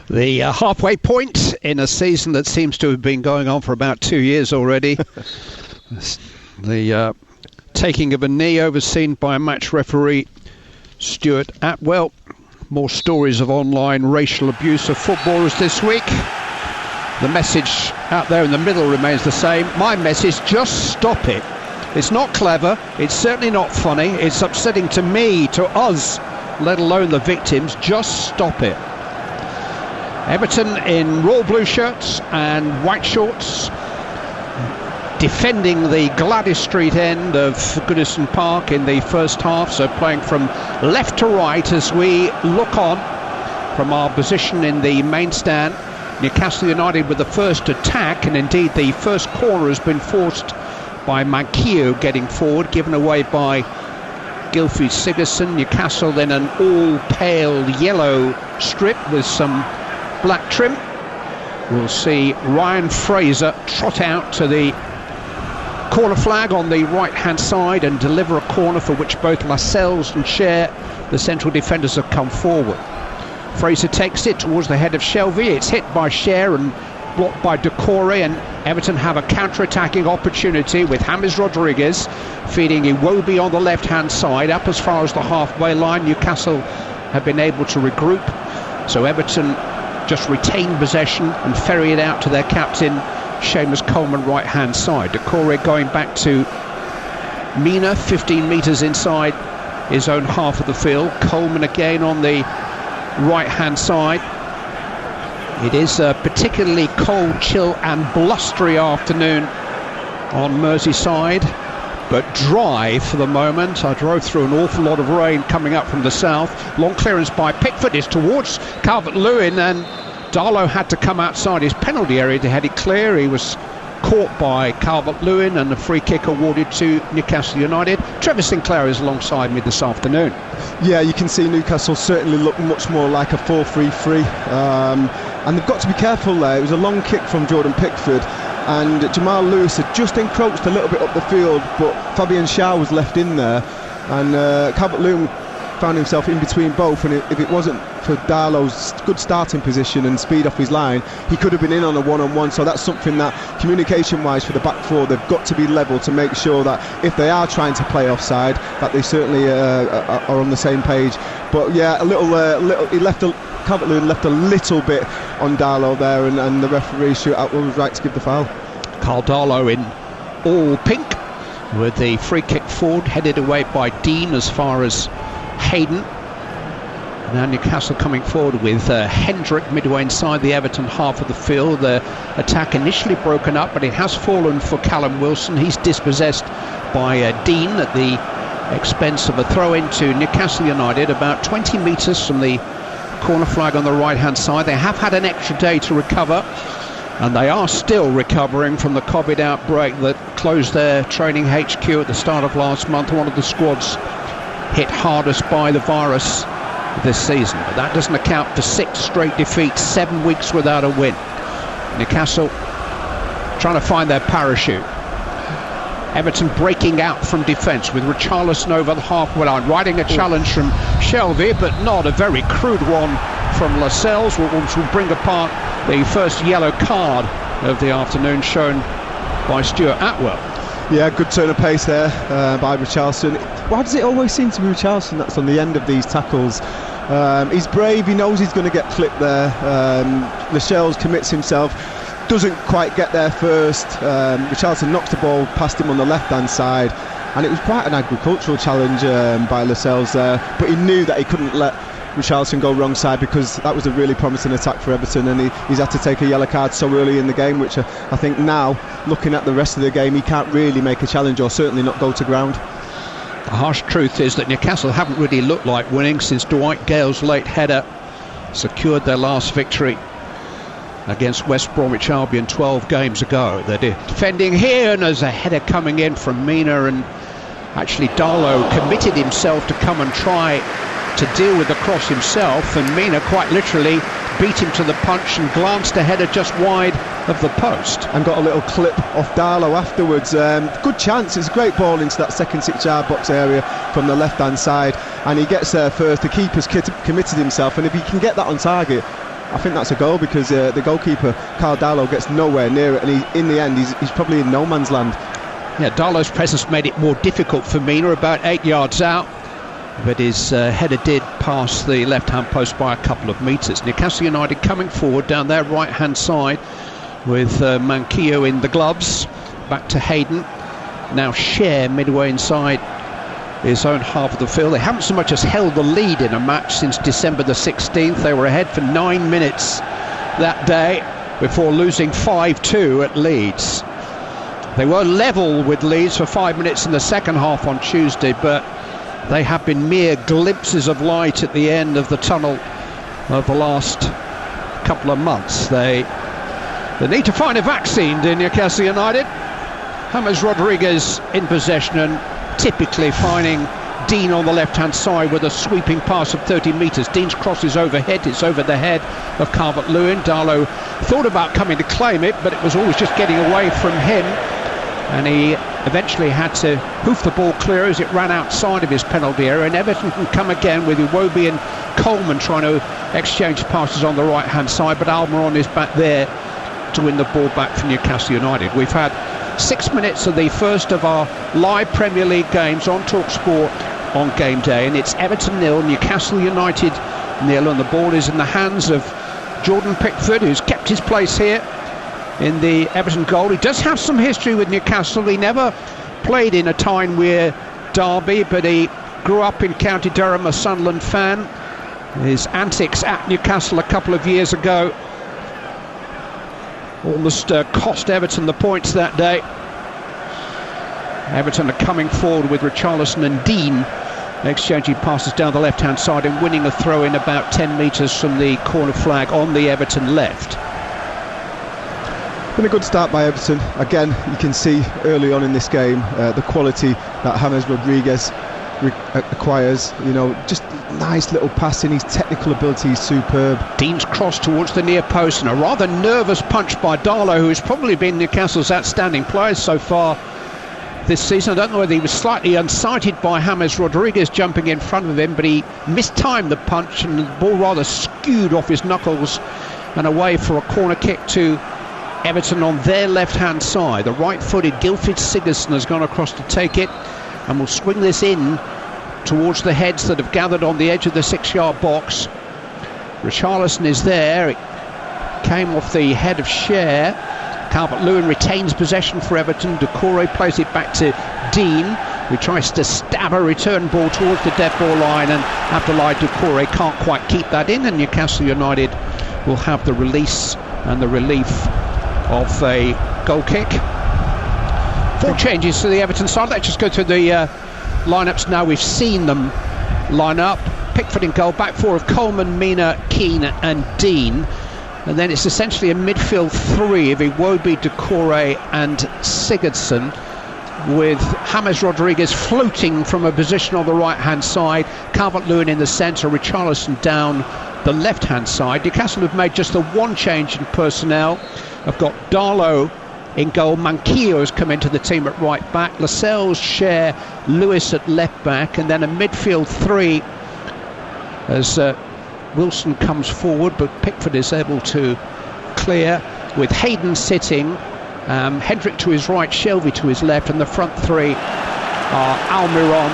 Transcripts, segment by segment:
The halfway point in a season that seems to have been going on for about 2 years already. The taking of a knee overseen by a match referee, Stuart Atwell. More stories of online racial abuse of footballers this week. The message out there in the middle remains the same. My message, just stop it. It's not clever, it's certainly not funny, it's upsetting to me, to us, let alone the victims. Just stop it. Everton in royal blue shirts and white shorts, defending the Gladys Street end of Goodison Park in the first half, so playing from left to right as we look on from our position in the main stand. Newcastle United with the first attack, and indeed the first corner has been forced by Manquillo getting forward, given away by Gylfi Sigurdsson. Newcastle then an all pale yellow strip with some black trim. We'll see Ryan Fraser trot out to the corner flag on the right hand side and deliver a corner for which both Lascelles and Cher, the central defenders, have come forward. Fraser takes it towards the head of Shelvey. It's hit by Cher and blocked by Decore, and Everton have a counter-attacking opportunity with James Rodriguez feeding Iwobi on the left hand side up as far as the halfway line. Newcastle have been able to regroup, so Everton just retain possession and ferry it out to their captain Seamus Coleman right hand side. Decore going back to Mina 15 metres inside his own half of the field. Coleman again on the right hand side. It is a particularly cold, chill and blustery afternoon on Merseyside, but dry for the moment. I drove through an awful lot of rain coming up from the south. Long clearance by Pickford is towards Calvert-Lewin, and Darlow had to come outside his penalty area to head it clear. He was caught by Calvert-Lewin and a free kick awarded to Newcastle United. Trevor Sinclair is alongside me this afternoon. Yeah, you can see Newcastle certainly look much more like a 4-3-3, and they've got to be careful there. It was a long kick from Jordan Pickford, and Jamal Lewis had just encroached a little bit up the field, but Fabian Schär was left in there, and Calvert-Lewin found himself in between both, and if it wasn't for Darlow's good starting position and speed off his line, he could have been in on a one-on-one. So that's something that communication-wise for the back four, they've got to be level to make sure that if they are trying to play offside, that they certainly are on the same page. But yeah, Calvert-Lewin left a little bit on Darlow there, and the referee Stuart was right to give the foul. Carl Darlow in all pink with the free kick forward, headed away by Dean as far as Hayden. Now Newcastle coming forward with Hendrick midway inside the Everton half of the field. The attack initially broken up, but it has fallen for Callum Wilson. He's dispossessed by Dean at the expense of a throw into Newcastle United about 20 metres from the corner flag on the right hand side. They have had an extra day to recover, and they are still recovering from the COVID outbreak that closed their training HQ at the start of last month. One of the squads hit hardest by the virus this season, but that doesn't account for 6 straight defeats, 7 weeks without a win. Newcastle trying to find their parachute. Everton breaking out from defence with Richarlison over the halfway line, riding a challenge from Shelvey, but not a very crude one from Lascelles, which will bring apart the first yellow card of the afternoon shown by Stuart Atwell. Yeah, good turn of pace there by Richarlison. Why does it always seem to be Richarlison that's on the end of these tackles? He's brave, he knows he's going to get clipped there. Lascelles commits himself, doesn't quite get there first. Richarlison knocks the ball past him on the left hand side, and it was quite an agricultural challenge by Lascelles there, but he knew that he couldn't let Richarlison go wrong side, because that was a really promising attack for Everton, and he's had to take a yellow card so early in the game, which I think now, looking at the rest of the game, he can't really make a challenge, or certainly not go to ground. The harsh truth is that Newcastle haven't really looked like winning since Dwight Gale's late header secured their last victory against West Bromwich Albion 12 games ago. They're defending here, and there's a header coming in from Mina, and actually Darlow committed himself to come and try to deal with the cross himself, and Mina quite literally beat him to the punch and glanced a header just wide of the post. And got a little clip off Darlow afterwards. Good chance, it's a great ball into that second 6-yard box area from the left hand side, and he gets there first. The keeper's committed himself, and if he can get that on target, I think that's a goal, because the goalkeeper Carl Darlow gets nowhere near it, and in the end he's probably in no man's land. Yeah, Darlow's presence made it more difficult for Mina, about 8 yards out, but his header did pass the left-hand post by a couple of metres. Newcastle United coming forward down their right-hand side with Manquillo in the gloves. Back to Hayden. Now Cher midway inside his own half of the field. They haven't so much as held the lead in a match since December the 16th. They were ahead for 9 minutes that day before losing 5-2 at Leeds. They were level with Leeds for 5 minutes in the second half on Tuesday, but they have been mere glimpses of light at the end of the tunnel of the last couple of months. They need to find a vaccine in Newcastle United. James Rodriguez in possession and typically finding Dean on the left-hand side with a sweeping pass of 30 metres. Dean's cross is overhead, it's over the head of Calvert-Lewin. Darlow thought about coming to claim it, but it was always just getting away from him, and he eventually had to hoof the ball clear as it ran outside of his penalty area. And Everton can come again with Iwobi and Coleman trying to exchange passes on the right-hand side, but Almiron is back there to win the ball back for Newcastle United. We've had 6 minutes of the first of our live Premier League games on TalkSport on game day, and it's Everton 0, Newcastle United 0, and the ball is in the hands of Jordan Pickford, who's kept his place here in the Everton goal. He does have some history with Newcastle. He never played in a Tyne-Wear derby, but he grew up in County Durham, a Sunderland fan. His antics at Newcastle a couple of years ago almost cost Everton the points that day. Everton are coming forward with Richarlison and Dean exchanging passes down the left-hand side and winning a throw-in about 10 metres from the corner flag on the Everton left. Been a good start by Everton. Again, you can see early on in this game the quality that James Rodriguez acquires. You know, just nice little passing. His technical ability is superb. Dean's cross towards the near post and a rather nervous punch by Darlow, who has probably been Newcastle's outstanding player so far this season. I don't know whether he was slightly unsighted by James Rodriguez jumping in front of him, but he mistimed the punch and the ball rather skewed off his knuckles and away for a corner kick to Everton on their left-hand side. The right-footed Gylfi Sigurdsson has gone across to take it and will swing this in towards the heads that have gathered on the edge of the 6-yard box. Richarlison is there. It came off the head of Cher. Calvert-Lewin retains possession for Everton. Doucouré plays it back to Dean, who tries to stab a return ball towards the dead ball line, and Abdoulaye Doucouré can't quite keep that in, and Newcastle United will have the release and the relief of a goal kick. 4 changes to the Everton side. Let's just go through the lineups now. We've seen them line up. Pickford in goal, back 4 of Coleman, Mina, Keane and Dean. And then it's essentially a midfield 3 of Iwobi, Doucouré and Sigurdsson, with James Rodriguez floating from a position on the right-hand side, Calvert-Lewin in the centre, Richarlison down the left-hand side. Newcastle have made just the one change in personnel. I've got Darlow in goal, Manquillo has come into the team at right back, Lascelles, Cher, Lewis at left back, and then a midfield 3 as Wilson comes forward, but Pickford is able to clear with Hayden sitting, Hendrick to his right, Shelvey to his left, and the front 3 are Almiron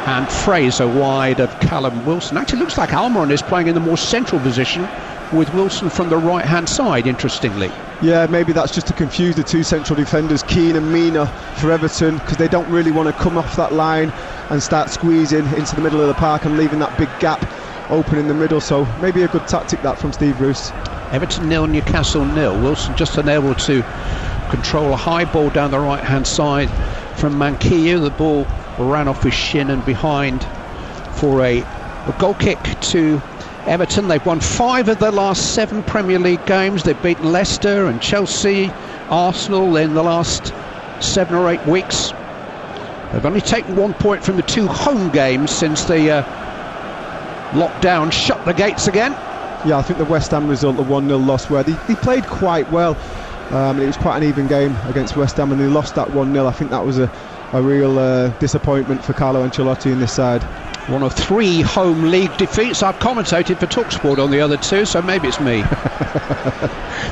and Fraser wide of Callum Wilson. Actually looks like Almiron is playing in the more central position with Wilson from the right hand side, interestingly. Yeah, maybe that's just to confuse the 2 central defenders, Keane and Mina, for Everton, because they don't really want to come off that line and start squeezing into the middle of the park and leaving that big gap open in the middle. So maybe a good tactic that from Steve Bruce. Everton 0, Newcastle 0. Wilson just unable to control a high ball down the right hand side from Manquillo. The ball ran off his shin and behind for a goal kick to Everton. They've won 5 of their last 7 Premier League games. They've beaten Leicester and Chelsea, Arsenal in the last 7 or 8 weeks. They've only taken 1 point from the 2 home games since the lockdown shut the gates again. Yeah, I think the West Ham result, the 1-0 loss, where they played quite well. It was quite an even game against West Ham, and they lost that 1-0. I think that was a real disappointment for Carlo Ancelotti in this side. One of 3 home league defeats. I've commentated for TalkSport on the other 2, so maybe it's me.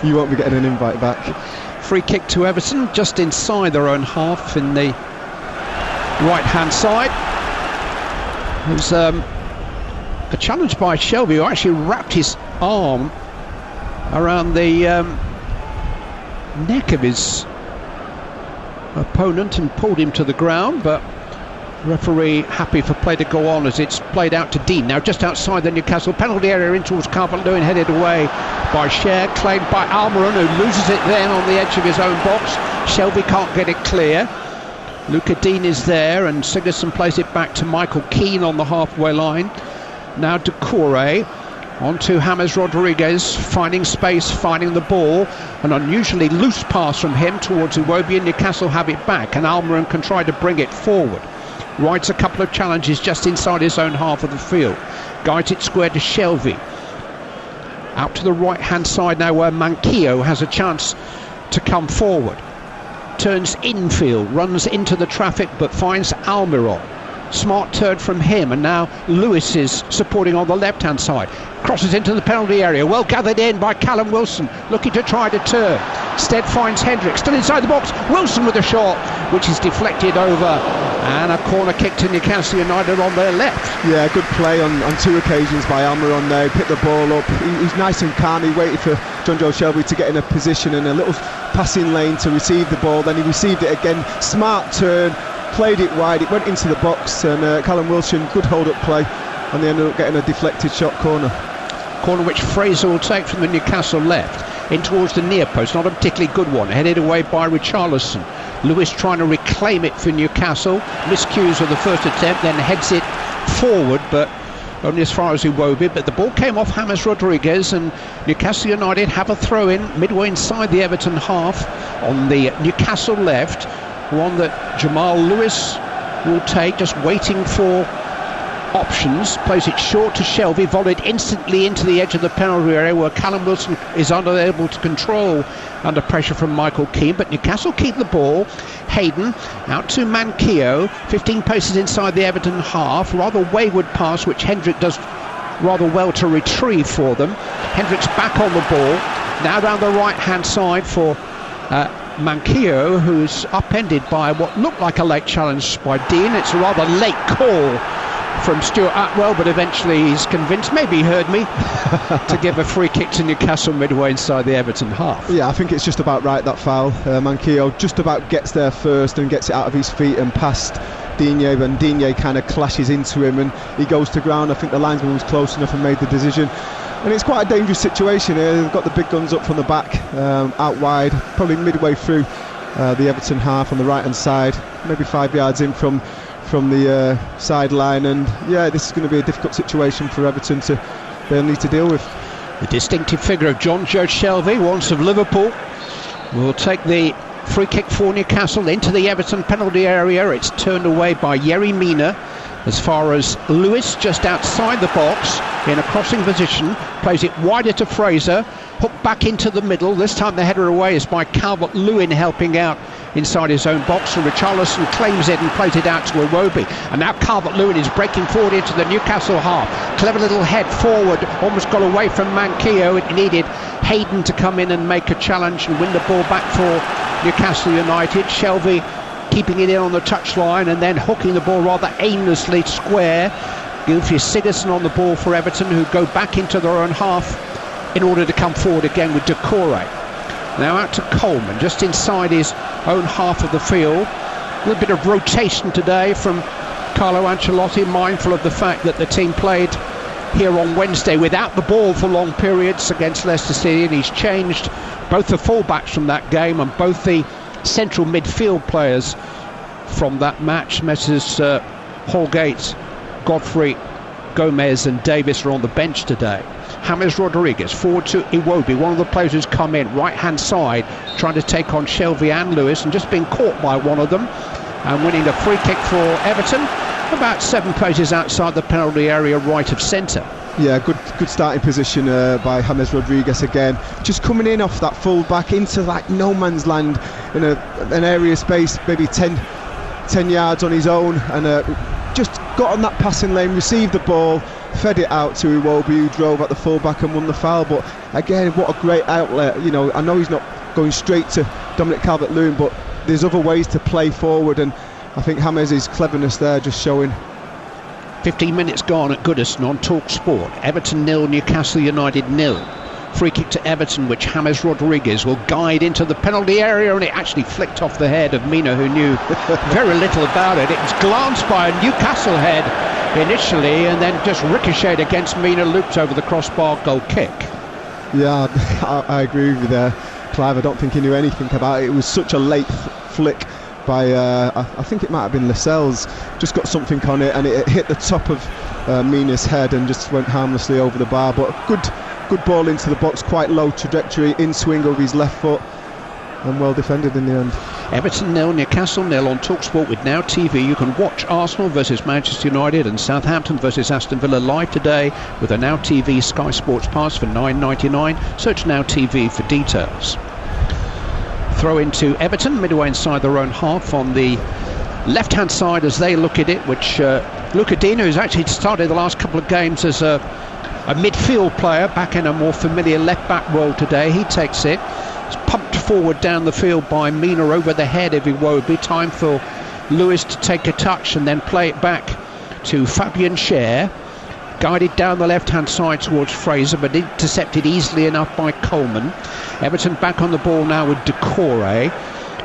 You won't be getting an invite back. Free kick to Everton, just inside their own half in the right-hand side. There's a challenge by Shelby, who actually wrapped his arm around the neck of his opponent and pulled him to the ground, but referee happy for play to go on as it's played out to Dean. Now just outside the Newcastle penalty area, in towards Calvert-Lewin, headed away by Cher, claimed by Almiron, who loses it then on the edge of his own box. Shelby can't get it clear. Luca Dean is there, and Sigurdsson plays it back to Michael Keane on the halfway line. Now Doucouré on to James Rodriguez, finding space, finding the ball. An unusually loose pass from him towards Iwobi, and Newcastle have it back, and Almiron can try to bring it forward. Rides a couple of challenges just inside his own half of the field. Guides it square to Shelby. Out to the right hand side now, where Manquillo has a chance to come forward. Turns infield, runs into the traffic, but finds Almiron. Smart turn from him, and now Lewis is supporting on the left hand side. Crosses into the penalty area, well gathered in by Callum Wilson, looking to try to turn. Stead finds Hendrick, still inside the box. Wilson with a shot, which is deflected over, and a corner kick to Newcastle United on their left. Yeah, good play on 2 occasions by Almiron there. He picked the ball up. He's nice and calm. He waited for John Joe Shelby to get in a position and a little passing lane to receive the ball. Then he received it again. Smart turn, played it wide. It went into the box, and Callum Wilson, good hold-up play, and they ended up getting a deflected shot corner. Corner which Fraser will take from the Newcastle left, in towards the near post. Not a particularly good one, headed away by Richarlison. Lewis trying to reclaim it for Newcastle. Miscues of the first attempt, then heads it forward, but only as far as Iwobi. But the ball came off James Rodriguez, and Newcastle United have a throw-in midway inside the Everton half on the Newcastle left. One that Jamal Lewis will take, just waiting for options. Plays it short to Shelby, volleyed instantly into the edge of the penalty area, where Callum Wilson is unable to control under pressure from Michael Keane. But Newcastle keep the ball. Hayden out to Manquillo, 15 paces inside the Everton half. Rather wayward pass, which Hendrick does rather well to retrieve for them. Hendrick's back on the ball. Now down the right hand side for Manquillo, who's upended by what looked like a late challenge by Dean. It's a rather late call from Stuart Atwell, but eventually he's convinced, maybe he heard me, to give a free kick to Newcastle midway inside the Everton half. Yeah, I think it's just about right, that foul. Manquillo just about gets there first and gets it out of his feet and past Digne, and Digne kind of clashes into him and he goes to ground. I think the linesman was close enough and made the decision. And it's quite a dangerous situation here. They've got the big guns up from the back, out wide, probably midway through the Everton half on the right hand side, maybe 5 yards in from the sideline, and yeah, this is going to be a difficult situation for Everton they'll need to deal with. The distinctive figure of John Joe Shelby, once of Liverpool, will take the free kick for Newcastle into the Everton penalty area. It's turned away by Yerry Mina as far as Lewis, just outside the box in a crossing position, plays it wider to Fraser, hooked back into the middle. This time the header away is by Calvert-Lewin, helping out inside his own box, and Richarlison claims it and plays it out to Iwobi. And now Calvert-Lewin is breaking forward into the Newcastle half. Clever little head forward, almost got away from Manquillo. It needed Hayden to come in and make a challenge and win the ball back for Newcastle United. Shelby keeping it in on the touchline and then hooking the ball rather aimlessly square. Gylfi Sigurdsson on the ball for Everton, who go back into their own half in order to come forward again with Doucouré. Now out to Coleman, just inside his own half of the field. A little bit of rotation today from Carlo Ancelotti, mindful of the fact that the team played here on Wednesday without the ball for long periods against Leicester City, and he's changed both the fullbacks from that game and both the central midfield players from that match. Messrs Holgate, Godfrey, Gomez and Davis are on the bench today. James Rodriguez forward to Iwobi, one of the players who's come in right hand side trying to take on Shelby and Lewis, and just being caught by one of them and winning a free kick for Everton about 7 paces outside the penalty area, right of centre. Yeah, good starting position by James Rodriguez again, just coming in off that full back into like no man's land in an area space, maybe 10 yards on his own, and just got on that passing lane, received the ball, fed it out to Iwobi, who drove at the fullback and won the foul. But again, what a great outlet. You know, I know he's not going straight to Dominic Calvert-Lewin, but there's other ways to play forward, and I think James' cleverness there just showing. 15 minutes gone at Goodison on Talk Sport. Everton 0, Newcastle United 0. Free kick to Everton, which James Rodriguez will guide into the penalty area, and it actually flicked off the head of Mina, who knew very little about it. It was glanced by a Newcastle head initially, and then just ricocheted against Mina, looped over the crossbar. Goal kick. Yeah, I agree with you there, Clive. I don't think he knew anything about it. It was such a late flick by I think it might have been Lascelles. Just got something on it, and it hit the top of Mina's head and just went harmlessly over the bar. But good ball into the box, quite low trajectory, in swing of his left foot, and well defended in the end. Everton 0, Newcastle 0 on TalkSport with Now TV. You can watch Arsenal versus Manchester United and Southampton versus Aston Villa live today with a Now TV Sky Sports Pass for $9.99. Search Now TV for details. Throw into Everton, midway inside their own half on the left-hand side as they look at it, which Luca Dino, who's actually started the last couple of games as a midfield player, back in a more familiar left-back role today. He takes it. It's pumped forward down the field by Mina over the head of Iwobi. Time for Lewis to take a touch and then play it back to Fabian Schär. Guided down the left-hand side towards Fraser, but intercepted easily enough by Coleman. Everton back on the ball now with Decore.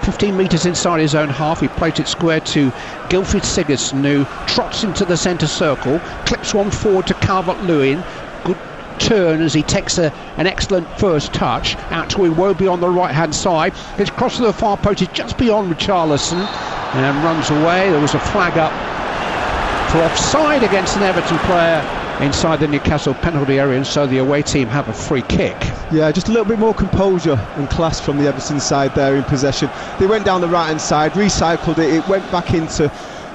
15 metres inside his own half, he plays it square to Gylfi Sigurdsson, who trots into the centre circle, clips one forward to Calvert-Lewin. Good turn as he takes an excellent first touch out to Iwobi on the right-hand side. His cross to the far post is just beyond Richarlison and runs away. There was a flag up for offside against an Everton player inside the Newcastle penalty area, and so the away team have a free kick. Yeah, just a little bit more composure and class from the Everton side there in possession. They went down the right hand side, recycled it, it went back into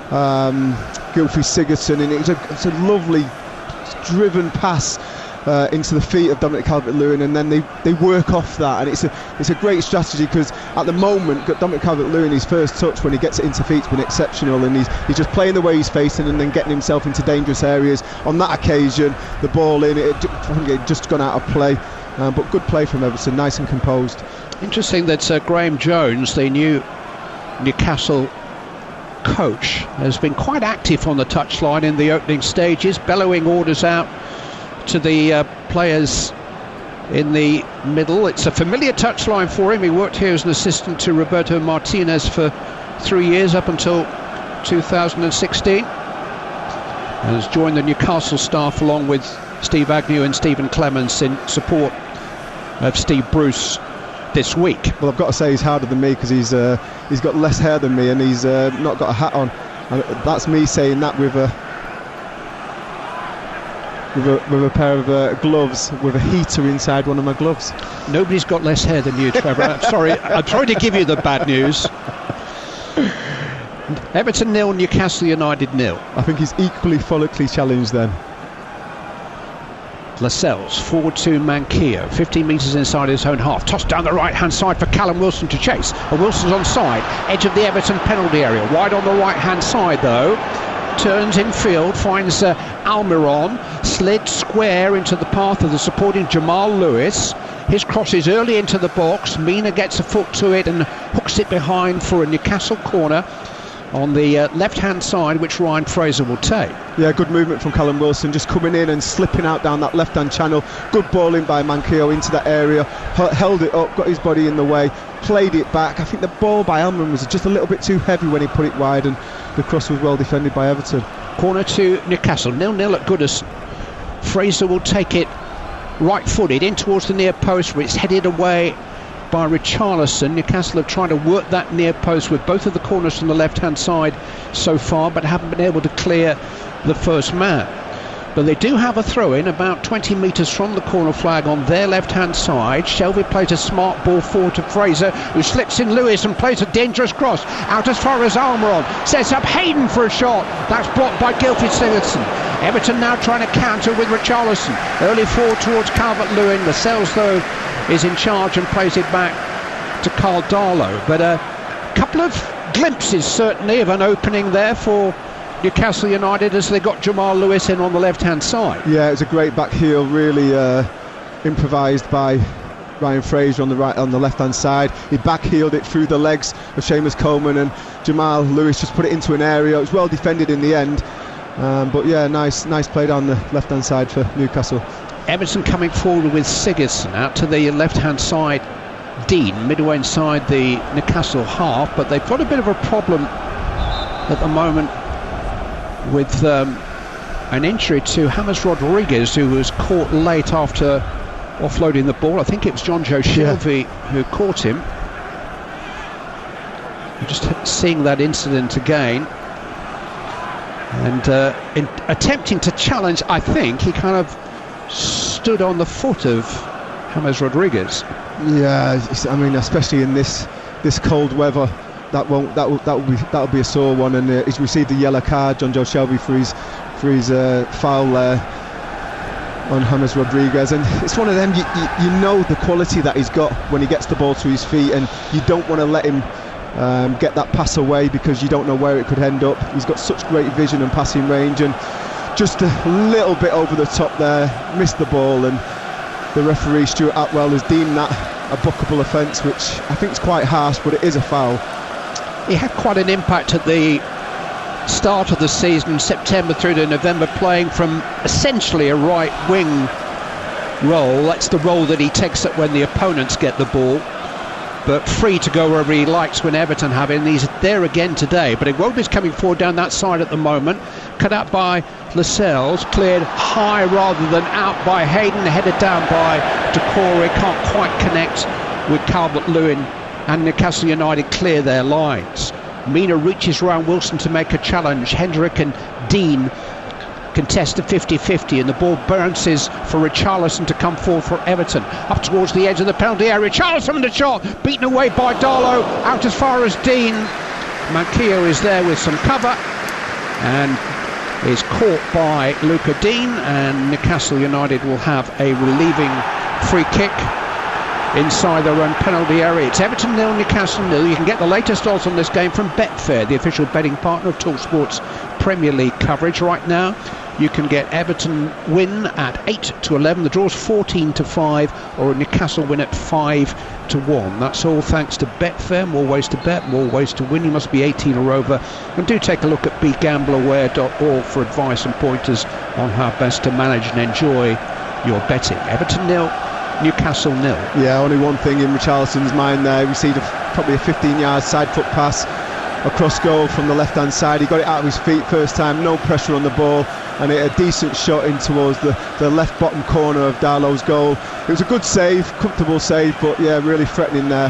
Gylfi Sigurdsson, and it's a lovely driven pass into the feet of Dominic Calvert-Lewin, and then they work off that, and it's a great strategy, because at the moment Dominic Calvert-Lewin, his first touch when he gets it into feet's been exceptional, and he's just playing the way he's facing and then getting himself into dangerous areas. On that occasion, the ball in, I think it just gone out of play, but good play from Everton, nice and composed. Interesting that Graham Jones, the new Newcastle coach, has been quite active on the touchline in the opening stages, bellowing orders out to the players in the middle. It's a familiar touchline for him. He worked here as an assistant to Roberto Martinez for 3 years up until 2016, and has joined the Newcastle staff along with Steve Agnew and Stephen Clements in support of Steve Bruce this week. Well, I've got to say he's harder than me, because he's got less hair than me, and he's not got a hat on, and that's me saying that with a pair of gloves with a heater inside one of my gloves. Nobody's got less hair than you, Trevor. I'm sorry to give you the bad news. Everton 0, Newcastle United 0. I think he's equally follically challenged then. Lascelles forward to Manquillo, 15 metres inside his own half, tossed down the right hand side for Callum Wilson to chase, and Wilson's onside, edge of the Everton penalty area, wide on the right hand side though. Turns infield, finds Almiron, slid square into the path of the supporting Jamal Lewis. His cross is early into the box. Mina gets a foot to it and hooks it behind for a Newcastle corner on the left-hand side, which Ryan Fraser will take. Yeah, good movement from Callum Wilson, just coming in and slipping out down that left-hand channel. Good ball in by Manquillo into that area, held it up, got his body in the way, played it back. I think the ball by Almiron was just a little bit too heavy when he put it wide, and the cross was well defended by Everton. Corner to Newcastle, 0-0 at Goodison. Fraser will take it right-footed in towards the near post, where it's headed away by Richarlison. Newcastle have tried to work that near post with both of the corners from the left-hand side so far, but haven't been able to clear the first man. But they do have a throw-in about 20 metres from the corner flag on their left-hand side. Shelvey plays a smart ball forward to Fraser, who slips in Lewis and plays a dangerous cross out as far as Almiron. Sets up Hayden for a shot. That's blocked by Gylfi Sigurdsson. Everton now trying to counter with Richarlison. Early forward towards Calvert-Lewin. Lascelles, though, is in charge and plays it back to Carl Darlow. But a couple of glimpses, certainly, of an opening there for Newcastle United as they got Jamal Lewis in on the left-hand side. Yeah, it was a great back heel, really improvised by Ryan Fraser on the left-hand side. He back-heeled it through the legs of Seamus Coleman, and Jamal Lewis just put it into an area. It was well defended in the end, but yeah, nice play down the left-hand side for Newcastle. Everton coming forward with Sigurdsson out to the left-hand side. Dean midway inside the Newcastle half, but they've got a bit of a problem at the moment with an injury to James Rodriguez, who was caught late after offloading the ball. I think it was John Joe Shelby who caught him. I'm just seeing that incident again, and in attempting to challenge, I think he kind of stood on the foot of James Rodriguez. Yeah, I mean, especially in this cold weather, that'll be a sore one. And he's received a yellow card, John Joe Shelby, for his foul there on James Rodriguez. And it's one of them, you know the quality that he's got when he gets the ball to his feet, and you don't want to let him get that pass away because you don't know where it could end up. He's got such great vision and passing range, and just a little bit over the top there, missed the ball, and the referee Stuart Atwell has deemed that a bookable offence, which I think is quite harsh, but it is a foul. He had quite an impact at the start of the season, September through to November, playing from essentially a right wing role. That's the role that he takes up when the opponents get the ball, but free to go wherever he likes when Everton have him. He's there again today, but Iwobi's coming forward down that side at the moment, cut out by Lascelles, cleared high rather than out by Hayden, headed down by Decore. Can't quite connect with Calvert-Lewin, and Newcastle United clear their lines. Mina reaches round Wilson to make a challenge. Hendrick and Dean contest a 50-50, and the ball bounces for Richarlison to come forward for Everton. Up towards the edge of the penalty area, Richarlison with the shot, beaten away by Darlow, out as far as Dean. Manquillo is there with some cover and is caught by Luca Dean, and Newcastle United will have a relieving free kick inside their own penalty area. It's Everton 0, Newcastle 0. You can get the latest odds on this game from Betfair, the official betting partner of TalkSport's Premier League coverage right now. You can get Everton win at 8-11. The draw's 14-5, or a Newcastle win at 5-1. That's all thanks to Betfair. More ways to bet, more ways to win. You must be 18 or over. And do take a look at begambleaware.org for advice and pointers on how best to manage and enjoy your betting. Everton 0, Newcastle 0. Yeah, only one thing in Richarlison's mind there. He received probably a 15-yard side foot pass across goal from the left-hand side. He got it out of his feet first time, no pressure on the ball, and a decent shot in towards the left bottom corner of Darlow's goal. It was a good save, comfortable save, but yeah, really threatening there.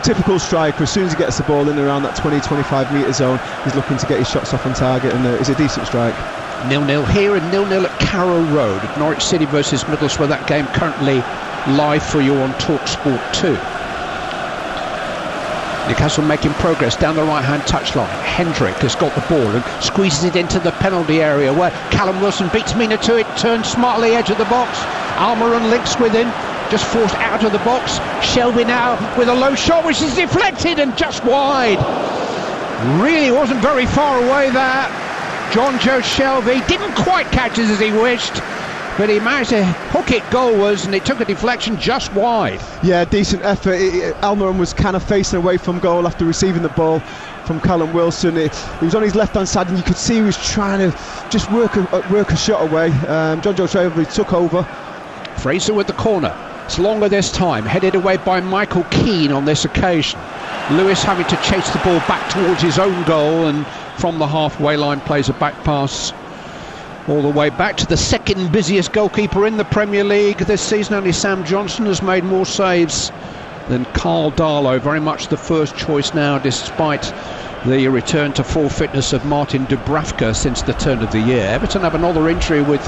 Typical striker, as soon as he gets the ball in and around that 20-25 metre zone, he's looking to get his shots off on target, and it's a decent strike. 0-0 here and 0-0 at Carrow Road. Norwich City versus Middlesbrough. That game currently live for you on TalkSport 2. Newcastle making progress down the right-hand touchline. Hendrick has got the ball and squeezes it into the penalty area, where Callum Wilson beats Mina to it, turns smartly edge of the box. Almiron links with him, just forced out of the box. Shelby now with a low shot, which is deflected and just wide. Really wasn't very far away there. John Joe Shelby didn't quite catch it as he wished, but he managed to hook it goalwards, and it took a deflection just wide. Yeah, decent effort. Almiron was kind of facing away from goal after receiving the ball from Callum Wilson. He was on his left-hand side, and you could see he was trying to just work a shot away. John Joe Shelby took over. Fraser with the corner. It's longer this time, headed away by Michael Keane on this occasion. Lewis having to chase the ball back towards his own goal, and from the halfway line plays a back pass all the way back to the second busiest goalkeeper in the Premier League this season. Only Sam Johnson has made more saves than Carl Darlow. Very much the first choice now, despite the return to full fitness of Martin Dubravka since the turn of the year. Everton have another injury with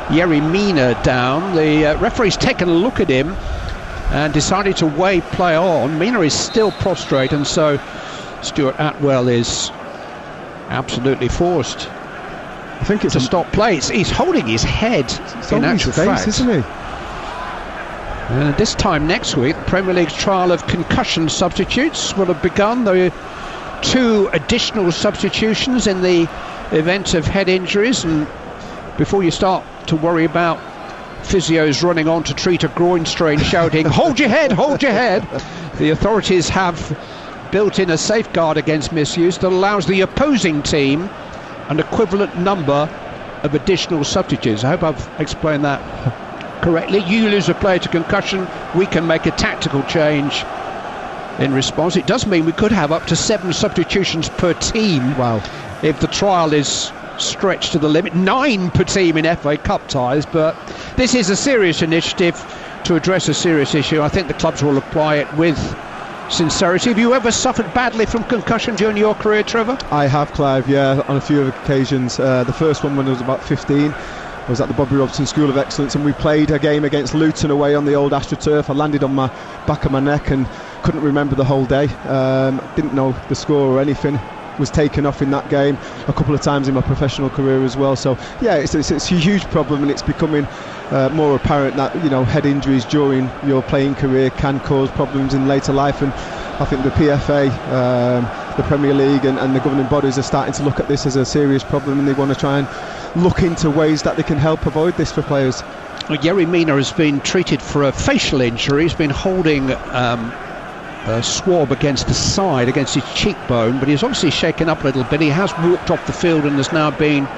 Yerry Mina down. The referee's taken a look at him and decided to play on. Mina is still prostrate, and so Stuart Atwell is absolutely forced, I think, it's to stop play. He's holding his head, in actual fact, isn't he? And this time next week, the Premier League's trial of concussion substitutes will have begun. There are 2 additional substitutions in the event of head injuries, and before you start to worry about physios running on to treat a groin strain shouting hold your head, hold your head, the authorities have built in a safeguard against misuse that allows the opposing team an equivalent number of additional substitutes. I hope I've explained that correctly. You lose a player to concussion, we can make a tactical change in response. It does mean we could have up to 7 substitutions per team. Wow. If the trial is stretched to the limit, 9 per team in FA Cup ties. But this is a serious initiative to address a serious issue. I think the clubs will apply it with sincerity. Have you ever suffered badly from concussion during your career, Trevor? I have, Clive, yeah, on a few occasions. The first one when I was about 15 was at the Bobby Robson School of Excellence, and we played a game against Luton away on the old AstroTurf. I landed on my back of my neck and couldn't remember the whole day. Didn't know the score or anything. Was taken off in that game a couple of times in my professional career as well. So yeah, it's a huge problem, and it's becoming more apparent that, you know, head injuries during your playing career can cause problems in later life. And I think the PFA, the Premier League and the governing bodies are starting to look at this as a serious problem, and they want to try and look into ways that they can help avoid this for players. Well, Yerry Mina has been treated for a facial injury. He's been holding a swab against the side, against his cheekbone, but he's obviously shaken up a little bit. He has walked off the field and has now been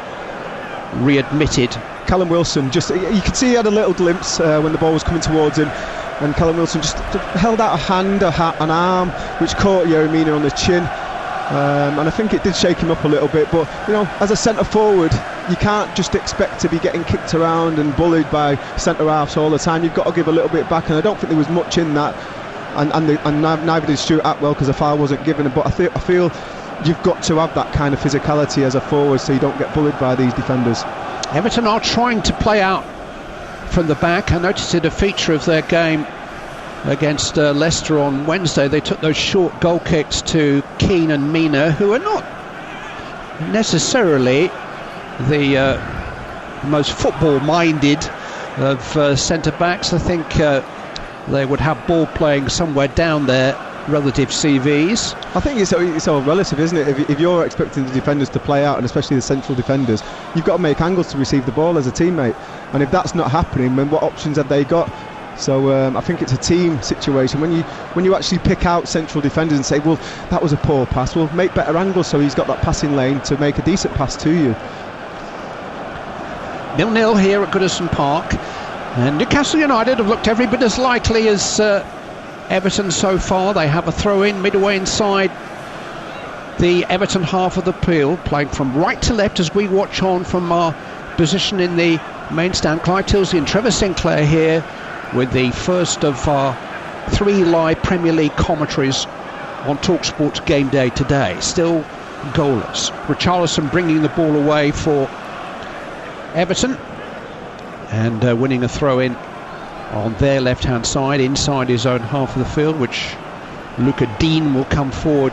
readmitted. Callum Wilson, just you could see he had a little glimpse when the ball was coming towards him, and Callum Wilson just held out a hand, an arm, which caught Yerry Mina on the chin, and I think it did shake him up a little bit. But, you know, as a centre forward, you can't just expect to be getting kicked around and bullied by centre halves all the time. You've got to give a little bit back, and I don't think there was much in that. And neither did Stuart Atwell, because a foul wasn't given. But I feel you've got to have that kind of physicality as a forward so you don't get bullied by these defenders. Everton are trying to play out from the back. I noticed it a feature of their game against Leicester on Wednesday. They took those short goal kicks to Keane and Mina, who are not necessarily the most football-minded of centre-backs. I think they would have ball playing somewhere down their relative CVs. I think it's all relative, isn't it? If you're expecting the defenders to play out, and especially the central defenders, you've got to make angles to receive the ball as a teammate. And if that's not happening, then what options have they got? So I think it's a team situation. When you actually pick out central defenders and say, well, that was a poor pass, well, make better angles so he's got that passing lane to make a decent pass to you. 0-0 here at Goodison Park. And Newcastle United have looked every bit as likely as Everton so far. They have a throw-in midway inside the Everton half of the field, playing from right to left as we watch on from our position in the main stand. Clive Tilsley and Trevor Sinclair here with the first of our 3 live Premier League commentaries on TalkSport's game day today. Still goalless. Richarlison bringing the ball away for Everton, and winning a throw-in on their left-hand side, inside his own half of the field, which Luca Dean will come forward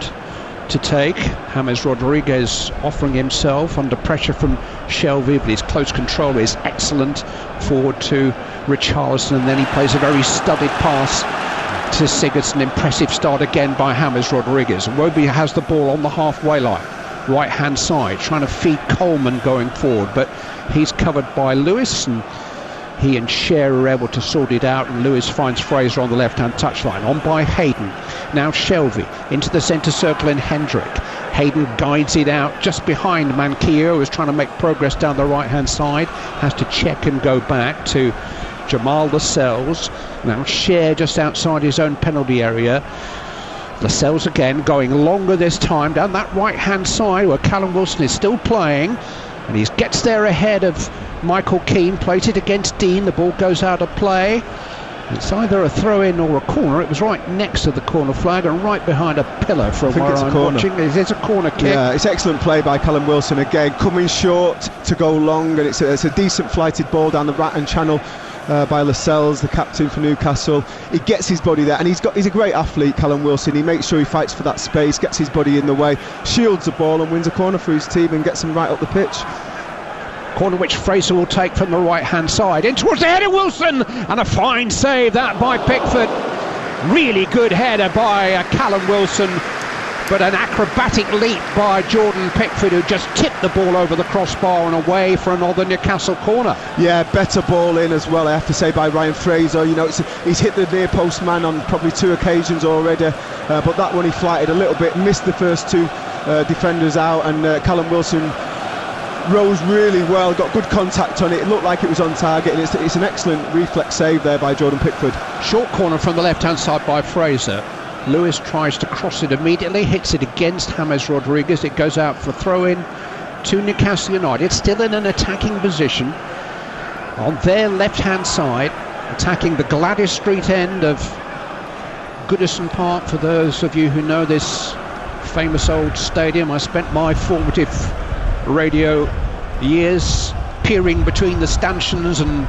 to take. James Rodriguez offering himself under pressure from Shelvey, but his close control is excellent forward to Richarlison, and then he plays a very studied pass to Sigurdsson. Impressive start again by James Rodriguez. And Wobie has the ball on the halfway line, right hand side, trying to feed Coleman going forward, but he's covered by Lewis, and he and Cher are able to sort it out, and Lewis finds Fraser on the left-hand touchline. On by Hayden. Now Shelvey into the centre circle in Hendrick. Hayden guides it out just behind Manquillo, who's trying to make progress down the right-hand side. Has to check and go back to Jamal Lascelles. Now Cher just outside his own penalty area. Lascelles again going longer this time down that right-hand side where Callum Wilson is still playing. And he gets there ahead of Michael Keane, plays it against Dean, the ball goes out of play. It's either a throw-in or a corner. It was right next to the corner flag and right behind a pillar from where I'm watching. It is a corner kick. Yeah, it's excellent play by Callum Wilson again, coming short to go long, and it's a decent flighted ball down the right-hand channel by Lascelles, the captain for Newcastle. He gets his body there, and he's a great athlete, Callum Wilson. He makes sure he fights for that space, gets his body in the way, shields the ball and wins a corner for his team and gets him right up the pitch. Corner which Fraser will take from the right-hand side. In towards the header, Wilson! And a fine save that by Pickford. Really good header by Callum Wilson but an acrobatic leap by Jordan Pickford, who just tipped the ball over the crossbar and away for another Newcastle corner. Yeah, better ball in as well, I have to say, by Ryan Fraser. You know, he's hit the near post man on probably 2 occasions already, but that one he flighted a little bit, missed the first 2 defenders out, and Callum Wilson rose really well, got good contact on it. It looked like it was on target, and it's an excellent reflex save there by Jordan Pickford. Short corner from the left-hand side by Fraser. Lewis tries to cross it immediately, hits it against James Rodriguez. It goes out for throw-in to Newcastle United, still in an attacking position on their left-hand side, attacking the Gladys Street end of Goodison Park. For those of you who know this famous old stadium, I spent my formative radio years peering between the stanchions and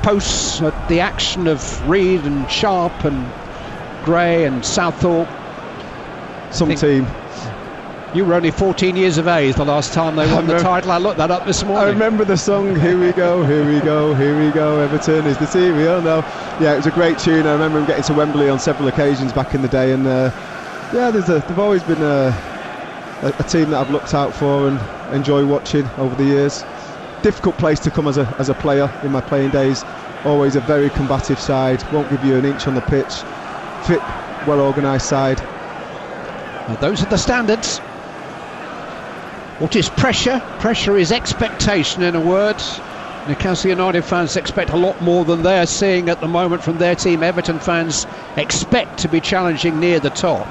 posts at the action of Reed and Sharp and Gray and Southall. Team. You were only 14 years of age the last time they won the title. I looked that up this morning. I remember the song, here we go, here we go, here we go, Everton is the team we all know. Yeah, it was a great tune. I remember him getting to Wembley on several occasions back in the day, and they've always been a team that I've looked out for and enjoy watching over the years. Difficult place to come as a player in my playing days. Always a very combative side, won't give you an inch on the pitch. Fit, well organised side. Well, those are the standards. What is pressure? Pressure is expectation, in a word. Newcastle United fans expect a lot more than they're seeing at the moment from their team. Everton fans expect to be challenging near the top.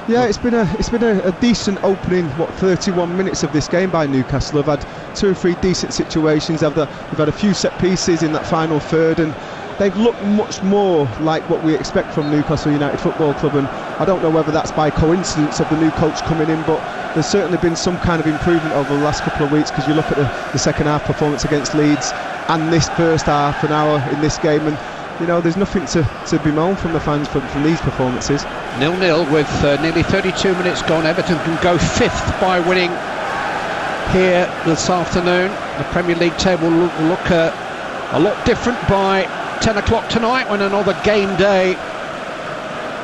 Yeah, it's been a decent opening 31 minutes of this game by Newcastle. They've had 2 or 3 decent situations. They've had a few set pieces in that final third, and they've looked much more like what we expect from Newcastle United Football Club. And I don't know whether that's by coincidence of the new coach coming in, but there's certainly been some kind of improvement over the last couple of weeks, because you look at the second half performance against Leeds and this first half an hour in this game, and you know, there's nothing to bemoan from the fans from these performances. 0-0 with nearly 32 minutes gone. Everton can go 5th by winning here this afternoon. The Premier League table will look a lot different by 10 o'clock tonight, when another game day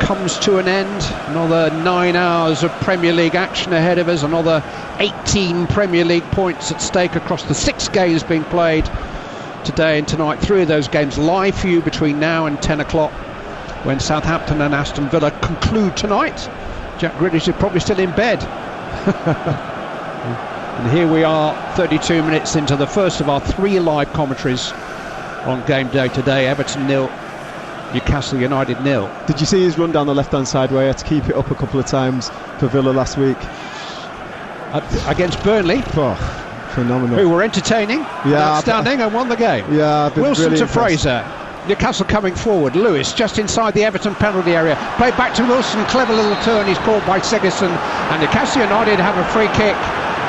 comes to an end. Another 9 hours of Premier League action ahead of us. Another 18 Premier League points at stake across the 6 games being played today and tonight. 3 of those games live for you between now and 10 o'clock, when Southampton and Aston Villa conclude tonight. Jack Grealish is probably still in bed. And here we are, 32 minutes into the first of our 3 live commentaries on game day today. Everton 0, Newcastle United 0. Did you see his run down the left hand side where he had to keep it up a couple of times for Villa last week against Burnley? Phenomenal. Who were entertaining, outstanding, and won the game. Yeah, I've been Wilson really to impressed. Fraser. Newcastle coming forward. Lewis just inside the Everton penalty area. Played back to Wilson. Clever little turn. He's caught by Sigurdsson. And Newcastle United have a free kick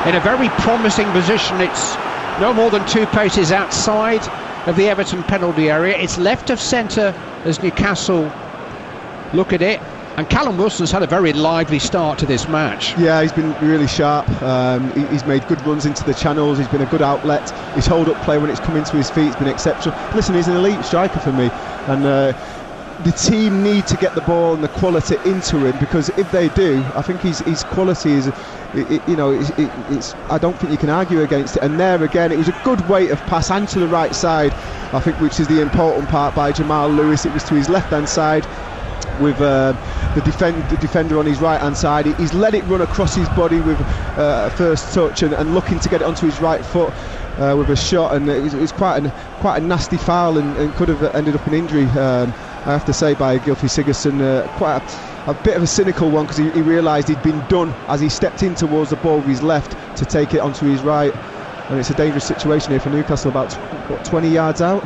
in a very promising position. It's no more than 2 paces outside of the Everton penalty area. It's left of centre as Newcastle look at it. And Callum Wilson's had a very lively start to this match. Yeah, he's been really sharp. He's made good runs into the channels. He's been a good outlet. His hold-up play when it's come into his feet has been exceptional. Listen, he's an elite striker for me, and the team need to get the ball and the quality into him, because if they do, I think his quality is, it's I don't think you can argue against it. And there again, it was a good weight of pass and to the right side, I think, which is the important part by Jamal Lewis. It was to his left-hand side, with the defender on his right hand side. He's let it run across his body with first touch, and looking to get it onto his right foot with a shot, and it was quite a nasty foul, and could have ended up in injury, I have to say, by Gylfi Sigurdsson. Quite a bit of a cynical one, because he realised he'd been done as he stepped in towards the ball with his left to take it onto his right, and it's a dangerous situation here for Newcastle, about 20 yards out.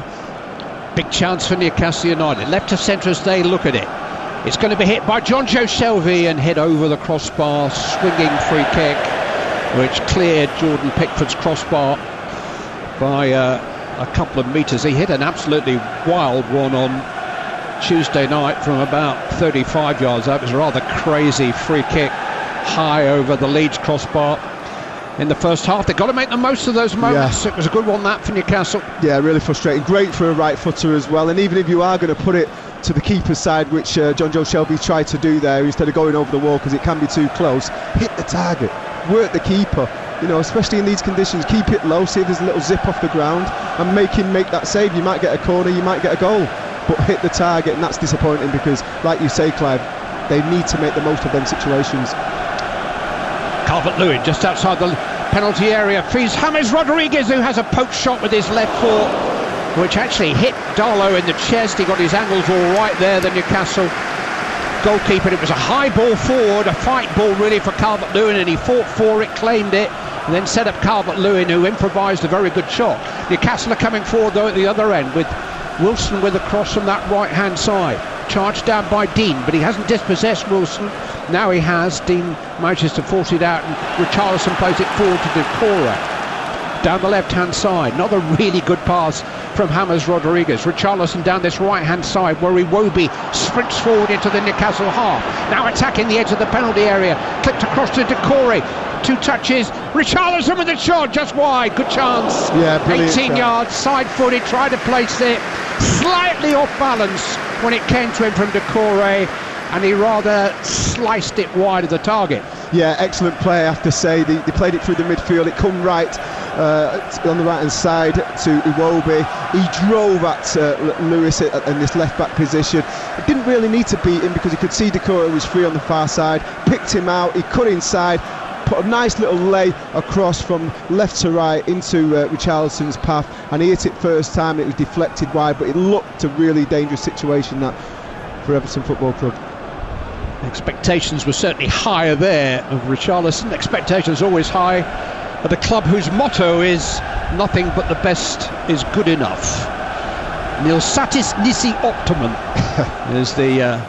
Big chance for Newcastle United. Left of centre as they look at it. It's going to be hit by John Joe Shelvey and hit over the crossbar. Swinging free kick, which cleared Jordan Pickford's crossbar by a couple of metres. He hit an absolutely wild one on Tuesday night from about 35 yards out. It was a rather crazy free kick high over the Leeds crossbar. in the first half. They've got to make the most of those moments. It was a good one, that, for Newcastle. Yeah, really frustrating. Great for a right footer as well. And even if you are going to put it to the keeper's side, which John Joe Shelby tried to do there, instead of going over the wall because it can be too close, hit the target, work the keeper. You know, especially in these conditions, keep it low, see if there's a little zip off the ground, and make him make that save. You might get a corner, you might get a goal, but hit the target, and that's disappointing because, like you say, Clive, they need to make the most of them situations. Calvert-Lewin just outside the penalty area feeds James Rodriguez, who has a poke shot with his left foot, which actually hit Darlow in the chest. He got his angles all right there, the Newcastle goalkeeper. It was a high ball forward, a fight ball really for Calvert-Lewin, and he fought for it, claimed it, and then set up Calvert-Lewin, who improvised a very good shot. Newcastle are coming forward though at the other end, with Wilson with a cross from that right hand side, charged down by Dean, but he hasn't dispossessed Wilson. Now he has. Dean manages to force it out, and Richarlison plays it forward to Decore down the left hand side. Another really good pass from James Rodriguez. Richarlison down this right hand side, where Iwobi sprints forward into the Newcastle half, now attacking the edge of the penalty area, clipped across to Decore, 2 touches, Richarlison with a shot just wide, good chance. Yeah, brilliant. 18 yards, side footed, tried to place it slightly off balance when it came to him from Decore, and he rather sliced it wide of the target. Yeah, excellent play, I have to say. They played it through the midfield. It come right on the right hand side to Iwobi. He drove at Lewis in this left back position. It didn't really need to beat him because he could see Decore was free on the far side. Picked him out, he cut inside, put a nice little lay across from left to right into Richarlison's path, and he hit it first time. It was deflected wide, but it looked a really dangerous situation that for Everton Football Club. Expectations were certainly higher there of Richarlison. Expectations always high at a club whose motto is nothing but the best is good enough. Nil satis nisi optimum is the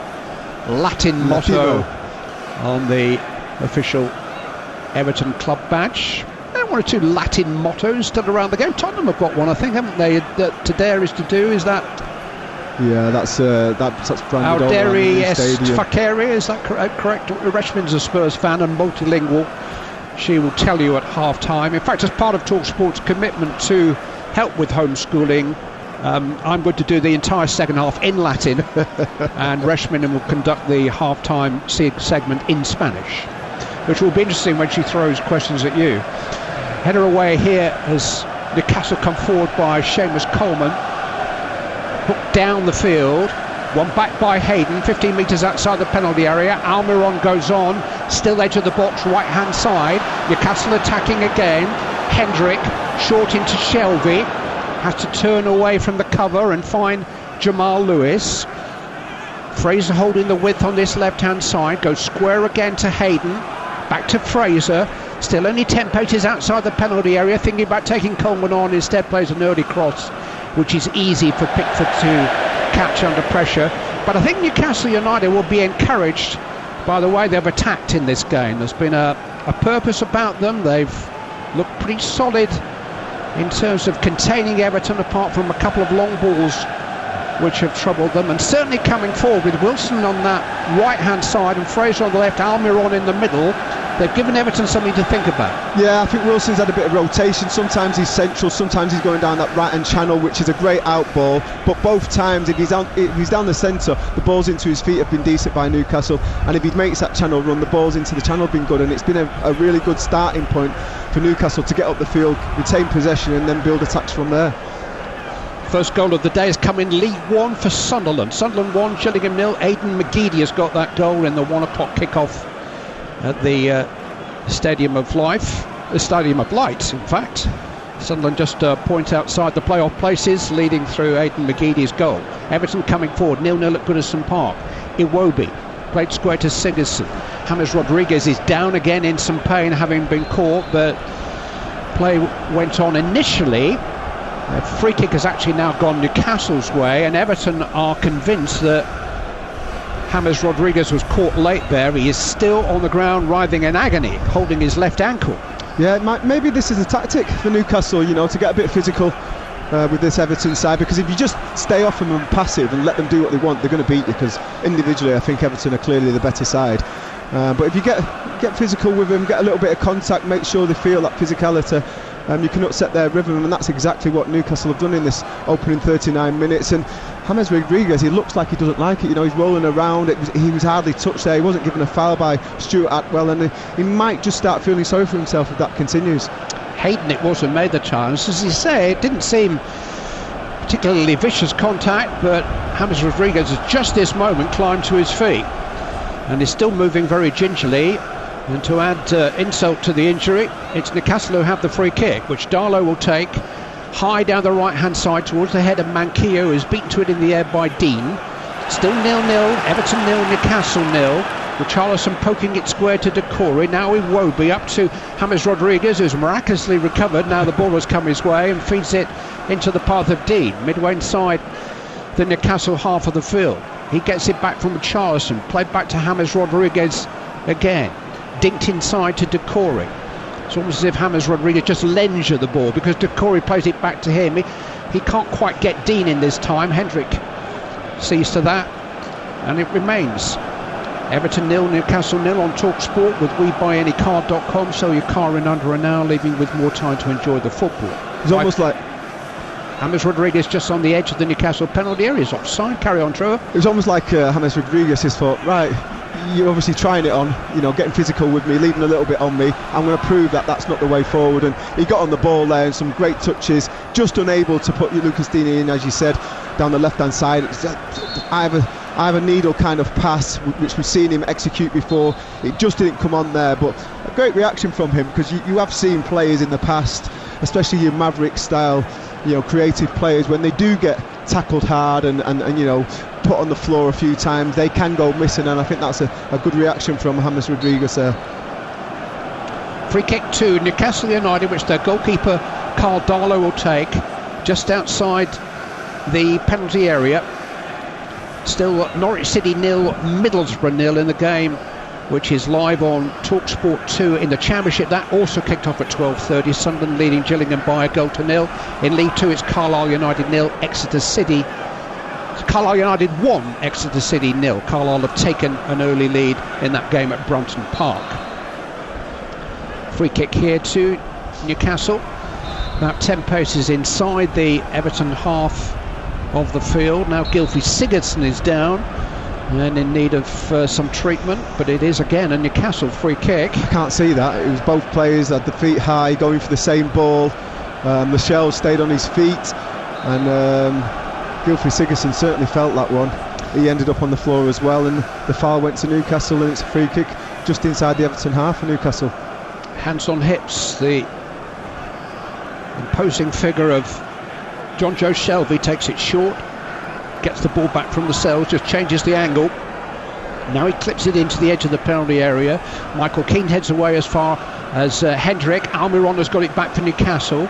Latin motto on the official Everton club badge. There are 1 or 2 Latin mottos still around the game. Tottenham have got one, I think, haven't they? To dare is to do. Is that? Yeah, that's branded Audere est facere, is that correct? Reshman's a Spurs fan and multilingual. She will tell you at half time. In fact, as part of TalkSport's commitment to help with homeschooling, I'm going to do the entire second half in Latin and Reshman will conduct the half-time segment in Spanish, which will be interesting when she throws questions at you. Header away here as Newcastle come forward by Seamus Coleman. Hooked down the field, one back by Hayden, 15 metres outside the penalty area. Almiron goes on, still edge of the box, right hand side. Newcastle attacking again. Hendrick short into Shelby, has to turn away from the cover and find Jamal Lewis. Fraser holding the width on this left hand side, goes square again to Hayden, back to Fraser, still only 10 paces outside the penalty area, thinking about taking Coleman on, instead plays an early cross, which is easy for Pickford to catch under pressure. But I think Newcastle United will be encouraged by the way they've attacked in this game. There's been a purpose about them. They've looked pretty solid in terms of containing Everton, apart from a couple of long balls which have troubled them, and certainly coming forward with Wilson on that right hand side and Fraser on the left, Almiron in the middle. They've given Everton something to think about. Yeah, I think Wilson's had a bit of rotation. Sometimes he's central, sometimes he's going down that right hand channel, which is a great out ball, but both times if he's down the centre, the balls into his feet have been decent by Newcastle, and if he makes that channel run, the balls into the channel have been good, and it's been a really good starting point for Newcastle to get up the field, retain possession and then build attacks from there. First goal of the day has come in League One for Sunderland. Sunderland 1, Gillingham 0. Aidan McGeady has got that goal in the 1 o'clock kickoff at the Stadium of Life, the Stadium of Light, in fact. Sunderland just a point outside the playoff places, leading through Aidan McGeady's goal. Everton coming forward, 0-0 at Goodison Park. Iwobi played square to Sigurdsson. James Rodriguez is down again in some pain, having been caught, but play went on initially. A free kick has actually now gone Newcastle's way, and Everton are convinced that James Rodriguez was caught late there. He is still on the ground writhing in agony, holding his left ankle. Yeah, maybe this is a tactic for Newcastle, to get a bit physical with this Everton side, because if you just stay off them and passive and let them do what they want, they're going to beat you, because individually I think Everton are clearly the better side. But if you get physical with them, get a little bit of contact, make sure they feel that physicality, you can upset their rhythm, and that's exactly what Newcastle have done in this opening 39 minutes. And James Rodriguez, he looks like he doesn't like it. He's rolling around. He was hardly touched there. He wasn't given a foul by Stuart Atwell, and he might just start feeling sorry for himself if that continues. Hayden it was who made the chance. As you say, it didn't seem particularly vicious contact, but James Rodriguez has just this moment climbed to his feet and is still moving very gingerly. And to add insult to the injury, it's Newcastle who have the free kick, which Darlow will take high down the right hand side towards the head of Manquillo, who's beaten to it in the air by Dean. Still 0-0, Everton 0, Newcastle 0. Richarlison poking it square to Decore. Now Iwobi up to James Rodriguez, who's miraculously recovered. Now the ball has come his way and feeds it into the path of Dean, midway inside the Newcastle half of the field. He gets it back from Richarlison, played back to James Rodriguez again, dinked inside to Decore. It's almost as if James Rodriguez just lends you the ball, because Decore plays it back to him. He can't quite get Dean in this time. Hendrick sees to that, and it remains Everton 0, Newcastle 0 on TalkSport with WeBuyAnyCar.com. Sell your car in under an hour, leaving with more time to enjoy the football. It's almost like James Rodriguez just on the edge of the Newcastle penalty area. Is offside. Carry on, Trevor. It was almost like James Rodriguez has thought, right, you're obviously trying it on, getting physical with me, leaving a little bit on me. I'm going to prove that that's not the way forward. And he got on the ball there and some great touches, just unable to put Lucas Digne in, as you said, down the left hand side. I have a needle kind of pass, which we've seen him execute before. It just didn't come on there, but a great reaction from him, because you have seen players in the past, especially your Maverick style, creative players, when they do get tackled hard and put on the floor a few times, they can go missing, and I think that's a good reaction from James Rodriguez there. Free kick to Newcastle United, which their goalkeeper Carl Darlow will take, just outside the penalty area. Still Norwich City 0, Middlesbrough 0 in the game, which is live on TalkSport 2 in the Championship. That also kicked off at 12:30. Sunderland leading Gillingham by a goal to 0. In League 2 it's Carlisle United 0, Exeter City. Carlisle United 1, Exeter City 0. Carlisle have taken an early lead in that game at Brunton Park. Free kick here to Newcastle, about 10 paces inside the Everton half of the field. Now Gylfi Sigurdsson is down and in need of some treatment, but it is again a Newcastle free kick. I can't see that. It was both players at the feet high, going for the same ball. Michel stayed on his feet, and Gylfi Sigurdsson certainly felt that one. He ended up on the floor as well, and the foul went to Newcastle, and it's a free kick just inside the Everton half for Newcastle. Hands on hips, the imposing figure of John Joe Shelby takes it short, gets the ball back from the cells, just changes the angle. Now he clips it into the edge of the penalty area. Michael Keane heads away as far as Hendrick. Almiron has got it back for Newcastle.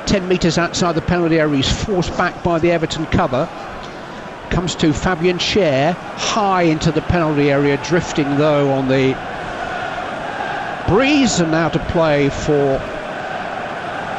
10 metres outside the penalty area, he's forced back by the Everton cover. Comes to Fabian Schär, high into the penalty area, drifting though on the breeze, and now to play for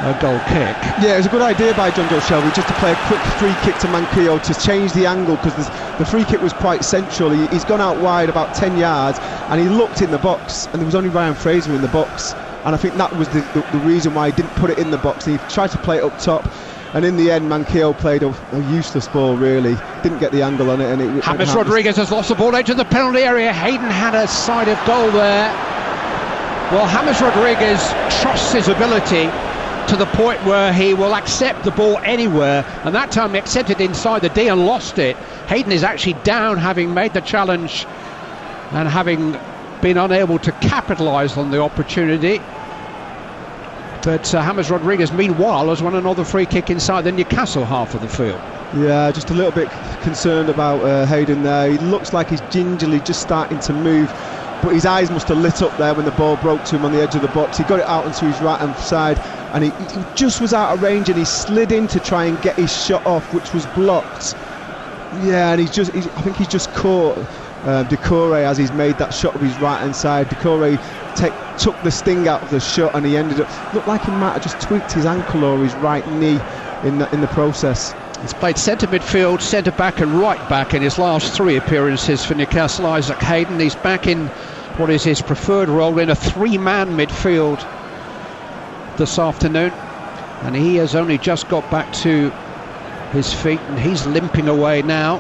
a goal kick. Yeah, it was a good idea by John Joe Shelby just to play a quick free kick to Manquillo to change the angle, because the free kick was quite central. He's gone out wide about 10 yards and he looked in the box, and there was only Ryan Fraser in the box, and I think that was the reason why he didn't put it in the box. He tried to play it up top, and in the end Manquillo played a useless ball, really. Didn't get the angle on it, and it James Rodriguez has lost the ball edge of the penalty area. Hayden had a side of goal there. Well, James Rodriguez trusts his ability to the point where he will accept the ball anywhere, and that time he accepted inside the D and lost it. Hayden is actually down, having made the challenge and having been unable to capitalise on the opportunity. But James Rodriguez meanwhile has won another free kick inside the Newcastle half of the field. Yeah, just a little bit concerned about Hayden there. He looks like he's gingerly just starting to move, but his eyes must have lit up there when the ball broke to him on the edge of the box. He got it out onto his right hand side, and he just was out of range, and he slid in to try and get his shot off, which was blocked. Yeah, and I think he's just caught Decore as he's made that shot with his right hand side. Decore took the sting out of the shot, and he looked like he might have just tweaked his ankle or his right knee in the process. He's played centre midfield, centre back and right back in his last 3 appearances for Newcastle. Isaac Hayden, he's back in what is his preferred role in a three-man midfield this afternoon, and he has only just got back to his feet, and he's limping away now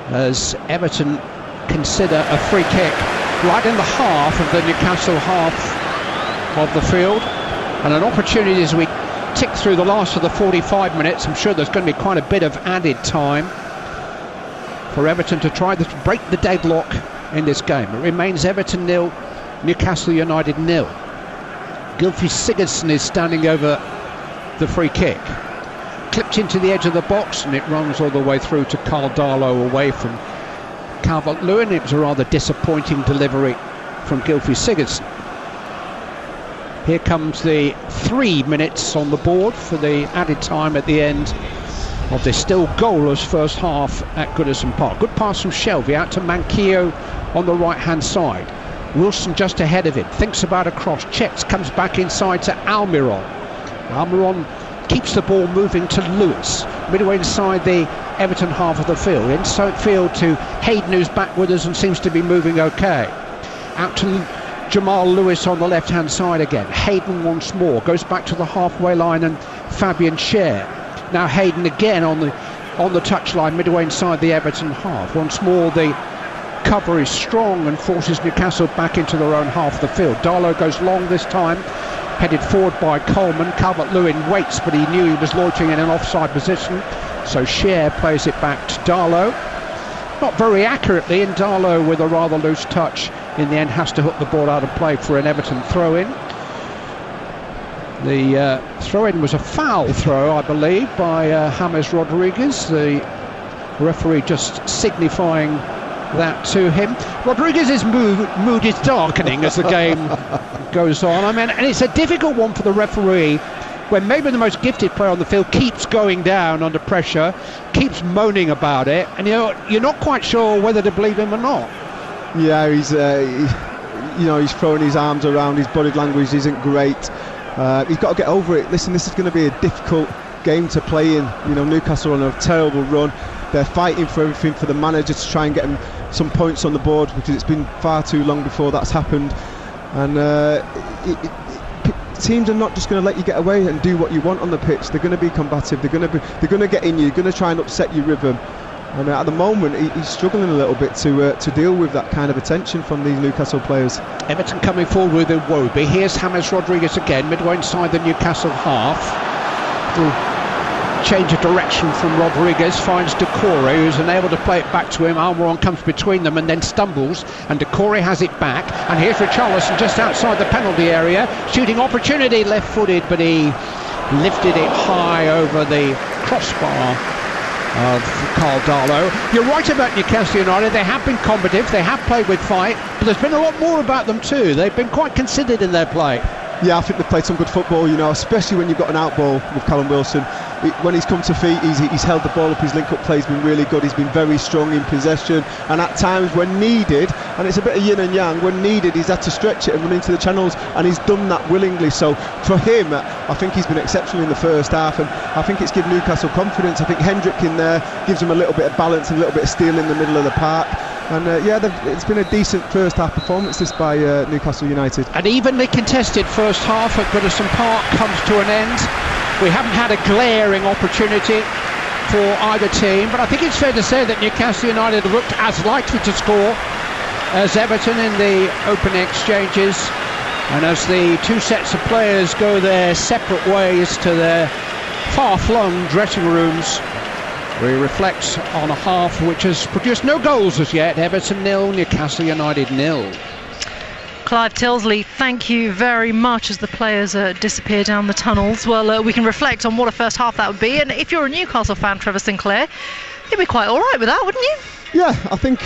as Everton consider a free kick right in the half of the Newcastle half of the field, and an opportunity as we tick through the last of the 45 minutes. I'm sure there's going to be quite a bit of added time for Everton to try to break the deadlock in this game. It remains Everton 0, Newcastle United 0. Gylfi Sigurdsson is standing over the free kick, clipped into the edge of the box, and it runs all the way through to Carl Darlow away from Calvert-Lewin. It was a rather disappointing delivery from Gylfi Sigurdsson. Here comes the 3 minutes on the board for the added time at the end of this still goalless first half at Goodison Park. Good pass from Shelvey out to Manquillo on the right hand side. Wilson just ahead of him, thinks about a cross, checks, comes back inside to Almiron. Almiron keeps the ball moving to Lewis, midway inside the Everton half of the field. Inside field to Hayden, who's back with us and seems to be moving okay. Out to Jamal Lewis on the left hand side again. Hayden once more goes back to the halfway line, and Fabian Schär. Now Hayden again on the touchline midway inside the Everton half. Once more the cover is strong and forces Newcastle back into their own half of the field. Darlow goes long this time, headed forward by Coleman. Calvert-Lewin waits, but he knew he was launching in an offside position, so Schär plays it back to Darlow. Not very accurately, and Darlow with a rather loose touch in the end has to hook the ball out of play for an Everton throw-in. The throw-in was a foul throw, I believe, by James Rodriguez. The referee just signifying that to him. Rodriguez's mood is darkening as the game goes on. I mean, and it's a difficult one for the referee when maybe the most gifted player on the field keeps going down under pressure, keeps moaning about it, and you're not quite sure whether to believe him or not. Yeah, he's throwing his arms around. His body language isn't great. He's got to get over it. Listen, this is going to be a difficult game to play in. Newcastle are on a terrible run. They're fighting for everything for the manager to try and get them some points on the board, because it's been far too long before that's happened. And teams are not just going to let you get away and do what you want on the pitch. They're going to be combative. They're going to get in you. They're going to try and upset your rhythm. And at the moment, he's struggling a little bit to deal with that kind of attention from these Newcastle players. Everton coming forward with Iwobi. Here's James Rodriguez again, midway inside the Newcastle half. Change of direction from Rodriguez, finds Decore, who's unable to play it back to him. Almiron comes between them and then stumbles, and Decore has it back. And here's Richarlison just outside the penalty area. Shooting opportunity, left-footed, but he lifted it high over the crossbar of Carl Darlow. You're right about Newcastle United. They have been combative, they have played with fight, but there's been a lot more about them too. They've been quite considered in their play. Yeah, I think they've played some good football, especially when you've got an out ball with Callum Wilson. When he's come to feet, he's held the ball up. His link-up play's been really good. He's been very strong in possession, and at times when needed, and it's a bit of yin and yang, when needed he's had to stretch it and run into the channels, and he's done that willingly. So for him, I think he's been exceptional in the first half, and I think it's given Newcastle confidence. I think Hendrick in there gives him a little bit of balance and a little bit of steel in the middle of the park. And it's been a decent first half performance this by Newcastle United. An evenly contested first half at Goodison Park comes to an end. We haven't had a glaring opportunity for either team, but I think it's fair to say that Newcastle United looked as likely to score as Everton in the opening exchanges, and as the two sets of players go their separate ways to their far-flung dressing rooms, we reflect on a half which has produced no goals as yet. Everton 0, Newcastle United 0. Clive Tilsley, thank you very much as the players disappear down the tunnels. Well, we can reflect on what a first half that would be, and if you're a Newcastle fan, Trevor Sinclair, you'd be quite all right with that, wouldn't you? Yeah, I think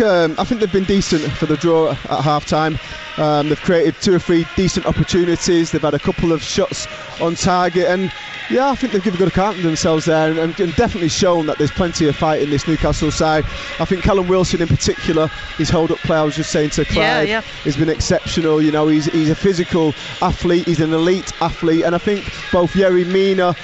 they've been decent for the draw at half-time. They've created 2 or 3 decent opportunities. They've had a couple of shots on target, and Yeah, I think they've given a good account of themselves there, and definitely shown that there's plenty of fight in this Newcastle side. I think Callum Wilson in particular, his hold-up play, I was just saying to Clive, has been exceptional. You know, he's a physical athlete, he's an elite athlete, and I think both Yerry Mina,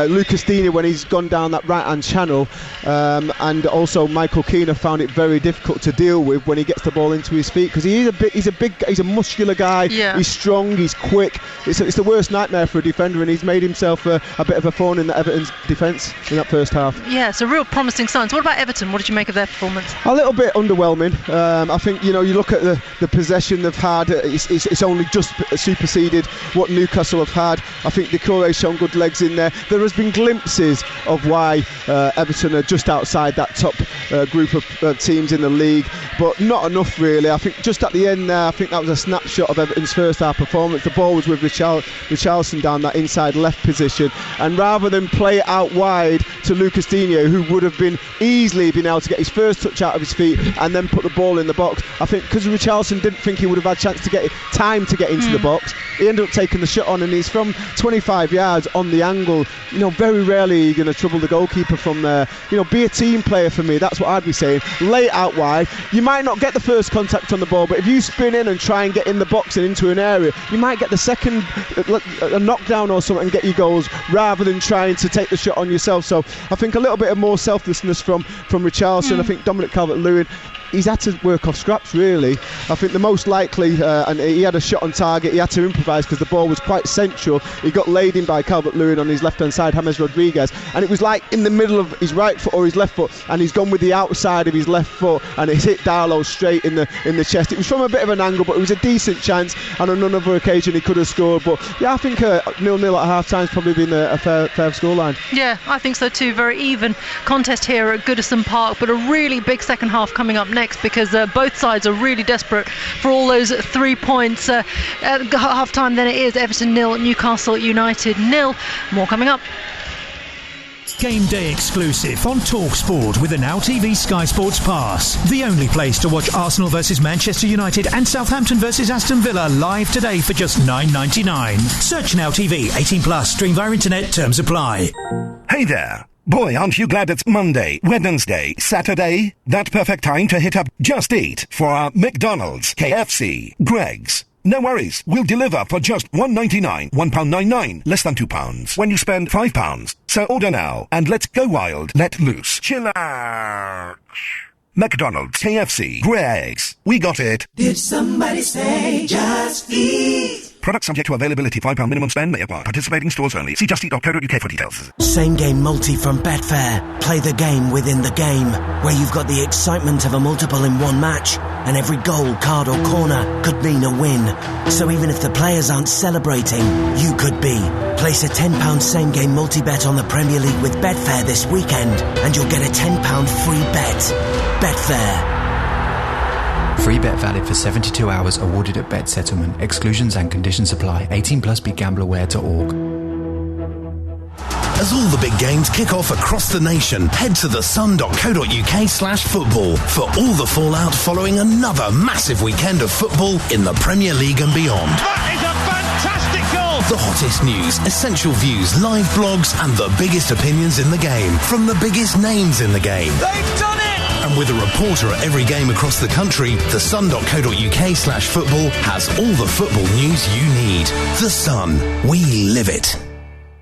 Lucas Digne, when he's gone down that right-hand channel, and also Michael Keane have found it very difficult to deal with when he gets the ball into his feet, because he's a muscular guy. He's strong, he's quick. It's the worst nightmare for a defender, and he's made himself a bit of a thorn in the Everton's defence in that first half. Yeah, it's a real promising sign. So what about Everton? What did you make of their performance? A little bit underwhelming. I think, you look at the possession they've had, it's only just superseded what Newcastle have had. I think Decore's shown good legs in there. There has been glimpses of why Everton are just outside that top group of teams in the league, but not enough really. I think just at the end there, I think that was a snapshot of Everton's first half performance. The ball was with Richarlison down that inside left position, and rather than play it out wide to Lucas Digne, who would have been easily been able to get his first touch out of his feet and then put the ball in the box, I think because Richarlison didn't think he would have had chance to get time to get into the box, he ended up taking the shot on, and he's from 25 yards on the angle. Very rarely you're going to trouble the goalkeeper from there. Be a team player for me. That's what I'd be saying. Lay it out wide. You might not get the first contact on the ball, but if you spin in and try and get in the box and into an area, you might get the second a knockdown or something and get your goals, rather than trying to take the shot on yourself. So I think a little bit of more selflessness from Richarlison. I think Dominic Calvert-Lewin, he's had to work off scraps really. I think the most likely, and he had a shot on target, he had to improvise because the ball was quite central. He got laid in by Calvert-Lewin on his left hand side, James Rodriguez, and it was like in the middle of his right foot or his left foot, and he's gone with the outside of his left foot, and it's hit Darlow straight in the chest. It was from a bit of an angle, but it was a decent chance, and on another occasion he could have scored. But yeah, I think 0-0 at half time's probably been a fair scoreline. Yeah, I think so too. Very even contest here at Goodison Park, but a really big second half coming up next, because both sides are really desperate for all those 3 points. At half time then it is Everton 0, Newcastle United 0. More coming up. Game day exclusive on TalkSport with the Now TV Sky Sports Pass. The only place to watch Arsenal versus Manchester United and Southampton versus Aston Villa live today for just $9.99. Search Now TV 18+. Stream via internet. Terms apply. Hey there. Boy, aren't you glad it's Monday, Wednesday, Saturday? That perfect time to hit up Just Eat for our McDonald's, KFC, Greg's. No worries, we'll deliver for just $1.99, £1.99, less than £2 when you spend £5. So order now and let's go wild, let loose, chill out. McDonald's, KFC, Greg's. We got it. Did somebody say Just Eat? Product subject to availability. £5 minimum spend may apply. Participating stores only. See justeat.co.uk for details. Same game multi from Betfair. Play the game within the game, where you've got the excitement of a multiple in one match, and every goal, card or corner could mean a win. So even if the players aren't celebrating, you could be. Place a £10 same game multi-bet on the Premier League with Betfair this weekend, and you'll get a £10 free bet. Betfair. Free bet valid for 72 hours, awarded at bet settlement. Exclusions and conditions apply. 18+, begambleaware.org. As all the big games kick off across the nation, head to thesun.co.uk/football for all the fallout following another massive weekend of football in the Premier League and beyond. That is a fantastic goal! The hottest news, essential views, live blogs, and the biggest opinions in the game from the biggest names in the game. They've done it! And with a reporter at every game across the country, thesun.co.uk/football has all the football news you need. The Sun. We live it.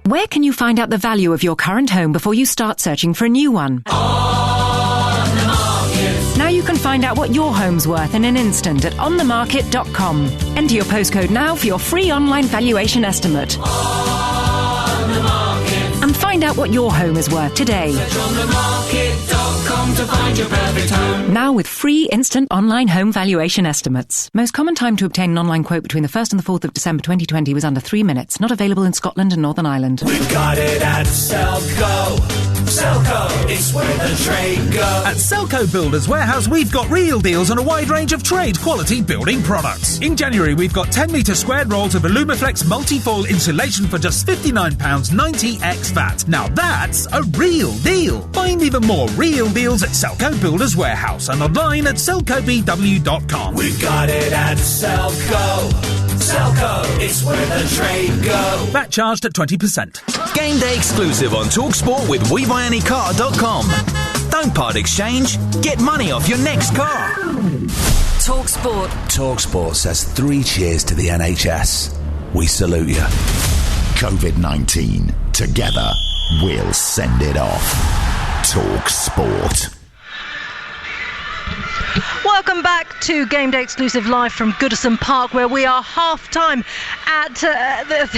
Where can you find out the value of your current home before you start searching for a new one? On the Market. Now you can find out what your home's worth in an instant at onthemarket.com. Enter your postcode now for your free online valuation estimate. On the Market. And find out what your home is worth today. Search onthemarket.com to find your perfect home. Now with free instant online home valuation estimates. Most common time to obtain an online quote between the 1st and the 4th of December 2020 was under 3 minutes. Not available in Scotland and Northern Ireland. We've got it at Selco. Selco, it's where the trade goes. At Selco Builders Warehouse, we've got real deals on a wide range of trade quality building products. In January, we've got 10 metre squared rolls of Alumiflex multi-foil insulation for just £59.90 ex VAT. Now that's a real deal. Find even more real deals at Selco Builders Warehouse and online at selcobw.com. We've got it at Selco. Selco, it's where the trade go. That charged at 20%. Game day exclusive on TalkSport with WeBuyAnyCar.com. Don't part exchange, get money off your next car. TalkSport. TalkSport says 3 cheers to the NHS. We salute you. COVID-19. Together, we'll send it off. TalkSport. Welcome back to Game Day exclusive live from Goodison Park, where we are half-time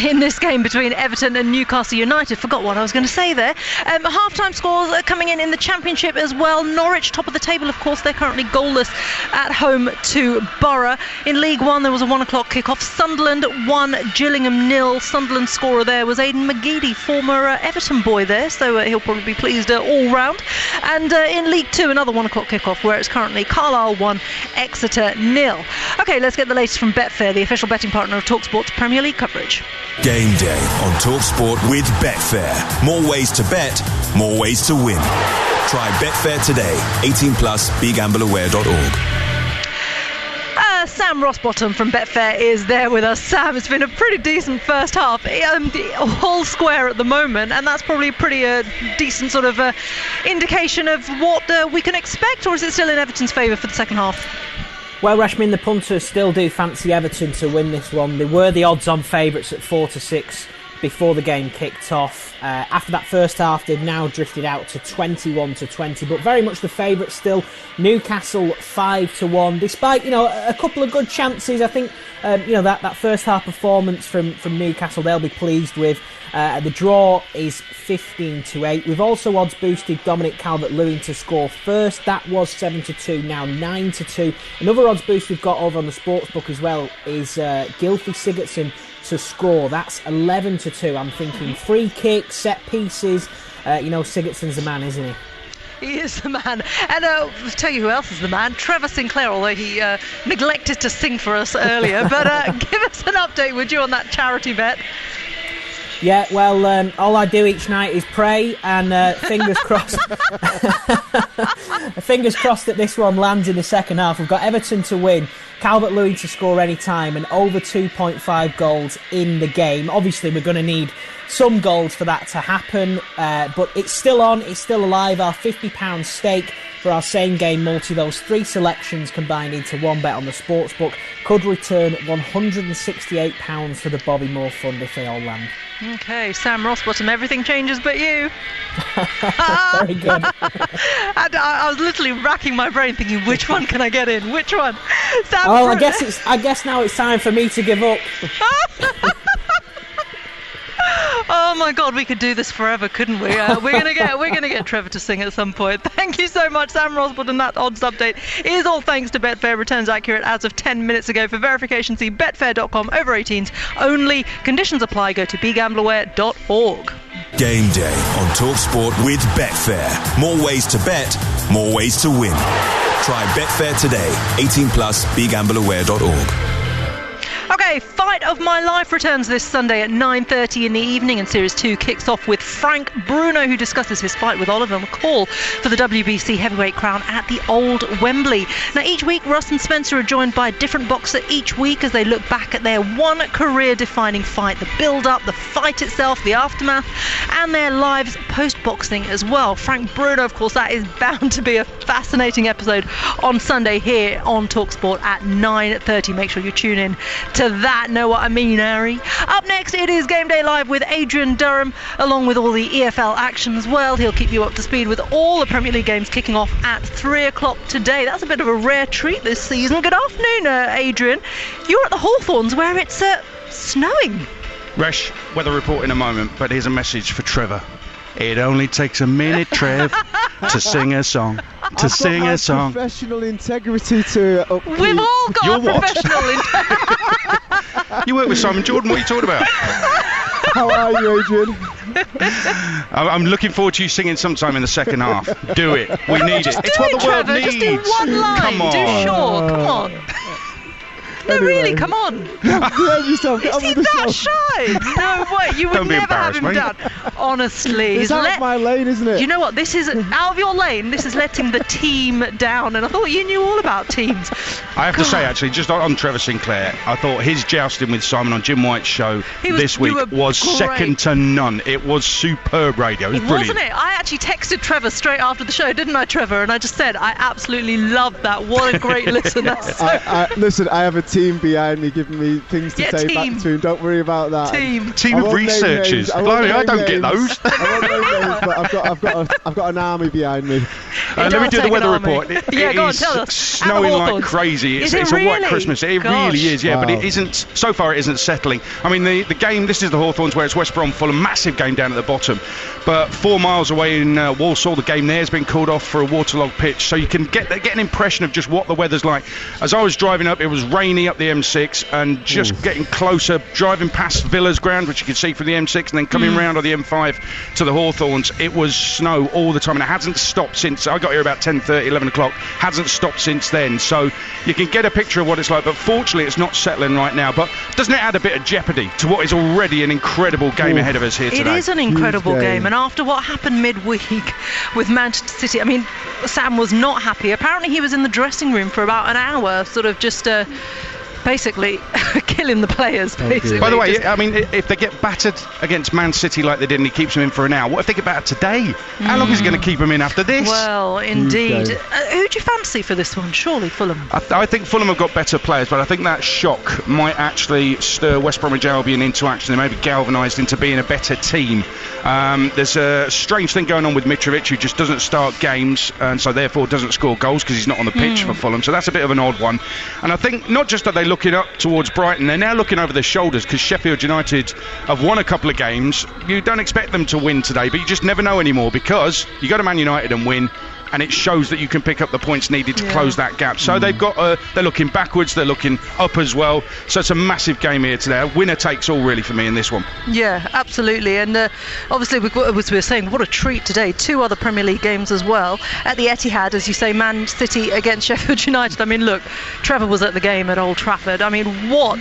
in this game between Everton and Newcastle United. Forgot what I was going to say there. Half-time scores are coming in the Championship as well. Norwich, top of the table, of course. They're currently goalless at home to Borough. In League One, there was a 1 o'clock kick-off. Sunderland 1, Gillingham 0. Sunderland's scorer there was Aidan McGeady, former Everton boy there, so he'll probably be pleased all round. And in League 2, another 1 o'clock kick-off, where it's currently Carlisle 1, Exeter 0. OK, let's get the latest from Betfair, the official betting partner of TalkSport's Premier League coverage. Game day on TalkSport with Betfair. More ways to bet, more ways to win. Try Betfair today. 18+, begambleaware.org. Sam Rossbottom from Betfair is there with us. Sam, it's been a pretty decent first half, all square at the moment, and that's probably a pretty decent sort of indication of what we can expect, or is it still in Everton's favour for the second half? Well, Rashmin, the punters still do fancy Everton to win this one. They were the odds-on favourites at 4-6 before the game kicked off. After that first half, they've now drifted out to 21-20, but very much the favourites still. Newcastle 5-1, despite a couple of good chances. I think that first half performance from Newcastle they'll be pleased with. The draw is 15-8. We've also odds boosted Dominic Calvert-Lewin to score first. That was 7-2, now 9-2. Another odds boost we've got over on the sportsbook as well is Gylfi Sigurdsson to score. That's 11-2. I'm thinking free kicks, set pieces. Sigurdsson's the man, isn't he? He is the man. And I'll tell you who else is the man. Trevor Sinclair, although he neglected to sing for us earlier. But give us an update, would you, on that charity bet? Yeah, well, all I do each night is pray, and fingers crossed. Fingers crossed that this one lands in the second half. We've got Everton to win, Calvert-Lewin to score any time, and over 2.5 goals in the game. Obviously, we're going to need some goals for that to happen, but it's still on, it's still alive. Our £50 stake for our same game multi, those 3 selections combined into one bet on the sportsbook, could return £168 to the Bobby Moore Fund if they all land. OK, Sam Rossbottom, everything changes but you. Very good. I was literally racking my brain thinking, which one can I get in? Which one? Sam I guess now it's time for me to give up. Oh my God, we could do this forever, couldn't we? We're gonna get Trevor to sing at some point. Thank you so much, Sam Rosbottom. That odds update is all thanks to Betfair. Returns accurate as of 10 minutes ago. For verification, see betfair.com. Over 18s only. Conditions apply. Go to begambleaware.org. Game day on TalkSport with Betfair. More ways to bet, more ways to win. Try Betfair today. 18+, begambleaware.org. OK, Fight of My Life returns this Sunday at 9:30 in the evening, and Series 2 kicks off with Frank Bruno, who discusses his fight with Oliver McCall for the WBC heavyweight crown at the Old Wembley. Now, each week, Russ and Spencer are joined by a different boxer each week as they look back at their one career-defining fight, the build-up, the fight itself, the aftermath, and their lives post-boxing as well. Frank Bruno, of course, that is bound to be a fascinating episode on Sunday here on TalkSport at 9:30. Make sure you tune in to that. Know what I mean, Harry? Up next, it is Game Day Live with Adrian Durham, along with all the EFL action as well. He'll keep you up to speed with all the Premier League games kicking off at 3 o'clock today. That's a bit of a rare treat this season. Good afternoon, Adrian. You're at the Hawthorns where it's snowing. Resh, weather report in a moment, but here's a message for Trevor. It only takes a minute, Trev, to sing a song. Professional integrity to upkeep. We've all got You're professional integrity. You work with Simon Jordan. What are you talking about? How are you, Adrian? I'm looking forward to you singing sometime in the second half. Do it. We need it. It's what the world needs. Just do one line. Come on. Do sure. Come on. No, Anyway. really, come on. Behave yourself. Get Is on he with the that show. shy? No way. You would Don't be never have embarrassed, him mate. down. Honestly. It's out of my lane, isn't it? You know what? This is out of your lane. This is letting the team down. And I thought you knew all about teams. I have to say, actually, just on Trevor Sinclair, I thought his jousting with Simon on Jim White's show this week was great. second to none. It was superb radio. It was brilliant. Wasn't it? I actually texted Trevor straight after the show, didn't I, Trevor? And I just said, I absolutely loved that. What a great listen. That's so Listen, I have a team behind me giving me things to say team. back to him. Don't worry about that. Team of researchers. Blimey, I don't get those. I won't name names, but I've got an army behind me. Let me do the weather report. Yeah, it go on, is tell us. snowing like crazy. It's a white Christmas. It really is, yeah. Wow. But it isn't. So far, it isn't settling. I mean, the game. This is the Hawthorns, where it's West Brom Fulham. Massive game down at the bottom. But 4 miles away in Walsall, the game there has been called off for a waterlogged pitch, so you can get an impression of just what the weather's like. As I was driving up, it was rainy up the M6, and just getting closer, driving past Villa's ground, which you can see from the M6, and then coming round on the M5 to the Hawthorns, it was snow all the time, and it hasn't stopped since. I got here about 10:30, 11 o'clock. Hasn't stopped since then, so you can get a picture of what it's like. But fortunately, it's not settling right now. But doesn't it add a bit of jeopardy to what is already an incredible game ahead of us here today? It is an incredible game, and after what happened midweek with Manchester City, I mean, Sam was not happy. Apparently he was in the dressing room for about an hour, sort of just basically killing the players, basically. By the way, I mean, if they get battered against Man City like they did and he keeps them in for an hour, what if they get battered today? How long is he going to keep them in after this? Well, indeed. Who do you fancy for this one? Surely Fulham. I think Fulham have got better players, but I think that shock might actually stir West Bromwich Albion into action and maybe galvanised into being a better team. There's a strange thing going on with Mitrovic, who just doesn't start games and so therefore doesn't score goals because he's not on the pitch for Fulham, so that's a bit of an odd one. And I think not just that they're looking up towards Brighton, they're now looking over their shoulders because Sheffield United have won a couple of games. You don't expect them to win today, but you just never know anymore because you go to Man United and win, and it shows that you can pick up the points needed to close that gap. So they've got they're looking backwards, they're looking up as well. So it's a massive game here today. A winner takes all really for me in this one. Yeah, absolutely. And obviously, as we were saying, what a treat today. 2 other Premier League games as well. At the Etihad, as you say, Man City against Sheffield United. I mean, look, Trevor was at the game at Old Trafford. I mean, what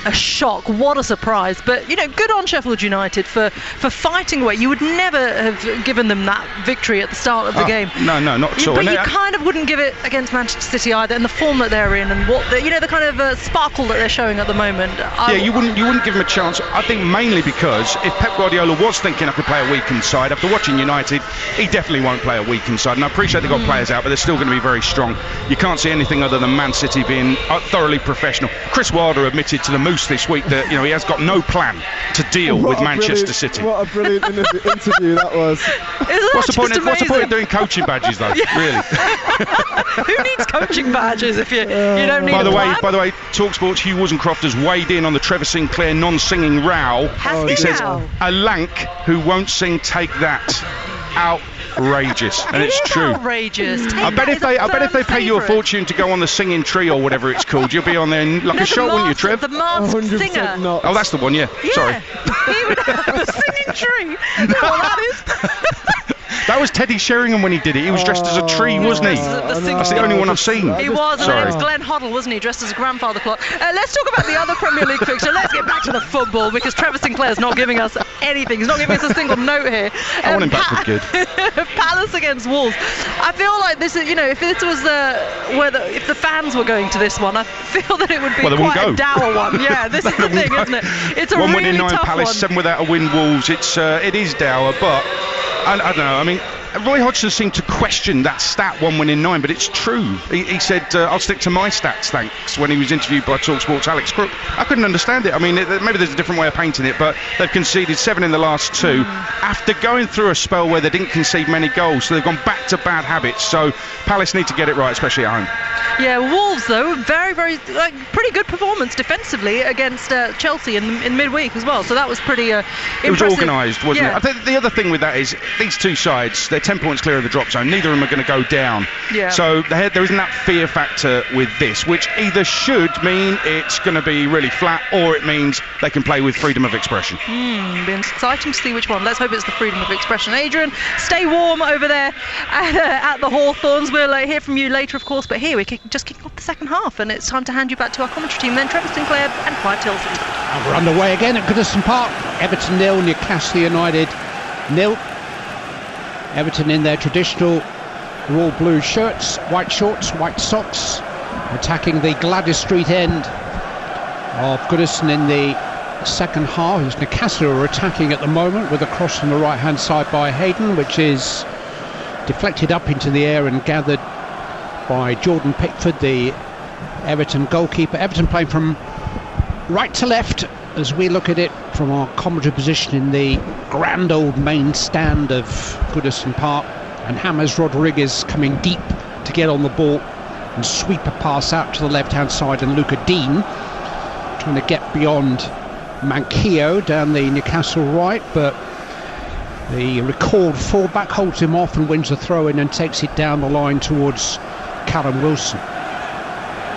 a shock, what a surprise. But you know, good on Sheffield United for fighting away. You would never have given them that victory at the start of the game. No, not at all. But you kind of wouldn't give it against Manchester City either, and the form that they're in, and what the kind of sparkle that they're showing at the moment. You wouldn't give them a chance. I think mainly because if Pep Guardiola was thinking I could play a weakened side, after watching United, he definitely won't play a weakened side. And I appreciate they've got players out, but they're still going to be very strong. You can't see anything other than Man City being thoroughly professional. Chris Wilder admitted to the Moose this week that he has got no plan to deal with Manchester City. What a brilliant interview that was. What's the point of doing coaching badges though? Really? Who needs coaching badges if you don't need By the plan? way, TalkSport's Hugh Wozencroft has weighed in on the Trevor Sinclair non-singing row. He says a lank who won't sing, take that. Outrageous, and it's true. Outrageous. I bet if they pay you a fortune to go on the singing tree or whatever it's called, you'll be on there like a shot, wouldn't you, Trev? The masked singer. Not. Oh, that's the one, yeah. Sorry. He would have the singing tree. Is that what that is? That was Teddy Sheringham when he did it. He was dressed as a tree, wasn't he? That's the only one I've seen. He was. Sorry. And it was Glenn Hoddle, wasn't he? Dressed as a grandfather clock. Let's talk about the other Premier League fixture. Let's get back to the football because Trevor Sinclair's not giving us anything. He's not giving us a single note here. I want him back for good. Palace against Wolves. I feel like this is, if this was if the fans were going to this one, I feel that it would be quite a dour one. Yeah, this is the thing, isn't it? It's a one really win in 9 tough Palace, one. 7 without a win Wolves. It is dour, but I don't know. I mean, Roy Hodgson seemed to question that stat, 1 win in 9, but it's true. He said, I'll stick to my stats, thanks, when he was interviewed by TalkSport's Alex Crook. I couldn't understand it. I mean, maybe there's a different way of painting it, but they've conceded 7 in the last 2 after going through a spell where they didn't concede many goals, so they've gone back to bad habits. So Palace need to get it right, especially at home. Yeah, Wolves, though, very, very, pretty good performance defensively against Chelsea in midweek as well. So that was pretty impressive. It was organised, wasn't it? I think the other thing with that is these two sides, they're 10 points clear of the drop zone. Neither of them are going to go down. Yeah. So there isn't that fear factor with this, which either should mean it's going to be really flat, or it means they can play with freedom of expression. Be exciting to see which one. Let's hope it's the freedom of expression. Adrian, stay warm over there at the Hawthorns. We'll hear from you later, of course, but here we're just kicking off the second half, and it's time to hand you back to our commentary team, then Trevor Sinclair and Clive Tilsley. And we're underway again at Goodison Park. Everton 0, Newcastle United 0. Everton in their traditional royal blue shirts, white shorts, white socks, attacking the Gladys Street end of Goodison in the second half. As Newcastle are attacking at the moment with a cross on the right hand side by Hayden, which is deflected up into the air and gathered by Jordan Pickford, the Everton goalkeeper. Everton playing from right to left as we look at it from our commentary position in the grand old main stand of Goodison Park, and James Rodriguez coming deep to get on the ball and sweep a pass out to the left hand side, and Luca Dean trying to get beyond Manquillo down the Newcastle right, but the recalled fullback holds him off and wins the throw in and takes it down the line towards Callum Wilson.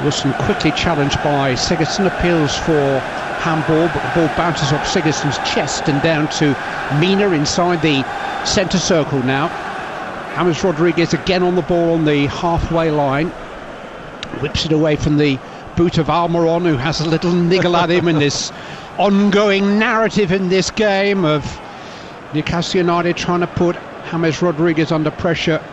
Wilson quickly challenged by Sigurdsson, appeals for handball, but the ball bounces off Sigurdsson's chest and down to Mina inside the centre circle now. James Rodriguez again on the ball on the halfway line, whips it away from the boot of Almiron, who has a little niggle at him in this ongoing narrative in this game of Newcastle United trying to put James Rodriguez under pressure.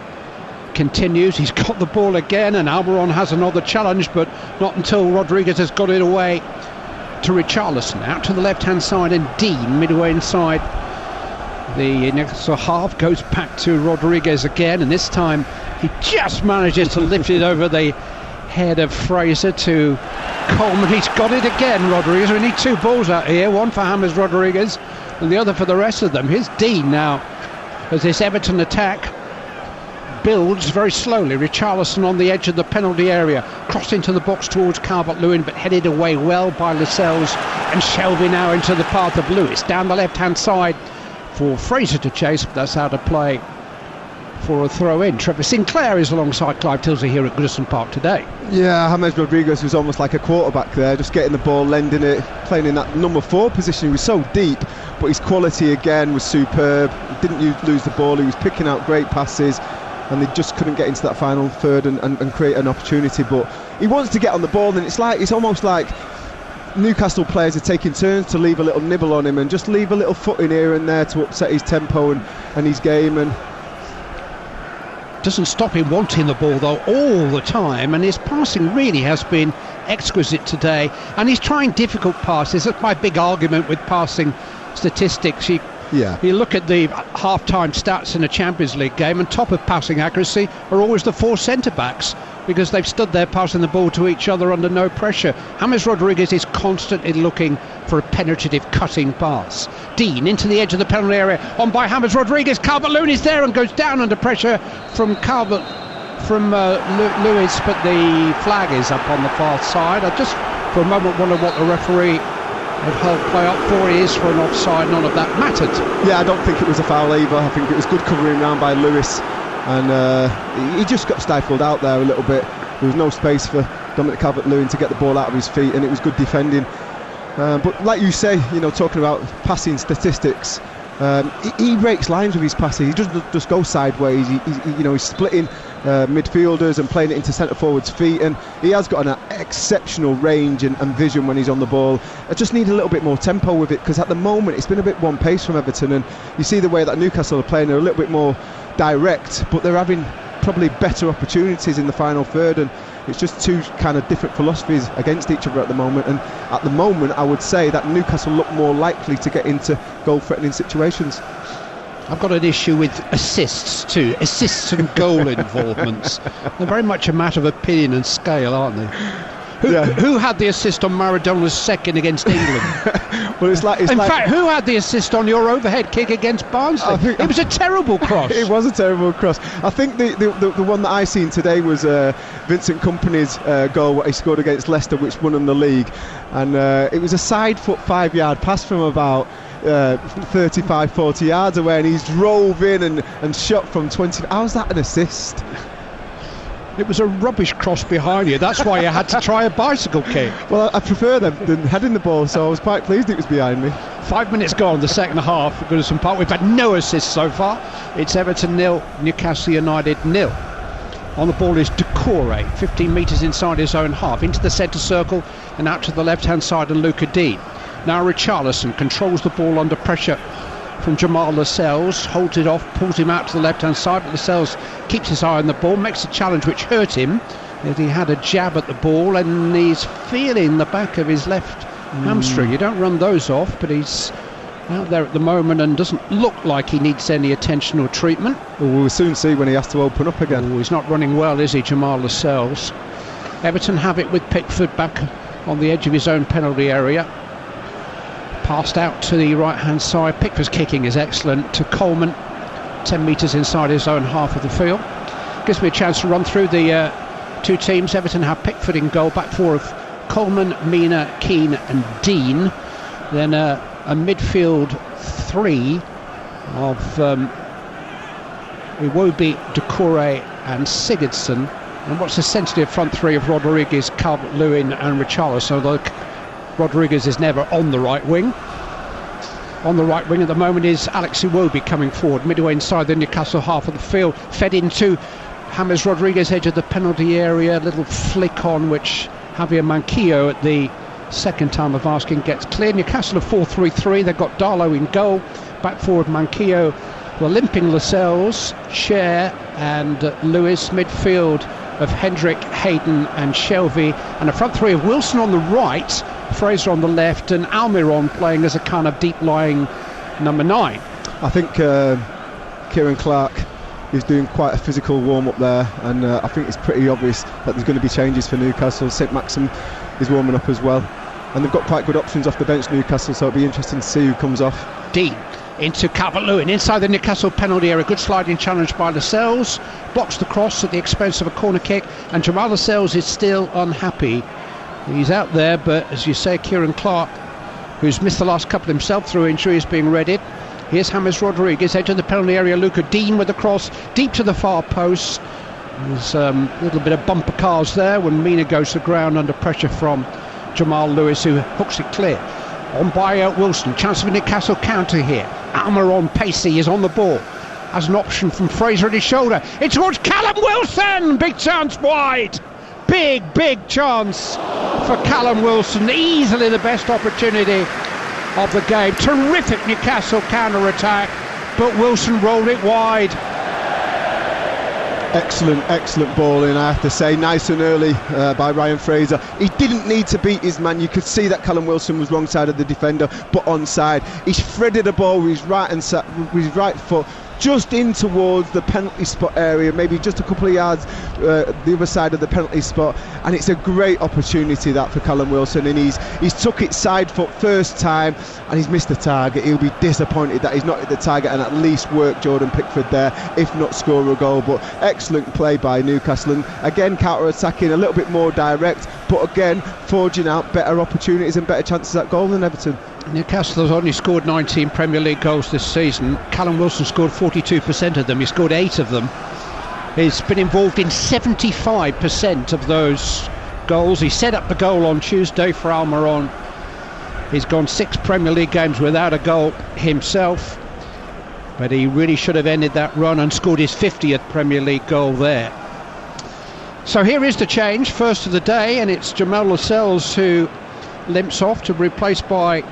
Continues, he's got the ball again, and Almiron has another challenge, but not until Rodriguez has got it away to Richarlison. Out to the left hand side, and Dean midway inside the Newcastle half goes back to Rodriguez again, and this time he just manages to lift it over the head of Fraser to Coleman. He's got it again, Rodriguez. We need two balls out here, one for James Rodriguez and the other for the rest of them. Here's Dean now as this Everton attack builds very slowly. Richarlison on the edge of the penalty area, crossed into the box towards Calvert-Lewin, but headed away well by Lascelles, and Shelby now into the path of Lewis down the left hand side for Fraser to chase, but that's out of play for a throw in. Trevor Sinclair is alongside Clive Tilsley here at Goodison Park today. Yeah, James Rodriguez was almost like a quarterback there, just getting the ball, lending it, playing in that number 4 position. He was so deep, but his quality again was superb. He didn't lose the ball, he was picking out great passes, and they just couldn't get into that final third and create an opportunity. But he wants to get on the ball, and it's almost like Newcastle players are taking turns to leave a little nibble on him and just leave a little foot in here and there to upset his tempo and his game. And doesn't stop him wanting the ball though all the time, and his passing really has been exquisite today, and he's trying difficult passes. That's my big argument with passing statistics. You look at the half-time stats in a Champions League game, and top of passing accuracy are always the 4 centre-backs, because they've stood there passing the ball to each other under no pressure. James Rodriguez is constantly looking for a penetrative cutting pass. Dean into the edge of the penalty area, on by James Rodriguez. Calvert-Lewin is there and goes down under pressure from Lewis, but the flag is up on the far side. I just for a moment wonder what the referee had held play up for. He is for an offside. None of that mattered. Yeah, I don't think it was a foul either. I think it was good covering round by Lewis, and he just got stifled out there a little bit. There was no space for Dominic Calvert-Lewin to get the ball out of his feet, and it was good defending. But like you say, talking about passing statistics, he breaks lines with his passes. He doesn't just go sideways. He's splitting midfielders and playing it into centre forwards' feet, and he has got an exceptional range and vision when he's on the ball. I just need a little bit more tempo with it, because at the moment it's been a bit one pace from Everton, and you see the way that Newcastle are playing. They're a little bit more direct, but they're having probably better opportunities in the final third, and it's just two kind of different philosophies against each other at the moment. And at the moment I would say that Newcastle look more likely to get into goal-threatening situations. I've got an issue with assists too. Assists and goal involvements. They're very much a matter of opinion and scale, aren't they? Who had the assist on Maradona's second against England? Well, in fact, who had the assist on your overhead kick against Barnsley? It was a terrible cross. It was a terrible cross. I think the one that I seen today was Vincent Kompany's goal, what he scored against Leicester, which won them the league, and it was a side foot 5-yard pass from about 35, 40 yards away, and he's drove in and shot from 20. How's that an assist? It was a rubbish cross behind you. That's why you had to try a bicycle kick. Well, I prefer them than heading the ball, so I was quite pleased it was behind me. 5 minutes gone, the second half for Goodison Park. We've had no assists so far. It's Everton 0, Newcastle United 0. On the ball is Decore, 15 metres inside his own half, into the centre circle and out to the left-hand side of Luca Dean. Now Richarlison controls the ball under pressure from Jamal Lascelles, holds it off, pulls him out to the left-hand side, but Lascelles keeps his eye on the ball, makes a challenge which hurt him. He had a jab at the ball and he's feeling the back of his left hamstring. You don't run those off, but he's out there at the moment and doesn't look like he needs any attention or treatment. Well, we'll soon see when he has to open up again. He's not running well, is he, Jamal Lascelles? Everton have it with Pickford back on the edge of his own penalty area. Passed out to the right-hand side. Pickford's kicking is excellent to Coleman, 10 metres inside his own half of the field. Gives me a chance to run through the two teams. Everton have Pickford in goal, back four of Coleman, Mina, Keane and Dean. Then a midfield three of Iwobi, Decore and Sigurdsson. And what's the sensitive front three of Rodriguez, Calvert-Lewin and Richarlison, although Rodriguez is never on the right wing. On the right wing at the moment is Alex Iwobi coming forward, midway inside the Newcastle half of the field, fed into James Rodriguez, edge of the penalty area, little flick on which Javier Manquillo at the second time of asking gets clear. Newcastle are 4-3-3, they've got Darlow in goal, back forward Manquillo, the limping Lascelles, Cher and Lewis, midfield of Hendrick, Hayden and Shelvey, and a front three of Wilson on the right, Fraser on the left and Almiron playing as a kind of deep-lying number 9. I think Kieran Clark is doing quite a physical warm-up there, and I think it's pretty obvious that there's going to be changes for Newcastle. St Maxim is warming up as well, and they've got quite good options off the bench, Newcastle, so it'll be interesting to see who comes off. Dean into Calvert-Lewin inside the Newcastle penalty area, good sliding challenge by Lascelles, blocks the cross at the expense of a corner kick, and Jamal Lascelles is still unhappy. He's out there, but as you say, Kieran Clark, who's missed the last couple himself through injury, is being readied. Here's James Rodriguez, edge of the penalty area, Luca Dean with the cross deep to the far post. There's a little bit of bumper cars there when Mina goes to the ground under pressure from Jamal Lewis, who hooks it clear. On by Wilson, chance of a Newcastle counter here. Almiron pacey is on the ball, has an option from Fraser at his shoulder. It's towards Callum Wilson, big chance wide. Big chance for Callum Wilson, easily the best opportunity of the game. Terrific Newcastle counter-attack, but Wilson rolled it wide. Excellent ball in, I have to say, nice and early by Ryan Fraser. He didn't need to beat his man. You could see that Callum Wilson was wrong side of the defender, but onside. He threaded the ball with his right foot just in towards the penalty spot area, maybe just a couple of yards the other side of the penalty spot, and it's a great opportunity that for Callum Wilson, and he's took it side foot first time and he's missed the target. He'll be disappointed that he's not hit the target and at least work Jordan Pickford there, if not score a goal. But excellent play by Newcastle, and again counter-attacking, a little bit more direct, but again forging out better opportunities and better chances at goal than Everton. Newcastle has only scored 19 Premier League goals this season. Callum Wilson scored 42% of them. He scored 8 of them. He's been involved in 75% of those goals. He set up the goal on Tuesday for Almiron. He's gone 6 Premier League games without a goal himself, but he really should have ended that run and scored his 50th Premier League goal there. So here is the change, first of the day, and it's Jamal Lascelles who limps off to be replaced by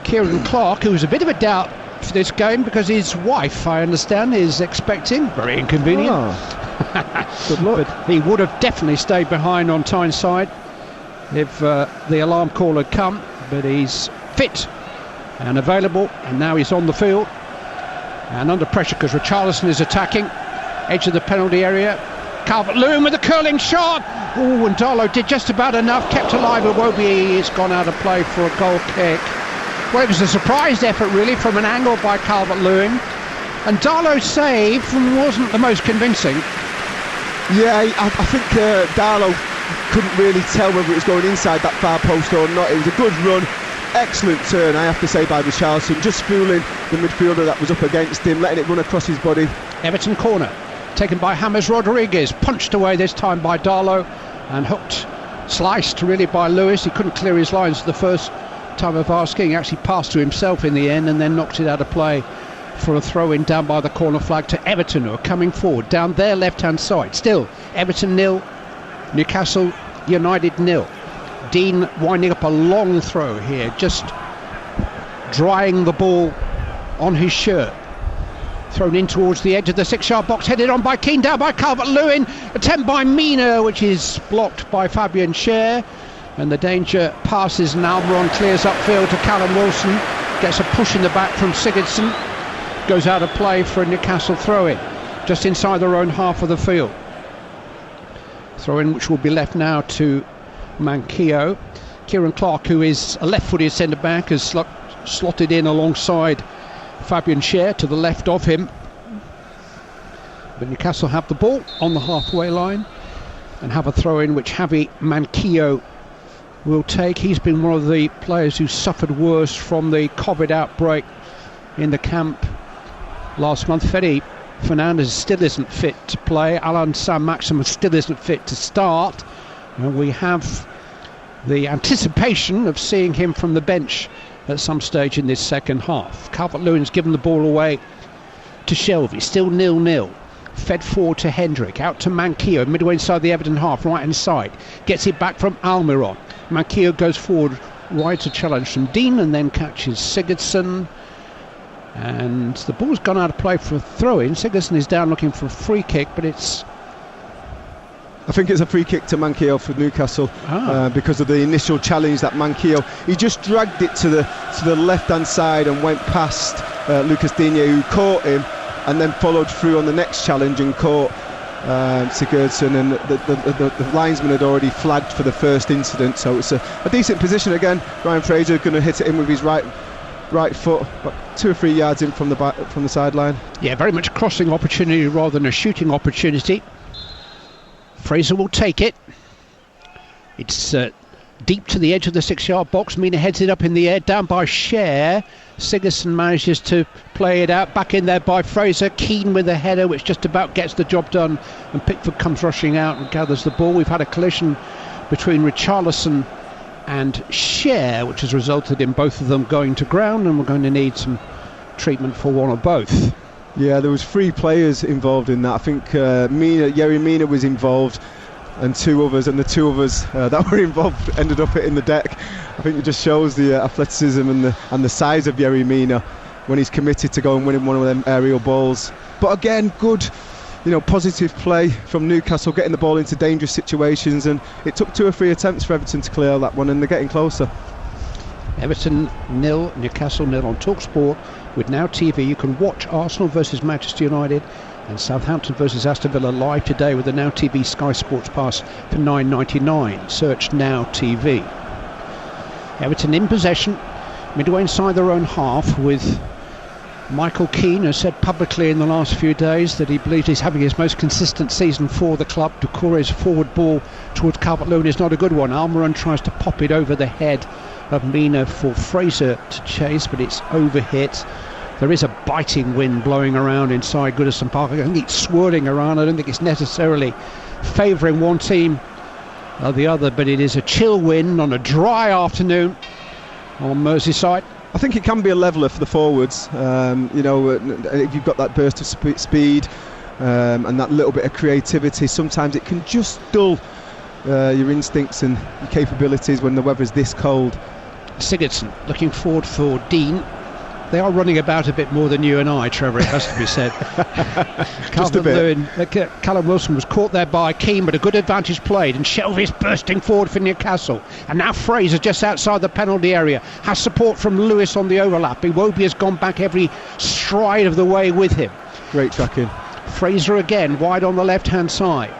Kieran Clark, who's a bit of a doubt for this game because his wife, I understand, is expecting. Very inconvenient. Good luck. But he would have definitely stayed behind on Tyneside if the alarm call had come, but he's fit and available, and now he's on the field and under pressure because Richarlison is attacking, edge of the penalty area. Calvert-Lewin with a curling shot. Oh, and Darlow did just about enough, kept alive. Iwobi has gone out of play for a goal kick. Well, it was a surprised effort really from an angle by Calvert-Lewin, and Darlow's save wasn't the most convincing. Yeah, I think Darlow couldn't really tell whether it was going inside that far post or not. It was a good run, excellent turn, I have to say, by Richarlison, just fooling the midfielder that was up against him, letting it run across his body. Everton corner, taken by James Rodriguez, punched away this time by Darlow, and hooked, sliced really by Lewis. He couldn't clear his lines the first time of asking. He actually passed to himself in the end and then knocked it out of play for a throw-in down by the corner flag to Everton, who are coming forward down their left-hand side. Still, Everton 0, Newcastle United 0. Dean winding up a long throw here, just drying the ball on his shirt. Thrown in towards the edge of the 6-yard box, headed on by Keane, down by Calvert-Lewin, attempt by Mina, which is blocked by Fabian Schär, and the danger passes, and Almiron clears upfield to Callum Wilson, gets a push in the back from Sigurdsson, goes out of play for a Newcastle throw-in, just inside their own half of the field. Throw-in which will be left now to Manquillo. Kieran Clark, who is a left-footed centre-back, has slotted in alongside Fabian Schär to the left of him. But Newcastle have the ball on the halfway line and have a throw-in which Javi Manquillo will take. He's been one of the players who suffered worst from the COVID outbreak in the camp last month. Fede Fernandez still isn't fit to play. Alan Saint-Maximin still isn't fit to start. And we have the anticipation of seeing him from the bench at some stage in this second half. Calvert-Lewin's given the ball away to Shelvey, still 0-0. Fed forward to Hendrick, out to Manquillo, midway inside the Everton half, right hand side. Gets it back from Almiron. Manquillo goes forward, rides a challenge from Dean and then catches Sigurdsson. And the ball's gone out of play for a throw-in. Sigurdsson is down looking for a free kick, but I think it's a free kick to Manquillo for Newcastle because of the initial challenge that Manquillo, he just dragged it to the left-hand side and went past Lucas Digne, who caught him and then followed through on the next challenge and caught Sigurdsson, and the linesman had already flagged for the first incident, so it's a decent position again. Ryan Fraser going to hit it in with his right foot, about 2 or 3 yards in from the sideline. Yeah, very much a crossing opportunity rather than a shooting opportunity. Fraser will take it. It's deep to the edge of the 6-yard box. Mina heads it up in the air, down by Schär. Sigurdsson manages to play it out, back in there by Fraser. Keane with a header which just about gets the job done, and Pickford comes rushing out and gathers the ball. We've had a collision between Richarlison and Schär, which has resulted in both of them going to ground, and we're going to need some treatment for one or both. Yeah, there was 3 players involved in that. I think Yerry Mina was involved, and 2 others, and the 2 others that were involved ended up hitting the deck. I think it just shows the athleticism and the size of Yerry Mina when he's committed to go and winning one of them aerial balls. But again, good, positive play from Newcastle, getting the ball into dangerous situations, and it took 2 or 3 attempts for Everton to clear that one, and they're getting closer. Everton 0, Newcastle 0 on TalkSport. With Now TV, you can watch Arsenal versus Manchester United and Southampton versus Aston Villa live today with the Now TV Sky Sports Pass for $9.99. Search Now TV. Everton in possession, midway inside their own half, with Michael Keane has said publicly in the last few days that he believes he's having his most consistent season for the club. Doucouré's forward ball towards Calvert-Lewin is not a good one. Almiron tries to pop it over the head of Mina for Fraser to chase, but it's overhit. There is a biting wind blowing around inside Goodison Park. I think it's swirling around. I don't think it's necessarily favouring one team or the other, but it is a chill wind on a dry afternoon on Merseyside. I think it can be a leveller for the forwards. If you've got that burst of speed and that little bit of creativity, sometimes it can just dull your instincts and your capabilities when the weather's this cold. Sigurdsson looking forward for Dean. They are running about a bit more than you and I, Trevor, it has to be said. Just a bit. Callum Wilson was caught there by Keane, but a good advantage played, and Shelvey's bursting forward for Newcastle. And now Fraser just outside the penalty area has support from Lewis on the overlap. Iwobi has gone back every stride of the way with him. Great tracking. Fraser again wide on the left hand side.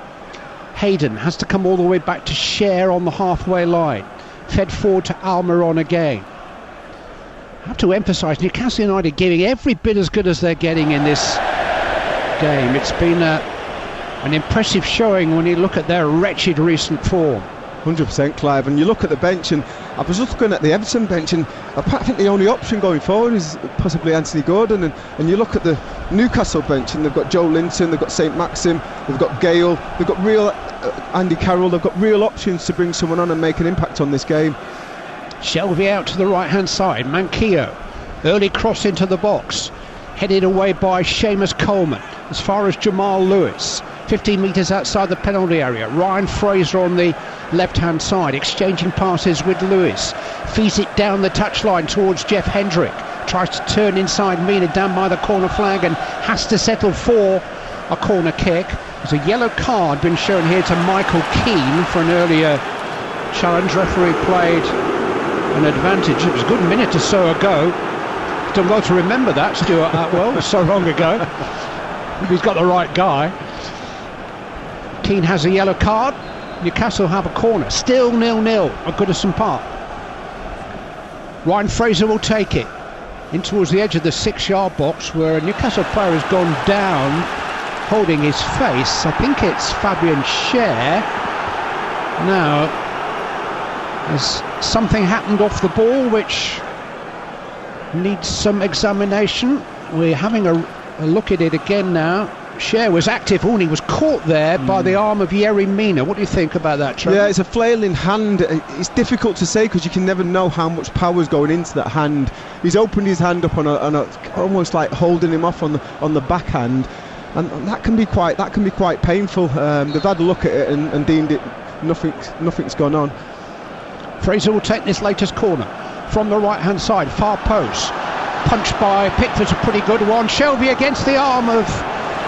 Hayden has to come all the way back to Schär on the halfway line. Fed forward to Almiron again. I have to emphasise Newcastle United giving every bit as good as they're getting in this game. It's been an impressive showing when you look at their wretched recent form. 100%, Clive, and you look at the bench, and I was just looking at the Everton bench, and I think the only option going forward is possibly Anthony Gordon, and you look at the Newcastle bench, and they've got Joe Linton, they've got St Maxim, they've got Gale, they've got real Andy Carroll, they've got real options to bring someone on and make an impact on this game. Shelvey out to the right hand side, Manquillo, early cross into the box, headed away by Seamus Coleman as far as Jamal Lewis, 15 metres outside the penalty area. Ryan Fraser on the left hand side, exchanging passes with Lewis, feeds it down the touchline towards Jeff Hendrick, tries to turn inside Mina, down by the corner flag, and has to settle for a corner kick. There's a yellow card been shown here to Michael Keane for an earlier challenge. Referee played an advantage. It was a good minute or so ago. Done well to remember that, Stuart Atwell, so long ago. He's got the right guy. Keane has a yellow card. Newcastle have a corner. Still 0-0 at Goodison Park. Ryan Fraser will take it in towards the edge of the 6-yard box, where a Newcastle player has gone down holding his face. I think it's Fabian Schär. Now, has something happened off the ball which needs some examination? We're having a look at it again now. Schär was active, and he was caught there by the arm of Yerry Mina. What do you think about that, Trevor? Yeah, it's a flailing hand. It's difficult to say because you can never know how much power is going into that hand. He's opened his hand up on a almost like holding him off on the backhand, and that can be quite painful. They've had a look at it and deemed it nothing's gone on. Fraser will take this latest corner from the right hand side, far post, punched by Pickford's a pretty good one. Shelvey against the arm of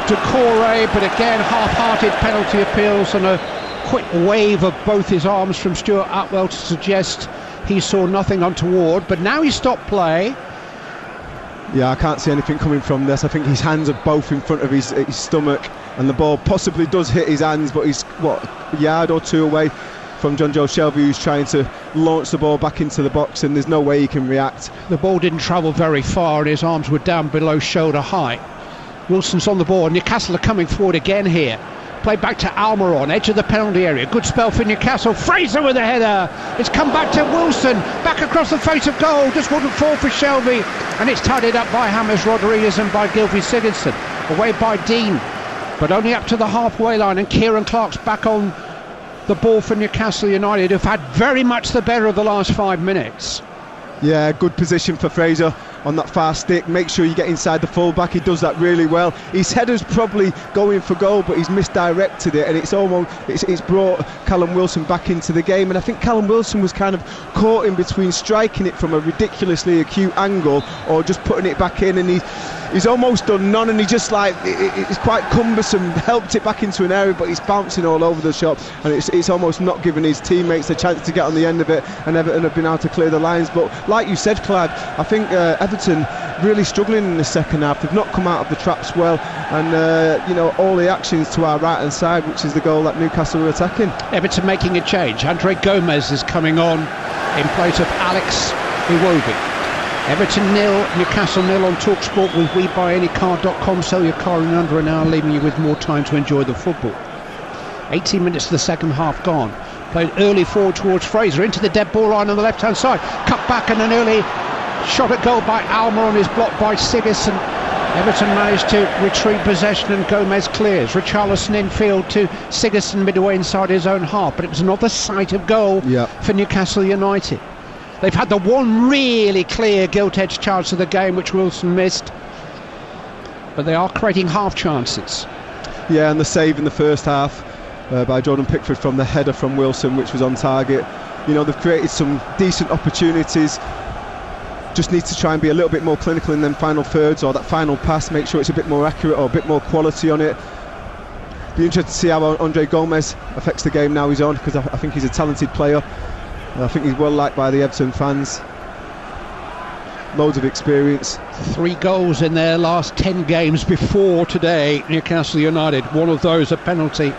Decore, but again half-hearted penalty appeals and a quick wave of both his arms from Stuart Atwell to suggest he saw nothing untoward, but now he stopped play. Yeah, I can't see anything coming from this. I think his hands are both in front of his stomach, and the ball possibly does hit his hands, but he's a yard or two away from John Joe Shelvey, who's trying to launch the ball back into the box, and there's no way he can react. The ball didn't travel very far and his arms were down below shoulder height. Wilson's on the ball. Newcastle are coming forward again here. Play back to Almiron, edge of the penalty area. Good spell for Newcastle. Fraser with a header. It's come back to Wilson. Back across the face of goal. Just wouldn't fall for Shelvey. And it's tidied up by James Rodriguez and by Gylfi Sigurdsson. Away by Dean. But only up to the halfway line. And Kieran Clark's back on the ball for Newcastle United, who've had very much the better of the last 5 minutes. Yeah, good position for Fraser on that far stick. Make sure you get inside the fullback. He does that really well. His header's probably going for goal, but he's misdirected it, and it's brought Callum Wilson back into the game. And I think Callum Wilson was kind of caught in between striking it from a ridiculously acute angle or just putting it back in, and he's almost done none, and he just it's quite cumbersome, helped it back into an area, but he's bouncing all over the shop, and it's almost not giving his teammates a chance to get on the end of it, and Everton have been able to clear the lines. But like you said, Clive, I think Everton really struggling in the second half. They've not come out of the traps well, and all the actions to our right hand side, which is the goal that Newcastle are attacking. Everton making a change. Andre Gomez is coming on in place of Alex Iwobi. Everton 0, Newcastle 0 on TalkSport with WeBuyAnyCar.com. Sell your car in under an hour, leaving you with more time to enjoy the football. 18 minutes of the second half gone. Played early forward towards Fraser, into the dead ball line on the left hand side. Cut back and an early shot at goal by Almiron is blocked by Sigurdsson. Everton managed to retrieve possession and Gomez clears. Richarlison infield to Sigurdsson midway inside his own half, but it was another sight of goal for Newcastle United. They've had the one really clear gilt-edged chance of the game, which Wilson missed, but they are creating half chances. Yeah, and the save in the first half by Jordan Pickford from the header from Wilson, which was on target. They've created some decent opportunities. Just need to try and be a little bit more clinical in them final thirds, or that final pass, make sure it's a bit more accurate or a bit more quality on it. Be interested to see how Andre Gomez affects the game now he's on, because I think he's a talented player. I think he's well liked by the Everton fans. Loads of experience. 3 goals in their last 10 games before today, Newcastle United. One of those a penalty.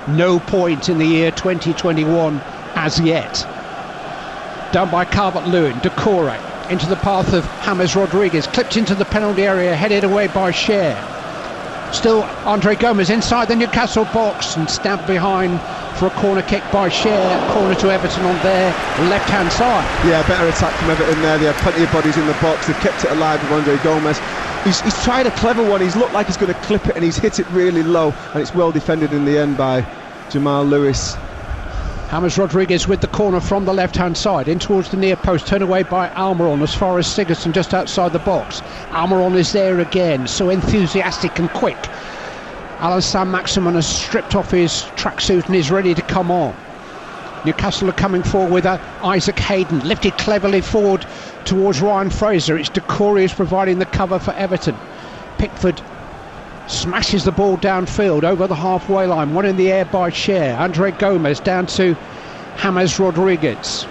No point in the year 2021 as yet. Down by Calvert-Lewin. Decore into the path of James Rodriguez. Clipped into the penalty area, headed away by Schär. Still Andre Gomez inside the Newcastle box and stabbed behind for a corner kick by Share. Corner to Everton on their left-hand side. Yeah, better attack from Everton there. They have plenty of bodies in the box. They've kept it alive with Andre Gomez. He's tried a clever one. He's looked like he's going to clip it, and he's hit it really low, and it's well defended in the end by Jamal Lewis. James Rodriguez with the corner from the left-hand side, in towards the near post, turned away by Almiron as far as Sigurdsson just outside the box. Almiron is there again, so enthusiastic and quick. Alan Saint-Maximin has stripped off his tracksuit and is ready to come on. Newcastle are coming forward with Isaac Hayden, lifted cleverly forward towards Ryan Fraser. It's Decore who's providing the cover for Everton. Pickford smashes the ball downfield over the halfway line, one in the air by Share. Andre Gomez down to James Rodriguez.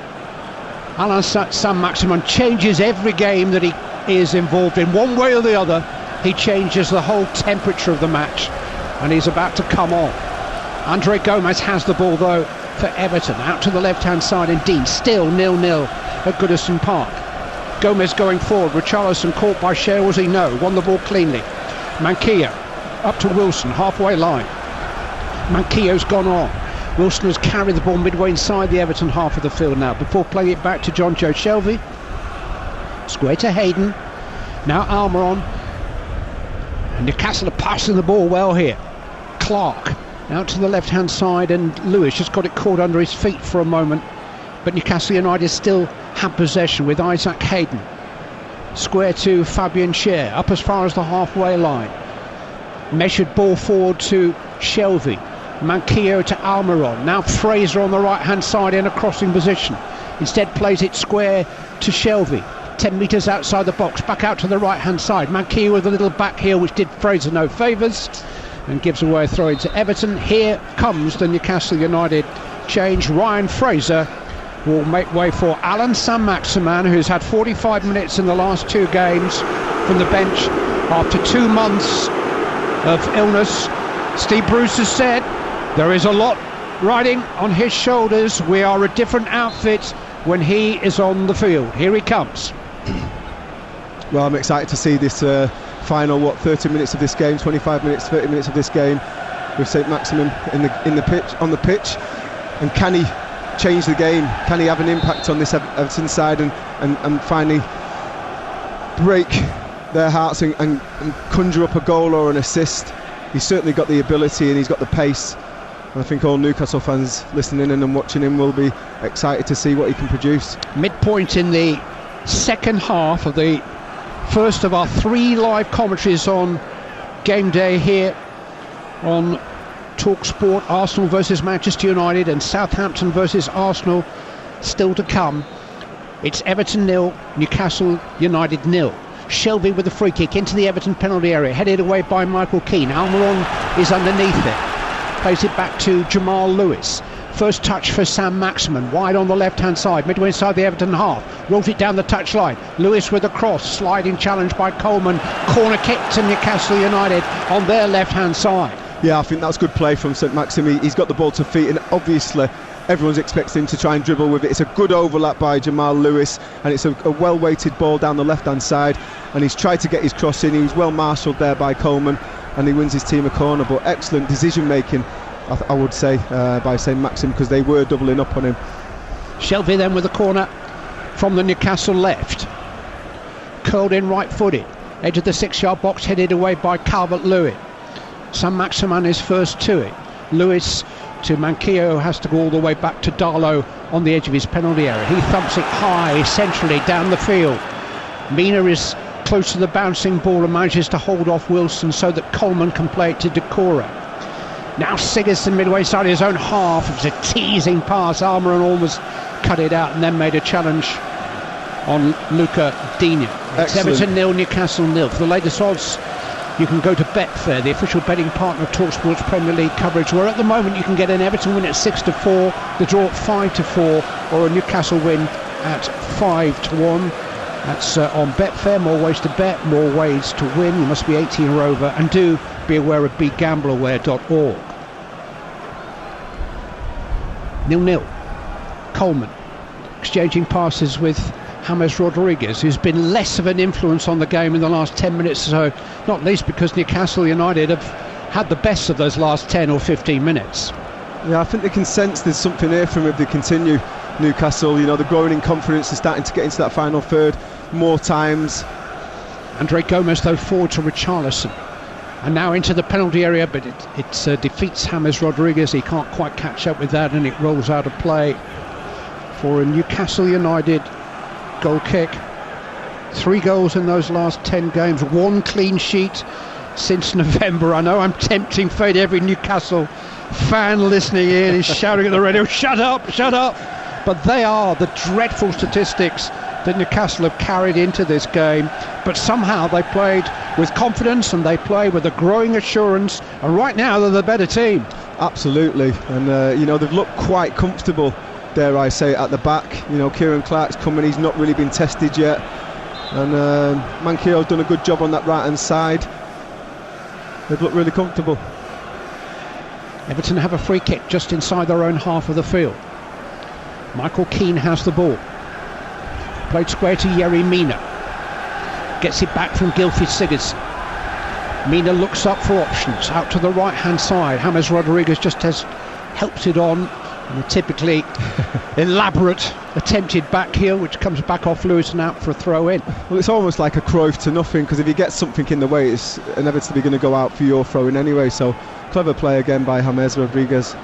Alan Saint-Maximin changes every game that he is involved in, one way or the other. He changes the whole temperature of the match, and he's about to come on. Andre Gomez has the ball though for Everton, out to the left hand side indeed, still 0-0 at Goodison Park. Gomez going forward, Richarlison caught by Share, was he? No, won the ball cleanly. Manquillo up to Wilson, halfway line. Manquillo's gone on. Wilson has carried the ball midway inside the Everton half of the field now, before playing it back to John Joe Shelvey. Square to Hayden, now Almiron. Newcastle are passing the ball well here. Clark out to the left hand side, and Lewis just got it caught under his feet for a moment, but Newcastle United still have possession with Isaac Hayden. Square to Fabian Schär, up as far as the halfway line. Measured ball forward to Shelvey. Manquillo to Almiron. Now Fraser on the right hand side in a crossing position. Instead plays it square to Shelvey. 10 metres outside the box, back out to the right hand side. Manquillo with a little back heel which did Fraser no favours, and gives away a throw into Everton. Here comes the Newcastle United change. Ryan Fraser will make way for Alan Saint-Maximin, who's had 45 minutes in the last two games from the bench after 2 months of illness. Steve Bruce has said there is a lot riding on his shoulders. We are a different outfit when he is on the field. Here he comes. Well, I'm excited to see this final 30 minutes of this game, 25 minutes, 30 minutes of this game with Saint-Maximin in the pitch, on the pitch, and can he change the game? Can he have an impact on this Everton side and finally break their hearts and conjure up a goal or an assist? He's certainly got the ability and he's got the pace, and I think all Newcastle fans listening in and watching him will be excited to see what he can produce. Midpoint in the second half of the first of our 3 live commentaries on game day here on TalkSport. Arsenal versus Manchester United and Southampton versus Arsenal still to come. It's Everton 0, Newcastle United 0. Shelvey with the free kick into the Everton penalty area, headed away by Michael Keane. Almiron is underneath it, plays it back to Jamal Lewis. First touch for Saint-Maximin, wide on the left hand side, midway inside the Everton half, rolls it down the touchline. Lewis with a cross, sliding challenge by Coleman, corner kick to Newcastle United on their left hand side. Yeah, I think that's good play from Saint-Maximin. He's got the ball to feet, and obviously everyone's expecting him to try and dribble with it. It's a good overlap by Jamal Lewis, and it's a well-weighted ball down the left-hand side, and he's tried to get his cross in. He was well marshalled there by Coleman, and he wins his team a corner. But excellent decision-making, I would say, by Saint-Maximin, because they were doubling up on him. Shelvey then with the corner from the Newcastle left. Curled in right-footed. Edge of the 6-yard box, headed away by Calvert-Lewin. Saint-Maximin is first to it. Lewis to Manquillo, has to go all the way back to Darlow on the edge of his penalty area. He thumps it high centrally down the field. Mina is close to the bouncing ball and manages to hold off Wilson so that Coleman can play it to Decore. Now Sigurdsson midway side his own half. It was a teasing pass. Almiron almost cut it out and then made a challenge on Luca Digne. It's Everton 0, Newcastle 0. For the latest odds, you can go to Betfair, the official betting partner of TalkSport's Premier League coverage, where at the moment you can get an Everton win at 6-4, the draw at 5-4, or a Newcastle win at 5-1. That's on Betfair. More ways to bet, more ways to win. You must be 18 or over, and do be aware of begambleaware.org. 0-0. Coleman exchanging passes with James Rodriguez, who's been less of an influence on the game in the last 10 minutes or so, not least because Newcastle United have had the best of those last 10 or 15 minutes. Yeah, I think they can sense there's something here from if they continue. Newcastle, they're growing in confidence, they're starting to get into that final third more times. Andre Gomez though forward to Richarlison, and now into the penalty area, but it defeats James Rodriguez. He can't quite catch up with that, and it rolls out of play for a Newcastle United goal kick. 3 goals in those last 10 games, 1 clean sheet since November. I know I'm tempting fate. Every Newcastle fan listening in is shouting at the radio, shut up, shut up. But they are the dreadful statistics that Newcastle have carried into this game. But somehow they played with confidence and they play with a growing assurance. And right now they're the better team. Absolutely. And, they've looked quite comfortable, dare I say, at the back. Kieran Clark's coming. He's not really been tested yet. And Mankio's done a good job on that right-hand side. They've looked really comfortable. Everton have a free kick just inside their own half of the field. Michael Keane has the ball. Played square to Yerry Mina. Gets it back from Gylfi Sigurdsson. Mina looks up for options. Out to the right-hand side. James Rodriguez just helps it on. And a typically elaborate attempted back heel, which comes back off Lewis and out for a throw in. Well, it's almost like a Cruyff to nothing, because if you get something in the way, it's inevitably going to go out for your throw in anyway. So clever play again by James Rodriguez.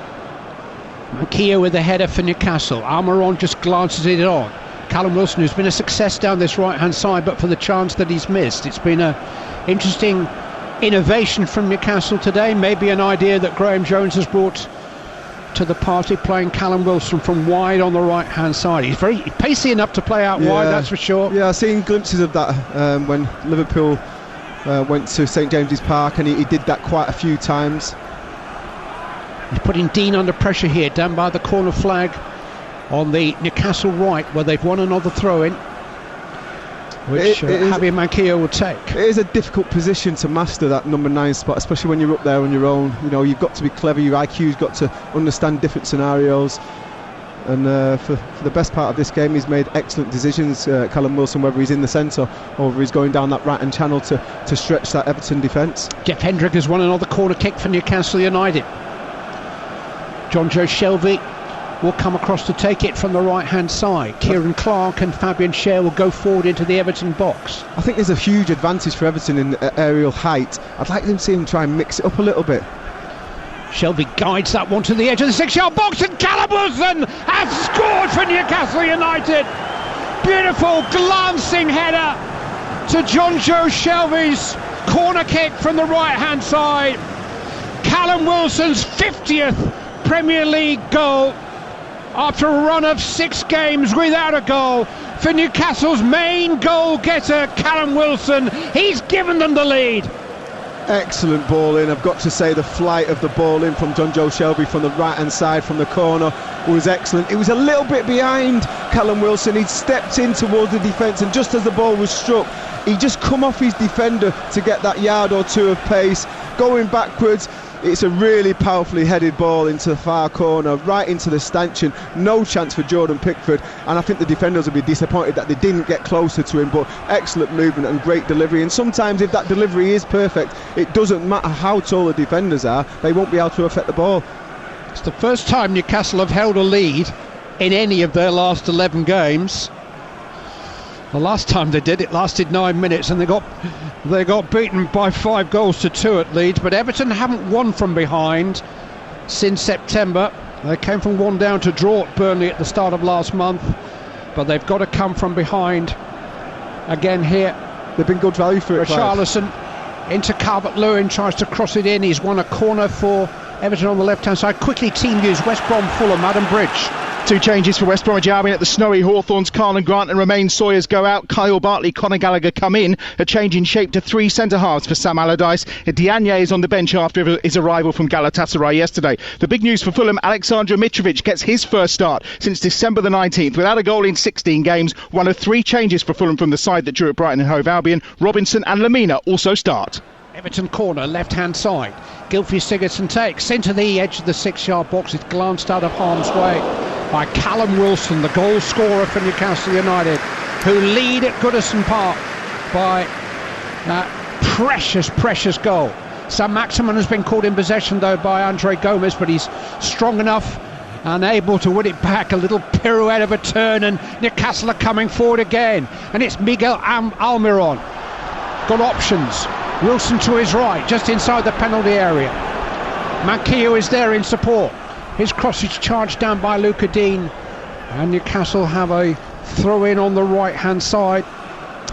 Mankio with the header for Newcastle. Almiron just glances it on. Callum Wilson, who's been a success down this right-hand side, but for the chance that he's missed. It's been an interesting innovation from Newcastle today. Maybe an idea that Graham Jones has brought to the party, playing Callum Wilson from wide on the right-hand side. He's very pacey enough to play out wide, that's for sure. Yeah, I've seen glimpses of that when Liverpool went to St James's Park, and he did that quite a few times. He's putting Dean under pressure here, down by the corner flag on the Newcastle right, where they've won another throw-in, which Javier Mankio will take. It is a difficult position to master, that number 9 spot, especially when you're up there on your own. You've got to be clever, your IQ's got to understand different scenarios. And for the best part of this game, he's made excellent decisions, Callum Wilson, whether he's in the centre or whether he's going down that right-hand channel to stretch that Everton defence. Jeff Hendrick has won another corner kick for Newcastle United. John Joe Shelvey will come across to take it from the right-hand side. Kieran Clark and Fabian Schär will go forward into the Everton box. I think there's a huge advantage for Everton in aerial height. I'd like them to see him try and mix it up a little bit. Shelby guides that one to the edge of the 6-yard box, and Callum Wilson has scored for Newcastle United. Beautiful glancing header to John Joe Shelby's corner kick from the right-hand side. Callum Wilson's 50th Premier League goal after a run of 6 games without a goal for Newcastle's main goal getter, Callum Wilson. He's given them the lead. Excellent ball in. I've got to say the flight of the ball in from John Joe Shelby from the right hand side from the corner was excellent. It was a little bit behind Callum Wilson. He'd stepped in towards the defence, and just as the ball was struck, he just come off his defender to get that yard or two of pace. Going backwards, it's a really powerfully headed ball into the far corner, right into the stanchion. No chance for Jordan Pickford, and I think the defenders will be disappointed that they didn't get closer to him, but excellent movement and great delivery. And sometimes if that delivery is perfect, it doesn't matter how tall the defenders are, they won't be able to affect the ball. It's the first time Newcastle have held a lead in any of their last 11 games. The last time they did, it lasted 9 minutes, and they got beaten by 5 goals to 2 at Leeds. But Everton haven't won from behind since September. They came from 1 down to draw at Burnley at the start of last month, but they've got to come from behind again here. They've been good value for it. Richarlison into Calvert-Lewin, tries to cross it in. He's won a corner for Everton on the left-hand side. Quickly team news, West Brom, Fulham, Adam Bridge. 2 changes for West Bromwich Albion at the Snowy. Hawthorns, Carlin Grant and Romain Sawyers go out. Kyle Bartley, Conor Gallagher come in. A change in shape to 3 centre-halves for Sam Allardyce. Diagne is on the bench after his arrival from Galatasaray yesterday. The big news for Fulham, Aleksandar Mitrovic gets his first start since December the 19th. Without a goal in 16 games, one of 3 changes for Fulham from the side that drew at Brighton and Hove Albion. Robinson and Lamina also start. Everton corner, left-hand side. Gylfi Sigurdsson takes into the edge of the 6-yard box. It's glanced out of harm's way by Callum Wilson, the goal scorer for Newcastle United, who lead at Goodison Park by that precious goal. Sam Maximin has been caught in possession though by Andre Gomez, but he's strong enough and able to win it back. A little pirouette of a turn, and Newcastle are coming forward again, and it's Miguel Almiron. Got options. Wilson to his right, just inside the penalty area. Manquillo is there in support. His cross is charged down by Luca Dean, and Newcastle have a throw in on the right hand side.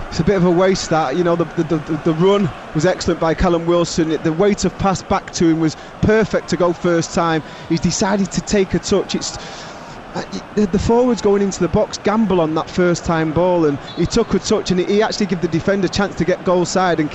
It's a bit of a waste that, the run was excellent by Callum Wilson. The weight of pass back to him was perfect to go first time. He's decided to take a touch. The forwards going into the box gamble on that first time ball, and he took a touch, and he actually gave the defender a chance to get goal side and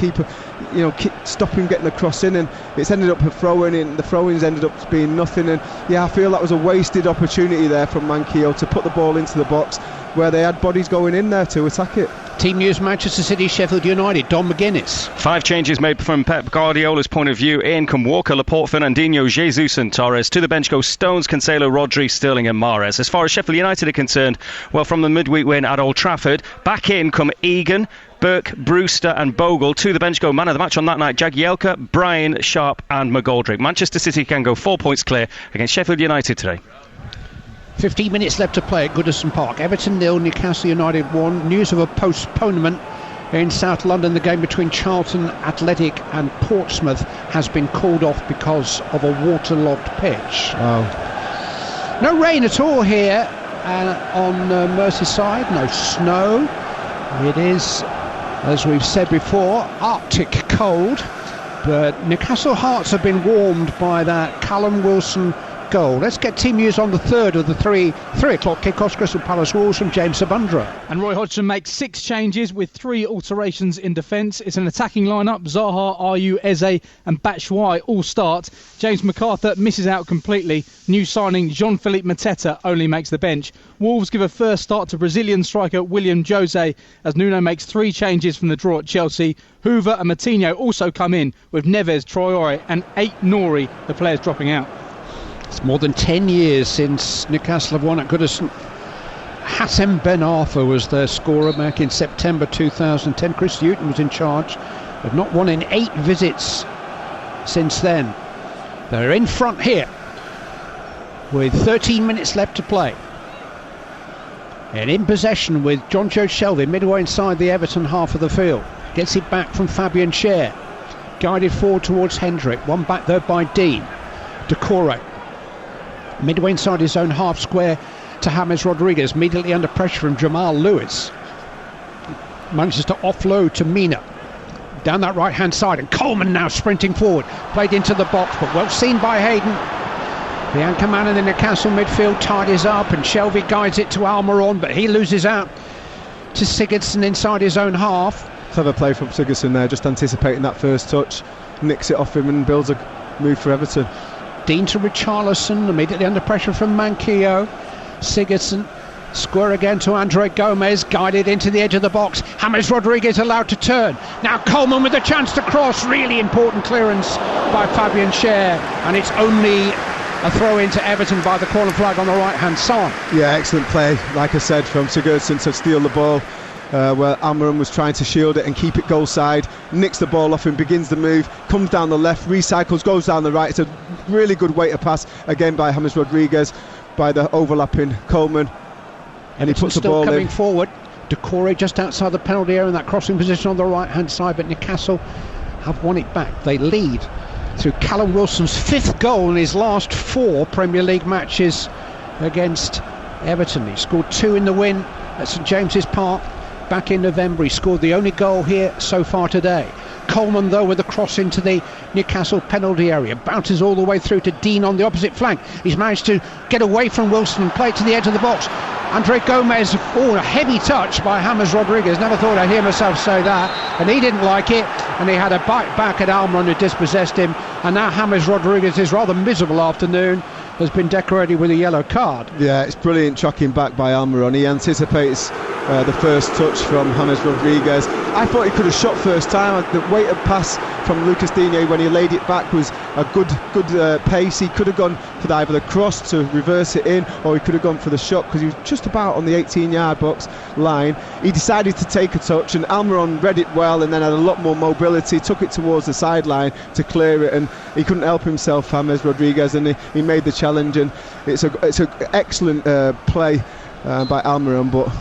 stop him getting the cross in, and it's ended up a throw-in, and the throw-ins ended up being nothing. And I feel that was a wasted opportunity there from Manquillo to put the ball into the box where they had bodies going in there to attack it. Team news: Manchester City, Sheffield United. Don McGuinness. 5 changes made from Pep Guardiola's point of view. In come Walker, Laporte, Fernandinho, Jesus and Torres. To the bench go Stones, Cancelo, Rodri, Sterling and Mahrez. As far as Sheffield United are concerned, well, from the midweek win at Old Trafford, back in come Egan, Burke, Brewster and Bogle. To the bench go man of the match on that night, Jagielka, Bryan, Sharp and McGoldrick. Manchester City can go 4 points clear against Sheffield United today. 15 minutes left to play at Goodison Park. Everton 0, Newcastle United 1. News of a postponement in South London. The game between Charlton Athletic and Portsmouth has been called off because of a waterlogged pitch. Oh. No rain at all here on Merseyside. No snow. It is, as we've said before, Arctic cold. But Newcastle hearts have been warmed by that Callum Wilson goal. Let's get team news on the third of the 3 o'clock kickoffs. Crystal Palace Wolves from James Sabundra. And Roy Hodgson makes 6 changes with 3 alterations in defence. It's an attacking lineup. Zaha, Ayew, Eze and Batshuayi all start. James MacArthur misses out completely. New signing Jean-Philippe Mateta only makes the bench. Wolves give a first start to Brazilian striker William Jose as Nuno makes 3 changes from the draw at Chelsea. Hoover and Moutinho also come in, with Neves, Traore and 8 Nori, the players dropping out. It's more than 10 years since Newcastle have won at Goodison. Hassem Ben Arfa was their scorer back in September 2010. Chris Hughton was in charge. They've not won in 8 visits since then. They're in front here with 13 minutes left to play. And in possession with John Joe Shelvey midway inside the Everton half of the field. Gets it back from Fabian Schär. Guided forward towards Hendrick. One back there by Dean. Decore. Midway inside his own half square to James Rodriguez, immediately under pressure from Jamal Lewis. Manages to offload to Mina. Down that right hand side, and Coleman now sprinting forward. Played into the box, but well seen by Hayden. The anchor man in the Newcastle midfield tidies up, and Shelvey guides it to Almiron, but he loses out to Sigurdsson inside his own half. Clever play from Sigurdsson there, just anticipating that first touch. Nicks it off him and builds a move for Everton. Dean to Richarlison, immediately under pressure from Manquillo. Sigurdsson, square again to Andre Gomez, guided into the edge of the box. James Rodriguez allowed to turn. Now Coleman with a chance to cross. Really important clearance by Fabian Schär, and it's only a throw into Everton by the corner flag on the right hand side. Yeah, excellent play, like I said, from Sigurdsson to steal the ball. Where Almiron was trying to shield it and keep it goal side, nicks the ball off him, begins the move, comes down the left, recycles, goes down the right. It's a really good way to pass again by James Rodriguez, by the overlapping Coleman, and he puts the ball coming in. Forward. Decore just outside the penalty area in that crossing position on the right hand side, but Newcastle have won it back. They lead through Callum Wilson's 5th goal in his last 4 Premier League matches against Everton. He scored 2 in the win at St James's Park back in November. He scored the only goal here so far today. Coleman though with a cross into the Newcastle penalty area, bounces all the way through to Dean on the opposite flank. He's managed to get away from Wilson and play it to the edge of the box. Andre Gomez, a heavy touch by James Rodriguez. Never thought I'd hear myself say that, and he didn't like it, and he had a bite back at Almiron who dispossessed him. And now James Rodriguez, his rather miserable afternoon has been decorated with a yellow card. Yeah, it's brilliant tracking back by Almiron. He anticipates the first touch from James Rodriguez. I thought he could have shot first time. The weighted pass from Lucas Digne when he laid it back was a good pace. He could have gone for either the cross to reverse it in, or he could have gone for the shot because he was just about on the 18-yard box line. He decided to take a touch, and Almiron read it well and then had a lot more mobility, took it towards the sideline to clear it, and he couldn't help himself, James Rodriguez, and he made the challenge. And it's an excellent play by Almiron, but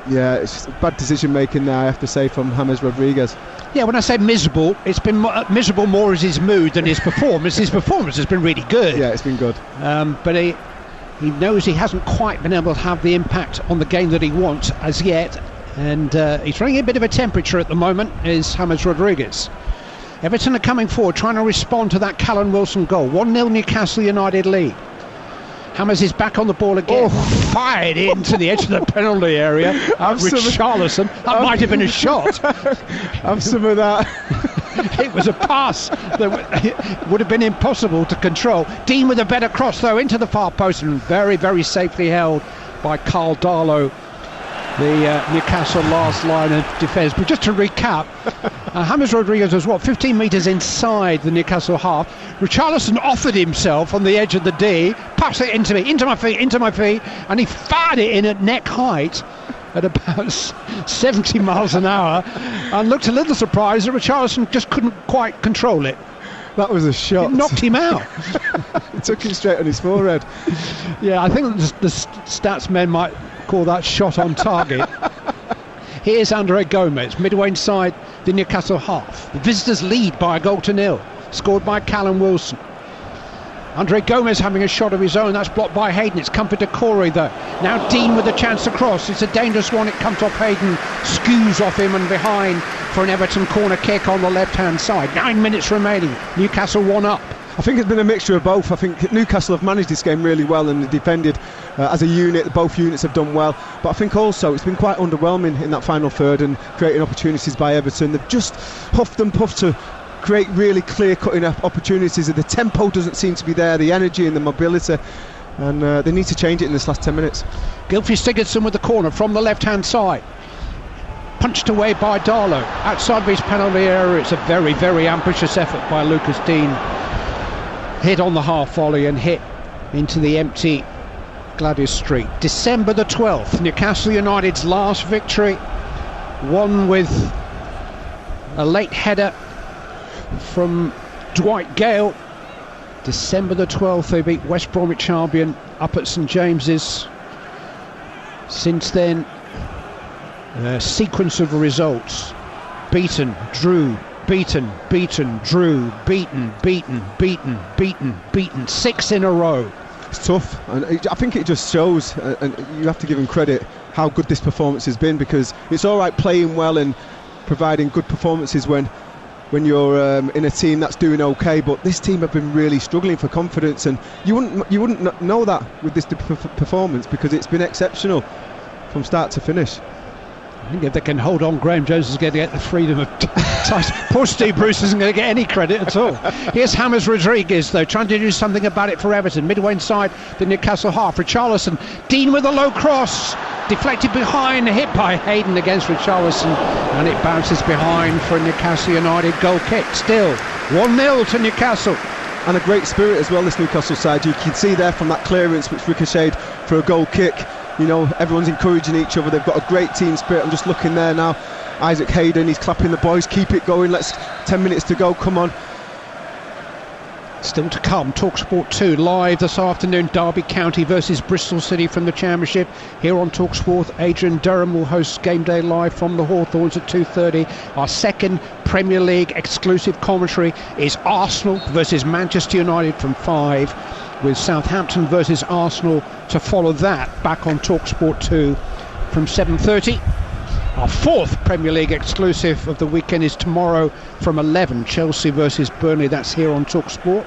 yeah, it's bad decision making there, I have to say, from James Rodriguez. Yeah, when I say miserable, it's been miserable more as his mood than his performance. His performance has been really good. Yeah, it's been good. But he knows he hasn't quite been able to have the impact on the game that he wants as yet. And he's running a bit of a temperature at the moment, is James Rodriguez. Everton are coming forward, trying to respond to that Callum Wilson goal. 1-0 Newcastle United lead. James is back on the ball again, fired into the edge of the penalty area. Richarlison, that might have been a shot. Have some of that. It was a pass that would have been impossible to control. Dean with a better cross though into the far post, and very, very safely held by Carl Darlow, the Newcastle last line of defence. But just to recap, James Rodriguez was 15 metres inside the Newcastle half. Richarlison offered himself on the edge of the D, passed it into my feet, and he fired it in at neck height at about 70 miles an hour, and looked a little surprised that Richarlison just couldn't quite control it. That was a shot. It knocked him out. It took him straight on his forehead. Yeah, I think the stats men might call that shot on target. Here's Andre Gomez, midway inside the Newcastle half. The visitors lead by a 1-0, scored by Callum Wilson. Andre Gomez having a shot of his own, that's blocked by Hayden. It's come for Decore though. Now Dean with a chance to cross. It's a dangerous one. It comes off Hayden, skews off him and behind for an Everton corner kick on the left-hand side. 9 minutes remaining. Newcastle 1 up. I think it's been a mixture of both. I think Newcastle have managed this game really well and defended as a unit. Both units have done well, but I think also it's been quite underwhelming in that final third and creating opportunities by Everton. They've just huffed and puffed to create really clear-cutting opportunities. The tempo doesn't seem to be there, the energy and the mobility, and they need to change it in this last 10 minutes. Gylfi Sigurdsson with the corner from the left-hand side. Punched away by Darlow outside of his penalty area. It's a very, very ambitious effort by Lucas Dean. Hit on the half volley and hit into the empty Gladys Street. December the 12th, Newcastle United's last victory, won with a late header from Dwight Gale. December the 12th, they beat West Bromwich Albion up at St James's. Since then, a sequence of results: beaten, drew, beaten, drew, beaten, 6 in a row. It's tough, and I think it just shows, and you have to give him credit, how good this performance has been, because it's all right playing well and providing good performances when you're in a team that's doing okay, but this team have been really struggling for confidence, and you wouldn't know that with this performance, because it's been exceptional from start to finish. I think if they can hold on, Graham Jones is going to get the freedom of Tyson. Poor Steve Bruce isn't going to get any credit at all. Here's James Rodriguez though, trying to do something about it for Everton. Midway inside the Newcastle half. Richarlison, Dean with a low cross, deflected behind, hit by Hayden against Richarlison, and it bounces behind for a Newcastle United goal kick. Still 1-0 to Newcastle. And a great spirit as well, this Newcastle side. You can see there from that clearance which ricocheted for a goal kick. You know, everyone's encouraging each other. They've got a great team spirit. I'm just looking there now. Isaac Hayden, he's clapping the boys. Keep it going. 10 minutes to go. Come on. Still to come, TalkSport 2 live this afternoon. Derby County versus Bristol City from the Championship. Here on TalkSport, Adrian Durham will host Game Day live from the Hawthorns at 2:30. Our second Premier League exclusive commentary is Arsenal versus Manchester United from 5, with Southampton versus Arsenal to follow that back on TalkSport 2 from 7:30. Our fourth Premier League exclusive of the weekend is tomorrow from 11, Chelsea versus Burnley. That's here on TalkSport.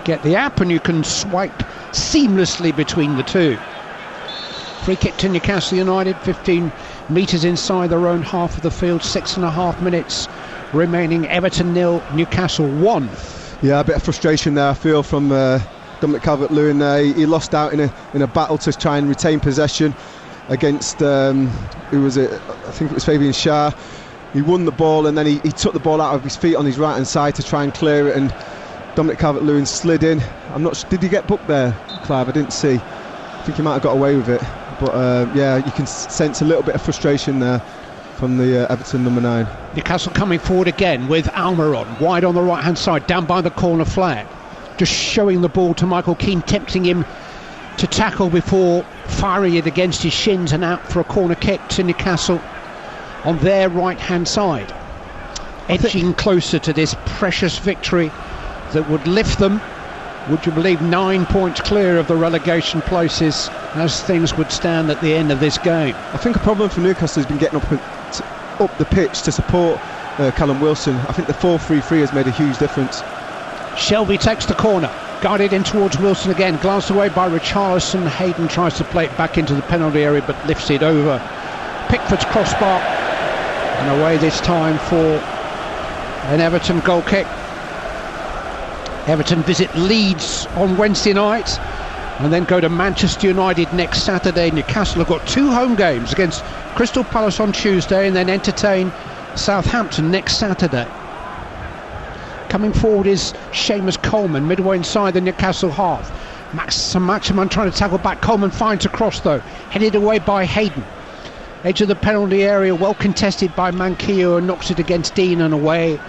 Get the app and you can swipe seamlessly between the two. Free kick to Newcastle United, 15 metres inside their own half of the field, 6.5 minutes remaining. Everton 0, Newcastle 1. Yeah, a bit of frustration there, I feel, from Dominic Calvert-Lewin there, he lost out in a battle to try and retain possession against who was it? I think it was Fabian Schär. He won the ball, and then he took the ball out of his feet on his right hand side to try and clear it, and Dominic Calvert-Lewin slid in. I'm not sure, did he get booked there, Clive? I didn't see. I think he might have got away with it, but yeah, you can sense a little bit of frustration there from the Everton number 9. Newcastle coming forward again with Almiron wide on the right hand side, down by the corner flag, just showing the ball to Michael Keane, tempting him to tackle before firing it against his shins and out for a corner kick to Newcastle on their right hand side, edging closer to this precious victory that would lift them, would you believe, 9 points clear of the relegation places as things would stand at the end of this game. I think a problem for Newcastle has been getting up the pitch to support Callum Wilson. I think the 4-3-3 has made a huge difference. Shelby takes the corner, guided in towards Wilson again, glanced away by Richarlison. Hayden tries to play it back into the penalty area but lifts it over Pickford's crossbar, and away this time for an Everton goal kick. Everton visit Leeds on Wednesday night and then go to Manchester United next Saturday. Newcastle have got 2 home games against Crystal Palace on Tuesday and then entertain Southampton next Saturday. Coming forward is Seamus Coleman, midway inside the Newcastle half. Maximan trying to tackle back. Coleman finds a cross though, headed away by Hayden. Edge of the penalty area, well contested by Manquillo, and knocks it against Dean and away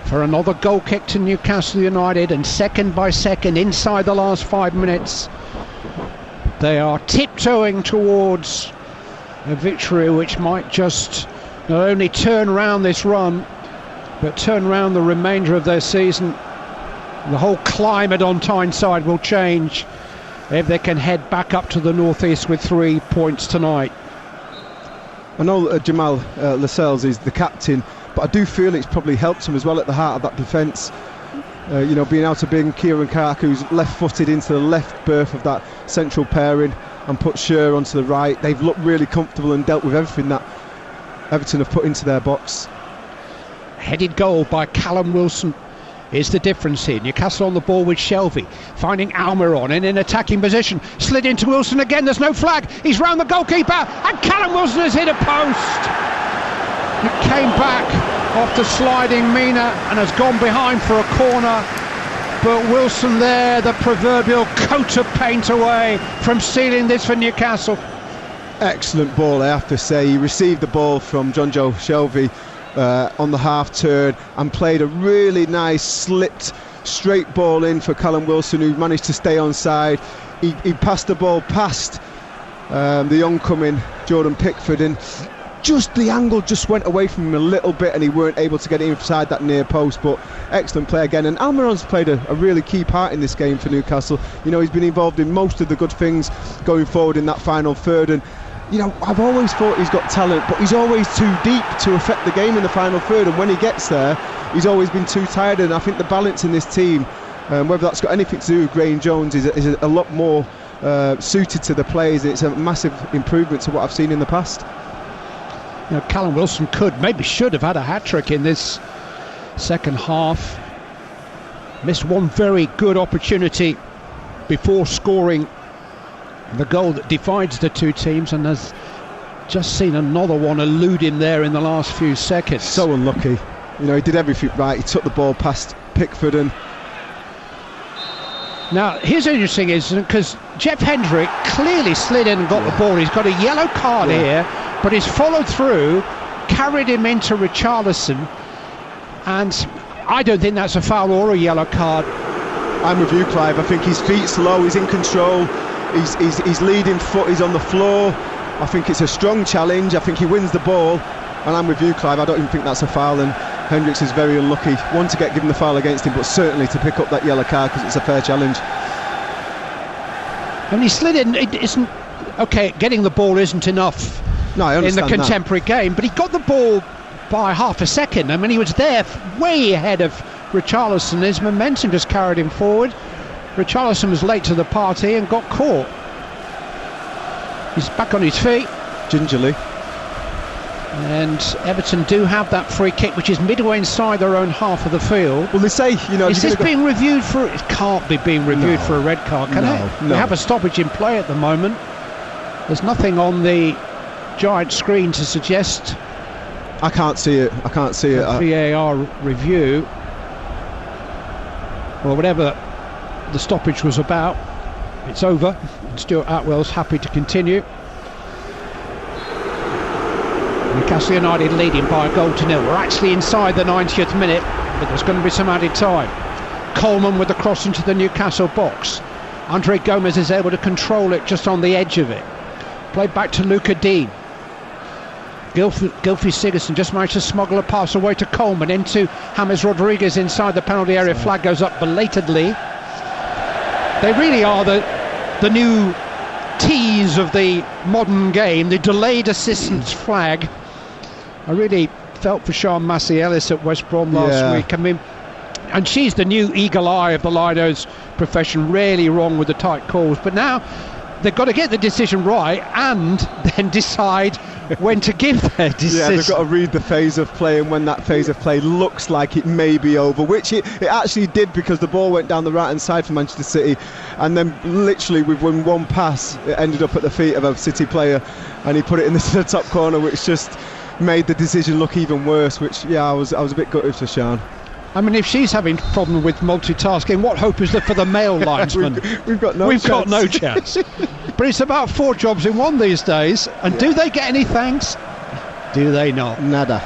for another goal kick to Newcastle United. And second by second, inside the last 5 minutes, they are tiptoeing towards a victory which might just not only turn around this run, but turn around the remainder of their season. The whole climate on Tyneside will change if they can head back up to the northeast with 3 points tonight. I know Jamal Lascelles is the captain, but I do feel it's probably helped him as well at the heart of that defence. Being able to bring Kieran Clark, who's left-footed, into the left berth of that central pairing and put Schär onto the right. They've looked really comfortable and dealt with everything that Everton have put into their box. Headed goal by Callum Wilson is the difference here. Newcastle on the ball with Shelvey, finding Almiron in an attacking position, slid into Wilson again, there's no flag, he's round the goalkeeper, and Callum Wilson has hit a post. It came back off the sliding Mina and has gone behind for a corner, but Wilson there, the proverbial coat of paint away from sealing this for Newcastle. Excellent ball, I have to say. He received the ball from John Joe Shelvey on the half turn and played a really nice slipped straight ball in for Callum Wilson, who managed to stay onside. He passed the ball past the oncoming Jordan Pickford, and just the angle just went away from him a little bit and he weren't able to get it inside that near post. But excellent play again, and Almiron's played a really key part in this game for Newcastle. He's been involved in most of the good things going forward in that final third, and I've always thought he's got talent, but he's always too deep to affect the game in the final third, and when he gets there he's always been too tired. And I think the balance in this team, whether that's got anything to do with Gray and Jones, is a lot more suited to the players. It's a massive improvement to what I've seen in the past. Callum Wilson should have had a hat-trick in this second half. Missed one very good opportunity before scoring the goal that divides the two teams, and has just seen another one elude him there in the last few seconds. So unlucky. He did everything right. He took the ball past Pickford. And now here's interesting, is because Jeff Hendrick clearly slid in and got the ball. He's got a yellow card here, but he's followed through, carried him into Richarlison, and I don't think that's a foul or a yellow card. I'm with you, Clive. I think his feet's low, he's in control, he's leading foot, he's on the floor. I think it's a strong challenge. I think he wins the ball, and I'm with you, Clive. I don't even think that's a foul, and Hendricks is very unlucky. One, to get given the foul against him, but certainly to pick up that yellow card because it's a fair challenge. And he slid in. It isn't okay. Getting the ball isn't enough in the contemporary game, but he got the ball by half a second. I mean, he was there way ahead of Richarlison. His momentum just carried him forward. Richarlison was late to the party and got caught. He's back on his feet gingerly. And Everton do have that free kick, which is midway inside their own half of the field. Well, they say, is this being reviewed for? It can't be being reviewed for a red card, can it? No. We have a stoppage in play at the moment. There's nothing on the giant screen to suggest. I can't see it. VAR review, or whatever the stoppage was about. It's over. Stuart Atwell's happy to continue. Newcastle United leading by 1-0. We're actually inside the 90th minute, but there's going to be some added time. Coleman with the cross into the Newcastle box. Andre Gomez is able to control it just on the edge of it. Played back to Luca Dean. Gylfi Sigurdsson just managed to smuggle a pass away to Coleman into James Rodriguez inside the penalty area. Flag goes up belatedly. They really are the new tease of the modern game, the delayed assistance flag. I really felt for Sian Massey-Ellis at West Brom last week. I mean, and she's the new eagle eye of the Lido's profession, really wrong with the tight calls. But now they've got to get the decision right and then decide when to give their decision. Yeah, they've got to read the phase of play, and when that phase of play looks like it may be over, which it actually did, because the ball went down the right hand side for Manchester City, and then literally with one pass it ended up at the feet of a City player, and he put it in the top corner, which just made the decision look even worse, which I was a bit gutted for Sian. I mean, if she's having a problem with multitasking, what hope is there for the male linesman? We've got no chance. But it's about 4 jobs in one these days. And do they get any thanks? Do they not? Nada.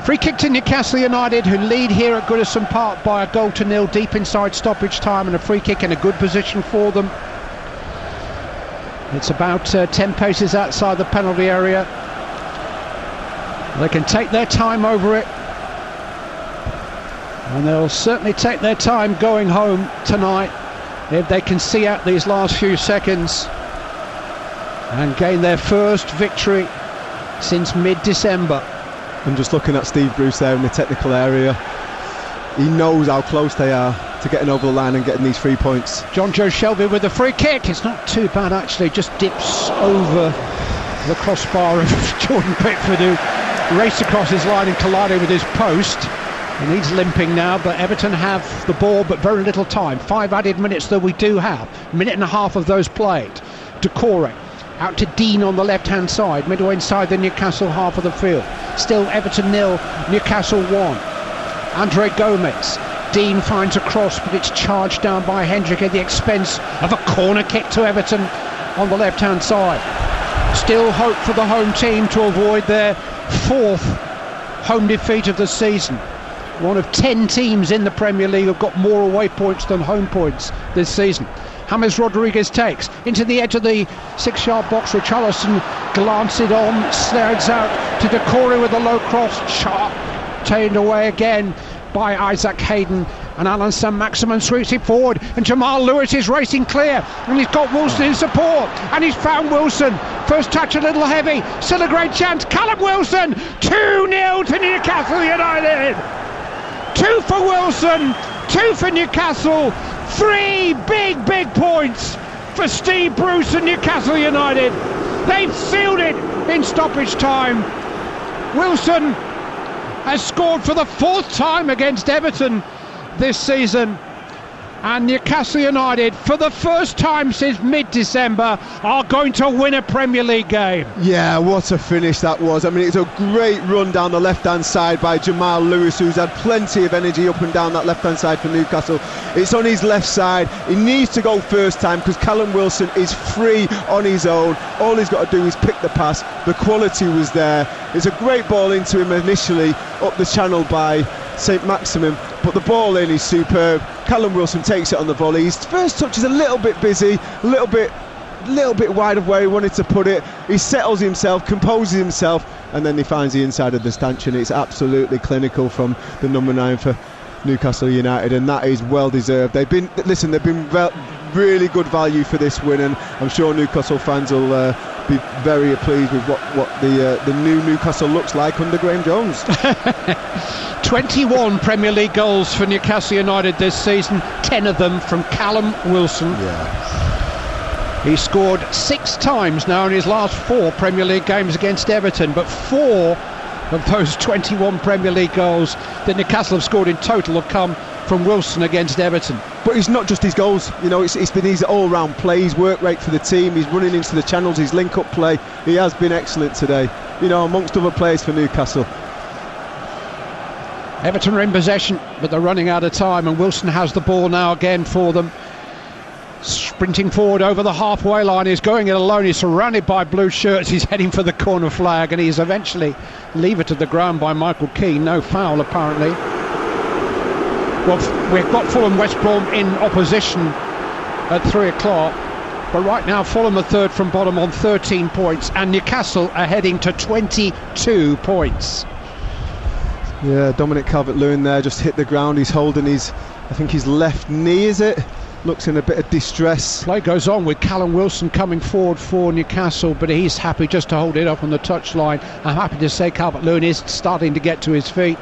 Free kick to Newcastle United, who lead here at Goodison Park by 1-0 deep inside stoppage time, and a free kick in a good position for them. It's about 10 paces outside the penalty area. They can take their time over it. And they'll certainly take their time going home tonight if they can see out these last few seconds and gain their first victory since mid-December. I'm just looking at Steve Bruce there in the technical area. He knows how close they are to getting over the line and getting these 3 points. John Joe Shelby with the free kick. It's not too bad actually, just dips over the crossbar of Jordan Pickford, who raced across his line and collided with his post. And he's limping now, but Everton have the ball but very little time. 5 added minutes though we do have. Minute and a half of those played. Decore out to Dean on the left hand side, midway inside the Newcastle half of the field. Still Everton 0, Newcastle 1. Andre Gomez. Dean finds a cross, but it's charged down by Hendrick at the expense of a corner kick to Everton on the left hand side. Still hope for the home team to avoid their 4th home defeat of the season. One of 10 teams in the Premier League have got more away points than home points this season. James Rodriguez takes into the edge of the 6-yard box. Richarlison glances on, slides out to Decore with a low cross. Sharp taken away again by Isaac Hayden, and Alan Saint-Maximin sweeps it forward, and Jamal Lewis is racing clear, and he's got Wilson in support, and he's found Wilson. First touch a little heavy, still a great chance. Callum Wilson, 2-0 to Newcastle United. 2 for Wilson, 2 for Newcastle, 3 big points for Steve Bruce and Newcastle United. They've sealed it in stoppage time. Wilson has scored for the 4th time against Everton this season, and Newcastle United, for the first time since mid-December, are going to win a Premier League game. Yeah, what a finish that was. I mean, it's a great run down the left-hand side by Jamal Lewis, who's had plenty of energy up and down that left-hand side for Newcastle. It's on his left side. He needs to go first time because Callum Wilson is free on his own. All he's got to do is pick the pass. The quality was there. It's a great ball into him initially, up the channel by Saint-Maximin, but the ball in is superb. Callum Wilson takes it on the volley. His first touch is a little bit busy, a little bit wide of where he wanted to put it. He settles himself, composes himself, and then he finds the inside of the stanchion. It's absolutely clinical from the number 9 for Newcastle United, and that is well deserved. They've been really good value for this win, and I'm sure Newcastle fans will be very pleased with what the new Newcastle looks like under Graham Jones. 21 Premier League goals for Newcastle United this season, 10 of them from Callum Wilson. He's scored 6 times now in his last 4 Premier League games against Everton, but 4 of those 21 Premier League goals that Newcastle have scored in total have come from Wilson against Everton. But it's not just his goals, you know, it's been his all-round play, his work rate for the team, he's running into the channels, his link-up play. He has been excellent today, you know, amongst other players for Newcastle. Everton are in possession, but they're running out of time, and Wilson has the ball now again for them. Sprinting forward over the halfway line, he's going it alone, he's surrounded by blue shirts, he's heading for the corner flag, and he's eventually levered to the ground by Michael Keane. No foul apparently. Well, we've got Fulham West Brom in opposition at 3 o'clock, but right now Fulham are third from bottom on 13 points, and Newcastle are heading to 22 points. Yeah, Dominic Calvert-Lewin there just hit the ground, he's holding his, I think his left knee, is it? Looks in a bit of distress. Play goes on with Callum Wilson coming forward for Newcastle, but he's happy just to hold it up on the touchline. I'm happy to say Calvert-Lewin is starting to get to his feet.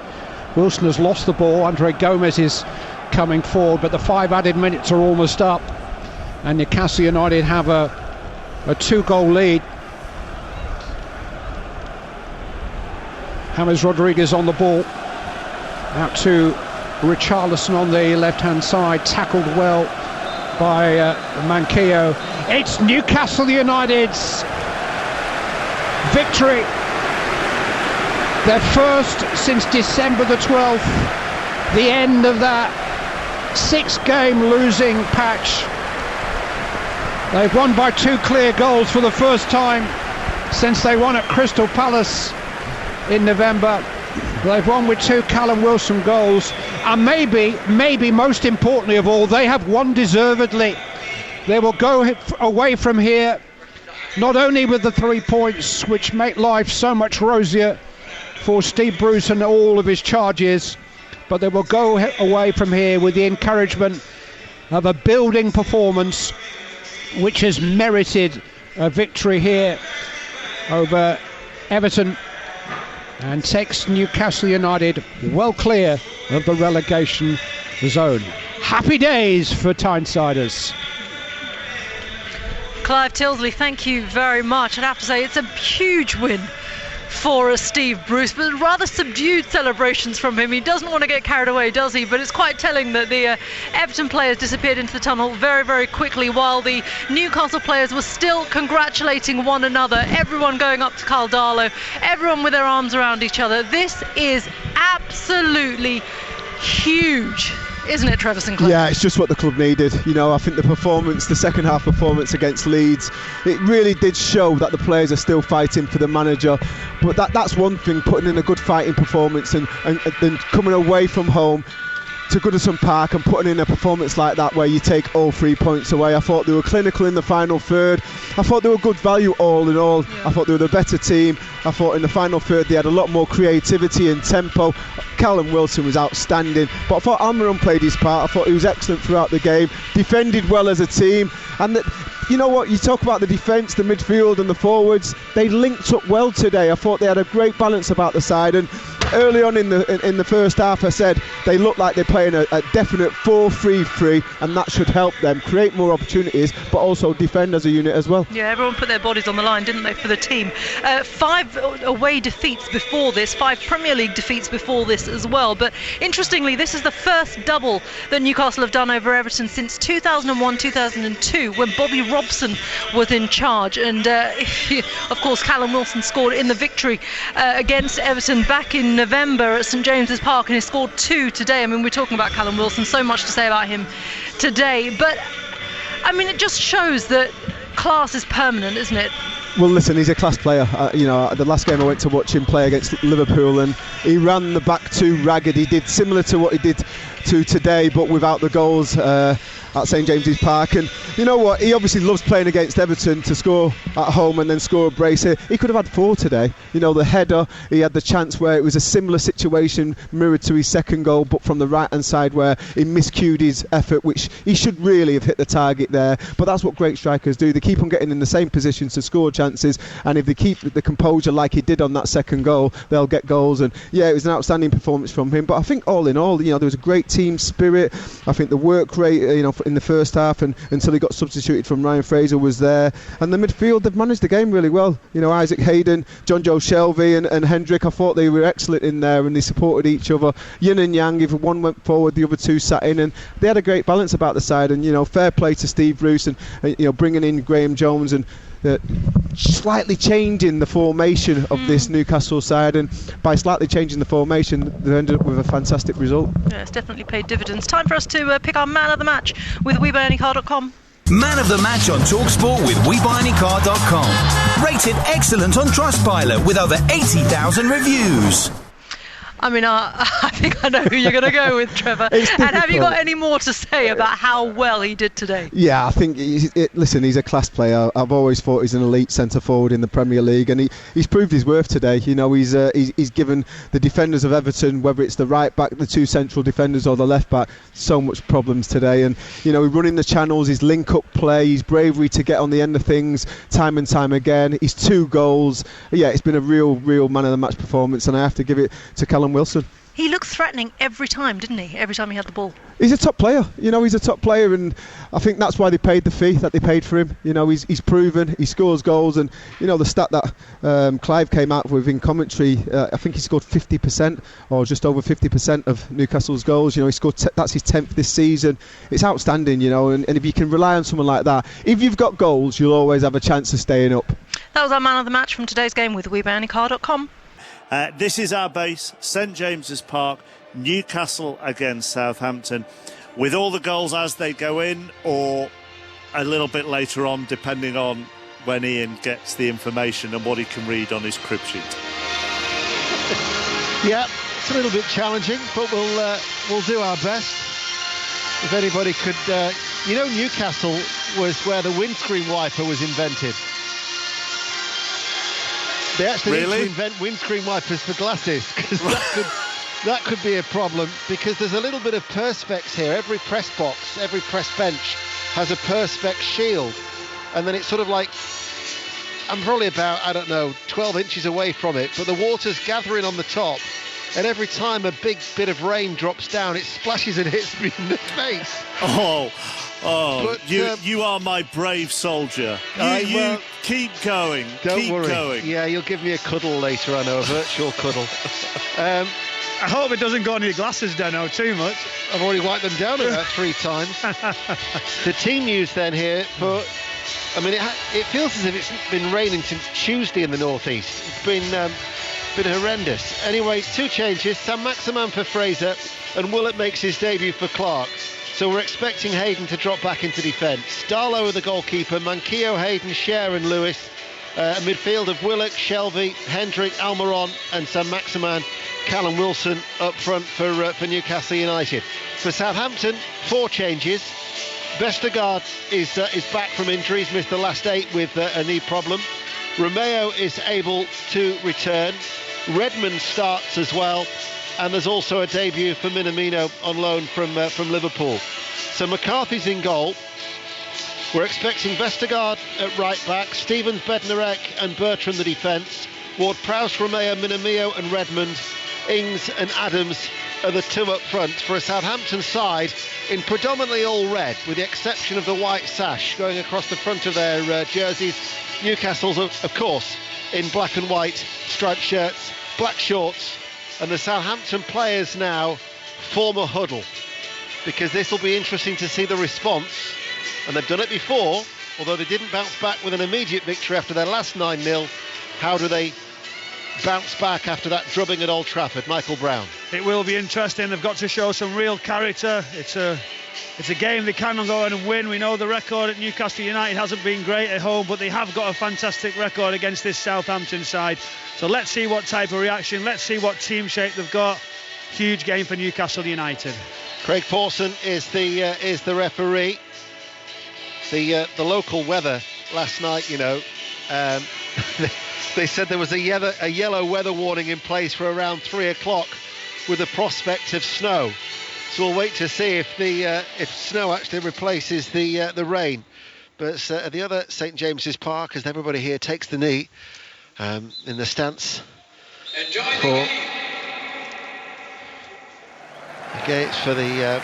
Wilson has lost the ball. Andre Gomez is coming forward, but the 5 added minutes are almost up, and Newcastle United have a 2-goal lead. James Rodriguez on the ball, out to Richarlison on the left-hand side, tackled well by Manquillo. It's Newcastle United's victory, their first since December the 12th, the end of that 6-game losing patch. They've won by 2 clear goals for the first time since they won at Crystal Palace in November. They've won with 2 Callum Wilson goals, and maybe most importantly of all, they have won deservedly. They will go away from here not only with the 3 points, which make life so much rosier for Steve Bruce and all of his charges, but they will go away from here with the encouragement of a building performance which has merited a victory here over Everton, and takes Newcastle United well clear of the relegation zone. Happy days for Tynesiders. Clive Tilsley, thank you very much. I'd have to say it's a huge win for Steve Bruce, but rather subdued celebrations from him. He doesn't want to get carried away, does he? But it's quite telling that the Everton players disappeared into the tunnel very, very quickly, while the Newcastle players were still congratulating one another, everyone going up to Carl Darlow, everyone with their arms around each other. This is absolutely huge, isn't it, Trevor Sinclair? Yeah, it's just what the club needed. You know, I think the second half performance against Leeds, it really did show that the players are still fighting for the manager. But that's one thing, putting in a good fighting performance and then coming away from home to Goodison Park and putting in a performance like that where you take all 3 points away. I thought they were clinical in the final third. I thought they were good value all in all. I thought they were the better team. I thought in the final third they had a lot more creativity and tempo. Callum Wilson was outstanding, but I thought Almiron played his part. I thought he was excellent throughout the game, defended well as a team, and you know what, you talk about the defence, the midfield and the forwards, they linked up well today. I thought they had a great balance about the side, and early on in the first half I said they looked like they're playing a definite 4-3-3, and that should help them create more opportunities but also defend as a unit as well. Yeah, everyone put their bodies on the line, didn't they, for the team. 5 away defeats before this, 5 Premier League defeats before this as well, but interestingly this is the first double that Newcastle have done over Everton since 2001-2002 when Bobby Robson was in charge, and of course Callum Wilson scored in the victory against Everton back in November at St James's Park, and he scored 2 today. I mean, we're talking about Callum Wilson, so much to say about him today, but I mean, it just shows that class is permanent, isn't it? Well, listen, he's a class player. You know, the last game I went to watch him play against Liverpool, and he ran the back 2 ragged. He did similar to what he did to today, but without the goals at St James's Park. And you know what, he obviously loves playing against Everton, to score at home and then score a brace here. He could have had 4 today. You know, the header, he had the chance where it was a similar situation mirrored to his second goal, but from the right hand side where he miscued his effort, which he should really have hit the target there. But that's what great strikers do, they keep on getting in the same positions to score chances, and if they keep the composure like he did on that second goal, they'll get goals. And yeah, it was an outstanding performance from him, but I think all in all, you know, there was a great team spirit. I think the work rate, you know, in the first half, and until he got substituted from Ryan Fraser was there. And the midfield, they've managed the game really well. Isaac Hayden, John Joe Shelby and Hendrick, I thought they were excellent in there, and they supported each other. Yin and yang, if one went forward, the other two sat in, and they had a great balance about the side. And fair play to Steve Bruce and bringing in Graham Jones and slightly changing the formation of this Newcastle side, and by slightly changing the formation they ended up with a fantastic result. Yeah, it's definitely paid dividends. Time for us to pick our man of the match with WeBuyAnyCar.com. Man of the match on TalkSport with WeBuyAnyCar.com. Rated excellent on Trustpilot with over 80,000 reviews. I mean, I think I know who you're going to go with, Trevor. And have you got any more to say about how well he did today? Yeah, I think, listen, he's a class player. I've always thought he's an elite centre-forward in the Premier League, and he's proved his worth today. He's given the defenders of Everton, whether it's the right-back, the two central defenders, or the left-back, so much problems today. And, he's running the channels, his link-up play, his bravery to get on the end of things time and time again, his 2 goals. Yeah, it's been a real man-of-the-match performance, and I have to give it to Callum Wilson. He looked threatening every time, didn't he? Every time he had the ball. He's a top player. He's a top player, and I think that's why they paid the fee that they paid for him. He's proven, he scores goals, and the stat that Clive came out with in commentary, I think he scored 50% or just over 50% of Newcastle's goals. He scored that's his 10th this season. It's outstanding, and if you can rely on someone like that, if you've got goals, you'll always have a chance of staying up. That was our man of the match from today's game with WeBuyAnyCar.com. This is our base, St James's Park, Newcastle against Southampton, with all the goals as they go in, or a little bit later on, depending on when Ian gets the information and what he can read on his crib sheet. Yeah, it's a little bit challenging, but we'll do our best. If anybody could, Newcastle was where the windscreen wiper was invented. They actually need to invent windscreen wipers for glasses, because that could be a problem, because there's a little bit of perspex here. Every press box, every press bench has a perspex shield, and then it's sort of like, I'm probably about, 12 inches away from it, but the water's gathering on the top, and every time a big bit of rain drops down, it splashes and hits me in the face. But, you are my brave soldier. You keep going. Don't worry. Going. Yeah, you'll give me a cuddle later, I know, a virtual cuddle. I hope it doesn't go on your glasses, Dano, too much. I've already wiped them down about 3 times. The team news then here, but it feels as if it's been raining since Tuesday in the northeast. It's been horrendous. Anyway, 2 changes. Saint-Maximin for Fraser, and Willett makes his debut for Clark. So we're expecting Hayden to drop back into defence. Darlow the goalkeeper, Manquillo, Hayden, Scher and Lewis. A midfield of Willock, Shelby, Hendrick, Almiron and Saint-Maximin. Callum Wilson up front for Newcastle United. For Southampton, 4 changes. Vestergaard is back from injuries, missed the last 8 with a knee problem. Romeo is able to return. Redmond starts as well. And there's also a debut for Minamino on loan from Liverpool. So McCarthy's in goal. We're expecting Vestergaard at right back, Stevens, Bednarek and Bertrand the defence. Ward-Prowse, Romeo, Minamino and Redmond. Ings and Adams are the 2 up front for a Southampton side in predominantly all red, with the exception of the white sash going across the front of their jerseys. Newcastle's, of course, in black and white striped shirts, black shorts. And the Southampton players now form a huddle, because this will be interesting to see the response. And they've done it before, although they didn't bounce back with an immediate victory after their last 9-0. How do they bounce back after that drubbing at Old Trafford? Michael Brown. It will be interesting. They've got to show some real character. It's a game they can go on and win. We know the record at Newcastle United hasn't been great at home, but they have got a fantastic record against this Southampton side. So let's see what type of reaction, let's see what team shape they've got. Huge game for Newcastle United. Craig Pawson is the referee. The local weather last night, they said there was a yellow weather warning in place for around 3 o'clock with the prospect of snow. So we'll wait to see if snow actually replaces the rain. But at the other St James's Park, as everybody here takes the knee in the stance. Enjoy the game. Again, it's for the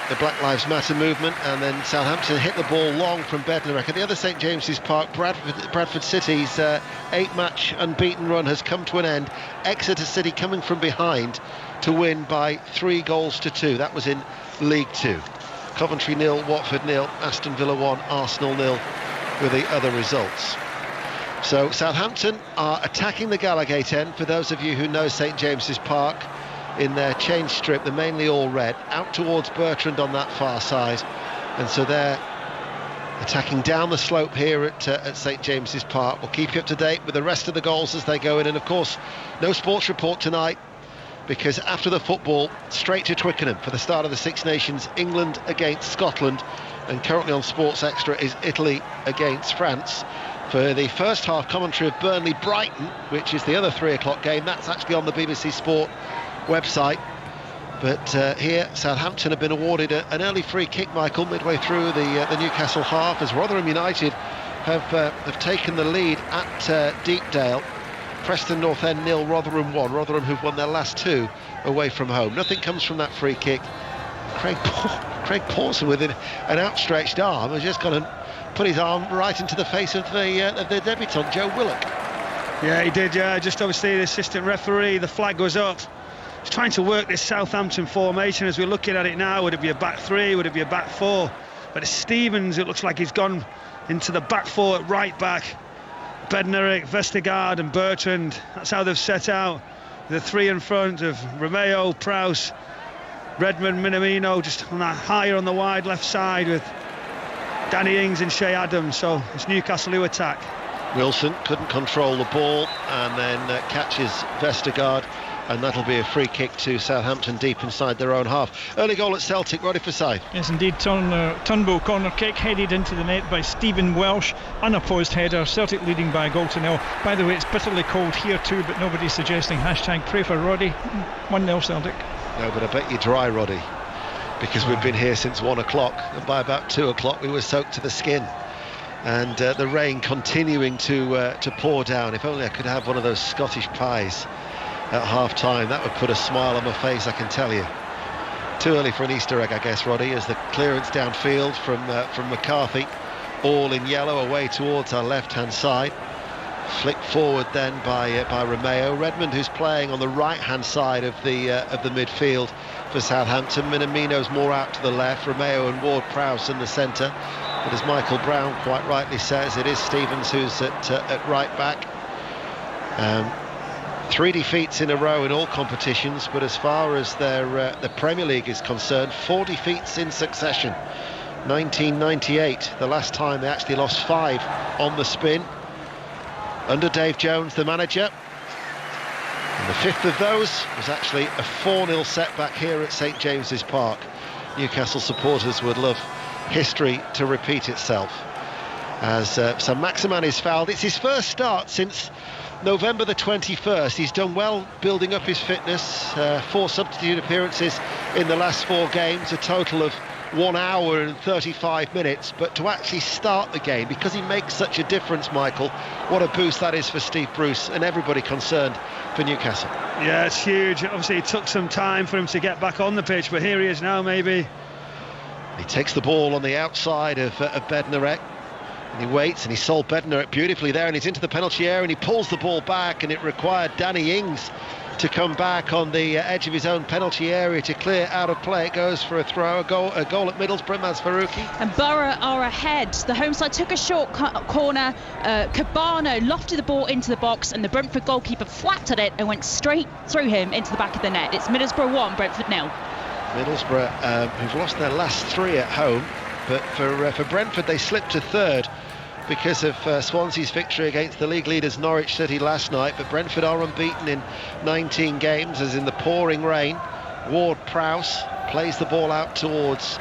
the Black Lives Matter movement, and then Southampton hit the ball long from Bednarek. At the other St James's Park, Bradford City's 8-match unbeaten run has come to an end. Exeter City coming from behind to win by 3-2. That was in League 2. Coventry 0, Watford 0, Aston Villa 1, Arsenal 0 with the other results. So Southampton are attacking the Gallowgate end, for those of you who know St James's Park, in their change strip. They're mainly all red, out towards Bertrand on that far side, and so they're attacking down the slope here at St James's Park. We'll keep you up to date with the rest of the goals as they go in, and of course no sports report tonight, because after the football, straight to Twickenham for the start of the Six Nations, England against Scotland, and currently on Sports Extra is Italy against France. For the first half commentary of Burnley-Brighton, which is the other 3 o'clock game, that's actually on the BBC Sport website. But here Southampton have been awarded an early free kick, Michael, midway through the Newcastle half, as Rotherham United have taken the lead at Deepdale. Preston North End 0, Rotherham 1. Rotherham, who've won their last 2 away from home. Nothing comes from that free kick. Craig Pawson with an outstretched arm has just gone and put his arm right into the face of the debutant, Joe Willock. Yeah, he did. Just obviously the assistant referee, the flag was up. He's trying to work this Southampton formation as we're looking at it now. Would it be a back 3? Would it be a back 4? But it's Stevens, it looks like he's gone into the back 4 at right back. Bednarek, Vestergaard and Bertrand, that's how they've set out. The 3 in front of Romeo, Prowse, Redmond, Minamino, just on that higher on the wide left side with Danny Ings and Shea Adams. So it's Newcastle who attack. Wilson couldn't control the ball and then catches Vestergaard, and that'll be a free kick to Southampton deep inside their own half. Early goal at Celtic, Roddy Forsyth. Yes, indeed. Turnbull corner kick headed into the net by Stephen Welsh. Unopposed header. Celtic leading by 1-0. By the way, it's bitterly cold here too, but nobody's suggesting #pray for Roddy. 1-0 Celtic. No, but I bet you're dry, Roddy, because we've been here since 1 o'clock, and by about 2 o'clock we were soaked to the skin. And the rain continuing to pour down. If only I could have one of those Scottish pies at half time, that would put a smile on my face, I can tell you. Too early for an Easter egg, I guess, Roddy, as the clearance downfield from McCarthy, all in yellow away towards our left hand side. Flicked forward then by Romeo. Redmond, who's playing on the right hand side of the midfield for Southampton. Minamino's more out to the left. Romeo and Ward-Prowse in the centre. But as Michael Brown quite rightly says, it is Stevens who's at right back. 3 defeats in a row in all competitions, but as far as the Premier League is concerned, 4 defeats in succession. 1998, the last time they actually lost 5 on the spin, under Dave Jones, the manager. And the 5th of those was actually a 4-0 setback here at St James's Park. Newcastle supporters would love history to repeat itself. As Saint-Maximin is fouled. It's his first start since November the 21st. He's done well building up his fitness. 4 substitute appearances in the last 4 games, a total of 1 hour and 35 minutes. But to actually start the game, because he makes such a difference, Michael, what a boost that is for Steve Bruce and everybody concerned for Newcastle. Yeah, it's huge. Obviously it took some time for him to get back on the pitch, but here he is now. Maybe he takes the ball on the outside of Bednarek, and he waits, and he sold Bednarek beautifully there, and he's into the penalty area, and he pulls the ball back, and it required Danny Ings to come back on the edge of his own penalty area to clear out of play. It goes for a throw, a goal at Middlesbrough. Maz Faruqi. And Borough are ahead. The home side took a short corner. Cabano lofted the ball into the box, and the Brentford goalkeeper flattered it and went straight through him into the back of the net. It's Middlesbrough 1, Brentford 0. Middlesbrough, who've lost their last 3 at home, but for Brentford they slipped to 3rd because of Swansea's victory against the league leaders Norwich City last night. But Brentford are unbeaten in 19 games, as in the pouring rain. Ward-Prowse plays the ball out towards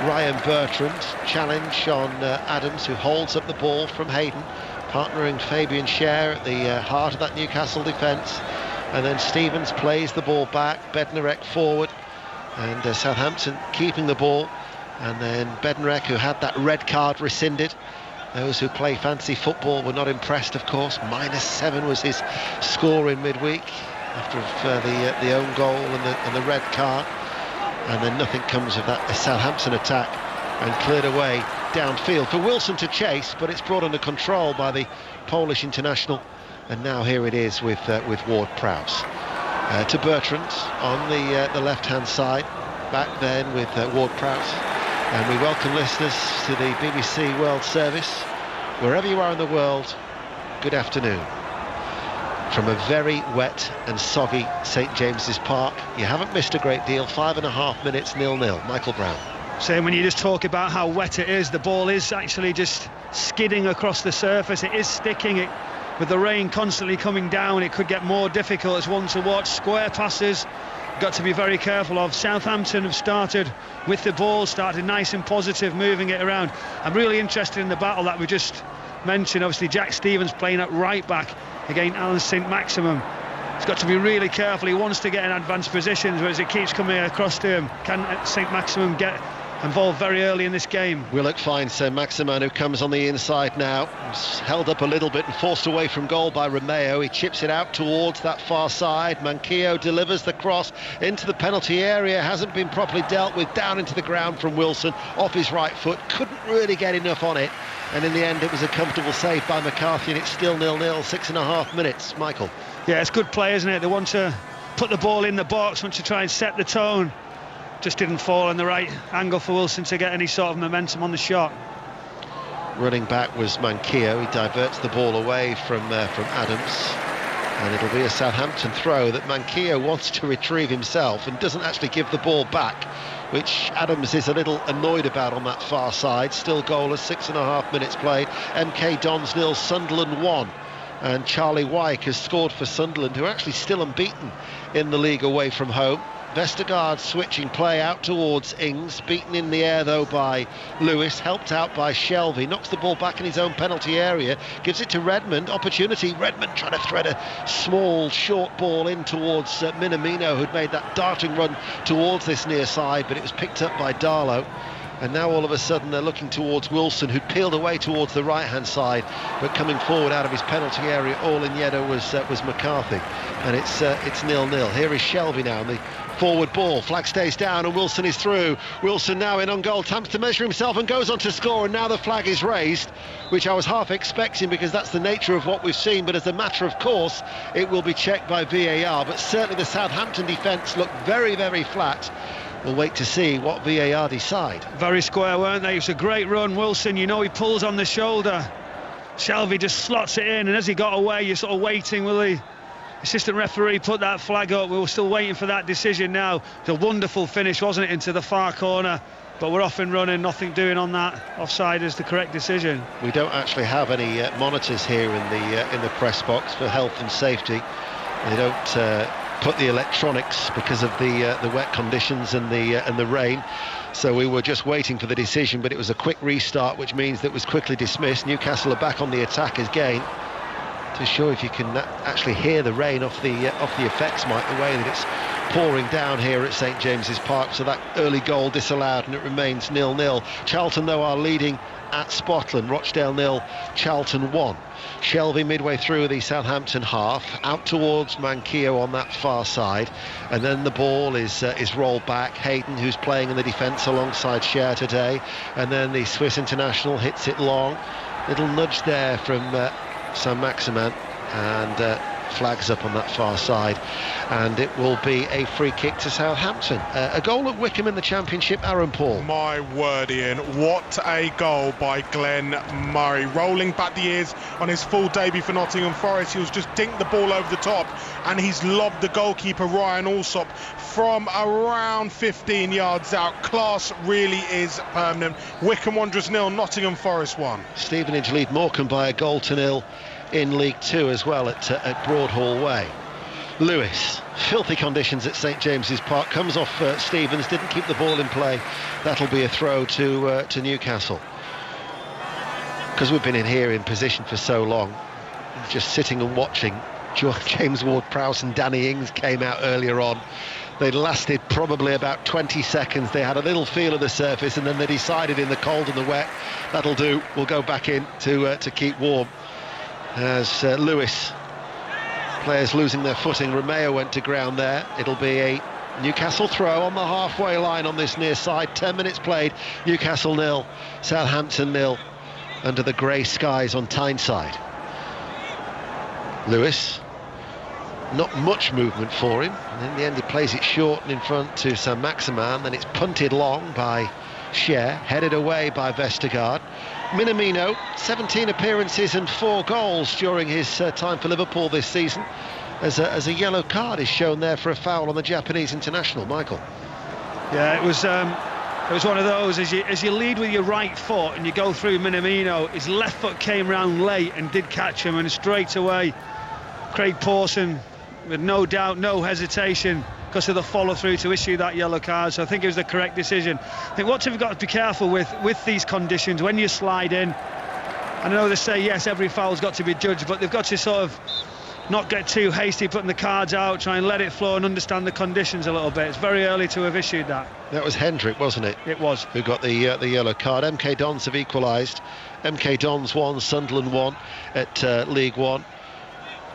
Ryan Bertrand. Challenge on Adams, who holds up the ball from Hayden, partnering Fabian Schär at the heart of that Newcastle defence. And then Stevens plays the ball back, Bednarek forward, and Southampton keeping the ball. And then Bednarek, who had that red card rescinded. Those who play fancy football were not impressed, of course. -7 was his score in midweek after the own goal and the red card. and then nothing comes of that Southampton attack, and cleared away downfield for Wilson to chase, but it's brought under control by the Polish international, and now here it is with Ward-Prowse. To Bertrand on the left-hand side, back then with Ward-Prowse, and we welcome listeners to the BBC World Service. Wherever you are in the world, good afternoon. From a very wet and soggy St James's Park, you haven't missed a great deal. 5.5 minutes, 0-0. Michael Brown. Saying when you just talk about how wet it is, the ball is actually just skidding across the surface. It is sticking. It, with the rain constantly coming down, it could get more difficult as one to watch. Square passes, got to be very careful of. Southampton have started with the ball, started nice and positive, moving it around. I'm really interested in the battle that we just mentioned. Obviously, Jack Stevens playing at right back against Alan St Maximum. He's got to be really careful. He wants to get in advanced positions, but as it keeps coming across to him, can St Maximum get involved very early in this game? Willock finds Maximan, who comes on the inside now. He's held up a little bit and forced away from goal by Romeo. He chips it out towards that far side. Manquillo delivers the cross into the penalty area. Hasn't been properly dealt with. Down into the ground from Wilson off his right foot. Couldn't really get enough on it. And in the end, it was a comfortable save by McCarthy, and it's still 0-0, 6.5 minutes. Michael. Yeah, it's good play, isn't it? They want to put the ball in the box, want to try and set the tone. Just didn't fall in the right angle for Wilson to get any sort of momentum on the shot. Running back was Manquillo. He diverts the ball away from Adams, and it'll be a Southampton throw that Manquillo wants to retrieve himself and doesn't actually give the ball back, which Adams is a little annoyed about on that far side. Still goalless, 6.5 minutes played. MK Dons 0, Sunderland 1. And Charlie Wyke has scored for Sunderland, who are actually still unbeaten in the league away from home. Vestergaard switching play out towards Ings, beaten in the air though by Lewis, helped out by Shelvey, knocks the ball back in his own penalty area, gives it to Redmond, opportunity. Redmond trying to thread a small short ball in towards Minamino, who'd made that darting run towards this near side, but it was picked up by Darlow. And now all of a sudden they're looking towards Wilson, who'd peeled away towards the right-hand side, but coming forward out of his penalty area, all in yellow was McCarthy. And it's 0-0. Here is Shelvey now, and the forward ball. Flag stays down, and Wilson is through. Wilson now in on goal, attempts to measure himself and goes on to score, and now the flag is raised, which I was half expecting because that's the nature of what we've seen, but as a matter of course, it will be checked by VAR. But certainly the Southampton defence looked very, very flat. We'll wait to see what VAR decide. Very square, weren't they? It was a great run. Wilson, you know, he pulls on the shoulder. Shelvey just slots it in, and as he got away, you're sort of waiting, will the assistant referee put that flag up? We were still waiting for that decision now. It's a wonderful finish, wasn't it, into the far corner, but we're off and running, nothing doing on that. Offside is the correct decision. We don't actually have any monitors here in the press box for health and safety. They don't put the electronics because of the wet conditions and the rain, so we were just waiting for the decision, but it was a quick restart, which means that it was quickly dismissed. Newcastle are back on the attack again. To show if you can actually hear the rain off the effects, Mike, the way that it's pouring down here at St James's Park. So that early goal disallowed, and it remains 0-0. Charlton though are leading at Spotland. Rochdale 0, Charlton 1. Shelvey midway through the Southampton half, out towards Manquillo on that far side, and then the ball is rolled back. Hayden, who's playing in the defence alongside Cher today, and then the Swiss international hits it long. Little nudge there from St Maximin, and flags up on that far side, and it will be a free kick to Southampton. A goal at Wickham in the Championship, Aaron Paul. My word, Ian, what a goal by Glenn Murray, rolling back the ears on his full debut for Nottingham Forest. He was just dinked the ball over the top, and he's lobbed the goalkeeper Ryan Alsop from around 15 yards out. Class really is permanent. Wickham Wanderers 0, Nottingham Forest 1. Stevenage lead Morecambe by a goal to 0 in League 2 as well at Broadhall Way. Lewis, filthy conditions at St James's Park, comes off Stevens, didn't keep the ball in play. That'll be a throw to Newcastle. Because we've been in here in position for so long, just sitting and watching. James Ward-Prowse and Danny Ings came out earlier on. They lasted probably about 20 seconds. They had a little feel of the surface, and then they decided in the cold and the wet, that'll do, we'll go back in to keep warm. As Lewis, players losing their footing. Romeo went to ground there. It'll be a Newcastle throw on the halfway line on this near side. 10 minutes played. Newcastle 0, Southampton 0 under the grey skies on Tyneside. Lewis, not much movement for him, and in the end he plays it short and in front to Saint-Maximin. Then it's punted long by Cher, headed away by Vestergaard. Minamino, 17 appearances and 4 goals during his time for Liverpool this season, as a yellow card is shown there for a foul on the Japanese international. Michael. Yeah, it was one of those, as you lead with your right foot and you go through Minamino, his left foot came round late and did catch him, and straight away Craig Pawson, with no doubt, no hesitation, because of the follow through, to issue that yellow card. So I think it was the correct decision. I think what you've got to be careful with these conditions when you slide in. I know they say yes, every foul's got to be judged, but they've got to sort of not get too hasty putting the cards out, try and let it flow and understand the conditions a little bit. It's very early to have issued that. That was Hendrick, wasn't it? It was. Who got the yellow card. MK Dons have equalised. MK Dons 1, Sunderland 1 at League One.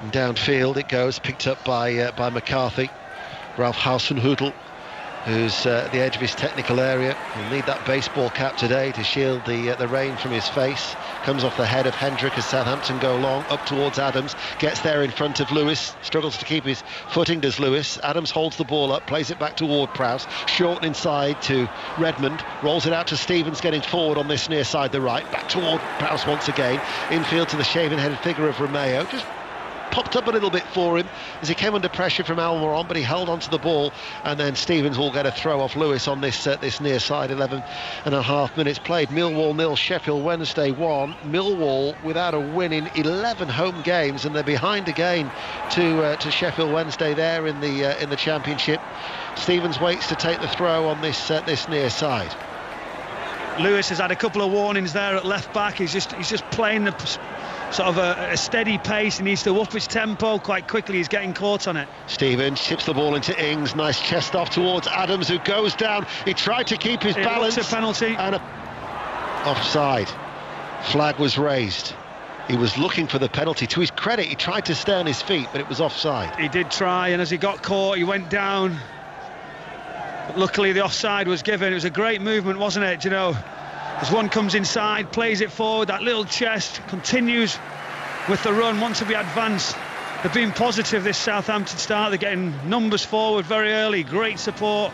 And downfield it goes, picked up by McCarthy. Ralph Hasenhüttl, who's at the edge of his technical area. He'll need that baseball cap today to shield the rain from his face. Comes off the head of Hendrick as Southampton go long, up towards Adams. Gets there in front of Lewis. Struggles to keep his footing, does Lewis. Adams holds the ball up, plays it back toward Prowse. Short inside to Redmond. Rolls it out to Stevens, getting forward on this near side, the right. Back toward Prowse once again. Infield to the shaven-headed figure of Romeo. Just popped up a little bit for him as he came under pressure from Almiron, but he held onto the ball, and then Stevens will get a throw off Lewis on this near side. 11.5 minutes played. Millwall 0, Sheffield Wednesday 1. Millwall without a win in 11 home games, and they're behind again to Sheffield Wednesday there in the Championship. Stevens waits to take the throw on this near side. Lewis has had a couple of warnings there at left back. He's just playing the sort of a steady pace. He needs to up his tempo quite quickly. He's getting caught on it. Stevens chips the ball into Ings. Nice chest off towards Adams, who goes down. He tried to keep his balance. It's a penalty. And offside. Flag was raised. He was looking for the penalty. To his credit, he tried to stay on his feet, but it was offside. He did try, and as he got caught, he went down. But luckily, the offside was given. It was a great movement, wasn't it? You know, as one comes inside, plays it forward, that little chest, continues with the run, wants to be advanced. They've been positive this Southampton start. They're getting numbers forward very early. Great support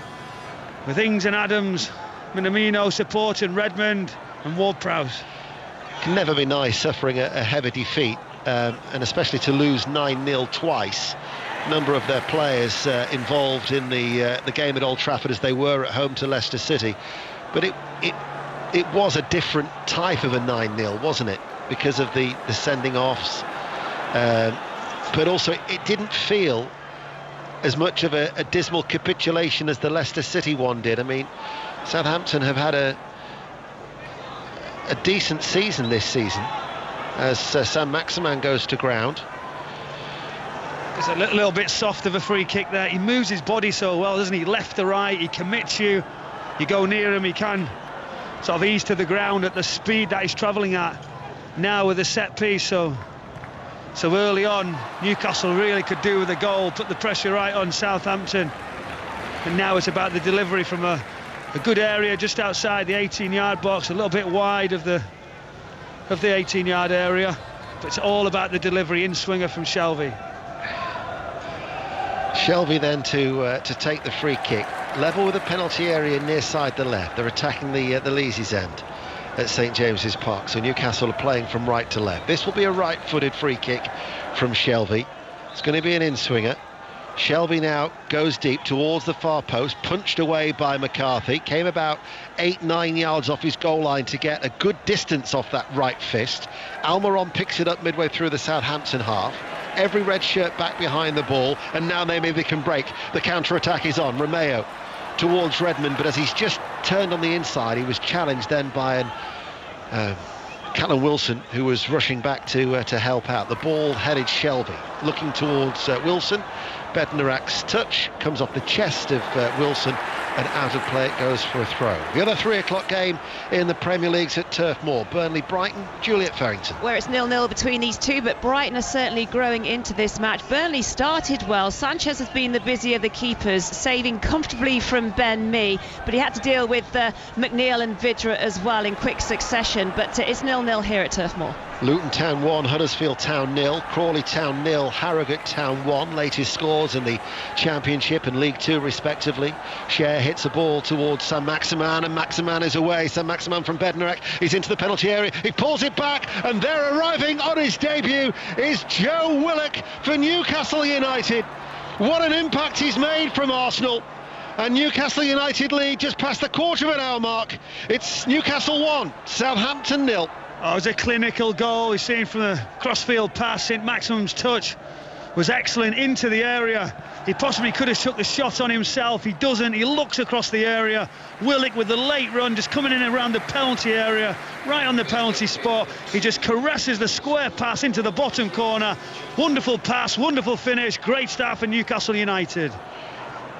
with Ings and Adams, Minamino supporting Redmond and Ward-Prowse. Can never be nice suffering a heavy defeat, and especially to lose 9-0 twice. A number of their players involved in the game at Old Trafford, as they were at home to Leicester City. But it was a different type of a 9-0, wasn't it? Because of the sending offs. But also it didn't feel as much of a dismal capitulation as the Leicester City one did. I mean, Southampton have had a decent season this season as Saint-Maximin goes to ground. It's a little bit soft of a free kick there. He moves his body so well, doesn't he? Left to right, he commits you. You go near him, he can sort of ease to the ground at the speed that he's travelling at now with a set piece. So early on, Newcastle really could do with a goal, put the pressure right on Southampton. And now it's about the delivery from a good area just outside the 18-yard box, a little bit wide of the 18-yard area. But it's all about the delivery, in-swinger from Shelvey. Shelvey then to take the free kick, level with the penalty area near side the left. They're attacking the Leazes end at St James's Park, so Newcastle are playing from right to left. This will be a right-footed free kick from Shelvey. It's going to be an in-swinger. Shelvey now goes deep towards the far post, punched away by McCarthy. Came about 8-9 yards off his goal line to get a good distance off that right fist. Almiron picks it up midway through the Southampton half. Every red shirt back behind the ball, and now maybe they can break. The counter-attack is on. Romeo towards Redmond, but as he's just turned on the inside, he was challenged then by Callum Wilson, who was rushing back to help out. The ball-headed Shelvey looking towards Wilson. Bednarak's touch comes off the chest of Wilson and out of play it goes for a throw. The other 3 o'clock game in the Premier League's at Turf Moor. Burnley, Brighton, Juliet Farrington. Where it's 0-0 between these two, but Brighton are certainly growing into this match. Burnley started well. Sanchez has been the busy of the keepers, saving comfortably from Ben Mee, but he had to deal with McNeil and Vidra as well in quick succession. But it's 0-0 here at Turf Moor. Luton Town 1, Huddersfield Town 0, Crawley Town 0, Harrogate Town 1. Latest scores in the Championship and League 2 respectively. Cher hits a ball towards Saint-Maximin, and Maximin is away. Saint-Maximin from Bednarek, he's into the penalty area, he pulls it back, and there arriving on his debut is Joe Willock for Newcastle United. What an impact he's made from Arsenal. And Newcastle United lead just past the quarter of an hour mark. It's Newcastle 1, Southampton 0. Oh, it was a clinical goal. We've seen from the crossfield pass. Saint-Maximin's touch was excellent into the area. He possibly could have took the shot on himself. He doesn't. He looks across the area. Willock with the late run, just coming in around the penalty area, right on the penalty spot. He just caresses the square pass into the bottom corner. Wonderful pass, wonderful finish. Great start for Newcastle United.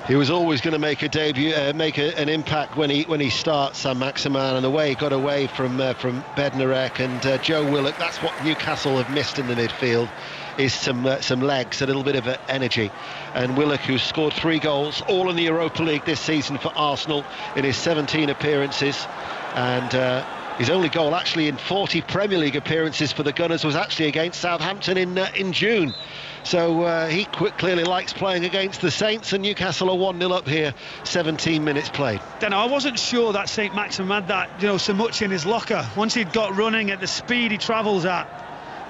He was always going to make a debut, an impact when he starts, Saint-Maximin, and away got away from Bednarek and Joe Willock. That's what Newcastle have missed in the midfield, is some legs, a little bit of energy. And Willock, who's scored 3 goals, all in the Europa League this season for Arsenal in his 17 appearances, and his only goal actually in 40 Premier League appearances for the Gunners was actually against Southampton in June. So he clearly likes playing against the Saints, and Newcastle are 1-0 up here, 17 minutes played. Then I wasn't sure that Saint-Maximin had that, so much in his locker. Once he'd got running at the speed he travels at,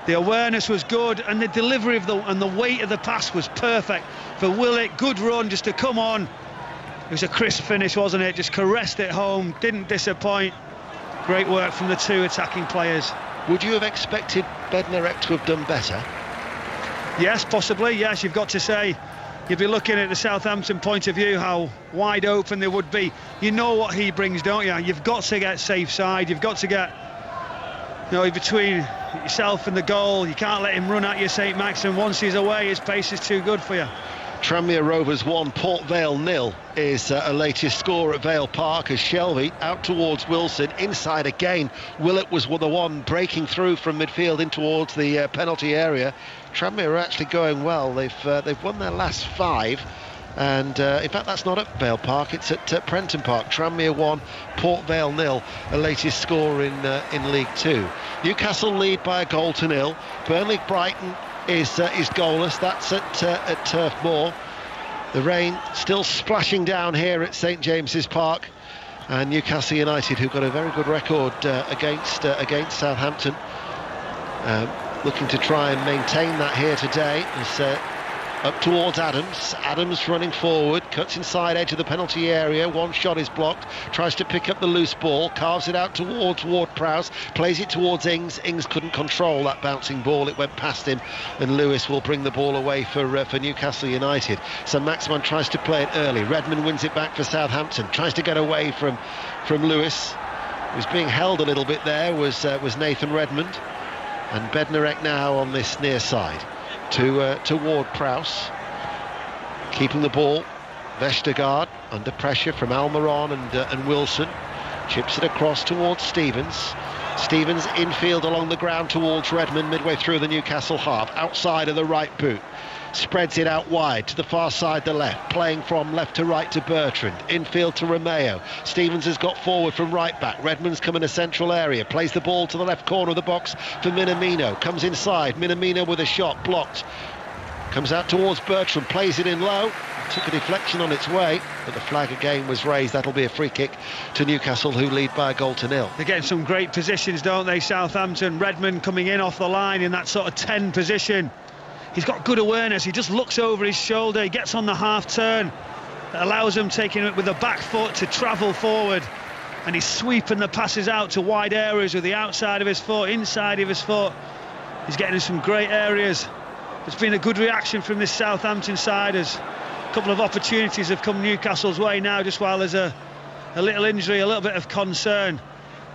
the awareness was good, and the delivery of the weight of the pass was perfect for Willock. Good run just to come on. It was a crisp finish, wasn't it? Just caressed it home, didn't disappoint. Great work from the 2 attacking players. Would you have expected Bednarek to have done better? Yes, possibly. Yes, you've got to say, you'd be looking at the Southampton point of view, how wide open they would be. You know what he brings, don't you? You've got to get safe side. You've got to get, between yourself and the goal. You can't let him run at you, Saint-Maximin. Once he's away, his pace is too good for you. Tranmere Rovers 1, Port Vale 0 is a latest score at Vale Park, as Shelby out towards Wilson, inside again. Willett was the one breaking through from midfield in towards the penalty area. Tranmere are actually going well. They've won their last 5, and in fact that's not at Vale Park, it's at Prenton Park. Tranmere 1, Port Vale 0, a latest score in League 2. Newcastle lead by a goal to 0. Burnley Brighton is goalless. That's at Turf Moor. The rain still splashing down here at St James's Park, and Newcastle United, who've got a very good record against Southampton, looking to try and maintain that here today. As up towards Adams running forward, cuts inside edge of the penalty area, one shot is blocked, tries to pick up the loose ball, carves it out towards Ward-Prowse, plays it towards Ings couldn't control that bouncing ball, it went past him, and Lewis will bring the ball away for Newcastle United. So Maximin tries to play it early, Redmond wins it back for Southampton, tries to get away from Lewis, who's being held a little bit there was Nathan Redmond, and Bednarek now on this near side to Ward-Prowse, keeping the ball. Vestergaard under pressure from Almiron and Wilson, chips it across towards Stevens. Stevens infield along the ground towards Redmond, midway through the Newcastle half, outside of the right boot, spreads it out wide to the far side, the left, playing from left to right to Bertrand, infield to Romeo. Stevens has got forward from right back, Redmond's come in a central area, plays the ball to the left corner of the box for Minamino, comes inside, Minamino with a shot, blocked, comes out towards Bertrand, plays it in low, took a deflection on its way, but the flag again was raised. That'll be a free kick to Newcastle, who lead by a goal to 0. They're getting some great positions, don't they, Southampton? Redmond coming in off the line in that sort of 10 position. He's got good awareness, he just looks over his shoulder, he gets on the half turn, that allows him, taking it with the back foot, to travel forward, and he's sweeping the passes out to wide areas with the outside of his foot, inside of his foot. He's getting in some great areas. There's been a good reaction from this Southampton side, as a couple of opportunities have come Newcastle's way now, just while there's a little injury, a little bit of concern.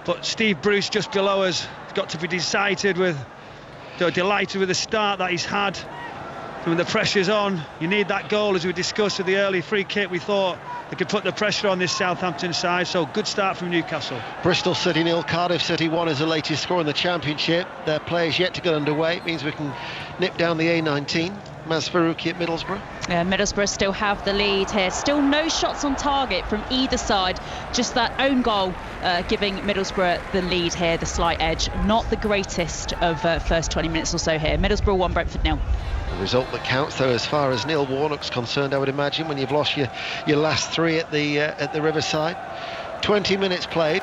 But Steve Bruce just below us has got to be delighted with the start that he's had. when the pressure's on, you need that goal. As we discussed with the early free kick, we thought they could put the pressure on this Southampton side, so good start from Newcastle. Bristol City 0, Cardiff City 1 is the latest score in the Championship. Their players yet to get underway. It means we can nip down the A19. Maz Faruqi at Middlesbrough. Middlesbrough still have the lead here. Still no shots on target from either side. Just that own goal giving Middlesbrough the lead here, the slight edge. Not the greatest of first 20 minutes or so here. Middlesbrough 1, Brentford 0. The result that counts, though, as far as Neil Warnock's concerned, I would imagine, when you've lost your last 3 at the Riverside. 20 minutes played.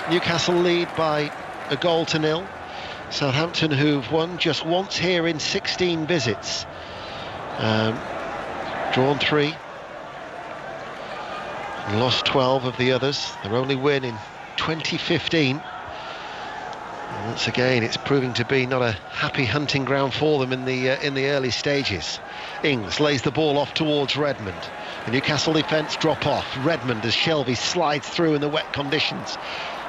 Newcastle lead by a goal to 0. Southampton, who've won just once here in 16 visits. Drawn 3, and lost 12 of the others. Their only win in 2015. And once again, it's proving to be not a happy hunting ground for them in the early stages. Ings lays the ball off towards Redmond. The Newcastle defence drop off. Redmond, as Shelvey slides through in the wet conditions.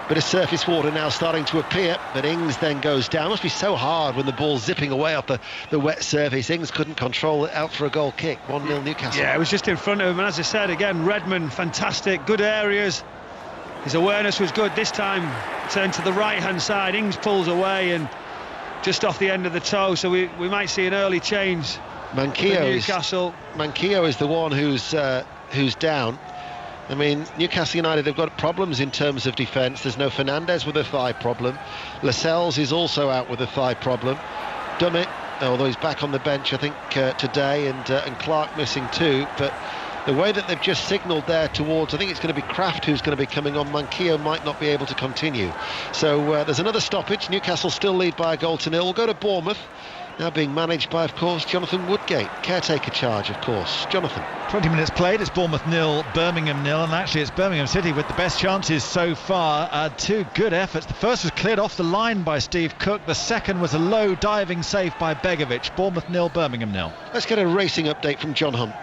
Bit of surface water now starting to appear, but Ings then goes down. Must be so hard when the ball's zipping away off the wet surface. Ings couldn't control it, out for a goal kick. 1-0 Newcastle. Yeah, it was just in front of him, and as I said again, Redmond, fantastic, good areas. His awareness was good. This time turned to the right hand side. Ings pulls away and just off the end of the toe, so we might see an early change. Newcastle. Manquillo is the one who's down. I mean, Newcastle United have got problems in terms of defence. There's no Fernandes with a thigh problem. Lascelles is also out with a thigh problem. Dummett, although he's back on the bench, I think, today, and Clark missing too. But the way that they've just signalled there towards, I think it's going to be Kraft who's going to be coming on. Manquillo might not be able to continue. So there's another stoppage. Newcastle still lead by a goal to 0. We'll go to Bournemouth. Now being managed by, of course, Jonathan Woodgate. Caretaker charge, of course. Jonathan. 20 minutes played. It's Bournemouth 0, Birmingham 0, and actually it's Birmingham City with the best chances so far. 2 good efforts. The first was cleared off the line by Steve Cook. The second was a low diving save by Begovic. Bournemouth 0, Birmingham 0. Let's get a racing update from John Hunt.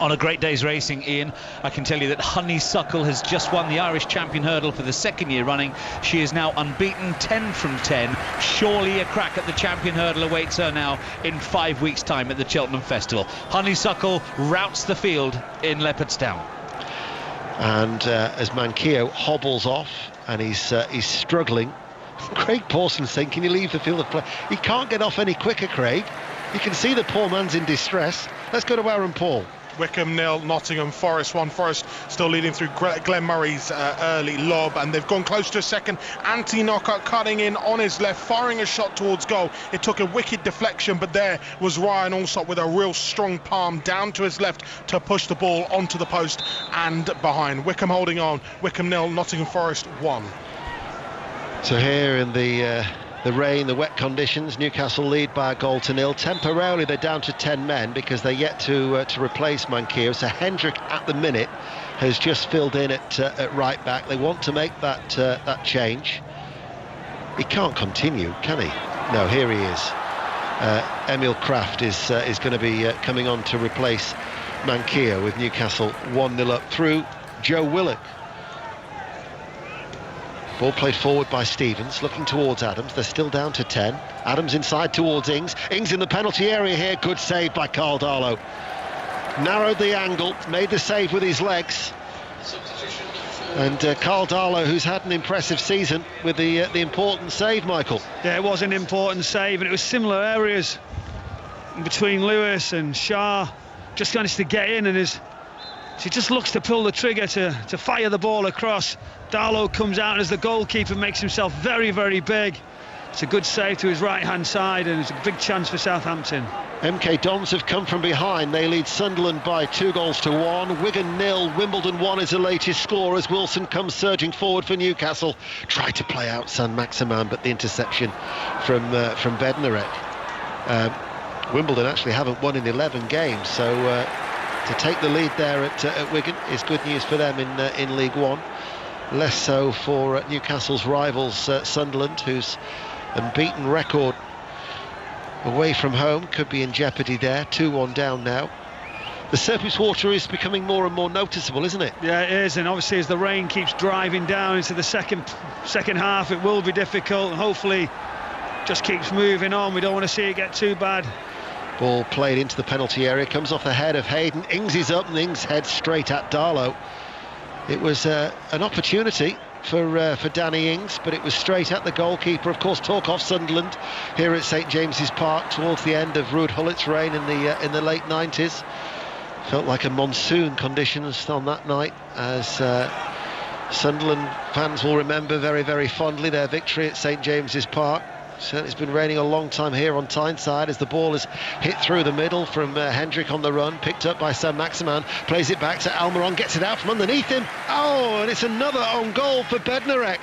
On a great day's racing, Ian, I can tell you that Honeysuckle has just won the Irish Champion Hurdle for the 2nd year running. She is now unbeaten, 10 from 10. Surely a crack at the Champion Hurdle awaits her now in 5 weeks' time at the Cheltenham Festival. Honeysuckle routs the field in Leopardstown. And as Manquillo hobbles off, and he's struggling, Craig Pawson saying, can you leave the field of play? He can't get off any quicker, Craig. You can see the poor man's in distress. Let's go to Aaron Paul. Wickham 0, Nottingham Forest 1. Forest still leading through Glenn Murray's early lob, and they've gone close to a second. Anti-Knockout cutting in on his left, firing a shot towards goal. It took a wicked deflection, but there was Ryan Allsop with a real strong palm down to his left to push the ball onto the post and behind. Wickham holding on. Wickham 0, Nottingham Forest 1. So here in the rain, the wet conditions, Newcastle lead by a goal to 0. Temporarily they're down to 10 men because they're yet to replace Manquillo. So Hendrick at the minute has just filled in at right back. They want to make that change. He can't continue, can he? No, here he is. Emil Kraft is going to be coming on to replace Manquillo with Newcastle 1-0 up through Joe Willock. Ball played forward by Stevens, looking towards Adams. They're still down to 10. Adams inside towards Ings. Ings in the penalty area here. Good save by Carl Darlow. Narrowed the angle, made the save with his legs. And Carl Darlow, who's had an impressive season with the important save, Michael. Yeah, it was an important save, and it was similar areas between Lewis and Shah. Just managed to get in, and she just looks to pull the trigger to fire the ball across. Darlow comes out as the goalkeeper makes himself very, very big. It's a good save to his right-hand side, and it's a big chance for Southampton. MK Dons have come from behind. They lead Sunderland by 2-1. Wigan 0, Wimbledon 1 is the latest score as Wilson comes surging forward for Newcastle. Tried to play out Saint-Maximin, but the interception from Bednarek. Wimbledon actually haven't won in 11 games, so to take the lead there at Wigan is good news for them in League One. Less so for Newcastle's rivals Sunderland, whose unbeaten record away from home could be in jeopardy there. 2-1 down now. The surface water is becoming more and more noticeable, isn't it? Yeah, it is, and obviously as the rain keeps driving down into the second half, it will be difficult, and hopefully just keeps moving on. We don't want to see it get too bad. Ball played into the penalty area, comes off the head of Hayden. Ings is up and Ings heads straight at Darlow. It was an opportunity for Danny Ings, but it was straight at the goalkeeper. Of course, talk off Sunderland here at St James's Park towards the end of Ruud Hullit's reign in the late 90s. Felt like a monsoon conditions on that night, as Sunderland fans will remember very, very fondly their victory at St James's Park. Certainly it's been raining a long time here on Tyneside, as the ball is hit through the middle from Hendrick on the run, picked up by Saint-Maximin, plays it back to Almiron, gets it out from underneath him. Oh, and it's another own goal for Bednarek.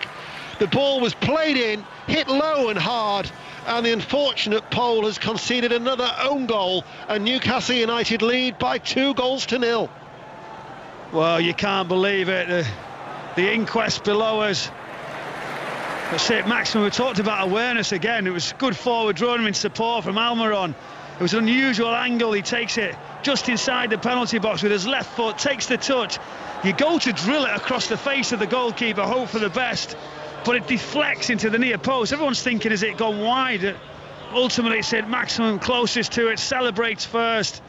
The ball was played in, hit low and hard, and the unfortunate Pole has conceded another own goal, and Newcastle United lead by 2-0. Well, you can't believe it. The inquest below us. That's it, Maximum. We talked about awareness again. It was good forward run in support from Almiron. It was an unusual angle. He takes it just inside the penalty box with his left foot, takes the touch. You go to drill it across the face of the goalkeeper, hope for the best, but it deflects into the near post. Everyone's thinking, has it gone wide? Ultimately, it's St Maximum closest to it, celebrates first.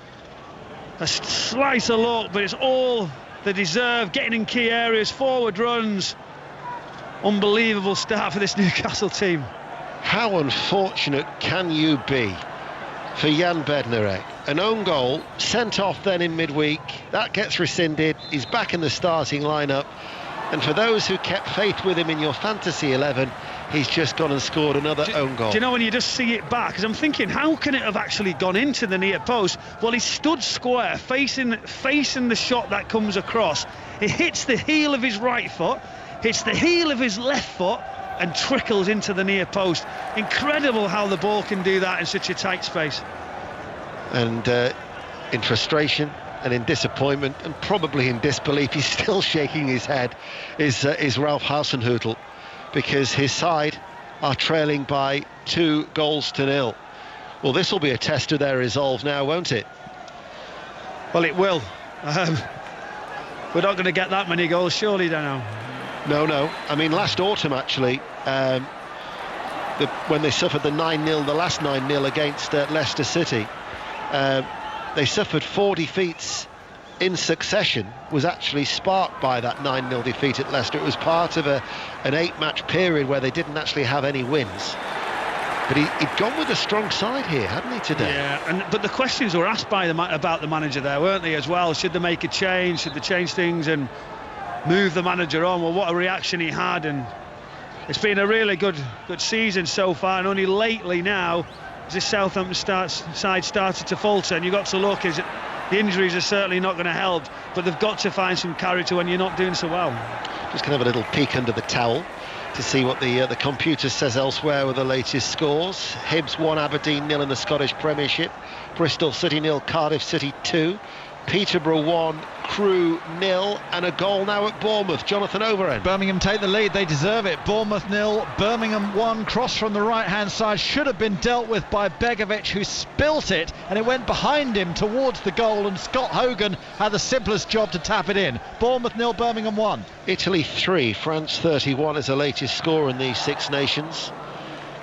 A slice of luck, but it's all they deserve. Getting in key areas, forward runs. Unbelievable start for this Newcastle team. How unfortunate can you be for Jan Bednarek? An own goal, sent off then in midweek. That gets rescinded. He's back in the starting lineup. And for those who kept faith with him in your fantasy 11, he's just gone and scored another own goal. Do you know when you just see it back? Because I'm thinking, how can it have actually gone into the near post? Well, he stood square, facing the shot that comes across. It hits the heel of his right foot, hits the heel of his left foot, and trickles into the near post. Incredible how the ball can do that in such a tight space. And in frustration and in disappointment and probably in disbelief, he's still shaking his head, is Ralph Hasenhüttl, because his side are trailing by 2-0. Well, this will be a test of their resolve now, won't it? Well, it will. We're not going to get that many goals, surely, Dano. No. I mean, last autumn, actually, when they suffered the last 9-0 against Leicester City, they suffered 4 defeats in succession, was actually sparked by that 9-0 defeat at Leicester. It was part of an 8-match period where they didn't actually have any wins. But he'd gone with a strong side here, hadn't he, today? Yeah, but the questions were asked about the manager there, weren't they, as well? Should they make a change? Should they change things and move the manager on? Well, what a reaction he had, and it's been a really good season so far, and only lately now as this Southampton side started to falter, and you've got to look, the injuries are certainly not going to help, but they've got to find some character when you're not doing so well. Just going to have a little peek under the towel to see what the computer says elsewhere with the latest scores. Hibs 1, Aberdeen 0 in the Scottish Premiership. Bristol City 0, Cardiff City 2. Peterborough 1, Crewe 0, and a goal now at Bournemouth. Jonathan Overend. Birmingham take the lead, they deserve it. Bournemouth 0, Birmingham 1. Cross from the right hand side, should have been dealt with by Begovic, who spilt it, and it went behind him towards the goal, and Scott Hogan had the simplest job to tap it in. Bournemouth 0, Birmingham 1. Italy 3, France 31 is the latest score in these Six Nations.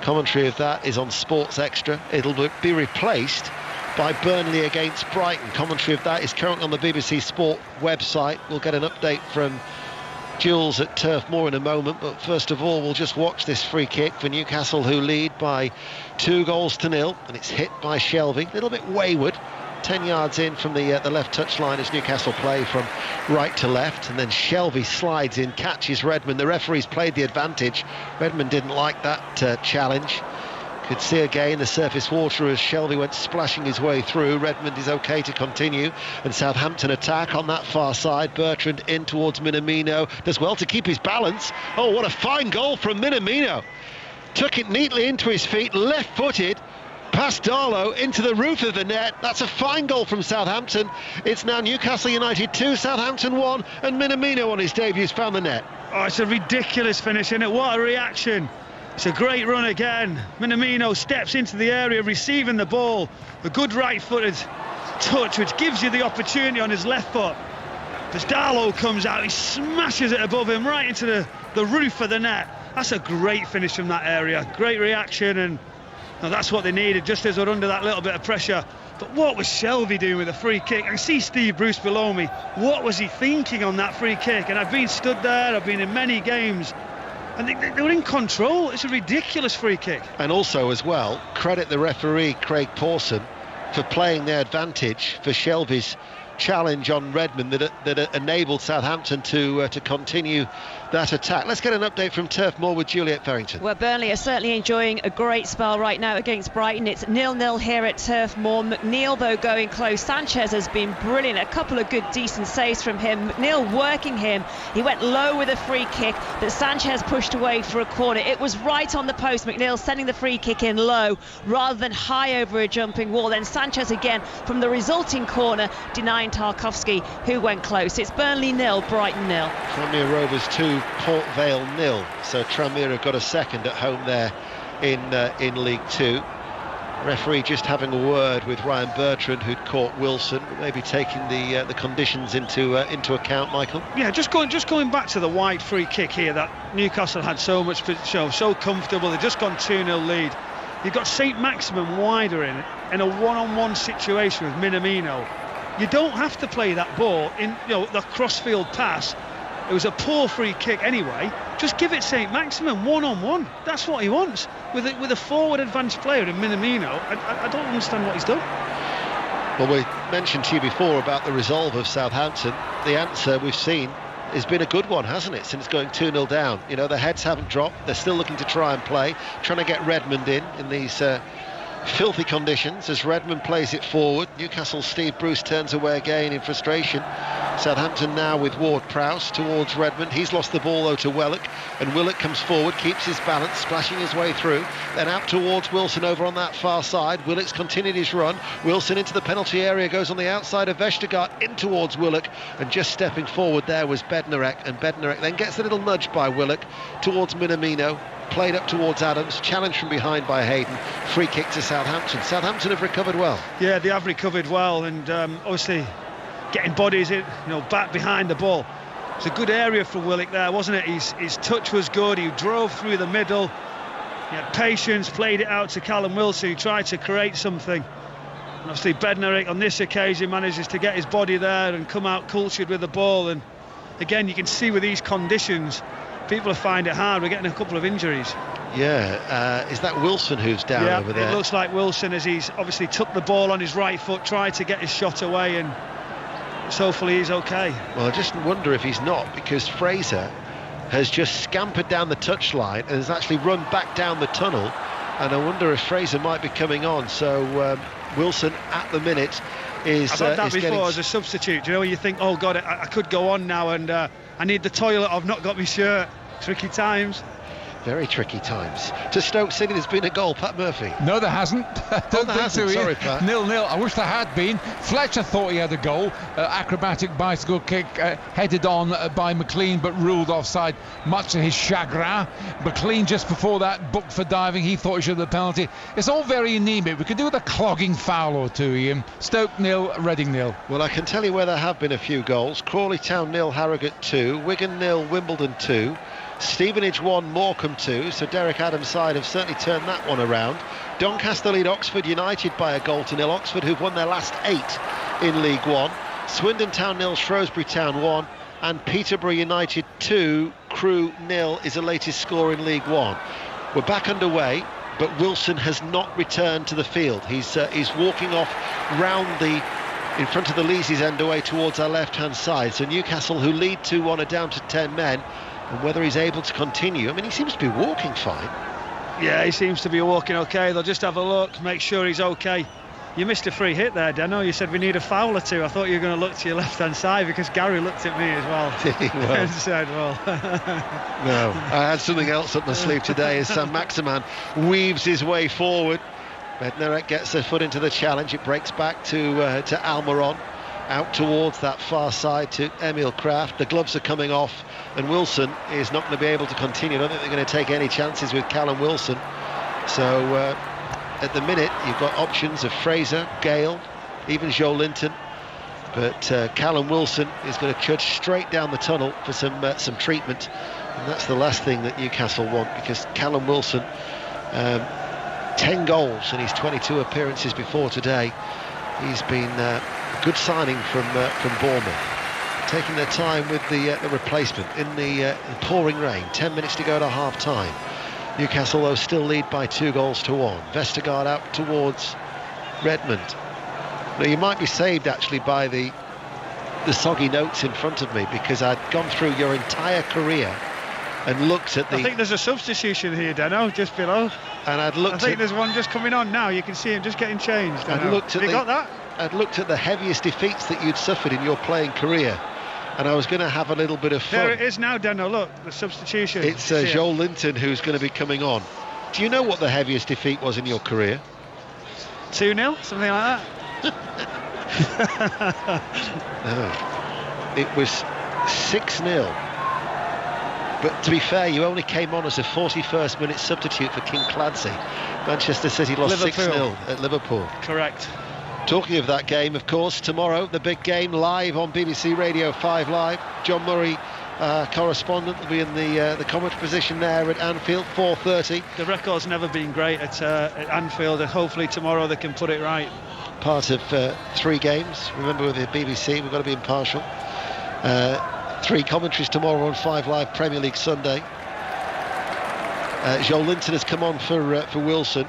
Commentary of that is on Sports Extra. It'll be replaced by Burnley against Brighton. Commentary of that is currently on the BBC Sport website. We'll get an update from Jules at Turf Moor in a moment, but first of all we'll just watch this free kick for Newcastle, who lead by 2-0, and it's hit by Shelvey. A little bit wayward, 10 yards in from the left touchline as Newcastle play from right to left, and then Shelvey slides in, catches Redmond. The referee's played the advantage. Redmond didn't like that challenge. Could see again the surface water as Shelvey went splashing his way through. Redmond is okay to continue, and Southampton attack on that far side. Bertrand in towards Minamino, does well to keep his balance. Oh, what a fine goal from Minamino. Took it neatly into his feet, left-footed, past Darlow into the roof of the net. That's a fine goal from Southampton. It's now Newcastle United 2, Southampton 1, and Minamino on his debut has found the net. Oh, it's a ridiculous finish, isn't it? What a reaction. It's a great run again. Minamino steps into the area, receiving the ball. A good right-footed touch, which gives you the opportunity on his left foot. As Darlow comes out, he smashes it above him, right into the roof of the net. That's a great finish from that area. Great reaction, and that's what they needed, just as they're under that little bit of pressure. But what was Shelvey doing with a free kick? I can see Steve Bruce below me. What was he thinking on that free kick? And I've been stood there, I've been in many games, and they were in control. It's a ridiculous free kick. And also, as well, credit the referee, Craig Pawson, for playing their advantage for Shelvey's challenge on Redmond that enabled Southampton to continue that attack. Let's get an update from Turf Moor with Juliet Farrington. Well, Burnley are certainly enjoying a great spell right now against Brighton. It's 0-0 here at Turf Moor. McNeil, though, going close. Sanchez has been brilliant. A couple of good, decent saves from him. McNeil working him. He went low with a free kick that Sanchez pushed away for a corner. It was right on the post. McNeil sending the free kick in low rather than high over a jumping wall. Then Sanchez again from the resulting corner denying Tarkowski, who went close. It's Burnley 0, Brighton 0. Tranmere Rovers 2, Port Vale 0. So Tranmere have got a second at home there in League 2. Referee just having a word with Ryan Bertrand, who'd caught Wilson, maybe taking the conditions into account. Michael. Yeah, just going back to the wide free kick here that Newcastle had so comfortable. They've just gone 2-0 lead. You've got St Maximin wider in a one-on-one situation with Minamino. You don't have to play that ball in, the crossfield pass. It was a poor free kick anyway. Just give it St Maximin one-on-one. That's what he wants. With a forward advanced player in Minamino, I don't understand what he's done. Well, we mentioned to you before about the resolve of Southampton. The answer we've seen has been a good one, hasn't it, since going 2-0 down. The heads haven't dropped. They're still looking to try and play, trying to get Redmond in these filthy conditions as Redmond plays it forward. Newcastle's Steve Bruce turns away again in frustration. Southampton now with Ward-Prowse towards Redmond. He's lost the ball though to Willock, and Willock comes forward, keeps his balance, splashing his way through, then out towards Wilson over on that far side. Willock's continued his run. Wilson into the penalty area, goes on the outside of Vestergaard in towards Willock, and just stepping forward there was Bednarek, and Bednarek then gets a little nudge by Willock towards Minamino. Played up towards Adams, challenged from behind by Hayden. Free kick to Southampton. Southampton have recovered well. Yeah, they have recovered well, and obviously getting bodies in, back behind the ball. It's a good area for Willock there, wasn't it? His touch was good. He drove through the middle. He had patience, played it out to Callum Wilson, who tried to create something. And obviously Bednarek on this occasion manages to get his body there and come out cultured with the ball. And again, you can see with these conditions, people find it hard. We're getting a couple of injuries. Yeah, is that Wilson who's down over there? It looks like Wilson, as he's obviously took the ball on his right foot, tried to get his shot away, and so hopefully he's okay. Well, I just wonder if he's not, because Fraser has just scampered down the touchline and has actually run back down the tunnel, and I wonder if Fraser might be coming on. So Wilson at the minute is I've had that before getting... as a substitute. When you think, oh God, I could go on now, and I need the toilet, I've not got my shirt. Tricky times. Very tricky times. To Stoke City, there's been a goal. Pat Murphy. No, there hasn't. Don't think so. Sorry, Pat. 0-0. I wish there had been. Fletcher thought he had a goal. Acrobatic bicycle kick headed on by McLean, but ruled offside, much to his chagrin. McLean just before that booked for diving. He thought he should have the penalty. It's all very anemic. We could do with a clogging foul or two, Ian. Stoke 0, Reading 0. Well, I can tell you where there have been a few goals. Crawley Town 0, Harrogate 2, Wigan 0, Wimbledon 2. Stevenage 1, Morecambe 2, so Derek Adams' side have certainly turned that one around. Doncaster lead Oxford United by a goal to 0. Oxford, who've won their last 8 in League 1. Swindon Town 0, Shrewsbury Town 1, and Peterborough United 2, Crewe 0 is the latest score in League 1. We're back underway, but Wilson has not returned to the field. He's walking off round in front of the Leases end away towards our left-hand side. So Newcastle, who lead 2-1, are down to 10 men. And whether he's able to continue, I mean, he seems to be walking fine. Yeah, he seems to be walking okay. They'll just have a look, make sure he's okay. You missed a free hit there, Dan. I know you said we need a foul or two. I thought you were going to look to your left-hand side, because Gary looked at me as well. Did he? Well. And said, well. No, I had something else up my sleeve today as Sam Maximan weaves his way forward. Bednarek gets a foot into the challenge. It breaks back to Almiron. Out towards that far side to Emil Kraft. The gloves are coming off, and Wilson is not going to be able to continue. I don't think they're going to take any chances with Callum Wilson. So at the minute, you've got options of Fraser, Gale, even Joe Linton. But Callum Wilson is going to cut straight down the tunnel for some treatment. And that's the last thing that Newcastle want, because Callum Wilson, 10 goals in his 22 appearances before today. He's been a good signing from Bournemouth. Taking their time with the replacement in the pouring rain. 10 minutes to go to half-time. Newcastle, though, still lead by 2-1. Vestergaard out towards Redmond. Now, you might be saved, actually, by the soggy notes in front of me, because I'd gone through your entire career and looked at the... I think there's a substitution here, Dano, just below. And I'd looked I think there's one just coming on now. You can see him just getting changed. I'd looked at Have you got that? I'd looked at the heaviest defeats that you'd suffered in your playing career, and I was going to have a little bit of fun. There it is now, Dano, look, the substitution. It's Joel Linton who's going to be coming on. Do you know what the heaviest defeat was in your career? 2-0, something like that? No, it was 6-0. But to be fair, you only came on as a 41st minute substitute for King Clancy. Manchester City lost 6-0 at Liverpool. Correct. Talking of that game, of course, tomorrow, the big game live on BBC Radio 5 Live. John Murray, correspondent, will be in the commentary position there at Anfield, 4:30. The record's never been great at Anfield, and hopefully tomorrow they can put it right. Part of 3 games. Remember, with the BBC, we've got to be impartial. 3 commentaries tomorrow on 5 Live, Premier League Sunday. Joel Linton has come on for Wilson.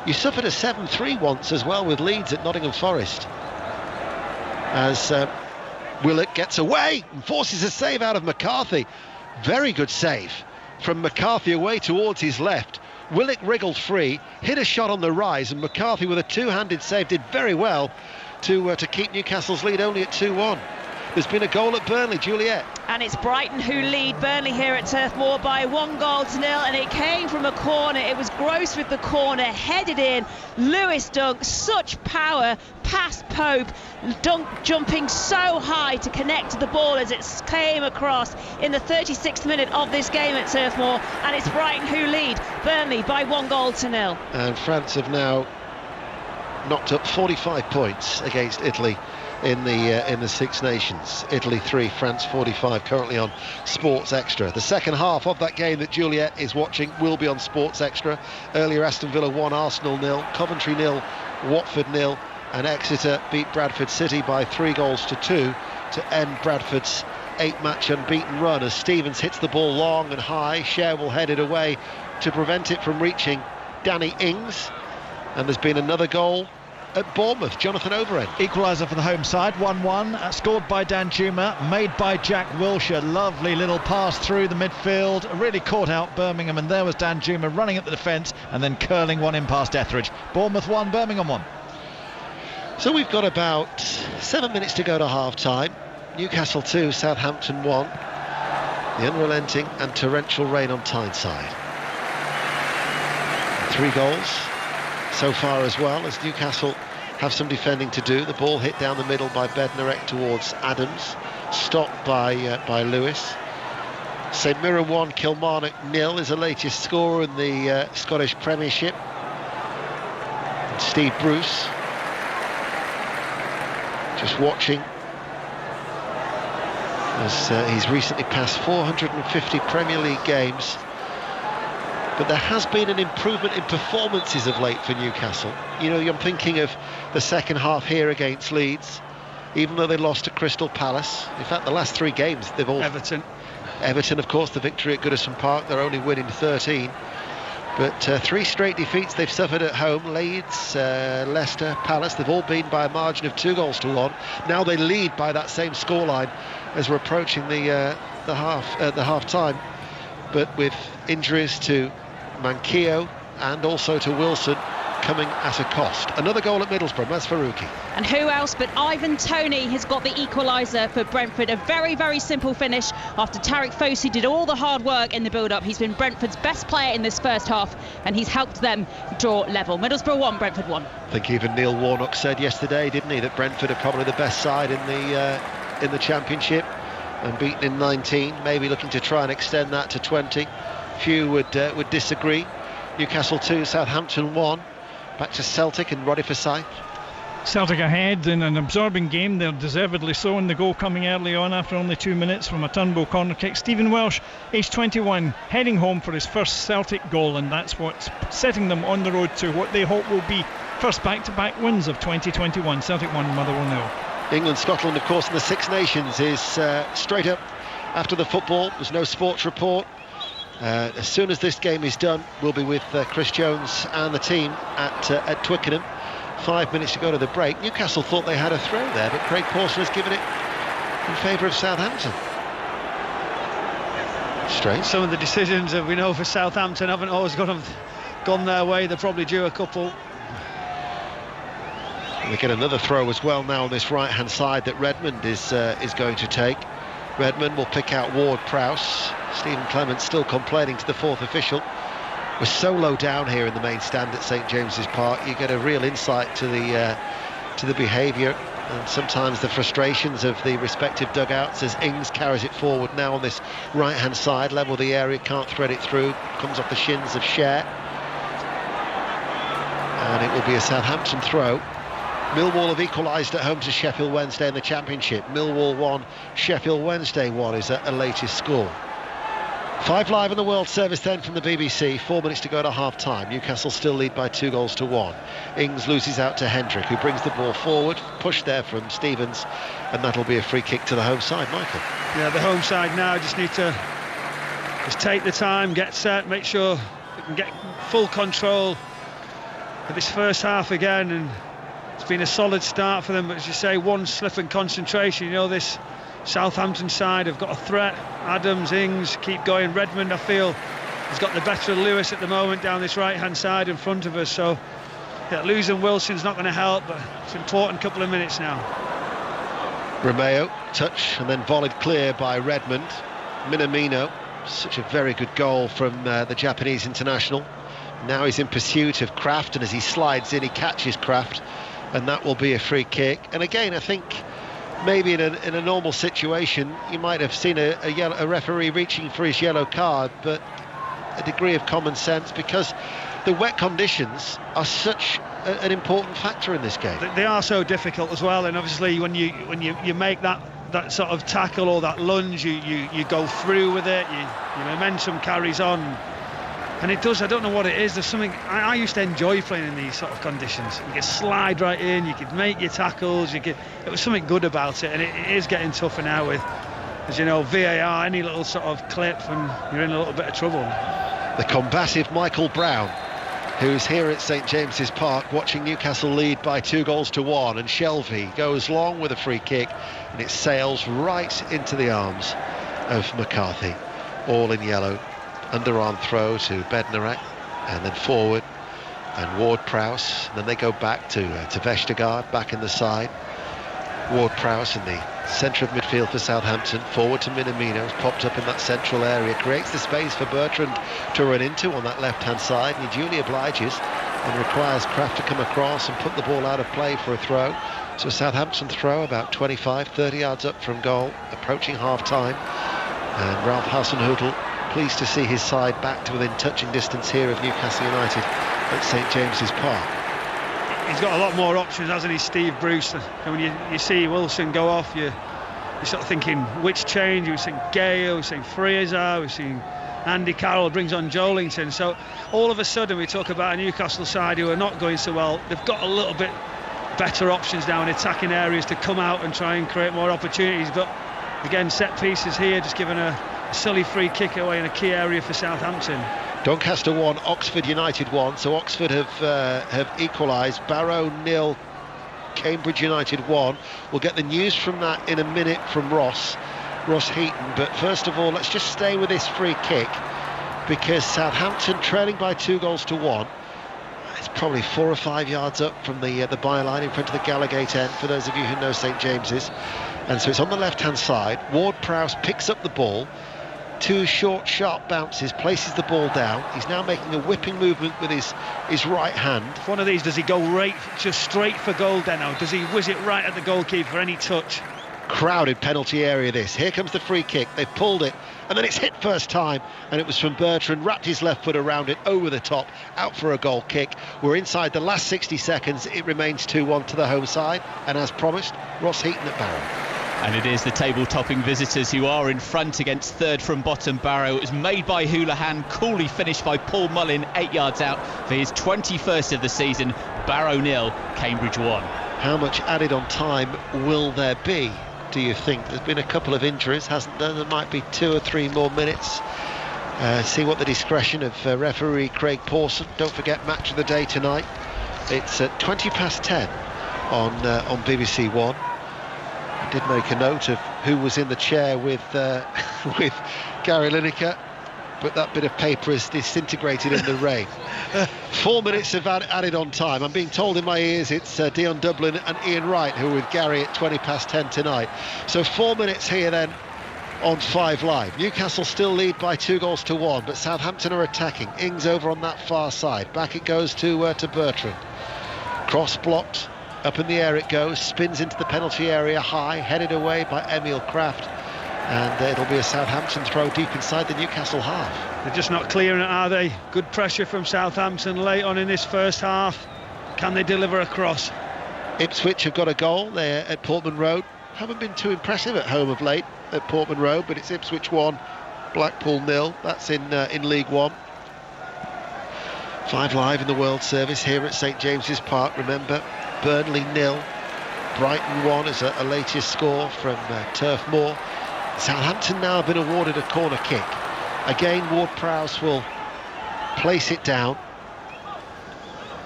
You suffered a 7-3 once as well with Leeds at Nottingham Forest, as Willock gets away and forces a save out of McCarthy. Very good save from McCarthy away towards his left. Willock wriggled free, hit a shot on the rise, and McCarthy with a two-handed save did very well to keep Newcastle's lead only at 2-1. There's been a goal at Burnley, Juliet. And it's Brighton who lead Burnley here at Turf Moor by 1-0, and it came from a corner. It was Gross with the corner, headed in. Lewis Dunk, such power, past Pope. Dunk jumping so high to connect to the ball as it came across in the 36th minute of this game at Turf Moor. And it's Brighton who lead Burnley by 1-0. And France have now knocked up 45 points against Italy in the Six Nations. Italy 3, France 45, currently on Sports Extra. The second half of that game that Juliet is watching will be on Sports Extra. Earlier, Aston Villa 1, Arsenal 0, Coventry 0, Watford 0, and Exeter beat Bradford City by 3-2 to end Bradford's 8-match unbeaten run, as Stevens hits the ball long and high. Cher will head it away to prevent it from reaching Danny Ings. And there's been another goal at Bournemouth, Jonathan Overend. Equaliser for the home side, 1-1, scored by Danjuma, made by Jack Wilshere. Lovely little pass through the midfield, really caught out Birmingham, and there was Danjuma running at the defence and then curling one in past Etheridge. Bournemouth 1, Birmingham 1. So we've got about 7 minutes to go to half-time. Newcastle 2, Southampton 1. The unrelenting and torrential rain on Tyneside. 3 goals so far as well, as Newcastle have some defending to do. The ball hit down the middle by Bednarek towards Adams, stopped by Lewis. St Mirren 1, Kilmarnock 0 is the latest scorer in the Scottish Premiership. And Steve Bruce just watching as he's recently passed 450 Premier League games. But there has been an improvement in performances of late for Newcastle. You know, I'm thinking of the second half here against Leeds, even though they lost to Crystal Palace. In fact, the last 3 games they've all... Everton, of course, the victory at Goodison Park, they're only winning 13. But 3 straight defeats they've suffered at home. Leeds, Leicester, Palace, they've all been by a margin of 2-1. Now they lead by that same scoreline as we're approaching the half-time. But with injuries to Manquillo and also to Wilson coming at a cost. Another goal at Middlesbrough, Maz Faruqi. And who else but Ivan Toney has got the equaliser for Brentford. A very, very simple finish after Tariq Fosu did all the hard work in the build-up. He's been Brentford's best player in this first half, and he's helped them draw level. Middlesbrough 1, Brentford 1. I think even Neil Warnock said yesterday, didn't he, that Brentford are probably the best side in the Championship, and beaten in 19, maybe looking to try and extend that to 20. Few would disagree. Newcastle 2, Southampton 1. Back to Celtic and Roddy Forsyth. Celtic ahead in an absorbing game. They're deservedly so, and the goal coming early on after only 2 minutes from a Turnbull corner kick. Stephen Welsh, aged 21, heading home for his first Celtic goal, and that's what's setting them on the road to what they hope will be first back-to-back wins of 2021. Celtic 1, Motherwell 0. England, Scotland, of course, in the Six Nations is straight up after the football. There's no sports report. As soon as this game is done, we'll be with Chris Jones and the team at Twickenham. 5 minutes to go to the break. Newcastle thought they had a throw there, but Craig Pawson has given it in favour of Southampton. Strange. Some of the decisions that we know for Southampton haven't always gone their way. They're probably due a couple. They get another throw as well now on this right-hand side that Redmond is going to take. Redmond will pick out Ward-Prowse. Stephen Clement still complaining to the fourth official. We're so low down here in the main stand at St James's Park. You get a real insight to the behaviour and sometimes the frustrations of the respective dugouts as Ings carries it forward now on this right-hand side, level the area, can't thread it through, comes off the shins of Cher. And it will be a Southampton throw. Millwall have equalised at home to Sheffield Wednesday in the Championship. Millwall 1, Sheffield Wednesday 1 is a latest score. 5 Live in the World Service then from the BBC. 4 minutes to go to half-time. Newcastle still lead by 2-1. Ings loses out to Hendrick, who brings the ball forward. Push there from Stevens, and that'll be a free kick to the home side. Michael. Yeah, the home side now just need to take the time, get set, make sure they can get full control of this first half again. And it's been a solid start for them, but as you say, one slip in concentration. You know, this Southampton side have got a threat. Adams, Ings, keep going. Redmond, I feel, has got the better of Lewis at the moment down this right-hand side in front of us. So, yeah, losing Wilson's not going to help, but it's an important couple of minutes now. Romeo, touch, and then volleyed clear by Redmond. Minamino, such a very good goal from the Japanese international. Now he's in pursuit of Kraft, and as he slides in, he catches Kraft, and that will be a free kick. And again, I think maybe in a normal situation you might have seen a referee reaching for his yellow card, but a degree of common sense, because the wet conditions are such an important factor in this game. They are so difficult as well, and obviously when you make that sort of tackle or that lunge, you go through with it, your momentum carries on. And it does, I don't know what it is, there's something, I used to enjoy playing in these sort of conditions. You could slide right in, you could make your tackles, it was something good about it, and it is getting tougher now with, as you know, VAR, any little sort of clip and you're in a little bit of trouble. The combative Michael Brown, who's here at St James's Park watching Newcastle lead by 2-1, and Shelvey goes long with a free kick, and it sails right into the arms of McCarthy, all in yellow. Underarm throw to Bednarek, and then forward, and Ward-Prowse, and then they go back to Vestergaard, back in the side. Ward-Prowse in the centre of midfield for Southampton, forward to Minamino, who's popped up in that central area, creates the space for Bertrand to run into on that left-hand side, and he duly obliges and requires Kraft to come across and put the ball out of play for a throw. So a Southampton throw about 25-30 yards up from goal, approaching half-time, and Ralph Hasenhüttl pleased to see his side back to within touching distance here of Newcastle United at St James's Park. He's got a lot more options, hasn't he, Steve Bruce? And when you see Wilson go off, you're sort of thinking which change. We've seen Gale, we've seen Fraser, we've seen Andy Carroll brings on Joelinton. So all of a sudden we talk about a Newcastle side who are not going so well. They've got a little bit better options now in attacking areas to come out and try and create more opportunities. But again, set pieces here, just given a silly free kick away in a key area for Southampton. Doncaster 1, Oxford United 1. So Oxford have equalised. Barrow 0, Cambridge United 1. We'll get the news from that in a minute from Ross Heaton. But first of all, let's just stay with this free kick, because Southampton trailing by 2-1. It's probably 4 or 5 yards up from the byline in front of the Gallowgate end, for those of you who know St James's. And so it's on the left-hand side. Ward-Prowse picks up the ball. 2 short, sharp bounces, places the ball down. He's now making a whipping movement with his right hand. One of these, does he go just straight for goal, Deno? Does he whiz it right at the goalkeeper for any touch? Crowded penalty area this. Here comes the free kick. They've pulled it, and then it's hit first time, and it was from Bertrand. Wrapped his left foot around it, over the top, out for a goal kick. We're inside the last 60 seconds. It remains 2-1 to the home side, and as promised, Ross Heaton at Barrow. And it is the table-topping visitors who are in front against third from bottom Barrow. It was made by Houlihan, coolly finished by Paul Mullin, 8 yards out for his 21st of the season. Barrow 0, Cambridge 1. How much added on time will there be, do you think? There's been a couple of injuries, hasn't there? There might be 2 or 3 more minutes. See what the discretion of referee Craig Pawson. Don't forget, match of the day tonight. It's at 10:20 on BBC One. I did make a note of who was in the chair with with Gary Lineker, but that bit of paper is disintegrated in the rain. 4 minutes of added on time. I'm being told in my ears it's Dion Dublin and Ian Wright who are with Gary at 10:20 tonight. So 4 minutes here then on 5 Live. Newcastle still lead by 2-1, but Southampton are attacking. Ings over on that far side. Back it goes to Bertrand. Cross blocked. Up in the air it goes. Spins into the penalty area high. Headed away by Emil Kraft. And it'll be a Southampton throw deep inside the Newcastle half. They're just not clearing it, are they? Good pressure from Southampton late on in this first half. Can they deliver a cross? Ipswich have got a goal there at Portman Road. Haven't been too impressive at home of late at Portman Road, but it's Ipswich 1, Blackpool 0. That's in League One. 5 Live in the World Service here at St James's Park. Remember, Burnley 0, Brighton 1 as a latest score from Turf Moor. Southampton now have been awarded a corner kick. Again, Ward-Prowse will place it down,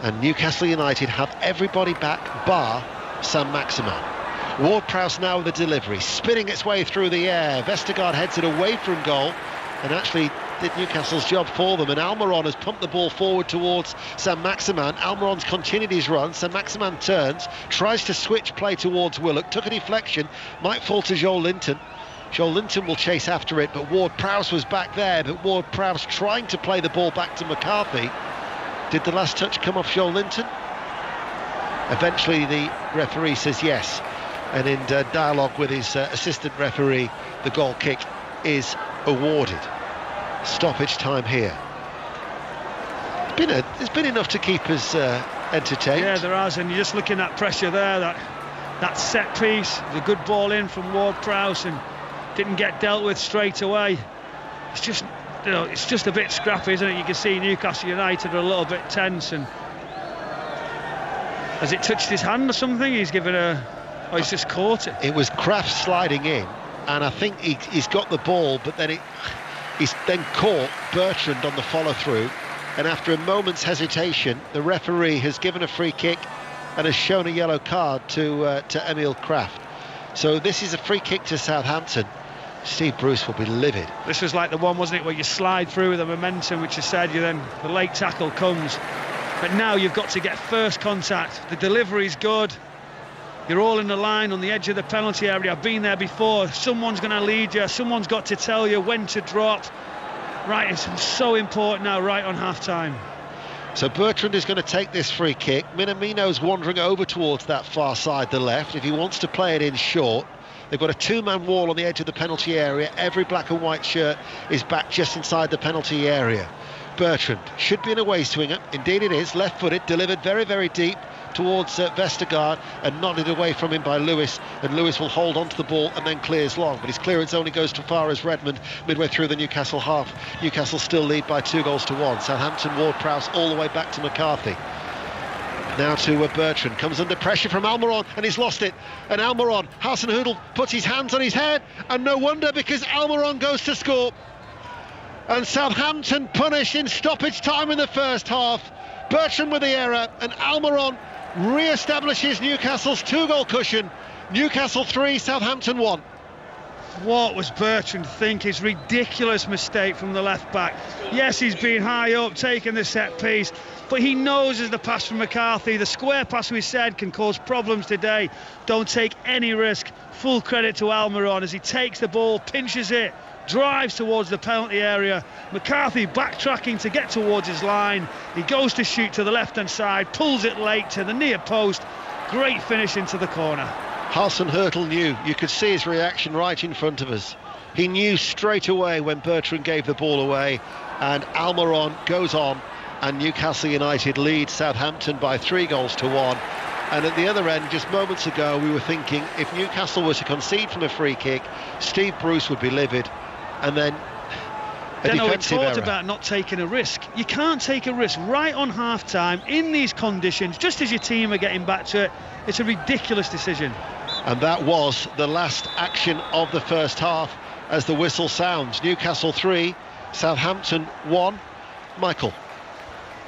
and Newcastle United have everybody back bar Sam Maximan. Ward-Prowse now with the delivery, spinning its way through the air. Vestergaard heads it away from goal and actually did Newcastle's job for them, and Almiron has pumped the ball forward towards Sam Maximan. Almiron's continued his run. Sam Maximan turns, tries to switch play towards Willock, took a deflection, might fall to Joel Linton. Joel Linton will chase after it, but Ward-Prowse was back there, but Ward-Prowse trying to play the ball back to McCarthy. Did the last touch come off Joel Linton? Eventually the referee says yes, and in dialogue with his assistant referee, the goal kick is awarded. Stoppage time here. It's been enough to keep us entertained. Yeah, there has, and you're just looking at pressure there. That set piece, the good ball in from Ward-Prowse, and didn't get dealt with straight away. It's just, it's just a bit scrappy, isn't it? You can see Newcastle United are a little bit tense, and has it touched his hand or something? He's given oh, he's just caught it. It was Kraft sliding in, and I think he's got the ball, but then he's then caught Bertrand on the follow-through, and after a moment's hesitation, the referee has given a free kick and has shown a yellow card to Emil Kraft. So this is a free kick to Southampton. Steve Bruce will be livid. This was like the one, wasn't it, where you slide through with the momentum, which you said, then the late tackle comes. But now you've got to get first contact. The delivery's good. You're all in the line on the edge of the penalty area. I've been there before. Someone's going to lead you. Someone's got to tell you when to drop. Right, it's so important now, right on half-time. So Bertrand is going to take this free kick. Minamino's wandering over towards that far side, the left. If he wants to play it in short, they've got a 2-man wall on the edge of the penalty area. Every black and white shirt is back just inside the penalty area. Bertrand should be in a away swinger. Indeed it is. Left-footed, delivered very, very deep towards Vestergaard and nodded away from him by Lewis, and Lewis will hold on to the ball and then clears long, but his clearance only goes to far as Redmond midway through the Newcastle half. Newcastle still lead by 2-1. Southampton, Ward-Prowse all the way back to McCarthy. Now to Bertrand, comes under pressure from Almiron and he's lost it, and Almiron, Hasenhüttl puts his hands on his head, and no wonder, because Almiron goes to score. And Southampton punished in stoppage time in the first half. Bertrand with the error, and Almiron re-establishes Newcastle's 2-goal cushion. Newcastle 3, Southampton 1. What was Bertrand think? His ridiculous mistake from the left back. Yes, he's been high up, taking the set piece, but he knows as the pass from McCarthy, the square pass we said can cause problems today. Don't take any risk. Full credit to Almiron as he takes the ball, pinches it, drives towards the penalty area. McCarthy backtracking to get towards his line. He goes to shoot to the left-hand side, pulls it late to the near post. Great finish into the corner. Hasenhüttl knew. You could see his reaction right in front of us. He knew straight away when Bertrand gave the ball away, and Almiron goes on, and Newcastle United lead Southampton by 3-1. And at the other end, just moments ago, we were thinking if Newcastle were to concede from a free kick, Steve Bruce would be livid. And then Deno, we talked about not taking a risk. You can't take a risk right on half-time in these conditions, just as your team are getting back to it. It's a ridiculous decision. And that was the last action of the first half as the whistle sounds. Newcastle 3, Southampton 1. Michael.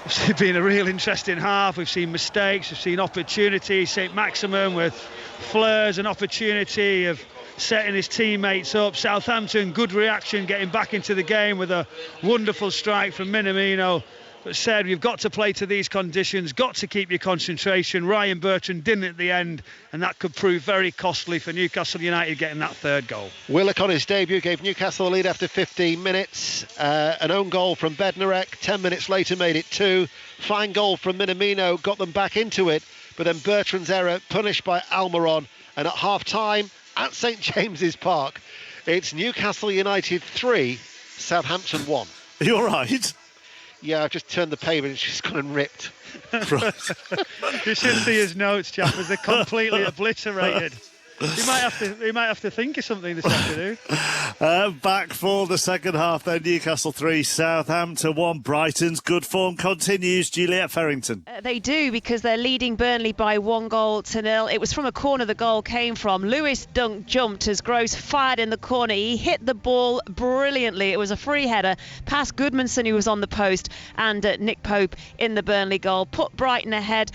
It's been a real interesting half. We've seen mistakes, we've seen opportunities. St. Maximin with flares and opportunity of setting his teammates up. Southampton, good reaction, getting back into the game with a wonderful strike from Minamino. But said, we've got to play to these conditions, got to keep your concentration. Ryan Bertrand didn't at the end, and that could prove very costly for Newcastle United getting that third goal. Willock on his debut gave Newcastle a lead after 15 minutes. An own goal from Bednarek, 10 minutes later made it 2. Fine goal from Minamino, got them back into it, but then Bertrand's error punished by Almiron. And at half-time at St James's Park, it's Newcastle United 3, Southampton 1. Are you all right? Yeah, I've just turned the page and it's just gone and ripped. Right. You should see his notes, chappers. They're completely obliterated. He might have to think of something this afternoon. Back for the second half then. Newcastle 3, Southampton 1. Brighton's good form continues. Juliette Farrington. They do, because they're leading Burnley by 1-0. It was from a corner the goal came from. Lewis Dunk jumped as Gross fired in the corner. He hit the ball brilliantly. It was a free header past Goodmanson, who was on the post, and Nick Pope in the Burnley goal. Put Brighton ahead.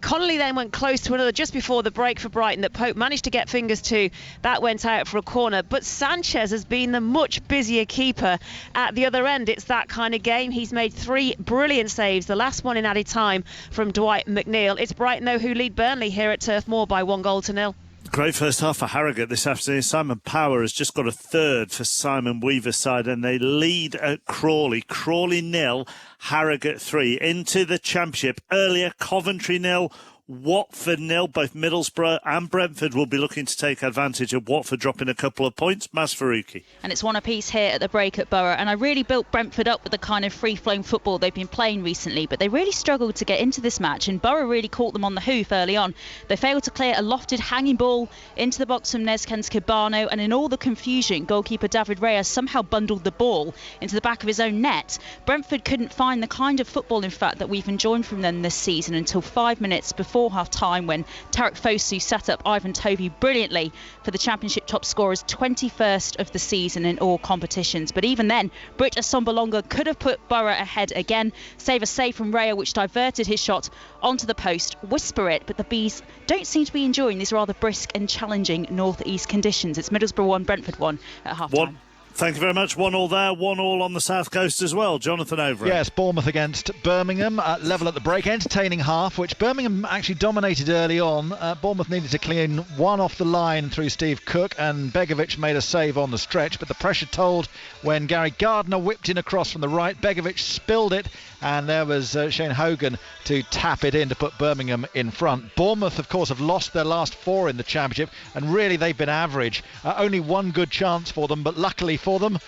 Connolly then went close to another just before the break for Brighton that Pope managed to get fingers to. That went out for a corner, but Sanchez has been the much busier keeper at the other end. It's that kind of game. He's made 3 brilliant saves, the last one in added time from Dwight McNeil. It's Brighton though who lead Burnley here at Turf Moor by 1-0. Great first half for Harrogate this afternoon. Simon Power has just got a third for Simon Weaver's side, and they lead at Crawley. Crawley 0, Harrogate 3. Into the Championship earlier, Coventry 0, Watford 0. Both Middlesbrough and Brentford will be looking to take advantage of Watford dropping a couple of points. Maz Faruqi. And it's one apiece here at the break at Borough, and I really built Brentford up with the kind of free-flowing football they've been playing recently, but they really struggled to get into this match, and Borough really caught them on the hoof early on. They failed to clear a lofted hanging ball into the box from Nezkans Cabano, and in all the confusion, goalkeeper David Reyes somehow bundled the ball into the back of his own net. Brentford couldn't find the kind of football, in fact, that we've enjoyed from them this season until 5 minutes before half-time, when Tarek Fosu set up Ivan Tovey brilliantly for the Championship top scorer's 21st of the season in all competitions. But even then, Britt Assombalonga could have put Borough ahead again. Save a save from Raya, which diverted his shot onto the post. Whisper it, but the Bees don't seem to be enjoying these rather brisk and challenging north-east conditions. It's Middlesbrough 1, Brentford 1 at half-time. Thank you very much. 1-1 there, 1-1 on the south coast as well. Jonathan Overend. Yes, Bournemouth against Birmingham, level at the break. Entertaining half, which Birmingham actually dominated early on. Bournemouth needed to clean one off the line through Steve Cook, and Begovic made a save on the stretch, but the pressure told when Gary Gardner whipped in across from the right. Begovic spilled it, and there was Shane Hogan to tap it in to put Birmingham in front. Bournemouth, of course, have lost their last 4 in the Championship, and really they've been average. Only one good chance for them, but luckily for them,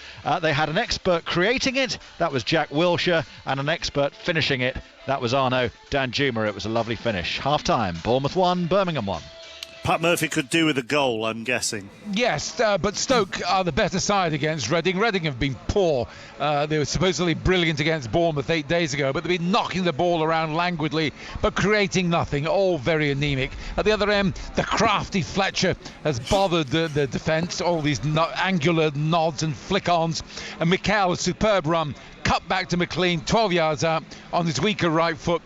they had an expert creating it, that was Jack Wilshere, and an expert finishing it, that was Arno Danjuma. It was a lovely finish. Half-time, Bournemouth 1, Birmingham 1. Pat Murphy could do with a goal, I'm guessing. Yes, but Stoke are the better side against Reading. Reading have been poor. They were supposedly brilliant against Bournemouth 8 days ago, but they've been knocking the ball around languidly, but creating nothing, all very anemic. At the other end, the crafty Fletcher has bothered the defence, all these angular nods and flick-ons. And Mikel, a superb run, cut back to McLean, 12 yards out, on his weaker right foot.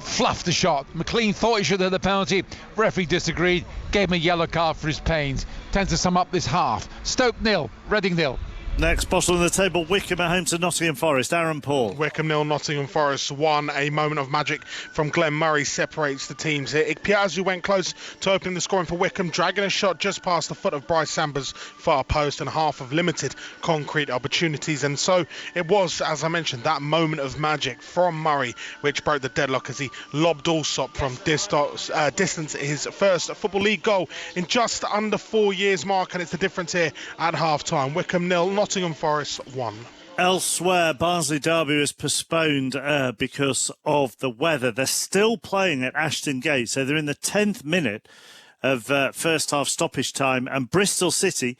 Fluffed the shot. McLean thought he should have the penalty. Referee disagreed, gave him a yellow card for his pains. Tends to sum up this half. Stoke 0, Reading 0. Next, bottom of the table, Wickham at home to Nottingham Forest. Aaron Paul. Wickham 0, Nottingham Forest 1. A moment of magic from Glenn Murray separates the teams here. Ikpeazu went close to opening the scoring for Wickham, dragging a shot just past the foot of Bryce Samber's far post, and half of limited concrete opportunities. And so it was, as I mentioned, that moment of magic from Murray which broke the deadlock as he lobbed Allsop from distance his first Football League goal in just under 4 years, Mark, and it's the difference here at half-time. Wickham 0, Nottingham Forest 1. Elsewhere, Barnsley Derby was postponed because of the weather. They're still playing at Ashton Gate, so they're in the 10th minute of first half stoppage time, and Bristol City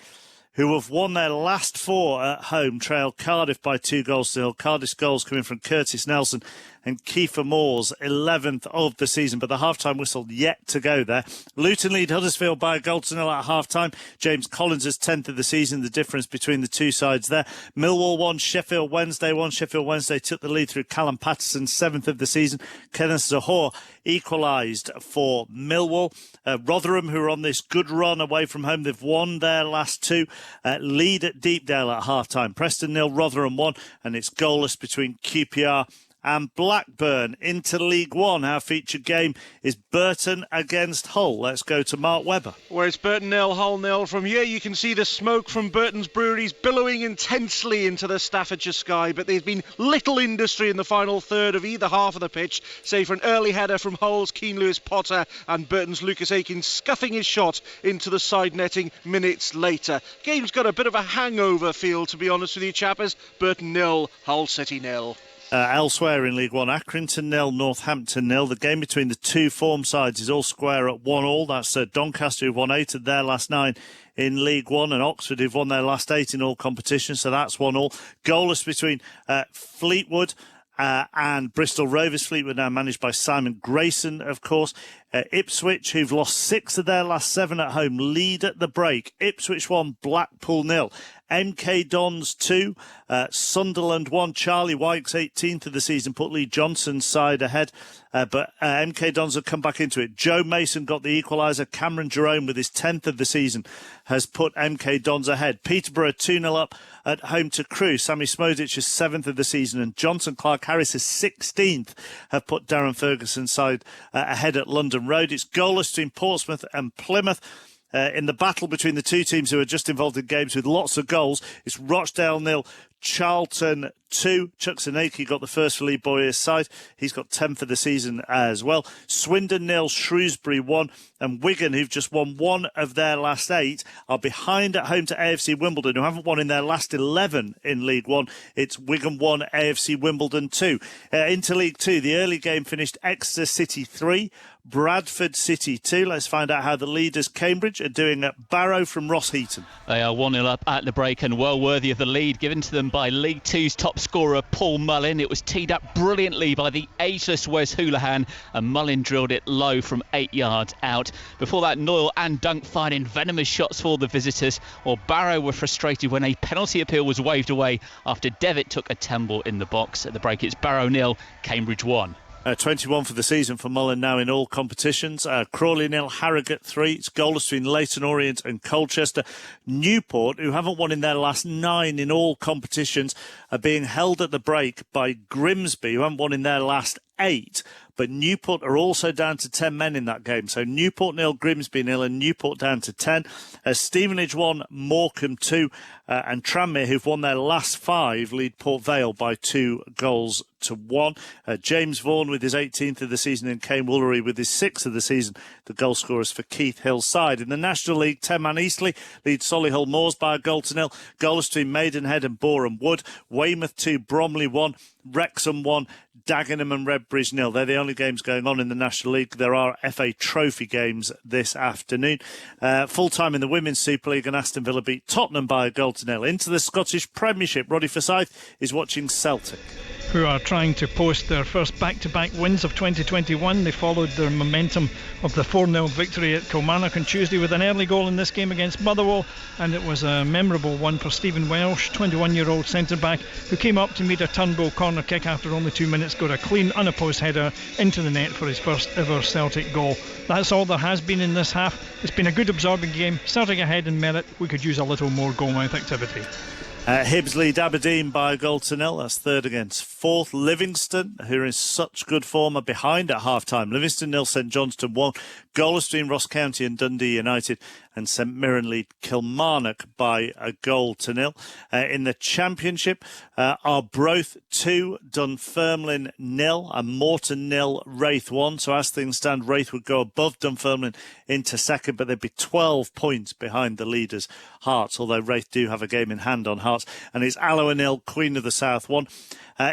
who have won their last 4 at home, trail Cardiff by 2-0. Cardiff's goals coming from Curtis Nelson and Kiefer Moore's 11th of the season, but the half-time whistle yet to go there. Luton lead Huddersfield by 1-0 at half-time. James Collins' 10th of the season, the difference between the two sides there. Millwall won, Sheffield Wednesday won. Sheffield Wednesday took the lead through Callum Patterson's 7th of the season. Kenneth Zohore equalised for Millwall. Rotherham, who are on this good run away from home, they've won their last 2. Lead at Deepdale at half-time. Preston 0, Rotherham 1, and it's goalless between QPR and Blackburn. Into League One, our featured game is Burton against Hull. Let's go to Mark Webber. Where it's Burton 0, Hull 0. From here you can see the smoke from Burton's breweries billowing intensely into the Staffordshire sky, but there's been little industry in the final third of either half of the pitch, save for an early header from Hull's Keane Lewis Potter and Burton's Lucas Aiken scuffing his shot into the side netting minutes later. Game's got a bit of a hangover feel, to be honest with you chappers. Burton 0, Hull City 0. Elsewhere in League One, Accrington 0, Northampton 0. The game between the two form sides is all square at 1-1. That's Doncaster, who've won 8 of their last 9 in League One, and Oxford, who've won their last 8 in all competitions, so that's 1-1. Goalless between Fleetwood and Bristol Rovers. Fleetwood now managed by Simon Grayson, of course. Ipswich, who've lost 6 of their last 7 at home, lead at the break. Ipswich 1, Blackpool 0. MK Dons 2, Sunderland 1. Charlie Wyke's 18th of the season put Lee Johnson's side ahead, but MK Dons have come back into it. Joe Mason got the equaliser. Cameron Jerome, with his 10th of the season, has put MK Dons ahead. Peterborough 2-0 up at home to Crewe. Sammy Smodic's 7th of the season, and Johnson Clark Harris's 16th have put Darren Ferguson's side ahead at London Road. It's goalless between Portsmouth and Plymouth. In the battle between the two teams who are just involved in games with lots of goals, it's Rochdale 0, Charlton 2. Chuck Zanaki got the first for Lee Bowyer's side. He's got 10th for the season as well. Swindon 0, Shrewsbury 1, and Wigan, who've just won 1 of their last 8, are behind at home to AFC Wimbledon, who haven't won in their last 11 in League One. It's Wigan 1, AFC Wimbledon 2. Into League 2, the early game finished Exeter City 3, Bradford City 2. Let's find out how the leaders Cambridge are doing at Barrow from Ross Heaton. They are 1-0 up at the break and well worthy of the lead given to them by League Two's top scorer Paul Mullin. It was teed up brilliantly by the ageless Wes Houlihan, and Mullin drilled it low from 8 yards out. Before that, Noyle and Dunk fired in venomous shots for the visitors, while Barrow were frustrated when a penalty appeal was waved away after Devitt took a tumble in the box. At the break, it's Barrow 0, Cambridge 1. 21 for the season for Mullin now in all competitions. Crawley 0, Harrogate 3. It's goalless between Leyton Orient and Colchester. Newport, who haven't won in their last 9 in all competitions, are being held at the break by Grimsby, who haven't won in their last 8. But Newport are also down to 10 men in that game. So Newport 0, Grimsby 0, and Newport down to 10. Stevenage 1, Morecambe 2, and Tranmere, who've won their last 5, lead Port Vale by 2-1. James Vaughan with his 18th of the season, and Kane Woolery with his 6th of the season, the goal scorers for Keith Hill's side. In the National League, 10-man Eastleigh leads Solihull Moors by 1-0. Goalless between Maidenhead and Boreham Wood. Weymouth 2, Bromley 1, Wrexham 1, Dagenham and Redbridge 0. They're the only games going on in the National League. There are FA Trophy games this afternoon. Full time in the Women's Super League, and Aston Villa beat Tottenham by 1-0. Into the Scottish Premiership, Roddy Forsyth is watching Celtic, who are trying to post their first back-to-back wins of 2021. They followed their momentum of the 4-0 victory at Kilmarnock on Tuesday with an early goal in this game against Motherwell, and it was a memorable one for Stephen Welsh, 21-year-old centre-back, who came up to meet a Turnbull corner kick after only 2 minutes, got a clean, unopposed header into the net for his first ever Celtic goal. That's all there has been in this half. It's been a good absorbing game. Celtic ahead in merit. We could use a little more goal-mouth activity. Hibs lead Aberdeen by 1-0. That's third against fourth. Livingston, who are in such good form, are behind at half-time. Livingston 0, St Johnstone 1. Goalless between Ross County and Dundee United, and St Mirren lead Kilmarnock by 1-0. In the Championship, Arbroath 2, Dunfermline 0, and Morton 0, Wraith 1. So as things stand, Wraith would go above Dunfermline into second, but they'd be 12 points behind the leaders, Hearts, although Wraith do have a game in hand on Hearts. And it's Alloa 0, Queen of the South 1.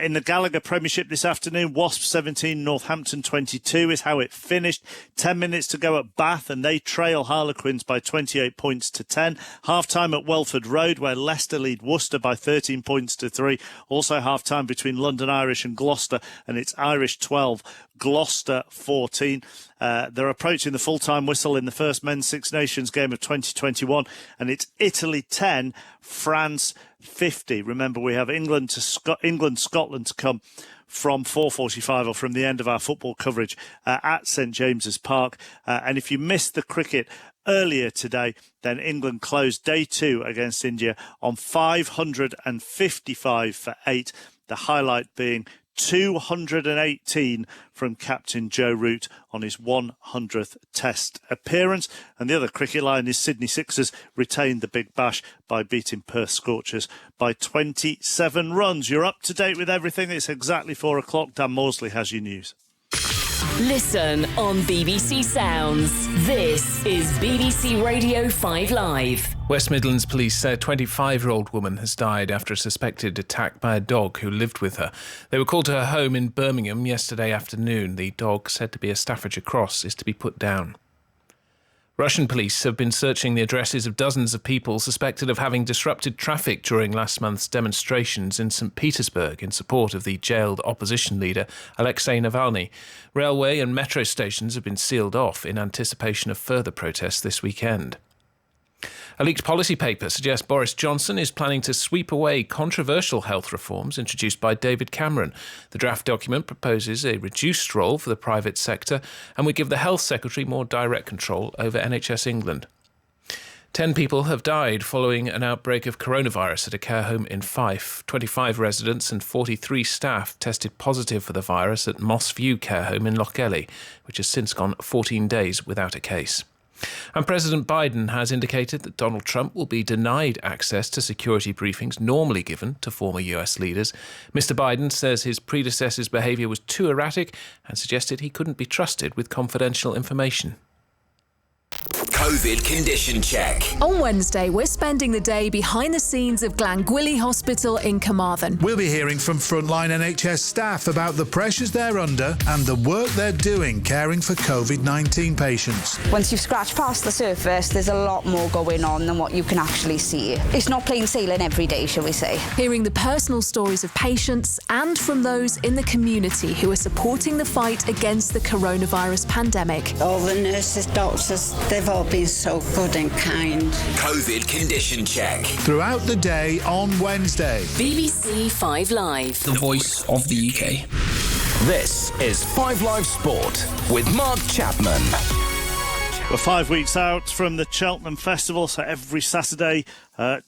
In the the Gallagher Premiership this afternoon, Wasps 17, Northampton 22 is how it finished. 10 minutes to go at Bath, and they trail Harlequins by 28 points to 10. Half-time at Welford Road, where Leicester lead Worcester by 13 points to 3. Also half-time between London Irish and Gloucester, and it's Irish 12, Gloucester 14. They're approaching the full-time whistle in the first Men's Six Nations game of 2021, and it's Italy 10, France 50. Remember, we have England, Scotland to come from 4:45 or from the end of our football coverage at St James's Park. And if you missed the cricket earlier today, then England closed day 2 against India on 555 for 8. The highlight being 218 from captain Joe Root on his 100th Test appearance. And the other cricket line is Sydney Sixers retained the Big Bash by beating Perth Scorchers by 27 runs. You're up to date with everything. It's exactly 4 o'clock. Dan Morsley has your news. Listen on BBC Sounds. This is BBC Radio 5 Live. West Midlands police say a 25-year-old woman has died after a suspected attack by a dog who lived with her. They were called to her home in Birmingham yesterday afternoon. The dog, said to be a Staffordshire Cross, is to be put down. Russian police have been searching the addresses of dozens of people suspected of having disrupted traffic during last month's demonstrations in St. Petersburg in support of the jailed opposition leader Alexei Navalny. Railway and metro stations have been sealed off in anticipation of further protests this weekend. A leaked policy paper suggests Boris Johnson is planning to sweep away controversial health reforms introduced by David Cameron. The draft document proposes a reduced role for the private sector and would give the Health Secretary more direct control over NHS England. 10 people have died following an outbreak of coronavirus at a care home in Fife. 25 residents and 43 staff tested positive for the virus at Moss View Care Home in Lochgelly, which has since gone 14 days without a case. And President Biden has indicated that Donald Trump will be denied access to security briefings normally given to former US leaders. Mr. Biden says his predecessor's behaviour was too erratic and suggested he couldn't be trusted with confidential information. COVID condition check. On Wednesday, we're spending the day behind the scenes of Glangwili Hospital in Carmarthen. We'll be hearing from frontline NHS staff about the pressures they're under and the work they're doing caring for COVID-19 patients. Once you've scratched past the surface, there's a lot more going on than what you can actually see. It's not plain sailing every day, shall we say. Hearing the personal stories of patients and from those in the community who are supporting the fight against the coronavirus pandemic. All the nurses, doctors, they've all been so good and kind. COVID condition check. Throughout the day on Wednesday. BBC 5 Live. The voice of the UK. This is 5 Live Sport with Mark Chapman. We're 5 weeks out from the Cheltenham Festival, so every Saturday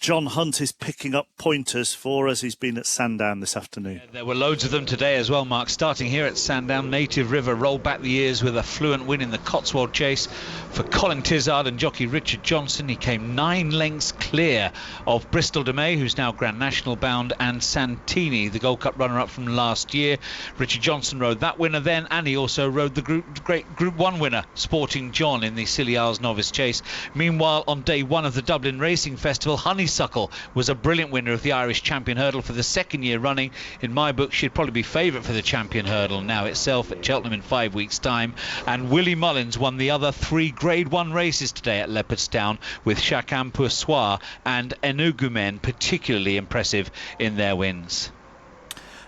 John Hunt is picking up pointers for us. He's been at Sandown this afternoon. There were loads of them today as well, Mark. Starting here at Sandown, Native River rolled back the years with a fluent win in the Cotswold Chase for Colin Tizard and jockey Richard Johnson. He came 9 lengths clear of Bristol de May, who's now Grand National bound, and Santini, the Gold Cup runner-up from last year. Richard Johnson rode that winner then, and he also rode the great Group 1 winner, Sporting John, in the Scilly Isles Novice Chase. Meanwhile, on day 1 of the Dublin Racing Festival, Honeysuckle was a brilliant winner of the Irish Champion Hurdle for the second year running. In my book, she'd probably be favourite for the Champion Hurdle now itself at Cheltenham in 5 weeks' time. And Willie Mullins won the other 3 Grade 1 races today at Leopardstown, with Chacun Pour Soi and Enugumen particularly impressive in their wins.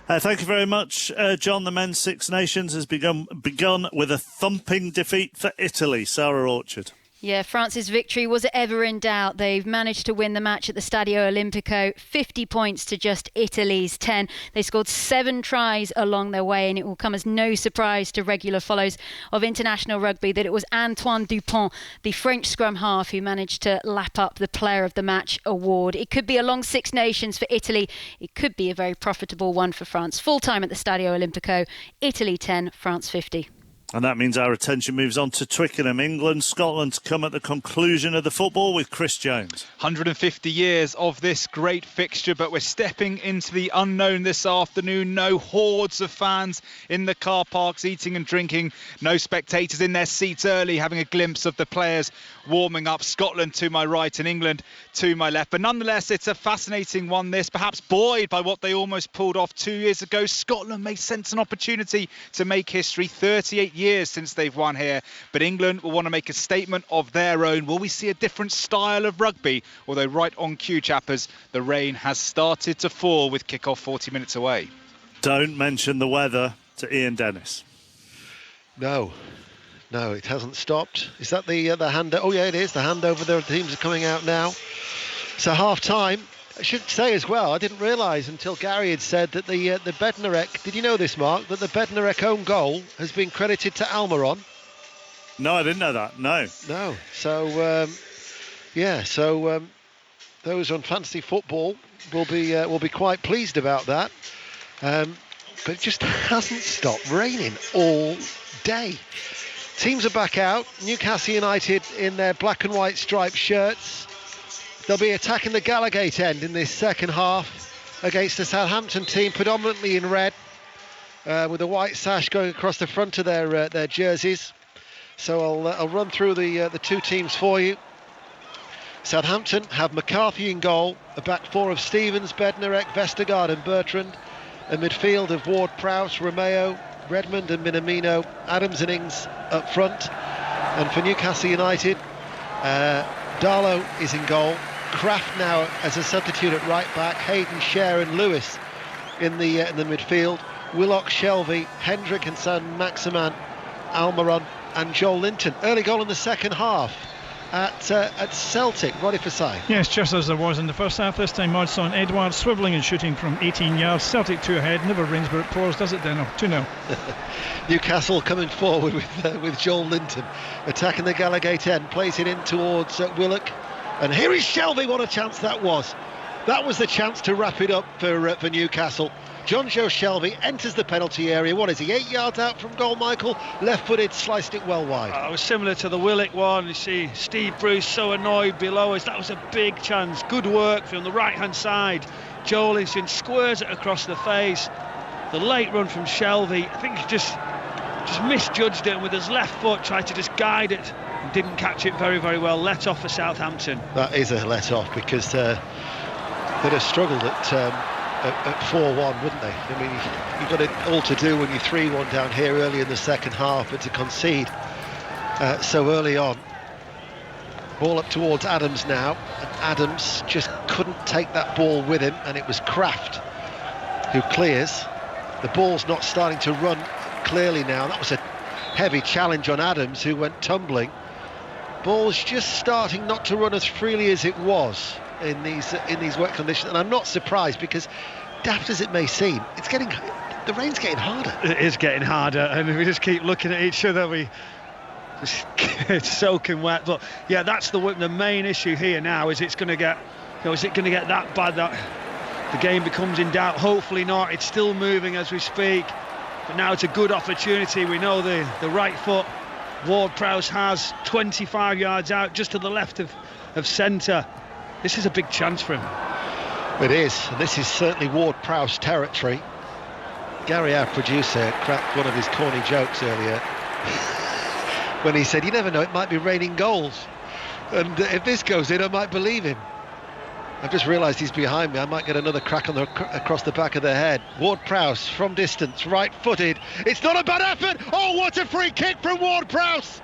Thank you very much, John. The Men's Six Nations has begun with a thumping defeat for Italy. Sarah Orchard. Yeah, France's victory was ever in doubt. They've managed to win the match at the Stadio Olimpico, 50 points to just Italy's 10. They scored 7 tries along their way, and it will come as no surprise to regular followers of international rugby that it was Antoine Dupont, the French scrum half, who managed to lap up the Player of the Match award. It could be a long Six Nations for Italy. It could be a very profitable one for France. Full time at the Stadio Olimpico, Italy 10, France 50. And that means our attention moves on to Twickenham, England, Scotland to come at the conclusion of the football with Chris Jones. 150 years of this great fixture, but we're stepping into the unknown this afternoon. No hordes of fans in the car parks eating and drinking. No spectators in their seats early having a glimpse of the players warming up. Scotland to my right and England to my left. But nonetheless, it's a fascinating one, this. Perhaps buoyed by what they almost pulled off 2 years ago. Scotland may sense an opportunity to make history. 38 years since they've won here, but England will want to make a statement of their own. Will we see a different style of rugby? Although right on cue, chappers, the rain has started to fall with kickoff 40 minutes away. Don't mention the weather to Ian Dennis. No, it hasn't stopped. Is that the hand? Oh yeah, it is. The handover. The teams are coming out now. So half time. I should say as well, I didn't realise until Gary had said that the Bednarek, did you know this, Mark, that the Bednarek own goal has been credited to Almiron? No, I didn't know that, no. So, those on fantasy football will be quite pleased about that. But it just hasn't stopped raining all day. Teams are back out. Newcastle United in their black and white striped shirts. They'll be attacking the Gallagate end in this second half against the Southampton team, predominantly in red, with a white sash going across the front of their jerseys. So I'll run through the two teams for you. Southampton have McCarthy in goal, a back four of Stevens, Bednarek, Vestergaard and Bertrand, a midfield of Ward-Prowse, Romeo, Redmond and Minamino, Adams and Ings up front. And for Newcastle United, Darlow is in goal. Kraft now as a substitute at right back. Hayden, Scher and Lewis in the midfield. Willock, Shelvey, Hendrick and Son, Maximan, Almiron and Joel Linton. Early goal in the second half at Celtic. Roddy Fasai. Yes, just as there was in the first half. This time Modson Edwards swivelling and shooting from 18 yards. Celtic 2 ahead. Never rains but it pours, does it, Deno? 2-0. Newcastle coming forward with Joel Linton attacking the Gallagate end. Plays it in towards Willock. And here is Shelvey. What a chance that was. That was the chance to wrap it up for Newcastle. John Joe Shelvey enters the penalty area. What is he, 8 yards out from goal, Michael? Left-footed, sliced it well wide. It was similar to the Willock one. You see Steve Bruce so annoyed below us. That was a big chance. Good work from the right-hand side. Joelinson squares it across the face. The late run from Shelvey, I think he just misjudged it and with his left foot tried to just guide it. Didn't catch it very, very well. Let off for Southampton. That is a let off because they'd have struggled at 4-1, wouldn't they? I mean, you've got it all to do when you're 3-1 down here early in the second half, but to concede so early on. Ball up towards Adams now, and Adams just couldn't take that ball with him, and it was Kraft who clears. The ball's not starting to run clearly now. That was a heavy challenge on Adams, who went tumbling. Ball's just starting not to run as freely as it was in these wet conditions, and I'm not surprised because, daft as it may seem, the rain's getting harder. It is getting harder, and if we just keep looking at each other, it's soaking wet. But yeah, that's the main issue here now. Is it going to get that bad that the game becomes in doubt? Hopefully not. It's still moving as we speak, but now it's a good opportunity. We know the right foot Ward-Prowse has 25 yards out, just to the left of centre. This is a big chance for him. It is, and this is certainly Ward-Prowse territory. Gary, our producer, cracked one of his corny jokes earlier when he said, you never know, it might be raining goals, and if this goes in, I might believe him. I've just realised he's behind me. I might get another crack across the back of the head. Ward-Prowse from distance, right-footed. It's not a bad effort. Oh, what a free kick from Ward-Prowse.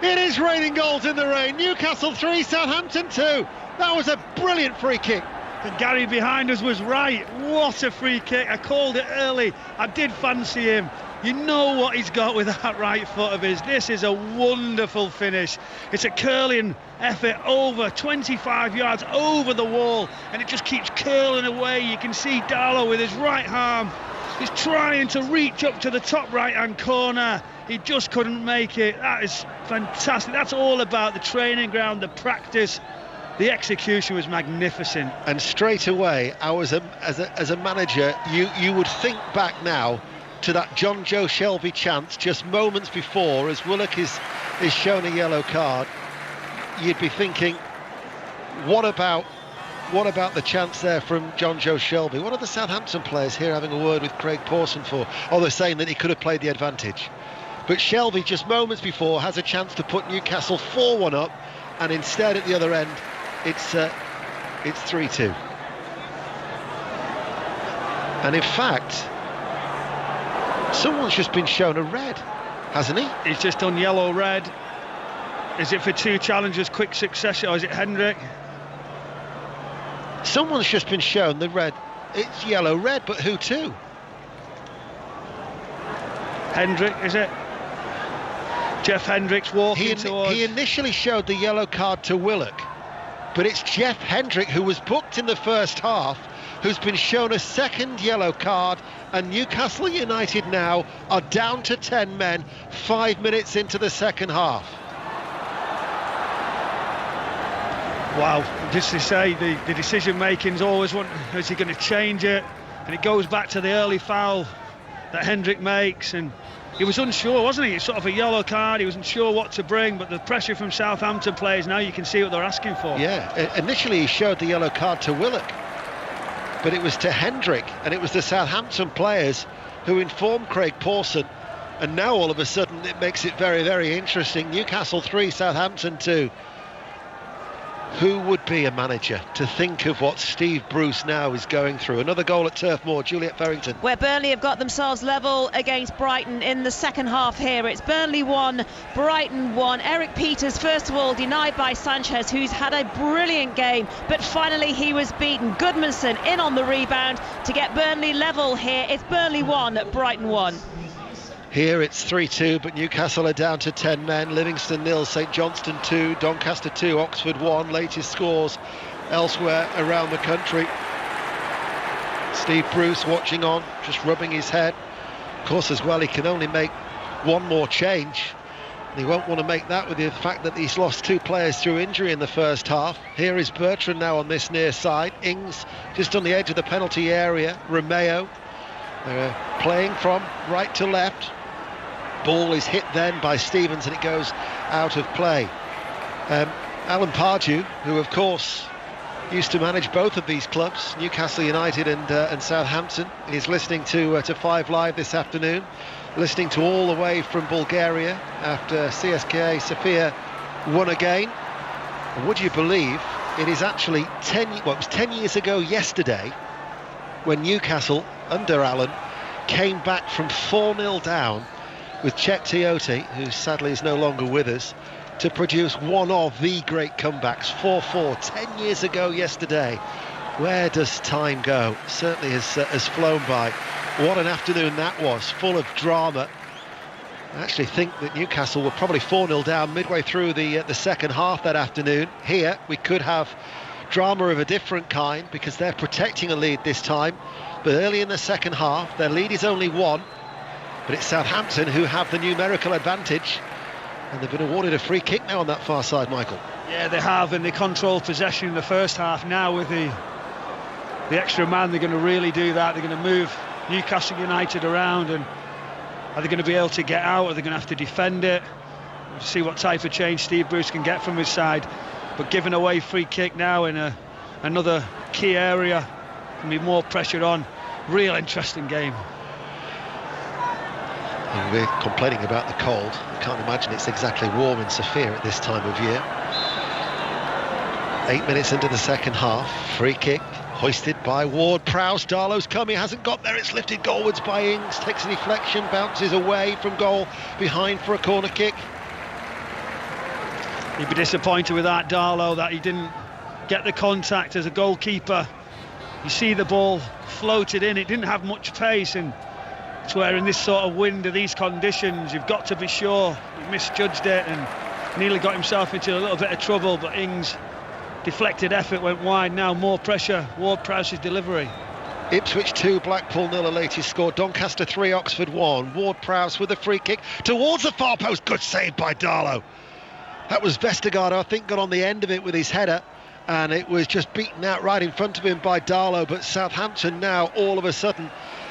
It is raining goals in the rain. Newcastle 3, Southampton 2. That was a brilliant free kick. And Gary behind us was right. What a free kick. I called it early. I did fancy him. You know what he's got with that right foot of his. This is a wonderful finish. It's a curling effort over 25 yards over the wall, and it just keeps curling away. You can see Darlow with his right arm. He's trying to reach up to the top right-hand corner. He just couldn't make it. That is fantastic. That's all about the training ground, the practice. The execution was magnificent. And straight away, as a manager, you would think back now to that John Joe Shelby chance just moments before, as Willock is shown a yellow card, you'd be thinking, what about the chance there from John Joe Shelby? What are the Southampton players here having a word with Craig Pawson for? Oh, they're saying that he could have played the advantage. But Shelby, just moments before, has a chance to put Newcastle 4-1 up, and instead at the other end, it's 3-2. And in fact, someone's just been shown a red, hasn't he? He's just done yellow-red. Is it for 2 challenges, quick succession, or is it Hendrick? Someone's just been shown the red. It's yellow-red, but who to? Hendrick, is it? Jeff Hendrick's walking towards... He initially showed the yellow card to Willock, but it's Jeff Hendrick, who was booked in the first half, who's been shown a second yellow card, and Newcastle United now are down to 10 men 5 minutes into the second half. Wow, just to say, the decision making's always one, is he going to change it? And it goes back to the early foul that Hendrick makes, and he was unsure, wasn't he? It's sort of a yellow card, he wasn't sure what to bring, but the pressure from Southampton players, now you can see what they're asking for. Yeah, initially he showed the yellow card to Willock, but it was to Hendrick, and it was the Southampton players who informed Craig Pawson, and now all of a sudden it makes it very, very interesting. Newcastle 3, Southampton 2. Who would be a manager to think of what Steve Bruce now is going through? Another goal at Turf Moor, Juliet Farrington. Where Burnley have got themselves level against Brighton in the second half here. It's Burnley 1, Brighton 1. Eric Peters, first of all, denied by Sanchez, who's had a brilliant game, but finally he was beaten. Goodmanson in on the rebound to get Burnley level here. It's Burnley 1, Brighton 1. Here it's 3-2, but Newcastle are down to 10 men. Livingston 0, St Johnstone 2, Doncaster 2, Oxford 1. Latest scores elsewhere around the country. Steve Bruce watching on, just rubbing his head. Of course, as well, he can only make one more change. And he won't want to make that with the fact that he's lost 2 players through injury in the first half. Here is Bertrand now on this near side. Ings just on the edge of the penalty area. Romeo. They're playing from right to left. Ball is hit then by Stevens and it goes out of play. Alan Pardew, who of course used to manage both of these clubs, Newcastle United and Southampton, is listening to 5 Live this afternoon, listening to all the way from Bulgaria after CSKA Sofia won again. And would you believe it is actually 10 years ago yesterday when Newcastle under Alan came back from 4-0 down with Czech Tiote, who sadly is no longer with us, to produce one of the great comebacks. 4-4, 10 years ago yesterday. Where does time go? Certainly has flown by. What an afternoon that was, full of drama. I actually think that Newcastle were probably 4-0 down midway through the second half that afternoon. Here we could have drama of a different kind because they're protecting a lead this time. But early in the second half, their lead is only 1. But it's Southampton who have the numerical advantage, and they've been awarded a free kick now on that far side, Michael. Yeah, they have, and they controlled possession in the first half. Now with the extra man, they're going to really do that. They're going to move Newcastle United around, and are they going to be able to get out? Are they going to have to defend it? We'll see what type of change Steve Bruce can get from his side. But giving away free kick now in another key area, can be more pressure on. Real interesting game. And we're complaining about the cold. I can't imagine it's exactly warm in Sofia at this time of year. 8 minutes into the second half, free kick hoisted by Ward-Prowse. Darlow's coming, hasn't got there, it's lifted goalwards by Ings, takes a deflection, bounces away from goal, behind for a corner kick. He'd be disappointed with that, Darlow, that he didn't get the contact as a goalkeeper. You see the ball floated in, it didn't have much pace, and it's where in this sort of wind of these conditions you've got to be sure. He misjudged it and nearly got himself into a little bit of trouble, but Ings' deflected effort went wide. Now more pressure, Ward-Prowse's delivery. Ipswich 2, Blackpool 0, a latest score. Doncaster 3, Oxford 1. Ward-Prowse with a free kick towards the far post. Good save by Darlow. That was Vestergaard, I think, got on the end of it with his header, and it was just beaten out right in front of him by Darlow. But Southampton now all of a sudden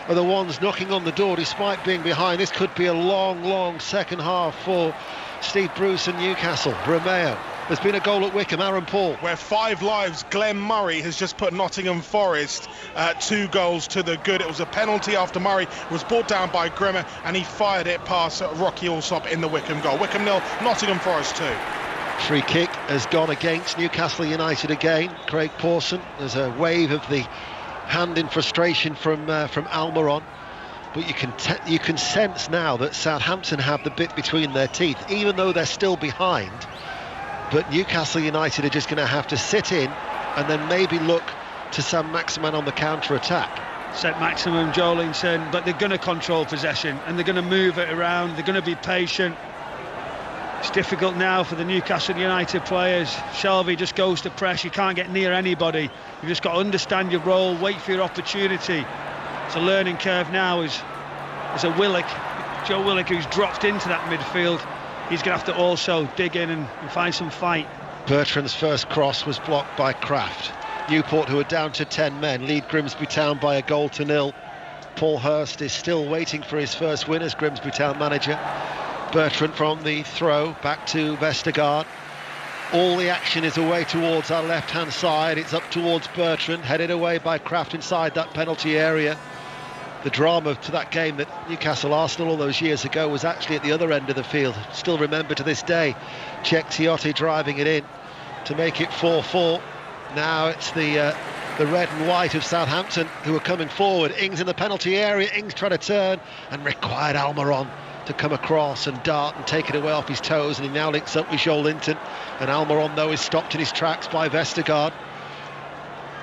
are the ones knocking on the door despite being behind. This could be a long second half for Steve Bruce and Newcastle. Romeo. There's been a goal at Wickham, Aaron Paul. Where 5 lives, Glenn Murray has just put Nottingham Forest 2 goals to the good. It was a penalty after Murray was brought down by Grimmer, and he fired it past Rocky Allsop in the Wickham goal. Wickham 0, Nottingham Forest 2. Free kick has gone against Newcastle United again. Craig Pawson. There's a wave of the hand in frustration from Almiron. But you can sense now that Southampton have the bit between their teeth, even though they're still behind. But Newcastle United are just going to have to sit in and then maybe look to Sam Maximan on the counter-attack. Saint Maximum, Jolinton, but they're going to control possession and they're going to move it around, they're going to be patient. It's difficult now for the Newcastle United players. Shelvey just goes to press, you can't get near anybody. You've just got to understand your role, wait for your opportunity. It's a learning curve now as a Willock, Joe Willock, who's dropped into that midfield. He's going to have to also dig in and find some fight. Bertrand's first cross was blocked by Kraft. Newport, who are down to 10 men, lead Grimsby Town by 1-0. Paul Hurst is still waiting for his first win as Grimsby Town manager. Bertrand from the throw, back to Vestergaard. All the action is away towards our left-hand side. It's up towards Bertrand, headed away by Kraft inside that penalty area. The drama to that game that Newcastle Arsenal all those years ago was actually at the other end of the field. Still remember to this day. Cech Tiotti driving it in to make it 4-4. Now it's the red and white of Southampton who are coming forward. Ings in the penalty area. Ings trying to turn and required Almiron to come across and dart and take it away off his toes, and he now links up with Jolinton. And Almiron, though, is stopped in his tracks by Vestergaard.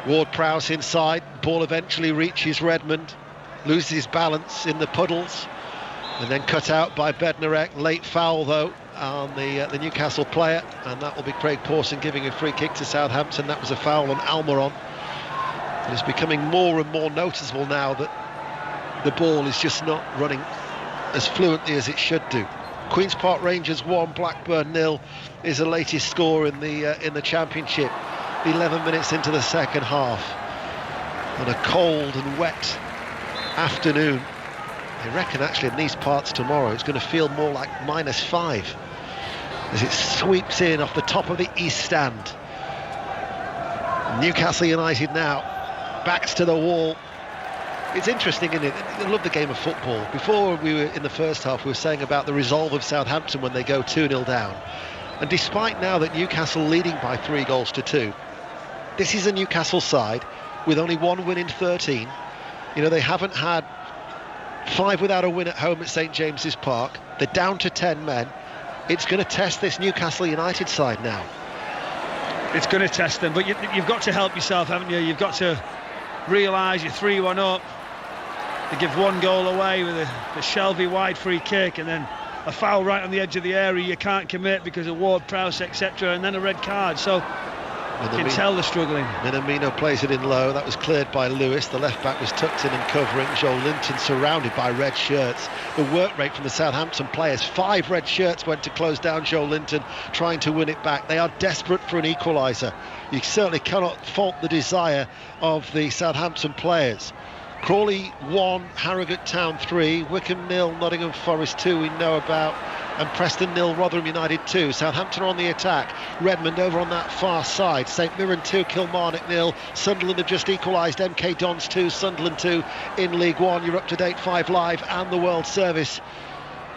Ward-Prowse inside. Ball eventually reaches Redmond. Loses his balance in the puddles and then cut out by Bednarek. Late foul though on the Newcastle player, and that will be Craig Pawson giving a free kick to Southampton. That was a foul on Almiron. It's becoming more and more noticeable now that the ball is just not running as fluently as it should do. Queen's Park Rangers 1, Blackburn 0 is the latest score in the Championship. 11 minutes into the second half on a cold and wet afternoon. They reckon actually in these parts tomorrow it's going to feel more like -5 as it sweeps in off the top of the East Stand. Newcastle United now backs to the wall. It's interesting, isn't it? I love the game of football. Before we were in the first half, we were saying about the resolve of Southampton when they go 2-0 down, and despite now that Newcastle leading by 3-2, this is a Newcastle side with only 1 win in 13. You know, they haven't had 5 without a win at home at St James's Park. They're down to 10 men. It's going to test this Newcastle United side now. It's going to test them, but you've got to help yourself, haven't you? You've got to realise you're 3-1 up. They give 1 goal away with a Shelvey wide free kick, and then a foul right on the edge of the area you can't commit because of Ward-Prowse, etc., and then a red card. So you can tell they're struggling. Minamino plays it in low. That was cleared by Lewis. The left back was tucked in and covering. Jolinton surrounded by red shirts. The work rate from the Southampton players. 5 red shirts went to close down Jolinton, trying to win it back. They are desperate for an equaliser. You certainly cannot fault the desire of the Southampton players. Crawley 1, Harrogate Town 3, Wickham 0, Nottingham Forest 2 we know about, and Preston 0, Rotherham United 2. Southampton are on the attack. Redmond over on that far side. St Mirren 2, Kilmarnock 0. Sunderland have just equalised. MK Dons 2, Sunderland 2 in League One. You're up to date 5 Live and the World Service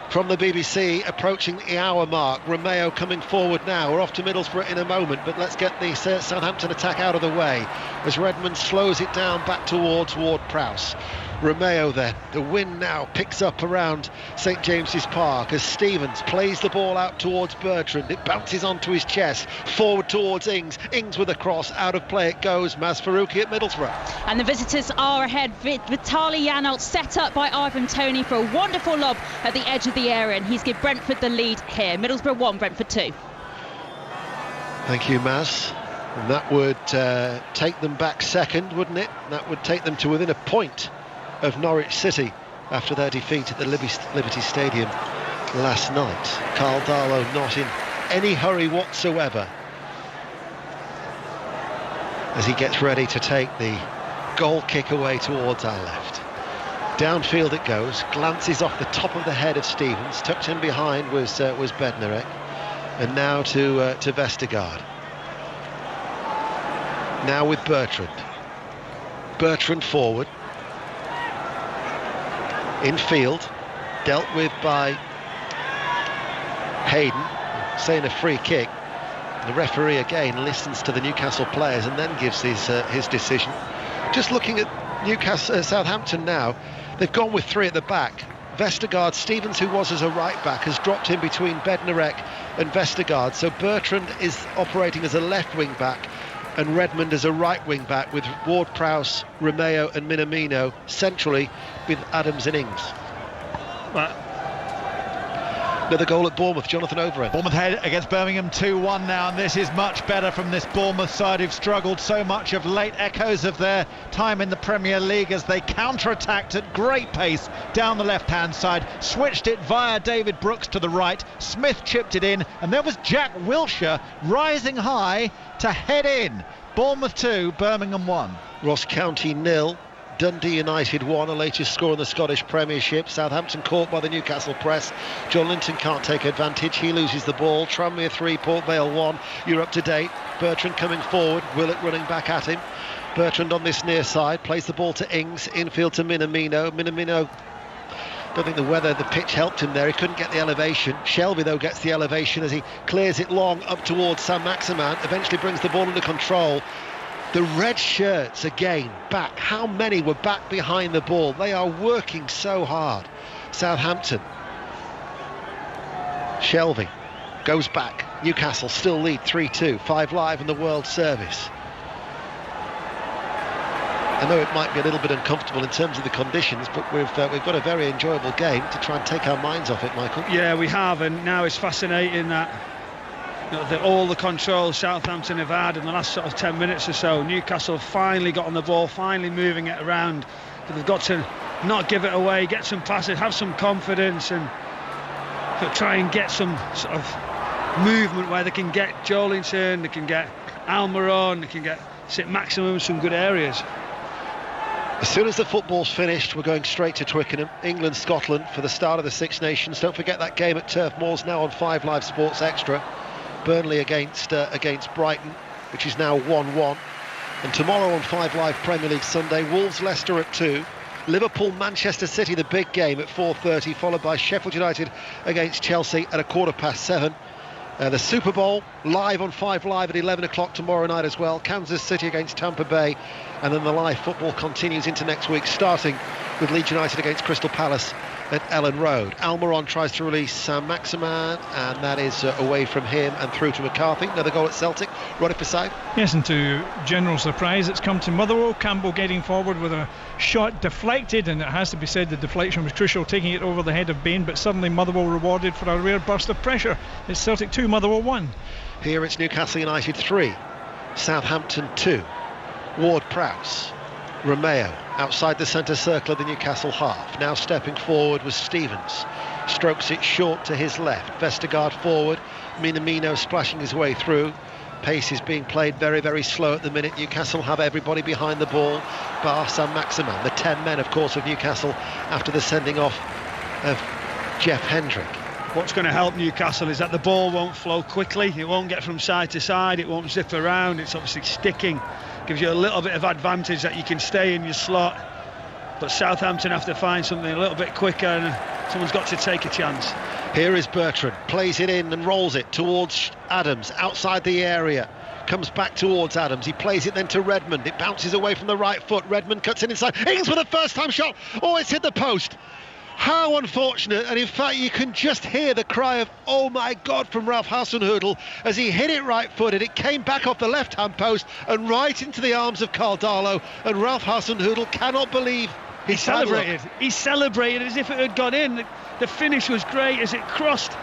from the BBC approaching the hour mark. Romeo coming forward now. We're off to Middlesbrough in a moment, but let's get the Southampton attack out of the way as Redmond slows it down back towards Ward-Prowse. Romeo then, the wind now picks up around St James's Park as Stevens plays the ball out towards Bertrand. It bounces onto his chest, forward towards Ings. Ings with a cross, out of play it goes. Maz Faruqi at Middlesbrough. And the visitors are ahead. Vitali Janelt set up by Ivan Toney for a wonderful lob at the edge of the area, and he's given Brentford the lead here. Middlesbrough 1, Brentford 2. Thank you, Maz. And that would take them back second, wouldn't it? That would take them to within a point of Norwich City after their defeat at the Liberty Stadium last night. Carl Darlow not in any hurry whatsoever as he gets ready to take the goal kick away towards our left. Downfield it goes, glances off the top of the head of Stevens. Tucked in behind was Bednarek, and now to Vestergaard. Now with Bertrand. Bertrand forward. Infield, dealt with by Hayden, saying a free kick. The referee again listens to the Newcastle players and then gives his decision. Just looking at Newcastle, Southampton now, they've gone with three at the back. Vestergaard, Stevens, who was as a right back, has dropped in between Bednarek and Vestergaard. So Bertrand is operating as a left wing back and Redmond as a right wing back, with Ward-Prowse, Romeo and Minamino centrally with Adams and Ings. Right. Another goal at Bournemouth, Jonathan Overend. Bournemouth head against Birmingham 2-1 now, and this is much better from this Bournemouth side who've struggled so much, of late echoes of their time in the Premier League as they counter-attacked at great pace down the left-hand side, switched it via David Brooks to the right, Smith chipped it in, and there was Jack Wilshere rising high to head in. Bournemouth 2, Birmingham 1. Ross County 0. Dundee United 1, a latest score in the Scottish Premiership. Southampton caught by the Newcastle press. John Linton can't take advantage. He loses the ball. Tranmere 3, Port Vale 1. You're up to date. Bertrand coming forward. Willett running back at him. Bertrand on this near side. Plays the ball to Ings. Infield to Minamino. Minamino, don't think the pitch helped him there. He couldn't get the elevation. Shelby, though, gets the elevation as he clears it long up towards Saint-Maximin. Eventually brings the ball under control. The red shirts again back. How many were back behind the ball? They are working so hard. Southampton. Shelby goes back. Newcastle still lead 3-2. 5 Live in the World Service. I know it might be a little bit uncomfortable in terms of the conditions, but we've got a very enjoyable game to try and take our minds off it, Michael. Yeah, we have, and now it's fascinating that all the control Southampton have had in the last sort of 10 minutes or so. Newcastle finally got on the ball, finally moving it around, but they've got to not give it away, get some passes, have some confidence, and try and get some sort of movement where they can get Joelinton, they can get Almiron, they can get Saint-Maximin in some good areas. As soon as the football's finished, we're going straight to Twickenham. England-Scotland for the start of the Six Nations. Don't forget that game at Turf Moor's now on 5 Live Sports Extra. Burnley against Brighton, which is now 1-1. And tomorrow on 5 Live Premier League Sunday, Wolves-Leicester at 2. Liverpool-Manchester City, the big game at 4:30, followed by Sheffield United against Chelsea at 7:15. The Super Bowl live on 5 Live at 11 o'clock tomorrow night as well. Kansas City against Tampa Bay, and then the live football continues into next week, starting with Leeds United against Crystal Palace at Ellen Road. Almiron tries to release Saint-Maximin, and that is away from him and through to McCarthy. Another goal at Celtic. Roddy Passau. Yes, and to general surprise, it's come to Motherwell. Campbell getting forward with a shot deflected, and it has to be said the deflection was crucial, taking it over the head of Bain, but suddenly Motherwell rewarded for a rare burst of pressure. It's Celtic 2, Motherwell 1. Here it's Newcastle United 3, Southampton 2. Ward-Prowse, Romeo outside the centre circle of the Newcastle half. Now stepping forward was Stevens. Strokes it short to his left. Vestergaard forward. Minamino splashing his way through. Pace is being played very, very slow at the minute. Newcastle have everybody behind the ball, bar Saint-Maximin. The 10 men, of course, of Newcastle after the sending off of Jeff Hendrick. What's going to help Newcastle is that the ball won't flow quickly. It won't get from side to side. It won't zip around. It's obviously sticking. Gives you a little bit of advantage that you can stay in your slot. But Southampton have to find something a little bit quicker, and someone's got to take a chance. Here is Bertrand, plays it in and rolls it towards Adams, outside the area. Comes back towards Adams, he plays it then to Redmond. It bounces away from the right foot. Redmond cuts it inside. Ings with a first-time shot. Oh, it's hit the post. How unfortunate, and in fact you can just hear the cry of "oh my God" from Ralph Hasenhüttl as he hit it right-footed. It came back off the left-hand post and right into the arms of Karl Darlow, and Ralph Hasenhüttl cannot believe he celebrated. He celebrated as if it had gone in. The finish was great as it crossed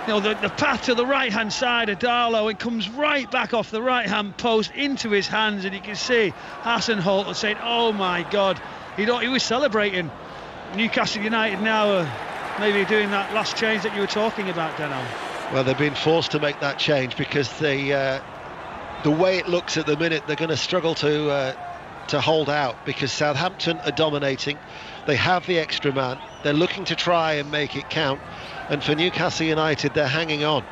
the path to the right-hand side of Darlow. It comes right back off the right-hand post into his hands, and you can see Hasenhüttl saying "oh my God." He was celebrating. Newcastle United now are maybe doing that last change that you were talking about, Deno. Well, they've been forced to make that change because the way it looks at the minute, they're going to struggle to to hold out, because Southampton are dominating. They have the extra man. They're looking to try and make it count. And for Newcastle United, they're hanging on.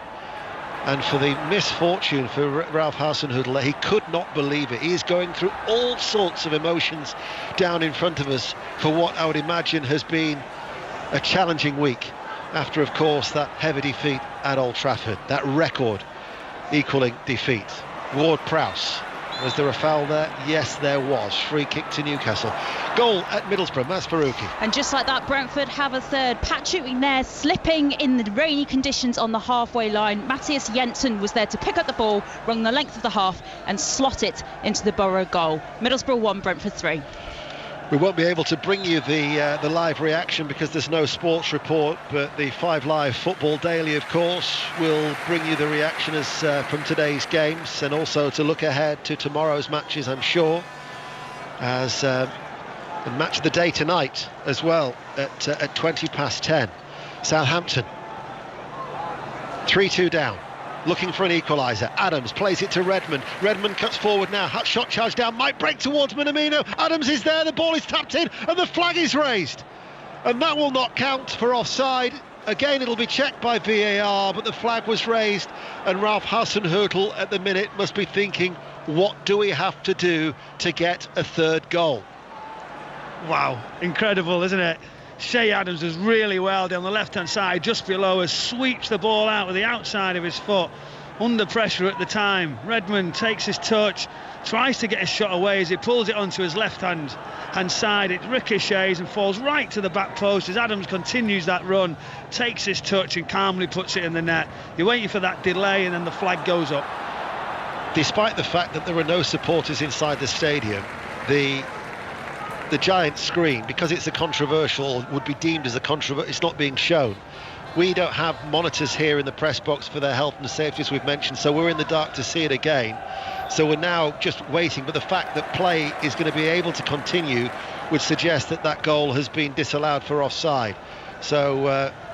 And for the misfortune for Ralph Hasenhüttl, he could not believe it. He is going through all sorts of emotions down in front of us for what I would imagine has been a challenging week. After, of course, that heavy defeat at Old Trafford, that record equaling defeat. Ward-Prowse. Was there a foul there? Yes, there was. Free kick to Newcastle. Goal at Middlesbrough, Masparuki. And just like that, Brentford have a third. Patrick McNair slipping in the rainy conditions on the halfway line. Matthias Jensen was there to pick up the ball, run the length of the half and slot it into the Borough goal. Middlesbrough 1, Brentford 3. We won't be able to bring you the live reaction because there's no sports report, but the 5 Live Football Daily, of course, will bring you the reaction as from today's games, and also to look ahead to tomorrow's matches, I'm sure, as the match of the day tonight as well at 20 past 10. Southampton 3-2 down, looking for an equaliser. Adams plays it to Redmond. Redmond cuts forward now. Shot charge down. Might break towards Minamino. Adams is there. The ball is tapped in and the flag is raised. And that will not count for offside. Again, it'll be checked by VAR, but the flag was raised. And Ralph Hasenhüttl at the minute must be thinking, what do we have to do to get a third goal? Wow, incredible, isn't it? Shea Adams does really well down the left-hand side, just below us, sweeps the ball out with the outside of his foot, under pressure at the time. Redmond takes his touch, tries to get his shot away as he pulls it onto his left-hand side. It ricochets and falls right to the back post as Adams continues that run, takes his touch and calmly puts it in the net. You're waiting for that delay and then the flag goes up. Despite the fact that there are no supporters inside the stadium, the giant screen, because it's a controversial, would be deemed as a controversial, it's not being shown. We don't have monitors here in the press box for their health and safety, as we've mentioned, so we're in the dark to see it again. So we're now just waiting, but the fact that play is going to be able to continue would suggest that that goal has been disallowed for offside. So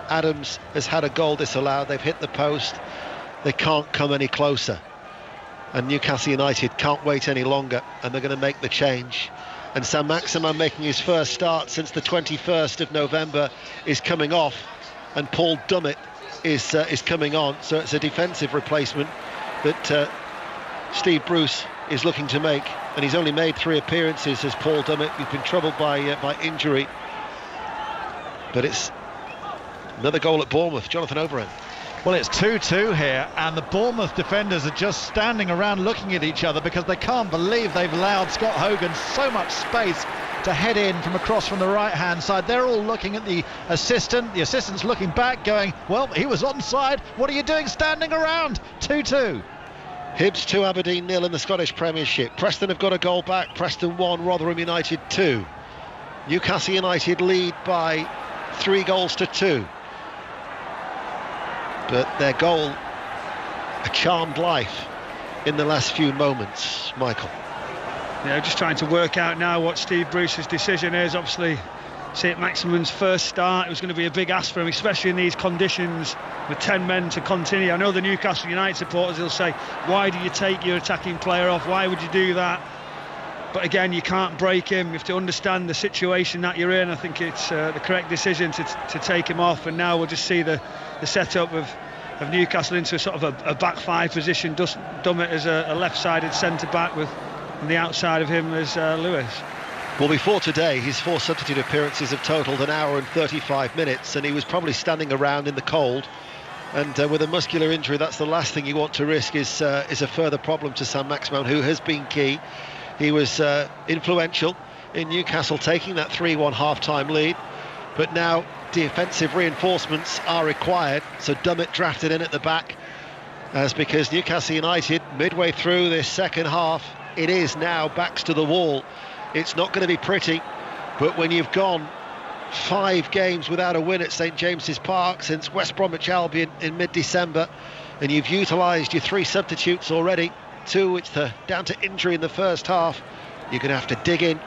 Adams has had a goal disallowed. They've hit the post. They can't come any closer. And Newcastle United can't wait any longer, and they're going to make the change. And Saint-Maximin, making his first start since the 21st of November, is coming off, and Paul Dummett is coming on. So it's a defensive replacement that Steve Bruce is looking to make, and he's only made 3 appearances as Paul Dummett. He's been troubled by injury, but it's another goal at Bournemouth. Jonathan Overend. Well, it's 2-2 here, and the Bournemouth defenders are just standing around looking at each other because they can't believe they've allowed Scott Hogan so much space to head in from across from the right-hand side. They're all looking at the assistant. The assistant's looking back going, well, he was onside. What are you doing standing around? 2-2. Hibs 2, Aberdeen 0 in the Scottish Premiership. Preston have got a goal back. Preston 1, Rotherham United 2. Newcastle United lead by 3 goals to 2. But their goal, a charmed life in the last few moments. Michael. Yeah, just trying to work out now what Steve Bruce's decision is. Obviously, Saint-Maximin's first start, it was going to be a big ask for him, especially in these conditions with 10 men to continue. I know the Newcastle United supporters will say, why do you take your attacking player off? Why would you do that? But again, you can't break him. You have to understand the situation that you're in. I think it's the correct decision to take him off, and now we'll just see the setup of Newcastle into a sort of a back 5 position. Dummett as a left-sided centre-back with on the outside of him as Lewis. Well, before today, his 4 substitute appearances have totalled 1 hour and 35 minutes, and he was probably standing around in the cold. And with a muscular injury, that's the last thing you want to risk is a further problem to Saint-Maximin, who has been key. He was influential in Newcastle taking that 3-1 half-time lead, but now defensive reinforcements are required, so Dummett drafted in at the back, as because Newcastle United, midway through this second half, it is now backs to the wall. It's not going to be pretty, but when you've gone 5 games without a win at St James's Park since West Bromwich Albion in mid-December, and you've utilised your 3 substitutes already, 2 which are down to injury in the first half, you're going to have to dig in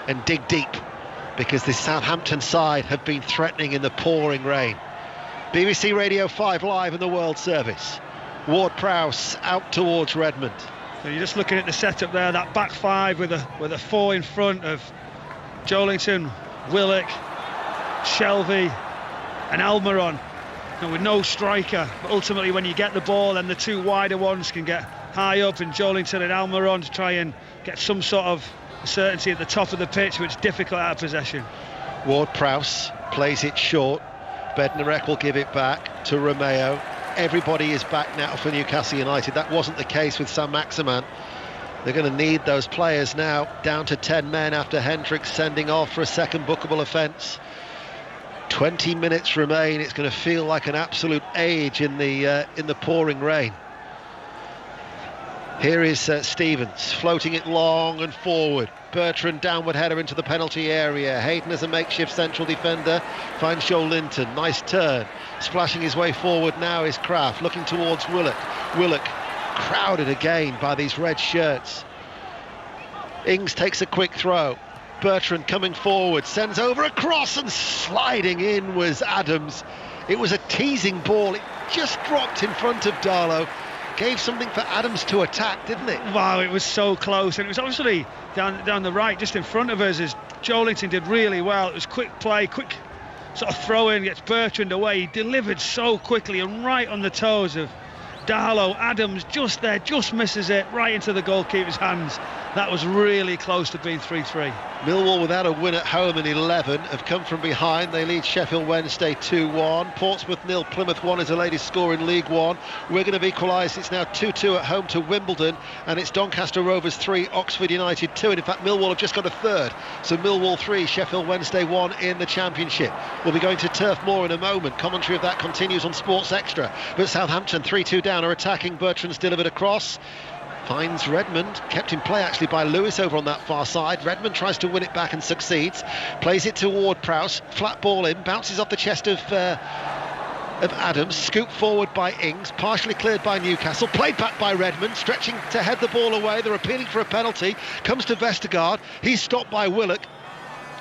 and dig deep, because this Southampton side have been threatening in the pouring rain. BBC Radio 5 Live in the World Service. Ward-Prowse out towards Redmond. So you're just looking at the setup there, that back five with a four in front of Joelinton, Willock, Shelvey and Almiron, and with no striker. But ultimately when you get the ball, then the two wider ones can get high up, and Joelinton and Almiron to try and get some sort of certainty at the top of the pitch, which is difficult out of possession. Ward-Prowse plays it short. Bednarek will give it back to Romeo. Everybody is back now for Newcastle United. That wasn't the case with Saint-Maximin. They're going to need those players now, down to 10 men after Hendricks sending off for a second bookable offence. 20 minutes remain. It's going to feel like an absolute age in the pouring rain. Here is Stevens floating it long and forward. Bertrand downward header into the penalty area. Hayden as a makeshift central defender finds Joelinton. Nice turn. Splashing his way forward now is Kraft, looking towards Willock. Willock crowded again by these red shirts. Ings takes a quick throw. Bertrand coming forward, sends over a cross, and sliding in was Adams. It was a teasing ball. It just dropped in front of Darlow. Gave something for Adams to attack, didn't it? Wow, it was so close, and it was obviously down the right, just in front of us, as Joelinton did really well. It was quick play, quick sort of throw in, gets Bertrand away. He delivered so quickly and right on the toes of Darlow. Adams just there, just misses it right into the goalkeeper's hands. That was really close to being 3-3. Millwall, without a win at home in 11, have come from behind. They lead Sheffield Wednesday 2-1. Portsmouth 0, Plymouth 1 is the latest score in League One. Wigan have equalised. It's now 2-2 at home to Wimbledon, and it's Doncaster Rovers 3, Oxford United 2. And in fact, Millwall have just got a third. So Millwall 3, Sheffield Wednesday 1 in the Championship. We'll be going to Turf Moor in a moment. Commentary of that continues on Sports Extra. But Southampton 3-2 down are attacking. Bertrand's delivered a cross. Finds Redmond, kept in play actually by Lewis over on that far side. Redmond tries to win it back and succeeds. Plays it to Ward-Prowse, flat ball in, bounces off the chest of Adams, scooped forward by Ings, partially cleared by Newcastle, played back by Redmond, stretching to head the ball away. They're appealing for a penalty, comes to Vestergaard, he's stopped by Willock,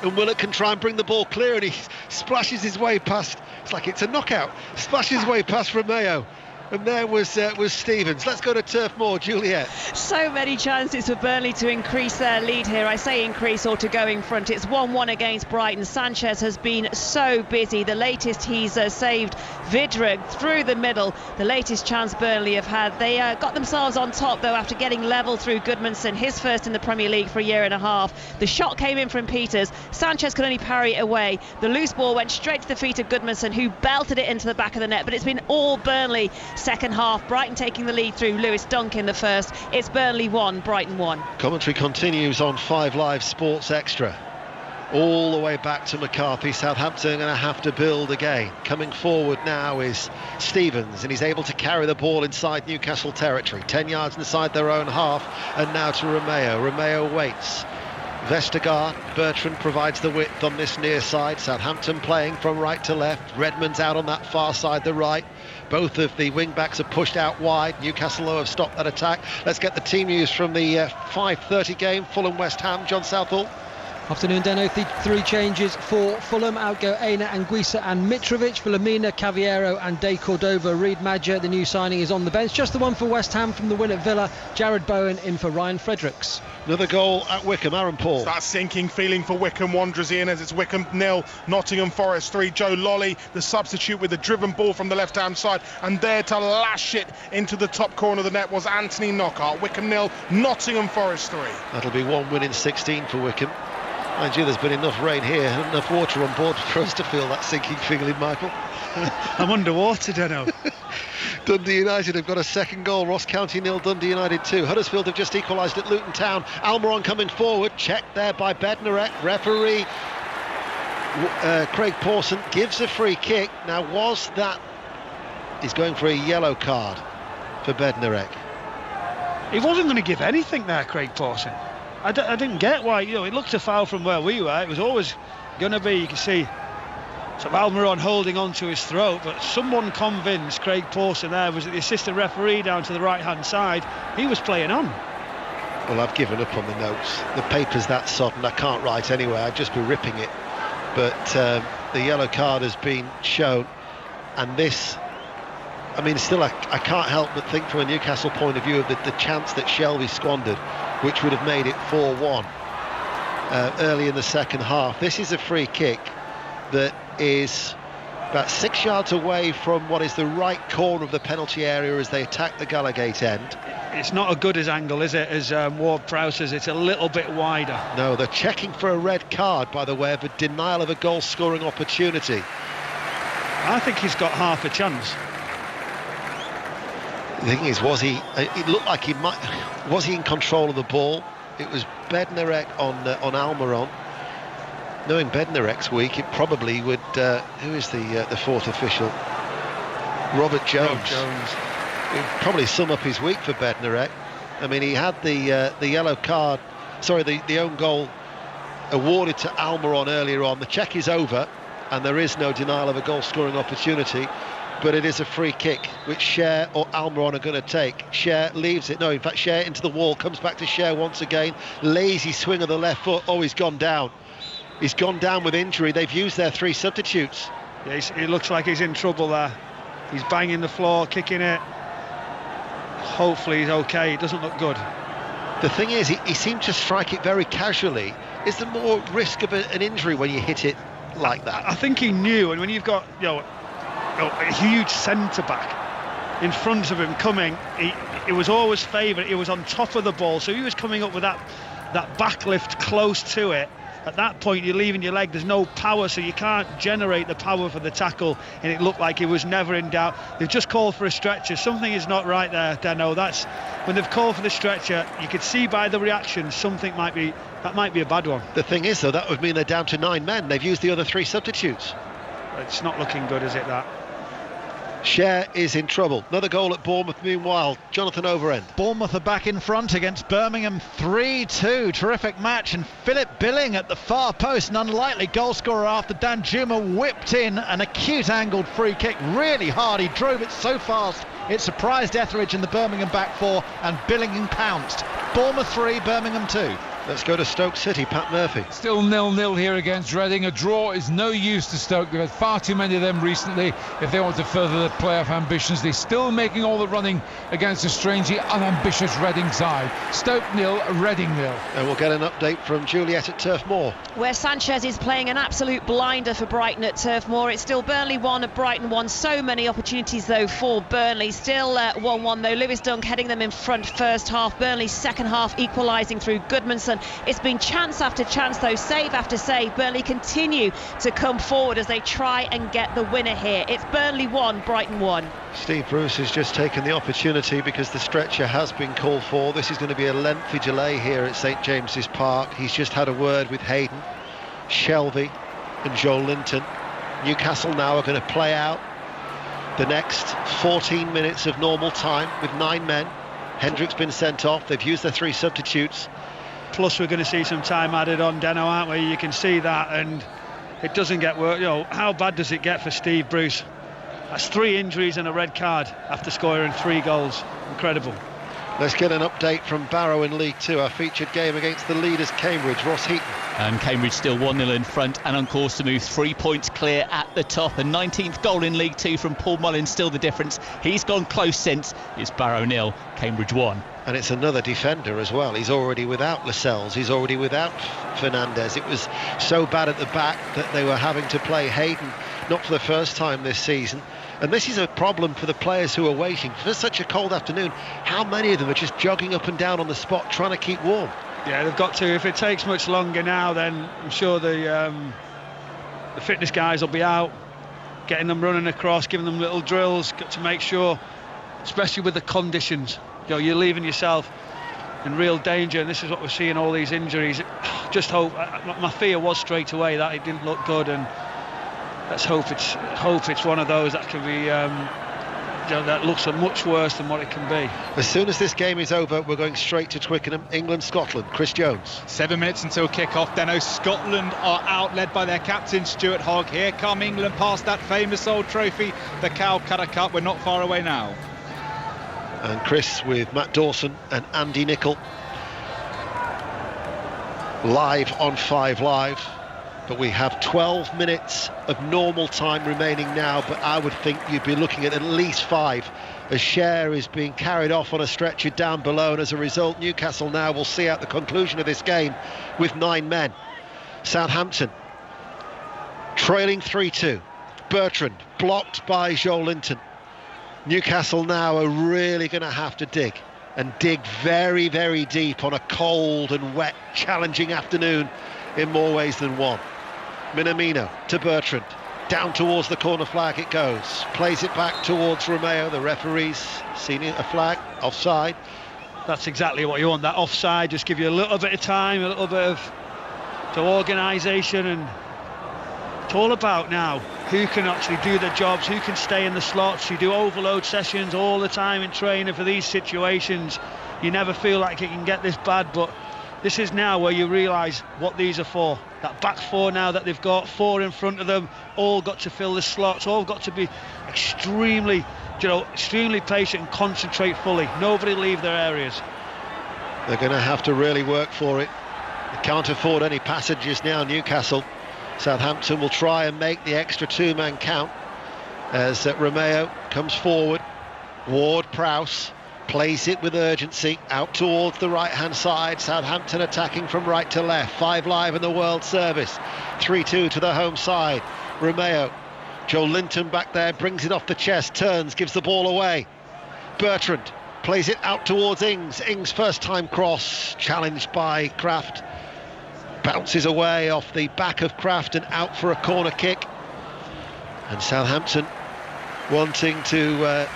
and Willock can try and bring the ball clear, and he splashes his way past, it's like it's a knockout, splashes his way past Romeo. And there was Stevens. Let's go to Turf Moor, Juliet. So many chances for Burnley to increase their lead here. I say increase or to go in front. It's 1-1 against Brighton. Sanchez has been so busy. The latest he's saved Vidra through the middle. The latest chance Burnley have had. They got themselves on top though after getting level through Goodmanson, his first in the Premier League for a year and a half. The shot came in from Peters. Sanchez could only parry it away. The loose ball went straight to the feet of Goodmanson, who belted it into the back of the net. But it's been all Burnley second half. Brighton taking the lead through Lewis Dunk in the first. It's Burnley 1, Brighton 1. Commentary continues on 5 Live Sports Extra. All the way back to McCarthy. Southampton are going to have to build again. Coming forward now is Stevens, and he's able to carry the ball inside Newcastle territory. 10 yards inside their own half, and now to Romeo. Romeo waits. Vestergaard, Bertrand provides the width on this near side. Southampton playing from right to left. Redmond's out on that far side, the right. Both of the wing-backs are pushed out wide. Newcastle, though, have stopped that attack. Let's get the team news from the 5:30 game. Fulham-West Ham. John Southall. Afternoon, Dano. 3 changes for Fulham. Out go Aina, Anguissa and Mitrovic. For Lamina, Caviero and De Cordova. Reid Madja, the new signing, is on the bench. Just the one for West Ham from the win at Villa. Jared Bowen in for Ryan Fredericks. Another goal at Wickham. Aaron Paul. That sinking feeling for Wickham Wanderers, Ian, as it's Wickham 0, Nottingham Forest 3. Joe Lolly, the substitute, with the driven ball from the left-hand side, and there to lash it into the top corner of the net was Anthony Knockhart. Wickham 0, Nottingham Forest 3. That'll be one win in 16 for Wickham. Mind you, there's been enough rain here, enough water on board for us to feel that sinking feeling, Michael. I'm underwater, Dano. Dundee United have got a second goal. Ross County 0, Dundee United 2. Huddersfield have just equalised at Luton Town. Almiron coming forward, checked there by Bednarek. Referee Craig Pawson gives a free kick. Now, was that... He's going for a yellow card for Bednarek. He wasn't going to give anything there, Craig Pawson. I didn't get why. It looked a foul from where we were. It was always going to be, you can see sort of Almiron holding on to his throat, but someone convinced Craig Pawson there, was the assistant referee down to the right hand side. He was playing on. Well, I've given up on the notes. The paper's that sodden, I can't write anyway. I'd just be ripping it. But the yellow card has been shown, and this I mean, still, I can't help but think from a Newcastle point of view of the chance that Shelvey squandered, which would have made it 4-1 early in the second half. This is a free kick that is about 6 yards away from what is the right corner of the penalty area as they attack the Gallowgate end. It's not as good as angle, is it, as Ward-Prowse says? It's a little bit wider. No, they're checking for a red card, by the way, of a denial of a goal-scoring opportunity. I think he's got half a chance. The thing is, it looked like he might... Was he in control of the ball? It was Bednarek on Almiron. Knowing Bednarek's week, it probably would... who is the fourth official? Robert Jones. It would probably sum up his week for Bednarek. I mean, he had the yellow card... Sorry, the own goal awarded to Almiron earlier on. The check is over, and there is no denial of a goal-scoring opportunity. But it is a free kick, which Cher or Almiron are going to take. Cher leaves it. No, in fact, Cher into the wall, comes back to Cher once again. Lazy swing of the left foot. Oh, he's gone down. He's gone down with injury. They've used their 3 substitutes. Yeah, it looks like he's in trouble there. He's banging the floor, kicking it. Hopefully he's okay. It doesn't look good. The thing is, he seemed to strike it very casually. Is there more risk of an injury when you hit it like that? I think he knew, and when you've got a huge centre-back in front of him coming, it was always favoured. He was on top of the ball, so he was coming up with that backlift close to it. At that point, you're leaving your leg, there's no power, so you can't generate the power for the tackle, and it looked like he was never in doubt. They've just called for a stretcher. Something is not right there, Deno. That's when they've called for the stretcher, you could see by the reaction something might be a bad one. The thing is, though, that would mean they're down to 9 men. They've used the other 3 substitutes. It's not looking good, is it, that? Cher is in trouble. Another goal at Bournemouth meanwhile. Jonathan Overend. Bournemouth are back in front against Birmingham 3-2. Terrific match, and Philip Billing at the far post, an unlikely goal scorer after Danjuma whipped in an acute angled free kick really hard. He drove it so fast it surprised Etheridge in the Birmingham back 4, and Billing pounced. Bournemouth 3, Birmingham 2. Let's go to Stoke City. Pat Murphy. Still 0-0 here against Reading. A draw is no use to Stoke. They've had far too many of them recently. If they want to further their playoff ambitions, they're still making all the running against a strangely unambitious Reading side. Stoke 0, Reading 0. And we'll get an update from Juliet at Turf Moor, where Sanchez is playing an absolute blinder for Brighton at Turf Moor. It's still Burnley 1 at Brighton 1. So many opportunities though for Burnley. Still 1-1 though. Lewis Dunk heading them in front first half. Burnley's second half equalising through Goodmanson. It's been chance after chance though, save after save. Burnley continue to come forward as they try and get the winner here. It's Burnley 1, Brighton 1. Steve Bruce has just taken the opportunity because the stretcher has been called for. This is going to be a lengthy delay here at St James's Park. He's just had a word with Hayden, Shelvey and Joel Linton. Newcastle now are going to play out the next 14 minutes of normal time with 9 men. Hendrick's been sent off. They've used their 3 substitutes. Plus we're going to see some time added on, Deno, aren't we? You can see that, and it doesn't get worse. How bad does it get for Steve Bruce? That's 3 injuries and a red card after scoring 3 goals. Incredible. Let's get an update from Barrow in League 2, our featured game against the leaders Cambridge. Ross Heaton. And Cambridge still 1-0 in front and on course to move 3 points clear at the top. A 19th goal in League 2 from Paul Mullins, still the difference. He's gone close since. It's Barrow 0, Cambridge 1. And it's another defender as well. He's already without Lascelles. He's already without Fernandez. It was so bad at the back that they were having to play Hayden, not for the first time this season. And this is a problem for the players who are waiting. For such a cold afternoon, how many of them are just jogging up and down on the spot trying to keep warm? Yeah, they've got to. If it takes much longer now, then I'm sure the fitness guys will be out, getting them running across, giving them little drills. Got to make sure, especially with the conditions, you're leaving yourself in real danger, and this is what we're seeing, all these injuries. Just hope. My fear was straight away that it didn't look good, and let's hope it's one of those that can be that looks much worse than what it can be. As soon as this game is over, we're going straight to Twickenham, England-Scotland. Chris Jones. 7 minutes until kick-off. Deno, Scotland are out, led by their captain Stuart Hogg. Here come England past that famous old trophy, the Calcutta Cup. We're not far away now. And Chris with Matt Dawson and Andy Nicol live on 5 Live. But we have 12 minutes of normal time remaining now, but I would think you'd be looking at least 5 as Cher is being carried off on a stretcher down below, and as a result Newcastle now will see out the conclusion of this game with 9 men. Southampton trailing 3-2. Bertrand blocked by Joelinton. Newcastle now are really going to have to dig very, very deep on a cold and wet, challenging afternoon in more ways than one. Minamino to Bertrand, down towards the corner flag it goes, plays it back towards Romeo. The referee's seen a flag, offside. That's exactly what you want, that offside, just give you a little bit of time, a little bit of organisation, and it's all about now who can actually do the jobs, who can stay in the slots. You do overload sessions all the time in training for these situations. You never feel like it can get this bad, but this is now where you realise what these are for. That back 4 now that they've got, 4 in front of them, all got to fill the slots, all got to be extremely patient and concentrate fully. Nobody leave their areas. They're going to have to really work for it. They can't afford any passages now, Newcastle. Southampton will try and make the extra 2-man count as Romeo comes forward. Ward-Prowse plays it with urgency out towards the right-hand side. Southampton attacking from right to left. 5 live in the World Service. 3-2 to the home side. Romeo, Joelinton back there, brings it off the chest, turns, gives the ball away. Bertrand plays it out towards Ings. Ings' first-time cross, challenged by Kraft. Bounces away off the back of Kraft and out for a corner kick. And Southampton wanting to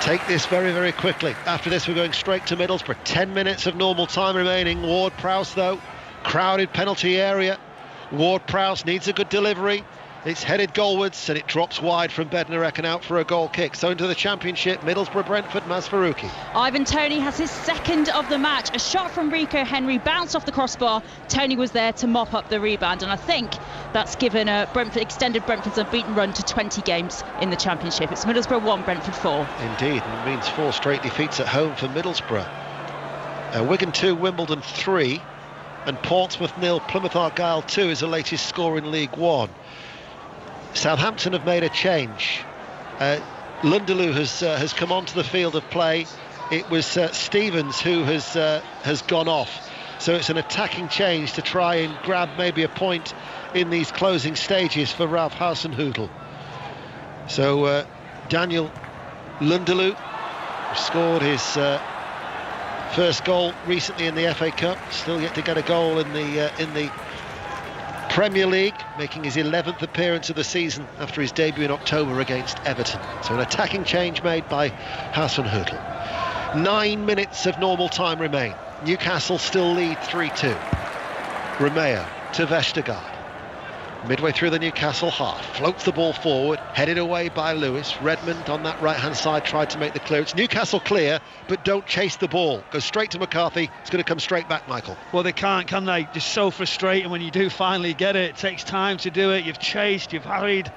take this very, very quickly. After this, we're going straight to Middlesbrough. 10 minutes of normal time remaining. Ward-Prowse, though, crowded penalty area. Ward-Prowse needs a good delivery. It's headed goalwards and it drops wide from Bednarek and out for a goal kick. So into the Championship, Middlesbrough-Brentford, Maz Faruqi. Ivan Toney has his second of the match. A shot from Rico Henry bounced off the crossbar. Toney was there to mop up the rebound, and I think that's given extended Brentford's unbeaten run to 20 games in the Championship. It's Middlesbrough 1, Brentford 4. Indeed, and it means 4 straight defeats at home for Middlesbrough. Wigan 2, Wimbledon 3, and Portsmouth 0, Plymouth Argyle 2 is the latest score in League One. Southampton have made a change. Lundeloo has come onto the field of play. It was Stevens who has gone off. So it's an attacking change to try and grab maybe a point in these closing stages for Ralph Hasenhüttl. So Daniel Lundeloo scored his first goal recently in the FA Cup. Still yet to get a goal in the Premier League, making his 11th appearance of the season after his debut in October against Everton. So an attacking change made by Hasenhüttl. 9 minutes of normal time remain. Newcastle still lead 3-2. Romeo to Vestergaard. Midway through the Newcastle half, floats the ball forward, headed away by Lewis. Redmond on that right-hand side tried to make the clearance. Newcastle clear, but don't chase the ball. Go straight to McCarthy. It's going to come straight back, Michael. Well, they can't, can they? Just so frustrating when you do finally get it. It takes time to do it. You've chased, you've hurried,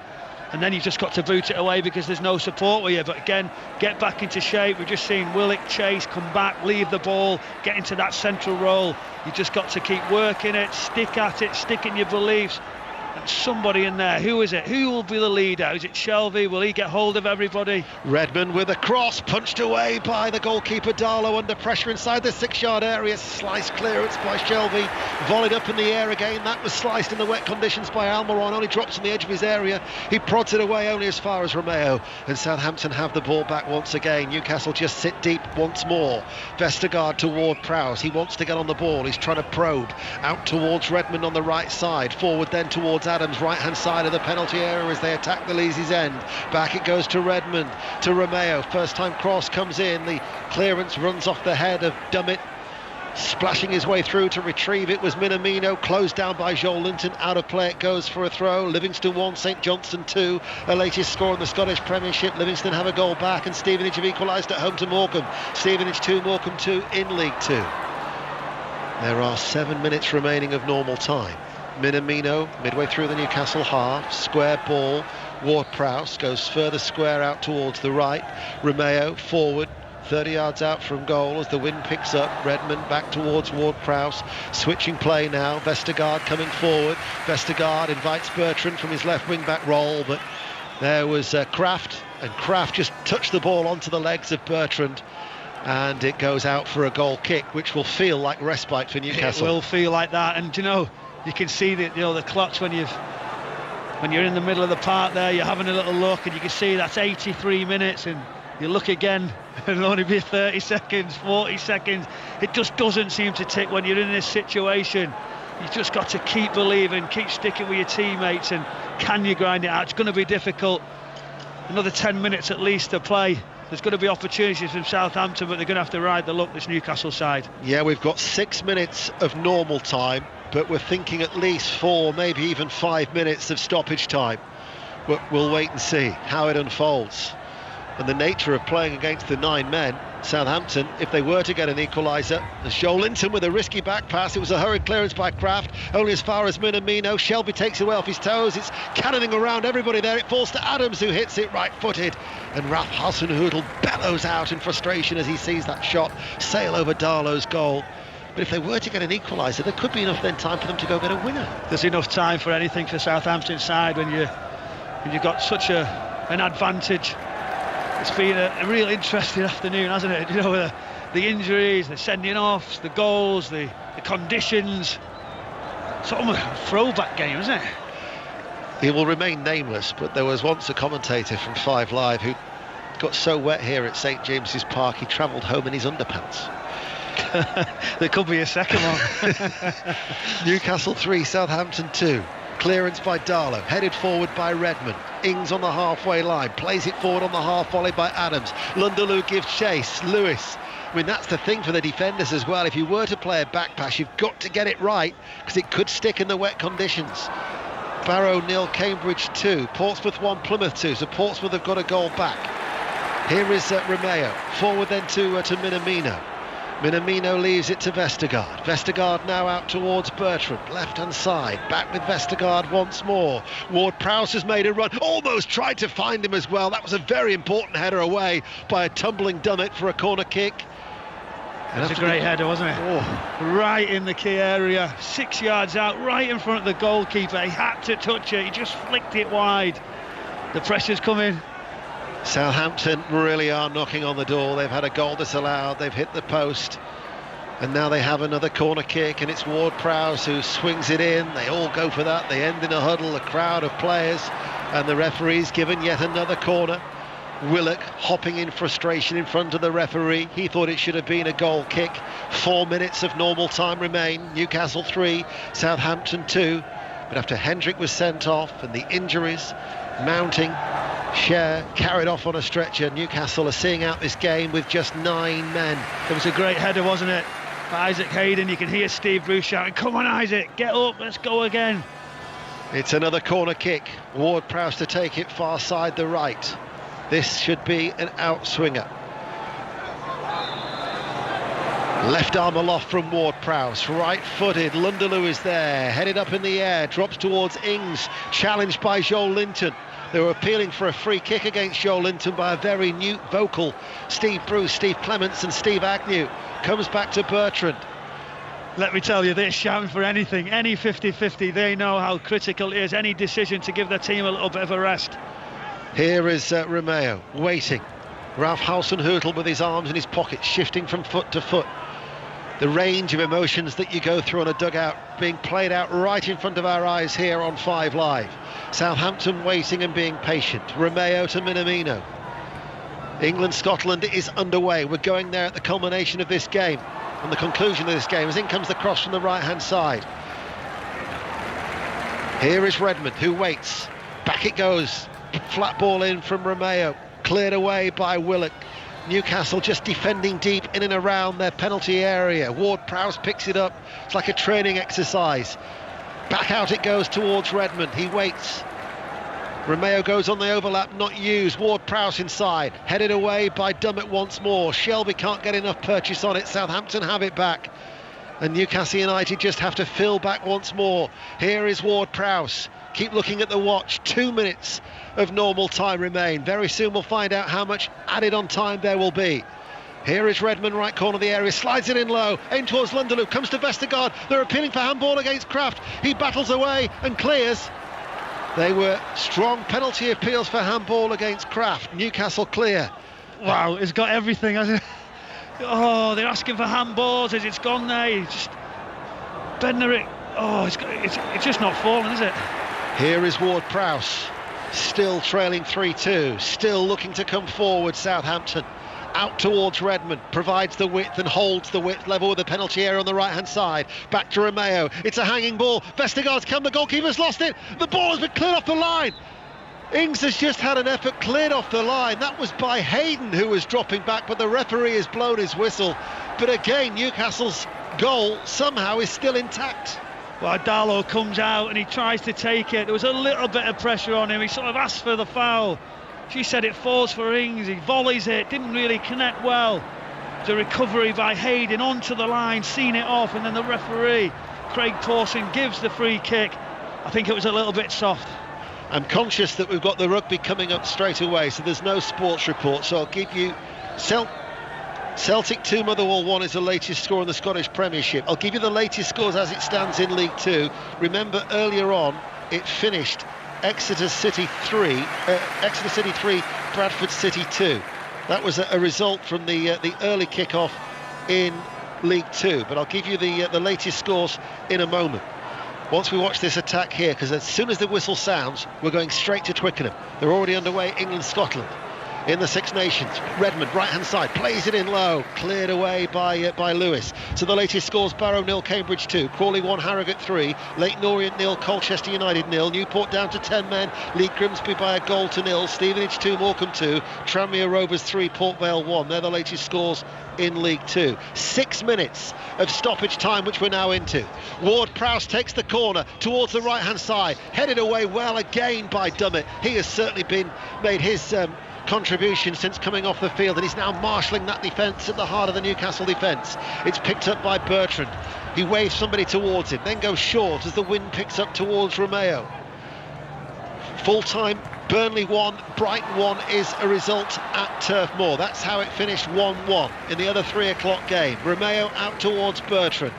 and then you've just got to boot it away because there's no support with you. But again, get back into shape. We've just seen Willock chase, come back, leave the ball, get into that central role. You've just got to keep working it, stick at it, stick in your beliefs. And somebody in there, who is it? Who will be the leader? Is it Shelvey? Will he get hold of everybody? Redmond with a cross, punched away by the goalkeeper Darlow under pressure inside the 6-yard area. Sliced clearance by Shelvey, volleyed up in the air again. That was sliced in the wet conditions by Almiron, only drops on the edge of his area. He prods it away only as far as Romeo, and Southampton have the ball back once again. Newcastle just sit deep once more. Vestergaard to Ward-Prowse. He wants to get on the ball. He's trying to probe out towards Redmond on the right side, forward then towards Adams, right hand side of the penalty area as they attack the Leesy's end. Back it goes to Redmond, to Romeo. First time cross comes in, the clearance runs off the head of Dummett. Splashing his way through to retrieve it was Minamino, closed down by Joelinton. Out of play it goes for a throw. Livingston 1, St Johnstone 2, a latest score in the Scottish Premiership. Livingston have a goal back and Stevenage have equalised at home to Morecambe. Stevenage 2, Morecambe 2 in League 2. There are 7 minutes remaining of normal time. Minamino midway through the Newcastle half, square ball. Ward-Prowse goes further square out towards the right. Romeo forward, 30 yards out from goal as the wind picks up. Redmond back towards Ward-Prowse, switching play now. Vestergaard coming forward. Vestergaard invites Bertrand from his left wing back role, but there was Kraft, and Kraft just touched the ball onto the legs of Bertrand, and it goes out for a goal kick, which will feel like respite for Newcastle. It will feel like that, and you can see that the clocks when you're in the middle of the park there, you're having a little look, and you can see that's 83 minutes, and you look again, and it'll only be 30 seconds, 40 seconds. It just doesn't seem to tick when you're in this situation. You've just got to keep believing, keep sticking with your teammates, and can you grind it out? It's going to be difficult. Another 10 minutes at least to play. There's going to be opportunities from Southampton, but they're going to have to ride the luck, this Newcastle side. Yeah, we've got 6 minutes of normal time, but we're thinking at least 4, maybe even 5 minutes of stoppage time. But we'll wait and see how it unfolds. And the nature of playing against the 9 men, Southampton, if they were to get an equaliser, as Joe Linton with a risky back pass, it was a hurried clearance by Kraft, only as far as Minamino. Shelby takes it away off his toes, it's cannoning around everybody there, it falls to Adams, who hits it right-footed, and Ralph Hasenhüttl bellows out in frustration as he sees that shot sail over Darlow's goal. But if they were to get an equaliser, there could be enough then time for them to go get a winner. There's enough time for anything for Southampton side when you've got such an advantage. It's been a real interesting afternoon, hasn't it? The injuries, the sending offs, the goals, the conditions. It's almost a throwback game, isn't it? He will remain nameless, but there was once a commentator from 5 Live who got so wet here at St James's Park he travelled home in his underpants. There could be a second one. Newcastle 3, Southampton 2. Clearance by Darlow, headed forward by Redmond. Ings on the halfway line, plays it forward on the half volley by Adams. Lunderloo gives chase. Lewis. I mean, that's the thing for the defenders as well. If you were to play a back pass, you've got to get it right, because it could stick in the wet conditions. Barrow 0, Cambridge 2, Portsmouth 1, Plymouth 2, so Portsmouth have got a goal back. Here is Romeo, forward then to Minamino. Minamino leaves it to Vestergaard. Vestergaard now out towards Bertrand, left-hand side. Back with Vestergaard once more. Ward-Prowse has made a run, almost tried to find him as well. That was a very important header away by a tumbling Dummett for a corner kick. That's a great header, wasn't it? Oh, right in the key area, 6 yards out, right in front of the goalkeeper. He had to touch it, he just flicked it wide. The pressure's coming. Southampton really are knocking on the door. They've had a goal disallowed, they've hit the post, and now they have another corner kick, and it's Ward-Prowse who swings it in. They all go for that, they end in a huddle, a crowd of players, and the referee's given yet another corner. Willock hopping in frustration in front of the referee. He thought it should have been a goal kick. 4 minutes of normal time remain. Newcastle 3, Southampton 2. But after Hendrick was sent off and the injuries mounting, Cher carried off on a stretcher, Newcastle are seeing out this game with just 9 men. It was a great header, wasn't it? For Isaac Hayden, you can hear Steve Bruce shouting, "Come on Isaac, get up, let's go again." It's another corner kick. Ward-Prowse to take it far side the right. This should be an outswinger. Left arm aloft from Ward-Prowse, right-footed. Lunderloo is there, headed up in the air, drops towards Ings, challenged by Joel Linton. They were appealing for a free kick against Joel Linton by a very new vocal Steve Bruce, Steve Clements and Steve Agnew. Comes back to Bertrand. Let me tell you, they're shouting for anything, any 50-50. They know how critical it is, any decision to give their team a little bit of a rest. Here is Romeo, waiting. Ralph Hasenhüttl with his arms in his pockets, shifting from foot to foot. The range of emotions that you go through on a dugout being played out right in front of our eyes here on 5 Live. Southampton waiting and being patient. Romeo to Minamino. England-Scotland is underway. We're going there at the culmination of this game, and the conclusion of this game, as in comes the cross from the right-hand side. Here is Redmond, who waits. Back it goes. Flat ball in from Romeo, cleared away by Willock. Newcastle just defending deep in and around their penalty area. Ward-Prowse picks it up. It's like a training exercise. Back out it goes towards Redmond. He waits. Romeo goes on the overlap, not used. Ward-Prowse inside, headed away by Dummett once more. Shelby can't get enough purchase on it. Southampton have it back, and Newcastle United just have to fill back once more. Here is Ward-Prowse. Keep looking at the watch. 2 minutes of normal time remain. Very soon we'll find out how much added on time there will be. Here is Redmond, right corner of the area, slides it in low, in towards Lunderloop, comes to Vestergaard. They're appealing for handball against Kraft. He battles away and clears. They were strong penalty appeals for handball against Kraft. Newcastle clear. Wow, it's got everything, hasn't it? Oh, they're asking for handballs as it's gone there. Bednarek, it's just not falling, is it? Here is Ward-Prowse, still trailing 3-2, still looking to come forward, Southampton. Out towards Redmond, provides the width and holds the width level with the penalty area on the right-hand side. Back to Romeo, it's a hanging ball. Vestergaard's come, the goalkeeper's lost it. The ball has been cleared off the line. Ings has just had an effort cleared off the line. That was by Hayden, who was dropping back, but the referee has blown his whistle. But again, Newcastle's goal somehow is still intact. Well, Darlow comes out and he tries to take it. There was a little bit of pressure on him. He sort of asked for the foul. She said it falls for Ings. He volleys it, didn't really connect well. The recovery by Hayden onto the line, seen it off, and then the referee, Craig Pawson, gives the free kick. I think it was a little bit soft. I'm conscious that we've got the rugby coming up straight away, so there's no sports report, so I'll give you Celtic 2, Motherwell 1 is the latest score in the Scottish Premiership. I'll give you the latest scores as it stands in League 2. Remember, earlier on it finished Exeter City 3, Bradford City 2. That was a result from the early kick-off in League 2, but I'll give you the latest scores in a moment. Once we watch this attack here, because as soon as the whistle sounds, we're going straight to Twickenham. They're already underway, England-Scotland. In the Six Nations, Redmond, right-hand side, plays it in low, cleared away by Lewis. So the latest scores: Barrow 0, Cambridge 2, Crawley 1, Harrogate 3, Leyton Orient 0, Colchester United 0, Newport down to 10 men, Lee Grimsby by a goal to 0, Stevenage 2, Morecambe 2, Tranmere Rovers 3, Port Vale 1. They're the latest scores in League 2. 6 minutes of stoppage time, which we're now into. Ward-Prowse takes the corner towards the right-hand side, headed away well again by Dummett. He has certainly made his contribution since coming off the field, and he's now marshalling that defence at the heart of the Newcastle defence. It's picked up by Bertrand. He waves somebody towards him, then goes short as the wind picks up towards Romeo. Full-time, Burnley 1, Brighton 1 is a result at Turf Moor. That's how it finished 1-1 in the other 3 o'clock game. Romeo out towards Bertrand.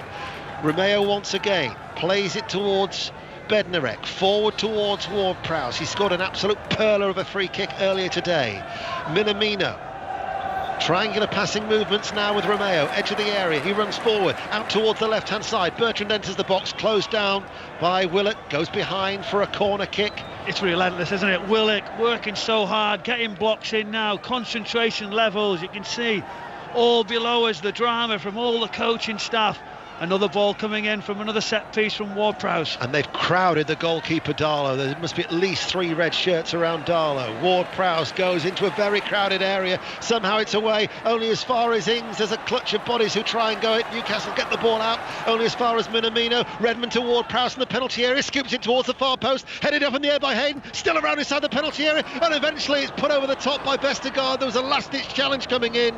Romeo once again plays it towards Bednarek, forward towards Ward-Prowse. He scored an absolute perler of a free kick earlier today. Minamino, triangular passing movements now with Romeo, edge of the area, he runs forward, out towards the left-hand side. Bertrand enters the box, closed down by Willett, goes behind for a corner kick. It's relentless, isn't it? Willett working so hard, getting blocks in now, concentration levels, you can see all below us, the drama from all the coaching staff. Another ball coming in from another set piece from Ward-Prowse. And they've crowded the goalkeeper Darlow. There must be at least 3 red shirts around Darlow. Ward-Prowse goes into a very crowded area. Somehow it's away only as far as Ings. There's a clutch of bodies who try and go it. Newcastle get the ball out only as far as Minamino. Redmond to Ward-Prowse in the penalty area. Scoops it towards the far post. Headed up in the air by Hayden. Still around inside the penalty area. And eventually it's put over the top by Vestergaard. There was a last-ditch challenge coming in.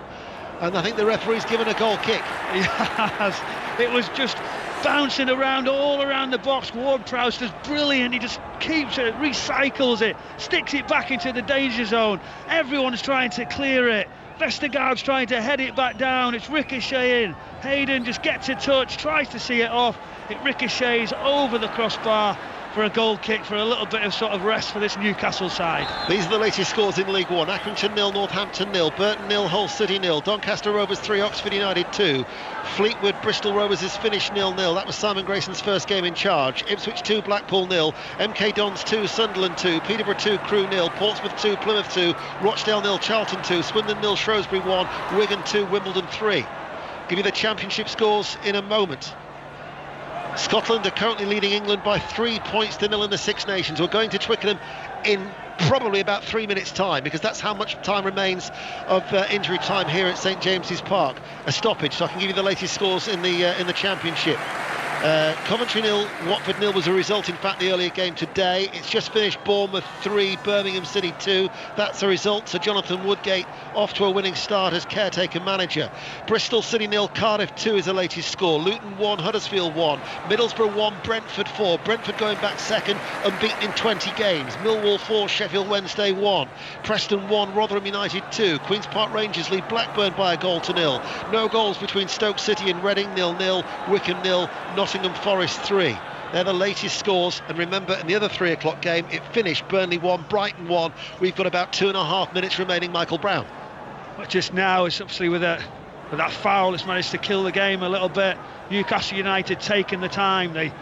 And I think the referee's given a goal kick. Yes, it was just bouncing around all around the box. Ward-Prowse is brilliant. He just keeps it, recycles it, sticks it back into the danger zone. Everyone's trying to clear it. Vestergaard's trying to head it back down. It's ricocheting. Hayden just gets a touch, tries to see it off. It ricochets over the crossbar for a goal kick, for a little bit of sort of rest for this Newcastle side. These are the latest scores in League 1. Accrington 0, Northampton 0, Burton 0, Hull City 0, Doncaster Rovers 3, Oxford United 2, Fleetwood Bristol Rovers is finished 0-0. That was Simon Grayson's first game in charge. Ipswich 2, Blackpool 0, MK Dons 2, Sunderland 2, Peterborough 2, Crewe 0, Portsmouth 2, Plymouth 2, Rochdale 0, Charlton 2, Swindon 0, Shrewsbury 1, Wigan 2, Wimbledon 3. Give you the championship scores in a moment. Scotland are currently leading England by 3 points to 0 in the Six Nations. We're going to Twickenham in probably about 3 minutes' time, because that's how much time remains of injury time here at St James's Park. A stoppage, so I can give you the latest scores in the championship. Coventry 0, Watford 0 was a result, in fact, the earlier game today. It's just finished Bournemouth 3, Birmingham City 2. That's the result. So Jonathan Woodgate off to a winning start as caretaker manager. Bristol City 0, Cardiff 2 is the latest score. Luton 1, Huddersfield 1. Middlesbrough 1, Brentford 4. Brentford going back second, unbeaten in 20 games. Millwall 4, Sheffield Wednesday 1. Preston 1, Rotherham United 2. Queen's Park Rangers lead Blackburn by a goal to 0. No goals between Stoke City and Reading, 0-0. Wycombe 0, Nottingham Forest 3. They're the latest scores, and remember, in the other 3 o'clock game it finished Burnley 1, Brighton 1. We've got about 2.5 minutes remaining. Michael Brown. But just now, it's obviously with that foul, it's managed to kill the game a little bit. Newcastle United taking the time, they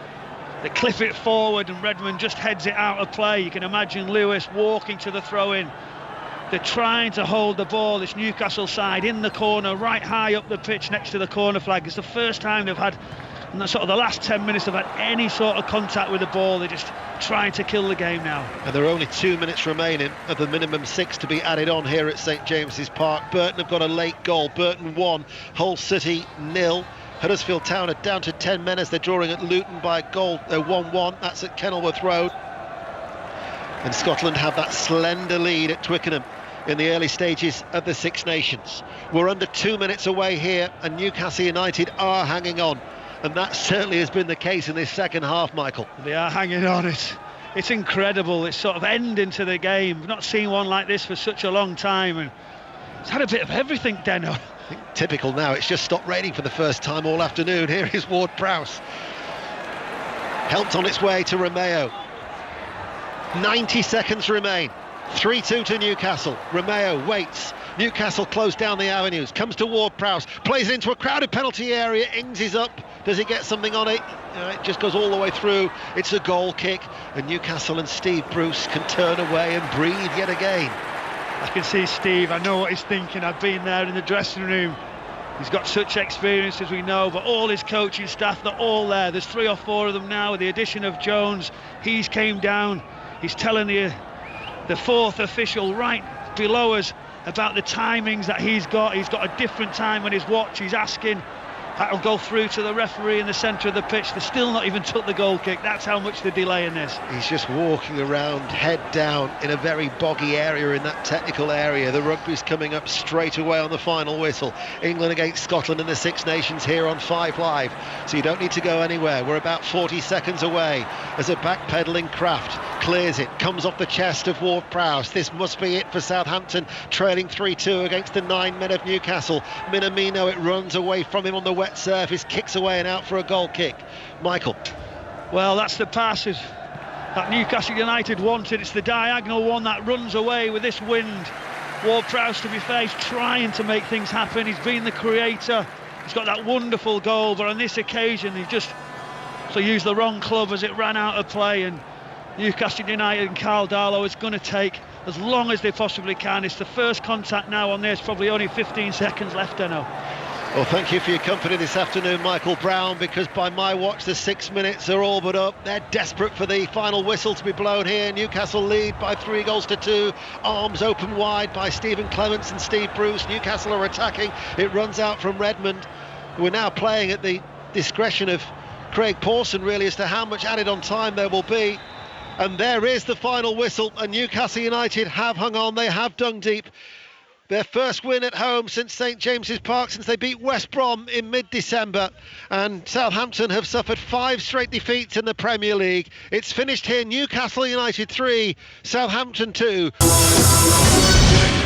clip it forward and Redmond just heads it out of play. You can imagine Lewis walking to the throw-in. They're trying to hold the ball, this Newcastle side, in the corner, right high up the pitch next to the corner flag. It's the first time they've had, in the sort of the last 10 minutes, they've had any sort of contact with the ball. They're just trying to kill the game now. And there are only 2 minutes remaining of the minimum 6 to be added on here at St James's Park. Burton have got a late goal. Burton 1, Hull City 0. Huddersfield Town are down to 10 men as they're drawing at Luton by a goal, 1-1. That's at Kenilworth Road. And Scotland have that slender lead at Twickenham in the early stages of the Six Nations. We're under 2 minutes away here, and Newcastle United are hanging on. And that certainly has been the case in this second half, Michael. They are hanging on. It's incredible. It's sort of ending to the game. We've not seen one like this for such a long time, and it's had a bit of everything, Deno. I think typical now. It's just stopped raining for the first time all afternoon. Here is Ward-Prowse. Helped on its way to Romeo. 90 seconds remain. 3-2 to Newcastle. Romeo waits. Newcastle closed down the avenues. Comes to Ward-Prowse. Plays it into a crowded penalty area. Ings is up. Does he get something on it? It just goes all the way through. It's a goal kick. And Newcastle and Steve Bruce can turn away and breathe yet again. I can see Steve. I know what he's thinking. I've been there in the dressing room. He's got such experience, as we know, but all his coaching staff, they're all there. There's 3 or 4 of them now with the addition of Jones. He's came down. He's telling the 4th official right below us about the timings that he's got. He's got a different time on his watch. He's asking. That'll go through to the referee in the centre of the pitch. They still not even took the goal kick. That's how much they're delaying this. He's just walking around, head down, in a very boggy area in that technical area. The rugby's coming up straight away on the final whistle. England against Scotland in the Six Nations here on 5 Live. So you don't need to go anywhere. We're about 40 seconds away as a backpedalling Kraft clears it, comes off the chest of Ward-Prowse. This must be it for Southampton, trailing 3-2 against the 9 men of Newcastle. Minamino, it runs away from him on the wet surface, kicks away and out for a goal kick. Michael. Well, that's the passes that Newcastle United wanted. It's the diagonal one that runs away with this wind. Ward-Prowse, to be fair, he's trying to make things happen. He's been the creator. He's got that wonderful goal, but on this occasion he just used the wrong club as it ran out of play, and Newcastle United and Carl Darlow is going to take as long as they possibly can. It's the first contact now on this, probably only 15 seconds left, Deno. Well, thank you for your company this afternoon, Michael Brown, because by my watch the 6 minutes are all but up. They're desperate for the final whistle to be blown here. Newcastle lead by 3-2. Arms open wide by Stephen Clements and Steve Bruce. Newcastle are attacking. It runs out from Redmond. We're now playing at the discretion of Craig Pawson, really, as to how much added on time there will be. And there is the final whistle, and Newcastle United have hung on. They have dug deep. Their first win at home since St James's Park, since they beat West Brom in mid-December. And Southampton have suffered 5 straight defeats in the Premier League. It's finished here, Newcastle United 3, Southampton 2.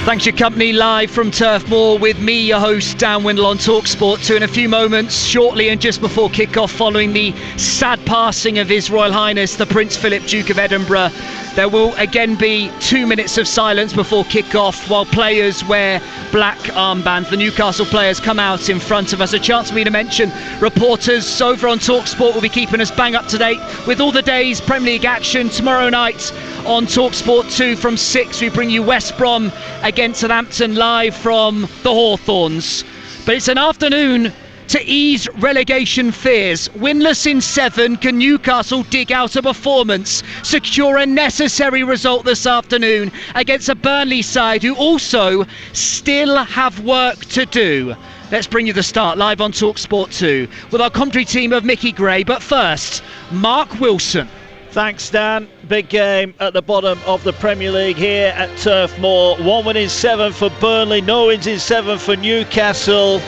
Thanks for your company live from Turf Moor with me, your host, Dan Windle on TalkSport 2. In a few moments, shortly and just before kick-off, following the sad passing of His Royal Highness, the Prince Philip, Duke of Edinburgh, there will again be 2 minutes of silence before kick-off while players wear black armbands. The Newcastle players come out in front of us. A chance for me to mention reporters over on TalkSport will be keeping us bang up to date with all the day's Premier League action. Tomorrow night on TalkSport 2 from 6, we bring you West Brom against Southampton live from the Hawthorns. But it's an afternoon to ease relegation fears. Winless in 7, can Newcastle dig out a performance, secure a necessary result this afternoon against a Burnley side who also still have work to do? Let's bring you the start live on TalkSport 2 with our commentary team of Mickey Gray. But first, Mark Wilson. Thanks, Dan. Big game at the bottom of the Premier League here at Turf Moor. 1 win in 7 for Burnley, no wins in 7 for Newcastle.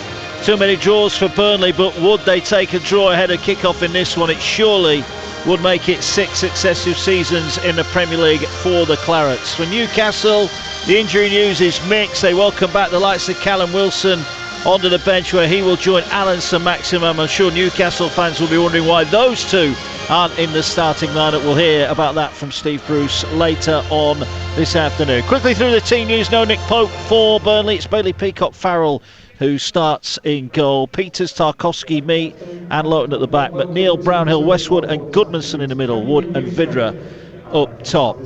Too many draws for Burnley, but would they take a draw ahead of kick-off in this one? It surely would make it 6 successive seasons in the Premier League for the Clarets. For Newcastle, the injury news is mixed. They welcome back the likes of Callum Wilson onto the bench, where he will join Alan Saint-Maximin. I'm sure Newcastle fans will be wondering why those two aren't in the starting lineup. We'll hear about that from Steve Bruce later on this afternoon. Quickly through the team news. No Nick Pope for Burnley. It's Bailey Peacock-Farrell who starts in goal. Peters, Tarkowski, Mee and Lowton at the back. McNeil, Brownhill, Westwood and Goodmanson in the middle. Wood and Vidra up top.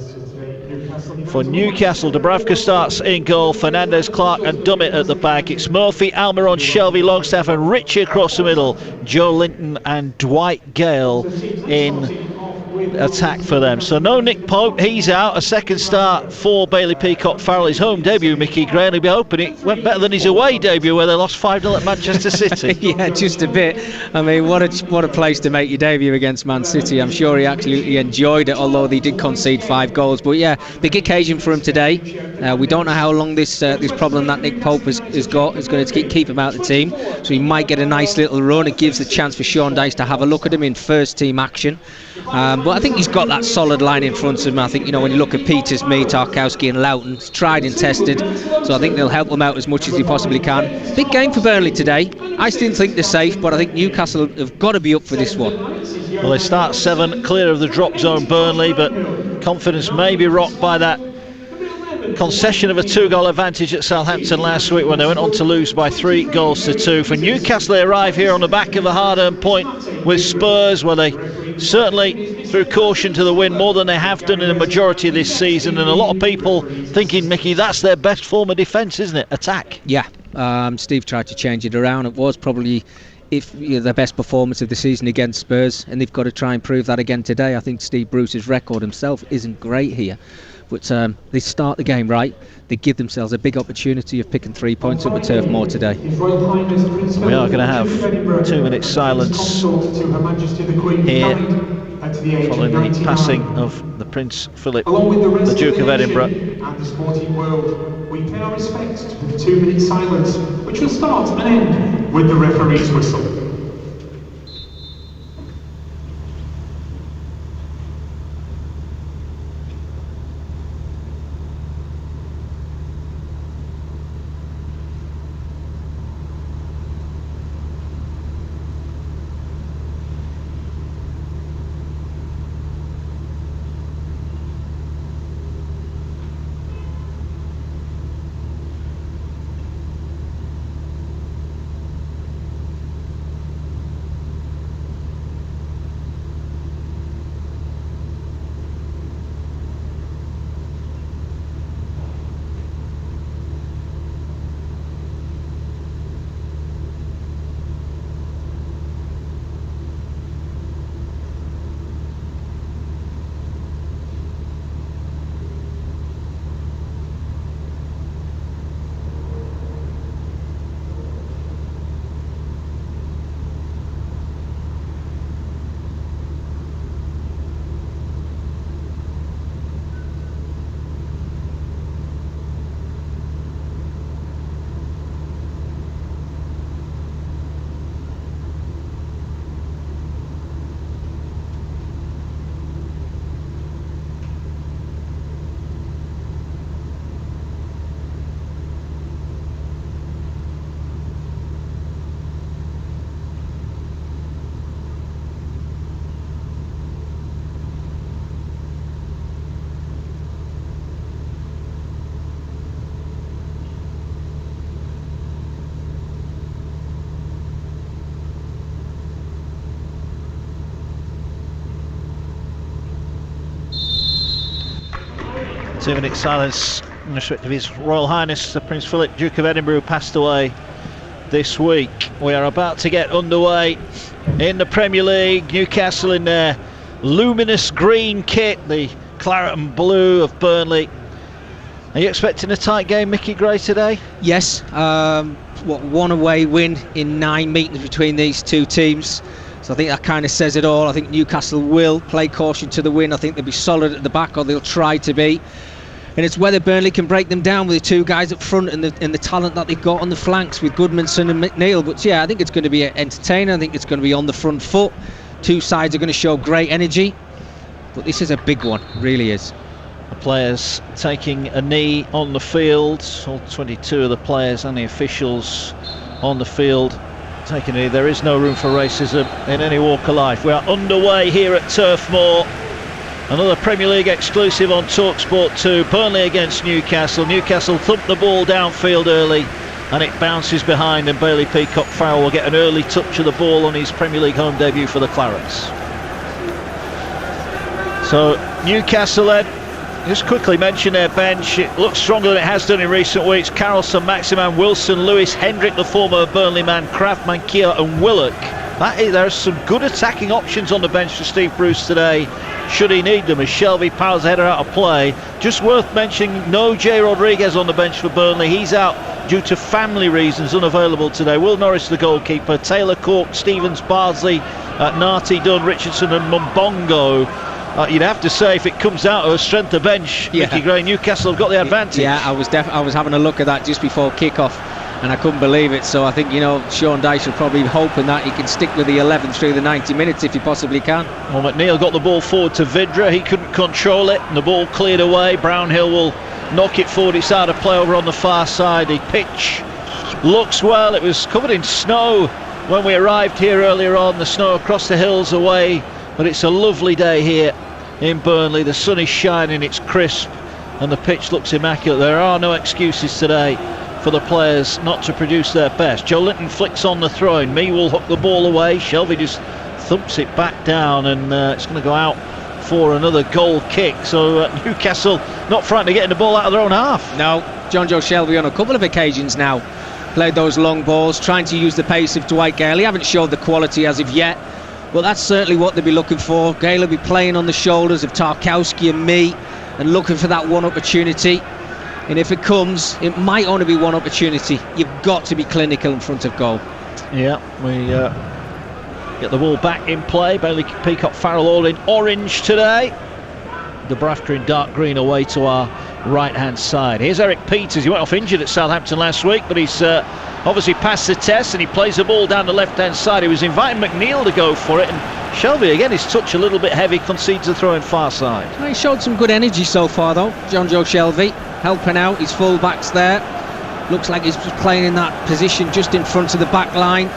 For Newcastle, Dubravka starts in goal. Fernandez, Clark and Dummett at the back. It's Murphy, Almiron, Shelvey, Longstaff and Ritchie across the middle. Joe Linton and Dwight Gale in attack for them. So no Nick Pope, he's out. A second start for Bailey Peacock-Farrell, his home debut, Mickey Gray, and he'll be hoping it went better than his away debut where they lost 5-0 at Manchester City. Yeah, just a bit. I mean, what a place to make your debut against Man City. I'm sure he absolutely enjoyed it, although they did concede 5 goals. But yeah, big occasion for him today. We don't know how long this problem that Nick Pope has got is going to keep him out of the team. So he might get a nice little run. It gives the chance for Sean Dyche to have a look at him in first team action. But I think he's got that solid line in front of him. I think, when you look at Peters, Mee, Tarkowski and Lowton, it's tried and tested. So I think they'll help them out as much as they possibly can. Big game for Burnley today. I still think they're safe, but I think Newcastle have got to be up for this one. Well, they start 7 clear of the drop zone, Burnley, but confidence may be rocked by that concession of a 2-goal advantage at Southampton last week when they went on to lose by 3-2. For Newcastle, they arrive here on the back of a hard-earned point with Spurs, where they certainly threw caution to the wind more than they have done in the majority of this season, and a lot of people thinking, Mickey, that's their best form of defence, isn't it? Attack. Yeah, Steve tried to change it around. It was probably their best performance of the season against Spurs, and they've got to try and prove that again today. I think Steve Bruce's record himself isn't great here, but they start the game right. They give themselves a big opportunity of picking 3 points up at Turf Moor today. We are going to have 2 minutes silence here following the passing of the Prince Philip, the Duke of Edinburgh. And the sporting world, we pay our respects with 2 minutes silence, which will start and end with the referee's whistle. Two-minute silence in respect of His Royal Highness the Prince Philip, Duke of Edinburgh, who passed away this week. We are about to get underway in the Premier League. Newcastle in their luminous green kit, the claret and blue of Burnley Are you expecting a tight game, Mickey Gray, today? Yes. One away win in 9 meetings between these two teams. So I think that kind of says it all. I think Newcastle will play caution to the wind. I think they'll be solid at the back, or they'll try to be. And it's whether Burnley can break them down with the two guys up front and the talent that they've got on the flanks with Goodmanson and McNeil. But yeah, I think it's going to be entertaining. I think it's going to be on the front foot. Two sides are going to show great energy. But this is a big one, it really is. The players taking a knee on the field. All 22 of the players and the officials on the field taking a knee. There is no room for racism in any walk of life. We are underway here at Turf Moor. Another Premier League exclusive on TalkSport 2. Burnley against Newcastle. Newcastle thumped the ball downfield early and it bounces behind, and Bailey Peacock-Farrell will get an early touch of the ball on his Premier League home debut for the Clarets. So Newcastle then, just quickly mention their bench. It looks stronger than it has done in recent weeks. Carlson, Maximan, Wilson, Lewis, Hendrick, the former Burnley man, Kraft, Mankia and Willock. There are some good attacking options on the bench for Steve Bruce today, should he need them, as Shelby powers the header out of play. Just worth mentioning, no Jay Rodriguez on the bench for Burnley. He's out due to family reasons, unavailable today. Will Norris the goalkeeper, Taylor, Cork, Stevens, Bardsley, Narty, Dunn, Richardson and Mumbongo. You'd have to say, if it comes out of a strength of bench, Mickey Gray, Newcastle have got the advantage. Yeah, I was having a look at that just before kick-off, and I couldn't believe it. So I think, Sean Dyche will probably be hoping that he can stick with the 11 through the 90 minutes if he possibly can. Well, McNeil got the ball forward to Vidra. He couldn't control it, and the ball cleared away. Brownhill will knock it forward. It's out of play over on the far side. The pitch looks well. It was covered in snow when we arrived here earlier on. The snow across the hills away, but it's a lovely day here in Burnley. The sun is shining, it's crisp, and the pitch looks immaculate. There are no excuses today for the players not to produce their best. Joe Linton flicks on the throw-in. Mee will hook the ball away. Shelby just thumps it back down, and it's going to go out for another goal kick. So Newcastle not frightened of getting the ball out of their own half. No, John Joe Shelby on a couple of occasions now played those long balls, trying to use the pace of Dwight Gale. He haven't showed the quality as of yet. Well, that's certainly what they'll be looking for. Gale will be playing on the shoulders of Tarkowski and Mee and looking for that one opportunity. And if it comes, it might only be one opportunity. You've got to be clinical in front of goal. Yeah, we get the ball back in play. Bailey Peacock-Farrell all in orange today. Dubravka in dark green away to our right-hand side. Here's Eric Peters. He went off injured at Southampton last week, but he's obviously passed the test, and he plays the ball down the left-hand side. He was inviting McNeil to go for it, and Shelby, again, his touch a little bit heavy, concedes the throw in far side. He showed some good energy so far, though, John Joe Shelby, helping out his full-backs there. Looks like he's playing in that position just in front of the back line,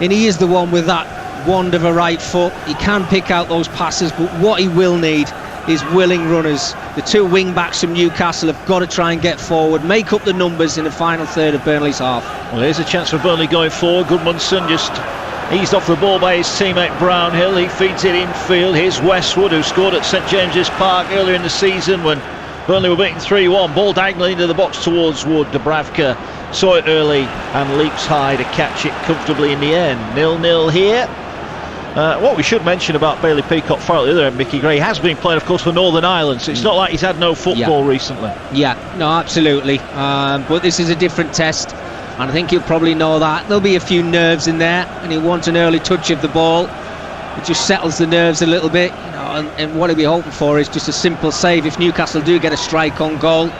and he is the one with that wand of a right foot. He can pick out those passes, but what he will need is willing runners. The two wing-backs from Newcastle have got to try and get forward, make up the numbers in the final third of Burnley's half. Well, here's a chance for Burnley going forward. Goodmanson just eased off the ball by his teammate Brownhill. He feeds it infield. Here's Westwood, who scored at St James's Park earlier in the season when Burnley were beaten 3-1. Ball diagonally into the box towards Wood. Dubravka saw it early and leaps high to catch it comfortably in the end. 0-0 here. What we should mention about Bailey Peacock-Farrell, the other end, Mickey Gray, has been playing, of course, for Northern Ireland, so it's not like he's had no football recently. Yeah, no, absolutely. But this is a different test, and I think he'll probably know that. There'll be a few nerves in there, and he'll want an early touch of the ball. It just settles the nerves a little bit, and what he'll be hoping for is just a simple save if Newcastle do get a strike on goal.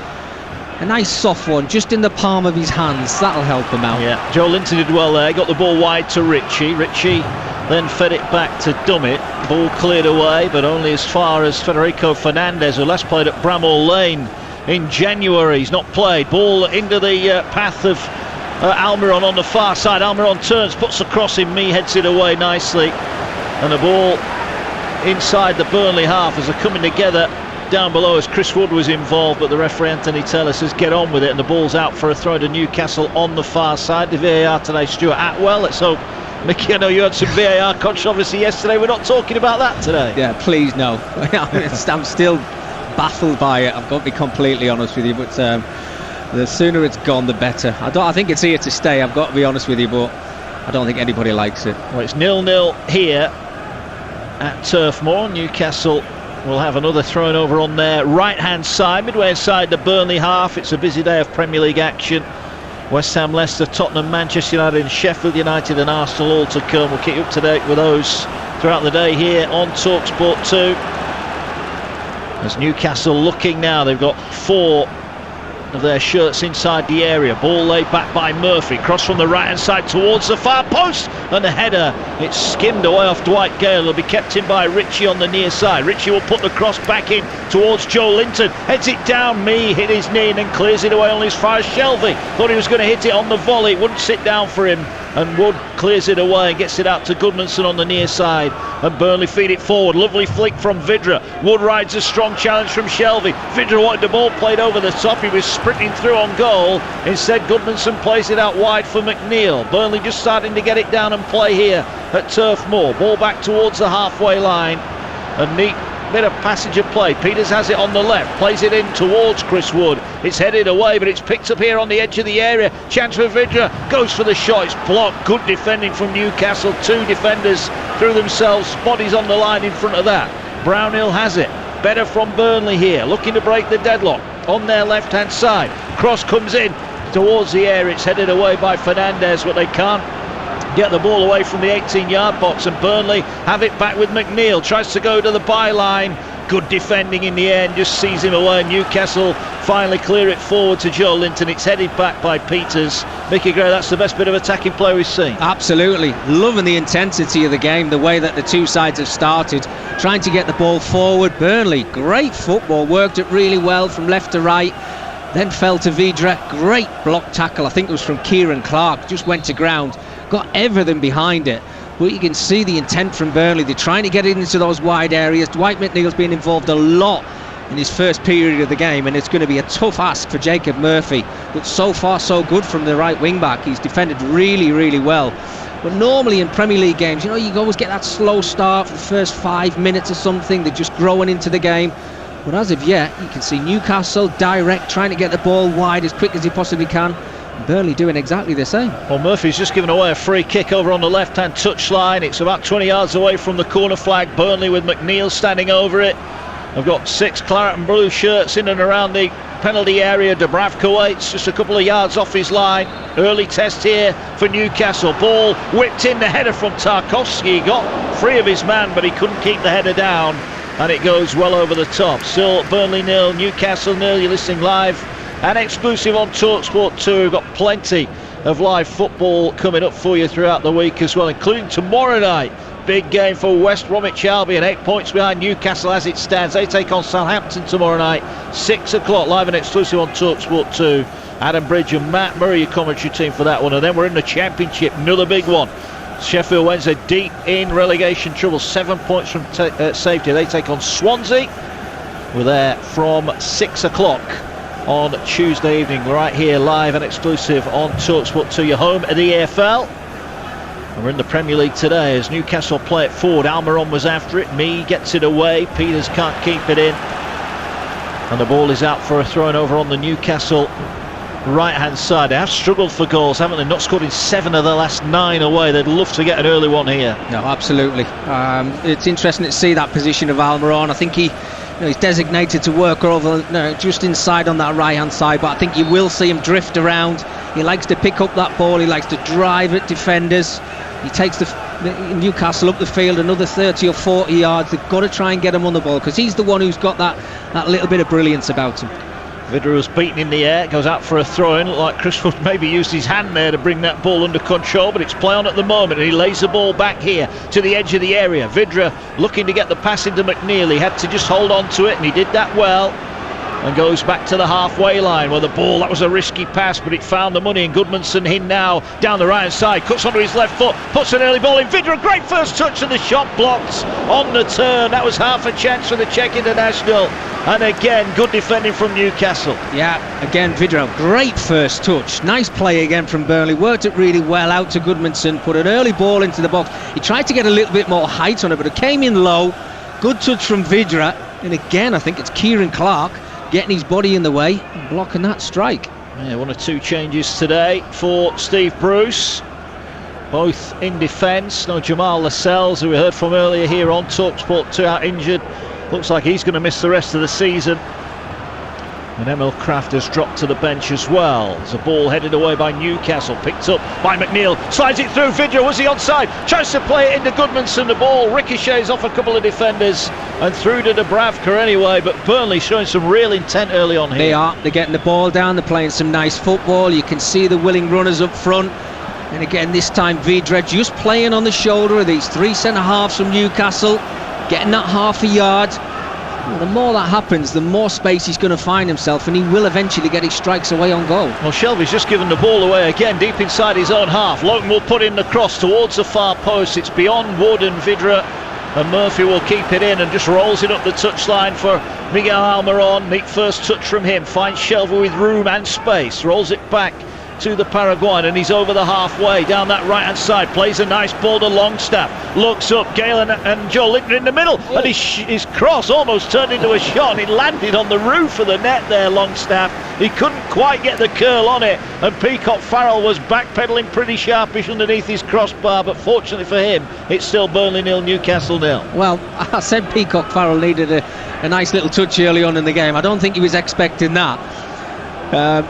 A nice soft one, just in the palm of his hands. That'll help him out. Yeah, Joe Linton did well there. Got the ball wide to Ritchie. Ritchie then fed it back to Dummett. Ball cleared away, but only as far as Federico Fernandez, who last played at Bramall Lane in January. He's not played. Ball into the path of Almiron on the far side. Almiron turns, puts the cross in. Mee heads it away nicely. And the ball inside the Burnley half as they're coming together down below as Chris Wood was involved, but the referee Anthony Taylor says get on with it, and the ball's out for a throw to Newcastle on the far side. The VAR today, Stuart Atwell. Let's hope, Mickey, I know you had some VAR controversy yesterday. We're not talking about that today. Yeah, please no. I'm still baffled by it, I've got to be completely honest with you, but the sooner it's gone the better. I think it's here to stay, I've got to be honest with you, but I don't think anybody likes it. Well, it's 0-0 here at Turf Moor. Newcastle will have another thrown over on their right-hand side, midway inside the Burnley half. It's a busy day of Premier League action. West Ham, Leicester, Tottenham, Manchester United and Sheffield United and Arsenal all to come. We'll keep you up to date with those throughout the day here on TalkSport 2. As Newcastle looking now, they've got 4 of their shirts inside the area. Ball laid back by Murphy, cross from the right hand side towards the far post, and the header, it's skimmed away off Dwight Gale. It'll be kept in by Ritchie on the near side. Ritchie will put the cross back in towards Joe Linton, heads it down, hit his knee and then clears it away only as far as Shelvey. Thought he was going to hit it on the volley, it wouldn't sit down for him, and Wood clears it away and gets it out to Goodmanson on the near side, and Burnley feed it forward. Lovely flick from Vidra. Wood rides a strong challenge from Shelvey. Vidra wanted the ball played over the top, he was sprinting through on goal. Instead Goodmanson plays it out wide for McNeil. Burnley just starting to get it down and play here at Turf Moor. Ball back towards the halfway line, a neat bit of passage of play. Peters has it on the left, plays it in towards Chris Wood. It's headed away, but it's picked up here on the edge of the area. Chance for Vidra, goes for the shot, it's blocked. Good defending from Newcastle. 2 defenders threw themselves, bodies on the line in front of that. Brownhill has it, better from Burnley here, looking to break the deadlock on their left hand side. Cross comes in towards the area, it's headed away by Fernandez, but they can't get the ball away from the 18-yard box, and Burnley have it back with McNeil, tries to go to the byline. Good defending in the end, just sees him away. Newcastle finally clear it forward to Joe Linton. It's headed back by Peters. Mickey Gray, that's the best bit of attacking play we've seen. Absolutely, loving the intensity of the game, the way that the two sides have started, trying to get the ball forward. Burnley, great football, worked it really well from left to right, then fell to Vidra. Great block tackle, I think it was from Kieran Clark, just went to ground, got everything behind it. But you can see the intent from Burnley. They're trying to get it into those wide areas. Dwight McNeil's been involved a lot in his first period of the game, and it's going to be a tough ask for Jacob Murphy, but so far so good from the right wing back. He's defended really well. But normally in Premier League games, you know, you always get that slow start for the first 5 minutes or something. They're just growing into the game. But as of yet, you can see Newcastle direct, trying to get the ball wide as quick as he possibly can. Burnley doing exactly the same. Well, Murphy's just given away a free kick over on the left-hand touchline. It's about 20 yards away from the corner flag. Burnley with McNeil standing over it. I've got 6 claret and blue shirts in and around the penalty area. Dubravka waits just a couple of yards off his line. Early test here for Newcastle. Ball whipped in, the header from Tarkowski. He got free of his man, but he couldn't keep the header down, and it goes well over the top. Still Burnley 0, Newcastle 0. You're listening live and exclusive on TalkSport 2. We've got plenty of live football coming up for you throughout the week as well, including tomorrow night. Big game for West Bromwich Albion, 8 points behind Newcastle as it stands. They take on Southampton tomorrow night, 6 o'clock, live and exclusive on TalkSport 2. Adam Bridge and Matt Murray, your commentary team for that one. And then we're in the Championship, another big one. Sheffield Wednesday deep in relegation trouble, 7 points from safety. They take on Swansea. We're there from 6 o'clock on Tuesday evening, right here live and exclusive on TalkSport 2, your home at the EFL. And we're in the Premier League today as Newcastle play it forward. Almiron was after it, Mee gets it away, Peters can't keep it in, and the ball is out for a throw over on the Newcastle right hand side. They have struggled for goals, haven't they? Not scored in 7 of the last 9 away. They'd love to get an early one here. No, absolutely. It's interesting to see that position of Almiron. I think he's designated to work over just inside on that right hand side, but I think you will see him drift around. He likes to pick up that ball, he likes to drive at defenders. He takes the Newcastle up the field another 30 or 40 yards. They've got to try and get him on the ball because he's the one who's got that little bit of brilliance about him. Vidra was beaten in the air, goes out for a throw-in. Looked like Chris Wood maybe used his hand there to bring that ball under control, but it's play on at the moment, and he lays the ball back here to the edge of the area. Vidra looking to get the pass into McNeil. He had to just hold on to it, and he did that well, and goes back to the halfway line where the ball, that was a risky pass, but it found the money, and Goodmanson in now down the right hand side, cuts onto his left foot, puts an early ball in. Vidra, great first touch, and the shot blocked on the turn. That was half a chance for the Czech international, and again good defending from Newcastle. Yeah, again Vidra, great first touch, nice play again from Burnley, worked it really well out to Goodmanson, put an early ball into the box. He tried to get a little bit more height on it, but it came in low. Good touch from Vidra, and again I think it's Kieran Clark getting his body in the way and blocking that strike. Yeah, 1 or 2 changes today for Steve Bruce, both in defence. No Jamal Lascelles, who we heard from earlier here on TalkSport 2, out injured Looks like he's going to miss the rest of the season. And Emil Kraft has dropped to the bench as well. There's a ball headed away by Newcastle, picked up by McNeil, slides it through. Vidra, was he onside? Tries to play it into Goodmanson. The ball ricochets off a couple of defenders and through to Dubravka anyway. But Burnley showing some real intent early on here. They are. They're getting the ball down. They're playing some nice football. You can see the willing runners up front. And again, this time Vidra just playing on the shoulder of these three centre-halves from Newcastle, getting that half a yard. Well, the more that happens, the more space he's going to find himself, and he will eventually get his strikes away on goal. Well, Shelby's just given the ball away again, deep inside his own half. Lowton will put in the cross towards the far post. It's beyond Wood and Vidra, and Murphy will keep it in and just rolls it up the touchline for Miguel Almiron. Neat first touch from him, finds Shelby with room and space, rolls it back to the Paraguayan, and he's over the halfway down that right hand side, plays a nice ball to Longstaff, looks up, Gale and Joe Linton in the middle, and his cross almost turned into a shot, and it landed on the roof of the net there. Longstaff, he couldn't quite get the curl on it, and Peacock Farrell was backpedaling pretty sharpish underneath his crossbar, but fortunately for him, it's still Burnley 0, Newcastle 0. Well, I said Peacock Farrell needed a nice little touch early on in the game. I don't think he was expecting that.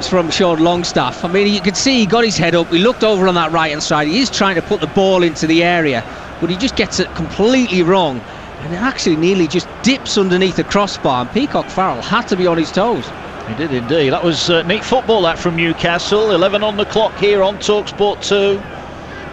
From Sean Longstaff. I mean, you could see he got his head up, he looked over on that right hand side, he is trying to put the ball into the area, but he just gets it completely wrong, and it actually nearly just dips underneath the crossbar, and Peacock Farrell had to be on his toes. He did indeed. That was neat football, that, from Newcastle. 11 on the clock here on TalkSport 2.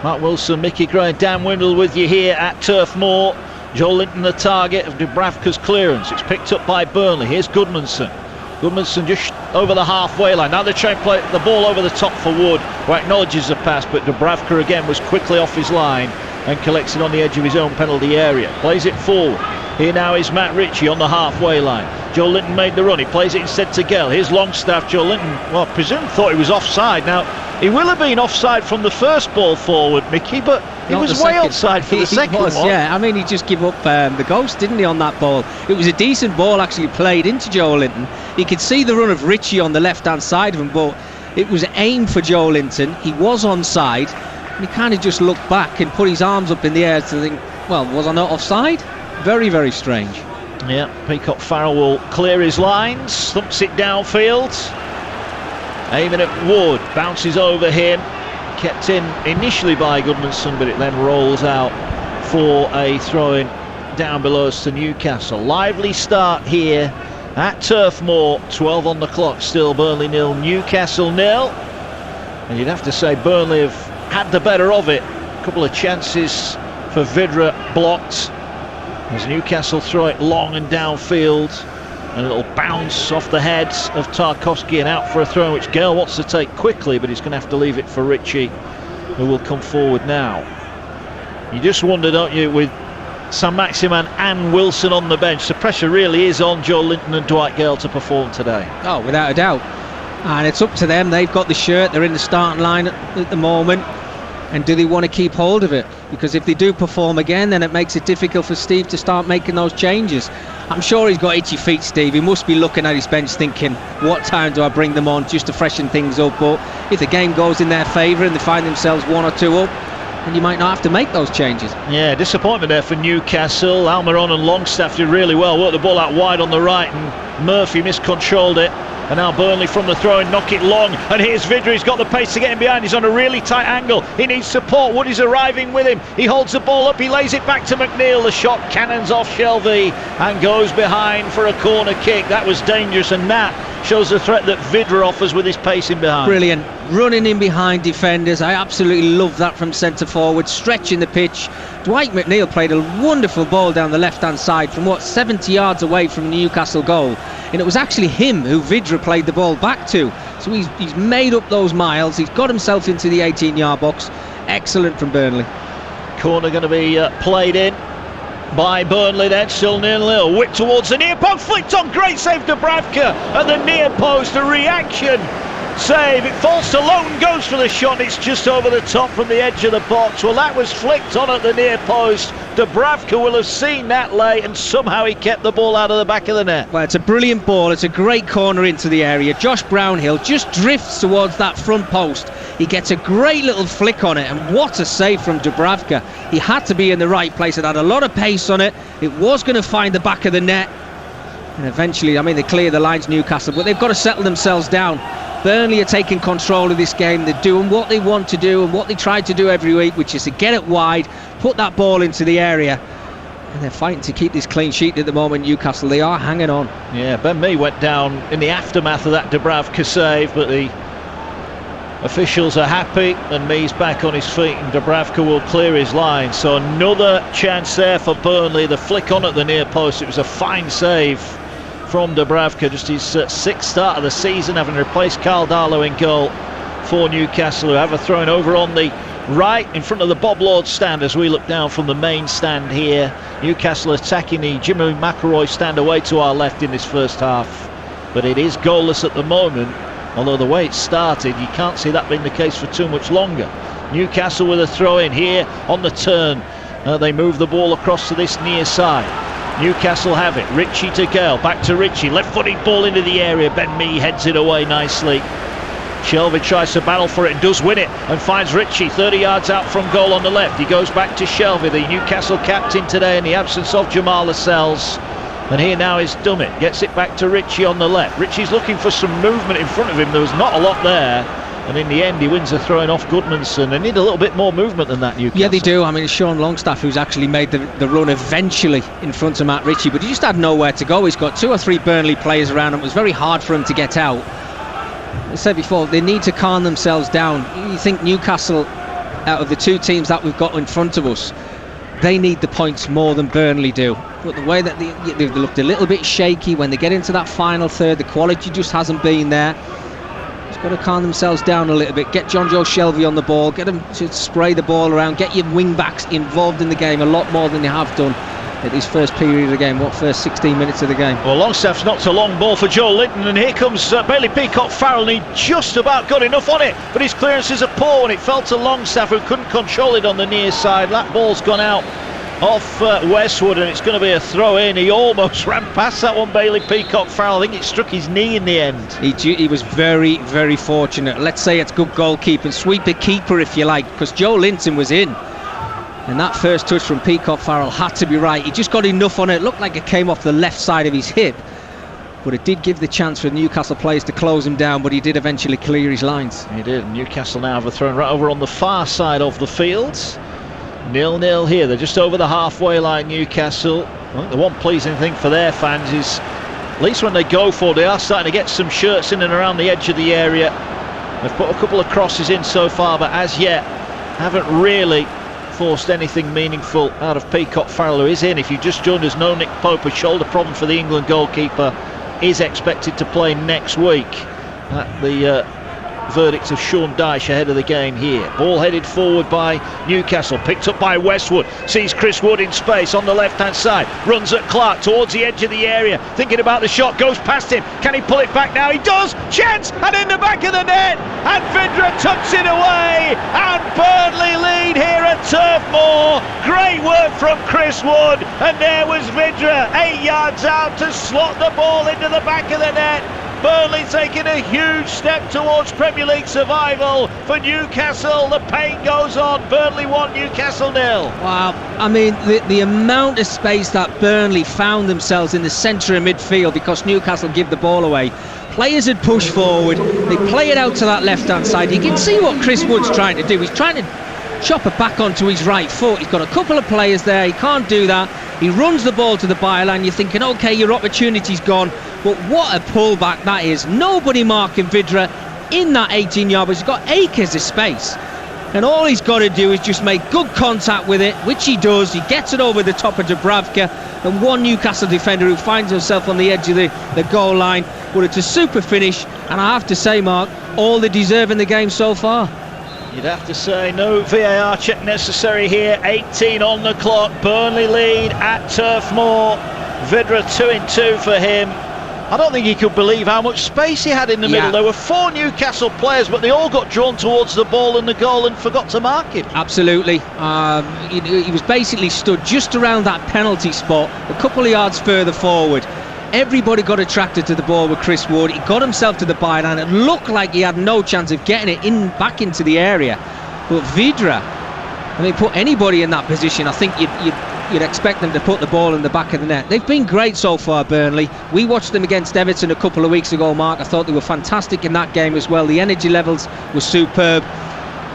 Mark Wilson, Mickey Gray, Dan Windle with you here at Turf Moor. Joe Linton the target of Dubravka's clearance. It's picked up by Burnley. Here's Goodmanson. Goodmanson just over the halfway line. Now they're trying to play the ball over the top for Wood, who acknowledges the pass, but Dubravka again was quickly off his line and collects it on the edge of his own penalty area. Plays it forward. Here now is Matt Ritchie on the halfway line. Joe Linton made the run. He plays it instead to Gale. Here's Longstaff. Joe Linton, well, I presume thought he was offside. Now, he will have been offside from the first ball forward, Mickey, but he was way outside for the second one. Yeah, I mean, he just gave up the ghost, didn't he, on that ball? It was a decent ball actually played into Joe Linton. He could see the run of Ritchie on the left-hand side of him, but it was aimed for Joe Linton. He was onside, and he kind of just looked back and put his arms up in the air to think, well, was I not offside? Very, very strange. Yeah, Peacock Farrell will clear his lines, thumps it downfield, aiming at Wood, bounces over him, kept in initially by Goodmanson, but it then rolls out for a throw-in down below us to Newcastle. Lively start here at Turf Moor, 12 on the clock, still Burnley 0, Newcastle 0, and you'd have to say Burnley have had the better of it. A couple of chances for Vidra blocked as Newcastle throw it long and downfield, and it'll bounce off the heads of Tarkowski and out for a throw, which Gale wants to take quickly, but he's going to have to leave it for Ritchie, who will come forward now. You just wonder, don't you, with Saint-Maximin and Wilson on the bench, the pressure really is on Joe Linton and Dwight Gale to perform today. Oh, without a doubt. And it's up to them. They've got the shirt, they're in the starting line at the moment, and do they want to keep hold of it? Because if they do perform again, then it makes it difficult for Steve to start making those changes. I'm sure he's got itchy feet, Steve. He must be looking at his bench thinking, what time do I bring them on just to freshen things up? But if the game goes in their favour and they find themselves 1 or 2 up, then you might not have to make those changes. Yeah, disappointment there for Newcastle. Almiron and Longstaff did really well, worked the ball out wide on the right, and Murphy miscontrolled it. And now Burnley from the throw and knock it long, and here's Vidra. He's got the pace to get him behind. He's on a really tight angle. He needs support. Wood is arriving with him. He holds the ball up. He lays it back to McNeil. The shot cannons off Shelby and goes behind for a corner kick. That was dangerous, and that shows the threat that Vidra offers with his pace in behind. Brilliant. Running in behind defenders. I absolutely love that from centre forward, stretching the pitch. Dwight McNeil played a wonderful ball down the left-hand side from 70 yards away from the Newcastle goal, and it was actually him who Vidra played the ball back to. So he's made up those miles. He's got himself into the 18-yard box. Excellent from Burnley. Corner going to be played in by Burnley then, still 0-0. Whip towards the near post, flicked on, great save Dubravka at the near post, a reaction save. It falls to Lowton, goes for the shot, it's just over the top from the edge of the box. Well, that was flicked on at the near post. Dubravka will have seen that late, and somehow he kept the ball out of the back of the net. Well, it's a brilliant ball. It's a great corner into the area. Josh Brownhill just drifts towards that front post. He gets a great little flick on it, and what a save from Dubravka. He had to be in the right place. It had a lot of pace on it. It was going to find the back of the net, And eventually, I mean, they clear the lines, Newcastle, but they've got to settle themselves down. Burnley are taking control of this game. They're doing what they want to do and what they try to do every week, which is to get it wide, put that ball into the area. And they're fighting to keep this clean sheet at the moment, Newcastle. They are hanging on. Yeah, Ben Mee went down in the aftermath of that Dubravka save, but the officials are happy and Mee's back on his feet and Dubravka will clear his line. So another chance there for Burnley. The flick on at the near post. It was a fine save from Dubravka, just his sixth start of the season, having replaced Carl Darlow in goal for Newcastle, who have a throw over on the right in front of the Bob Lord stand as we look down from the main stand here. Newcastle attacking the Jimmy McElroy stand away to our left in this first half, but it is goalless at the moment, although the way it started you can't see that being the case for too much longer. Newcastle with a throw in here on the turn. They move the ball across to this near side. Newcastle have it. Ritchie to Gale, back to Ritchie, left-footed ball into the area. Ben Mee heads it away nicely. Shelvey tries to battle for it and does win it and finds Ritchie 30 yards out from goal on the left. He goes back to Shelvey, the Newcastle captain today in the absence of Jamal Lascelles. And here now is Dummett, gets it back to Ritchie on the left. Ritchie's looking for some movement in front of him. There was not a lot there. And in the end, he wins a throw-in off Goodmanson. They need a little bit more movement than that, Newcastle. Yeah, they do. I mean, it's Sean Longstaff who's actually made the run eventually in front of Matt Ritchie, but he just had nowhere to go. He's got 2 or 3 Burnley players around him. It was very hard for him to get out. I said before, they need to calm themselves down. You think Newcastle, out of the 2 teams that we've got in front of us, they need the points more than Burnley do. But the way that they've looked a little bit shaky when they get into that final third, the quality just hasn't been there. Just got to calm themselves down a little bit. Get John Joe Shelvey on the ball, get them to spray the ball around, get your wing backs involved in the game a lot more than they have done at this first period of the game, first 16 minutes of the game. Well, Longstaff's knocked a long ball for Joe Linton, and here comes Bailey Peacock-Farrell, and he just about got enough on it, but his clearances are poor, and it fell to Longstaff, who couldn't control it on the near side. That ball's gone out off Westwood, and it's going to be a throw in. He almost ran past that one, Bailey Peacock-Farrell. I think it struck his knee in the end. He was very, very fortunate. Let's say it's good goalkeeping, sweeper keeper if you like, because Joe Linton was in. And that first touch from Peacock-Farrell had to be right. He just got enough on it. It looked like it came off the left side of his hip. But it did give the chance for Newcastle players to close him down, but he did eventually clear his lines. He did. Newcastle now have a throw right over on the far side of the field. 0-0 here. They're just over the halfway line, Newcastle. I think the one pleasing thing for their fans is, at least when they go for it, they are starting to get some shirts in and around the edge of the area. They've put a couple of crosses in so far, but as yet haven't really forced anything meaningful out of Peacock-Farrell, who is in. If you just joined us, no Nick Pope, a shoulder problem for the England goalkeeper, is expected to play next week at the verdict of Sean Dyche ahead of the game here. Ball headed forward by Newcastle, picked up by Westwood, sees Chris Wood in space on the left hand side, runs at Clark towards the edge of the area, thinking about the shot, goes past him. Can he pull it back now? He does! Chance! And in the back of the net, and Vidra tucks it away, and Burnley lead here at Turf Moor. Great work from Chris Wood, and there was Vidra 8 yards out to slot the ball into the back of the net. Burnley taking a huge step towards Premier League survival. For Newcastle, the pain goes on. Burnley 1, Newcastle 0. Wow, I mean, the amount of space that Burnley found themselves in the centre of midfield because Newcastle give the ball away. Players had pushed forward, they play it out to that left-hand side. You can see what Chris Wood's trying to do. He's trying to chop it back onto his right foot. He's got a couple of players there, he can't do that. He runs the ball to the byline. You're thinking, okay, your opportunity's gone. But what a pullback that is. Nobody marking Vidra in that 18-yard, but he's got acres of space. And all he's got to do is just make good contact with it, which he does. He gets it over the top of Dubravka, and one Newcastle defender who finds himself on the edge of the goal line. But it's a super finish, and I have to say, Mark, all they deserve in the game so far. You'd have to say no VAR check necessary here. 18 on the clock. Burnley lead at Turf Moor. Vidra 2-2 for him. I don't think he could believe how much space he had in the middle. There were 4 Newcastle players, but they all got drawn towards the ball and the goal and forgot to mark him. Absolutely. He was basically stood just around that penalty spot, a couple of yards further forward. Everybody got attracted to the ball with Chris Wood. He got himself to the byline. It looked like he had no chance of getting it back into the area. But Vidra, I mean, put anybody in that position, I think you'd you'd expect them to put the ball in the back of the net. They've been great so far, Burnley. We watched them against Everton a couple of weeks ago, Mark. I thought they were fantastic in that game as well. The energy levels were superb,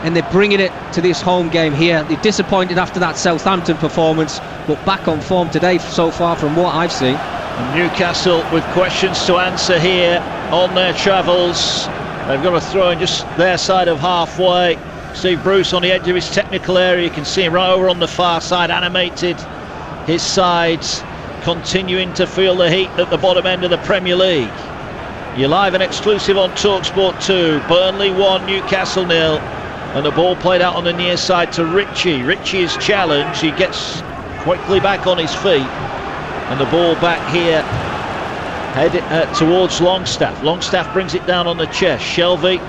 and they're bringing it to this home game here. They're disappointed after that Southampton performance, but back on form today so far from what I've seen. And Newcastle with questions to answer here on their travels. They've got to throw in just their side of halfway. Steve Bruce on the edge of his technical area. You can see him right over on the far side, animated. His sides continuing to feel the heat at the bottom end of the Premier League. You're live and exclusive on TalkSport 2. Burnley 1, Newcastle 0. And the ball played out on the near side to Ritchie. Ritchie is challenged. He gets quickly back on his feet. And the ball back here headed towards Longstaff. Longstaff brings it down on the chest. Shelvey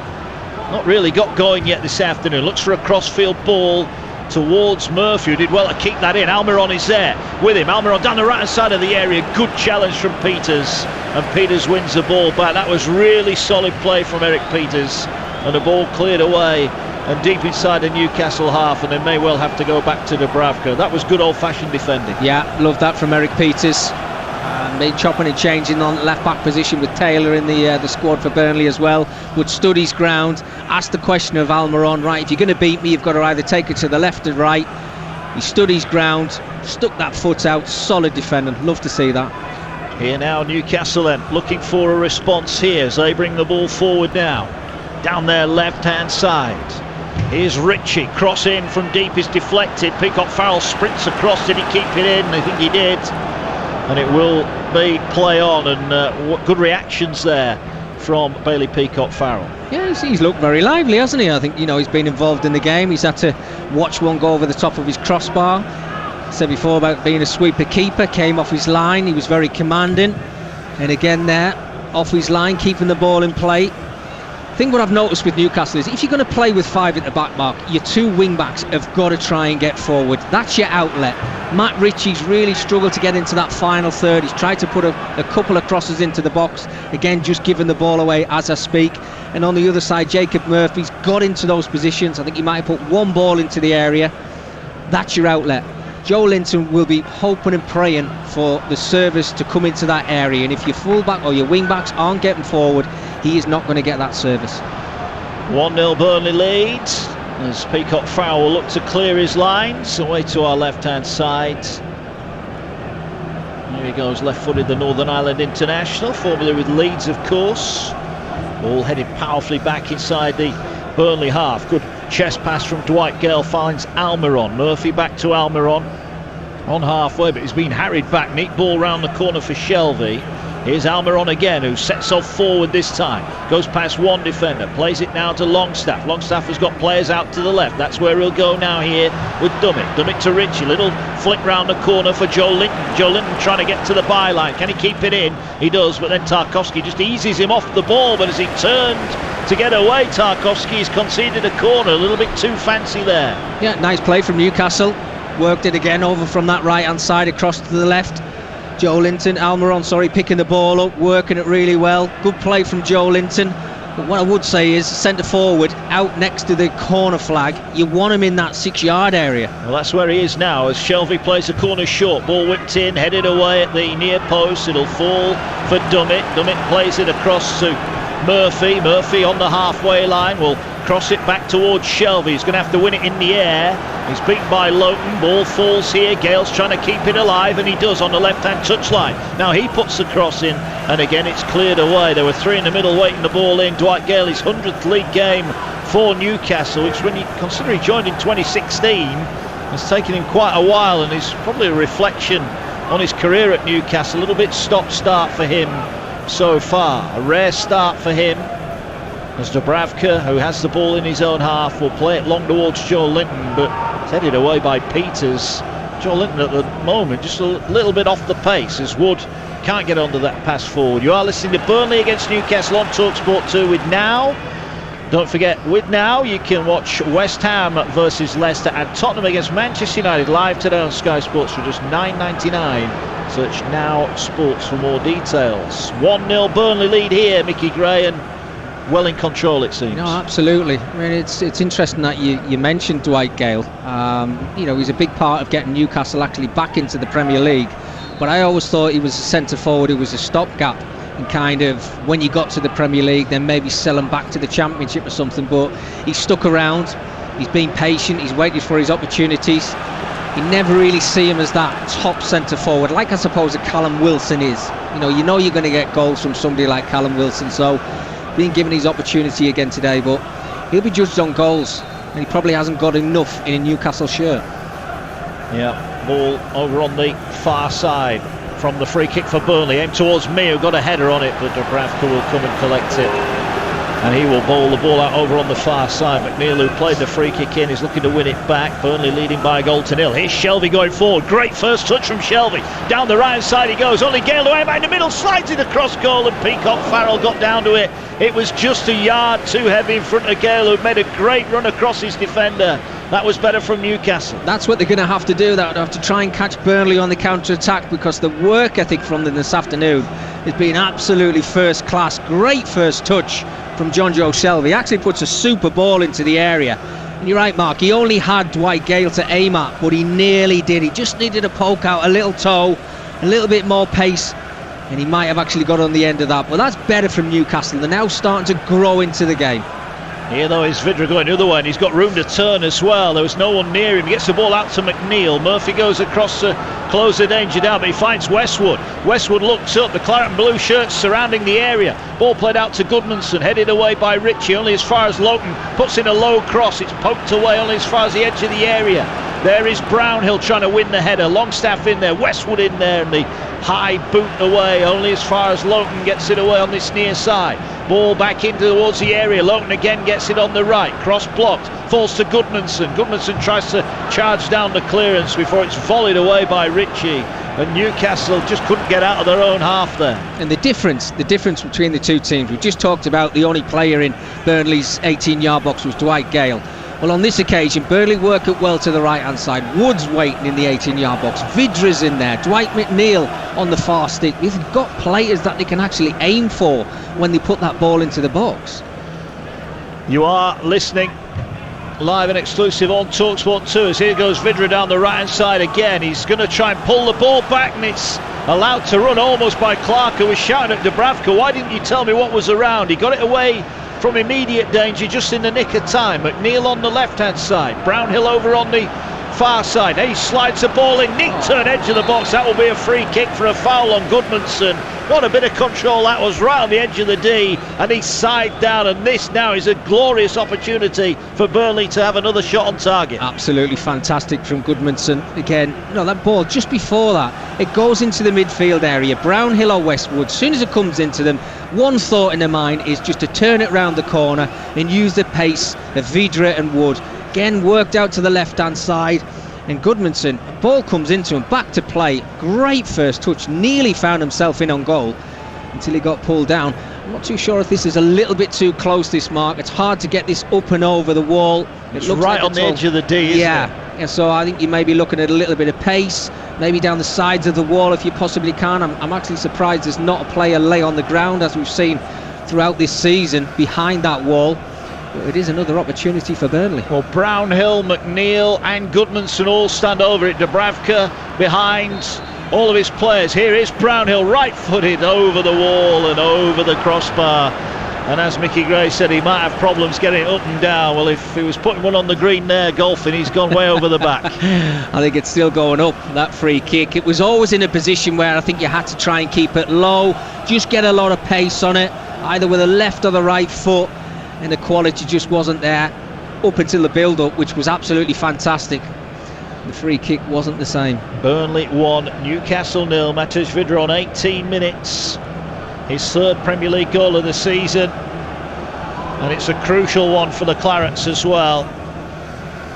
not really got going yet this afternoon. Looks for a crossfield ball towards Murphy, who did well to keep that in. Almiron is there with him. Almiron down the right hand side of the area. Good challenge from Peters, and Peters wins the ball back. That was really solid play from Eric Peters, and the ball cleared away and deep inside the Newcastle half, and they may well have to go back to Dubravka. That was good old-fashioned defending. Yeah, love that from Eric Peters. Been chopping and changing on left-back position with Taylor in the squad for Burnley as well, but stood his ground, asked the question of Almiron, right, if you're going to beat me, you've got to either take it to the left or right. He stood his ground, stuck that foot out, solid defending. Love to see that. Here now Newcastle then, looking for a response here as they bring the ball forward now. Down their left-hand side. Here's Ritchie, cross in from deep is deflected. Peacock Farrell sprints across, did he keep it in? I think he did. And it will be play on, and good reactions there from Bailey Peacock Farrell. Yeah, he's looked very lively, hasn't he? I think, he's been involved in the game. He's had to watch one go over the top of his crossbar. I said before about being a sweeper keeper, came off his line, he was very commanding. And again there, off his line, keeping the ball in play. I think what I've noticed with Newcastle is if you're going to play with 5 at the back, Mark, your 2 wing-backs have got to try and get forward. That's your outlet. Matt Ritchie's really struggled to get into that final third. He's tried to put a couple of crosses into the box. Again, just giving the ball away as I speak. And on the other side, Jacob Murphy's got into those positions. I think he might have put one ball into the area. That's your outlet. Joe Linton will be hoping and praying for the service to come into that area. And if your full-back or your wing-backs aren't getting forward, he is not going to get that service. 1-0 Burnley leads as Peacock Farrell will look to clear his lines away to our left-hand side. Here he goes, left-footed, the Northern Ireland international, formerly with Leeds, of course. All headed powerfully back inside the Burnley half. Good chest pass from Dwight Gale finds Almiron. Murphy back to Almiron on halfway, but he's been harried back. Neat ball round the corner for Shelvey. Here's Almiron again, who sets off forward this time. Goes past one defender, plays it now to Longstaff. Longstaff has got players out to the left. That's where he'll go now here with Dummett. Dummett to Ritchie. Little flick round the corner for Joe Linton. Joe Linton trying to get to the byline. Can he keep it in? He does, but then Tarkowski just eases him off the ball. But as he turned to get away, Tarkowski's conceded a corner. A little bit too fancy there. Yeah, nice play from Newcastle. Worked it again over from that right-hand side across to the left. Joe Linton, Almiron, picking the ball up, working it really well. Good play from Joe Linton. But what I would say is centre forward out next to the corner flag. You want him in that 6-yard area. Well, that's where he is now as Shelvey plays the corner short. Ball whipped in, headed away at the near post. It'll fall for Dummett. Dummett plays it across to Murphy. Murphy on the halfway line will cross it back towards Shelvey. He's going to have to win it in the air. He's beaten by Loughton. Ball falls here. Gale's trying to keep it alive, and he does on the left-hand touchline. Now he puts the cross in, and again it's cleared away. There were 3 in the middle waiting the ball in. Dwight Gale, his 100th league game for Newcastle, which when you consider he joined in 2016, has taken him quite a while, and is probably a reflection on his career at Newcastle. A little bit stop-start for him so far. A rare start for him. As Dubravka, who has the ball in his own half, will play it long towards Joe Linton, but it's headed away by Peters. Joe Linton at the moment just a little bit off the pace as Wood can't get onto that pass forward. You are listening to Burnley against Newcastle on TalkSport 2 with Now. Don't forget, with Now you can watch West Ham versus Leicester and Tottenham against Manchester United live today on Sky Sports for just $9.99. Search Now Sports for more details. 1-0 Burnley lead here. Mickey Gray and well in control, it seems. No, absolutely. I mean, it's interesting that you mentioned Dwight Gale. He's a big part of getting Newcastle actually back into the Premier League. But I always thought he was a centre forward who was a stopgap. And kind of, when you got to the Premier League, then maybe sell him back to the Championship or something. But he's stuck around. He's been patient. He's waited for his opportunities. You never really see him as that top centre forward, like I suppose a Callum Wilson is. You know you're going to get goals from somebody like Callum Wilson. So being given his opportunity again today, but he'll be judged on goals, and he probably hasn't got enough in a Newcastle shirt. Yeah, ball over on the far side from the free kick for Burnley, aimed towards me, who got a header on it, but Dubravka will come and collect it, and he will bowl the ball out over on the far side. McNeil, who played the free kick in, is looking to win it back. Burnley leading by a goal to nil. Here's Shelvey going forward, great first touch from Shelvey, down the right hand side he goes, only Gale away back in the middle, slides it across goal, and Peacock Farrell got down to it. It was just a yard too heavy in front of Gale, who made a great run across his defender. That was better from Newcastle. That's what they're going to have to do. They'll have to try and catch Burnley on the counter-attack, because the work ethic from them this afternoon has been absolutely first class. Great first touch from John Joe Shelvey. He actually puts a super ball into the area. And you're right, Mark, he only had Dwight Gale to aim at, but he nearly did. He just needed a poke out, a little toe, a little bit more pace, and he might have actually got on the end of that. But that's better from Newcastle. They're now starting to grow into the game. Here though is Vidra going the other way, and he's got room to turn as well. There was no one near him. He gets the ball out to McNeil. Murphy goes across to close the danger down, but he finds Westwood. Westwood looks up, the claret and blue shirts surrounding the area. Ball played out to Goodmanson, headed away by Ritchie, only as far as Lowton. Puts in a low cross, it's poked away only as far as the edge of the area. There is Brownhill trying to win the header. Longstaff in there, Westwood in there, and the high boot away only as far as Lowton gets it away on this near side. Ball back in towards the area. Lowton again gets it on the right. Cross blocked. Falls to Goodmanson. Goodmanson tries to charge down the clearance before it's volleyed away by Ritchie. And Newcastle just couldn't get out of their own half there. And the difference between the two teams, we just talked about the only player in Burnley's 18-yard box was Dwight Gale. Well, on this occasion, Burnley work it well to the right-hand side. Wood's waiting in the 18-yard box. Vidra's in there. Dwight McNeil on the far stick. We've got players that they can actually aim for when they put that ball into the box. You are listening live and exclusive on TalkSport 2 as here goes Vidra down the right-hand side again. He's going to try and pull the ball back, and it's allowed to run almost by Clark, who was shouting at Dubravka, why didn't you tell me what was around? He got it away from immediate danger just in the nick of time. McNeil on the left-hand side, Brownhill over on the far side. He slides the ball in, neat turn edge of the box. That will be a free kick for a foul on Goodmanson. What a bit of control that was, right on the edge of the D, and he's side down, and this now is a glorious opportunity for Burnley to have another shot on target. Absolutely fantastic from Goodmanson. Again, that ball just before that, it goes into the midfield area. Brownhill or Westwood, as soon as it comes into them, one thought in their mind is just to turn it round the corner and use the pace of Vidra and Wood. Again, worked out to the left-hand side, and Goodmanson, ball comes into him, back to play. Great first touch, nearly found himself in on goal until he got pulled down. I'm not too sure if this is a little bit too close, this mark. It's hard to get this up and over the wall. It's looks right like on the edge of the D, isn't it? Yeah, so I think you may be looking at a little bit of pace, maybe down the sides of the wall if you possibly can. I'm actually surprised there's not a player lay on the ground, as we've seen throughout this season, behind that wall. But it is another opportunity for Burnley. Well, Brownhill, McNeil and Goodmanson all stand over it. Dubravka behind all of his players. Here is Brownhill, right-footed over the wall and over the crossbar. And as Mickey Gray said, he might have problems getting it up and down. Well, if he was putting one on the green there, golfing, he's gone way over the back. I think it's still going up, that free kick. It was always in a position where I think you had to try and keep it low, just get a lot of pace on it, either with the left or the right foot, and the quality just wasn't there up until the build-up, which was absolutely fantastic. The free kick wasn't the same. Burnley 1, Newcastle 0. Matej Vidra on 18 minutes. His third Premier League goal of the season. And it's a crucial one for the Clarets as well.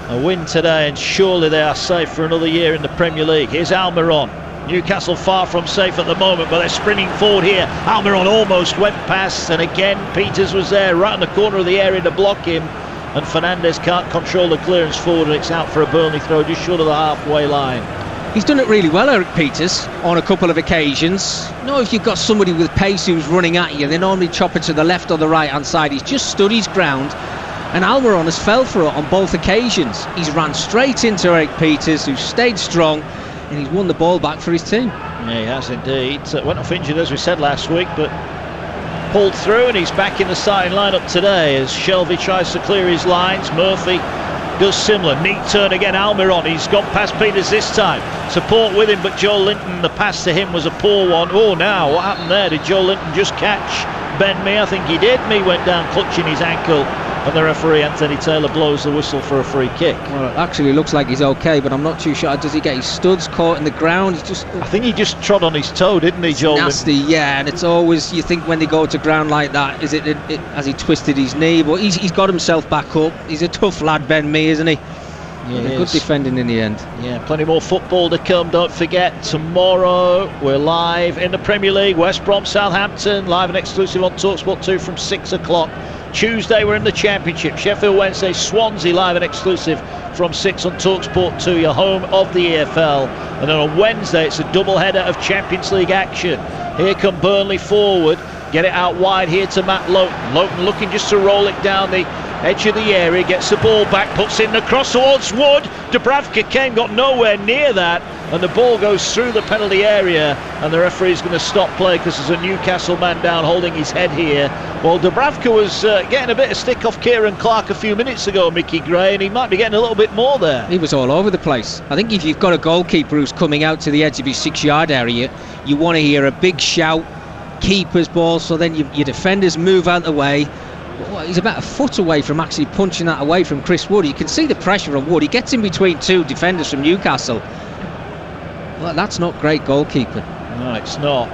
A win today, and surely they are safe for another year in the Premier League. Here's Almiron. Newcastle far from safe at the moment, but they're sprinting forward here. Almiron almost went past, and again Peters was there right in the corner of the area to block him, and Fernandez can't control the clearance forward, and it's out for a Burnley throw just short of the halfway line. He's done it really well, Eric Peters, on a couple of occasions. You know, if you've got somebody with pace who's running at you, they normally chop it to the left or the right hand side. He's just stood his ground, and Almiron has fell for it on both occasions. He's ran straight into Eric Peters, who's stayed strong, and he's won the ball back for his team. Yeah, he has indeed. Went off injured, as we said last week, but pulled through, and he's back in the starting lineup today as Shelvey tries to clear his lines. Murphy does similar. Neat turn again, Almiron. He's gone past Peters this time. Support with him, but Joe Linton, the pass to him was a poor one. Oh, now, what happened there? Did Joe Linton just catch Ben Mee? I think he did. Mee went down clutching his ankle, and the referee, Anthony Taylor, blows the whistle for a free kick. Well, it actually looks like he's okay, but I'm not too sure. Does he get his studs caught in the ground? I think he just trod on his toe, didn't he, Joe? Nasty, yeah, and it's always, you think when they go to ground like that, is it has he twisted his knee? But he's got himself back up. He's a tough lad, Ben Mee, isn't he? Yeah, good defending in the end. Yeah, plenty more football to come. Don't forget, tomorrow we're live in the Premier League. West Brom, Southampton, live and exclusive on TalkSport 2 from 6 o'clock. Tuesday we're in the Championship. Sheffield Wednesday, Swansea, live and exclusive from 6 on TalkSport 2, your home of the EFL. And then on Wednesday it's a double header of Champions League action. Here come Burnley forward. Get it out wide here to Matt Lowton. Lowton looking just to roll it down the edge of the area, gets the ball back, puts in the cross towards Wood. Dubravka got nowhere near that, and the ball goes through the penalty area, and the referee's going to stop play because there's a Newcastle man down holding his head here. Well, Dubravka was getting a bit of stick off Kieran Clark a few minutes ago, Mickey Gray, and he might be getting a little bit more there. He was all over the place. I think if you've got a goalkeeper who's coming out to the edge of his 6-yard area, you want to hear a big shout, keeper's ball, so then your defenders move out the way. Well, he's about a foot away from actually punching that away from Chris Wood. You can see the pressure on Wood. He gets in between two defenders from Newcastle. Well, that's not great goalkeeping. No, it's not.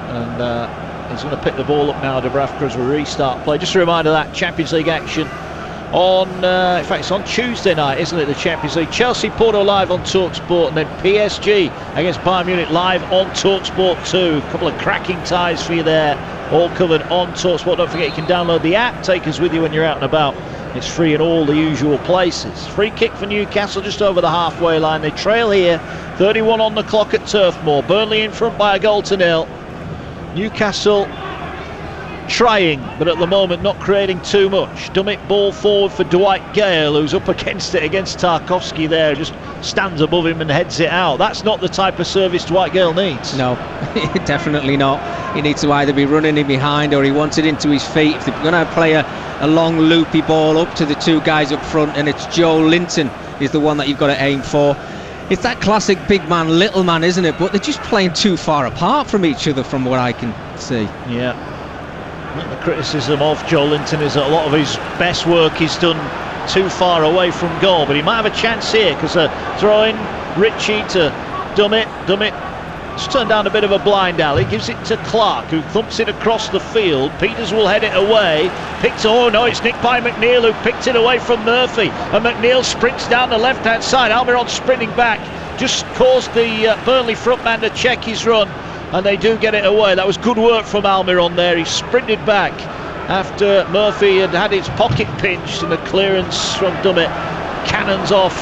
And he's going to pick the ball up now, Dubravka, as we restart play. Just a reminder that Champions League action on, in fact, it's on Tuesday night, isn't it, the Champions League? Chelsea, Porto live on TalkSport, and then PSG against Bayern Munich live on TalkSport 2. A couple of cracking ties for you there, all covered on TalkSport. Don't forget you can download the app, take us with you when you're out and about. It's free in all the usual places. Free kick for Newcastle just over the halfway line. They trail here, 31 on the clock at Turf Moor. Burnley in front by a 1-0. Newcastle trying, but at the moment not creating too much. Dummett ball forward for Dwight Gale, who's up against it against Tarkowski there, just stands above him and heads it out. That's not the type of service Dwight Gale needs. No, definitely not. He needs to either be running in behind or he wants it into his feet. If they're going to play a long loopy ball up to the two guys up front, and it's Joe Linton is the one that you've got to aim for. It's that classic big man, little man, isn't it? But they're just playing too far apart from each other from what I can see. Yeah. The criticism of Joe Linton is that a lot of his best work is done too far away from goal, but he might have a chance here because throw in Ritchie to Dummett. Dummett has turned down a bit of a blind alley, gives it to Clark, who thumps it across the field. Peters will head it away. Oh no, it's nicked by McNeil, who picked it away from Murphy, and McNeil sprints down the left hand side. Almiron sprinting back just caused the Burnley frontman to check his run, and they do get it away. That was good work from Almiron there. He sprinted back after Murphy had his pocket pinched, and the clearance from Dummett cannons off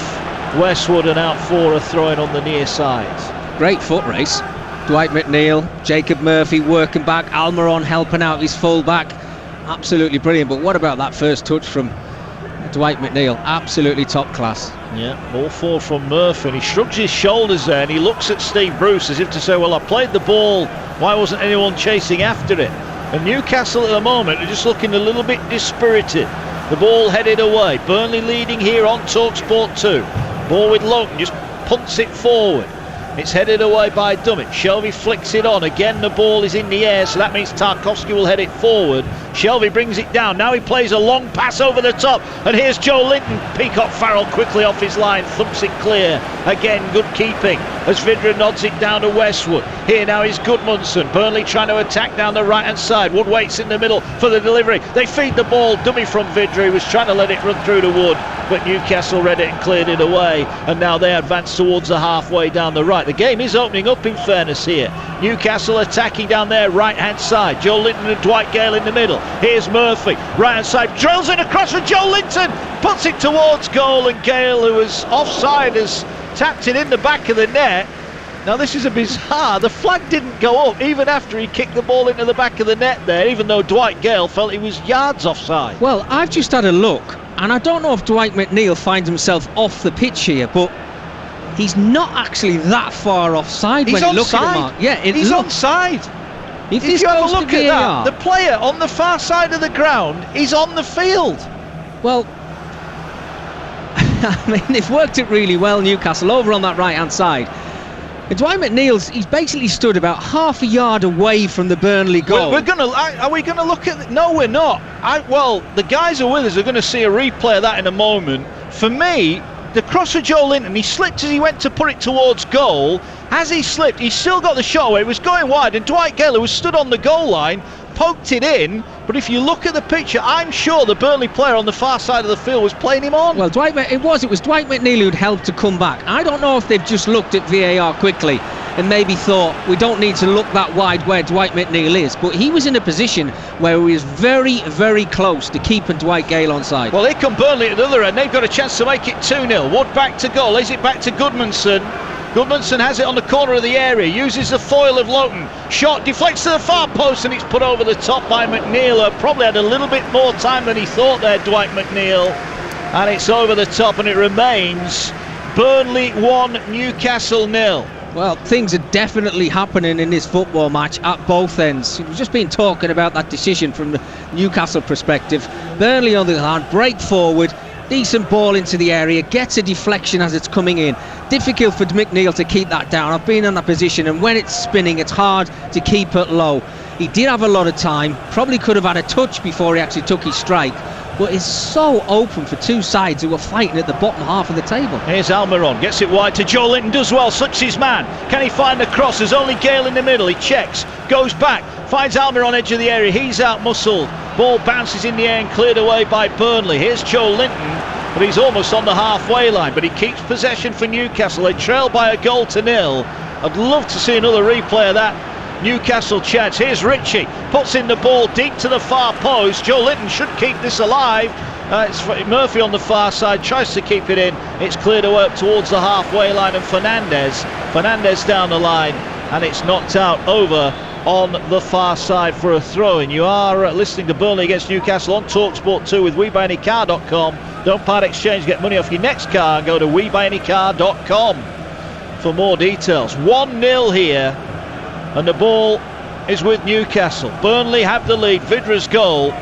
Westwood and out for a throw-in on the near side. Great foot race. Dwight McNeil, Jacob Murphy working back, Almiron helping out his full-back. Absolutely brilliant. But what about that first touch from Dwight McNeil? Absolutely top class. Yeah, ball forward from Murphy, and he shrugs his shoulders there and he looks at Steve Bruce as if to say, well, I played the ball, why wasn't anyone chasing after it? And Newcastle at the moment are just looking a little bit dispirited. The ball headed away. Burnley leading here on TalkSport 2. Ball with Lowton, just punts it forward. It's headed away by Dummett. Shelvey flicks it on. Again, the ball is in the air, so that means Tarkowski will head it forward. Shelvey brings it down. Now he plays a long pass over the top. And here's Joe Linton. Peacock Farrell quickly off his line, thumps it clear. Again, good keeping as Vidra nods it down to Westwood. Here now is Gudmundsson. Burnley trying to attack down the right-hand side. Wood waits in the middle for the delivery. They feed the ball. Dummy from Vidra. He was trying to let it run through to Wood, but Newcastle read it and cleared it away. And now they advance towards the halfway down the right. The game is opening up, in fairness here. Newcastle attacking down their right-hand side. Joe Linton and Dwight Gale in the middle. Here's Murphy, right-hand side, drills it across for Joe Linton, puts it towards goal, and Gale, who was offside as tapped it in the back of the net. Now this is a bizarre, the flag didn't go up even after he kicked the ball into the back of the net there, even though Dwight Gale felt he was yards offside. Well, I've just had a look, and I don't know if Dwight McNeil finds himself off the pitch here, but he's not actually that far offside when you look at the mark. Yeah, he's onside. If you have a look at that, the player on the far side of the ground is on the field. Well, I mean, they've worked it really well, Newcastle, over on that right-hand side. Dwight McNeil's, he's basically stood about half a yard away from the Burnley goal. Are we gonna look at? No, we're not. Well, the guys who are with us are going to see a replay of that in a moment. For me, the cross for Joe Linton, he slipped as he went to put it towards goal. As he slipped, he still got the shot away. It was going wide, and Dwight Gale, who was stood on the goal line, poked it in. But if you look at the picture, I'm sure the Burnley player on the far side of the field was playing him on. Well, it was Dwight McNeil who'd helped to come back. I don't know if they've just looked at VAR quickly and maybe thought we don't need to look that wide where Dwight McNeil is, but he was in a position where he was very, very close to keeping Dwight Gale onside. Well, here come Burnley at the other end. They've got a chance to make it 2-0. Wood back to goal. Lays it back to Goodmanson. Goodmanson has it on the corner of the area, uses the foil of Loughton. Shot deflects to the far post, and it's put over the top by McNeil. Probably had a little bit more time than he thought there, Dwight McNeil. And it's over the top, and it remains Burnley 1, Newcastle 0. Well, things are definitely happening in this football match at both ends. We've just been talking about that decision from the Newcastle perspective. Burnley, on the other hand, break forward. Decent ball into the area, gets a deflection as it's coming in. Difficult for McNeil to keep that down. I've been in that position, and when it's spinning, it's hard to keep it low. He did have a lot of time, probably could have had a touch before he actually took his strike, but it's so open for two sides who are fighting at the bottom half of the table. Here's Almiron, gets it wide to Joe Linton, does well, sucks his man. Can he find the cross? There's only Gale in the middle. He checks, goes back, finds Almiron edge of the area. He's out muscled. Ball bounces in the air and cleared away by Burnley. Here's Joe Linton, but he's almost on the halfway line, but he keeps possession for Newcastle. They trail by a goal to 0. I'd love to see another replay of that Newcastle chance. Here's Ritchie, puts in the ball deep to the far post. Joe Linton should keep this alive. It's Murphy on the far side, tries to keep it in. It's cleared away up towards the halfway line, and Fernandez down the line, and it's knocked out over on the far side for a throw-in. You are listening to Burnley against Newcastle on TalkSport 2 with WeBuyAnyCar.com. Don't part exchange, get money off your next car, and go to WeBuyAnyCar.com for more details. 1-0 here, and the ball is with Newcastle. Burnley have the lead. Vidra's goal.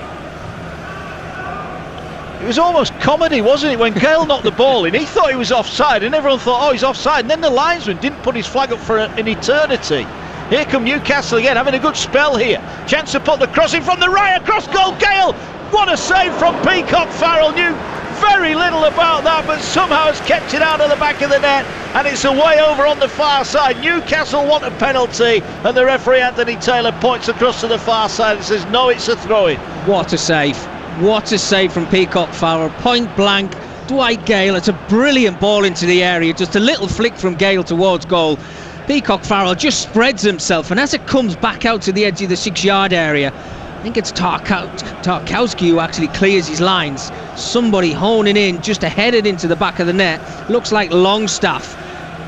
It was almost comedy, wasn't it, when Gale knocked the ball in? He thought he was offside, and everyone thought, oh, he's offside. And then the linesman didn't put his flag up for an eternity. Here come Newcastle again, having a good spell here. Chance to put the cross in from the right, across goal. Gale, what a save from Peacock Farrell. Knew very little about that, but somehow has kept it out of the back of the net, and it's away over on the far side. Newcastle want a penalty, and the referee Anthony Taylor points across to the far side and says, no, it's a throw-in. What a save. What a save from Peacock Farrell. Point blank, Dwight Gale. It's a brilliant ball into the area. Just a little flick from Gale towards goal. Peacock Farrell just spreads himself, and as it comes back out to the edge of the 6-yard area, I think it's Tarkowski who actually clears his lines. Somebody honing in just to head it into the back of the net. Looks like Longstaff.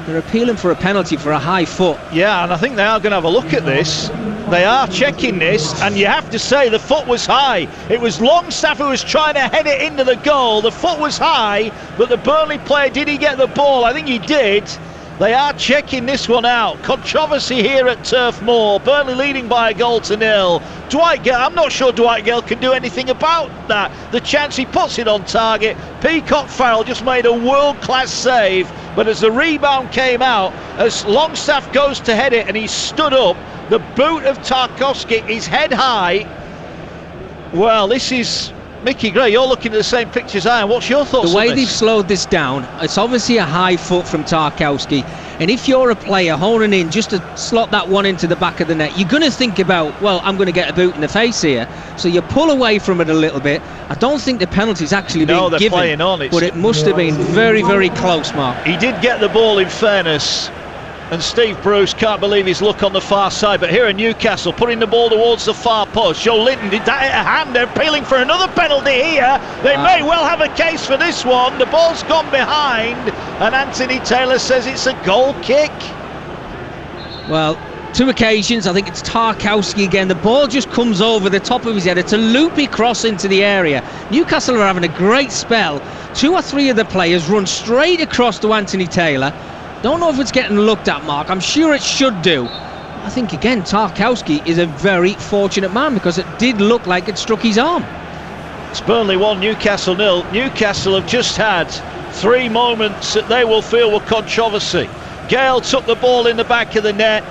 They're appealing for a penalty for a high foot. Yeah, and I think they are going to have a look at this. They are checking this, and you have to say the foot was high. It was Longstaff who was trying to head it into the goal. The foot was high, but the Burnley player, did he get the ball? I think he did. They are checking this one out. Controversy here at Turf Moor. Burnley leading by a goal to 0. Dwight Gale, I'm not sure Dwight Gale can do anything about that. The chance, he puts it on target. Peacock Farrell just made a world-class save, but as the rebound came out, as Longstaff goes to head it and he stood up, the boot of Tarkowski, his head high. Well, this is... Mickey Gray, you're looking at the same pictures I am. What's your thoughts on this? The way they've slowed this down, it's obviously a high foot from Tarkowski, and if you're a player holding in just to slot that one into the back of the net, you're going to think about, well, I'm going to get a boot in the face here, so you pull away from it a little bit. I don't think the penalty's actually been given, playing on. But it must have been very, very close, Mark. He did get the ball, in fairness. And Steve Bruce can't believe his luck on the far side, but here are Newcastle putting the ball towards the far post. Joe Linton, did that hit a hand? They're appealing for another penalty here. They may well have a case for this one. The ball's gone behind, and Anthony Taylor says it's a goal kick. Well, 2 occasions, I think it's Tarkowski again. The ball just comes over the top of his head. It's a loopy cross into the area. Newcastle are having a great spell. 2 or 3 of the players run straight across to Anthony Taylor. Don't know if it's getting looked at, Mark. I'm sure it should do. I think, again, Tarkowski is a very fortunate man because it did look like it struck his arm. It's Burnley 1, Newcastle 0. Newcastle have just had 3 moments that they will feel were controversy. Gale took the ball in the back of the net.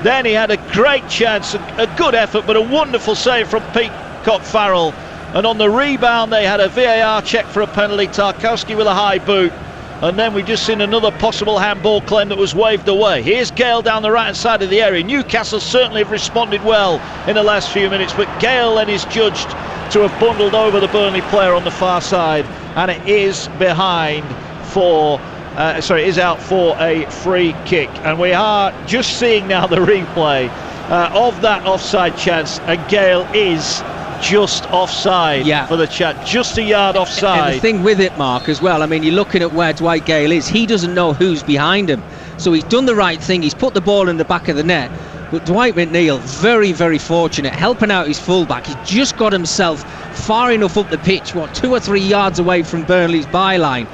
Then he had a great chance, a good effort, but a wonderful save from Peacock Farrell. And on the rebound, they had a VAR check for a penalty. Tarkowski with a high boot. And then we just seen another possible handball claim that was waved away. Here's Gale down the right-hand side of the area. Newcastle certainly have responded well in the last few minutes, but Gale then is judged to have bundled over the Burnley player on the far side, and it is behind for... it is out for a free kick, and we are just seeing now the replay of that offside chance, and Gale is just offside for the chat, just a yard offside. And the thing with it, Mark, as well, I mean, you're looking at where Dwight Gale is. He doesn't know who's behind him, so he's done the right thing. He's put the ball in the back of the net, but Dwight McNeil, very, very fortunate, helping out his fullback. He's just got himself far enough up the pitch, 2 or 3 yards away from Burnley's byline.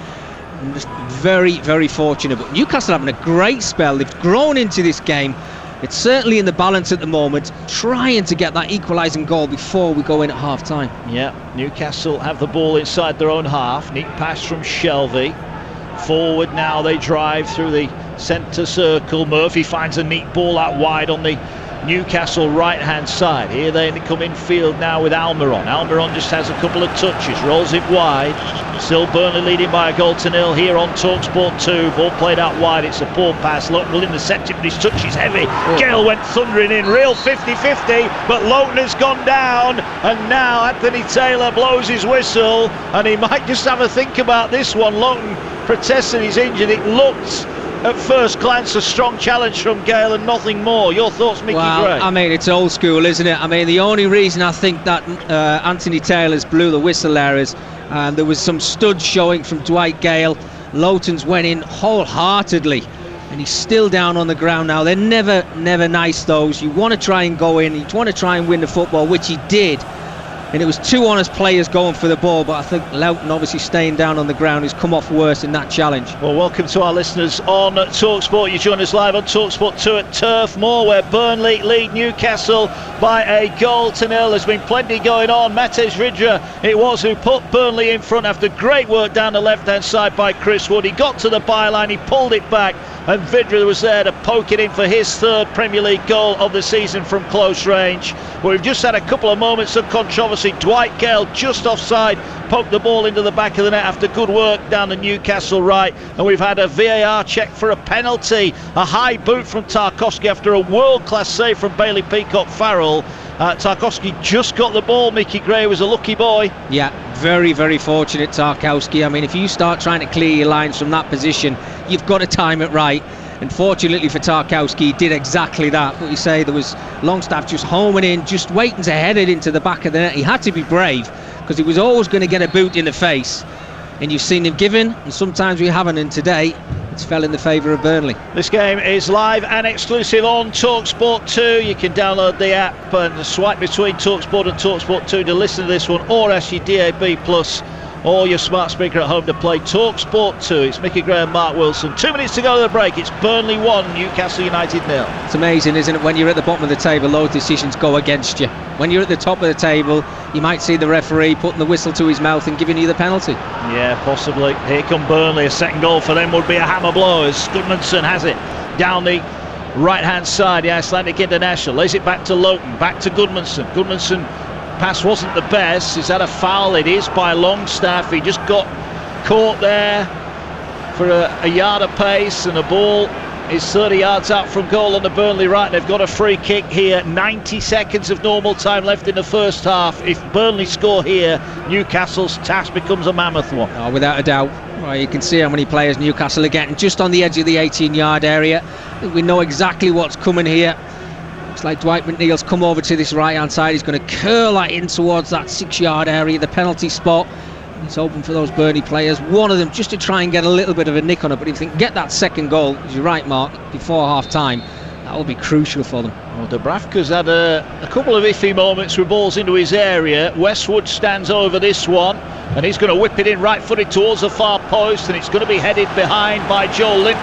Just very, very fortunate. But Newcastle having a great spell. They've grown into this game. It's certainly in the balance at the moment, trying to get that equalising goal before we go in at half-time. Yeah, Newcastle have the ball inside their own half. Neat pass from Shelvey. Forward now, they drive through the centre circle. Murphy finds a neat ball out wide on the Newcastle right-hand side. Here they come in field now with Almiron. Almiron just has a couple of touches, rolls it wide. Still Burnley leading by a goal to 0 here on TalkSport 2. Ball played out wide, it's a poor pass. Lowton will intercept it, but his touch is heavy. Gale went thundering in, real 50-50, but Lowton has gone down, and now Anthony Taylor blows his whistle, and he might just have a think about this one. Lowton protesting he's injured. It looked at first glance a strong challenge from Gale and nothing more. Your thoughts, Mickey Gray? I mean, it's old school, isn't it? I mean, the only reason I think that Anthony Taylor's blew the whistle there is there was some studs showing from Dwight Gale. Lowton's went in wholeheartedly, and he's still down on the ground now. They're never nice, those. You want to try and go in, you want to try and win the football, which he did. And it was 2 honest players going for the ball, but I think Lowton obviously staying down on the ground has come off worse in that challenge. Well, welcome to our listeners on TalkSport. You join us live on TalkSport 2 at Turf Moor, where Burnley lead Newcastle by a goal to 0. There's been plenty going on. Matej Vydra, it was, who put Burnley in front after great work down the left-hand side by Chris Wood. He got to the byline, he pulled it back, and Vydra was there to poke it in for his 3rd Premier League goal of the season from close range. But we've just had a couple of moments of controversy. Dwight Gale just offside, poked the ball into the back of the net after good work down the Newcastle right, and we've had a VAR check for a penalty. A high boot from Tarkowski after a world-class save from Bailey Peacock Farrell. Tarkowski just got the ball. Mickey Gray was a lucky boy. Yeah, very, very fortunate, Tarkowski. I mean, if you start trying to clear your lines from that position, you've got to time it right. And fortunately for Tarkowski, he did exactly that. What you say, there was Longstaff just homing in, just waiting to head it into the back of the net. He had to be brave, because he was always going to get a boot in the face. And you've seen him given, and sometimes we haven't, and today it's fell in the favour of Burnley. This game is live and exclusive on TalkSport 2. You can download the app and swipe between TalkSport and TalkSport 2 to listen to this one, or ask your DAB Plus or your smart speaker at home to play TalkSport 2. It's Mickey Gray and Mark Wilson. 2 minutes to go to the break. It's Burnley 1, Newcastle United 0. It's amazing, isn't it, when you're at the bottom of the table, those decisions go against you. When you're at the top of the table, you might see the referee putting the whistle to his mouth and giving you the penalty. Yeah, possibly. Here come Burnley. A second goal for them would be a hammer blow, as Goodmanson has it down the right-hand side. The Icelandic international lays it back to Lowton, back to Goodmanson. Goodmanson, pass wasn't the best. He's had a foul. It is by Longstaff. He just got caught there for a yard of pace, and the ball is 30 yards out from goal on the Burnley right. They've got a free kick here. 90 seconds of normal time left in the first half. If Burnley score here, Newcastle's task becomes a mammoth one. Oh, without a doubt. Well, you can see how many players Newcastle are getting just on the edge of the 18-yard area. I think we know exactly what's coming here. Looks like Dwight McNeil's come over to this right-hand side. He's going to curl that in towards that 6-yard area, the penalty spot. It's open for those Burnley players. One of them just to try and get a little bit of a nick on it. But if they can get that second goal, as you're right, Mark, before half-time, that will be crucial for them. Well, Dubravka's had a couple of iffy moments with balls into his area. Westwood stands over this one, and he's going to whip it in right-footed towards the far post, and it's going to be headed behind by Joe Linton.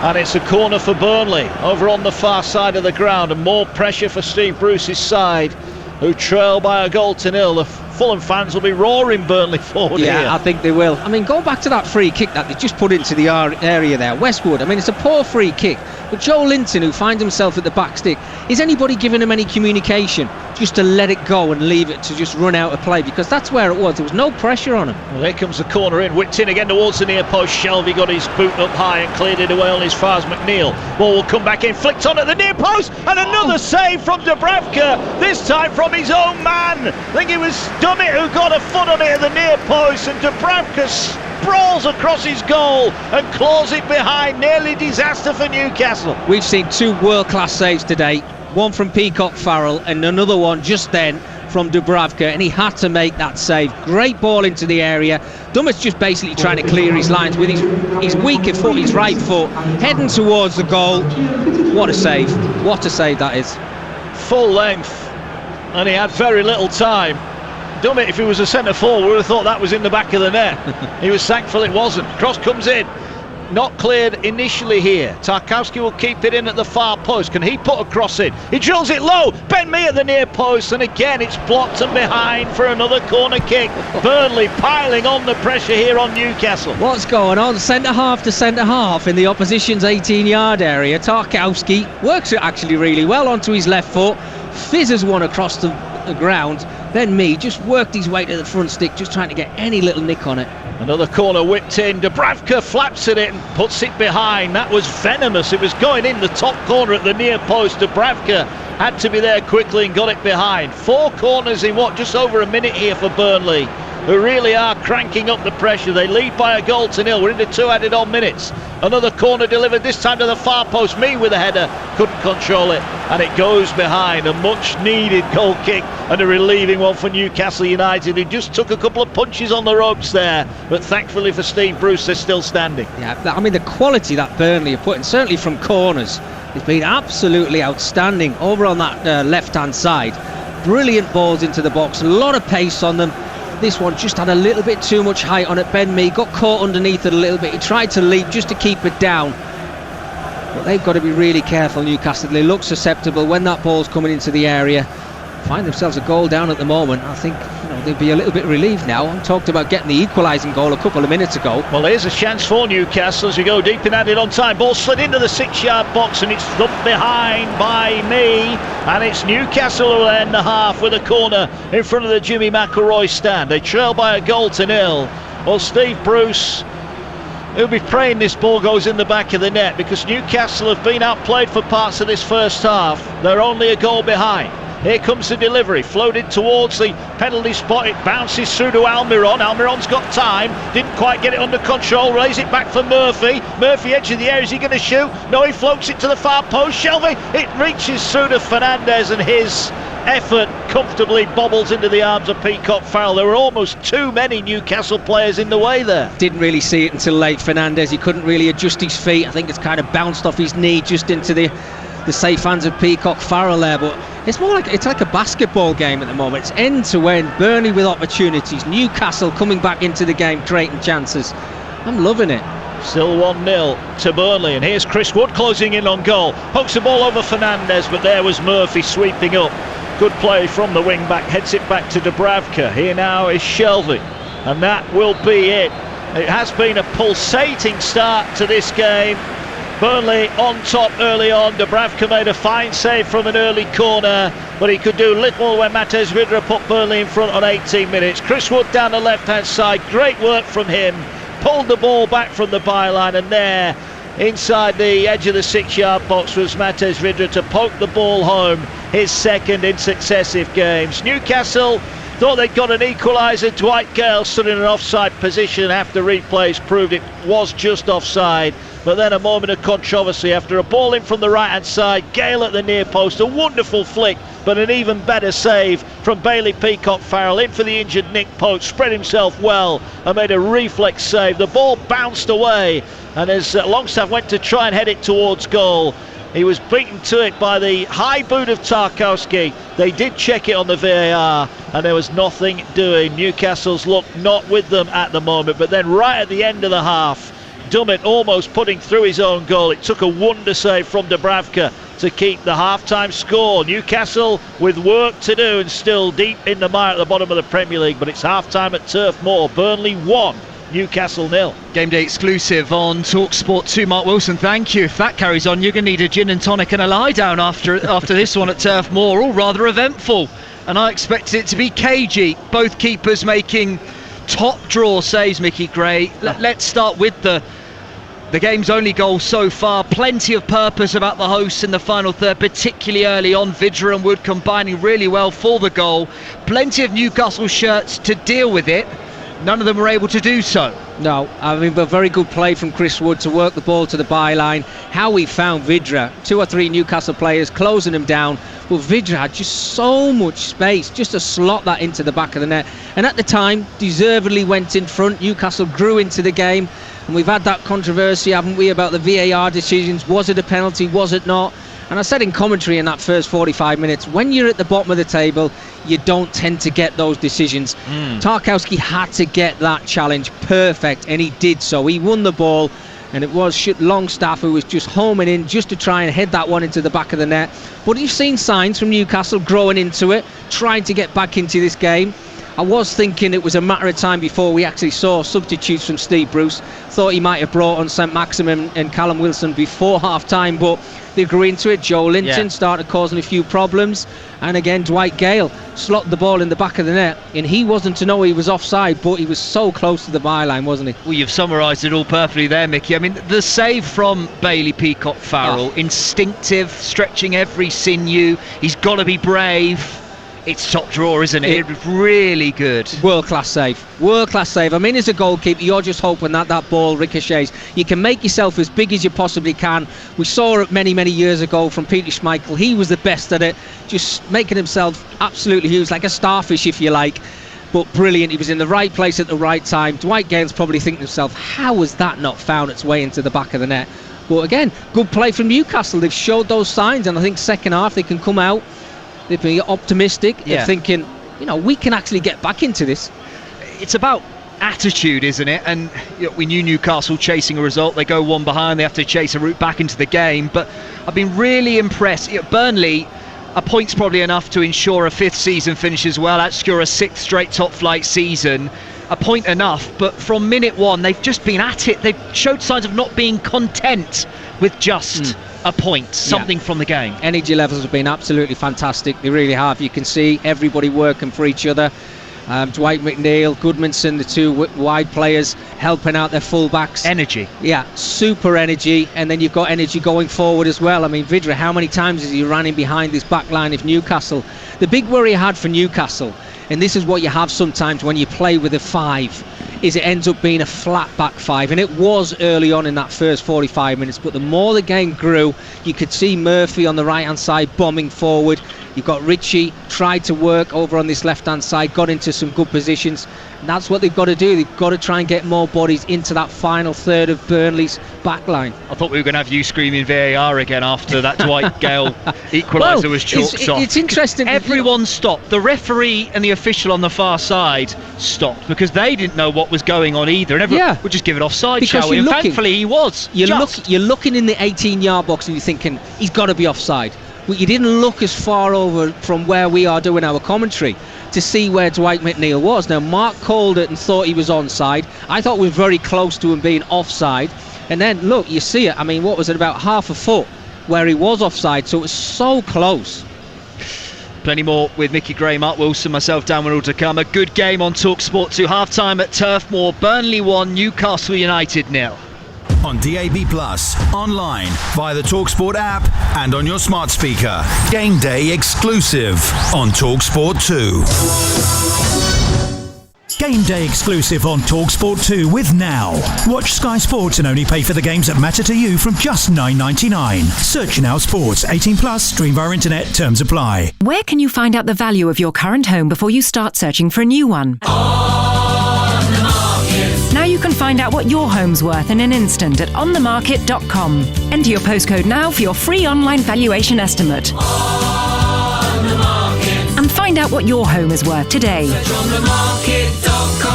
And it's a corner for Burnley over on the far side of the ground, and more pressure for Steve Bruce's side, who trail by a goal to nil. The Fulham fans will be roaring Burnley forward here. Yeah, I think they will. I mean, go back to that free kick that they just put into the area there. Westwood, I mean, it's a poor free kick. But Joe Linton, who finds himself at the back stick, is anybody giving him any communication just to let it go and leave it to just run out of play? Because that's where it was. There was no pressure on him. Well, here comes the corner in. Whipped in again towards the near post. Shelvey got his boot up high and cleared it away on as far as McNeil. Ball will come back in. Flicked on at the near post. And another save from Dubravka. This time from his own man. I think it was Dummett who got a foot on it at the near post. And Dubravka sprawls across his goal and claws it behind. Nearly disaster for Newcastle. We've seen two world-class saves today. One from Peacock Farrell and another one just then from Dubravka, and he had to make that save. Great ball into the area. Dummett's just basically trying to clear his lines with his weaker foot, his right foot, heading towards the goal. What a save. What a save that is. Full length, and he had very little time. Dummett, if he was a centre forward, would have thought that was in the back of the net. He was thankful it wasn't. Cross comes in. Not cleared initially here. Tarkowski will keep it in at the far post. Can he put a cross in? He drills it low. Ben Mee at the near post, and again it's blocked and behind for another corner kick. Burnley piling on the pressure here on Newcastle. What's going on? Centre half to centre half in the opposition's 18-yard area. Tarkowski works it actually really well onto his left foot. Fizzes one across the ground. Ben Mee just worked his way to the front stick, just trying to get any little nick on it. Another corner whipped in. Dubravka flaps at it and puts it behind. That was venomous. It was going in the top corner at the near post. Dubravka had to be there quickly and got it behind. 4 corners in just over a minute here for Burnley, who really are cranking up the pressure. They lead by a goal to nil. We're into 2 added on minutes. Another corner delivered, this time to the far post. Mee with a header, couldn't control it, and it goes behind. A much needed goal kick and a relieving one for Newcastle United, who just took a couple of punches on the ropes there, but thankfully for Steve Bruce, they're still standing. Yeah, I mean, the quality that Burnley are putting, certainly from corners, has been absolutely outstanding over on that left-hand side. Brilliant balls into the box, a lot of pace on them. This one just had a little bit too much height on it. Ben Mee got caught underneath it a little bit. He tried to leap just to keep it down. But they've got to be really careful, Newcastle. They look susceptible when that ball's coming into the area. Find themselves a goal down at the moment. I think they'll be a little bit relieved now. I talked about getting the equalising goal a couple of minutes ago. Well, here's a chance for Newcastle as we go deep and added on time. Ball slid into the 6-yard box and it's thumped behind by Mee. And it's Newcastle who will end the half with a corner in front of the Jimmy McIlroy stand. They trail by a goal to nil. Well, Steve Bruce, he'll be praying this ball goes in the back of the net, because Newcastle have been outplayed for parts of this first half. They're only a goal behind. Here comes the delivery, floated towards the penalty spot. It bounces through to Almiron. Almiron's got time, didn't quite get it under control. Raise it back for Murphy. Murphy, edge of the area, is he going to shoot? No, he floats it to the far post. Shelvey, it reaches through to Fernandez, and his effort comfortably bobbles into the arms of Peacock Farrell. There were almost too many Newcastle players in the way there. Didn't really see it until late. Fernandez, he couldn't really adjust his feet. I think it's kind of bounced off his knee just into the safe hands of Peacock Farrell there. But it's like a basketball game at the moment. It's end to end. Burnley with opportunities. Newcastle coming back into the game, creating chances. I'm loving it. Still 1-0 to Burnley, and here's Chris Wood closing in on goal. Pokes the ball over Fernandez, but there was Murphy sweeping up. Good play from the wing back, heads it back to Dubravka. Here now is Shelvey, and that will be it. It has been a pulsating start to this game. Burnley on top early on. Dubravka made a fine save from an early corner, but he could do little when Matej Vydra put Burnley in front on 18 minutes. Chris Wood down the left-hand side, great work from him. Pulled the ball back from the byline, and there, inside the edge of the 6-yard box, was Matej Vydra to poke the ball home, his second in successive games. Newcastle Thought they'd got an equaliser. Dwight Gale stood in an offside position after replays proved it was just offside. But then a moment of controversy after a ball in from the right-hand side. Gale at the near post, a wonderful flick, but an even better save from Bailey Peacock-Farrell. In for the injured Nick Pope, spread himself well and made a reflex save. The ball bounced away, and as Longstaff went to try and head it towards goal, he was beaten to it by the high boot of Tarkowski. They did check it on the VAR, and there was nothing doing. Newcastle's luck not with them at the moment, but then right at the end of the half, Dummett almost putting through his own goal. It took a wonder save from Dubravka to keep the half-time score. Newcastle with work to do and still deep in the mire at the bottom of the Premier League, but it's half-time at Turf Moor. Burnley 1, Newcastle 0. Game day exclusive on TalkSport 2. Mark Wilson, thank you. If that carries on, you're going to need a gin and tonic and a lie down after this one at Turf Moor. All rather eventful, and I expected it to be cagey. Both keepers making top draw saves, Mickey Gray. Let's start with the game's only goal so far. Plenty of purpose about the hosts in the final third, particularly early on. Vidra and Wood combining really well for the goal. Plenty of Newcastle shirts to deal with it. None of them were able to do so. No, I mean, but very good play from Chris Wood to work the ball to the byline. How he found Vidra, 2 or 3 Newcastle players closing him down. Well, Vidra had just so much space just to slot that into the back of the net. And at the time, deservedly went in front. Newcastle grew into the game. And we've had that controversy, haven't we, about the VAR decisions. Was it a penalty? Was it not? And I said in commentary in that first 45 minutes, when you're at the bottom of the table, you don't tend to get those decisions. Tarkowski had to get that challenge perfect, and he did so. He won the ball, and it was Longstaff who was just homing in just to try and head that one into the back of the net. But you've seen signs from Newcastle growing into it, trying to get back into this game. I was thinking it was a matter of time before we actually saw substitutes from Steve Bruce. Thought he might have brought on St Maximin and Callum Wilson before half-time, but they grew into it. Joe Linton started causing a few problems, and again Dwight Gale slotted the ball in the back of the net, and he wasn't to know he was offside, but he was so close to the byline, wasn't he? Well, you've summarised it all perfectly there, Mickey. I mean, the save from Bailey Peacock-Farrell, instinctive, stretching every sinew. He's got to be brave. It's top draw, isn't it? It's really good. World-class save. World-class save. I mean, as a goalkeeper, you're just hoping that ball ricochets. You can make yourself as big as you possibly can. We saw it many, many years ago from Peter Schmeichel. He was the best at it, just making himself absolutely huge, like a starfish, if you like. But brilliant. He was in the right place at the right time. Dwight Gale's probably thinking to himself, how has that not found its way into the back of the net? But again, good play from Newcastle. They've showed those signs, and I think second half they can come out. They've been optimistic. They're thinking, we can actually get back into this. It's about attitude, isn't it? And we knew Newcastle chasing a result. They go one behind. They have to chase a route back into the game. But I've been really impressed. Burnley, a point's probably enough to ensure a 5th season finish as well. That's secure a 6th straight top flight season. A point enough. But from minute one, they've just been at it. They've showed signs of not being content with just a point, something from the game. Energy levels have been absolutely fantastic. They really have. You can see everybody working for each other. Dwight McNeil, Goodmanson, the 2 wide players helping out their fullbacks. Energy. Yeah, super energy. And then you've got energy going forward as well. I mean, Vidra, how many times has he run in behind this back line of Newcastle? The big worry I had for Newcastle, and this is what you have sometimes when you play with a 5, is it ends up being a flat back 5, and it was early on in that first 45 minutes, but the more the game grew, you could see Murphy on the right hand side bombing forward. You've got Ritchie, tried to work over on this left hand side, got into some good positions, and that's what they've got to do. They've got to try and get more bodies into that final third of Burnley's back line. I thought we were going to have you screaming VAR again after that Dwight Gale equaliser was chalked off. It's interesting. Everyone stopped. The referee and the official on the far side stopped because they didn't know what was going on either. And everyone would just give it offside, because shall we? And thankfully he was. You're looking in the 18-yard box and you're thinking, he's got to be offside. But you didn't look as far over from where we are doing our commentary to see where Dwight McNeil was. Now, Mark called it and thought he was onside. I thought we were very close to him being offside. And then, look, you see it. I mean, what was it, about half a foot where he was offside? So it was so close. Plenty more with Mickey Gray, Mark Wilson, myself, Dan Winall to come. A good game on TalkSport 2. Half-time at Turf Moor. Burnley 1, Newcastle United 0. On DAB+, online, via the TalkSport app, and on your smart speaker. Game day exclusive on TalkSport 2. Game day exclusive on TalkSport 2 with Now. Watch Sky Sports and only pay for the games that matter to you from just $9.99. Search Now Sports. 18 plus. Stream via internet. Terms apply. Where can you find out the value of your current home before you start searching for a new one? Now you can find out what your home's worth in an instant at onthemarket.com. Enter your postcode now for your free online valuation estimate. And find out what your home is worth today.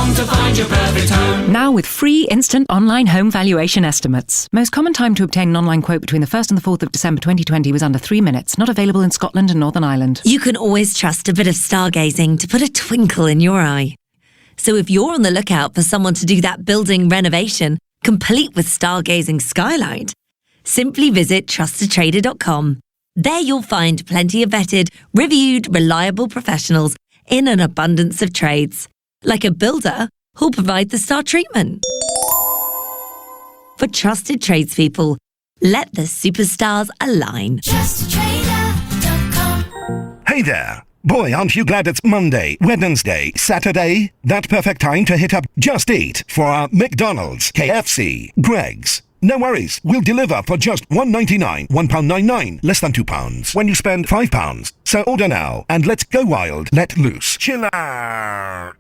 To find your perfect home. Now with free instant online home valuation estimates. Most common time to obtain an online quote between the 1st and the 4th of December 2020 was under 3 minutes. Not available in Scotland and Northern Ireland. You can always trust a bit of stargazing to put a twinkle in your eye. So if you're on the lookout for someone to do that building renovation, complete with stargazing skylight, simply visit trustedtrader.com. There you'll find plenty of vetted, reviewed, reliable professionals in an abundance of trades. Like a builder who'll provide the star treatment. For trusted tradespeople, let the superstars align. TrustedTrader.com. Hey there. Boy, aren't you glad it's Monday, Wednesday, Saturday? That perfect time to hit up Just Eat for our McDonald's, KFC, Greg's. No worries, we'll deliver for just $1.99, £1.99, less than £2 when you spend £5. So order now and let's go wild, let loose, chill out.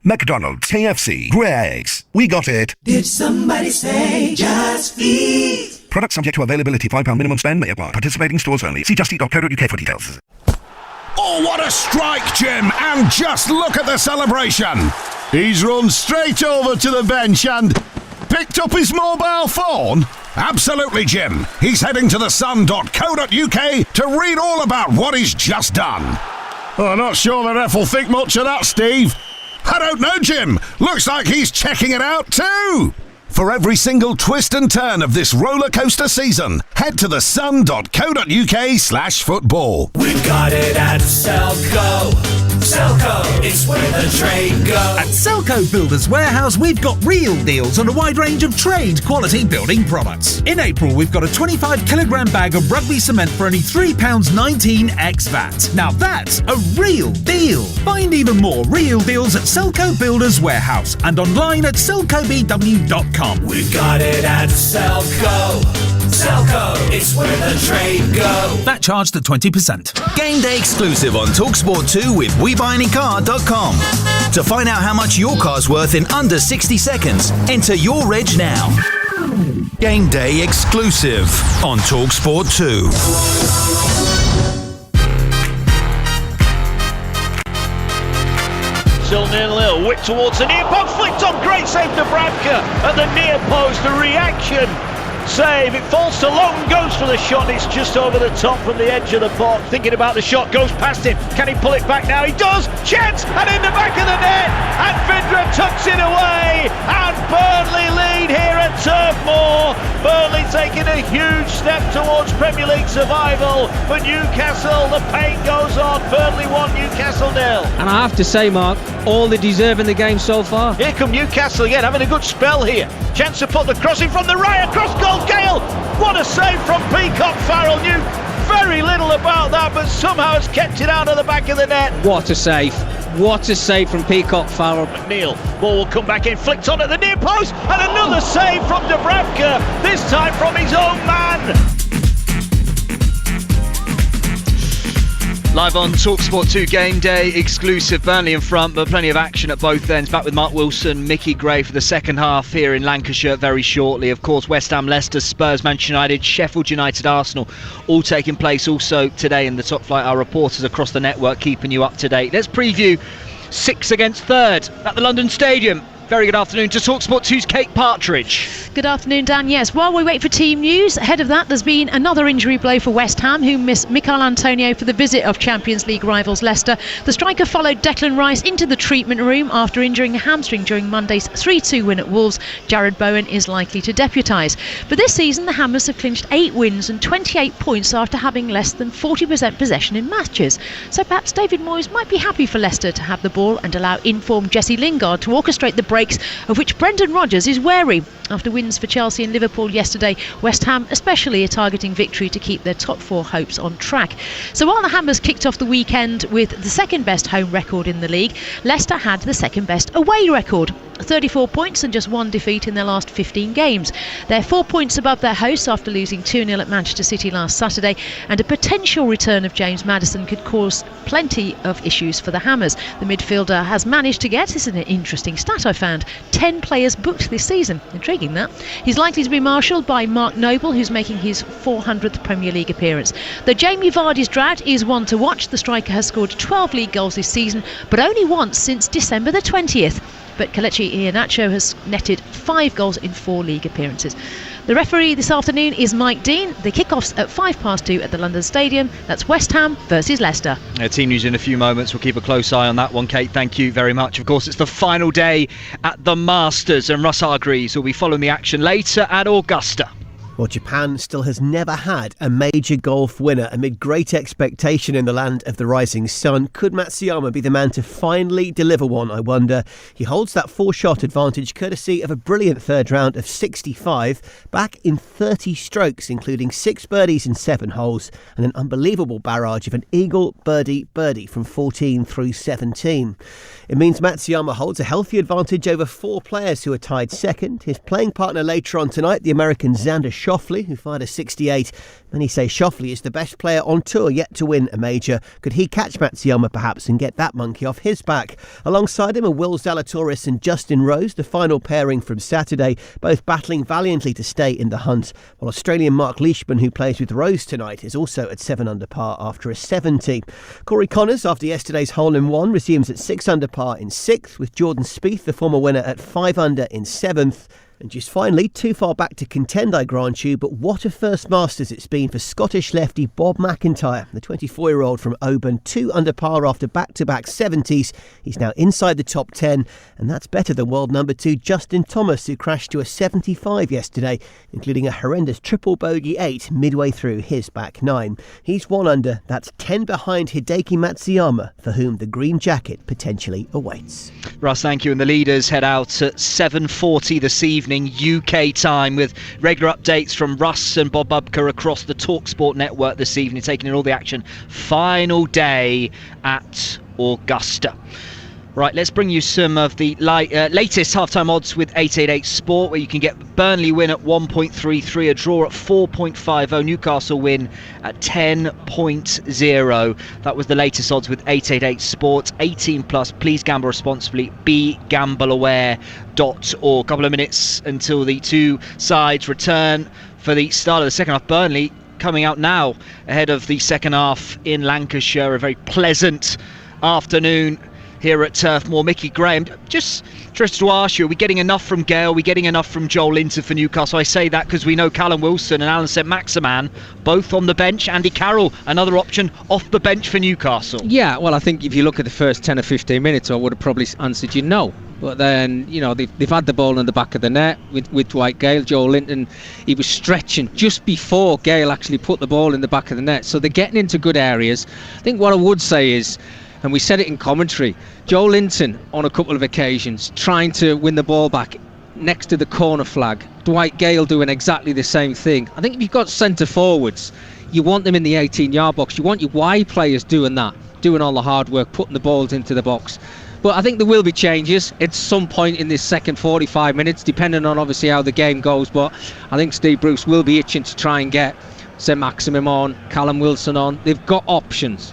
McDonald's, KFC, Greg's. We got it. Did somebody say Just Eat? Product subject to availability. £5 minimum spend may apply. Participating stores only. See justeat.co.uk for details. Oh, what a strike, Jim! And just look at the celebration. He's run straight over to the bench and picked up his mobile phone? Absolutely, Jim. He's heading to thesun.co.uk to read all about what he's just done. Oh, I'm not sure the ref will think much of that, Steve. I don't know, Jim. Looks like he's checking it out too. For every single twist and turn of this roller coaster season, head to thesun.co.uk/football. We've got it at Selco. Selco, it's where the trade goes. At Selco Builders Warehouse, we've got real deals on a wide range of trade quality building products. In April, we've got a 25 kilogram bag of rugby cement for only £3.19 ex VAT. Now that's a real deal. Find even more real deals at Selco Builders Warehouse and online at selcobw.com. We've got it at Selco. Selco, it's where the trade goes. That charged at 20%. Game day exclusive on TalkSport 2 with WeBuyAnyCar.com. To find out how much your car's worth in under 60 seconds, enter your reg now. Game day exclusive on TalkSport 2. Still 0-0. Whip towards the near post. Flicked on. Great save to Bradker at the near post. The reaction save. It falls to long. Goes for the shot. It's just over the top from the edge of the box. Thinking about the shot. Goes past him. Can he pull it back now? He does. Chance. And in the back of the net. And Findra tucks it away. And Burnley lead here at Turf Moor. Burnley taking a huge step towards Premier League survival. For Newcastle, the pain goes on. Burnley 1, Newcastle 0. And I have to say, Mark, all the deserve in the game so far. Here come Newcastle again, having a good spell here. Chance to put the cross in from the right, across goal. Gale, what a save from Peacock Farrell. Knew very little about that, but somehow has kept it out of the back of the net. What a save. What a save from Peacock Farrell. McNeil, ball will come back in, flicked on at the near post, and another save from Dubravka, this time from his own man. Live on TalkSport 2 Game Day exclusive. Burnley in front, but plenty of action at both ends. Back with Mark Wilson, Mickey Gray for the second half here in Lancashire very shortly. Of course, West Ham, Leicester, Spurs, Manchester United, Sheffield United, Arsenal, all taking place also today in the top flight. Our reporters across the network keeping you up to date. Let's preview 6 against 3rd at the London Stadium. Very good afternoon to TalkSport 2's Kate Partridge. Good afternoon, Dan. Yes, while we wait for team news, ahead of that there's been another injury blow for West Ham, who missed Mikel Antonio for the visit of Champions League rivals Leicester. The striker followed Declan Rice into the treatment room after injuring a hamstring during Monday's 3-2 win at Wolves. Jared Bowen is likely to deputise. But this season the Hammers have clinched 8 wins and 28 points after having less than 40% possession in matches. So perhaps David Moyes might be happy for Leicester to have the ball and allow informed Jesse Lingard to orchestrate the breaks, of which Brendan Rodgers is wary. After wins for Chelsea and Liverpool yesterday, West Ham especially are targeting victory to keep their top 4 hopes on track. So while the Hammers kicked off the weekend with the second best home record in the league, Leicester had the second best away record. 34 points and just 1 defeat in their last 15 games. They're 4 points above their hosts after losing 2-0 at Manchester City last Saturday, and a potential return of James Maddison could cause plenty of issues for the Hammers. The midfielder has managed to get, this is an interesting stat I found, 10 players booked this season. Intriguing that. He's likely to be marshalled by Mark Noble, who's making his 400th Premier League appearance. Though Jamie Vardy's drought is one to watch, the striker has scored 12 league goals this season, but only once since December the 20th. But Kelechi Iheanacho has netted 5 goals in 4 league appearances. The referee this afternoon is Mike Dean. The kick-off's at 2:05 at the London Stadium. That's West Ham versus Leicester. Team news in a few moments. We'll keep a close eye on that one, Kate. Thank you very much. Of course, it's the final day at the Masters, and Russ Hargreaves will be following the action later at Augusta. Well, Japan still has never had a major golf winner. Amid great expectation in the land of the rising sun, could Matsuyama be the man to finally deliver one, I wonder? He holds that 4-shot advantage courtesy of a brilliant third round of 65, back in 30 strokes, including 6 birdies in 7 holes, and an unbelievable barrage of an eagle, birdie from 14 through 17. It means Matsuyama holds a healthy advantage over 4 players who are tied second. His playing partner later on tonight, the American Xander Schauffele, who fired a 68. Many say Schauffele is the best player on tour yet to win a major. Could he catch Matsuyama perhaps and get that monkey off his back? Alongside him are Will Zalatoris and Justin Rose, the final pairing from Saturday, both battling valiantly to stay in the hunt, while Australian Mark Leishman, who plays with Rose tonight, is also at 7 under par after a 70. Corey Connors, after yesterday's hole-in-one, resumes at 6 under par in 6th, with Jordan Spieth, the former winner, at 5 under in 7th. And just finally, too far back to contend, I grant you, but what a first Masters it's been for Scottish lefty Bob McIntyre. The 24-year-old from Oban, 2 under par after back-to-back 70s. He's now inside the top 10, and that's better than world number 2 Justin Thomas, who crashed to a 75 yesterday, including a horrendous triple bogey 8 midway through his back 9. He's 1 under, that's 10 behind Hideki Matsuyama, for whom the green jacket potentially awaits. Russ, thank you. And the leaders head out at 7:40 this evening, UK time, with regular updates from Russ and Bob Bubka across the TalkSport network this evening, taking in all the action. Final day at Augusta. Right, let's bring you some of the latest halftime odds with 888 Sport, where you can get Burnley win at 1.33, a draw at 4.50, Newcastle win at 10.0. That was the latest odds with 888 Sport. 18 plus. Please gamble responsibly. BeGambleAware.org. Couple of minutes until the two sides return for the start of the second half. Burnley coming out now ahead of the second half in Lancashire. A very pleasant afternoon here at Turf Moor. Mickey Graham, just to ask you, are we getting enough from Gale? Are we getting enough from Joel Linton for Newcastle? I say that because we know Callum Wilson and Alan St-Maximin both on the bench. Andy Carroll, another option off the bench for Newcastle. Yeah, well, I think if you look at the first 10 or 15 minutes, I would have probably answered you no. But then, you know, they've had the ball in the back of the net with Dwight Gale. Joel Linton, he was stretching just before Gale actually put the ball in the back of the net. So they're getting into good areas. I think what I would say is, and we said it in commentary, Joel Linton on a couple of occasions trying to win the ball back next to the corner flag. Dwight Gale doing exactly the same thing. I think if you've got centre forwards, you want them in the 18-yard box. You want your wide players doing that, doing all the hard work, putting the balls into the box. But I think there will be changes at some point in this second 45 minutes, depending on obviously how the game goes. But I think Steve Bruce will be itching to try and get St-Maximin on, Callum Wilson on. They've got options.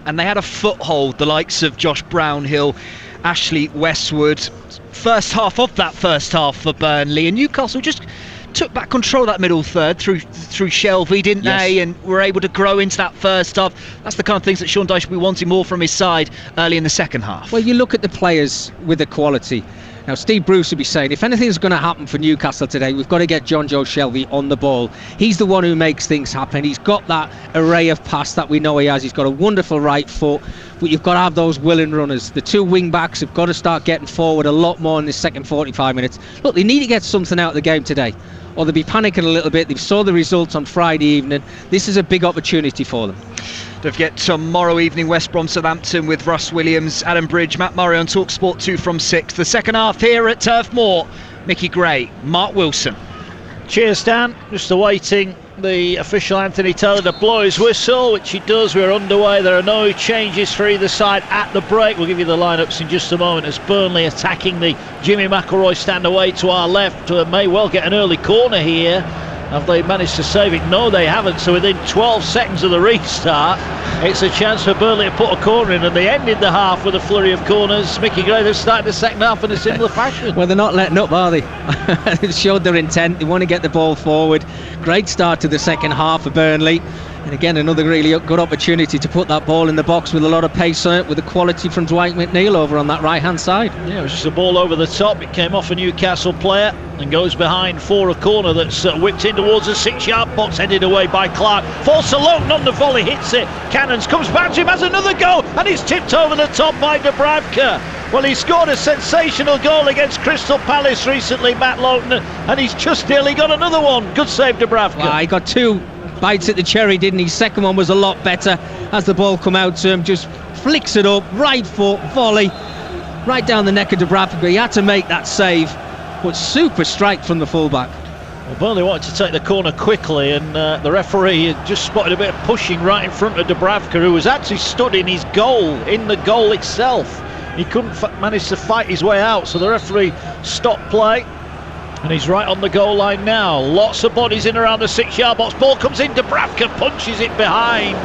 And they had a foothold, the likes of Josh Brownhill, Ashley Westwood. First half of that first half for Burnley, and Newcastle just took back control of that middle third through Shelvey, didn't they? And were able to grow into that first half. That's the kind of things that Sean Dyche should be wanting more from his side early in the second half. Well, you look at the players with the quality. Now, Steve Bruce would be saying, if anything's going to happen for Newcastle today, we've got to get John Joe Shelvey on the ball. He's the one who makes things happen. He's got that array of pass that we know he has. He's got a wonderful right foot, but you've got to have those willing runners. The two wing backs have got to start getting forward a lot more in this second 45 minutes. Look, they need to get something out of the game today, or they'll be panicking a little bit. They saw the results on Friday evening. This is a big opportunity for them. Don't forget, tomorrow evening, West Brom Southampton with Russ Williams, Adam Bridge, Matt Murray on TalkSport 2 from 6. The second half here at Turf Moor Mickey Gray, Mark Wilson. Cheers, Dan. Just awaiting the official Anthony Taylor to blow his whistle, which he does. We're underway. There are no changes for either side at the break. We'll give you the lineups in just a moment as Burnley attacking the Jimmy McElroy stand away to our left. May well get an early corner here. Have they managed to save it? No, they haven't. So within 12 seconds of the restart, it's a chance for Burnley to put a corner in, and they ended the half with a flurry of corners. Mickey Gray, they've started the second half in a similar fashion. Well, they're not letting up, are they? They've showed their intent. They want to get the ball forward. Great start to the second half for Burnley. And again, another really good opportunity to put that ball in the box with a lot of pace on it, with the quality from Dwight McNeil over on that right-hand side. Yeah, it was just a ball over the top. It came off a Newcastle player and goes behind for a corner that's whipped in towards the 6-yard box, headed away by Clark. Falls to Lowton on the volley, hits it. Cannons comes back to him, has another go, and he's tipped over the top by Dubravka. Well, he scored a sensational goal against Crystal Palace recently, Matt Lowton, and he's just nearly got another one. Good save, Dubravka. Well, he got two bites at the cherry, didn't he? Second one was a lot better as the ball come out to him, just flicks it up, right foot, volley, right down the neck of Dubravka. He had to make that save, but super strike from the fullback. Well, Burnley wanted to take the corner quickly, and the referee had just spotted a bit of pushing right in front of Dubravka, who was actually stood in his goal, in the goal itself. He couldn't manage to fight his way out, so the referee stopped play. And he's right on the goal line now. Lots of bodies in around the 6-yard box. Ball comes in, Dubravka punches it behind.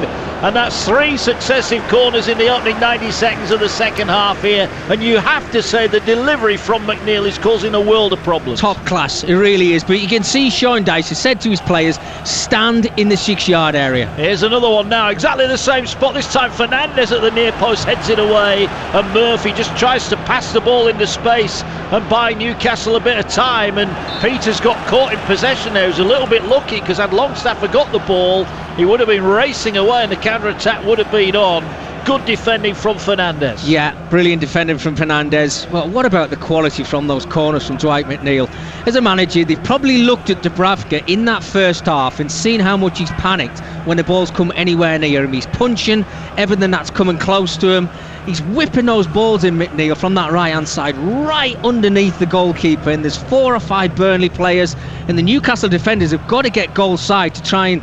And that's 3 successive corners in the opening 90 seconds of the second half here. And you have to say the delivery from McNeil is causing a world of problems. Top class, it really is. But you can see Sean Dyche has said to his players, stand in the 6-yard area. Here's another one now, exactly the same spot. This time Fernandez at the near post heads it away. And Murphy just tries to pass the ball into space and buy Newcastle a bit of time. And Peters got caught in possession there. He was a little bit lucky because had Longstaff got the ball, he would have been racing away and the counter-attack would have been on. Good defending from Fernandez. Yeah, brilliant defending from Fernandez. Well, what about the quality from those corners from Dwight McNeil? As a manager, they've probably looked at Dubravka in that first half and seen how much he's panicked when the balls come anywhere near him. He's punching everything that's coming close to him. He's whipping those balls in, McNeil, from that right-hand side, right underneath the goalkeeper. And there's 4 or 5 Burnley players, and the Newcastle defenders have got to get goal side to try and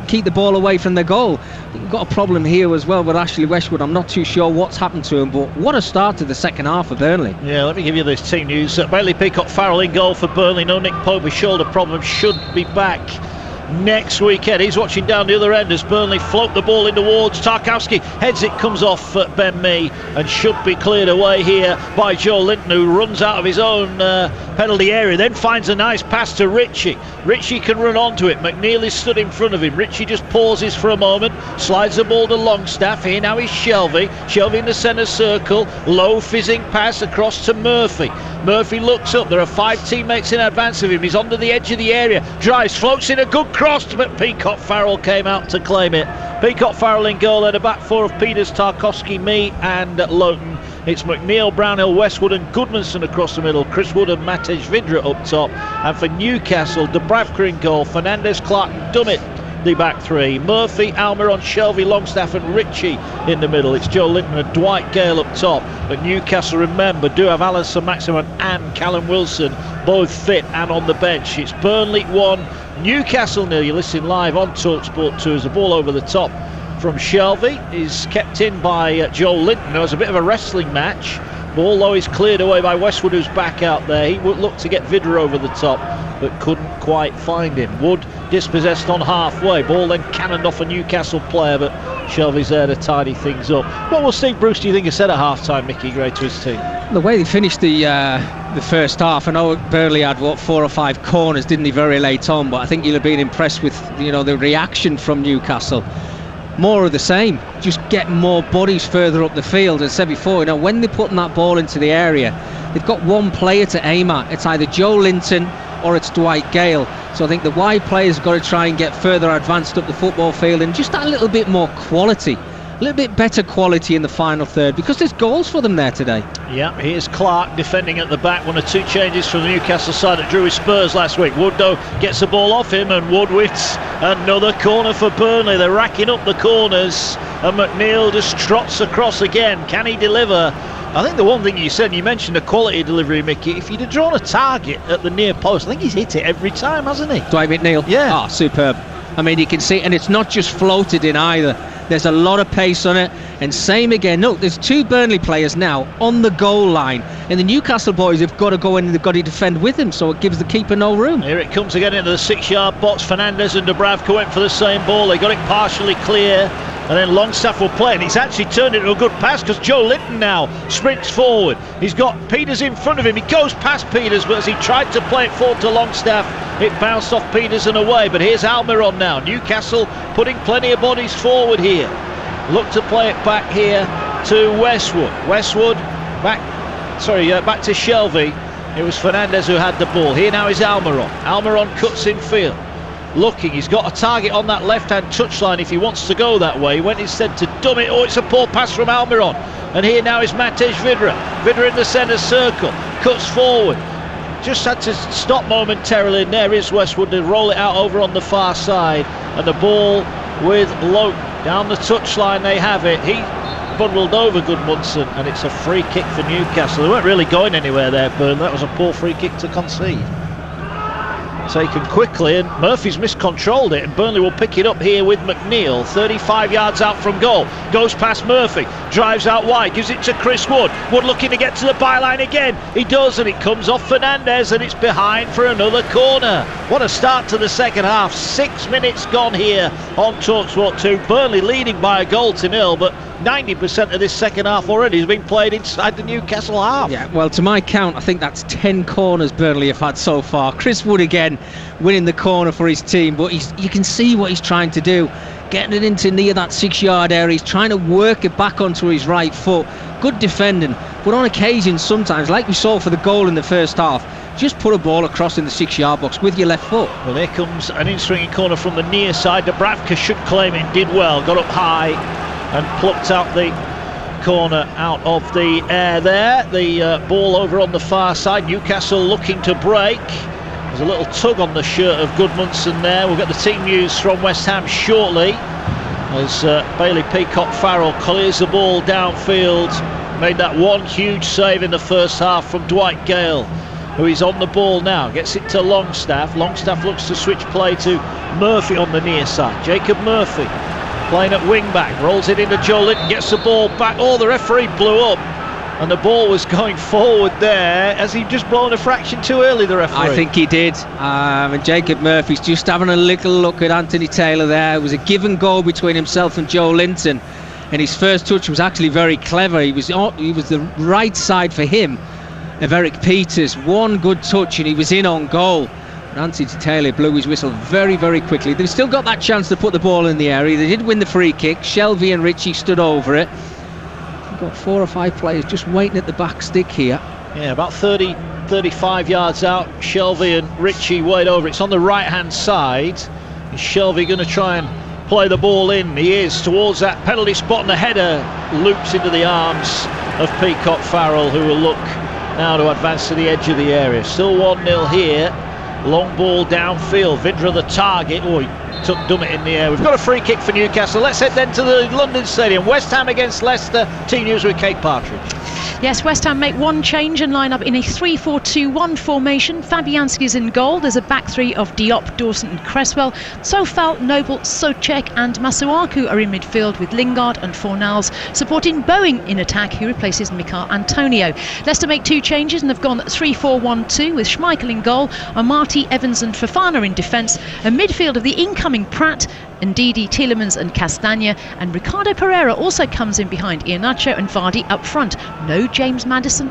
keep the ball away from their goal. We've got a problem here as well with Ashley Westwood. I'm not too sure what's happened to him, but what a start to the second half for Burnley. Yeah, let me give you this team news. Bailey Peacock-Farrell in goal for Burnley. No Nick Pope, his shoulder problem, should be back next weekend. He's watching down the other end as Burnley float the ball in towards Tarkowski. Heads it, comes off Ben Mee and should be cleared away here by Joe Linton, who runs out of his own penalty area, then finds a nice pass to Ritchie. Ritchie can run onto it. McNeil is stood in front of him. Ritchie just pauses for a moment, slides the ball to Longstaff. Here now is Shelvey. Shelvey in the centre circle. Low fizzing pass across to Murphy. Murphy looks up. There are 5 teammates in advance of him. He's under the edge of the area. Drives, floats in a good cross, but Peacock-Farrell came out to claim it. Peacock-Farrell in goal, and a back 4 of Peters, Tarkowski, Mee and Lowton. It's McNeil, Brownhill, Westwood and Goodmanson across the middle. Chris Wood and Matej Vidra up top. And for Newcastle, Dubravka in goal, Fernandez, Clark and Dummett the back 3. Murphy, Almiron, Shelvey, Longstaff and Ritchie in the middle. It's Joe Linton and Dwight Gale up top. But Newcastle, remember, do have Alan Saint-Maximin and Callum Wilson both fit and on the bench. It's Burnley 1, Newcastle 0. You're listening live on TalkSport 2 as the ball over the top from Shelvey is kept in by Joel Linton. There was a bit of a wrestling match. Ball, though, is cleared away by Westwood, who's back out there. He would look to get Vidra over the top, but couldn't quite find him. Wood dispossessed on halfway. Ball then cannoned off a Newcastle player, but Shelvey's there to tidy things up. What will Steve Bruce, do you think, has said at half-time, Mickey Gray, to his team? The way they finished the first half, I know Burnley had 4 or 5 corners, didn't he, very late on, but I think you'll have been impressed with the reaction from Newcastle. More of the same, just get more bodies further up the field. As I said before, when they're putting that ball into the area, they've got one player to aim at. It's either Joe Linton or it's Dwight Gale. So I think the wide players have got to try and get further advanced up the football field and just that little bit more quality, a little bit better quality in the final third, because there's goals for them there today. Yeah, here's Clark defending at the back. 1 or 2 changes from the Newcastle side that drew his Spurs last week. Wood, though, gets the ball off him, and Wood wins another corner for Burnley. They're racking up the corners, and McNeil just trots across again. Can he deliver I think the one thing you said, you mentioned the quality of delivery, Mickey. If you'd have drawn a target at the near post, I think he's hit it every time, hasn't he? Dwight McNeil? Yeah. Oh, superb. I mean, you can see, and it's not just floated in either. There's a lot of pace on it, and same again. Look, there's 2 Burnley players now on the goal line, and the Newcastle boys have got to go in and they've got to defend with him, so it gives the keeper no room. Here it comes again into the 6-yard box. Fernandes and Dubravka went for the same ball. They got it partially clear, and then Longstaff will play, and he's actually turned it into a good pass because Joe Linton now sprints forward. He's got Peters in front of him. He goes past Peters, but as he tried to play it forward to Longstaff, it bounced off Peters and away. But here's Almiron now. Newcastle putting plenty of bodies forward here. Look to play it back here to Westwood. Westwood back to Shelvey. It was Fernandes who had the ball. Here now is Almiron. Almiron cuts in field. Looking, he's got a target on that left-hand touchline if he wants to go that way. He went instead to dumb it. Oh, it's a poor pass from Almiron. And here now is Matej Vydra. Vydra in the centre circle. Cuts forward. Just had to stop momentarily, and there is Westwood to roll it out over on the far side, and the ball with Loke down the touchline. They have it. He bundled over Goodmanson, and it's a free kick for Newcastle. They weren't really going anywhere there, Burn. That was a poor free kick to concede. Taken quickly, and Murphy's miscontrolled it, and Burnley will pick it up here with McNeil. 35 yards out from goal, goes past Murphy, drives out wide, gives it to Chris Wood. Wood looking to get to the byline again. He does, and it comes off Fernandes, and it's behind for another corner. What a start to the second half. 6 minutes gone here on TalkSport 2. Burnley leading by a goal to nil, but 90% of this second half already has been played inside the Newcastle half. Yeah, well, to my count, I think that's 10 corners Burnley have had so far. Chris Wood again winning the corner for his team, but you can see what he's trying to do, getting it into near that 6-yard area. He's trying to work it back onto his right foot. Good defending, but on occasion sometimes, like we saw for the goal in the first half, just put a ball across in the 6-yard box with your left foot. Well, here comes an in-swinging corner from the near side. Dubravka should claim it, did well, got up high and plucked out the corner out of the air there. The ball over on the far side. Newcastle looking to break. There's a little tug on the shirt of Goodmanson there. We'll get the team news from West Ham shortly as Bailey Peacock-Farrell clears the ball downfield. Made that one huge save in the first half from Dwight Gale, who is on the ball now. Gets it to Longstaff. Longstaff looks to switch play to Murphy on the near side. Jacob Murphy playing at wing back, rolls it into Joe Linton, gets the ball back. Oh, the referee blew up, and the ball was going forward there. Has he just blown a fraction too early, the referee? I think he did. And Jacob Murphy's just having a little look at Anthony Taylor there. It was a give and go between himself and Joe Linton, and his first touch was actually very clever. He was the right side for him of Eric Peters. One good touch and he was in on goal. Anthony Taylor blew his whistle very, very quickly. They've still got that chance to put the ball in the area. They did win the free kick. Shelvey and Ritchie stood over it. We've got 4 or 5 players just waiting at the back stick here. Yeah, about 35 yards out. Shelvey and Ritchie wait over. It's on the right-hand side. Is Shelvey going to try and play the ball in? He is, towards that penalty spot, and the header loops into the arms of Peacock-Farrell, who will look now to advance to the edge of the area. Still 1-0 here. Long ball downfield. Vydra the target. Oh, he took Dummett in the air. We've got a free kick for Newcastle. Let's head then to the London Stadium. West Ham against Leicester. Team news with Kate Partridge. Yes, West Ham make one change and line up in a 3-4-2-1 formation. Fabianski's in goal. There's a back three of Diop, Dawson and Cresswell. Sofal, Noble, Souček and Masuaku are in midfield, with Lingard and Fornals supporting Boeing in attack, who replaces Mikel Antonio. Leicester make 2 changes and have gone 3-4-1-2 with Schmeichel in goal, Amati, Evans and Fofana in defence. A midfield of the incoming Pratt, Ndidi, Tielemans and Castagna, and Ricardo Pereira also comes in behind Iheanacho and Vardy up front. No James Maddison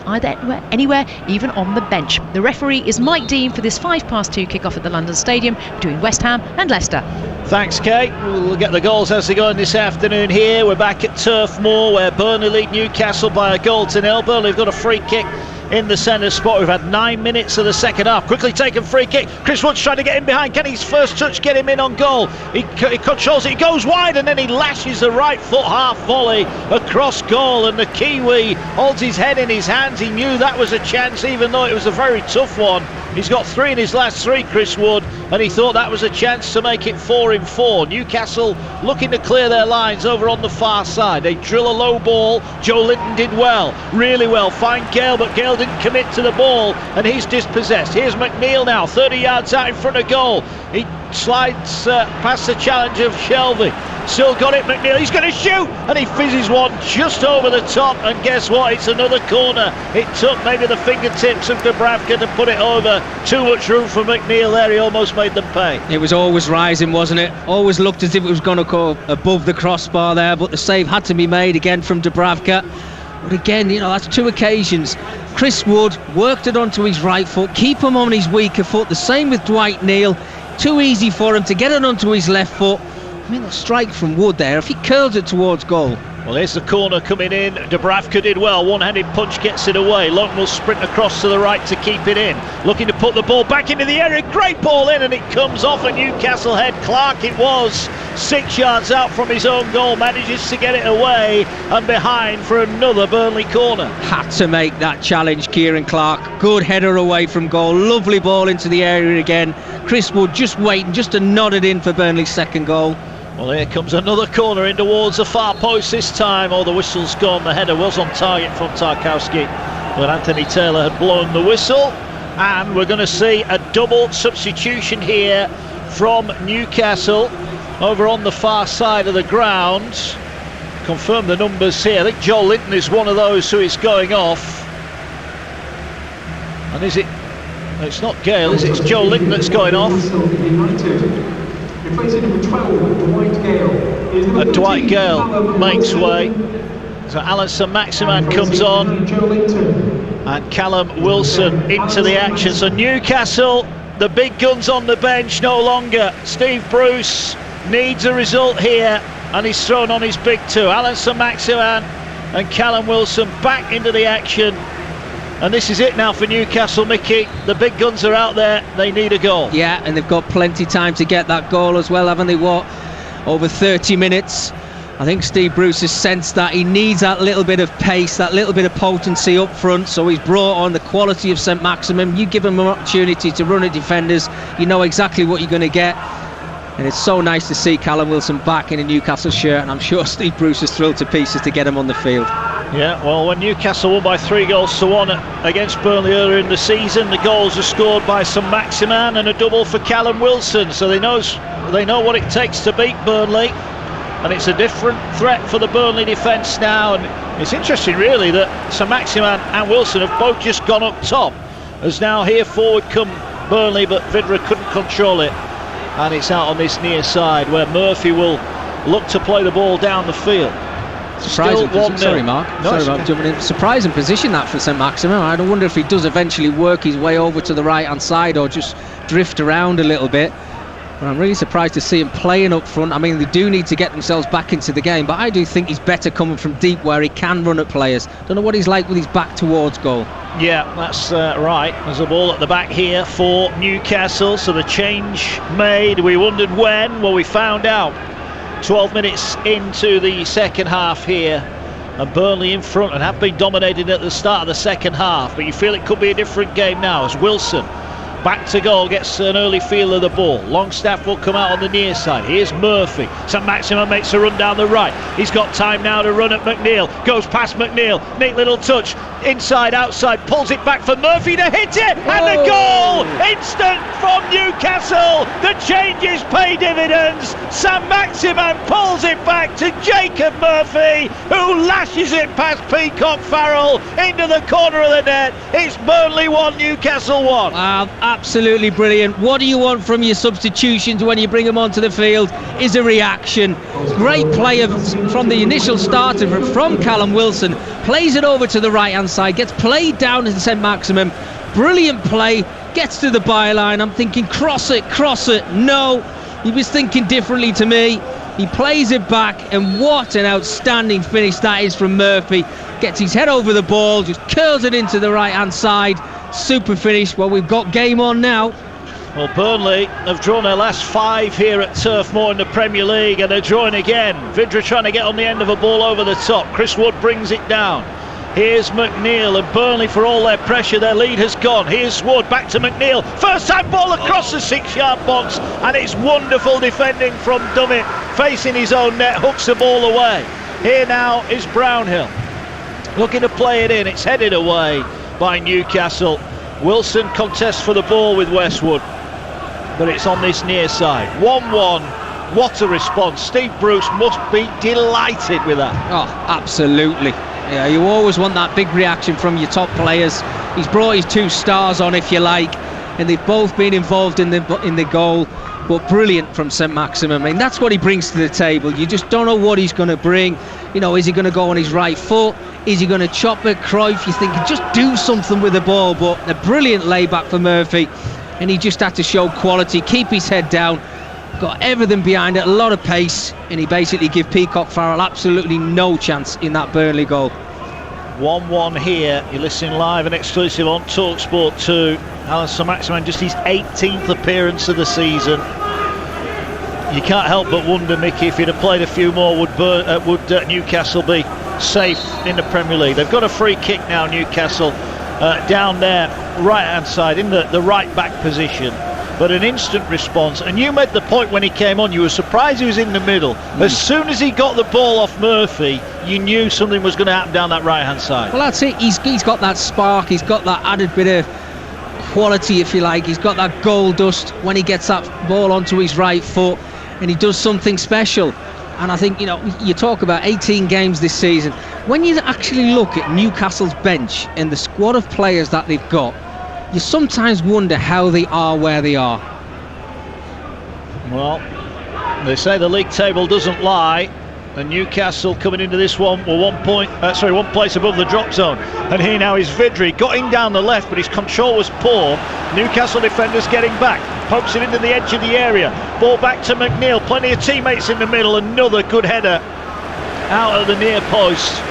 anywhere, even on the bench. The referee is Mike Dean for this 2:05 kick-off at the London Stadium between West Ham and Leicester. Thanks, Kate. We'll get the goals as they go in this afternoon here. We're back at Turf Moor, where Burnley lead Newcastle by a goal to nil. Burnley have got a free kick in the centre spot. We've had 9 minutes of the second half. Quickly taken free kick. Chris Wood's trying to get in behind. Can his first touch get him in on goal? He controls it. He goes wide, and then he lashes the right foot half volley across goal, and the Kiwi holds his head in his hands. He knew that was a chance, even though it was a very tough one. He's got 3 in his last 3, Chris Wood, and he thought that was a chance to make it 4-4. Newcastle looking to clear their lines over on the far side. They drill a low ball. Joe Linton did well, really well. Find Gale, but Gale didn't commit to the ball, and he's dispossessed. Here's McNeil now, 30 yards out in front of goal. He slides past the challenge of Shelvey. Still got it, McNeil. He's going to shoot, and he fizzes one just over the top. And guess what? It's another corner. It took maybe the fingertips of Dubravka to put it over. Too much room for McNeil there. He almost made them pay. It was always rising, wasn't it? Always looked as if it was going to go above the crossbar there, but the save had to be made again from Dubravka. But again, you know, that's two occasions. Chris Wood worked it onto his right foot, keep him on his weaker foot. The same with Dwight Neal. Too easy for him to get it onto his left foot. I mean, the strike from Wood there, if he curls it towards goal. Well, here's the corner coming in. Dubravka did well. One-handed punch gets it away. Long will sprint across to the right to keep it in. Looking to put the ball back into the area. Great ball in, and it comes off a Newcastle head. Clark it was. 6 yards out from his own goal. Manages to get it away and behind for another Burnley corner. Had to make that challenge, Kieran Clark. Good header away from goal. Lovely ball into the area again. Chris Wood just waiting, just to nod it in for Burnley's second goal. Well, here comes another corner in towards the far post this time. Oh, the whistle's gone. The header was on target from Tarkowski, but Anthony Taylor had blown the whistle. And we're going to see a double substitution here from Newcastle over on the far side of the ground. Confirm the numbers here. I think Joel Linton is one of those who is going off. And is it? It's not Gale, is it? It's Joel Linton that's going off. Replacing number 12, Dwight Gale. And Dwight Gale makes way. So Alan Saint-Maximin comes on. And Callum Wilson into the action. So Newcastle, the big guns on the bench no longer. Steve Bruce needs a result here, and he's thrown on his big two. Alan Saint-Maximin and Callum Wilson back into the action. And this is it now for Newcastle, Mickey. The big guns are out there. They need a goal. Yeah, and they've got plenty time to get that goal as well, haven't they? What, over 30 minutes? I think Steve Bruce has sensed that he needs that little bit of pace, that little bit of potency up front, so he's brought on the quality of Saint-Maximin. You give him an opportunity to run at defenders, you know exactly what you're going to get. And it's so nice to see Callum Wilson back in a Newcastle shirt, and I'm sure Steve Bruce is thrilled to pieces to get him on the field. Yeah, well, when Newcastle won by 3-1 against Burnley earlier in the season, the goals are scored by Saint-Maximin and a double for Callum Wilson, so they know what it takes to beat Burnley, and it's a different threat for the Burnley defence now. And it's interesting really that Saint-Maximin and Wilson have both just gone up top, as now here forward come Burnley, but Vidra couldn't control it, and it's out on this near side where Murphy will look to play the ball down the field. Surprising position. Sorry, Mark. Sorry about jumping in. Surprising position that for Saint-Maximin. I don't wonder if he does eventually work his way over to the right-hand side or just drift around a little bit. But I'm really surprised to see him playing up front. I mean, they do need to get themselves back into the game, but I do think he's better coming from deep where he can run at players. Don't know what he's like with his back towards goal. Yeah, that's right. There's a ball at the back here for Newcastle, so the change made. We wondered when. Well, we found out 12 minutes into the second half here, and Burnley in front and have been dominated at the start of the second half, but you feel it could be a different game now as Wilson back to goal gets an early feel of the ball. Longstaff will come out on the near side. Here's Murphy. Saint-Maximin makes a run down the right. He's got time now to run at McNeil. Goes past McNeil. Neat little touch. Inside, outside. Pulls it back for Murphy to hit it. And a goal! Instant from Newcastle. The changes pay dividends. Saint-Maximin pulls it back to Jacob Murphy, who lashes it past Peacock Farrell into the corner of the net. It's Burnley 1, Newcastle 1. Wow, absolutely brilliant. What do you want from your substitutions when you bring them onto the field? Is a reaction. Great play from the initial starter from Callum Wilson. Plays it over to the right hand side, gets played down to Saint-Maximin. Brilliant play, gets to the byline. I'm thinking cross it. No, he was thinking differently to me. He plays it back, and what an outstanding finish that is from Murphy. Gets his head over the ball, just curls it into the right hand side. Super finish. Well, we've got game on now. Well, Burnley have drawn their last 5 here at Turf Moor in the Premier League, and they're drawing again. Vidra trying to get on the end of a ball over the top. Chris Wood brings it down. Here's McNeil, and Burnley, for all their pressure, their lead has gone. Here's Wood, back to McNeil. First time ball across the 6-yard box, and it's wonderful defending from Dummett. Facing his own net, hooks the ball away. Here now is Brownhill, looking to play it in. It's headed away by Newcastle. Wilson contests for the ball with Westwood, but it's on this near side. 1-1. What a response. Steve Bruce must be delighted with that. Oh, absolutely. Yeah, you always want that big reaction from your top players. He's brought his 2 stars on, if you like, and they've both been involved in the goal. But brilliant from St Maximin. I mean, that's what he brings to the table. You just don't know what he's going to bring. You know, is he going to go on his right foot? Is he going to chop at Cruyff? You think, just do something with the ball. But a brilliant layback for Murphy, and he just had to show quality, keep his head down, got everything behind it, a lot of pace, and he basically gave Peacock Farrell absolutely no chance in that Burnley goal. 1-1 here. You're listening live and exclusive on TalkSport 2. Alan Saint-Maximin, just his 18th appearance of the season. You can't help but wonder, Mickey, if he'd have played a few more, would Newcastle be safe in the Premier League? They've got a free kick now, Newcastle, down there, right-hand side, in the right-back position. But an instant response, and you made the point when he came on, you were surprised he was in the middle. As soon as he got the ball off Murphy, you knew something was going to happen down that right-hand side. Well, that's it. He's got that spark, he's got that added bit of quality, if you like. He's got that goal dust when he gets that ball onto his right foot, and he does something special. And I think, you know, you talk about 18 games this season. When you actually look at Newcastle's bench and the squad of players that they've got, you sometimes wonder how they are where they are. Well, they say the league table doesn't lie, and Newcastle coming into this one were 1 place above the drop zone. And here now is Vidri, got in down the left, but his control was poor. Newcastle defenders getting back, pokes it into the edge of the area. Ball back to McNeil, plenty of teammates in the middle. Another good header out of the near post.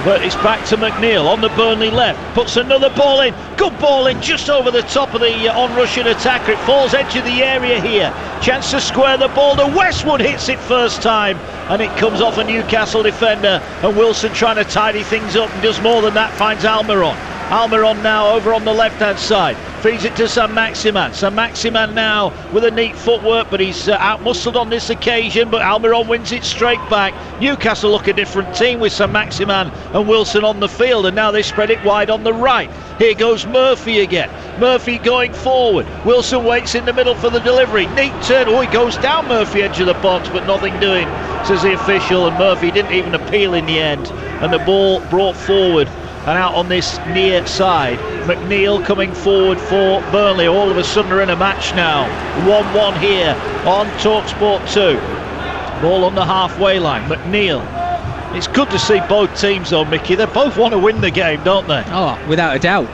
But it's back to McNeil on the Burnley left, puts another ball in, good ball in just over the top of the on-rushing attacker. It falls edge of the area here, chance to square the ball to Westwood, hits it first time, and it comes off a Newcastle defender, and Wilson trying to tidy things up and does more than that, finds Almiron now over on the left-hand side, feeds it to Saint-Maximin. Saint-Maximin now with a neat footwork, but he's out-muscled on this occasion, but Almiron wins it straight back. Newcastle look a different team with Saint-Maximin and Wilson on the field, and now they spread it wide on the right. Here goes Murphy again. Murphy going forward. Wilson waits in the middle for the delivery. Neat turn. Oh, he goes down Murphy, edge of the box, but nothing doing, says the official, and Murphy didn't even appeal in the end, and the ball brought forward and out on this near side. McNeil coming forward for Burnley. All of a sudden are in a match now. 1-1 here on TalkSport 2. Ball on the halfway line. McNeil. It's good to see both teams though, Mickey. They both want to win the game, don't they? Oh, without a doubt.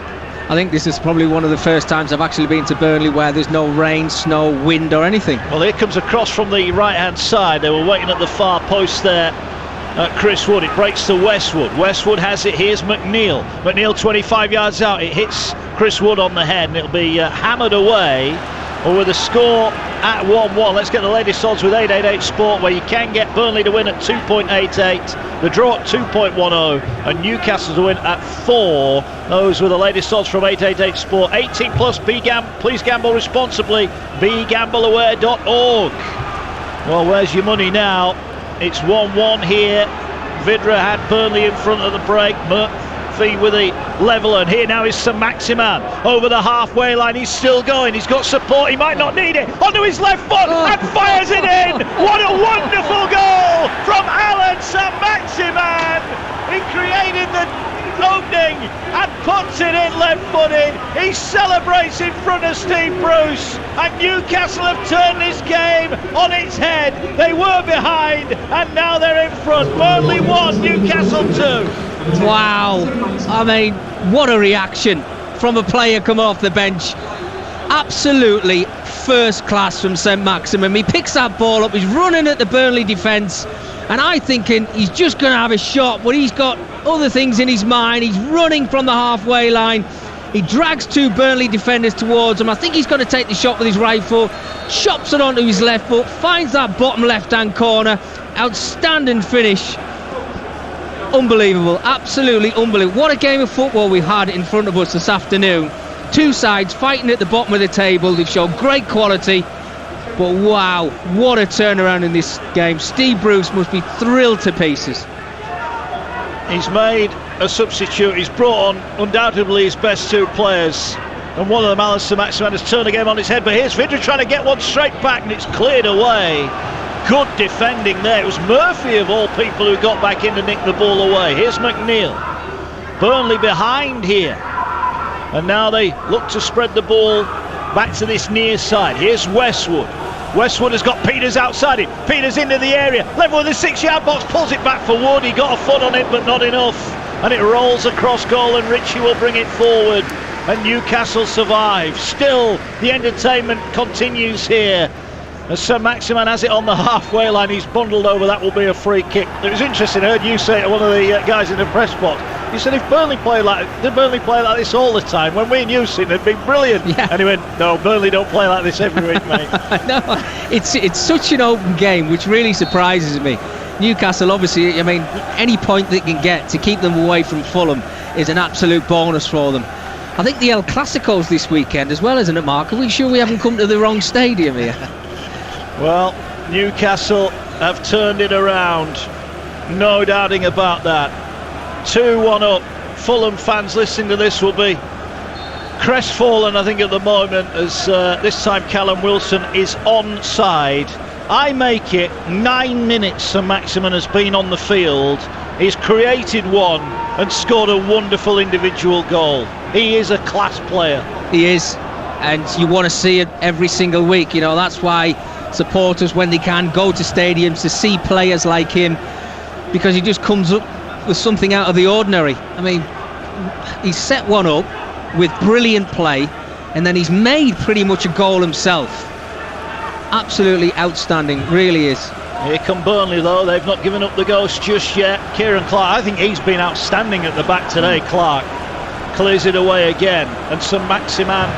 I think this is probably one of the first times I've actually been to Burnley where there's no rain, snow, wind or anything. Well, here comes a cross from the right-hand side. They were waiting at the far post there. Chris Wood, it breaks to Westwood. Westwood has it, here's McNeil. McNeil 25 yards out, it hits Chris Wood on the head, and it'll be hammered away. Or with a score at 1-1. Let's get the latest odds with 888 Sport, where you can get Burnley to win at 2.88, the draw at 2.10, and Newcastle to win at 4. Those were the latest odds from 888 Sport. 18 plus, please gamble responsibly. BeGambleAware.org. Well, where's your money now? It's 1-1 here. Vidra had Burnley in front of the break. Murphy with a leveller, and here now is Saint-Maximin over the halfway line. He's still going, he's got support, he might not need it, onto his left foot and fires it in. What a wonderful goal from Alan Saint-Maximin. He created the opening and puts it in left-footed. He celebrates in front of Steve Bruce, and Newcastle have turned this game on its head. They were behind and now they're in front. Burnley 1, Newcastle 2. Wow, I mean, what a reaction from a player coming off the bench. Absolutely first class from Saint-Maximin. He picks that ball up, he's running at the Burnley defence, and I'm thinking he's just going to have a shot, but he's got other things in his mind. He's running from the halfway line. He drags 2 Burnley defenders towards him. I think he's going to take the shot with his right foot, chops it onto his left foot, finds that bottom left-hand corner. Outstanding finish. Unbelievable, absolutely unbelievable. What a game of football we had in front of us this afternoon. Two sides fighting at the bottom of the table. They've shown great quality, but wow, what a turnaround in this game. Steve Bruce must be thrilled to pieces. He's made a substitute. He's brought on undoubtedly his best two players, and one of them, Alan Saint-Maximin, has turned the game on its head. But here's Vidra trying to get one straight back, and it's cleared away. Good defending there. It was Murphy of all people who got back in to nick the ball away. Here's McNeil. Burnley behind here, and now they look to spread the ball back to this near side. Here's Westwood. Westwood has got Peters outside it. Peters into the area, level with the 6-yard box, pulls it back for Wood. He got a foot on it, but not enough, and it rolls across goal, and Ritchie will bring it forward, and Newcastle survive. Still, the entertainment continues here as Saint-Maximin has it on the halfway line. He's bundled over. That will be a free kick. It was interesting. I heard you say to one of the guys in the press box, you said, if Burnley play like this all the time, when we and you seen it'd be brilliant. Yeah. And he went, no, Burnley don't play like this every week, mate. No, it's such an open game, which really surprises me. Newcastle, obviously, I mean, any point they can get to keep them away from Fulham is an absolute bonus for them. I think the El Clasico's this weekend as well, isn't it, Mark? Are we sure we haven't come to the wrong stadium here? Well, Newcastle have turned it around, no doubting about that. 2-1 up. Fulham fans listening to this will be crestfallen, I think, at the moment, as this time Callum Wilson is onside. I make it 9 minutes Saint-Maximin has been on the field. He's created one and scored a wonderful individual goal. He is a class player. He is, and you want to see it every single week. You know, that's why supporters, when they can, go to stadiums to see players like him, because he just comes up with something out of the ordinary. I mean, he's set one up with brilliant play, and then he's made pretty much a goal himself. Absolutely outstanding, really is. Here come Burnley, though. They've not given up the ghost just yet. Kieran Clark, I think he's been outstanding at the back today. Clark clears it away again, and Saint-Maximin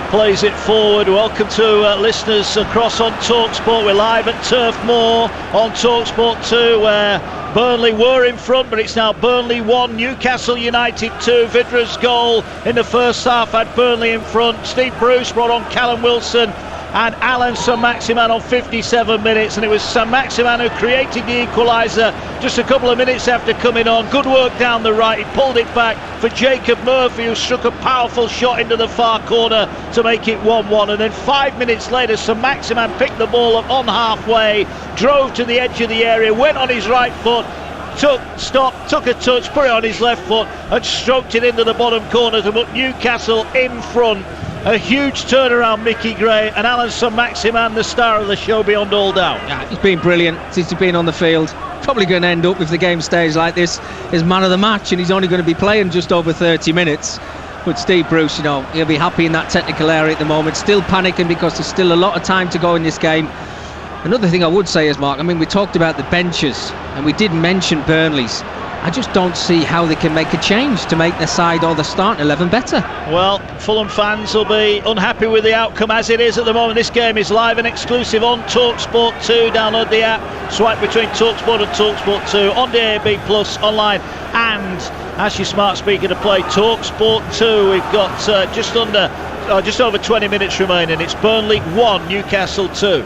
plays it forward. Welcome to listeners across on TalkSport. We're live at Turf Moor on TalkSport 2, where Burnley were in front, but it's now Burnley 1, Newcastle United 2. Vidra's goal in the first half had Burnley in front. Steve Bruce brought on Callum Wilson and Alan Saint-Maximin on 57 minutes, and it was Saint-Maximin who created the equaliser just a couple of minutes after coming on. Good work down the right. He pulled it back for Jacob Murphy, who struck a powerful shot into the far corner to make it 1-1, and then 5 minutes later Saint-Maximin picked the ball up on halfway, drove to the edge of the area, went on his right foot, took a touch, put it on his left foot and stroked it into the bottom corner to put Newcastle in front. A huge turnaround, Mickey Gray, and Alan Saint-Maximin, the star of the show beyond all doubt. Yeah, he's been brilliant since he's been on the field. Probably going to end up, if the game stays like this, as man of the match, and he's only going to be playing just over 30 minutes. But Steve Bruce, you know, he'll be happy in that technical area at the moment, still panicking because there's still a lot of time to go in this game. Another thing I would say is, Mark, I mean, we talked about the benches and we did mention Burnley's. I just don't see how they can make a change to make their side or the starting 11 better. Well, Fulham fans will be unhappy with the outcome as it is at the moment. This game is live and exclusive on TalkSport 2. Download the app, swipe between TalkSport and TalkSport 2 on DAB+, online, and ask your smart speaker to play TalkSport 2. We've got just over 20 minutes remaining. It's Burnley 1, Newcastle 2.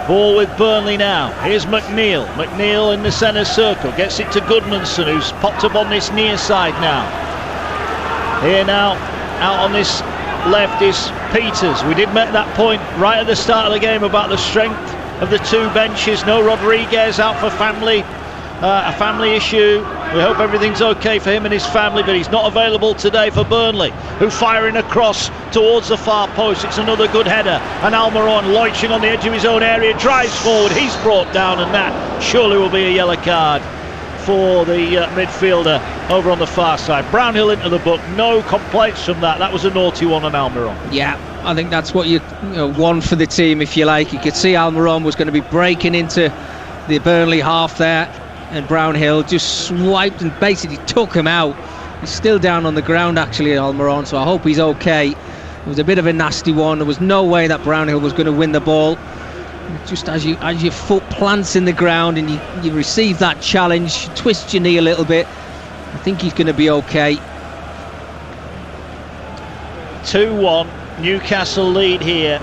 Ball with Burnley now. Here's McNeil. McNeil in the centre circle. Gets it to Goodmanson, who's popped up on this near side now. Here now, out on this left is Peters. We did make that point right at the start of the game about the strength of the two benches. No Rodriguez, out for a family issue. We hope everything's okay for him and his family, but he's not available today for Burnley, who firing across towards the far post. It's another good header, and Almiron loitering on the edge of his own area, drives forward, he's brought down, and that surely will be a yellow card for the midfielder over on the far side. Brownhill into the book, no complaints from that. That was a naughty one on Almiron. Yeah, I think that's what you want for the team, if you like. You could see Almiron was going to be breaking into the Burnley half there, and Brownhill just swiped and basically took him out. He's still down on the ground, actually, Almiron, so I hope he's okay. It was a bit of a nasty one. There was no way that Brownhill was going to win the ball. Just as your foot plants in the ground and you receive that challenge, twist your knee a little bit, I think he's going to be okay. 2-1, Newcastle lead here.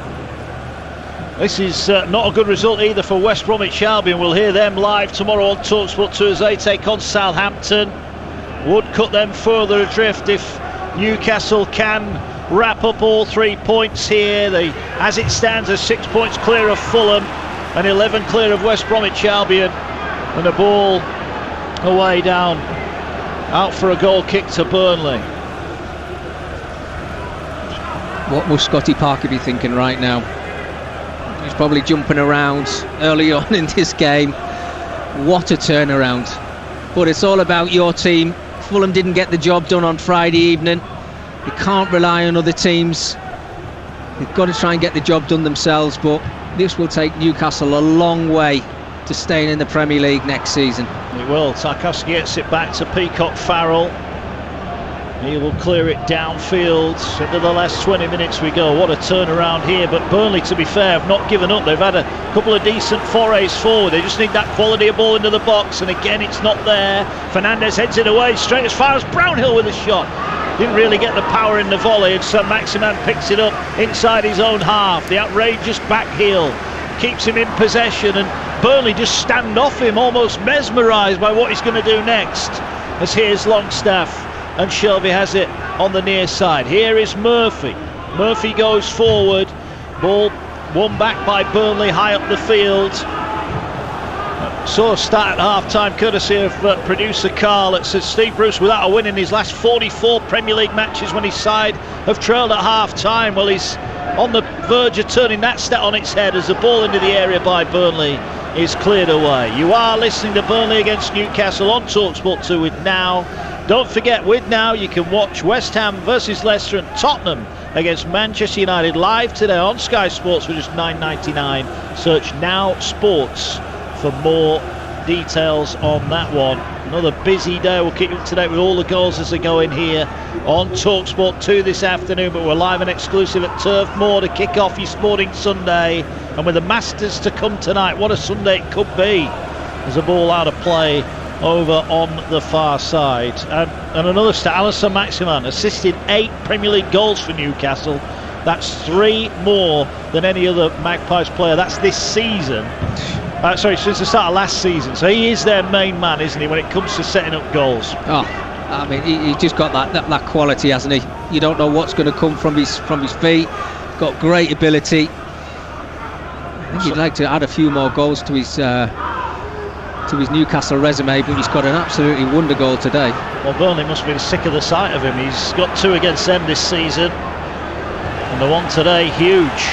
This is not a good result either for West Bromwich Albion. We'll hear them live tomorrow on TalkSport 2 as they take on Southampton. Would cut them further adrift if Newcastle can wrap up all 3 points here. As it stands, are 6 points clear of Fulham and 11 clear of West Bromwich Albion. And the ball away down, out for a goal kick to Burnley. What will Scotty Parker be thinking right now? He's probably jumping around early on in this game. What a turnaround. But it's all about your team. Fulham didn't get the job done on Friday evening. You can't rely on other teams. They've got to try and get the job done themselves, but this will take Newcastle a long way to staying in the Premier League next season. It will. Tarkowski gets it back to Peacock Farrell. He will clear it downfield. Into the last 20 minutes we go. What a turnaround here. But Burnley, to be fair, have not given up. They've had a couple of decent forays forward. They just need that quality of ball into the box. And again, it's not there. Fernandes heads it away straight as far as Brownhill with a shot. Didn't really get the power in the volley. And St Maximin picks it up inside his own half. The outrageous back heel keeps him in possession. And Burnley just stand off him, almost mesmerised by what he's going to do next. As here's Longstaff. And Shelby has it on the near side. Here is Murphy. Murphy goes forward. Ball won back by Burnley high up the field. Saw a start at half-time courtesy of producer Carl. It says Steve Bruce without a win in his last 44 Premier League matches when his side have trailed at half-time. Well, he's on the verge of turning that stat on its head as the ball into the area by Burnley is cleared away. You are listening to Burnley against Newcastle on TalkSport 2 with Now. Don't forget, with Now you can watch West Ham versus Leicester and Tottenham against Manchester United live today on Sky Sports for just $9.99. Search Now Sports for more details on that one. Another busy day. We'll keep you up to date with all the goals as they go in here on TalkSport 2 this afternoon, but we're live and exclusive at Turf Moor to kick off your sporting Sunday. And with the Masters to come tonight, what a Sunday it could be. There's a ball out of play over on the far side. And another stat, Alisson Maximin assisted 8 Premier League goals for Newcastle. That's 3 more than any other Magpies player. That's this season. Since the start of last season. So he is their main man, isn't he, when it comes to setting up goals? Oh, I mean, he's just got that quality, hasn't he? You don't know what's going to come from his feet. Got great ability. I think he'd like to add a few more goals to his Newcastle resume, but he's got an absolutely wonder goal today. Well, Burnley must be sick of the sight of him. He's got 2 against them this season, and the one today, huge.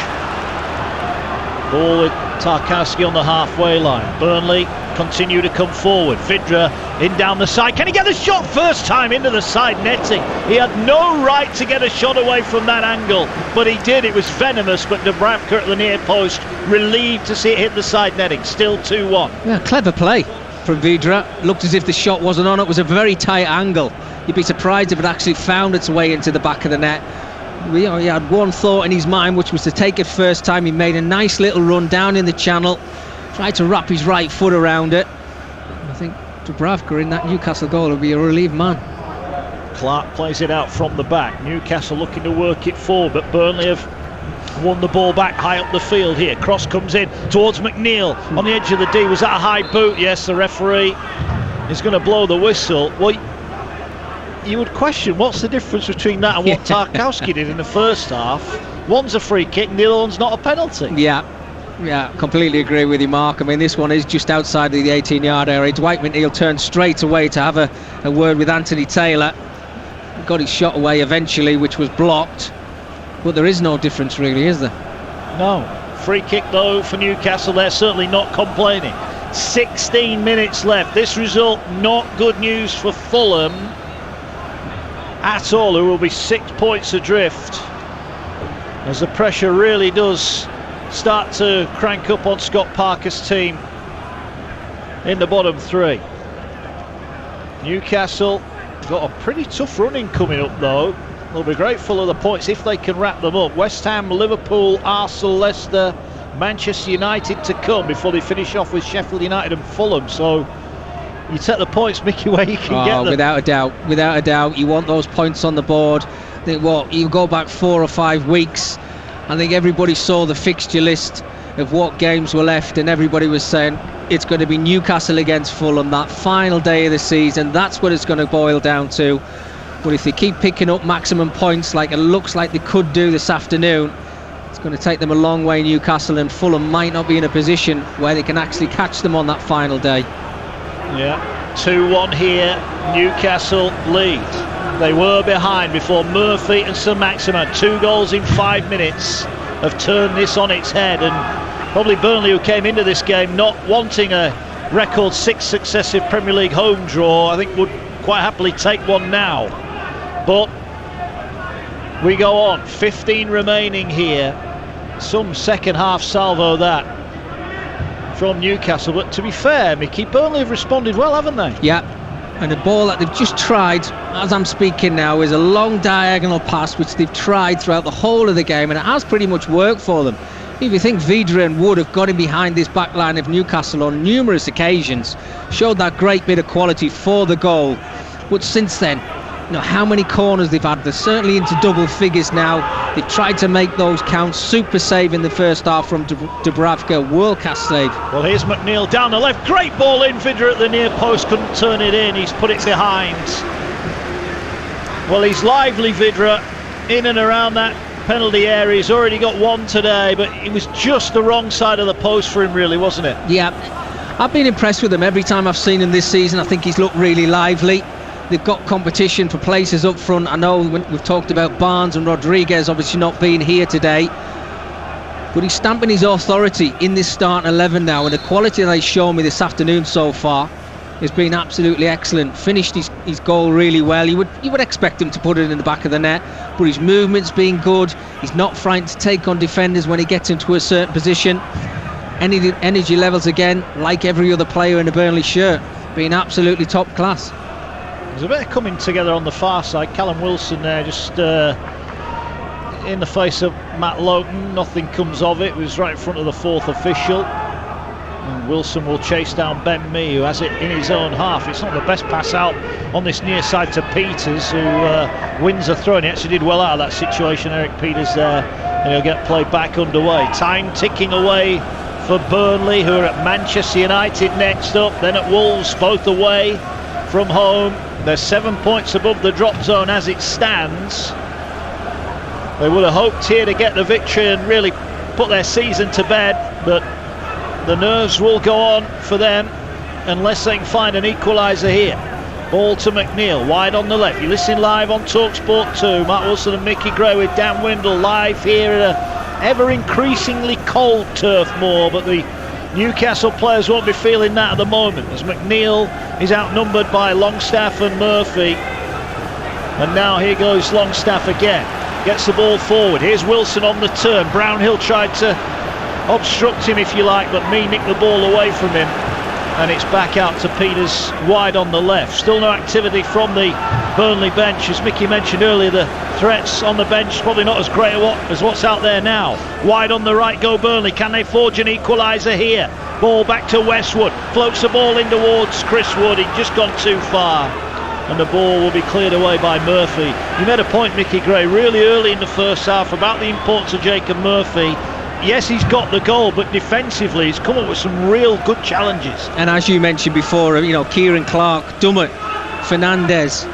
Ball with Tarkowski on the halfway line. Burnley continue to come forward. Vidra in down the side. Can he get the shot first time into the side netting? He had no right to get a shot away from that angle, but he did. It was venomous, but Dubravka at the near post, relieved to see it hit the side netting. Still 2-1. Yeah, clever play from Vidra. Looked as if the shot wasn't on. It was a very tight angle. You'd be surprised if it actually found its way into the back of the net. He had one thought in his mind, which was to take it first time. He made a nice little run down in the channel, tried to wrap his right foot around it. I think Dubravka in that Newcastle goal will be a relieved man. Clark plays it out from the back. Newcastle looking to work it forward, but Burnley have won the ball back high up the field here. Cross comes in towards McNeil on the edge of the D. Was that a high boot? Yes, the referee is going to blow the whistle. Well, you would question what's the difference between that and what Tarkowski did in the first half. One's a free kick and the other one's not a penalty. Yeah, completely agree with you, Mark. I mean, this one is just outside of the 18-yard area. Dwight McNeil turned straight away to have a word with Anthony Taylor. Got his shot away eventually, which was blocked. But there is no difference really, is there? No. Free kick though for Newcastle. They're certainly not complaining. 16 minutes left. This result not good news for Fulham at all, who will be 6 points adrift as the pressure really does start to crank up on Scott Parker's team in the bottom 3. Newcastle got a pretty tough running coming up though. They'll be grateful of the points if they can wrap them up. West Ham, Liverpool, Arsenal, Leicester, Manchester United to come before they finish off with Sheffield United and Fulham. So you take the points, Mickey, where you can get them. Without a doubt. You want those points on the board. I think you go back 4 or 5 weeks, I think everybody saw the fixture list of what games were left, and everybody was saying it's going to be Newcastle against Fulham, that final day of the season. That's what it's going to boil down to. But if they keep picking up maximum points like it looks like they could do this afternoon, it's going to take them a long way, Newcastle, and Fulham might not be in a position where they can actually catch them on that final day. Yeah, 2-1 here, Newcastle lead. They were behind before Murphy and Sir Maximin, 2 goals in 5 minutes, have turned this on its head. And probably Burnley, who came into this game not wanting a record 6 successive Premier League home draw, I think would quite happily take one now. But we go on, 15 remaining here. Some second half salvo that from Newcastle, but to be fair, Mickey, Burnley have responded well, haven't they? Yeah, and the ball that they've just tried, as I'm speaking now, is a long diagonal pass which they've tried throughout the whole of the game, and it has pretty much worked for them. If you think Vydra and Wood have got in behind this back line of Newcastle on numerous occasions, showed that great bit of quality for the goal, but since then, how many corners they've had. They're certainly into double figures now. They've tried to make those count. Super save in the first half from Dubravka, world class save. Well, here's McNeil down the left, great ball in. Vydra at the near post, couldn't turn it in. He's put it behind. Well, he's lively, Vydra, in and around that penalty area. He's already got one today, but it was just the wrong side of the post for him, really, wasn't it? Yeah, I've been impressed with him every time I've seen him this season. I think he's looked really lively. They've got competition for places up front. I know we've talked about Barnes and Rodriguez obviously not being here today, but he's stamping his authority in this starting 11 now, and the quality that he's shown me this afternoon so far has been absolutely excellent. Finished his goal really well. You would expect him to put it in the back of the net, but his movement's been good. He's not frightened to take on defenders when he gets into a certain position. Energy levels, again, like every other player in a Burnley shirt, being absolutely top class. There's a bit of coming together on the far side. Callum Wilson there just in the face of Matt Lowton. Nothing comes of it. It was right in front of the 4th official. And Wilson will chase down Ben Mee, who has it in his own half. It's not the best pass out on this near side to Peters, who wins a throw, and he actually did well out of that situation, Eric Peters there, and he'll get play back underway. Time ticking away for Burnley, who are at Manchester United next up, then at Wolves, both away from home. They're 7 points above the drop zone as it stands. They would have hoped here to get the victory and really put their season to bed, but the nerves will go on for them unless they can find an equaliser here. Ball to McNeil, wide on the left. You listen live on TalkSport 2. Matt Wilson and Mickey Gray with Dan Windle live here at a ever increasingly cold Turf Moor, but the Newcastle players won't be feeling that at the moment, as McNeil is outnumbered by Longstaff and Murphy. And now here goes Longstaff again. Gets the ball forward. Here's Wilson on the turn. Brownhill tried to obstruct him, if you like, but Mee nicked the ball away from him. And it's back out to Peters wide on the left. Still no activity from the Burnley bench. As Mickey mentioned earlier, the threats on the bench probably not as great as what's out there now. Wide on the right go Burnley. Can they forge an equaliser here? Ball back to Westwood. Floats the ball in towards Chris Wood. He'd just gone too far. And the ball will be cleared away by Murphy. You made a point, Mickey Gray, really early in the first half about the importance of Jacob Murphy. Yes, he's got the goal, but defensively he's come up with some real good challenges. And as you mentioned before, Kieran Clark, Dummett, Fernandez,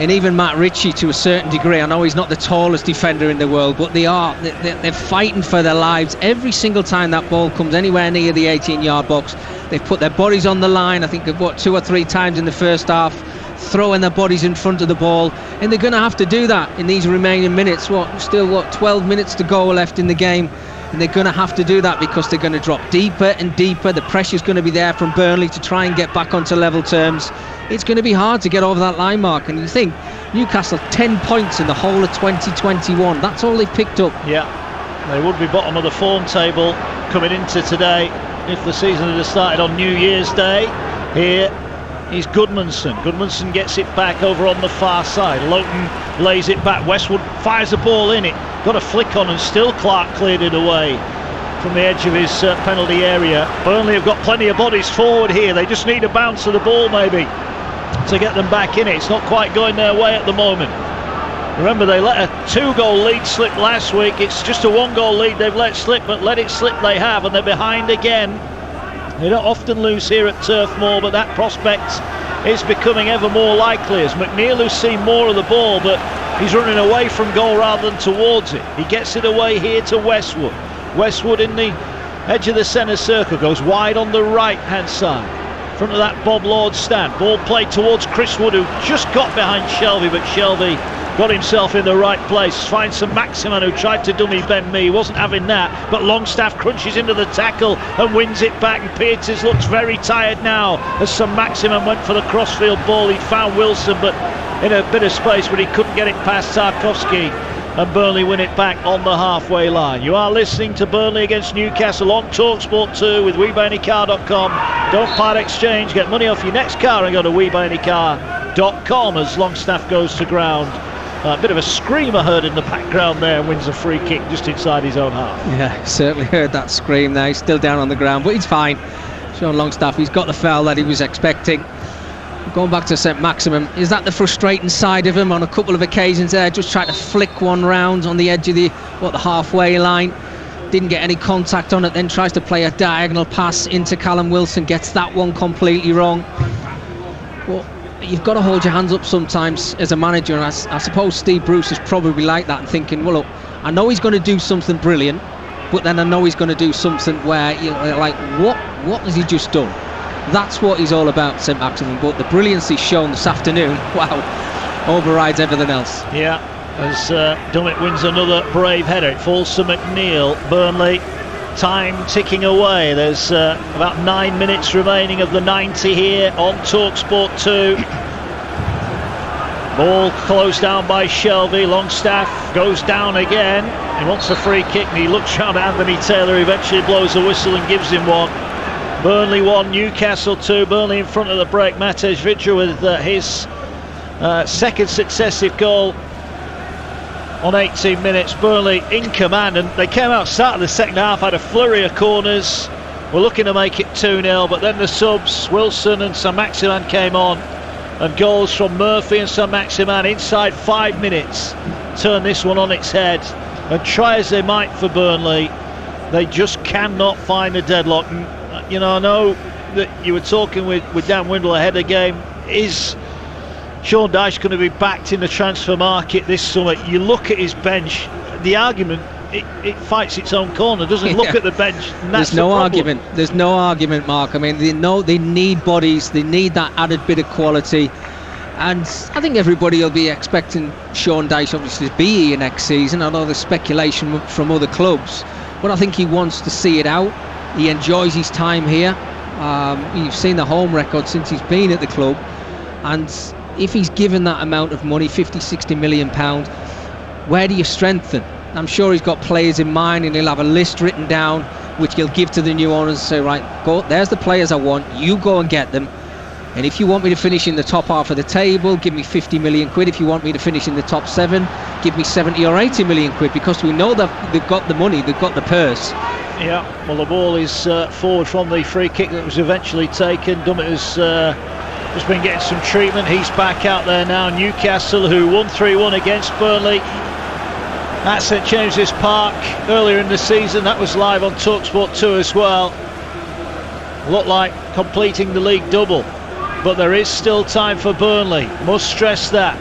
and even Matt Ritchie to a certain degree. I know he's not the tallest defender in the world, but they're fighting for their lives every single time that ball comes anywhere near the 18-yard box. They've put their bodies on the line, I think 2 or 3 times in the first half, throwing their bodies in front of the ball, and they're going to have to do that in these remaining minutes. 12 minutes to go left in the game. And they're going to have to do that because they're going to drop deeper and deeper. The pressure's going to be there from Burnley to try and get back onto level terms. It's going to be hard to get over that line mark. And you think Newcastle 10 points in the whole of 2021. That's all they've picked up. Yeah, they would be bottom of the form table coming into today if the season had started on New Year's Day. Here is Goodmanson. Goodmanson gets it back over on the far side. Lowton lays it back. Westwood fires the ball in it. Got a flick on and still Clark cleared it away. from the edge of his penalty area. Burnley have got plenty of bodies forward here. They just need a bounce of the ball maybe to get them back in it. It's not quite going their way at the moment. Remember, they let a 2-goal lead slip last week. It's just a 1-goal lead they've let slip, but let it slip they have, and they're behind again. They don't often lose here at Turf Moor, but that prospect is becoming ever more likely as McNeil, who's seen more of the ball, but he's running away from goal rather than towards it. He gets it away here to Westwood. Westwood in the edge of the centre circle, goes wide on the right-hand side. In front of that Bob Lord stand. Ball played towards Chris Wood, who just got behind Shelby, but Shelby got himself in the right place. Finds St Maximin, who tried to dummy Ben Mee. He wasn't having that, but Longstaff crunches into the tackle and wins it back. And Peters looks very tired now as St Maximin went for the crossfield ball. He found Wilson, but in a bit of space, but he couldn't get it past Tarkowski. And Burnley win it back on the halfway line. You are listening to Burnley against Newcastle on TalkSport 2 with WeBuyAnyCar.com. Don't part exchange, get money off your next car and go to WeBuyAnyCar.com as Longstaff goes to ground. A bit of a screamer heard in the background there, wins a free kick just inside his own half. Yeah, certainly heard that scream there. He's still down on the ground, but he's fine. Sean Longstaff, he's got the foul that he was expecting. Going back to St Maximin, is that the frustrating side of him on a couple of occasions there, just trying to flick one round on the edge of the halfway line, didn't get any contact on it, then tries to play a diagonal pass into Callum Wilson, gets that one completely wrong. But you've got to hold your hands up sometimes as a manager, and I suppose Steve Bruce is probably like that and thinking, well look, I know he's going to do something brilliant, but then I know he's going to do something where you're like, what has he just done? That's what he's all about, St Maximin. But the brilliance he's shown this afternoon, wow, overrides everything else. Yeah, as Dummett wins another brave header. It falls to McNeil. Burnley, time ticking away. There's about 9 minutes remaining of the 90 here on TalkSport 2. Ball closed down by Shelby. Longstaff goes down again. He wants a free kick and he looks round at Anthony Taylor. Eventually blows the whistle and gives him one. Burnley 1, Newcastle 2. Burnley in front of the break. Matej Vitra with his second successive goal on 18 minutes. Burnley in command, and they came out start of the second half, had a flurry of corners, were looking to make it 2-0, but then the subs, Wilson and St Maximin came on, and goals from Murphy and St Maximin inside 5 minutes turn this one on its head. And try as they might for Burnley, they just cannot find a deadlock. And, you know, I know that you were talking with Dan Windle ahead of the game. Is Sean Dyche going to be backed in the transfer market this summer? You look at his bench, the argument, it fights its own corner, doesn't it? Look at the bench. And that's There's no argument. There's no argument, Mark. I mean, they know they need bodies. They need that added bit of quality. And I think everybody will be expecting Sean Dyche obviously to be here next season. I know there's speculation from other clubs, but I think he wants to see it out. He enjoys his time here. You've seen the home record since he's been at the club, and if he's given that amount of money, 50-60 million pounds, where do you strengthen? I'm sure he's got players in mind, and he'll have a list written down which he'll give to the new owners and say, right, go, there's the players I want, you go and get them, and if you want me to finish in the top half of the table, give me 50 million quid. If you want me to finish in the top 7, give me 70 or 80 million quid, because we know that they've got the money, they've got the purse. Yeah, well, the ball is forward from the free kick that was eventually taken. Dummett has just been getting some treatment. He's back out there now. Newcastle, who won 3-1 against Burnley at St James's Park earlier in the season. That was live on TalkSport 2 as well. Looked like completing the league double, but there is still time for Burnley. Must stress that.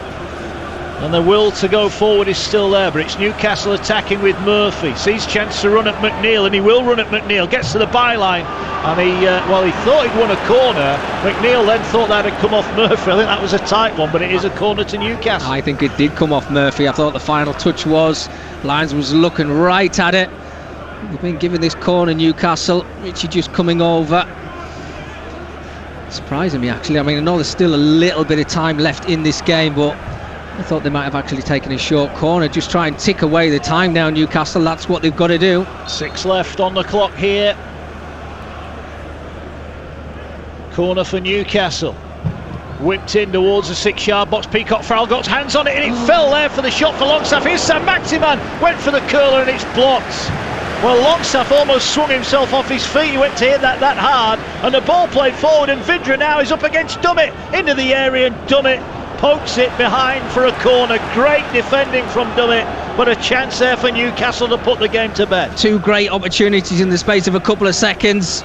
And the will to go forward is still there, but it's Newcastle attacking with Murphy. Sees chance to run at McNeil, and he will run at McNeil. Gets to the byline, and he thought he'd won a corner. McNeil then thought that had come off Murphy. I think that was a tight one, but it is a corner to Newcastle. I think it did come off Murphy. I thought the final touch was. Lyons was looking right at it. They've been given this corner, Newcastle. Richie just coming over. Surprising me, actually. I mean, I know there's still a little bit of time left in this game, but I thought they might have actually taken a short corner. Just try and tick away the time now, Newcastle. That's what they've got to do. 6 left on the clock here. Corner for Newcastle. Whipped in towards the 6-yard box. Peacock Farrell got hands on it, and it fell there for the shot for Longstaff. Here's St Maximin. Went for the curler, and it's blocked. Well, Longstaff almost swung himself off his feet. He went to hit that hard, and the ball played forward, and Vydra now is up against Dummett into the area, and Dummett pokes it behind for a corner. Great defending from Dummett, but a chance there for Newcastle to put the game to bed. Two great opportunities in the space of a couple of seconds.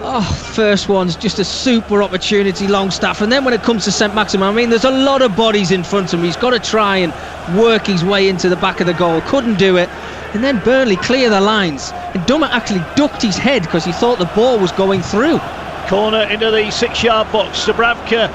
Oh, first one's just a super opportunity, Longstaff, and then when it comes to St Maximin, I mean, there's a lot of bodies in front of him. He's got to try and work his way into the back of the goal. Couldn't do it. And then Burnley clear the lines, and Dummett actually ducked his head because he thought the ball was going through. Corner into the 6-yard box. Dubravka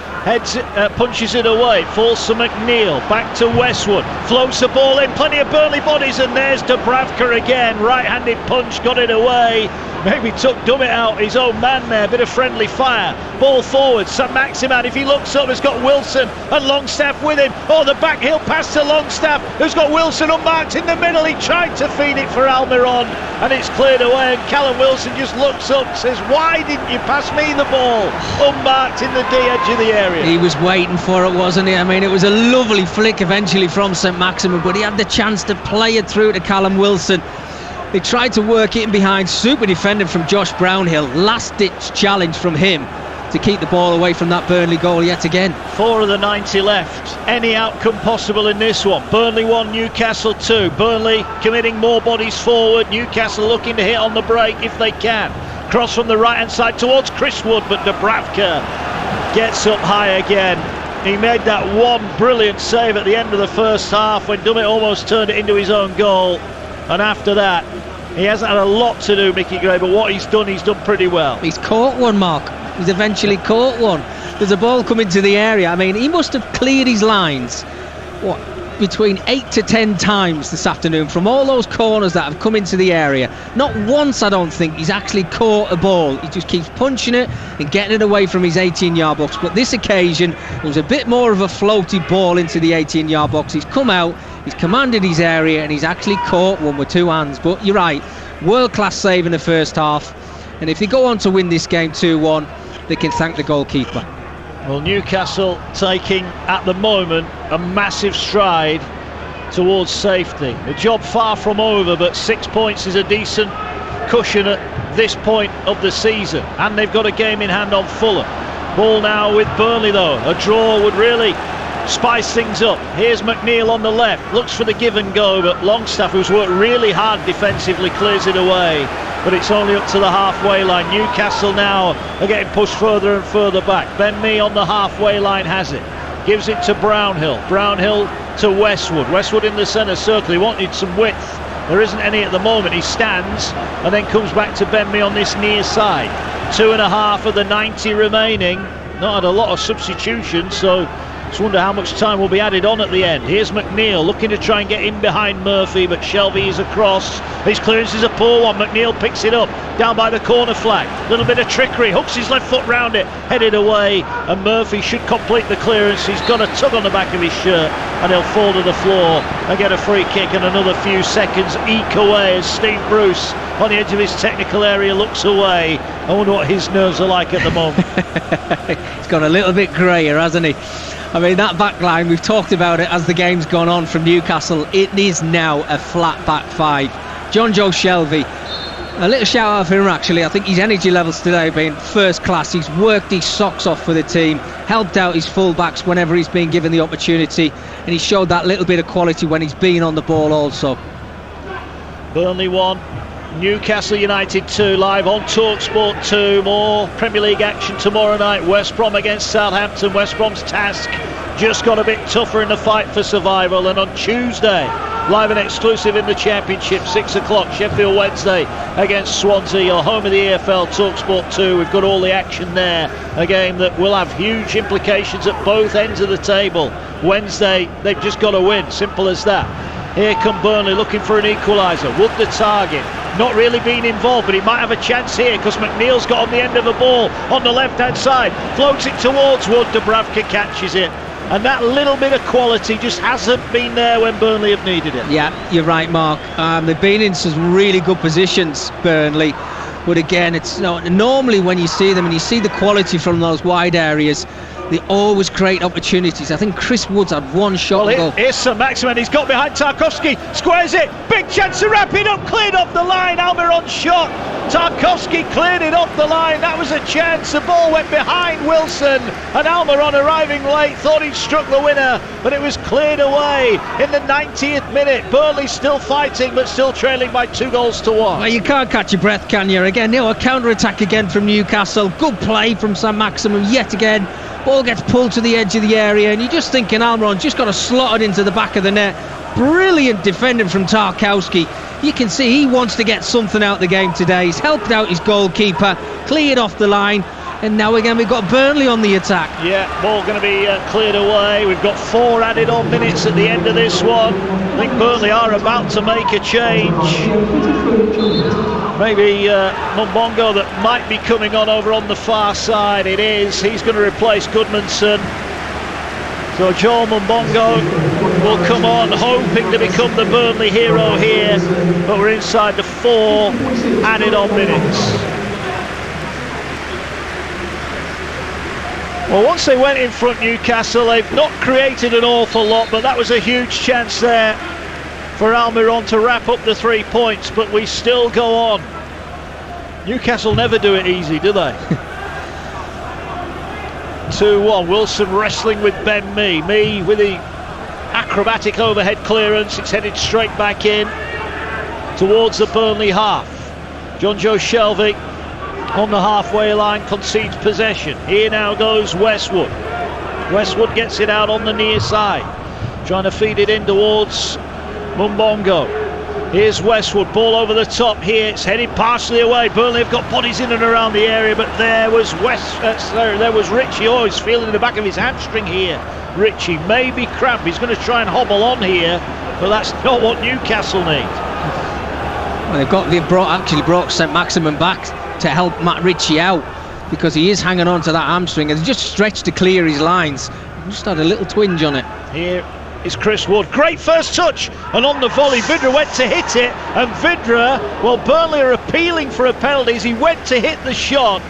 punches it away. Falls to McNeil. Back to Westwood. Floats the ball in. Plenty of Burnley bodies, and there's Dubravka again. Right-handed punch, got it away. Maybe took Dummett out, his own man there. Bit of friendly fire. Ball forward. St Maximin, if he looks up, has got Wilson and Longstaff with him. Oh, the back heel pass to Longstaff, who's got Wilson unmarked in the middle. He tried to feed it for Almiron, and it's cleared away. And Callum Wilson just looks up, says, "Why didn't you pass me the ball?" Unmarked in the D edge of the area. He was waiting for it, wasn't he? I mean, it was a lovely flick eventually from St Maximin, but he had the chance to play it through to Callum Wilson. They tried to work it in behind. Super defending from Josh Brownhill. Last-ditch challenge from him to keep the ball away from that Burnley goal yet again. 4 of the 90 left. Any outcome possible in this one. Burnley 1, Newcastle 2. Burnley committing more bodies forward. Newcastle looking to hit on the break if they can. Cross from the right-hand side towards Chris Wood, but Dubravka gets up high again. He made that one brilliant save at the end of the first half when Dummett almost turned it into his own goal. And after that, he hasn't had a lot to do, Mickey Gray, but what he's done pretty well. He's caught one, Mark. He's eventually caught one. There's a ball coming to the area. I mean, he must have cleared his lines, between 8 to 10 times this afternoon from all those corners that have come into the area. Not once, I don't think, he's actually caught a ball. He just keeps punching it and getting it away from his 18-yard box. But this occasion, it was a bit more of a floaty ball into the 18-yard box. He's come out, he's commanded his area, and he's actually caught one with two hands. But you're right, world-class save in the first half. And if they go on to win this game 2-1, they can thank the goalkeeper. Well, Newcastle taking, at the moment, a massive stride towards safety. The job far from over, but 6 points is a decent cushion at this point of the season. And they've got a game in hand on Fulham. Ball now with Burnley, though. A draw would really spice things up. Here's McNeil on the left. Looks for the give and go, but Longstaff, who's worked really hard defensively, clears it away. But it's only up to the halfway line. Newcastle now are getting pushed further and further back. Ben Mee on the halfway line has it. Gives it to Brownhill. Brownhill to Westwood. Westwood in the centre circle. He wanted some width. There isn't any at the moment. He stands and then comes back to Ben Mee on this near side. 2.5 of the 90 remaining. Not had a lot of substitutions, so just wonder how much time will be added on at the end. Here's McNeil looking to try and get in behind Murphy, but Shelby is across. His clearance is a poor one. McNeil picks it up down by the corner flag. Little bit of trickery, hooks his left foot round it, headed away, and Murphy should complete the clearance. He's got a tug on the back of his shirt, and he'll fall to the floor and get a free kick, and another few seconds eke away as Steve Bruce on the edge of his technical area looks away. I wonder what his nerves are like at the moment. He's got a little bit greyer, hasn't he? I mean, that back line, we've talked about it as the game's gone on from Newcastle. It is now a flat back five. John Joe Shelby, a little shout out for him actually. I think his energy levels today have been first class. He's worked his socks off for the team, helped out his full-backs whenever he's been given the opportunity, and he showed that little bit of quality when he's been on the ball also. Burnley 1, Newcastle United 2, live on TalkSport 2. More Premier League action tomorrow night. West Brom against Southampton. West Brom's task just got a bit tougher in the fight for survival. And on Tuesday, live and exclusive in the Championship, 6 o'clock, Sheffield Wednesday against Swansea. Your home of the EFL, TalkSport 2. We've got all the action there. A game that will have huge implications at both ends of the table. Wednesday, they've just got to win. Simple as that. Here come Burnley looking for an equaliser. Wood the target. Not really being involved, but he might have a chance here because McNeil's got on the end of the ball on the left-hand side. Floats it towards Wood. Dubravka catches it. And that little bit of quality just hasn't been there when Burnley have needed it. Yeah, you're right, Mark. They've been in some really good positions, Burnley. But again, it's normally when you see them and you see the quality from those wide areas, they always create opportunities. I think Chris Woods had one shot to go. Here's St Maximin, he's got behind Tarkowski, squares it, big chance to wrap it up, cleared off the line, Almiron shot, Tarkowski cleared it off the line, that was a chance, the ball went behind Wilson, and Almiron arriving late, thought he'd struck the winner, but it was cleared away in the 90th minute. Burnley still fighting, but still trailing by 2-1. Well, you can't catch your breath, can you? Again, a counter-attack again from Newcastle, good play from St Maximin yet again. Ball gets pulled to the edge of the area, and you're just thinking Almiron just got to slot it into the back of the net. Brilliant defending from Tarkowski. You can see he wants to get something out of the game today. He's helped out his goalkeeper, cleared off the line, and now again we've got Burnley on the attack. Yeah, ball going to be cleared away. We've got 4 added on minutes at the end of this one. I think Burnley are about to make a change. Maybe Mumbongo that might be coming on over on the far side. It is. He's going to replace Goodmanson. So Joel Mumbongo will come on, hoping to become the Burnley hero here. But we're inside the 4 added on minutes. Well, once they went in front, Newcastle, they've not created an awful lot, but that was a huge chance there for Almiron to wrap up the 3 points, but we still go on. Newcastle never do it easy, do they? 2-1, Wilson wrestling with Ben Mee. Mee with the acrobatic overhead clearance, it's headed straight back in towards the Burnley half. John Joe Shelvey on the halfway line concedes possession. Here now goes Westwood. Westwood gets it out on the near side, trying to feed it in towards Mumbongo. Here's Westwood, ball over the top here, it's headed partially away. Burnley have got bodies in and around the area, but there was there was Ritchie. Oh, he's feeling the back of his hamstring here. Ritchie may be cramped, he's going to try and hobble on here, but that's not what Newcastle need. Well, they've brought St Maximin back to help Matt Ritchie out, because he is hanging on to that hamstring, and just stretched to clear his lines. Just had a little twinge on it. Here is Chris Wood, great first touch, and on the volley Vidra went to hit it, and Vidra, well, Burnley are appealing for a penalty as he went to hit the shot.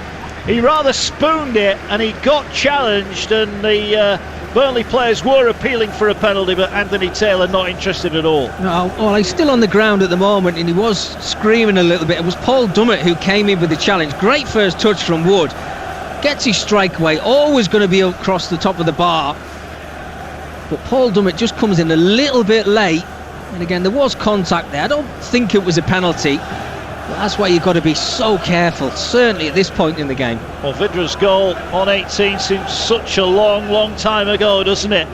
He rather spooned it and he got challenged, and the Burnley players were appealing for a penalty, but Anthony Taylor not interested at all. No, well, he's still on the ground at the moment, and he was screaming a little bit. It was Paul Dummett who came in with the challenge. Great first touch from Wood, gets his strike away, always going to be across the top of the bar, but Paul Dummett just comes in a little bit late, and again there was contact there. I don't think it was a penalty, but that's why you've got to be so careful, certainly at this point in the game. Well, Vidra's goal on 18 seems such a long time ago, doesn't it?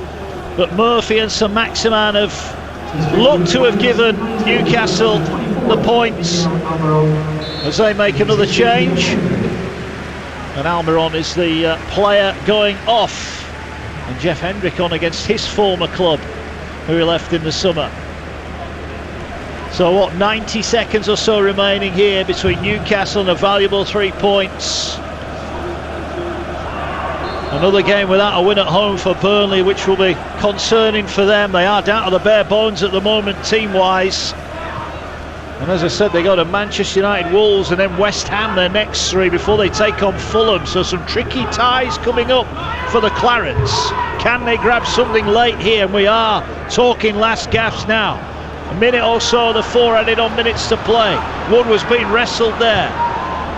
But Murphy and St Maximin have looked to have given Newcastle the points as they make another change, and Almiron is the player going off, and Jeff Hendrick on against his former club, who he left in the summer. So what, 90 seconds or so remaining here between Newcastle and a valuable 3 points. Another game without a win at home for Burnley, which will be concerning for them. They are down to the bare bones at the moment team-wise. And as I said, they go to Manchester United, Wolves, and then West Ham their next 3 before they take on Fulham. So some tricky ties coming up for the Clarets. Can they grab something late here? And we are talking last gasps now. A minute or so, the 4 added on minutes to play. Wood was being wrestled there.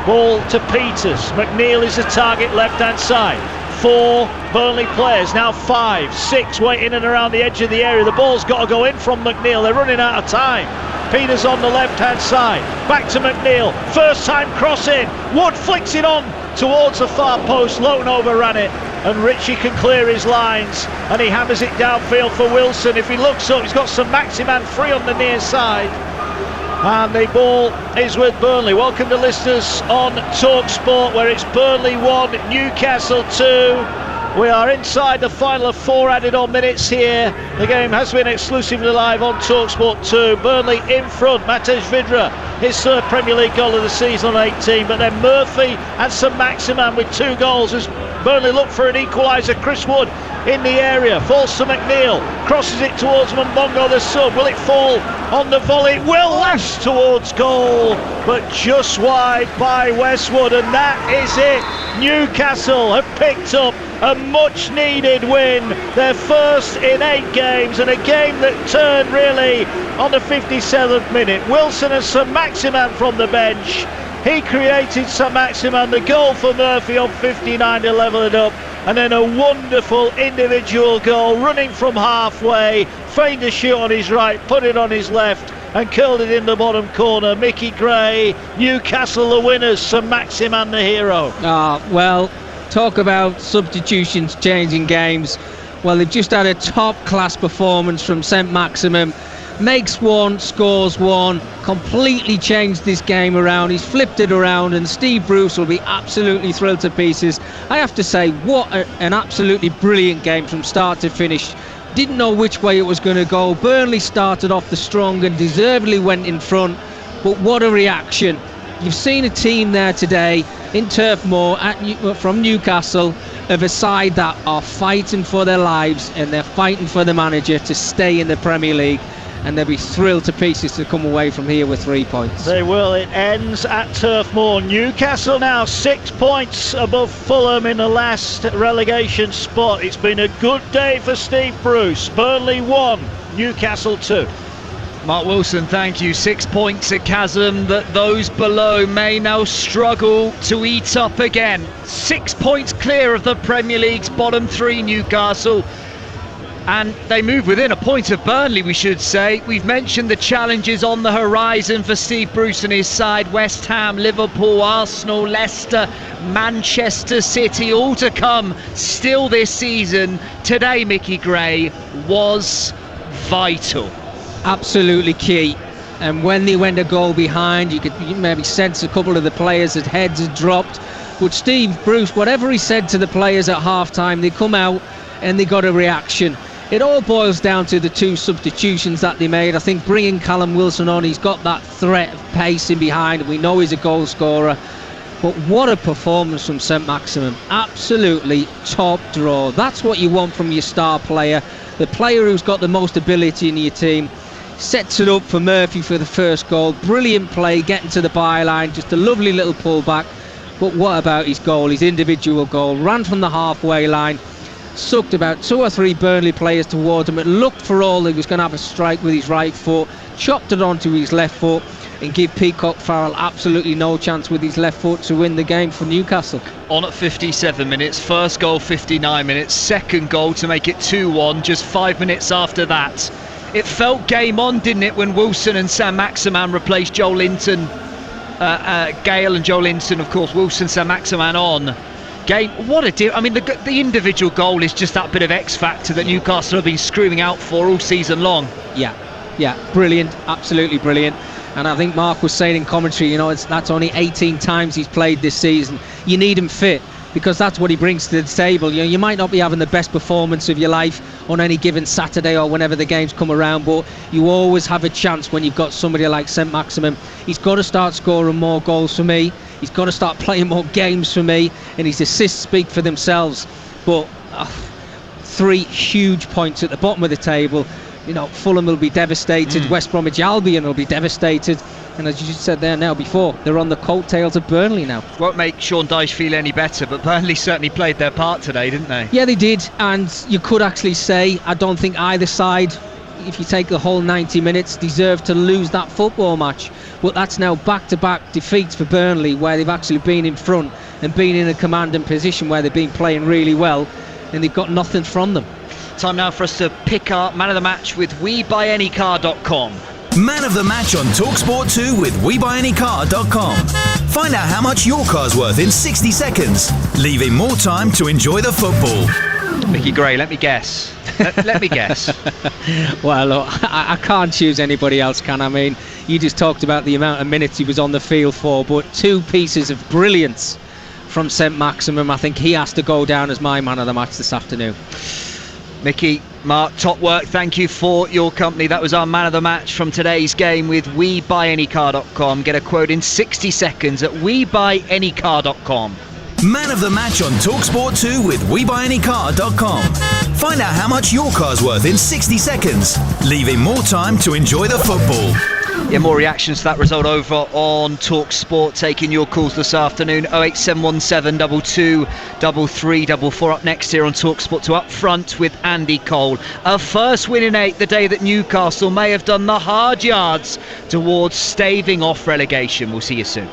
Ball to Peters. McNeil is the target left-hand side. 4 Burnley players, now 5, 6 waiting and around the edge of the area. The ball's got to go in from McNeil. They're running out of time. Peters on the left-hand side. Back to McNeil. First time crossing. Wood flicks it on towards the far post. Lone overran it, and Ritchie can clear his lines, and he hammers it downfield for Wilson. If he looks up, he's got St Maximin free on the near side, and the ball is with Burnley. Welcome to listeners on Talk Sport, where it's Burnley 1, Newcastle 2. We are inside the final of 4 added on minutes here. The game has been exclusively live on TalkSport 2. Burnley in front, Matej Vidra, his 3rd Premier League goal of the season on 18, but then Murphy and St Maximin with 2 goals as Burnley look for an equaliser. Chris Wood in the area, falls to McNeil, crosses it towards Mbongo, the sub. Will it fall on the volley? It will lash towards goal, but just wide by Westwood, and that is it. Newcastle have picked up a much needed win, their first in 8 games, and a game that turned really on the 57th minute. Wilson and St Maximin from the bench. He created St Maximin, the goal for Murphy on 59 to level it up, and then a wonderful individual goal running from halfway, feigned a shoot on his right, put it on his left and curled it in the bottom corner. Mickey Gray, Newcastle the winners, St Maximin the hero. Well, talk about substitutions changing games. Well, they've just had a top class performance from St Maximin. Makes one, scores one, completely changed this game around. He's flipped it around, and Steve Bruce will be absolutely thrilled to pieces. I have to say, what an absolutely brilliant game from start to finish. Didn't know which way it was going to go. Burnley started off the strong and deservedly went in front, but what a reaction. You've seen a team there today in Turf Moor from Newcastle of a side that are fighting for their lives, and they're fighting for the manager to stay in the Premier League. And they'll be thrilled to pieces to come away from here with 3 points. They will. It ends at Turf Moor. Newcastle now 6 points above Fulham in the last relegation spot. It's been a good day for Steve Bruce. Burnley 1, Newcastle 2. Mark Wilson, thank you. 6 points, a chasm that those below may now struggle to eat up again. 6 points clear of the Premier League's bottom 3, Newcastle. And they move within a point of Burnley, we should say. We've mentioned the challenges on the horizon for Steve Bruce and his side. West Ham, Liverpool, Arsenal, Leicester, Manchester City, all to come still this season. Today, Mickey Gray, was vital. Absolutely key. And when they went a goal behind, you could maybe sense a couple of the players' heads had dropped. But Steve Bruce, whatever he said to the players at half-time, they come out and they got a reaction. It all boils down to the 2 substitutions that they made. I think bringing Callum Wilson on, he's got that threat of pace in behind. We know he's a goal scorer. But what a performance from St Maximin. Absolutely top draw. That's what you want from your star player. The player who's got the most ability in your team. Sets it up for Murphy for the first goal. Brilliant play, getting to the byline. Just a lovely little pullback. But what about his goal, his individual goal? Ran from the halfway line. Sucked about 2 or 3 Burnley players towards him. It looked for all he was going to have a strike with his right foot, chopped it onto his left foot and give Peacock Farrell absolutely no chance with his left foot to win the game for Newcastle. On at 57 minutes, first goal 59 minutes, second goal to make it 2-1 just 5 minutes after that. It felt game on, didn't it, when Wilson and St Maximin replaced Joel Linton, Gale and Joel Linton, of course, Wilson, St Maximin on. Game, what a deal. I mean, the individual goal is just that bit of X factor that Newcastle have been screaming out for all season long. Yeah, brilliant, absolutely brilliant. And I think Mark was saying in commentary, that's only 18 times he's played this season. You need him fit, because that's what he brings to the table. You might not be having the best performance of your life on any given Saturday or whenever the games come around, but you always have a chance when you've got somebody like St Maximin. He's got to start scoring more goals for me. He's got to start playing more games for me, and his assists speak for themselves. But 3 huge points at the bottom of the table. Fulham will be devastated. West Bromwich Albion will be devastated. And as you just said there now before, they're on the coattails of Burnley now. Won't make Sean Dyche feel any better, but Burnley certainly played their part today, didn't they? Yeah, they did. And you could actually say, I don't think either side, if you take the whole 90 minutes, deserved to lose that football match. But that's now back-to-back defeats for Burnley, where they've actually been in front and been in a commanding position where they've been playing really well, and they've got nothing from them. Time now for us to pick our man of the match with WeBuyAnyCar.com. Man of the match on TalkSport 2 with WeBuyAnyCar.com. Find out how much your car's worth in 60 seconds, leaving more time to enjoy the football. Mickey Gray, let me guess. Let me guess. Well, look, I can't choose anybody else, can I? I mean, you just talked about the amount of minutes he was on the field for, but 2 pieces of brilliance from St Maximin. I think he has to go down as my man of the match this afternoon. Mickey, Mark, top work. Thank you for your company. That was our man of the match from today's game with WeBuyAnyCar.com. Get a quote in 60 seconds at WeBuyAnyCar.com. Man of the Match on TalkSport 2 with WeBuyAnyCar.com. Find out how much your car's worth in 60 seconds, leaving more time to enjoy the football. Yeah, more reactions to that result over on TalkSport. Taking your calls this afternoon. 08717 22 3344. Up next here on TalkSport 2, Up Front with Andy Cole. A first win in 8, the day that Newcastle may have done the hard yards towards staving off relegation. We'll see you soon.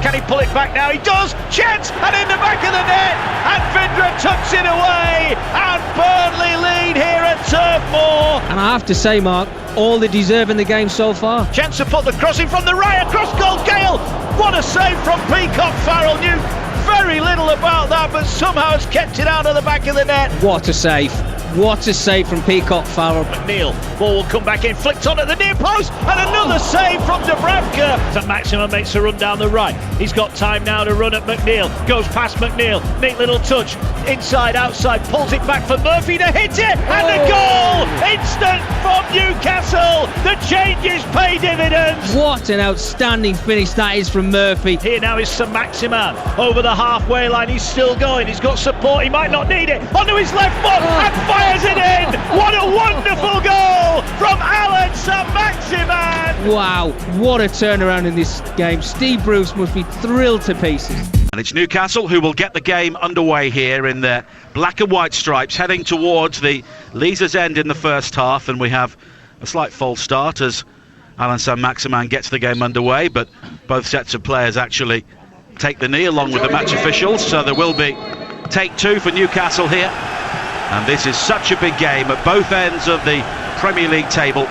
Can he pull it back now? He does! Chance! And in the back of the net! And Vindra tucks it away! And Burnley lead here at Turf Moor! And I have to say, Mark, all they deserve in the game so far. Chance to put the crossing from the right across goal. Gale! What a save from Peacock Farrell. Knew very little about that, but somehow has kept it out of the back of the net. What a save. What a save from Peacock Farrell. McNeil, ball will come back in, flicked on at the near post, and another save from Dubravka. St Maximin makes a run down the right. He's got time now to run at McNeil. Goes past McNeil, neat little touch, inside, outside, pulls it back for Murphy to hit it, and the goal! Instant from Newcastle. The changes pay dividends. What an outstanding finish that is from Murphy. Here now is St Maximin over the halfway line. He's still going. He's got support. He might not need it. Onto his left foot and fires it in. What a wonderful goal from Alan St Maximin. Wow, what a turnaround in this game. Steve Bruce must be thrilled to pieces. And it's Newcastle who will get the game underway here in their black and white stripes, heading towards the Leazer's End in the first half, and we have a slight false start as Alan St Maximin gets the game underway, but both sets of players actually take the knee along with the match officials, so there will be take two for Newcastle here. And this is such a big game at both ends of the Premier League table.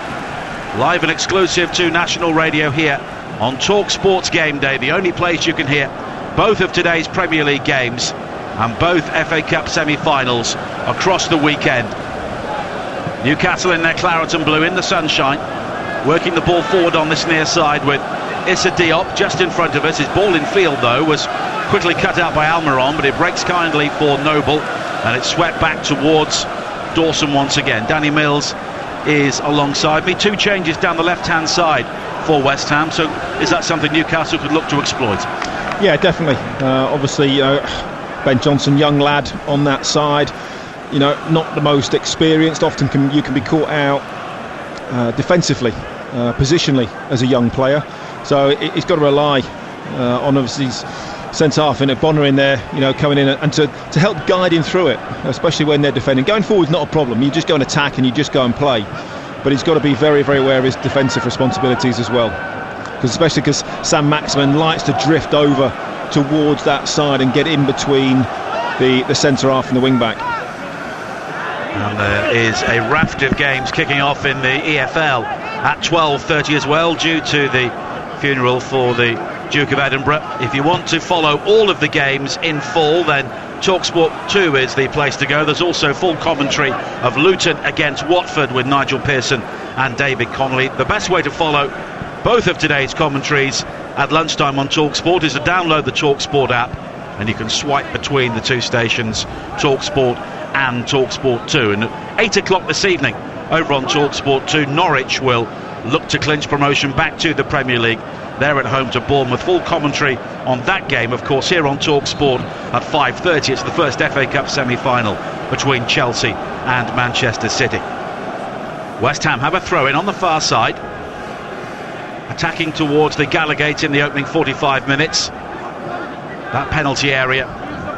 Live and exclusive to national radio here on Talk Sports Game Day, the only place you can hear both of today's Premier League games and both FA Cup semi-finals across the weekend. Newcastle in their claret and blue in the sunshine, working the ball forward on this near side with Issa Diop just in front of us. His ball in field though was quickly cut out by Almiron, but it breaks kindly for Noble, and it's swept back towards Dawson once again. Danny Mills is alongside me. Two changes down the left-hand side for West Ham, so is that something Newcastle could look to exploit? Yeah, definitely. Obviously, Ben Johnson, young lad on that side, not the most experienced. Often you can be caught out defensively, positionally as a young player. So he's got to rely on obviously his centre-half in it, Bonner in there, coming in and to help guide him through it, especially when they're defending. Going forward's not a problem. You just go and attack and you just go and play. But he's got to be very, very aware of his defensive responsibilities as well. Especially because Sam Maximin likes to drift over towards that side and get in between the centre-half and the wing-back. And there is a raft of games kicking off in the EFL at 12:30 as well, due to the funeral for the Duke of Edinburgh. If you want to follow all of the games in full, then TalkSport 2 is the place to go. There's also full commentary of Luton against Watford with Nigel Pearson and David Connolly. The best way to follow both of today's commentaries at lunchtime on TalkSport is to download the TalkSport app, and you can swipe between the two stations, TalkSport and TalkSport 2. And at 8 o'clock this evening over on TalkSport 2, Norwich will look to clinch promotion back to the Premier League. They're at home to Bournemouth. Full commentary on that game, of course, here on TalkSport at 5:30. It's the first FA Cup semi-final between Chelsea and Manchester City. West Ham have a throw-in on the far side, attacking towards the Gallowgate in the opening 45 minutes. That penalty area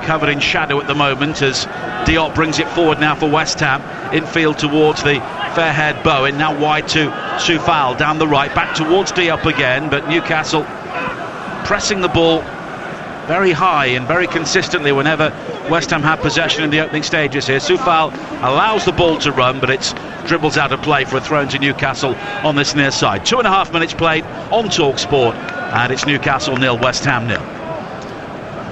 covered in shadow at the moment as Diop brings it forward now for West Ham. Infield towards the fair-haired Bowen, now wide to Soufal down the right, back towards Diop again, but Newcastle pressing the ball very high and very consistently whenever West Ham have possession in the opening stages here. Soufal allows the ball to run, but it's dribbles out of play for a throw to Newcastle on this near side. 2.5 minutes played on TalkSport, and it's Newcastle 0, West Ham 0.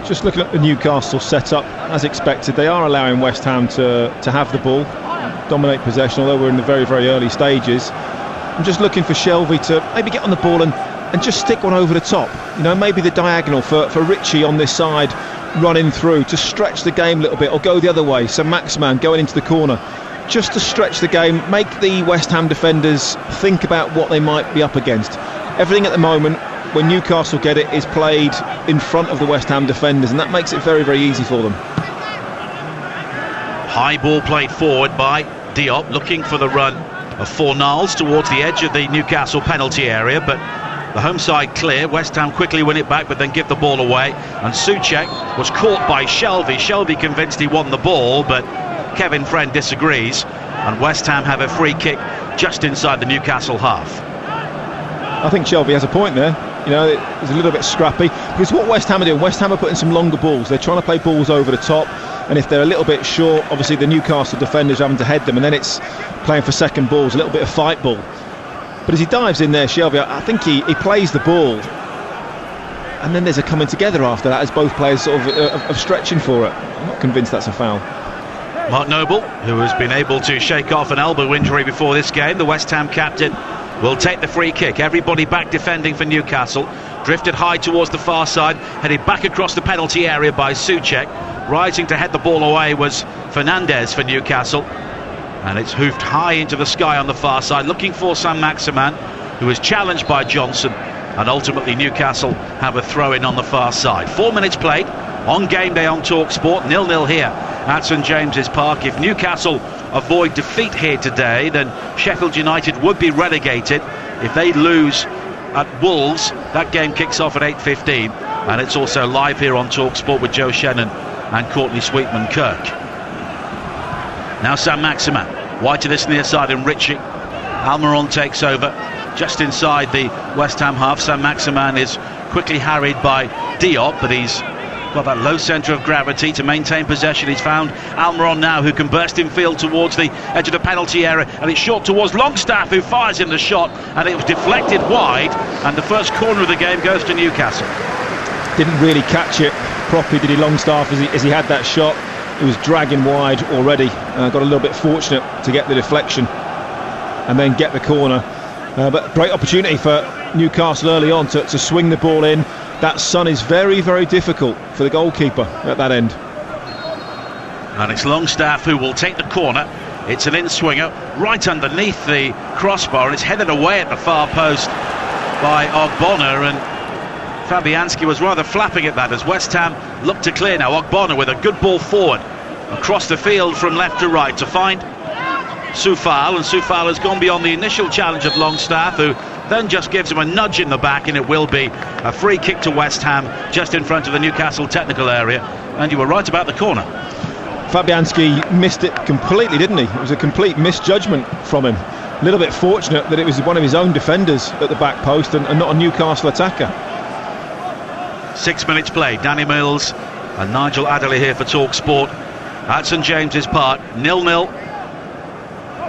Just looking at the Newcastle setup, as expected, they are allowing West Ham to have the ball, dominate possession, although we're in the very, very early stages. I'm just looking for Shelvey to maybe get on the ball and just stick one over the top. Maybe the diagonal for Ritchie on this side, running through to stretch the game a little bit, or go the other way. So Maximin going into the corner, just to stretch the game, make the West Ham defenders think about what they might be up against. Everything at the moment when Newcastle get it, is played in front of the West Ham defenders, and that makes it very, very easy for them. High ball played forward by Diop, looking for the run of Fornals towards the edge of the Newcastle penalty area, but the home side clear. West Ham quickly win it back, but then give the ball away, and Souček was caught by Shelvey. Shelvey convinced he won the ball, but Kevin Friend disagrees, and West Ham have a free kick just inside the Newcastle half. I think Shelvey has a point there. You know, it's a little bit scrappy, because what West Ham are doing, West Ham are putting some longer balls. They're trying to play balls over the top, and if they're a little bit short, obviously the Newcastle defenders are having to head them, and then it's playing for second balls, a little bit of fight ball. But as he dives in there, Shelvey, I think he plays the ball, and then there's a coming together after that as both players sort of stretching for it. I'm not convinced that's a foul. Mark Noble, who has been able to shake off an elbow injury before this game, the West Ham captain, will take the free kick. Everybody back defending for Newcastle. Drifted high towards the far side, headed back across the penalty area by Souček. Rising to head the ball away was Fernandez for Newcastle. And it's hoofed high into the sky on the far side, looking for Saint-Maximin, who was challenged by Johnson, and ultimately Newcastle have a throw-in on the far side. 4 minutes played on Game Day on TalkSport, 0-0 here at St James's Park. If Newcastle avoid defeat here today, then Sheffield United would be relegated. If they lose at Wolves, that game kicks off at 8:15, and it's also live here on TalkSport with Joe Shannon and Courtney Sweetman-Kirk. Now Saint-Maximin, wide to this near side, and Ritchie. Almiron takes over just inside the West Ham half. Saint-Maximin is quickly harried by Diop, but he's got that low centre of gravity to maintain possession. He's found Almiron now, who can burst in field towards the edge of the penalty area, and it's short towards Longstaff, who fires in the shot, and it was deflected wide, and the first corner of the game goes to Newcastle. Didn't really catch it properly, did he, Longstaff, as he had that shot. He was dragging wide already. Got a little bit fortunate to get the deflection and then get the corner. But great opportunity for Newcastle early on to swing the ball in. That sun is very, very difficult for the goalkeeper at that end. And it's Longstaff who will take the corner. It's an in-swinger right underneath the crossbar, and it's headed away at the far post by Ogbonna, and Fabianski was rather flapping at that as West Ham look to clear now. Ogbonna with a good ball forward across the field from left to right to find Soufal, and Soufal has gone beyond the initial challenge of Longstaff, who then just gives him a nudge in the back, and it will be a free kick to West Ham just in front of the Newcastle technical area. And you were right about the corner. Fabianski missed it completely, didn't he? It was a complete misjudgment from him. A little bit fortunate that it was one of his own defenders at the back post and not a Newcastle attacker. 6 minutes played. Danny Mills and Nigel Adderley here for TalkSport at St James's Park. 0-0.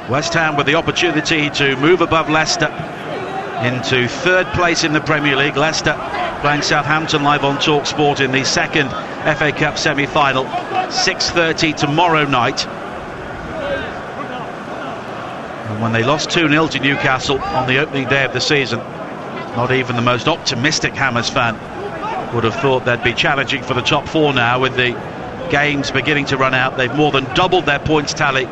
West Ham with the opportunity to move above Leicester into third place in the Premier League. Leicester playing Southampton live on TalkSport in the second FA Cup semi-final. 6:30 tomorrow night. And when they lost 2-0 to Newcastle on the opening day of the season, not even the most optimistic Hammers fan would have thought they'd be challenging for the top four now. With the games beginning to run out, they've more than doubled their points tally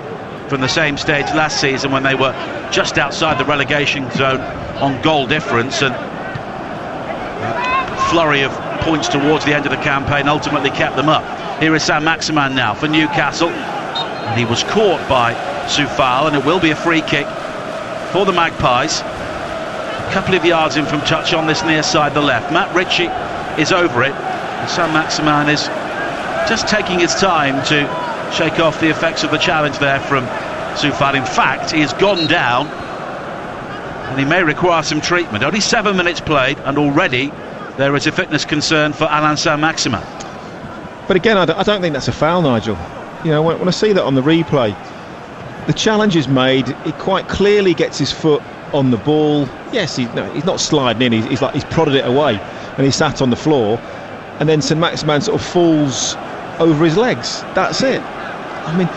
from the same stage last season when they were just outside the relegation zone on goal difference, and a flurry of points towards the end of the campaign ultimately kept them up. Here is Saint-Maximin now for Newcastle, and he was caught by Soufal, and it will be a free kick for the Magpies. A couple of yards in from touch on this near side, the left. Matt Ritchie is over it, and Saint-Maximin is just taking his time to shake off the effects of the challenge there from Soufal. In fact, he has gone down, and he may require some treatment. Only 7 minutes played, and already there is a fitness concern for Alain Saint-Maximin. But again, I don't think that's a foul, Nigel. You know, when I see that on the replay, the challenge is made. He quite clearly gets his foot on the ball. Yes, he's not sliding in. He's prodded it away, and he sat on the floor. And then Saint-Maximin sort of falls over his legs. That's it. I mean,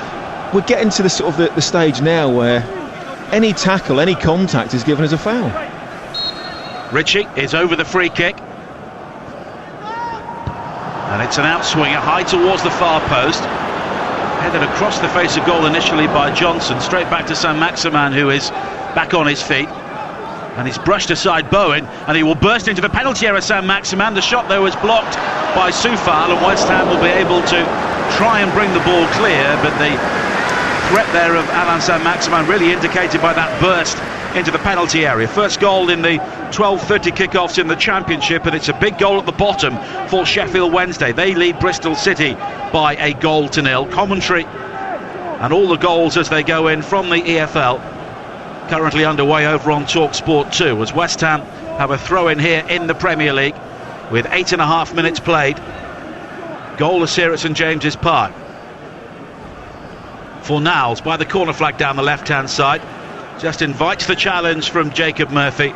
we're getting to the sort of the stage now where any tackle, any contact is given as a foul. Ritchie is over the free kick, and it's an outswinger high towards the far post, headed across the face of goal initially by Johnson, straight back to Saint-Maximin, who is back on his feet. And he's brushed aside Bowen, and he will burst into the penalty area, Saint-Maximin. The shot though was blocked by Soufal, and West Ham will be able to try and bring the ball clear, but the threat there of Alain Saint-Maximin really indicated by that burst into the penalty area. First goal in the 12:30 kickoffs in the Championship, and it's a big goal at the bottom for Sheffield Wednesday. They lead Bristol City by 1-0. Commentary and all the goals as they go in from the EFL currently underway over on TalkSport 2 as West Ham have a throw-in here in the Premier League with 8.5 minutes played. Goalless here at St James's Park. Fornals by the corner flag down the left-hand side. Just invites the challenge from Jacob Murphy,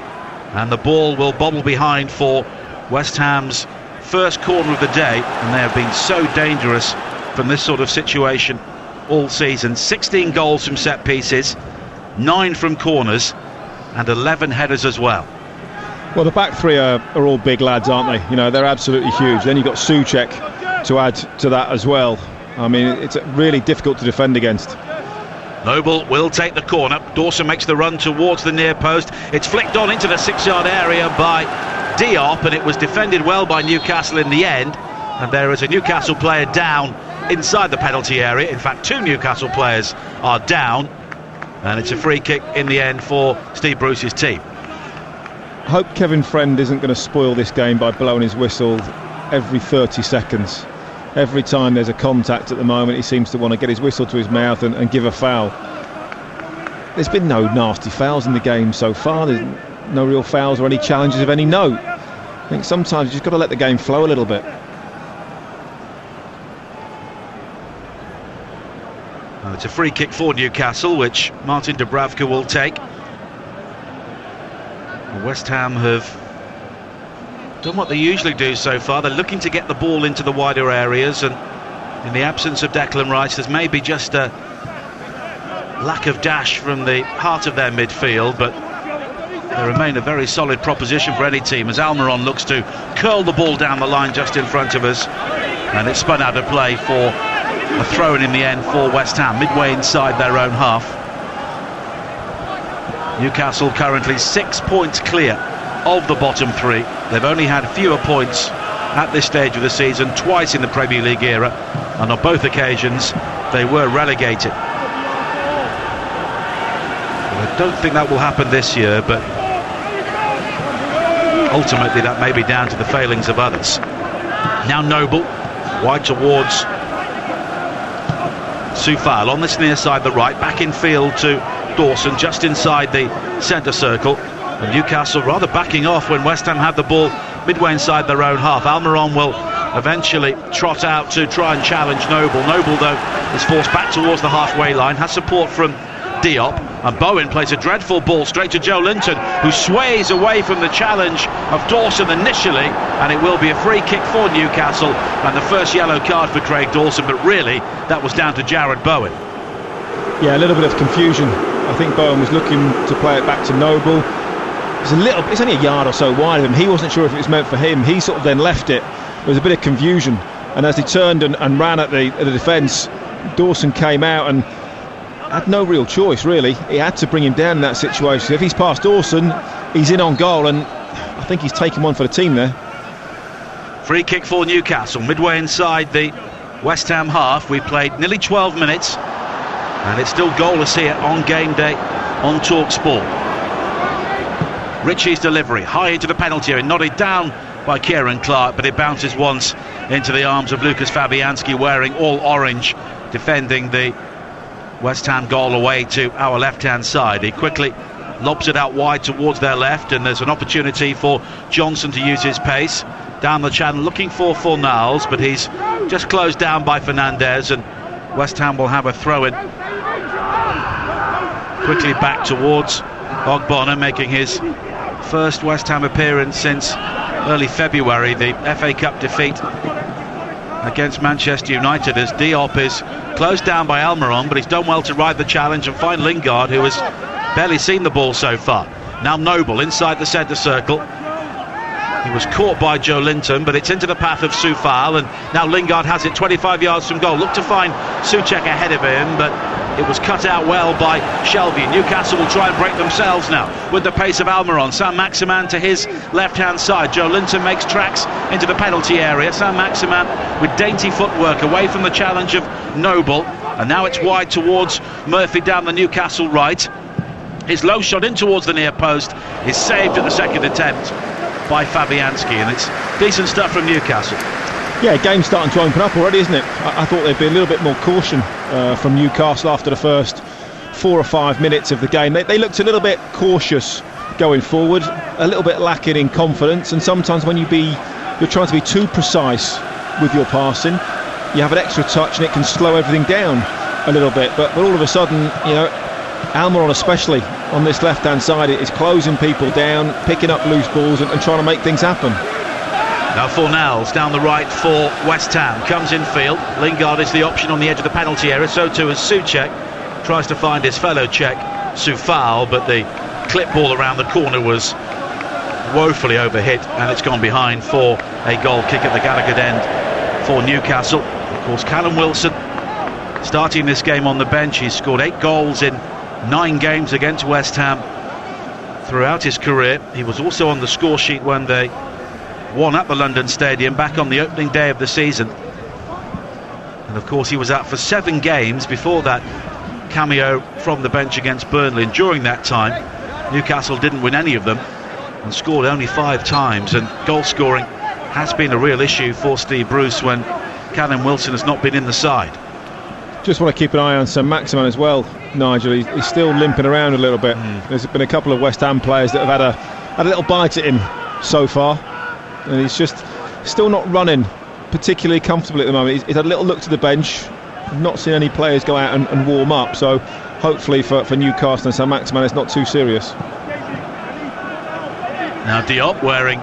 and the ball will bobble behind for West Ham's first corner of the day, and they have been so dangerous from this sort of situation all season. 16 goals from set pieces, 9 from corners, and 11 headers as well. Well, the back three are all big lads, aren't they? You know, they're absolutely huge. Then you've got Souček to add to that as well. I mean, it's really difficult to defend against. Noble will take the corner. Dawson makes the run towards the near post. It's flicked on into the 6-yard area by Diop, and it was defended well by Newcastle in the end. And there is a Newcastle player down inside the penalty area. In fact, 2 Newcastle players are down, and it's a free kick in the end for Steve Bruce's team. I hope Kevin Friend isn't going to spoil this game by blowing his whistle every 30 seconds. Every time there's a contact at the moment, he seems to want to get his whistle to his mouth and give a foul. There's been no nasty fouls in the game so far. There's no real fouls or any challenges of any note. I think sometimes you've just got to let the game flow a little bit. Well, it's a free kick for Newcastle, which Martin Dubravka will take. West Ham have done what they usually do so far. They're looking to get the ball into the wider areas, and in the absence of Declan Rice, there's maybe just a lack of dash from the heart of their midfield, but they remain a very solid proposition for any team as Almiron looks to curl the ball down the line just in front of us, and it's spun out of play for a throw-in in the end for West Ham, midway inside their own half. Newcastle currently 6 points clear of the bottom 3. They've only had fewer points at this stage of the season, twice in the Premier League era, and on both occasions they were relegated. I don't think that will happen this year, but ultimately that may be down to the failings of others. Now Noble, wide towards Soufal on this near side, the right, back in field to Dawson, just inside the centre circle. And Newcastle rather backing off when West Ham had the ball midway inside their own half. Almiron will eventually trot out to try and challenge Noble. Noble, though, is forced back towards the halfway line, has support from Diop, and Bowen plays a dreadful ball straight to Joe Linton, who sways away from the challenge of Dawson initially, and it will be a free kick for Newcastle and the first yellow card for Craig Dawson, but really that was down to Jarrod Bowen. Yeah, a little bit of confusion. I think Bowen was looking to play it back to Noble. It's only a yard or so wide of him. He wasn't sure if it was meant for him. He sort of then left it. There was a bit of confusion, and as he turned and ran at the defence, Dawson came out and had no real choice really. He had to bring him down in that situation. If he's past Dawson, he's in on goal, and I think he's taken one for the team there. Free kick for Newcastle, midway inside the West Ham half. We played nearly 12 minutes, and it's still goalless here on game day on TalkSport. Ritchie's delivery, high into the penalty area, nodded down by Kieran Clark, but it bounces once into the arms of Lucas Fabianski, wearing all orange, defending the West Ham goal away to our left-hand side. He quickly lobs it out wide towards their left, and there's an opportunity for Johnson to use his pace down the channel, looking for Fornals, but he's just closed down by Fernandez, and West Ham will have a throw-in. Quickly back towards Ogbonna, making his first West Ham appearance since early February, the FA Cup defeat against Manchester United, as Diop is closed down by Almiron, but he's done well to ride the challenge and find Lingard, who has barely seen the ball so far. Now Noble inside the centre circle. He was caught by Joe Linton, but it's into the path of Soufal, and now Lingard has it 25 yards from goal. Look to find Souček ahead of him, but It was cut out well by Shelvey. Newcastle will try and break themselves now with the pace of Almiron. Saint-Maximin to his left-hand side. Joe Linton makes tracks into the penalty area. Saint-Maximin with dainty footwork away from the challenge of Noble. And now it's wide towards Murphy down the Newcastle right. His low shot in towards the near post is saved at the second attempt by Fabianski, and it's decent stuff from Newcastle. Yeah, game's starting to open up already, isn't it? I thought there'd be a little bit more caution from Newcastle after the first 4 or 5 minutes of the game. They looked a little bit cautious going forward, a little bit lacking in confidence, and sometimes when you're trying to be too precise with your passing, you have an extra touch and it can slow everything down a little bit. But all of a sudden, Almiron especially on this left-hand side is closing people down, picking up loose balls and trying to make things happen. Now Fornals down the right for West Ham, comes in field. Lingard is the option on the edge of the penalty area, so too is Souček. Tries to find his fellow Czech, Soufal, but the clip ball around the corner was woefully overhit, and it's gone behind for a goal kick at the Gallagher end for Newcastle. Of course, Callum Wilson starting this game on the bench. He's scored 8 goals in 9 games against West Ham throughout his career. He was also on the score sheet when they won at the London Stadium back on the opening day of the season. And of course he was out for 7 games before that cameo from the bench against Burnley, and during that time Newcastle didn't win any of them and scored only 5 times, and goal scoring has been a real issue for Steve Bruce when Callum Wilson has not been in the side. Just want to keep an eye on Saint-Maximin as well, Nigel. He's still limping around a little bit. There's been a couple of West Ham players that have had a little bite at him so far, and he's just still not running particularly comfortably at the moment. He's had a little look to the bench. I've not seen any players go out and warm up, so hopefully for Newcastle and Saint-Maximin it's not too serious. Now Diop wearing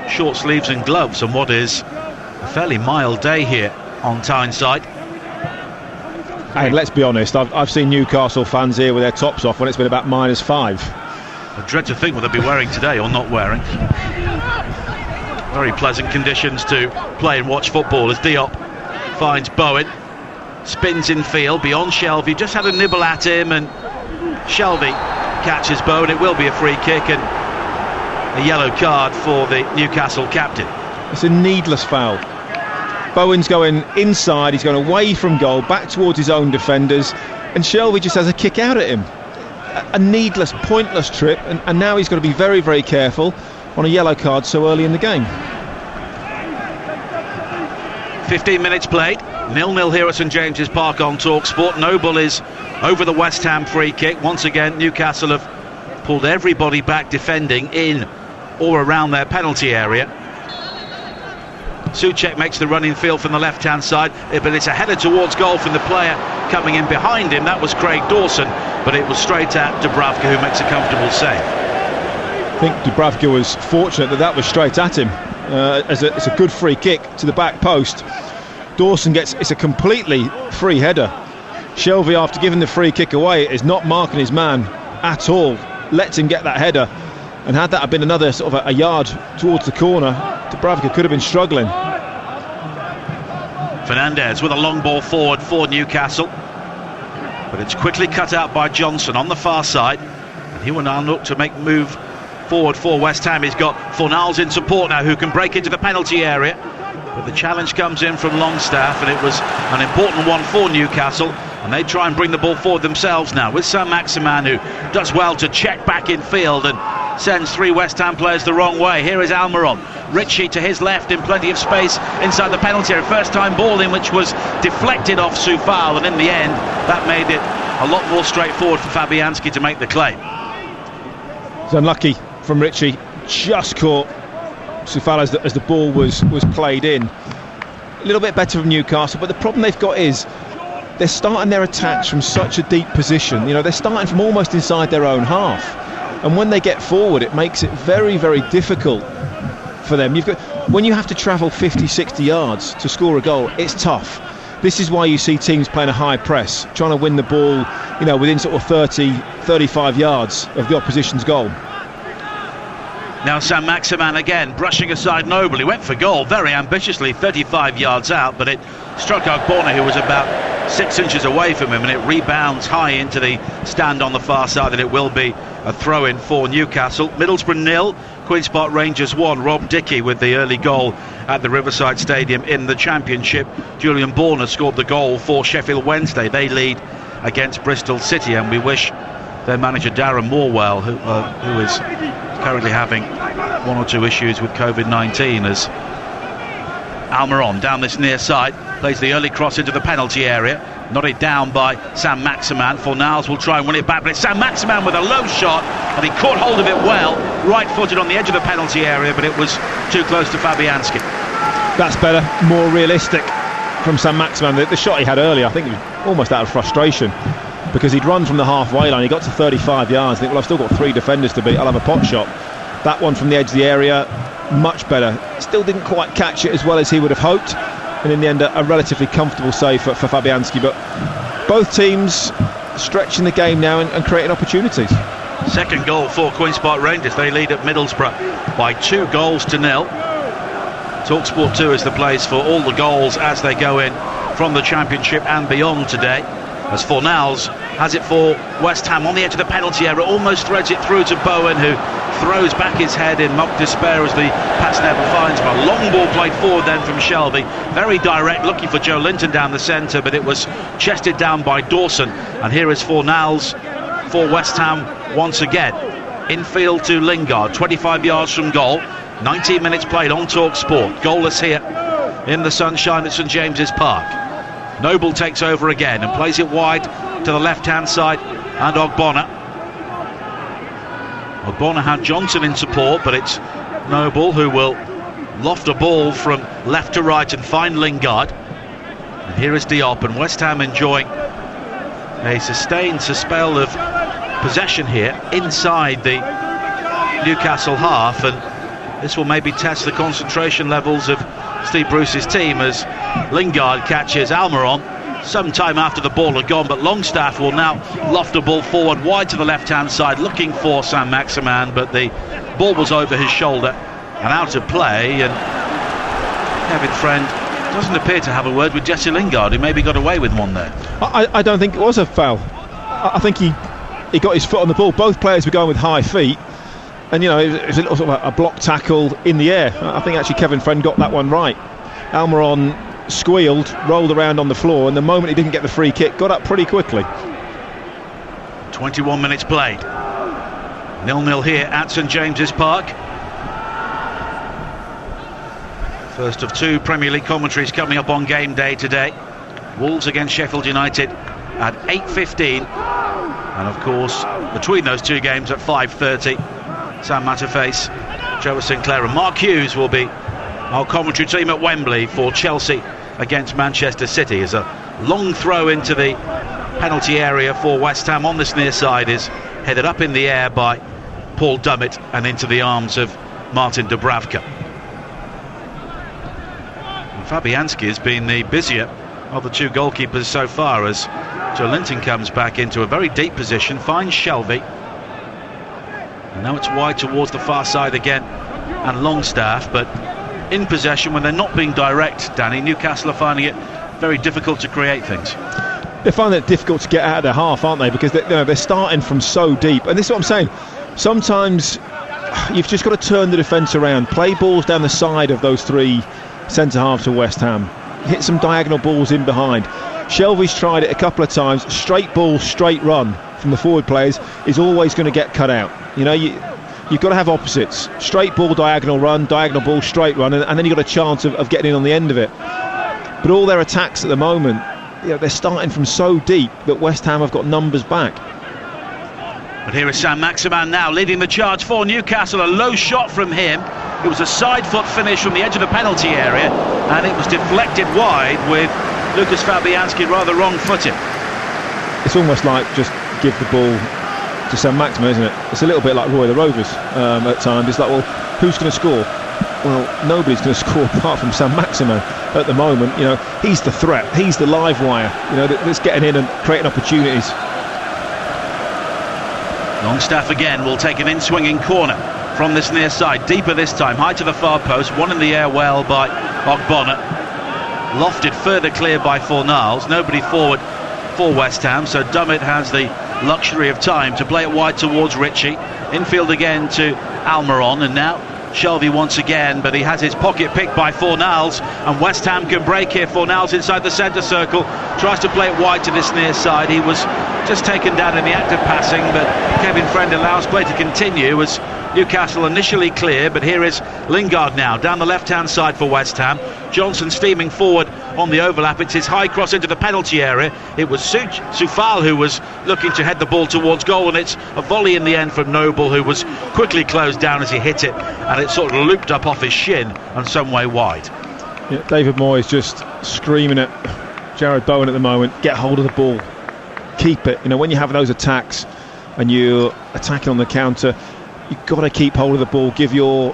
short sleeves and gloves on what is a fairly mild day here on Tyneside. Hey, let's be honest, I've seen Newcastle fans here with their tops off when it's been about -5. I dread to think what they'll be wearing today or not wearing. Very pleasant conditions to play and watch football as Diop finds Bowen, spins in field beyond Shelvey, just had a nibble at him, and Shelvey catches Bowen. It will be a free kick and a yellow card for the Newcastle captain. It's a needless foul. Bowen's going inside, he's going away from goal, back towards his own defenders, and Shelvey just has a kick out at him. A needless, pointless trip, and now he's got to be very, very careful on a yellow card so early in the game. 15 minutes played, 0-0 here at St James's Park on TalkSport. Noble is over the West Ham free kick. Once again, Newcastle have pulled everybody back defending in or around their penalty area. Souček makes the run in field from the left-hand side, but it's a header towards goal from the player coming in behind him. That was Craig Dawson, but it was straight at Dubravka, who makes a comfortable save. I think Dubravka was fortunate that was straight at him. It's a good free kick to the back post. Dawson it's a completely free header. Shelvey, after giving the free kick away, is not marking his man at all. Lets him get that header, and had that been another sort of a yard towards the corner, Dubravka could have been struggling. Fernandez with a long ball forward for Newcastle, but it's quickly cut out by Johnson on the far side, and he will now look to make move forward for West Ham. He's got Fornals in support now, who can break into the penalty area, but the challenge comes in from Longstaff, and it was an important one for Newcastle, and they try and bring the ball forward themselves now with Saint-Maximin, who does well to check back in field and sends 3 West Ham players the wrong way. Here is Almiron, Ritchie to his left in plenty of space inside the penalty area. First time ball in, which was deflected off Soufal, and in the end that made it a lot more straightforward for Fabianski to make the claim. It's unlucky from Ritchie, just caught Soufal as the ball was played in. A little bit better from Newcastle, but the problem they've got is they're starting their attacks from such a deep position. They're starting from almost inside their own half, and when they get forward it makes it very, very difficult for them. When you have to travel 50-60 yards to score a goal, it's tough. This is why you see teams playing a high press, trying to win the ball within sort of 30-35 yards of the opposition's goal. Now Saint-Maximin again, brushing aside Noble. He went for goal very ambitiously, 35 yards out, but it struck Ogbonna, who was about 6 inches away from him, and it rebounds high into the stand on the far side, and it will be a throw-in for Newcastle. Middlesbrough 0, Queen's Park Rangers 1. Rob Dickey with the early goal at the Riverside Stadium in the Championship. Julian Borner scored the goal for Sheffield Wednesday. They lead against Bristol City, and we wish their manager Darren Moore well, who is currently having 1 or 2 issues with COVID-19, as Almiron down this near side plays the early cross into the penalty area, nodded down by Sam Maximan. Fornals will try and win it back, but it's Sam Maximan with a low shot, and he caught hold of it well, right-footed on the edge of the penalty area, but it was too close to Fabianski. That's better, more realistic from Sam Maximan. The shot he had earlier, I think he was almost out of frustration, because he'd run from the halfway line, he got to 35 yards, I think, well, I've still got 3 defenders to beat, I'll have a pot shot. That one from the edge of the area, much better. Still didn't quite catch it as well as he would have hoped, and in the end a relatively comfortable save for Fabianski. But both teams stretching the game now and creating opportunities. Second goal for Queen's Park Rangers. They lead at Middlesbrough by 2 goals to 0. TalkSport 2 is the place for all the goals as they go in from the Championship and beyond today, as Fornals has it for West Ham on the edge of the penalty area, almost threads it through to Bowen, who throws back his head in mock despair as the pass never finds him. A long ball played forward then from Shelvey, very direct, looking for Joe Linton down the centre, but it was chested down by Dawson. And here is Fornals for West Ham once again. Infield to Lingard, 25 yards from goal. 19 minutes played on TalkSport. Goalless here in the sunshine at St James's Park. Noble takes over again and plays it wide to the left-hand side, and Ogbonna had Johnson in support, but it's Noble who will loft a ball from left to right and find Lingard. And here is Diop, and West Ham enjoying a sustained spell of possession here inside the Newcastle half, and this will maybe test the concentration levels of Steve Bruce's team, as Lingard catches Almiron some time after the ball had gone, but Longstaff will now loft a ball forward wide to the left-hand side looking for Sam Maximan, but the ball was over his shoulder and out of play, and Kevin Friend doesn't appear to have a word with Jesse Lingard, who maybe got away with one there. I don't think it was a foul. I think he got his foot on the ball. Both players were going with high feet, and you know, it was a little sort of a block tackle in the air. I think actually Kevin Friend got that one right. Almiron squealed, rolled around on the floor, and the moment he didn't get the free kick, got up pretty quickly. 21 minutes played. 0-0 here at St James's Park. First of 2 Premier League commentaries coming up on game day today. Wolves against Sheffield United at 8:15, and of course between those 2 games at 5:30, Sam Matterface, Trevor Sinclair and Mark Hughes will be our commentary team at Wembley for Chelsea against Manchester City. As a long throw into the penalty area for West Ham on this near side is headed up in the air by Paul Dummett and into the arms of Martin Dubravka. And Fabianski has been the busier of the 2 goalkeepers so far, as Joe Linton comes back into a very deep position, finds Shelvey, and now it's wide towards the far side again, and Longstaff, but in possession when they're not being direct. Danny, Newcastle are finding it very difficult to create things. They're finding it difficult to get out of their half, aren't they? Because they're starting from so deep, and this is what I'm saying. Sometimes you've just got to turn the defence around, play balls down the side of those 3 centre halves of West Ham, hit some diagonal balls in behind. Shelvey's tried it a couple of times. Straight ball, straight run from the forward players is always going to get cut out. You know, you've got to have opposites. Straight ball, diagonal run, diagonal ball, straight run, and then you've got a chance of getting in on the end of it. But all their attacks at the moment, you know, they're starting from so deep that West Ham have got numbers back. But here is Sam Maximan now leading the charge for Newcastle. A low shot from him. It was a side foot finish from the edge of the penalty area, and it was deflected wide with Lucas Fabianski rather wrong-footed. It's almost like just give the ball to Sam Maximan, isn't it? It's a little bit like Roy the Rovers at times. It's like, well, who's going to score? Well, nobody's going to score apart from Sam Maximan at the moment. You know, he's the threat, he's the live wire, you know, that's getting in and creating opportunities. Longstaff again will take an in-swinging corner from this near side, deeper this time, high to the far post, one in the air well by Ogbonna. lofted further clear by Fornals. Nobody forward for West Ham, so Dummett has the luxury of time to play it wide towards Ritchie. Infield again to Almiron, and now Shelvey once again, but he has his pocket picked by Fornals, and West Ham can break here. Fornals inside the centre circle, tries to play it wide to this near side. He was just taken down in the act of passing, but Kevin Friend allows play to continue as Newcastle initially clear, but here is Lingard now down the left-hand side for West Ham. Johnson steaming forward on the overlap. It's his high cross into the penalty area. It was Soufal who was looking to head the ball towards goal, and it's a volley in the end from Noble, who was quickly closed down as he hit it, and it sort of looped up off his shin and some way wide. Yeah, David Moyes just screaming at Jared Bowen at the moment, get hold of the ball, keep it. You know, when you have those attacks and you're attacking on the counter, you've got to keep hold of the ball, give your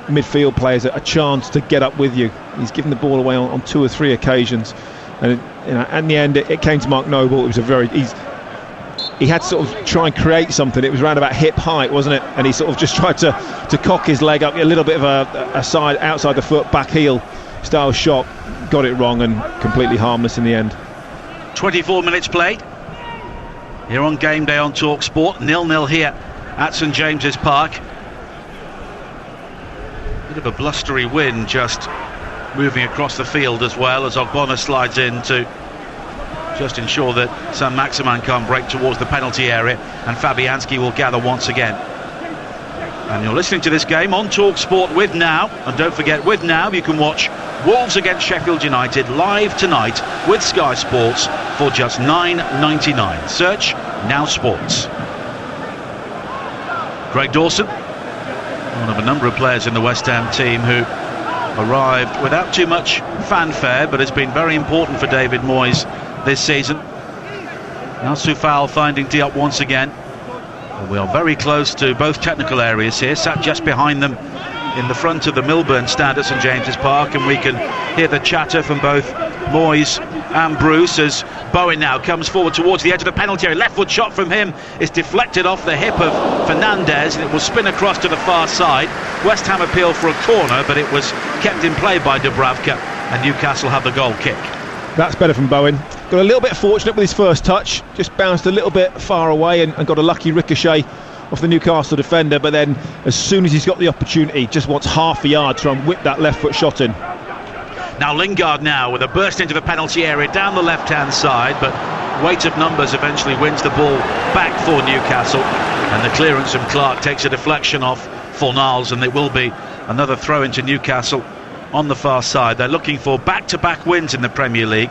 midfield players a chance to get up with you. He's given the ball away on 2 or 3 occasions, and you know, in the end it came to Mark Noble. It was he had to sort of try and create something. It was around about hip height, wasn't it? And he sort of just tried to cock his leg up, a little bit of a side, outside the foot, back heel style shot. Got it wrong and completely harmless in the end. 24 minutes played here on Game Day on Talk Sport. 0-0 here at St James's Park. Bit of a blustery wind just moving across the field, as well as Ogbonna slides in to just ensure that Sam Maximan can't break towards the penalty area, and Fabianski will gather once again. And you're listening to this game on Talk Sport with Now, and don't forget, with Now you can watch Wolves against Sheffield United live tonight with Sky Sports for just $9.99. Search Now Sports. Greg Dawson, one of a number of players in the West Ham team who arrived without too much fanfare, but has been very important for David Moyes this season. Now Soufal finding Diop once again. We are very close to both technical areas here, sat just behind them in the front of the Milburn stand at St James's Park, and we can hear the chatter from both Moyes and Bruce as Bowen now comes forward towards the edge of the penalty area. Left foot shot from him is deflected off the hip of Fernandez, and it will spin across to the far side. West Ham appeal for a corner, but it was kept in play by Dubravka, and Newcastle have the goal kick. That's better from Bowen. Got a little bit fortunate with his first touch, just bounced a little bit far away and got a lucky ricochet off the Newcastle defender, but then as soon as he's got the opportunity, just wants half a yard to try and whip that left foot shot in. Now Lingard now with a burst into the penalty area down the left hand side, but weight of numbers eventually wins the ball back for Newcastle, and the clearance from Clark takes a deflection off Fornals, and it will be another throw into Newcastle on the far side. They're looking for back-to-back wins in the Premier League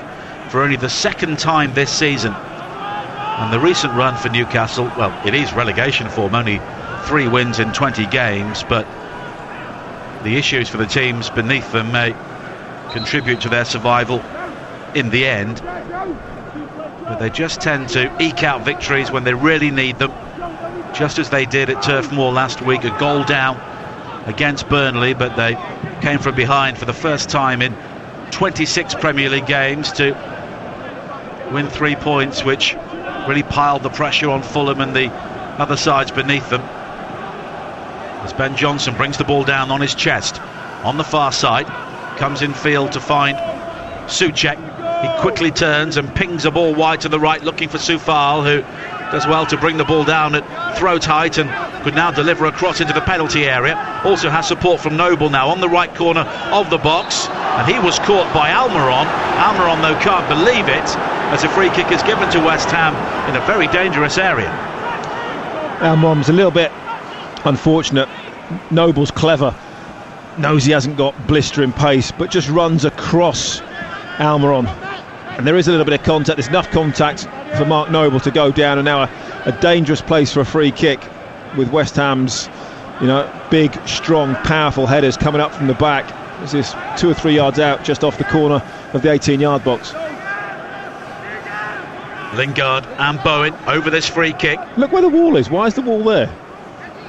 for only the second time this season, and the recent run for Newcastle, well, it is relegation form, only 3 wins in 20 games, but the issues for the teams beneath them may contribute to their survival in the end, but they just tend to eke out victories when they really need them, just as they did at Turf Moor last week, a goal down against Burnley, but they came from behind for the first time in 26 Premier League games to win 3 points, which really piled the pressure on Fulham and the other sides beneath them. As Ben Johnson brings the ball down on his chest on the far side, comes in field to find Soucek. He quickly turns and pings a ball wide to the right, looking for Soufal, who does well to bring the ball down at throat height and could now deliver a cross into the penalty area. Also has support from Noble now on the right corner of the box, and he was caught by Almiron. Almiron, though, can't believe it, as a free kick is given to West Ham in a very dangerous area. Almiron's a little bit unfortunate. Noble's clever, knows he hasn't got blistering pace, but just runs across Almiron, and there is a little bit of contact. There's enough contact for Mark Noble to go down, and now a dangerous place for a free kick with West Ham's, you know, big, strong, powerful headers coming up from the back. This is 2 or 3 yards out, just off the corner of the 18-yard box. Lingard and Bowen over this free kick. Look where the wall is. Why is the wall there?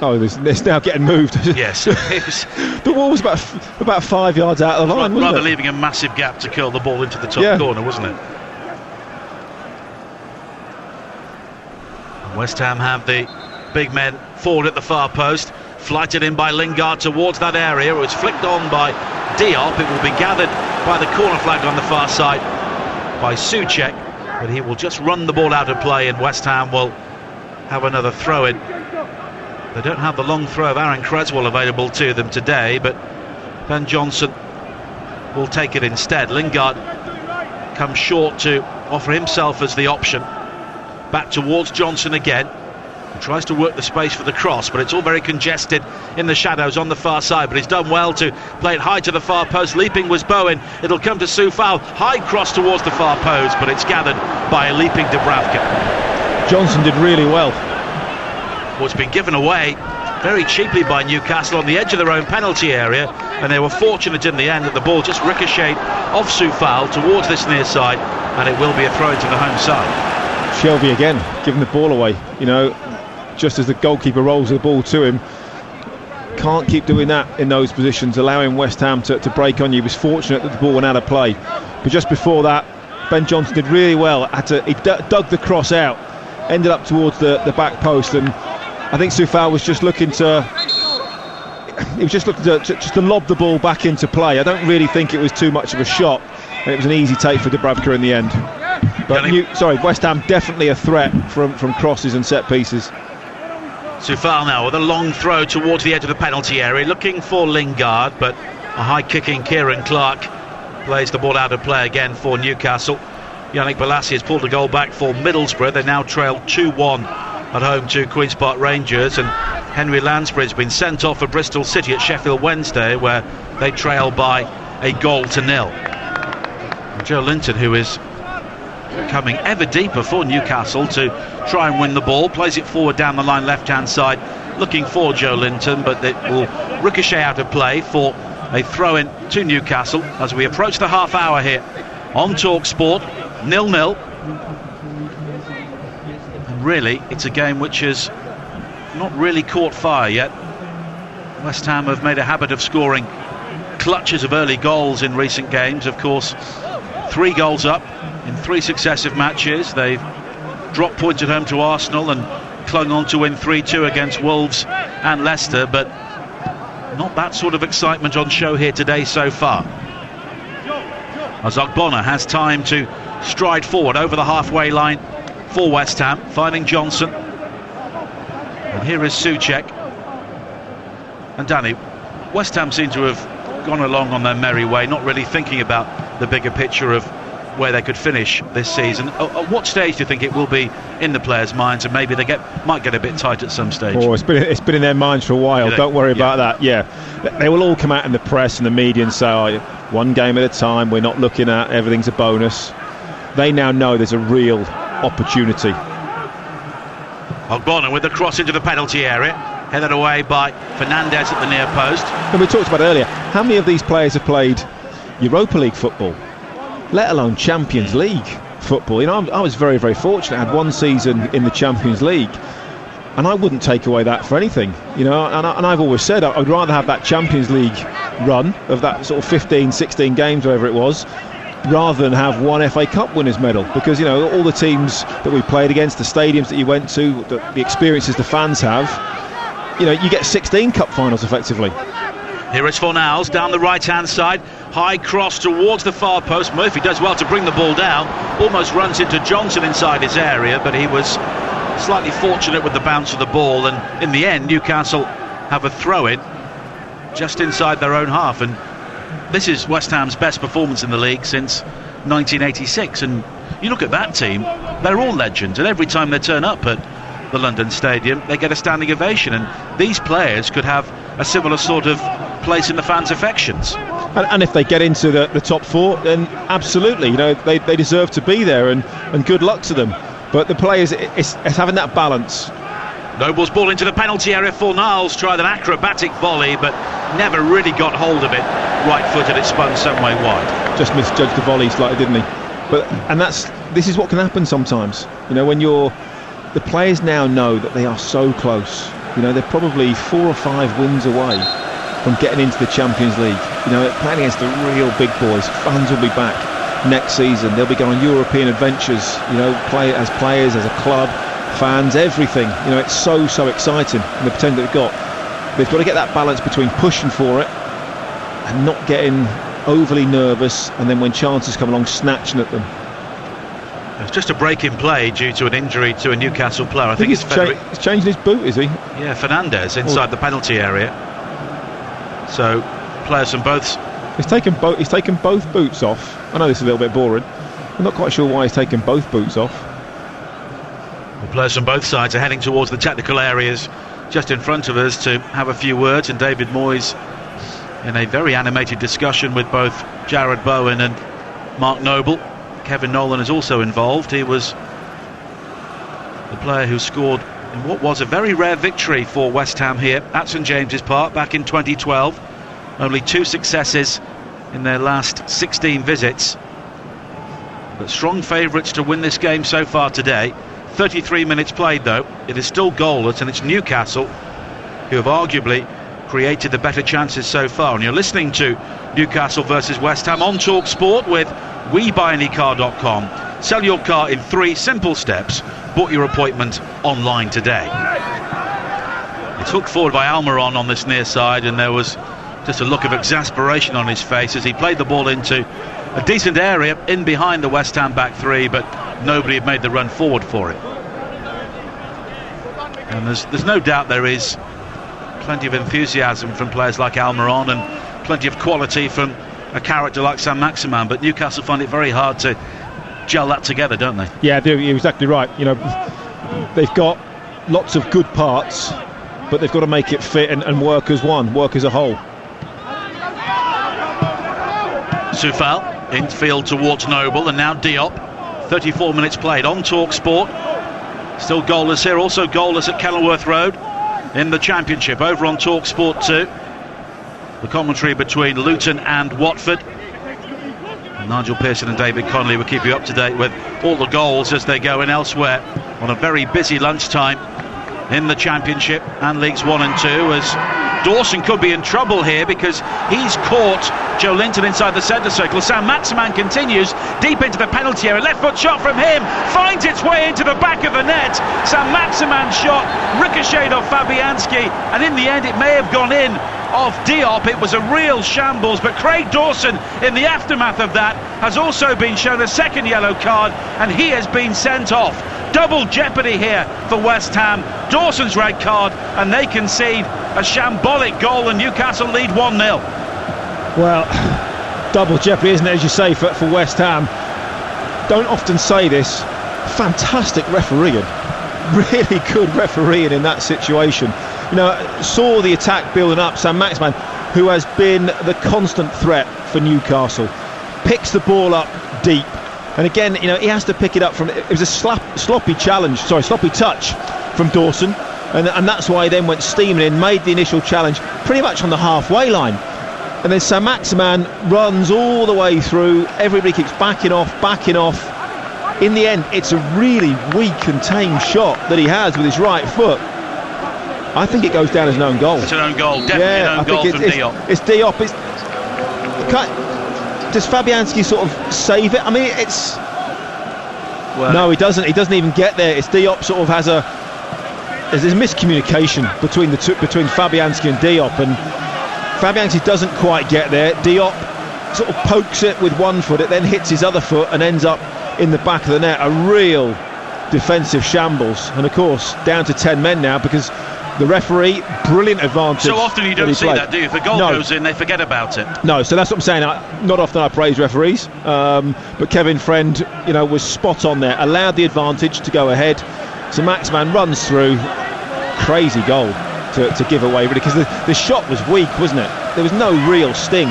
Oh, it's now getting moved. Yes. The wall was about 5 yards out of the line, wasn't it? Rather leaving a massive gap to curl the ball into the top corner, wasn't it? And West Ham have the big men forward at the far post, flighted in by Lingard towards that area. It was flicked on by Diop. It will be gathered by the corner flag on the far side by Souček, but he will just run the ball out of play, and West Ham will have another throw in. They don't have the long throw of Aaron Creswell available to them today, but Ben Johnson will take it instead. Lingard comes short to offer himself as the option. Back towards Johnson again. He tries to work the space for the cross, but it's all very congested in the shadows on the far side, but he's done well to play it high to the far post. Leaping was Bowen. It'll come to Soufal. High cross towards the far post, but it's gathered by a leaping Dubravka. Johnson did really well. Well, it's been given away very cheaply by Newcastle on the edge of their own penalty area, and they were fortunate in the end that the ball just ricocheted off Soufal towards this near side, and it will be a throw to the home side. Shelby again giving the ball away, just as the goalkeeper rolls the ball to him. Can't keep doing that in those positions, allowing West Ham to break on you. He was fortunate that the ball went out of play, but just before that Ben Johnson did really well. He dug the cross out, ended up towards the back post, and I think Soufal was just looking to lob the ball back into play. I don't really think it was too much of a shot, and it was an easy take for Dubravka in the end. But West Ham definitely a threat from crosses and set pieces. Soufal now with a long throw towards the edge of the penalty area, looking for Lingard, but a high-kicking Kieran Clark plays the ball out of play again for Newcastle. Yannick Bolasie has pulled a goal back for Middlesbrough. They now trail 2-1 at home to Queen's Park Rangers, and Henry Lansbury has been sent off for Bristol City at Sheffield Wednesday, where they trail by a 1-0. And Joe Linton, who is coming ever deeper for Newcastle to try and win the ball, plays it forward down the line left hand side, looking for Joe Linton, but it will ricochet out of play for a throw in to Newcastle as we approach the half hour here on Talk Sport. 0-0. And really it's a game which has not really caught fire yet. West Ham have made a habit of scoring clutches of early goals in recent games. Of course, 3 goals up in 3 successive matches. They've dropped points at home to Arsenal and clung on to win 3-2 against Wolves and Leicester, but not that sort of excitement on show here today so far. As Ogbonna has time to stride forward over the halfway line for West Ham, finding Johnson. And here is Souček. And Danny, West Ham seem to have gone along on their merry way, not really thinking about the bigger picture of where they could finish this season. At what stage do you think it will be in the players' minds, and maybe they might get a bit tight at some stage? Oh, it's been in their minds for a while. Don't worry about that. Yeah, they will all come out in the press and the media and say, oh, one game at a time, we're not looking at everything's a bonus. They now know there's a real opportunity. Ogbonna with the cross into the penalty area, headed away by Fernandez at the near post. And we talked about earlier, how many of these players have played Europa League football, let alone Champions League football? I was very, very fortunate. I had 1 season in the Champions League, and I wouldn't take away that for anything. And I've always said I'd rather have that Champions League run of that sort of 15, 16 games, whatever it was, rather than have 1 FA Cup winners medal, because all the teams that we played against, the stadiums that you went to, the experiences the fans have, you get 16 cup finals effectively. Here is Fornals down the right hand side, high cross towards the far post. Murphy does well to bring the ball down, almost runs into Johnson inside his area, but he was slightly fortunate with the bounce of the ball, and in the end Newcastle have a throw in just inside their own half. And this is West Ham's best performance in the league since 1986, and you look at that team, they're all legends, and every time they turn up at the London Stadium they get a standing ovation, and these players could have a similar sort of place in the fans' affections. And if they get into the top 4, then absolutely, they deserve to be there, and good luck to them. But the players, it's having that balance. Noble's ball into the penalty area. Fornals tried an acrobatic volley, but never really got hold of it. Right-footed, it spun some way wide. Just misjudged the volley slightly, didn't he? This is what can happen sometimes. When the players now know that they are so close. They're probably 4 or 5 wins away from getting into the Champions League. Playing against the real big boys. Fans will be back next season. They'll be going on European adventures. Play as players, as a club, fans, everything. It's so exciting, and the potential they've got. They've got to get that balance between pushing for it and not getting overly nervous, and then when chances come along, snatching at them. It's just a break in play due to an injury to a Newcastle player. I think he's changing his boot, is he? Yeah, Fernandez inside the penalty area. So players from both. He's taken both boots off. I know this is a little bit boring. I'm not quite sure why he's taken both boots off. The players from both sides are heading towards the technical areas just in front of us to have a few words, and David Moyes in a very animated discussion with both Jarrod Bowen and Mark Noble. Kevin Nolan is also involved. He was the player who scored in what was a very rare victory for West Ham here at St James's Park back in 2012. Only 2 successes in their last 16 visits, but strong favourites to win this game so far today. 33 minutes played though, it is still goalless, and it's Newcastle who have arguably created the better chances so far. And you're listening to Newcastle versus West Ham on Talk Sport with WeBuyAnyCar.com. Sell your car in 3 simple steps. Book your appointment online today. It's hooked forward by Almiron on this near side, and there was just a look of exasperation on his face as he played the ball into a decent area in behind the West Ham back 3, but nobody had made the run forward for it. And there's no doubt there is plenty of enthusiasm from players like Almiron and plenty of quality from a character like Saint-Maximin, but Newcastle find it very hard to gel that together, don't they? Yeah, you're exactly right. You know, they've got lots of good parts, but they've got to make it fit and work as one, work as a whole. Soufal infield towards Noble, and now Diop. 34 minutes played on Talk Sport. Still goalless here, also goalless at Kenilworth Road in the Championship over on Talk Sport 2. The commentary between Luton and Watford. And Nigel Pearson and David Connolly will keep you up to date with all the goals as they go in elsewhere on a very busy lunchtime in the Championship and Leagues 1 and 2, as Dawson could be in trouble here because he's caught Joe Linton inside the centre circle. Saint-Maximin continues deep into the penalty area. Left foot shot from him finds its way into the back of the net. Saint-Maximin's shot ricocheted off Fabianski, and in the end it may have gone in off Diop. It was a real shambles, but Craig Dawson in the aftermath of that has also been shown a second yellow card, and he has been sent off. Double jeopardy here for West Ham. Dawson's red card, and they concede a shambolic goal, and Newcastle lead 1-0. Well, double jeopardy, isn't it, as you say, for West Ham. Don't often say this. Fantastic refereeing. Really good refereeing in that situation. You know, saw the attack building up. Saint-Maximin, who has been the constant threat for Newcastle, picks the ball up deep. And again, you know, he has to pick it up from. It was a sloppy touch from Dawson, and that's why he then went steaming in, made the initial challenge pretty much on the halfway line, and then Saint-Maximin runs all the way through. Everybody keeps backing off. In the end, it's a really weak, contained shot that he has with his right foot. I think it goes down as an own goal. It's an own goal, definitely an own goal from Diop. It's Diop. Does Fabianski sort of save it? I mean, it's... Well, no, he doesn't. He doesn't even get there. It's Diop sort of has a... There's a miscommunication between Fabianski and Diop, and Fabianski doesn't quite get there. Diop sort of pokes it with one foot, it then hits his other foot and ends up in the back of the net. A real defensive shambles, and of course down to 10 men now because the referee, brilliant advantage. So often you don't see that, do you? If the goal goes in, they forget about it. No, so that's what I'm saying. Not often I praise referees, but Kevin Friend, you know, was spot on there. Allowed the advantage to go ahead. So Maximin runs through. Crazy goal to give away, really, because the shot was weak, wasn't it? There was no real sting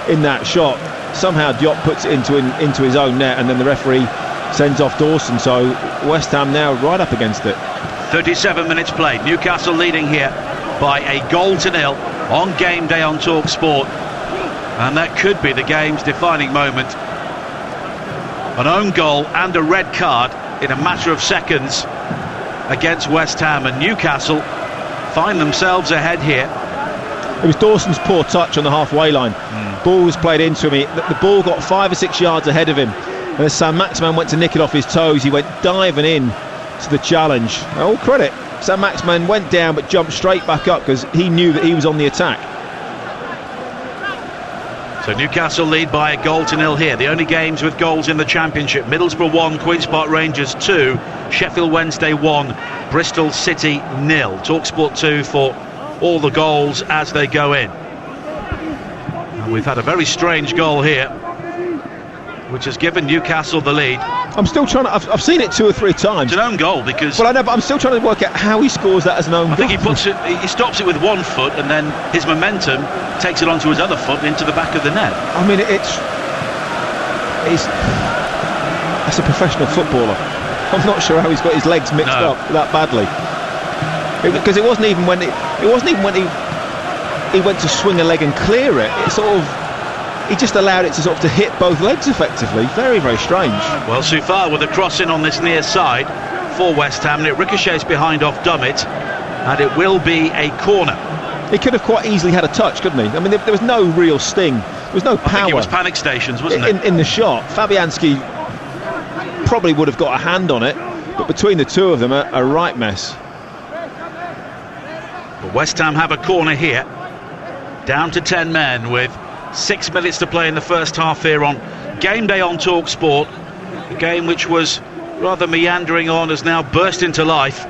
in that shot. Somehow Diop puts it into his own net, and then the referee sends off Dawson. So West Ham now right up against it. 37 minutes played. Newcastle leading here by a 1-0 on game day on Talk Sport, and that could be the game's defining moment. An own goal and a red card in a matter of seconds against West Ham, and Newcastle find themselves ahead here. It was Dawson's poor touch on the halfway line. Ball was played into him. The ball got 5 or 6 yards ahead of him, and as Saint-Maximin went to nick it off his toes, he went diving in to the challenge. All credit. Saint-Maximin went down but jumped straight back up because he knew that he was on the attack. So Newcastle lead by 1-0 here. The only games with goals in the Championship: Middlesbrough 1, Queen's Park Rangers 2, Sheffield Wednesday 1, Bristol City 0. TalkSport 2 for all the goals as they go in. And we've had a very strange goal here, which has given Newcastle the lead. I'm still trying to. I've seen it 2 or 3 times. It's an own goal because. Well, I know, but I'm still trying to work out how he scores that as an own goal. I think he stops it with one foot, and then his momentum takes it onto his other foot and into the back of the net. I mean, that's a professional footballer. I'm not sure how he's got his legs mixed up that badly. Because it wasn't even when he went to swing a leg and clear it. It sort of. He just allowed it to sort of to hit both legs effectively. Very, very strange. Well, Soufal with a cross in on this near side for West Ham, and it ricochets behind off Dummett, and it will be a corner. He could have quite easily had a touch, couldn't he? I mean, there was no real sting. There was no power. I think it was panic stations, wasn't it? In the shot. Fabianski probably would have got a hand on it, but between the two of them, a right mess. But West Ham have a corner here. Down to 10 men with 6 minutes to play in the first half here on Game Day on TalkSport. A game which was rather meandering on has now burst into life.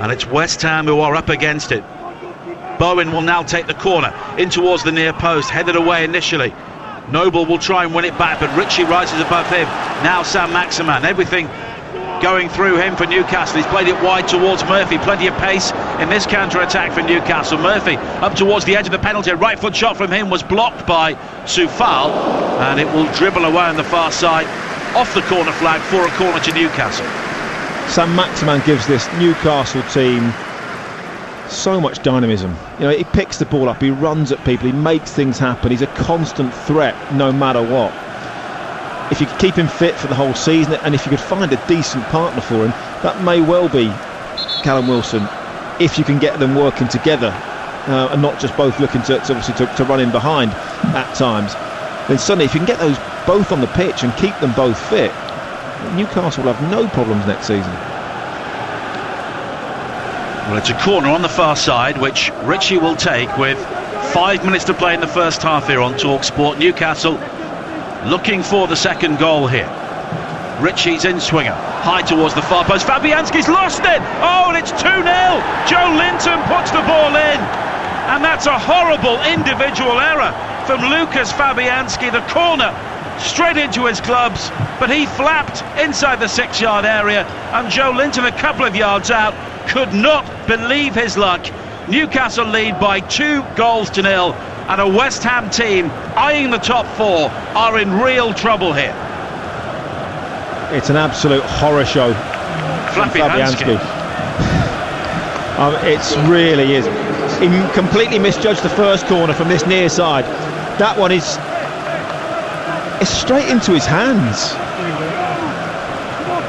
And it's West Ham who are up against it. Bowen will now take the corner in towards the near post, headed away initially. Noble will try and win it back, but Ritchie rises above him. Now Sam Maximan, everything going through him for Newcastle. He's played it wide towards Murphy. Plenty of pace in this counter-attack for Newcastle. Murphy up towards the edge of the penalty. A right foot shot from him was blocked by Soufal, and it will dribble away on the far side off the corner flag for a corner to Newcastle. Sam Maximan gives this Newcastle team so much dynamism. You know, he picks the ball up, he runs at people, he makes things happen. He's a constant threat no matter what. If you could keep him fit for the whole season, and if you could find a decent partner for him, that may well be Callum Wilson, if you can get them working together and not just both looking to run in behind at times. Then suddenly, if you can get those both on the pitch and keep them both fit, Newcastle will have no problems next season. Well, it's a corner on the far side, which Ritchie will take with 5 minutes to play in the first half here on TalkSport. Newcastle looking for the second goal here. Ritchie's in swinger, high towards the far post. Fabianski's lost it. Oh, and it's 2-0. Joe Linton puts the ball in, and that's a horrible individual error from Lucas Fabianski. The corner straight into his gloves, but he flapped inside the 6-yard area, and Joe Linton, a couple of yards out, could not believe his luck. Newcastle lead by 2-0, and a West Ham team eyeing the top 4 are in real trouble here. It's an absolute horror show. Fabianski. It really is. He completely misjudged the first corner from this near side. That one is straight into his hands.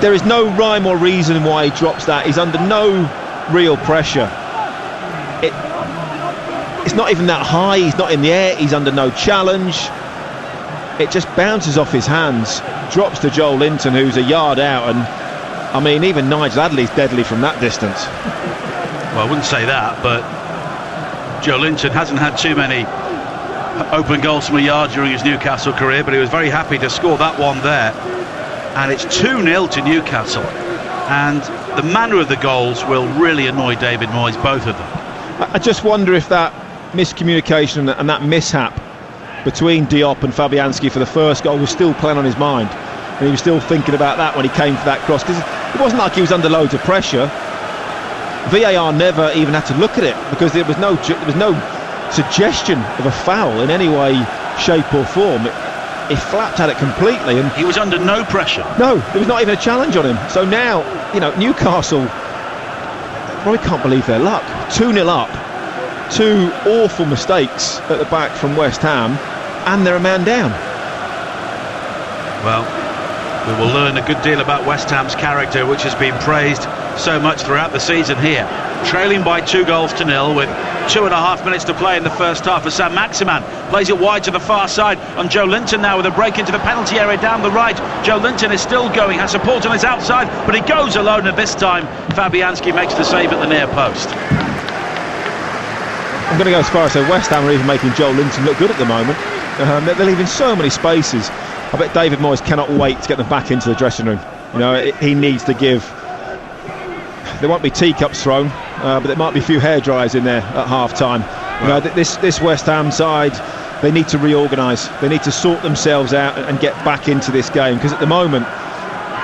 There is no rhyme or reason why he drops that. He's under no real pressure. It's not even that high. He's not in the air. He's under no challenge. It just bounces off his hands, drops to Joel Linton, who's a yard out, and I mean, even Nigel Adderley's deadly from that distance. Well, I wouldn't say that, but Joe Linton hasn't had too many open goals from a yard during his Newcastle career, but he was very happy to score that one there. And it's 2-0 to Newcastle, and the manner of the goals will really annoy David Moyes, both of them. I just wonder if that miscommunication and that mishap between Diop and Fabianski for the first goal was still playing on his mind, and he was still thinking about that when he came for that cross, because it wasn't like he was under loads of pressure. VAR never even had to look at it, because there was no suggestion of a foul in any way, shape or form. He flapped at it completely, and he was under no pressure. No, there was not even a challenge on him. So now, you know, Newcastle probably can't believe their luck. 2-0 up, 2 awful mistakes at the back from West Ham, and they're a man down. Well, we will learn a good deal about West Ham's character, which has been praised so much throughout the season here. Trailing by 2-0 with 2.5 minutes to play in the first half, as Sam Maximan plays it wide to the far side, and Joe Linton now with a break into the penalty area down the right. Joe Linton is still going, has support on his outside, but he goes alone, and this time Fabianski makes the save at the near post. I'm going to go as far as say West Ham are even making Joel Linton look good at the moment. They're leaving so many spaces. I bet David Moyes cannot wait to get them back into the dressing room. You know, he needs to give. There won't be teacups thrown, but there might be a few hairdryers in there at half-time. You know, this West Ham side, they need to reorganise. They need to sort themselves out and get back into this game, because at the moment,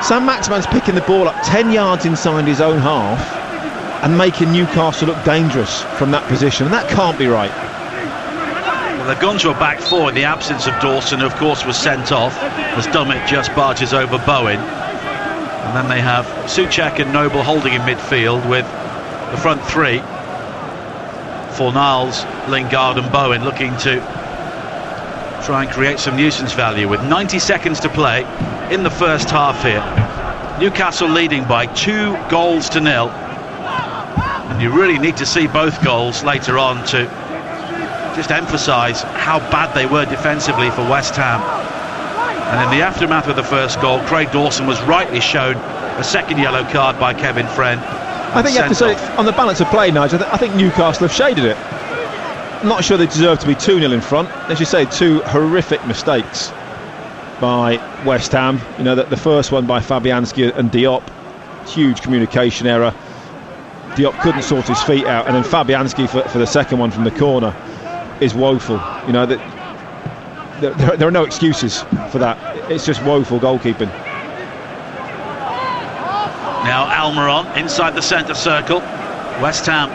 Sam Maximan's picking the ball up 10 yards inside his own half and making Newcastle look dangerous from that position, and that can't be right. Well, they've gone to a back four in the absence of Dawson, who of course was sent off as Dummett just barges over Bowen. And then they have Souček and Noble holding in midfield with the front three. Fornals, Lingard and Bowen looking to try and create some nuisance value with 90 seconds to play in the first half here. Newcastle leading by 2-0. And you really need to see both goals later on to just emphasise how bad they were defensively for West Ham. And in the aftermath of the first goal, Craig Dawson was rightly shown a second yellow card by Kevin Friend. I think you have to say, on the balance of play, Nigel, I think Newcastle have shaded it. I'm not sure they deserve to be 2-0 in front. As you say, two horrific mistakes by West Ham. You know, that the first one by Fabianski and Diop, huge communication error. Diop couldn't sort his feet out, and then Fabianski for the second one from the corner is woeful. You know, that there are no excuses for that. It's just woeful goalkeeping. Now Almiron inside the centre circle. West Ham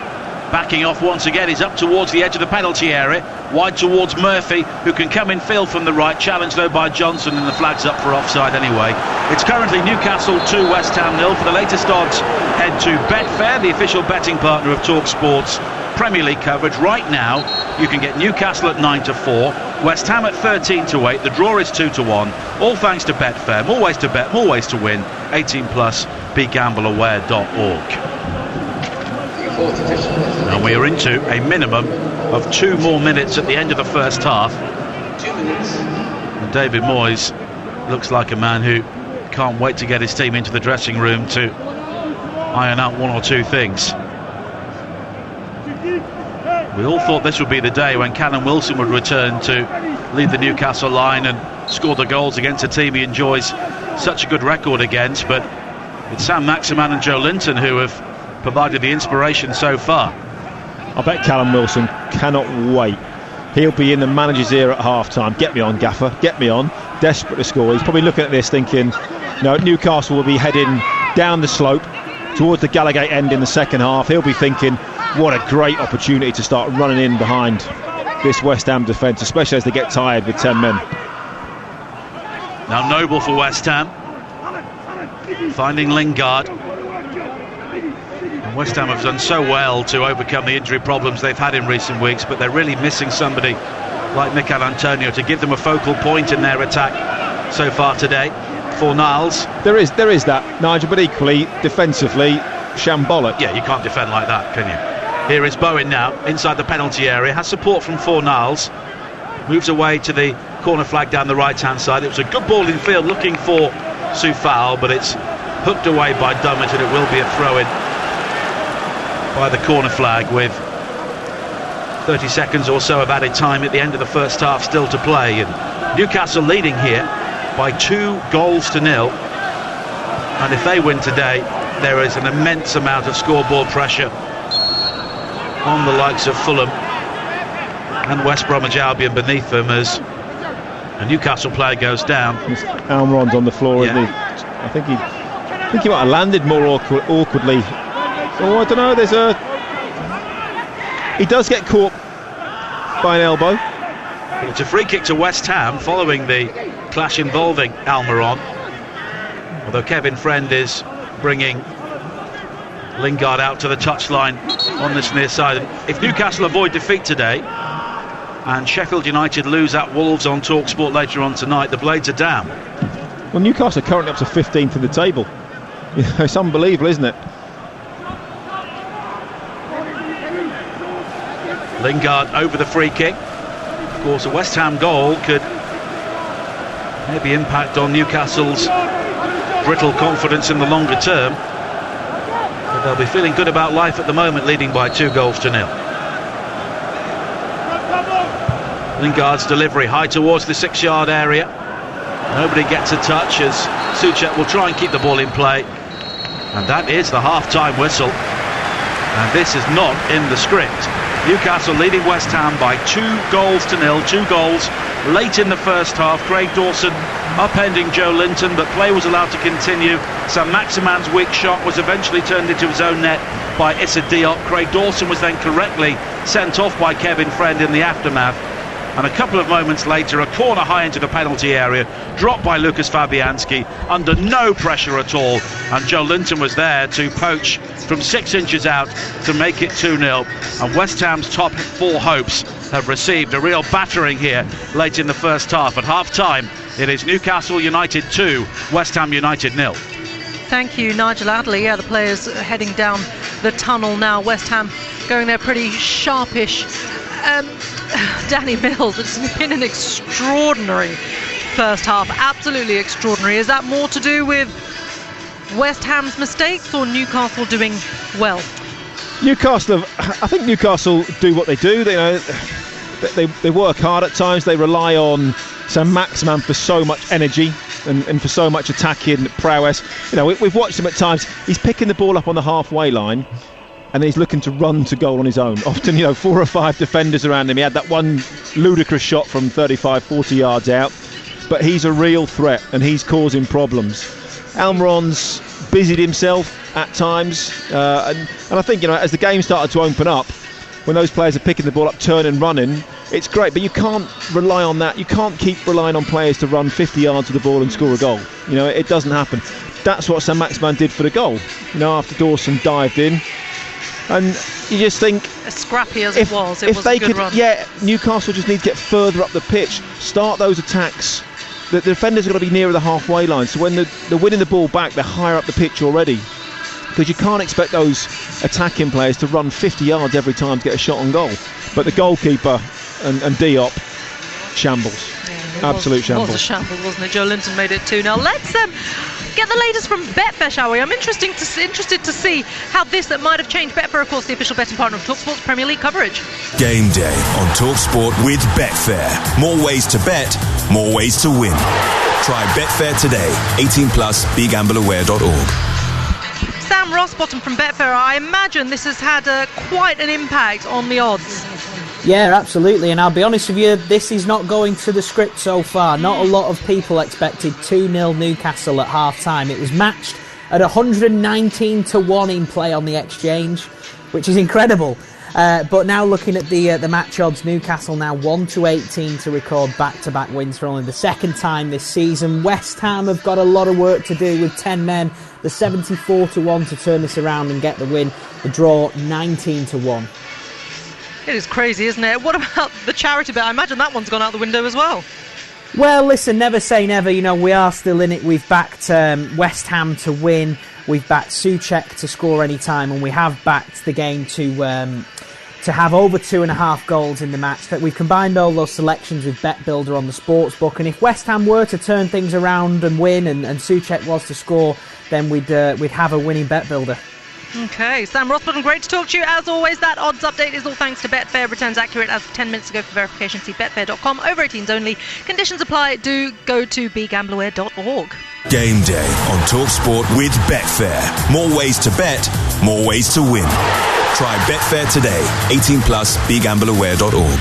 backing off once again. He's up towards the edge of the penalty area, wide towards Murphy, who can come in field from the right. Challenged though by Johnson, and the flag's up for offside anyway. It's currently Newcastle 2, West Ham 0. For the latest odds, head to Betfair, the official betting partner of Talk Sports Premier League coverage. Right now you can get Newcastle at 9-4, West Ham at 13-8. The draw is 2-1, all thanks to Betfair. More ways to bet, more ways to win. 18 plus, begambleaware.org. And we are into a minimum of 2 more minutes at the end of the first half. And David Moyes looks like a man who can't wait to get his team into the dressing room to iron out one or two things. We all thought this would be the day when Callum Wilson would return to lead the Newcastle line and score the goals against a team he enjoys such a good record against, but it's Sam Maximan and Joe Linton who have provided the inspiration so far. I bet Callum Wilson cannot wait. He'll be in the manager's ear at half-time. Get me on, Gaffer, get me on. Desperate to score. He's probably looking at this thinking, no, Newcastle will be heading down the slope towards the Gallagate end in the second half. He'll be thinking, what a great opportunity to start running in behind this West Ham defence, especially as they get tired with 10 men. Now Noble for West Ham, finding Lingard. And West Ham have done so well to overcome the injury problems they've had in recent weeks, but they're really missing somebody like Mikel Antonio to give them a focal point in their attack so far today. Fornals. There is that, Nigel, but equally defensively shambolic. Yeah, you can't defend like that, can you? Here is Bowen now inside the penalty area, has support from Fornals, moves away to the corner flag down the right hand side. It was a good ball in field looking for Soufal, but it's hooked away by Dummett, and it will be a throw in by the corner flag with 30 seconds or so of added time at the end of the first half still to play. And Newcastle leading here by 2-0, and if they win today, there is an immense amount of scoreboard pressure on the likes of Fulham and West Bromwich Albion beneath them as a Newcastle player goes down. Almiron's on the floor, isn't he? I think he might have landed more awkwardly. Oh, I don't know. He does get caught by an elbow. It's a free kick to West Ham following the clash involving Almiron. Although Kevin Friend is bringing Lingard out to the touchline on this near side. If Newcastle avoid defeat today and Sheffield United lose at Wolves on TalkSport later on tonight, the Blades are down. Well, Newcastle are currently up to 15th in the table. It's unbelievable, isn't it? Lingard over the free kick. Of course, a West Ham goal could maybe impact on Newcastle's brittle confidence in the longer term. But they'll be feeling good about life at the moment, leading by 2-0. Lingard's delivery high towards the 6-yard area. Nobody gets a touch as Souček will try and keep the ball in play. And that is the half-time whistle. And this is not in the script. Newcastle leading West Ham by 2-0. 2 goals late in the first half. Craig Dawson upending Joe Linton, but play was allowed to continue. Saint-Maximin's weak shot was eventually turned into his own net by Issa Diop. Craig Dawson was then correctly sent off by Kevin Friend in the aftermath. And a couple of moments later, a corner high into the penalty area, dropped by Lucas Fabianski under no pressure at all. And Joe Linton was there to poach from 6 inches out to make it 2-0. And West Ham's top 4 hopes have received a real battering here late in the first half. At half-time, it is Newcastle United 2, West Ham United 0. Thank you, Nigel Adley. Yeah, the players heading down the tunnel now. West Ham going there pretty sharpish. Danny Mills, it's been an extraordinary first half, absolutely extraordinary. Is that more to do with West Ham's mistakes or Newcastle doing well? I think Newcastle do what they do. They work hard at times. They rely on Saint-Maximin for so much energy and for so much attacking prowess. We've watched him at times. He's picking the ball up on the halfway line, and then he's looking to run to goal on his own. Often, 4 or 5 defenders around him. He had that one ludicrous shot from 35, 40 yards out. But he's a real threat, and he's causing problems. Almiron's busied himself at times. And I think, as the game started to open up, when those players are picking the ball up, turning, running, it's great. But you can't rely on that. You can't keep relying on players to run 50 yards with the ball and score a goal. It doesn't happen. That's what Saint-Maximin did for the goal. After Dawson dived in. And you just think, as scrappy as it was a good run. Yeah, Newcastle just need to get further up the pitch, start those attacks. The defenders are going to be nearer the halfway line, so when they're winning the ball back, they're higher up the pitch already. Because you can't expect those attacking players to run 50 yards every time to get a shot on goal. But the goalkeeper and Diop, shambles. Yeah, absolute shambles. It was a shambles, wasn't it? Joe Linton made it 2-0. Let's get the latest from Betfair, shall we? I'm interested to see how this might have changed. Betfair, of course, the official betting partner of TalkSport's Premier League coverage. Game day on TalkSport with Betfair. More ways to bet, more ways to win. Try Betfair today. 18 plus, begambleaware.org. Sam Rossbottom from Betfair, I imagine this has had quite an impact on the odds. Yeah, absolutely, and I'll be honest with you, this is not going to the script so far. Not a lot of people expected 2-0 Newcastle at half-time. It was matched at 119-1 in play on the exchange, which is incredible. But now looking at the match odds, Newcastle now 1-18 to record back-to-back wins for only the second time this season. West Ham have got a lot of work to do with 10 men. The 74-1 to turn this around and get the win. The draw 19-1. It is crazy, isn't it? What about the charity bet? I imagine that one's gone out the window as well. Well, listen, never say never. We are still in it. We've backed West Ham to win. We've backed Souček to score any time, and we have backed the game to have over 2.5 goals in the match. That we've combined all those selections with Bet Builder on the sportsbook, and if West Ham were to turn things around and win, and Souček was to score, then we'd have a winning Bet Builder. Okay, Sam Rossbottom, great to talk to you. As always, that odds update is all thanks to Betfair. Returns accurate as of 10 minutes ago. For verification, see betfair.com. Over 18s only. Conditions apply. Do go to begambleaware.org. Game day on TalkSport with Betfair. More ways to bet, more ways to win. Try Betfair today. 18 plus, begambleaware.org.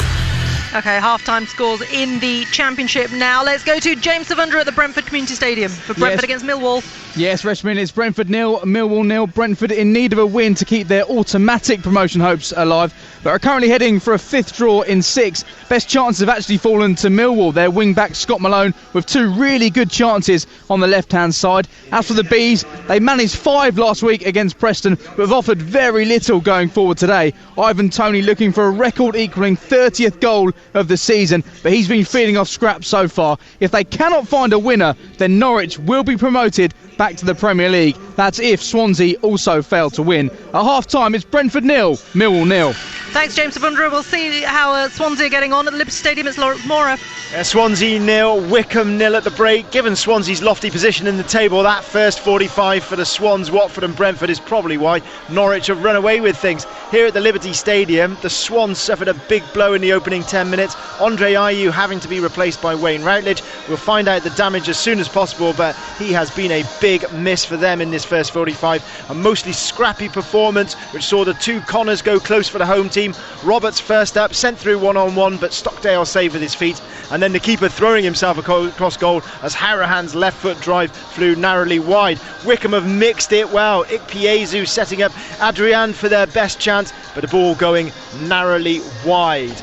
Okay, half-time scores in the Championship now. Let's go to James Savundra at the Brentford Community Stadium for Brentford against Millwall. Yes, Richmond, it's Brentford 0, Millwall 0. Brentford in need of a win to keep their automatic promotion hopes alive, but are currently heading for a 5th draw in 6. Best chances have actually fallen to Millwall. Their wing-back Scott Malone with 2 really good chances on the left-hand side. As for the Bees, they managed 5 last week against Preston, but have offered very little going forward today. Ivan Toney looking for a record-equalling 30th goal of the season, but he's been feeding off scraps so far. If they cannot find a winner, then Norwich will be promoted back to the Premier League. That's if Swansea also fail to win. At half-time, it's Brentford 0, Millwall 0. Thanks, James Abundra. We'll see how Swansea are getting on at the Liberty Stadium. It's Lawrence Mora. Swansea 0, Wickham 0 at the break. Given Swansea's lofty position in the table, that first 45 for the Swans, Watford and Brentford is probably why Norwich have run away with things. Here at the Liberty Stadium, the Swans suffered a big blow in the opening 10 minutes. Andre Ayew having to be replaced by Wayne Routledge. We'll find out the damage as soon as possible, but he has been a big miss for them in this first 45. A mostly scrappy performance, which saw the two Connors go close for the home team. Roberts first up, sent through one-on-one, but Stockdale saved with his feet. And then the keeper throwing himself across goal as Harahan's left foot drive flew narrowly wide. Wickham have mixed it well. Ikpeazu setting up Adrian for their best chance, but the ball going narrowly wide.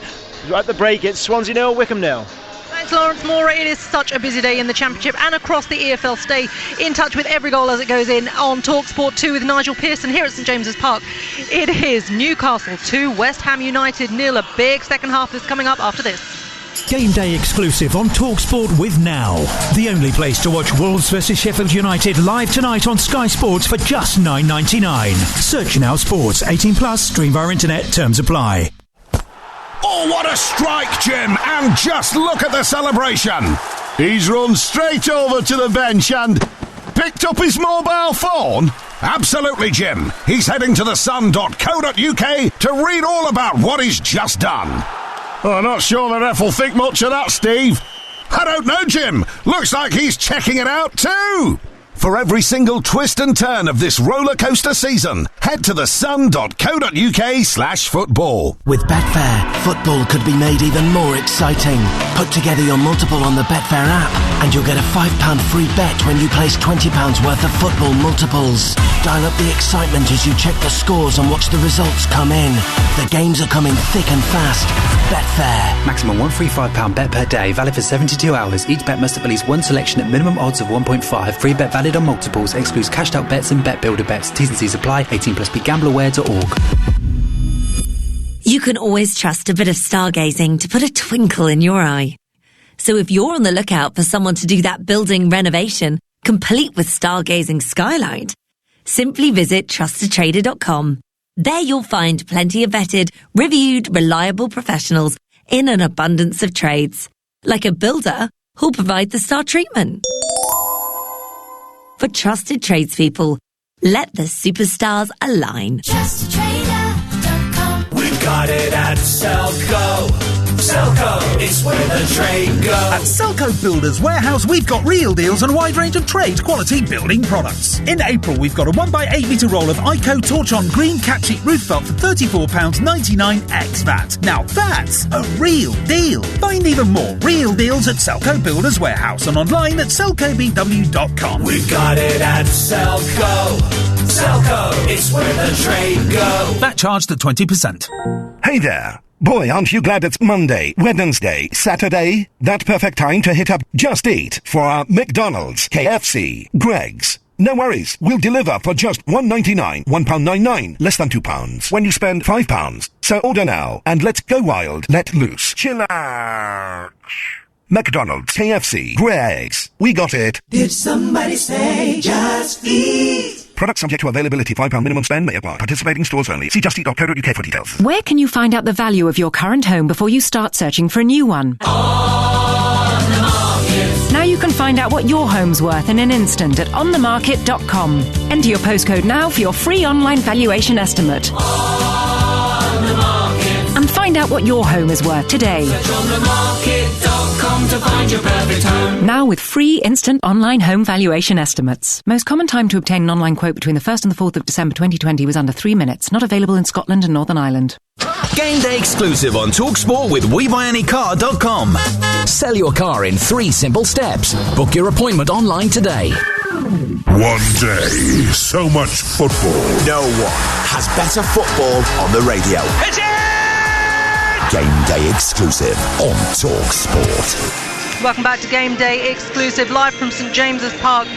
At the break, it's Swansea 0, Wickham 0. Thanks, Lawrence Mora. It is such a busy day in the Championship and across the EFL. Stay in touch with every goal as it goes in on TalkSport 2 with Nigel Pearson here at St James's Park. It is Newcastle 2, West Ham United 0. A big second half is coming up after this. Game day exclusive on TalkSport with Now. The only place to watch Wolves vs Sheffield United live tonight on Sky Sports for just $9.99. Search Now Sports. 18 plus. Stream via internet. Terms apply. Oh, what a strike, Jim! And just look at the celebration. He's run straight over to the bench and picked up his mobile phone. Absolutely, Jim. He's heading to thesun.co.uk to read all about what he's just done. Oh, not sure the ref will think much of that, Steve. I don't know, Jim. Looks like he's checking it out too. For every single twist and turn of this roller coaster season, head to thesun.co.uk/football. With Betfair, football could be made even more exciting. Put together your multiple on the Betfair app, and you'll get a £5 free bet when you place £20 worth of football multiples. Dial up the excitement as you check the scores and watch the results come in. The games are coming thick and fast. Betfair. Maximum one free £5 bet per day, valid for 72 hours. Each bet must have at least one selection at minimum odds of 1.5. Free bet valid on multiples, excludes cashed out bets and bet builder bets. T's and C's apply. 18 plus. BeGambleAware.org. You can always trust a bit of stargazing to put a twinkle in your eye. So if you're on the lookout for someone to do that building renovation, complete with stargazing skylight, simply visit trustedtrader.com. There you'll find plenty of vetted, reviewed, reliable professionals in an abundance of trades, like a builder who'll provide the star treatment. For trusted tradespeople, let the superstars align. TrustedTrader.com. We've got it at Selco. Selco, it's where the trade goes. At Selco Builders Warehouse, we've got real deals on a wide range of trade quality building products. In April, we've got a 1x8 metre roll of ICO Torch-On green cap sheet roof felt for £34.99 ex VAT. Now that's a real deal. Find even more real deals at Selco Builders Warehouse and online at selcobw.com. We've got it at Selco. Selco, it's where the trade goes. That charged at 20%. Hey there. Boy, aren't you glad it's Monday, Wednesday, Saturday? That perfect time to hit up Just Eat for our McDonald's, KFC, Greggs. No worries, we'll deliver for just £1.99, £1.99, less than £2 when you spend £5. So order now and let's go wild, let loose, chill out. McDonald's, KFC, Greggs. We got it. Did somebody say Just Eat? Product subject to availability. £5 minimum spend may apply. Participating stores only. See justeat.co.uk for details. Where can you find out the value of your current home before you start searching for a new one? On the Market. Now you can find out what your home's worth in an instant at onthemarket.com. Enter your postcode now for your free online valuation estimate. On the Market. And find out what your home is worth today. Search onthemarket.com to find your perfect home. Now with free instant online home valuation estimates. Most common time to obtain an online quote between the 1st and the 4th of December 2020 was under 3 minutes. Not available in Scotland and Northern Ireland. Game day exclusive on TalkSport with WeBuyAnyCar.com. Sell your car in 3 simple steps. Book your appointment online today. One day, so much football. No one has better football on the radio. Hit it! Game day exclusive on TalkSport. Welcome back to Game Day exclusive live from St James's Park.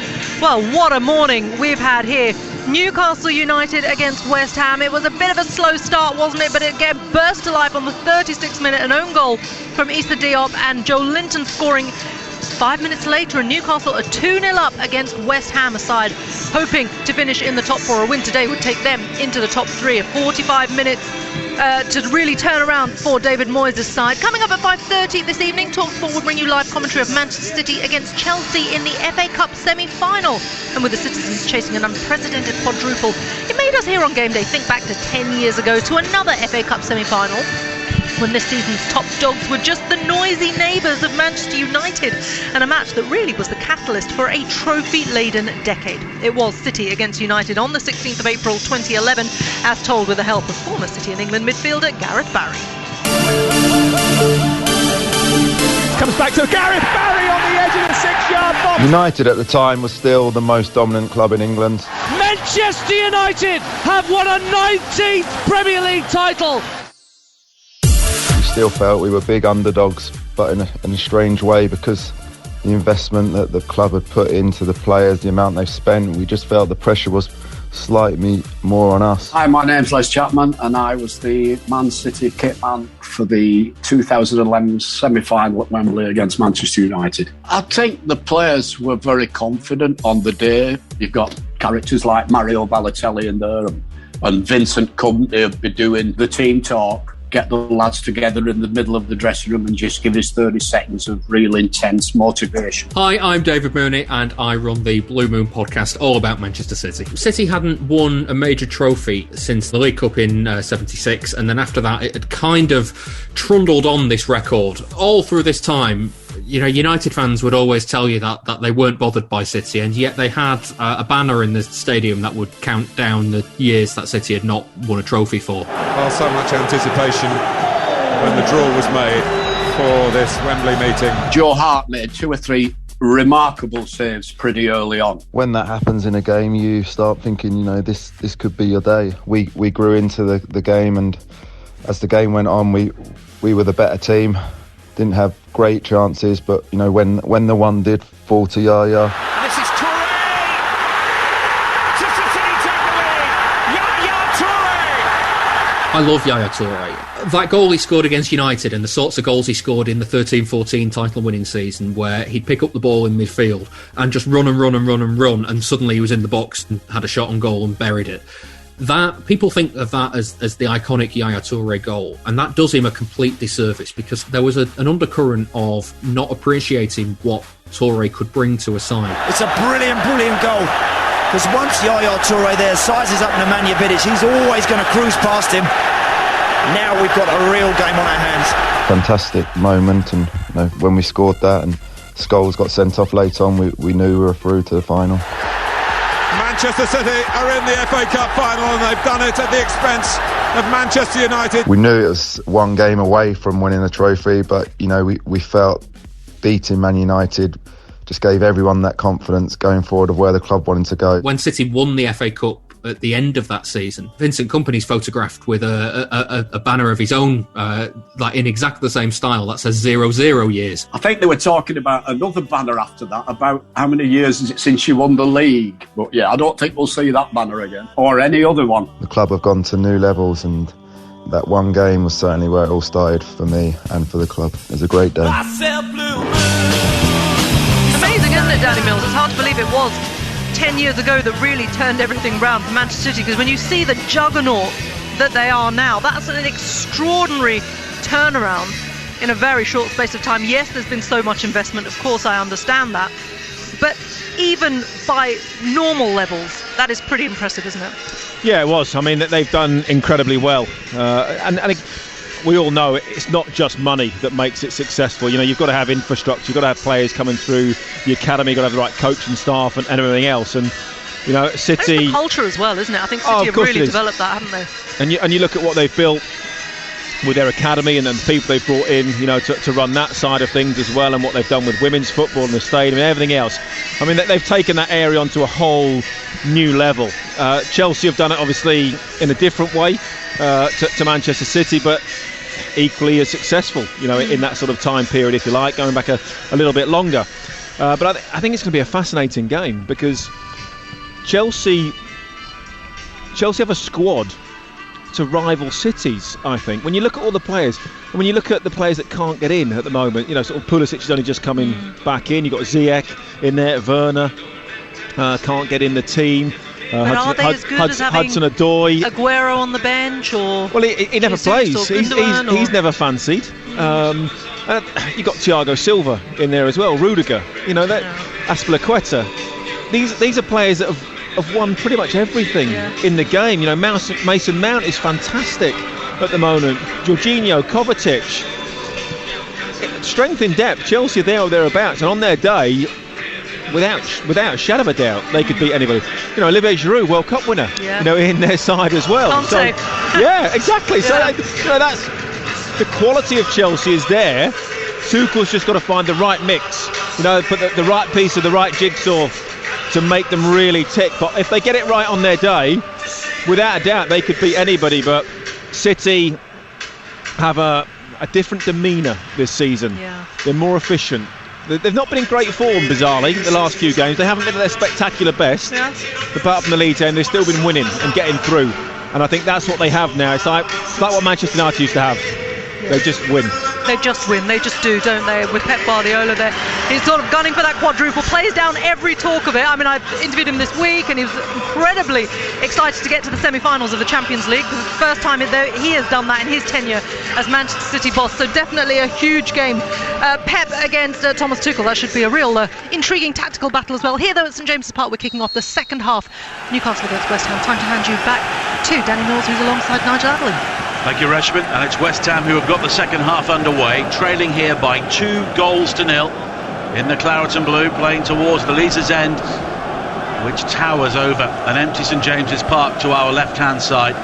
Well, what a morning we've had here. Newcastle United against West Ham. It was a bit of a slow start, wasn't it? But it again burst to life on the 36th minute. An own goal from Issa Diop and Joe Linton scoring 5 minutes later, and Newcastle are 2-0 up against West Ham, a side hoping to finish in the top 4. A win today would take them into the top 3. 45 minutes to really turn around for David Moyes' side. Coming up at 5:30 this evening, TalkSport will bring you live commentary of Manchester City against Chelsea in the FA Cup semi-final. And with the citizens chasing an unprecedented quadruple, it made us here on Game Day think back to 10 years ago to another FA Cup semi-final, when this season's top dogs were just the noisy neighbours of Manchester United, and a match that really was the catalyst for a trophy-laden decade. It was City against United on the 16th of April 2011, as told with the help of former City and England midfielder Gareth Barry. Comes back to Gareth Barry on the edge of the 6-yard box. United at the time was still the most dominant club in England. Manchester United have won a 19th Premier League title. Still felt we were big underdogs, but in a strange way, because the investment that the club had put into the players, the amount they've spent, we just felt the pressure was slightly more on us. Hi, my name's Les Chapman, and I was the Man City kit man for the 2011 semi-final at Wembley against Manchester United. I think the players were very confident on the day. You've got characters like Mario Balotelli in there, and Vincent Kompany will be doing the team talk. Get the lads together in the middle of the dressing room and just give us 30 seconds of real intense motivation. Hi, I'm David Mooney and I run the Blue Moon podcast all about Manchester City. City hadn't won a major trophy since the League Cup in 76, and then after that it had kind of trundled on this record. All through this time, you know, United fans would always tell you that they weren't bothered by City, and yet they had a banner in the stadium that would count down the years that City had not won a trophy for. Well, so much anticipation when the draw was made for this Wembley meeting. Joe Hart made 2 or 3 remarkable saves pretty early on. When that happens in a game, you start thinking, you know, this could be your day. We grew into the game, and as the game went on, we were the better team. Didn't have great chances, but you know, when the one did fall to Yaya. This is Touré! Just a City take the lead! Yaya Touré! I love Yaya Touré. That goal he scored against United and the sorts of goals he scored in the 13-14 title-winning season, where he'd pick up the ball in midfield and just run, and suddenly he was in the box and had a shot on goal and buried it. That people think of that as the iconic Yaya Touré goal, and that does him a complete disservice, because there was an undercurrent of not appreciating what Touré could bring to a side. It's a brilliant goal, because once Yaya Touré there sizes up Nemanja Vidic, he's always going to cruise past him. Now we've got a real game on our hands. Fantastic moment, and you know, when we scored that and Scholes got sent off later on, we knew we were through to the final. Manchester City are in the FA Cup final, and they've done it at the expense of Manchester United. We knew it was one game away from winning the trophy, but you know, we felt beating Man United just gave everyone that confidence going forward of where the club wanted to go. When City won the FA Cup at the end of that season, Vincent Kompany's photographed with a banner of his own, like in exactly the same style, that says 0-0 years. I think they were talking about another banner after that, about how many years is it since you won the league. But yeah, I don't think we'll see that banner again, or any other one. The club have gone to new levels, and that one game was certainly where it all started for me and for the club. It was a great day. Amazing, isn't it, Danny Mills? It's hard to believe it was 10 years ago that really turned everything round for Manchester City, because when you see the juggernaut that they are now, that's an extraordinary turnaround in a very short space of time. Yes, there's been so much investment, of course I understand that, but even by normal levels, that is pretty impressive, isn't it? Yeah, it was. I mean, they've done incredibly well, and we all know it's not just money that makes it successful. You know, you've got to have infrastructure, you've got to have players coming through the academy, you've got to have the right coaching staff and everything else. And you know, City. It's the culture as well, isn't it? I think City have really developed that, haven't they? And you look at what they've built with their academy and the people they've brought in, you know, to run that side of things as well, and what they've done with women's football and the stadium and everything else. I mean, they've taken that area onto a whole new level. Chelsea have done it obviously in a different way to Manchester City, but equally as successful, you know, in that sort of time period, if you like, going back a little bit longer. But I think it's going to be a fascinating game, because Chelsea have a squad to rival cities, I think. When you look at all the players, and when you look at the players that can't get in at the moment, sort of Pulisic is only just coming back in. You've got Ziyech in there, Werner can't get in the team. But are they as good as having Hudson-Odoi, Aguero on the bench? Or well, he never plays. He's never fancied. And you've got Thiago Silva in there as well, Rudiger, Azpilicueta. These are players that have won pretty much everything in the game. Mason Mount is fantastic at the moment. Jorginho, Kovacic. Strength in depth, Chelsea are there or thereabouts, and on their day, without a shadow of a doubt, they could beat anybody. Olivier Giroud, World Cup winner, in their side as well. So, yeah, exactly. So that's the quality of Chelsea is there. Tuchel's just got to find the right mix, put the right piece of the right jigsaw to make them really tick. But if they get it right on their day, without a doubt, they could beat anybody. But City have a different demeanour this season. They're more efficient. They've not been in great form, bizarrely, the last few games. They haven't been at their spectacular best. Apart from the league end, they've still been winning and getting through. And I think that's what they have now. It's like what Manchester United used to have. They just win. They just win. They just do, don't they? With Pep Guardiola there, he's sort of gunning for that quadruple. Plays down every talk of it. I mean, I interviewed him this week, and he was incredibly excited to get to the semi-finals of the Champions League. Because it's the first time he has done that in his tenure as Manchester City boss. So definitely a huge game. Pep against Thomas Tuchel. That should be a real intriguing tactical battle as well. Here, though, at St James's Park, we're kicking off the second half. Newcastle against West Ham. Time to hand you back to Danny Mills, who's alongside Nigel Adelin. Thank you, Reshman. And it's West Ham who have got the second half underway, trailing here by 2-0 in the claret and blue, playing towards the Leazes End, which towers over an empty St James's Park to our left-hand side.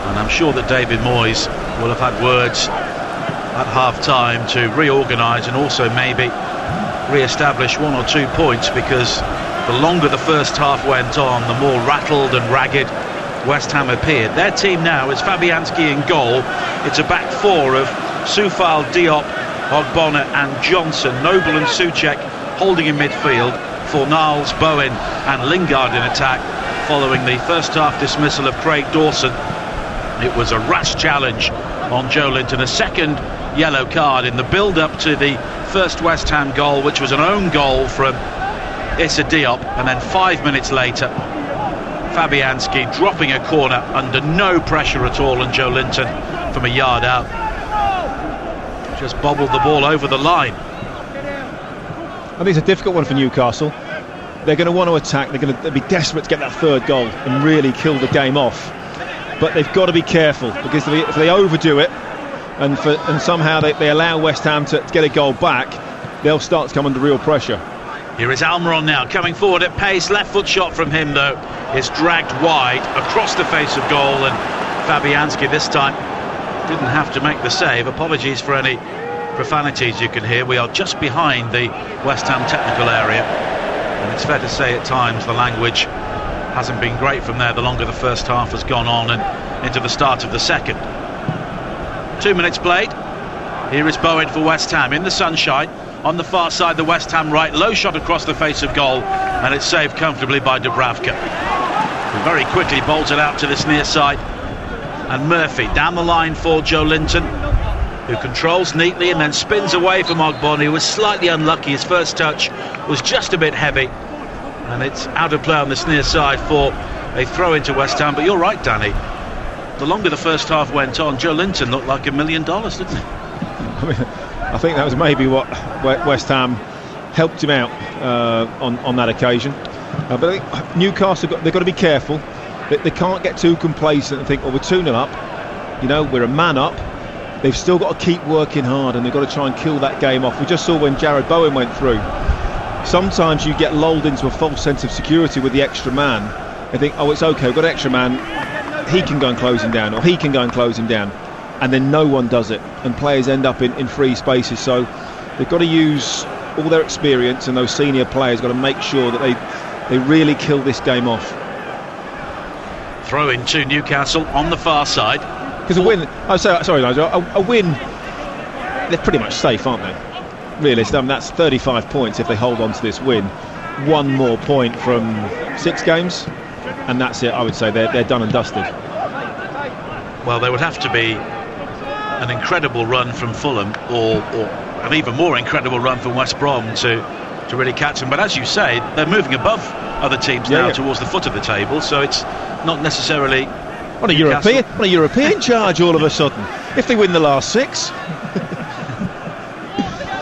And I'm sure that David Moyes will have had words at half-time to reorganise and also maybe re-establish 1 or 2 points, because the longer the first half went on, the more rattled and ragged West Ham appeared. Their team now is Fabianski in goal. It's a back four of Soufal, Diop, Ogbonna and Johnson. Noble and Souček holding in midfield. Fornals, Bowen and Lingard in attack, following the first half dismissal of Craig Dawson. It was a rash challenge on Joe Linton, a second yellow card in the build-up to the first West Ham goal, which was an own goal from Issa Diop, and then 5 minutes later Fabianski dropping a corner under no pressure at all, and Joe Linton from a yard out just bobbled the ball over the line. I think it's a difficult one for Newcastle. They're going to want to attack. They'll be desperate to get that third goal and really kill the game off. But they've got to be careful, because if they overdo it and somehow they allow West Ham to get a goal back, they'll start to come under real pressure. Here is Almiron now, coming forward at pace. Left foot shot from him, though, is dragged wide across the face of goal, and Fabianski this time didn't have to make the save. Apologies for any profanities you can hear. We are just behind the West Ham technical area, and it's fair to say at times the language hasn't been great from there the longer the first half has gone on and into the start of the second. 2 minutes played. Here is Bowen for West Ham in the sunshine. On the far side, the West Ham right, low shot across the face of goal, and it's saved comfortably by Dubravka, who very quickly bolted out to this near side. And Murphy down the line for Joe Linton, who controls neatly and then spins away from Ogbonna, who was slightly unlucky. His first touch was just a bit heavy, and it's out of play on this near side for a throw into West Ham. But you're right, Danny, the longer the first half went on, Joe Linton looked like $1 million, didn't he? I think that was maybe what West Ham helped him out on that occasion. But I think Newcastle, they've got to be careful. They can't get too complacent and think, well, we're 2-0 up, we're a man up. They've still got to keep working hard, and they've got to try and kill that game off. We just saw when Jared Bowen went through. Sometimes you get lulled into a false sense of security with the extra man and think, oh, it's okay, we've got an extra man, he can go and close him down, or he can go and close him down. And then no one does it, and players end up in free spaces. So they've got to use all their experience, and those senior players got to make sure that they really kill this game off. Throw in to Newcastle on the far side. Because a win, sorry Nigel, a win, they're pretty much safe, aren't they? Realistically, that's 35 points if they hold on to this win. One more point from 6 games, and that's it. I would say they're done and dusted. Well, there would have to be an incredible run from Fulham or an even more incredible run from West Brom to really catch them. But as you say, they're moving above other teams now towards the foot of the table, so it's not necessarily on a European charge all of a sudden. If they win the last 6.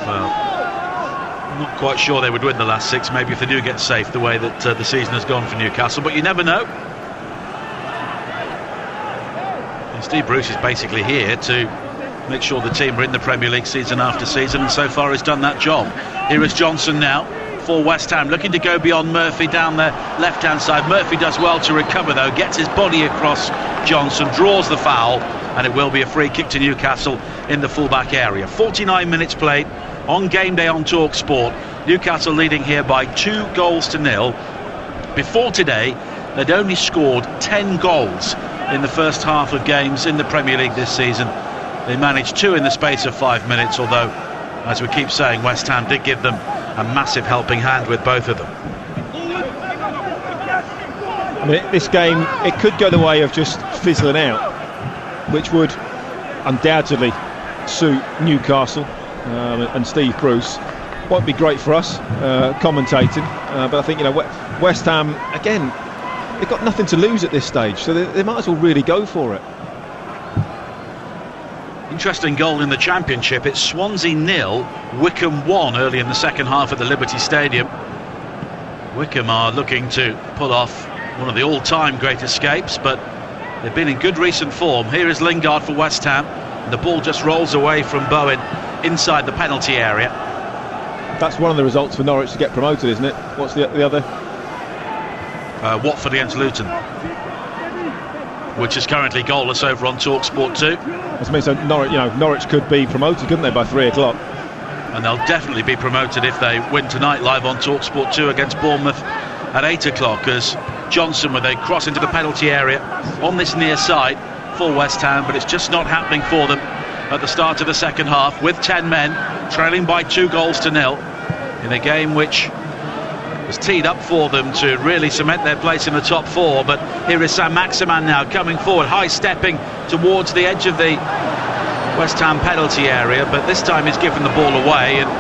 Well, I'm not quite sure they would win the last 6, maybe if they do get safe the way that the season has gone for Newcastle, but you never know. And Steve Bruce is basically here to make sure the team are in the Premier League season after season, and so far has done that job. Here is Johnson now for West Ham, looking to go beyond Murphy down the left-hand side. Murphy does well to recover though, gets his body across Johnson, draws the foul, and it will be a free kick to Newcastle in the full-back area. 49 minutes played on Game Day on Talk Sport. Newcastle leading here by 2-0. Before today, they'd only scored 10 goals in the first half of games in the Premier League this season. They managed 2 in the space of 5 minutes, although, as we keep saying, West Ham did give them a massive helping hand with both of them. I mean, this game, it could go the way of just fizzling out, which would undoubtedly suit Newcastle and Steve Bruce. Won't be great for us commentating, but I think, you know, West Ham, again, they've got nothing to lose at this stage, so they might as well really go for it. Interesting goal in the Championship. It's Swansea 0, Wycombe 1 early in the second half at the Liberty Stadium. Wycombe are looking to pull off one of the all-time great escapes, but they've been in good recent form. Here is Lingard for West Ham, and the ball just rolls away from Bowen inside the penalty area. That's one of the results for Norwich to get promoted, isn't it? What's the other? Watford against Luton, which is currently goalless over on TalkSport 2. That means Norwich could be promoted, couldn't they, by 3 o'clock? And they'll definitely be promoted if they win tonight live on TalkSport 2 against Bournemouth at 8 o'clock, as Johnson with a cross into the penalty area on this near side for West Ham, but it's just not happening for them at the start of the second half, with 10 men trailing by 2-0 in a game which was teed up for them to really cement their place in the top 4. But here is Saint-Maximin now coming forward, high stepping towards the edge of the West Ham penalty area, but this time he's given the ball away, and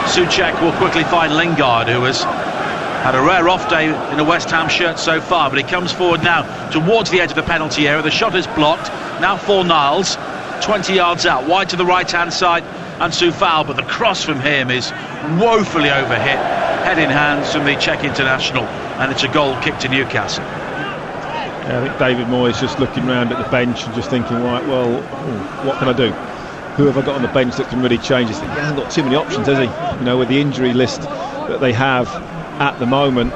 Souček will quickly find Lingard, who has had a rare off day in a West Ham shirt so far, but he comes forward now towards the edge of the penalty area. The shot is blocked now for Niles, 20 yards out wide to the right hand side, and Soufal, but the cross from him is woefully overhit, head in hands from the Czech international, and it's a goal kick to Newcastle. Yeah, I think David Moyes just looking round at the bench and just thinking, right, well, what can I do? Who have I got on the bench that can really change this thing? He hasn't got too many options, has he? You know, with the injury list that they have at the moment,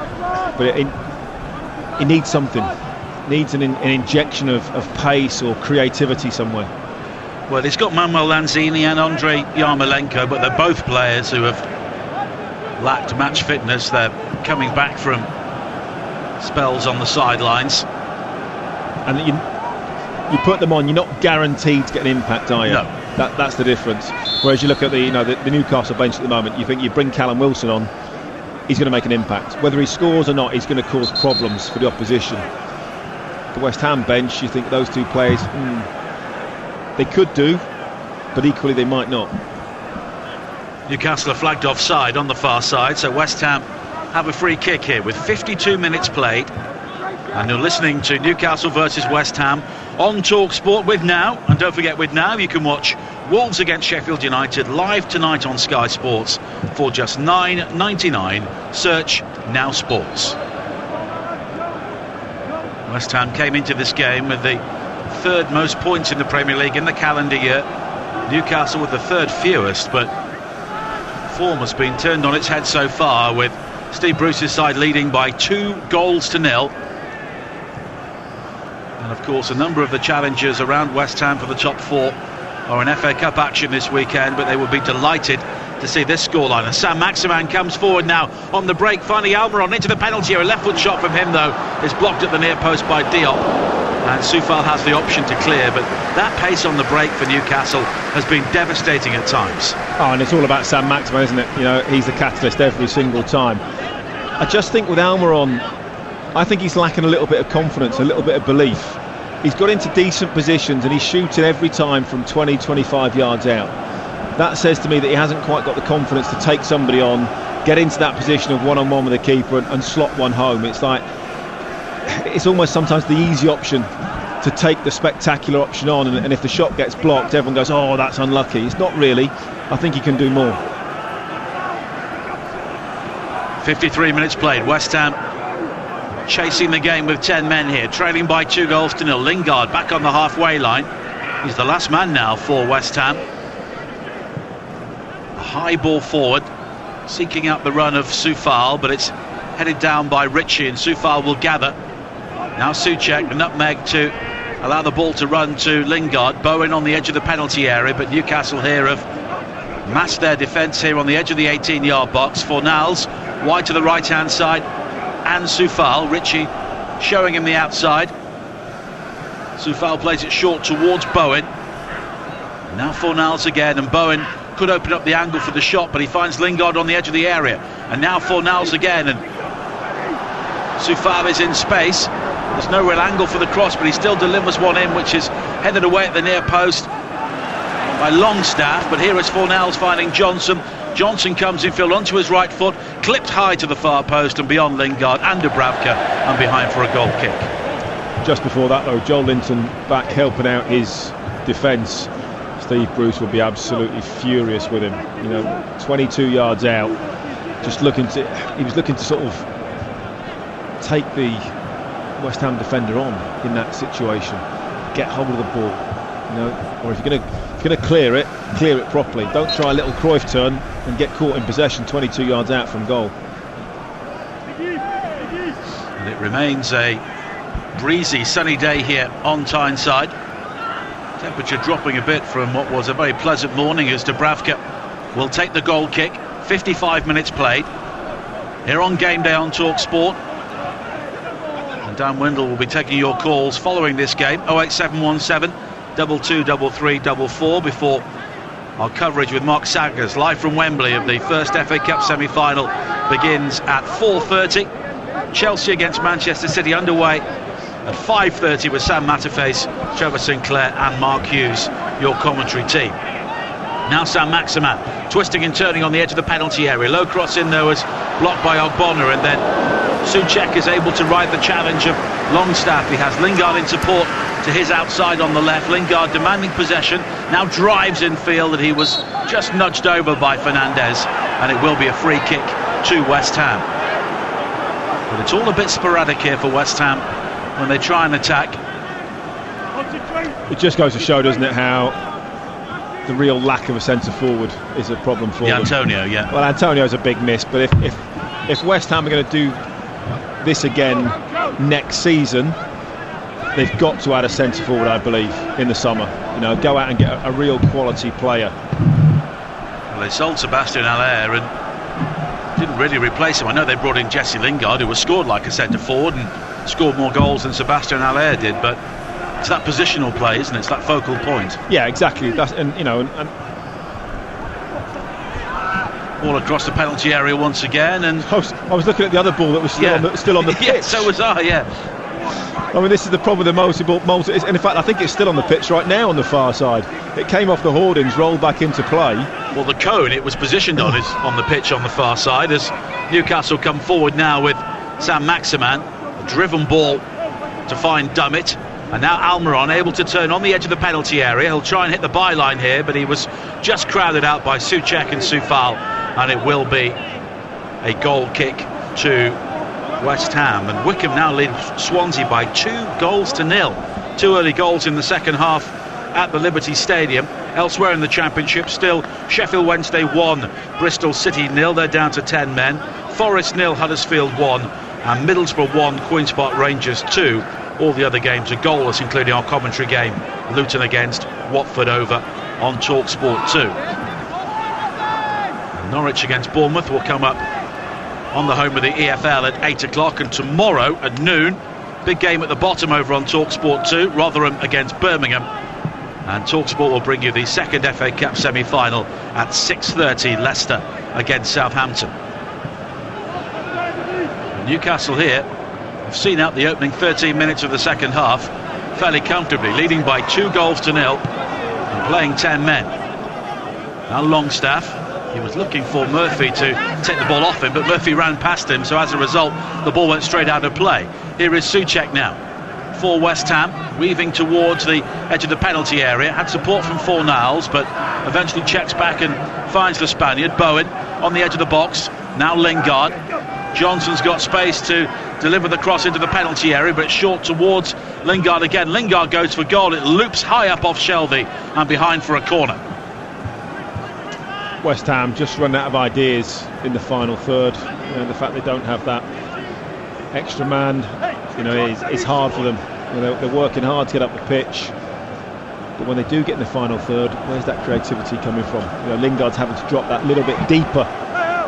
but he needs something. Needs an injection of pace or creativity somewhere. Well, he's got Manuel Lanzini and Andrei Yarmolenko, but they're both players who have lacked match fitness. They're coming back from spells on the sidelines. And you put them on, you're not guaranteed to get an impact, are you? No. That's the difference. Whereas you look at the Newcastle bench at the moment, you think you bring Callum Wilson on, he's going to make an impact. Whether he scores or not, he's going to cause problems for the opposition. The West Ham bench, you think those two players, they could do, but equally they might not. Newcastle are flagged offside on the far side, so West Ham have a free kick here with 52 minutes played. And you're listening to Newcastle versus West Ham on TalkSport with Now. And don't forget, with Now you can watch Wolves against Sheffield United live tonight on Sky Sports for just $9.99. Search Now Sports. West Ham came into this game with the third most points in the Premier League in the calendar year. Newcastle with the third fewest, but form has been turned on its head so far, with Steve Bruce's side leading by 2-0. And of course a number of the challengers around West Ham for the top 4 are in FA Cup action this weekend, but they will be delighted to see this scoreline. And Saint-Maximin comes forward now on the break, finding Almiron into the penalty area. A left foot shot from him though is blocked at the near post by Diop, and Soufal has the option to clear, but that pace on the break for Newcastle has been devastating at times. Oh, and it's all about Saint-Maximin, isn't it? You know, he's the catalyst every single time. I just think with Almiron, I think he's lacking a little bit of confidence, a little bit of belief. he's got into decent positions and he's shooting every time from 20-25 yards out. That says to me that he hasn't quite got the confidence to take somebody on, get into that position of one-on-one with the keeper and slot one home. It's like, it's almost sometimes the easy option to take the spectacular option on, and if the shot gets blocked, everyone goes, oh, that's unlucky. It's not really. I think he can do more. 53 minutes played. West Ham chasing the game with 10 men here, trailing by 2-0. Lingard back on the halfway line. He's the last man now for West Ham. A high ball forward, seeking out the run of Soufal, but it's headed down by Ritchie, and Soufal will gather. Now Souček, the nutmeg to allow the ball to run to Lingard. Bowen on the edge of the penalty area, but Newcastle here have massed their defence here on the edge of the 18-yard box. Fornals wide to the right-hand side, and Soufal. Ritchie showing him the outside. Soufal plays it short towards Bowen. Now Fornals again, and Bowen could open up the angle for the shot, but he finds Lingard on the edge of the area. And now Fornals again, and Soufal is in space. There's no real angle for the cross, but he still delivers one in, which is headed away at the near post by Longstaff. But here is Fornals finding Johnson. Johnson comes infield onto his right foot, clipped high to the far post and beyond Lingard and Dubravka, and behind for a goal kick. Just before that though, Joel Linton back helping out his defence. Steve Bruce will be absolutely furious with him. 22 yards out, just he was looking to sort of take the West Ham defender on in that situation, get hold of the ball, or if you're going to clear it properly. Don't try a little Cruyff turn and get caught in possession 22 yards out from goal. And it remains a breezy, sunny day here on Tyneside. Temperature dropping a bit from what was a very pleasant morning as Dubravka will take the goal kick. 55 minutes played here on Game Day on Talk Sport. Dan Windle will be taking your calls following this game. 08717 223344 before our coverage with Mark Saggers live from Wembley of the first FA Cup semi-final begins at 4:30. Chelsea against Manchester City underway at 5:30 with Sam Matterface, Trevor Sinclair and Mark Hughes, your commentary team. Now Sam Maximan twisting and turning on the edge of the penalty area. Low cross in there was blocked by Ogbonna, and then Souček is able to ride the challenge of Longstaff. He has Lingard in support to his outside on the left. Lingard demanding possession, now drives in field, and he was just nudged over by Fernandez, and it will be a free kick to West Ham. But it's all a bit sporadic here for West Ham when they try and attack. It just goes to show, doesn't it, how the real lack of a centre forward is a problem for them. Antonio, yeah. Well, Antonio's a big miss, but if West Ham are going to do this again next season, they've got to add a centre forward, I believe, in the summer. Go out and get a real quality player. Well, they sold Sebastian Haller and didn't really replace him. I know they brought in Jesse Lingard, who was scored like a centre forward and scored more goals than Sebastian Haller did, but it's that positional play, isn't it? It's that focal point. Yeah, exactly. That's and all across the penalty area once again, and I was looking at the other ball that was still on the pitch. Yeah, so was I. Yeah. I mean, this is the problem with the multi-ball, and in fact, I think it's still on the pitch right now on the far side. It came off the hoardings, rolled back into play. Well, the cone it was positioned on is on the pitch on the far side as Newcastle come forward now with Sam Maximan, a driven ball to find Dummett. And now Almiron able to turn on the edge of the penalty area. He'll try and hit the byline here, but he was just crowded out by Souček and Soufal, and it will be a goal kick to West Ham. And Wickham now lead Swansea by 2-0. 2 early goals in the second half at the Liberty Stadium. Elsewhere in the Championship, still Sheffield Wednesday 1, Bristol City 0. They're down to 10 men. Forest 0, Huddersfield 1, and Middlesbrough 1, Queen's Park Rangers 2. All the other games are goalless, including our commentary game, Luton against Watford over on Talk Sport 2. And Norwich against Bournemouth will come up on the home of the EFL at 8 o'clock, and tomorrow at noon, big game at the bottom over on Talk Sport 2, Rotherham against Birmingham. And Talk Sport will bring you the second FA Cup semi-final at 6:30, Leicester against Southampton. Newcastle here have seen out the opening 13 minutes of the second half. fairly comfortably, leading by 2-0 and playing 10 men. Now Longstaff, he was looking for Murphy to take the ball off him, but Murphy ran past him, so as a result the ball went straight out of play. Here is Souček now for West Ham, weaving towards the edge of the penalty area. Had support from Fornals, but eventually checks back and finds the Spaniard. Bowen on the edge of the box, now Lingard. Johnson's got space to deliver the cross into the penalty area, but it's short towards Lingard again. Lingard goes for goal, it loops high up off Shelvey and behind for a corner. West Ham just run out of ideas in the final third. The fact they don't have that extra man, is hard for them. They're working hard to get up the pitch, but when they do get in the final third, where's that creativity coming from? Lingard's having to drop that little bit deeper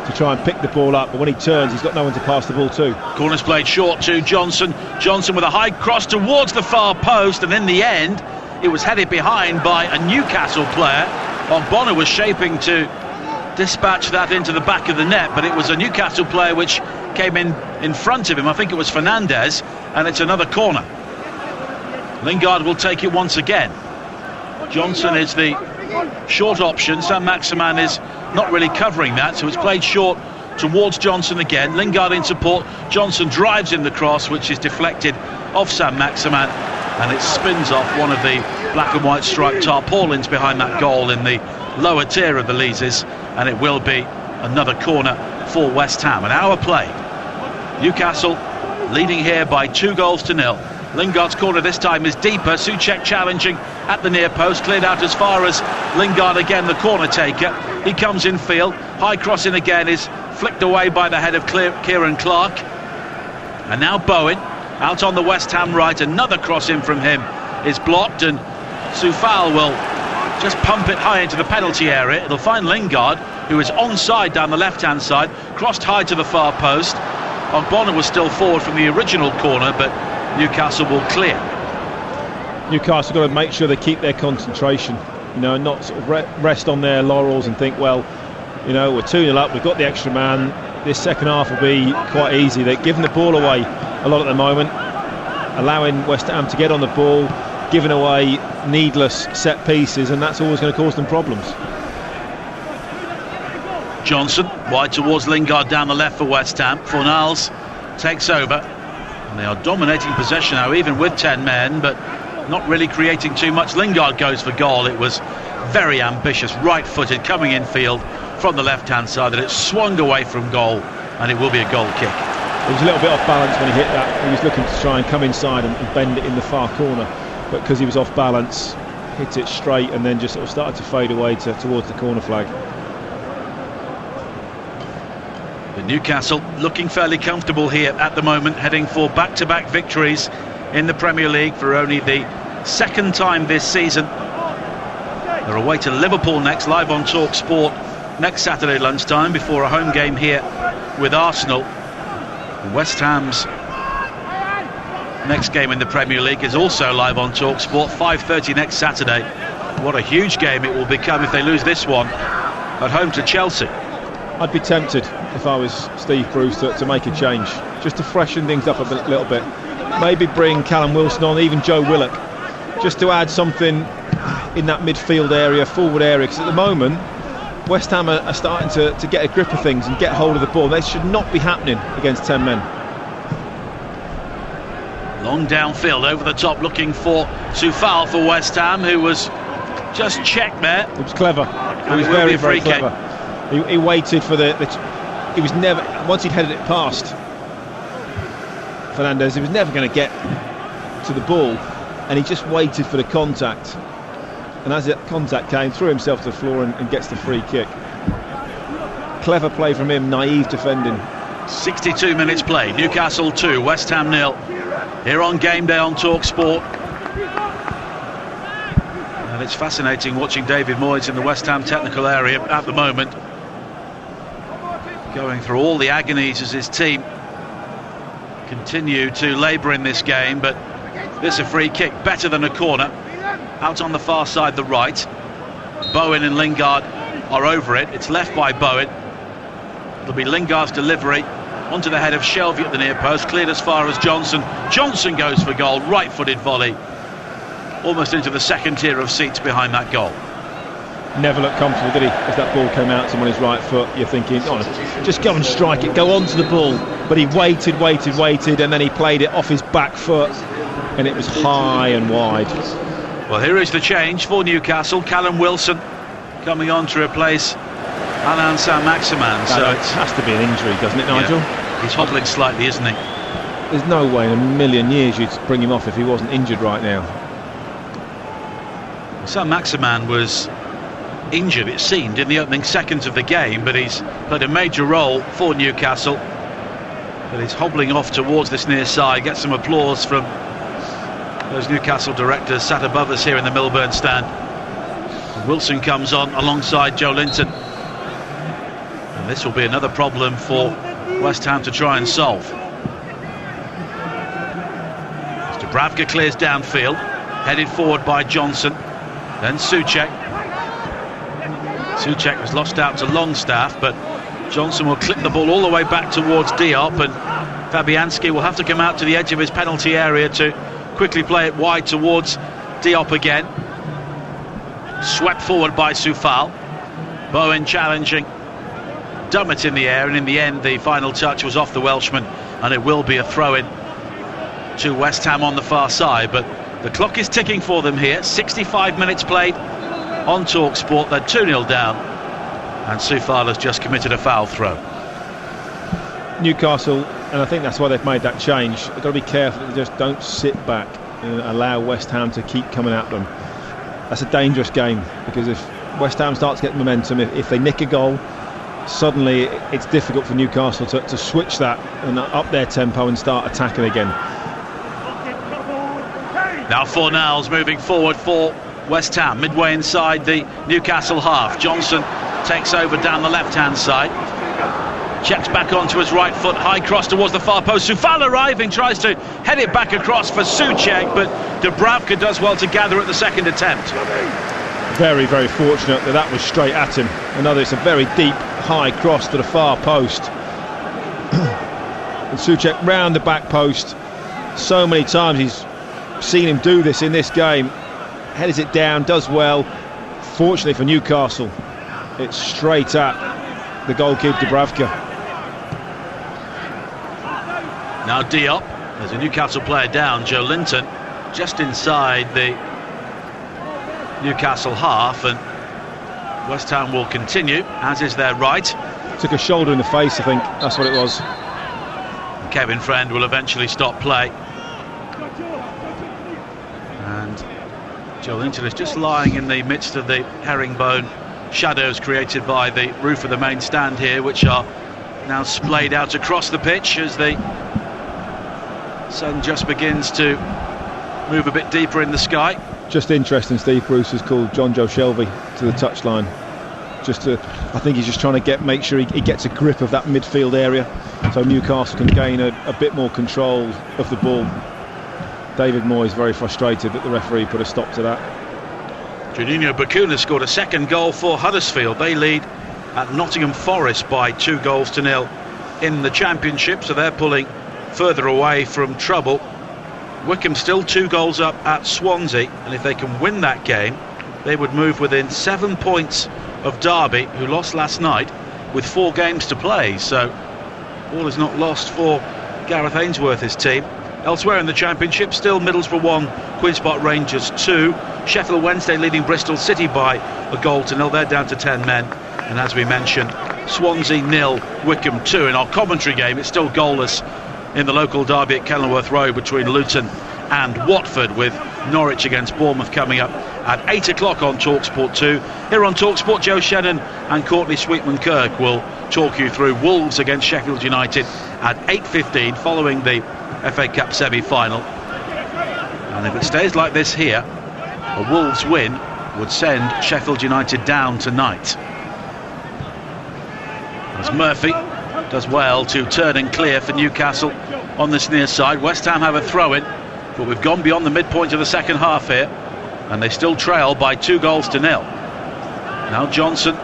to try and pick the ball up, but when he turns, he's got no one to pass the ball to. Corner's played short to Johnson. Johnson with a high cross towards the far post, and in the end, it was headed behind by a Newcastle player. Ogbonna was shaping to dispatch that into the back of the net, but it was a Newcastle player which came in front of him. I think it was Fernandez, and it's another corner. Lingard will take it once again. Johnson is the short option. Saint-Maximin is not really covering that, so it's played short towards Johnson again. Lingard in support. Johnson drives in the cross, which is deflected off Saint-Maximin, and it spins off one of the black and white striped tarpaulins behind that goal in the lower tier of the Leazes, and it will be another corner for West Ham. An hour played. Newcastle leading here by 2-0. Lingard's corner this time is deeper. Souček challenging at the near post, cleared out as far as Lingard again, the corner taker. He comes in field. High crossing again is flicked away by the head of Kieran Clark. And now Bowen out on the West Ham right. Another cross in from him is blocked, and Soufal will just pump it high into the penalty area. It'll find Lingard, who is onside down the left-hand side, crossed high to the far post. Ogbonna was still forward from the original corner, but Newcastle will clear. Newcastle got to make sure they keep their concentration, not sort of rest on their laurels and think, well, we're 2-0 up, we've got the extra man, this second half will be quite easy. They're giving the ball away a lot at the moment, allowing West Ham to get on the ball, giving away needless set pieces, and that's always going to cause them problems. Johnson wide towards Lingard down the left for West Ham. Fornals takes over, and they are dominating possession now, even with 10 men, but not really creating too much. Lingard goes for goal. It was very ambitious, right-footed, coming in field from the left-hand side, and it swung away from goal, and it will be a goal kick. He was a little bit off balance when he hit that. He was looking to try and come inside and bend it in the far corner, but because he was off balance, hit it straight and then just sort of started to fade away towards the corner flag. But Newcastle looking fairly comfortable here at the moment, heading for back-to-back victories in the Premier League for only the second time this season. They're away to Liverpool next, live on Talk Sport next Saturday lunchtime, before a home game here with Arsenal. West Ham's next game in the Premier League is also live on Talk Sport, 5:30 next Saturday. What a huge game it will become if they lose this one at home to Chelsea. I'd be tempted, if I was Steve Bruce, to make a change, just to freshen things up a little bit. Maybe bring Callum Wilson on, even Joe Willock, just to add something in that midfield area, forward area, because at the moment West Ham are starting to get a grip of things and get hold of the ball. They should not be happening against 10 men. Long downfield, over the top, looking for Soufal for West Ham, who was just checked there. It was clever. It was very, very clever. He waited for he was never, once he'd headed it past Fernandez, he was never going to get to the ball, and he just waited for the contact, and as that contact came, threw himself to the floor and gets the free kick. Clever play from him, naive defending. 62 minutes played, Newcastle 2, West Ham 0, here on Game Day on Talk Sport. And it's fascinating watching David Moyes in the West Ham technical area at the moment, going through all the agonies as his team continue to labour in this game. But this is a free kick, better than a corner, out on the far side, the right. Bowen and Lingard are over it. It's left by Bowen. It'll be Lingard's delivery onto the head of Shelvey at the near post, cleared as far as Johnson. Johnson goes for goal, right-footed volley, almost into the second tier of seats behind that goal. Never looked comfortable, did he? As that ball came out to him on his right foot, you're thinking, oh, just go and strike it, go onto the ball. But he waited, and then he played it off his back foot, and it was high and wide. Well, here is the change for Newcastle. Callum Wilson coming on to replace Alain Saint-Maximin. So it has to be an injury, doesn't it, Nigel? Yeah. He's hobbling slightly, isn't he? There's no way in a million years you'd bring him off if he wasn't injured right now. Saint-Maximin was injured, it seemed, in the opening seconds of the game, but he's played a major role for Newcastle. But he's hobbling off towards this near side. Get some applause from those Newcastle directors sat above us here in the Milburn stand. Wilson comes on alongside Joe Linton, and this will be another problem for West Ham to try and solve. Dubravka clears downfield, headed forward by Johnson, then Souček was lost out to Longstaff, but Johnson will clip the ball all the way back towards Diop, and Fabianski will have to come out to the edge of his penalty area to quickly play it wide towards Diop again. Swept forward by Soufal. Bowen challenging, Dummett in the air, and in the end the final touch was off the Welshman, and it will be a throw-in to West Ham on the far side. But the clock is ticking for them here. 65 minutes played on TalkSport. They're 2-0 down, and Soufal has just committed a foul throw. Newcastle, and I think that's why they've made that change, they've got to be careful that they just don't sit back and allow West Ham to keep coming at them. That's a dangerous game, because if West Ham starts to get momentum, if they nick a goal, suddenly it's difficult for Newcastle to switch that and up their tempo and start attacking again. Now Fornals moving forward for West Ham, midway inside the Newcastle half. Johnson takes over down the left-hand side, checks back onto his right foot, high cross towards the far post. Soufal arriving, tries to head it back across for Souček, but Dubravka does well to gather at the second attempt. Very, very fortunate that was straight at him. It's a very deep, high cross to the far post. And Souček round the back post. So many times he's seen him do this in this game. Heads it down, does well. Fortunately for Newcastle, it's straight at the goalkeeper Dubravka. Now Diop, there's a Newcastle player down, Joe Linton, just inside the Newcastle half, and West Ham will continue, as is their right. Took a shoulder in the face, I think, that's what it was. Kevin Friend will eventually stop play. And Joe Linton is just lying in the midst of the herringbone shadows created by the roof of the main stand here, which are now splayed out across the pitch as the sun just begins to move a bit deeper in the sky. Just interesting, Steve Bruce has called John Joe Shelby to the touchline. I think he's just trying to make sure he gets a grip of that midfield area, so Newcastle can gain a bit more control of the ball. David Moyes very frustrated that the referee put a stop to that. Juninho Bakuna scored a second goal for Huddersfield. They lead at Nottingham Forest by 2-0 in the Championship, so they're pulling further away from trouble. Wycombe still 2 goals up at Swansea, and if they can win that game, they would move within 7 points of Derby, who lost last night, with 4 games to play. So all is not lost for Gareth Ainsworth's team. Elsewhere in the Championship, still Middlesbrough 1, Queen's Park Rangers 2. Sheffield Wednesday leading Bristol City by 1-0. They're down to 10 men. And as we mentioned, Swansea 0, Wycombe 2. In our commentary game, it's still goalless in the local derby at Kenilworth Road between Luton and Watford, with Norwich against Bournemouth coming up at 8 o'clock on TalkSport 2. Here on TalkSport, Joe Shannon and Courtney Sweetman-Kirk will talk you through Wolves against Sheffield United at 8:15 following the FA Cup semi-final. And if it stays like this here, a Wolves win would send Sheffield United down tonight. As Murphy does well to turn and clear for Newcastle on this near side. West Ham have a throw-in, but we've gone beyond the midpoint of the second half here, and they still trail by 2-0. Now Johnson,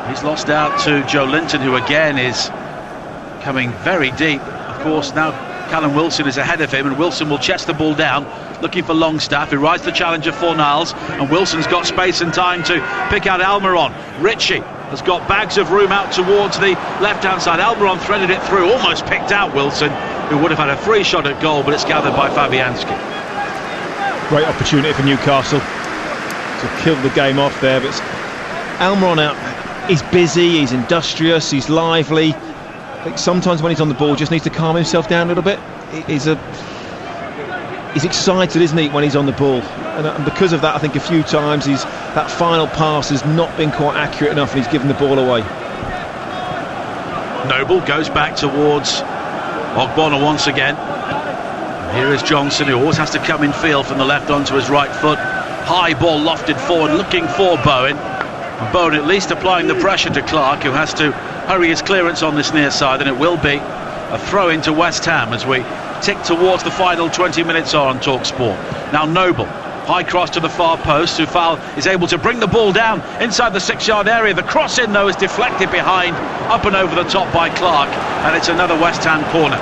he's lost out to Joe Linton, who again is coming very deep. Of course, now Callum Wilson is ahead of him, and Wilson will chest the ball down looking for Longstaff, who rides the challenge of Fornals, and Wilson's got space and time to pick out Almiron. Ritchie has got bags of room out towards the left-hand side. Almiron threaded it through, almost picked out Wilson, who would have had a free shot at goal, but it's gathered by Fabianski. Great opportunity for Newcastle to kill the game off there, but Almiron out. He's busy, he's industrious, he's lively. I think sometimes when he's on the ball, just needs to calm himself down a little bit. He's excited, isn't he, when he's on the ball? And because of that, I think a few times that final pass has not been quite accurate enough, and he's given the ball away. Noble goes back towards Ogbonna once again. And here is Johnson, who always has to come in field from the left onto his right foot. High ball lofted forward, looking for Bowen. And Bowen at least applying the pressure to Clark, who has to hurry his clearance on this near side, and it will be a throw into West Ham as we tick towards the final 20 minutes on TalkSport. Now Noble, high cross to the far post. Soufal is able to bring the ball down inside the 6-yard area. The cross in though is deflected behind, up and over the top by Clark, and it's another West Ham corner.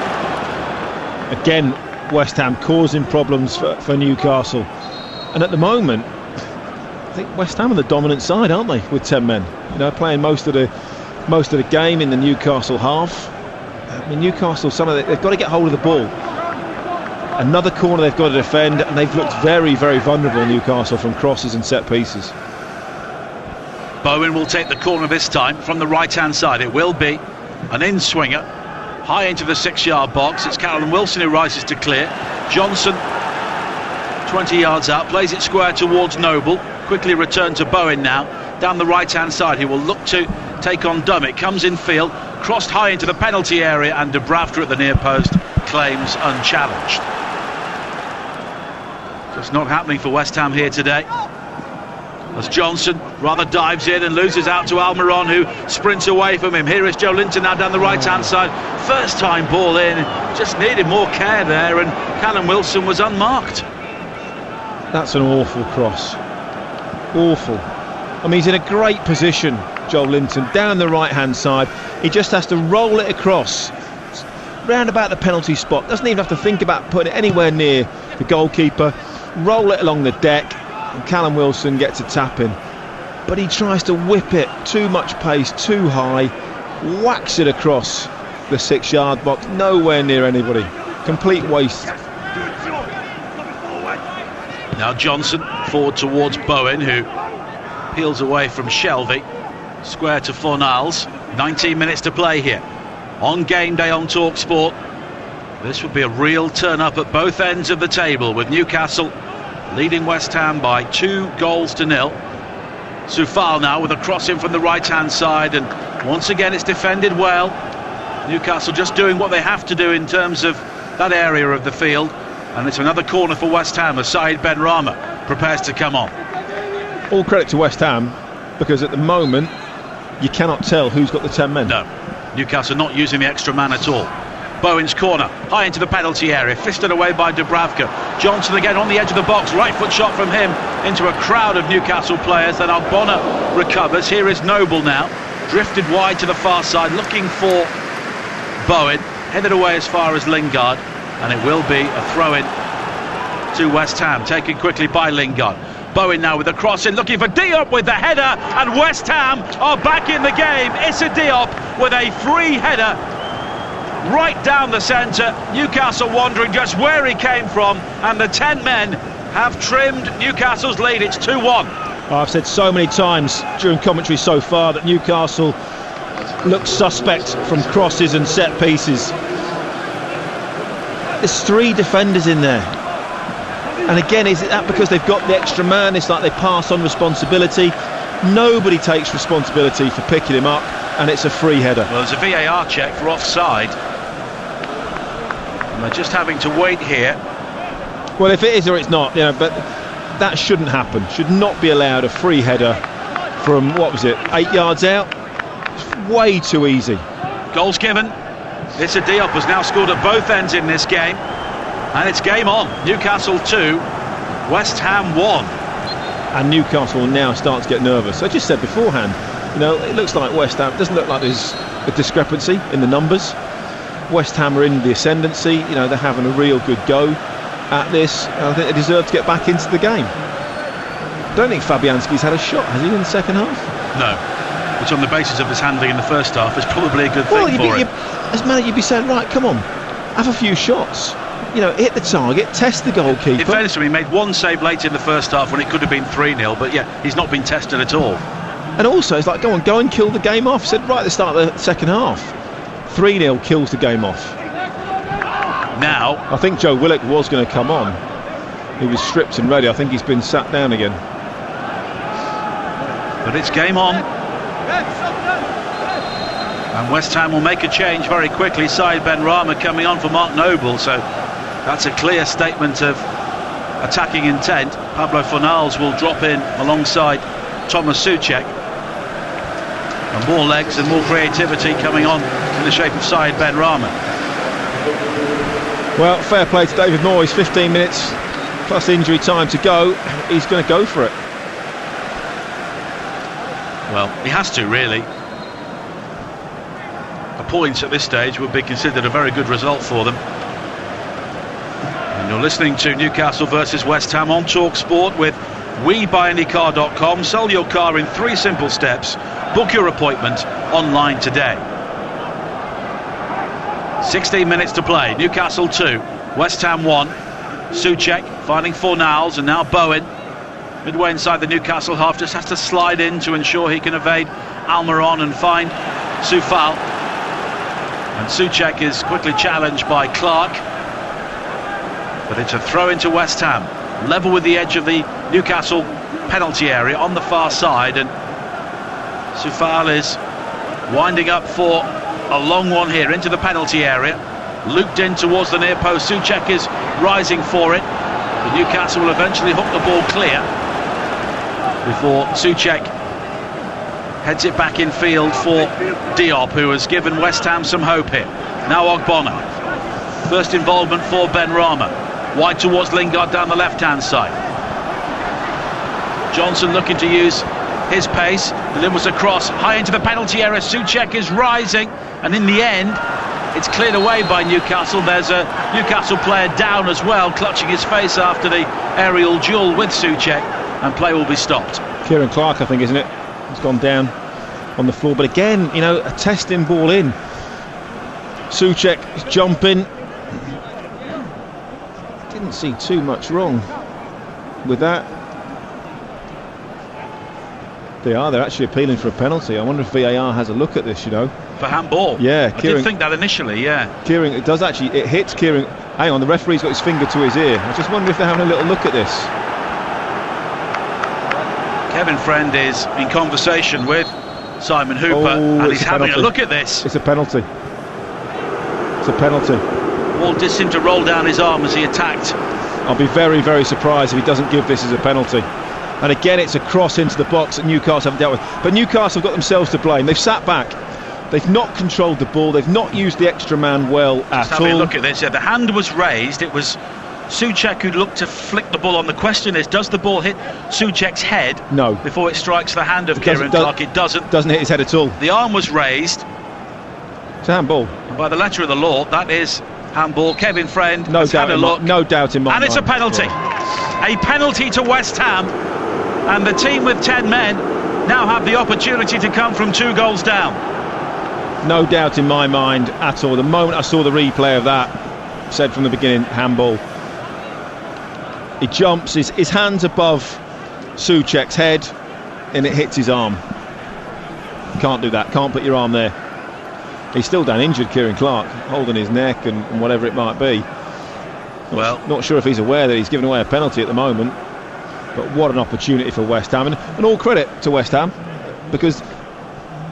Again, West Ham causing problems for Newcastle, and at the moment I think West Ham are the dominant side, aren't they, with 10 men? You know, playing most of the game in the Newcastle half. I mean, Newcastle, they've got to get hold of the ball. Another corner they've got to defend, and they've looked very, very vulnerable, Newcastle, from crosses and set pieces. Bowen will take the corner this time from the right-hand side. It will be an in-swinger, high into the 6-yard box. It's Callum Wilson who rises to clear. Johnson, 20 yards out, plays it square towards Noble. Quickly returned to Bowen now, down the right-hand side. He will look to take on Dummett. Comes in field, crossed high into the penalty area, and Dubravka at the near post claims unchallenged. Just not happening for West Ham here today, as Johnson rather dives in and loses out to Almiron, who sprints away from him. Here is Joe Linton now down the right-hand side. First time ball in, just needed more care there, and Callum Wilson was unmarked. That's an awful cross. Awful. I mean, he's in a great position, Joel Linton, down the right-hand side. He just has to roll it across, round about the penalty spot. Doesn't even have to think about putting it anywhere near the goalkeeper. Roll it along the deck, and Callum Wilson gets a tap in. But he tries to whip it, too much pace, too high, whacks it across the 6-yard box, nowhere near anybody. Complete waste. Now Johnson forward towards Bowen, who peels away from Shelvey. Square to Fornals. 19 minutes to play here on Game Day on TalkSport. This would be a real turn-up at both ends of the table, with Newcastle leading West Ham by 2-0. Soufal now with a cross in from the right-hand side, and once again it's defended well. Newcastle just doing what they have to do in terms of that area of the field. And it's another corner for West Ham as Said Benrahma prepares to come on. All credit to West Ham, because at the moment you cannot tell who's got the 10 men. No, Newcastle not using the extra man at all. Bowen's corner, high into the penalty area, fisted away by Dubravka. Johnson again on the edge of the box, right foot shot from him into a crowd of Newcastle players. Then Ogbonna recovers. Here is Noble now, drifted wide to the far side, looking for Bowen, headed away as far as Lingard. And it will be a throw-in to West Ham, taken quickly by Lingard. Bowen now with a cross in, looking for Diop with the header, and West Ham are back in the game. Issa Diop with a free header right down the centre. Newcastle wondering just where he came from, and the 10 men have trimmed Newcastle's lead. It's 2-1. I've said so many times during commentary so far that Newcastle looks suspect from crosses and set pieces. There's 3 defenders in there, and again, is it that because they've got the extra man? It's like they pass on responsibility. Nobody takes responsibility for picking him up, and it's a free header. Well, there's a VAR check for offside, and they're just having to wait here. Well, if it is or it's not, but that shouldn't happen. Should not be allowed a free header from, what was it, 8 yards out? It's way too easy. Goals given. Issa Diop has now scored at both ends in this game, and it's game on. Newcastle 2, West Ham 1. And Newcastle will now start to get nervous. I just said beforehand, it looks like West Ham, it doesn't look like there's a discrepancy in the numbers. West Ham are in the ascendancy, they're having a real good go. at this. I think they deserve to get back into the game. I don't think Fabianski's had a shot, has he, in the second half? No. Which, on the basis of his handling in the first half, is probably a good thing for him. As manager, you'd be saying, right, come on, have a few shots. Hit the target, test the goalkeeper. In fairness to him, he made one save late in the first half when it could have been 3-0, but yeah, he's not been tested at all. And also, it's like, go and kill the game off. He said right at the start of the second half, 3-0 kills the game off. Now, I think Joe Willock was going to come on. He was stripped and ready. I think he's been sat down again. But it's game on. And West Ham will make a change very quickly. Said Benrahma coming on for Mark Noble, so that's a clear statement of attacking intent. Pablo Fornals will drop in alongside Thomas Souček. And more legs and more creativity coming on in the shape of Said Benrahma. Well, fair play to David Moyes. 15 minutes plus injury time to go. He's going to go for it. Well, he has to, really. A point at this stage would be considered a very good result for them. And you're listening to Newcastle versus West Ham on Talk Sport with WeBuyAnyCar.com. Sell your car in 3 simple steps. Book your appointment online today. 16 minutes to play. Newcastle 2, West Ham 1. Souček finding Fornals, and now Bowen. Midway inside the Newcastle half, just has to slide in to ensure he can evade Almiron and find Soufal. And Souček is quickly challenged by Clark. But it's a throw into West Ham. Level with the edge of the Newcastle penalty area on the far side. And Soufal is winding up for a long one here into the penalty area. Looped in towards the near post. Souček is rising for it. But Newcastle will eventually hook the ball clear before Souček heads it back in field for Diop, who has given West Ham some hope here. Now Ogbonna. First involvement for Benrahma. Wide towards Lingard down the left-hand side. Johnson looking to use his pace. Delivers a cross high into the penalty area. Souček is rising, and in the end, it's cleared away by Newcastle. There's a Newcastle player down as well, clutching his face after the aerial duel with Souček, and play will be stopped. Kieran Clark, I think, isn't it? He's gone down on the floor, but again, a testing ball in. Souček is jumping. Didn't see too much wrong with that. They're actually appealing for a penalty. I wonder if VAR has a look at this, For handball? Yeah, I did think that initially, yeah. Kieran, it does actually, it hits Kieran. Hang on, the referee's got his finger to his ear. I just wonder if they're having a little look at this. Kevin Friend is in conversation with Simon Hooper, and he's having a look at this. It's a penalty. It's a penalty. Ball did seem to roll down his arm as he attacked. I'll be very, very surprised if he doesn't give this as a penalty. And again, it's a cross into the box that Newcastle haven't dealt with. But Newcastle have got themselves to blame. They've sat back. They've not controlled the ball. They've not used the extra man well at all. Just having a look at this. Yeah, the hand was raised. It was Souček who looked to flick the ball on. The question is, does the ball hit Souček's head? No. Before it strikes the hand of Kieran Clark? It doesn't. Doesn't hit his head at all. The arm was raised. It's a handball. And by the letter of the law, that is handball. Kevin Friend has had a look. No doubt in my mind. And it's a penalty. A penalty to West Ham. And the team with 10 men now have the opportunity to come from 2 goals down. No doubt in my mind at all. The moment I saw the replay of that, said from the beginning, handball. He jumps, his hand's above Souček's head, and it hits his arm. Can't do that, can't put your arm there. He's still down injured, Kieran Clark, holding his neck and whatever it might be. Well, not sure if he's aware that he's given away a penalty at the moment. But what an opportunity for West Ham, and all credit to West Ham, because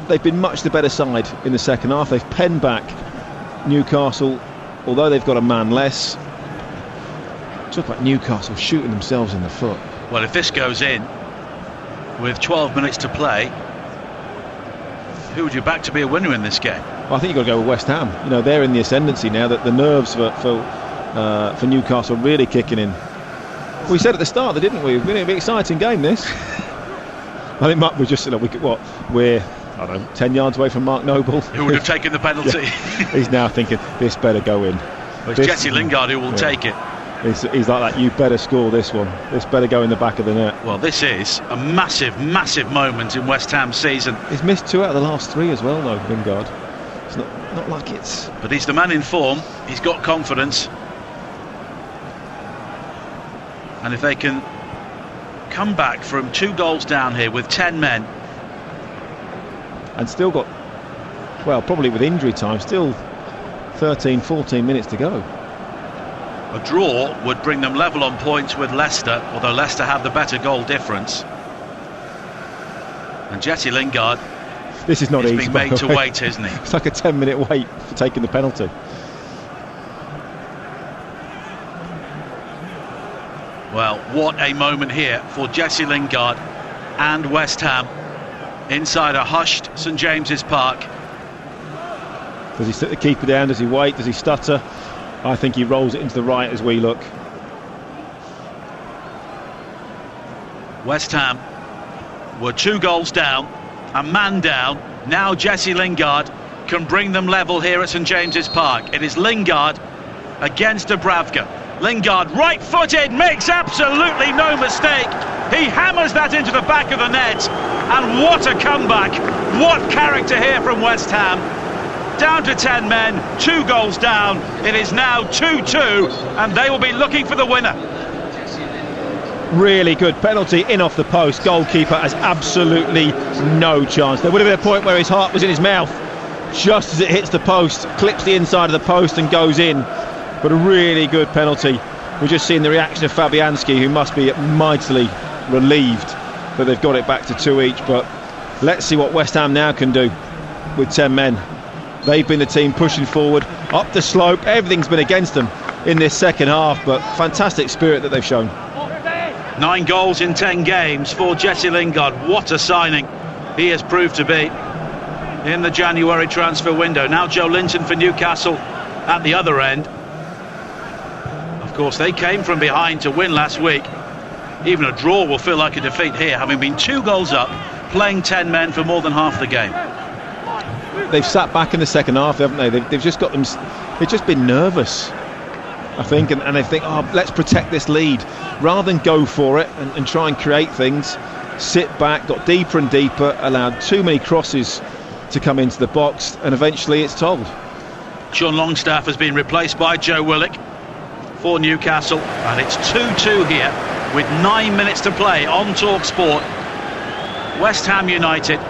they've been much the better side in the second half. They've penned back Newcastle, although they've got a man less. Talk about Newcastle shooting themselves in the foot. Well, if this goes in with 12 minutes to play, who would you back to be a winner in this game? Well, I think you've got to go with West Ham. They're in the ascendancy now. That the nerves for Newcastle really kicking in. We said at the start, didn't we? It's going to be an exciting game, this. I think Mark was just, we're 10 yards away from Mark Noble. Who would have taken the penalty? Yeah. He's now thinking, this better go in. Well, it's Jesse Lingard who will take it. He's like that. You better score this one. This better go in the back of the net. Well, this is a massive, massive moment in West Ham's season. He's missed 2 out of the last 3 as well, though, Lingard. It's not like it's... But he's the man in form. He's got confidence. And if they can come back from 2 goals down here with 10 men... And still got, well, probably with injury time, still 13, 14 minutes to go. A draw would bring them level on points with Leicester, although Leicester have the better goal difference. And Jesse Lingard... This is not easy. He's being made to wait, isn't he? It's like a 10-minute wait for taking the penalty. Well, what a moment here for Jesse Lingard and West Ham inside a hushed St James's Park. Does he sit the keeper down? Does he wait? Does he stutter? I think he rolls it into the right as we look. West Ham were 2 goals down, a man down. Now Jesse Lingard can bring them level here at St James's Park. It is Lingard against Dubravka. Lingard, right-footed, makes absolutely no mistake. He hammers that into the back of the net. And what a comeback. What character here from West Ham. Down to 10 men, 2 goals down. It is now 2-2, and they will be looking for the winner. Really good penalty, in off the post. Goalkeeper has absolutely no chance. There would have been a point where his heart was in his mouth just as it hits the post, clips the inside of the post and goes in. But a really good penalty. We're just seeing the reaction of Fabianski, who must be mightily relieved that they've got it back to 2 each. But let's see what West Ham now can do with 10 men. They've been the team pushing forward, up the slope. Everything's been against them in this second half, but fantastic spirit that they've shown. 9 goals in 10 games for Jesse Lingard. What a signing he has proved to be in the January transfer window. Now Joe Linton for Newcastle at the other end. Of course, they came from behind to win last week. Even a draw will feel like a defeat here, having been 2 goals up, playing 10 men for more than half the game. They've sat back in the second half, haven't they? They've just got them. They've just been nervous, I think, and they think, oh, let's protect this lead, rather than go for it and try and create things. Sit back, got deeper and deeper, allowed too many crosses to come into the box, and eventually it's told. Sean Longstaff has been replaced by Joe Willock for Newcastle, and it's 2-2 here with 9 minutes to play on Talk Sport. West Ham United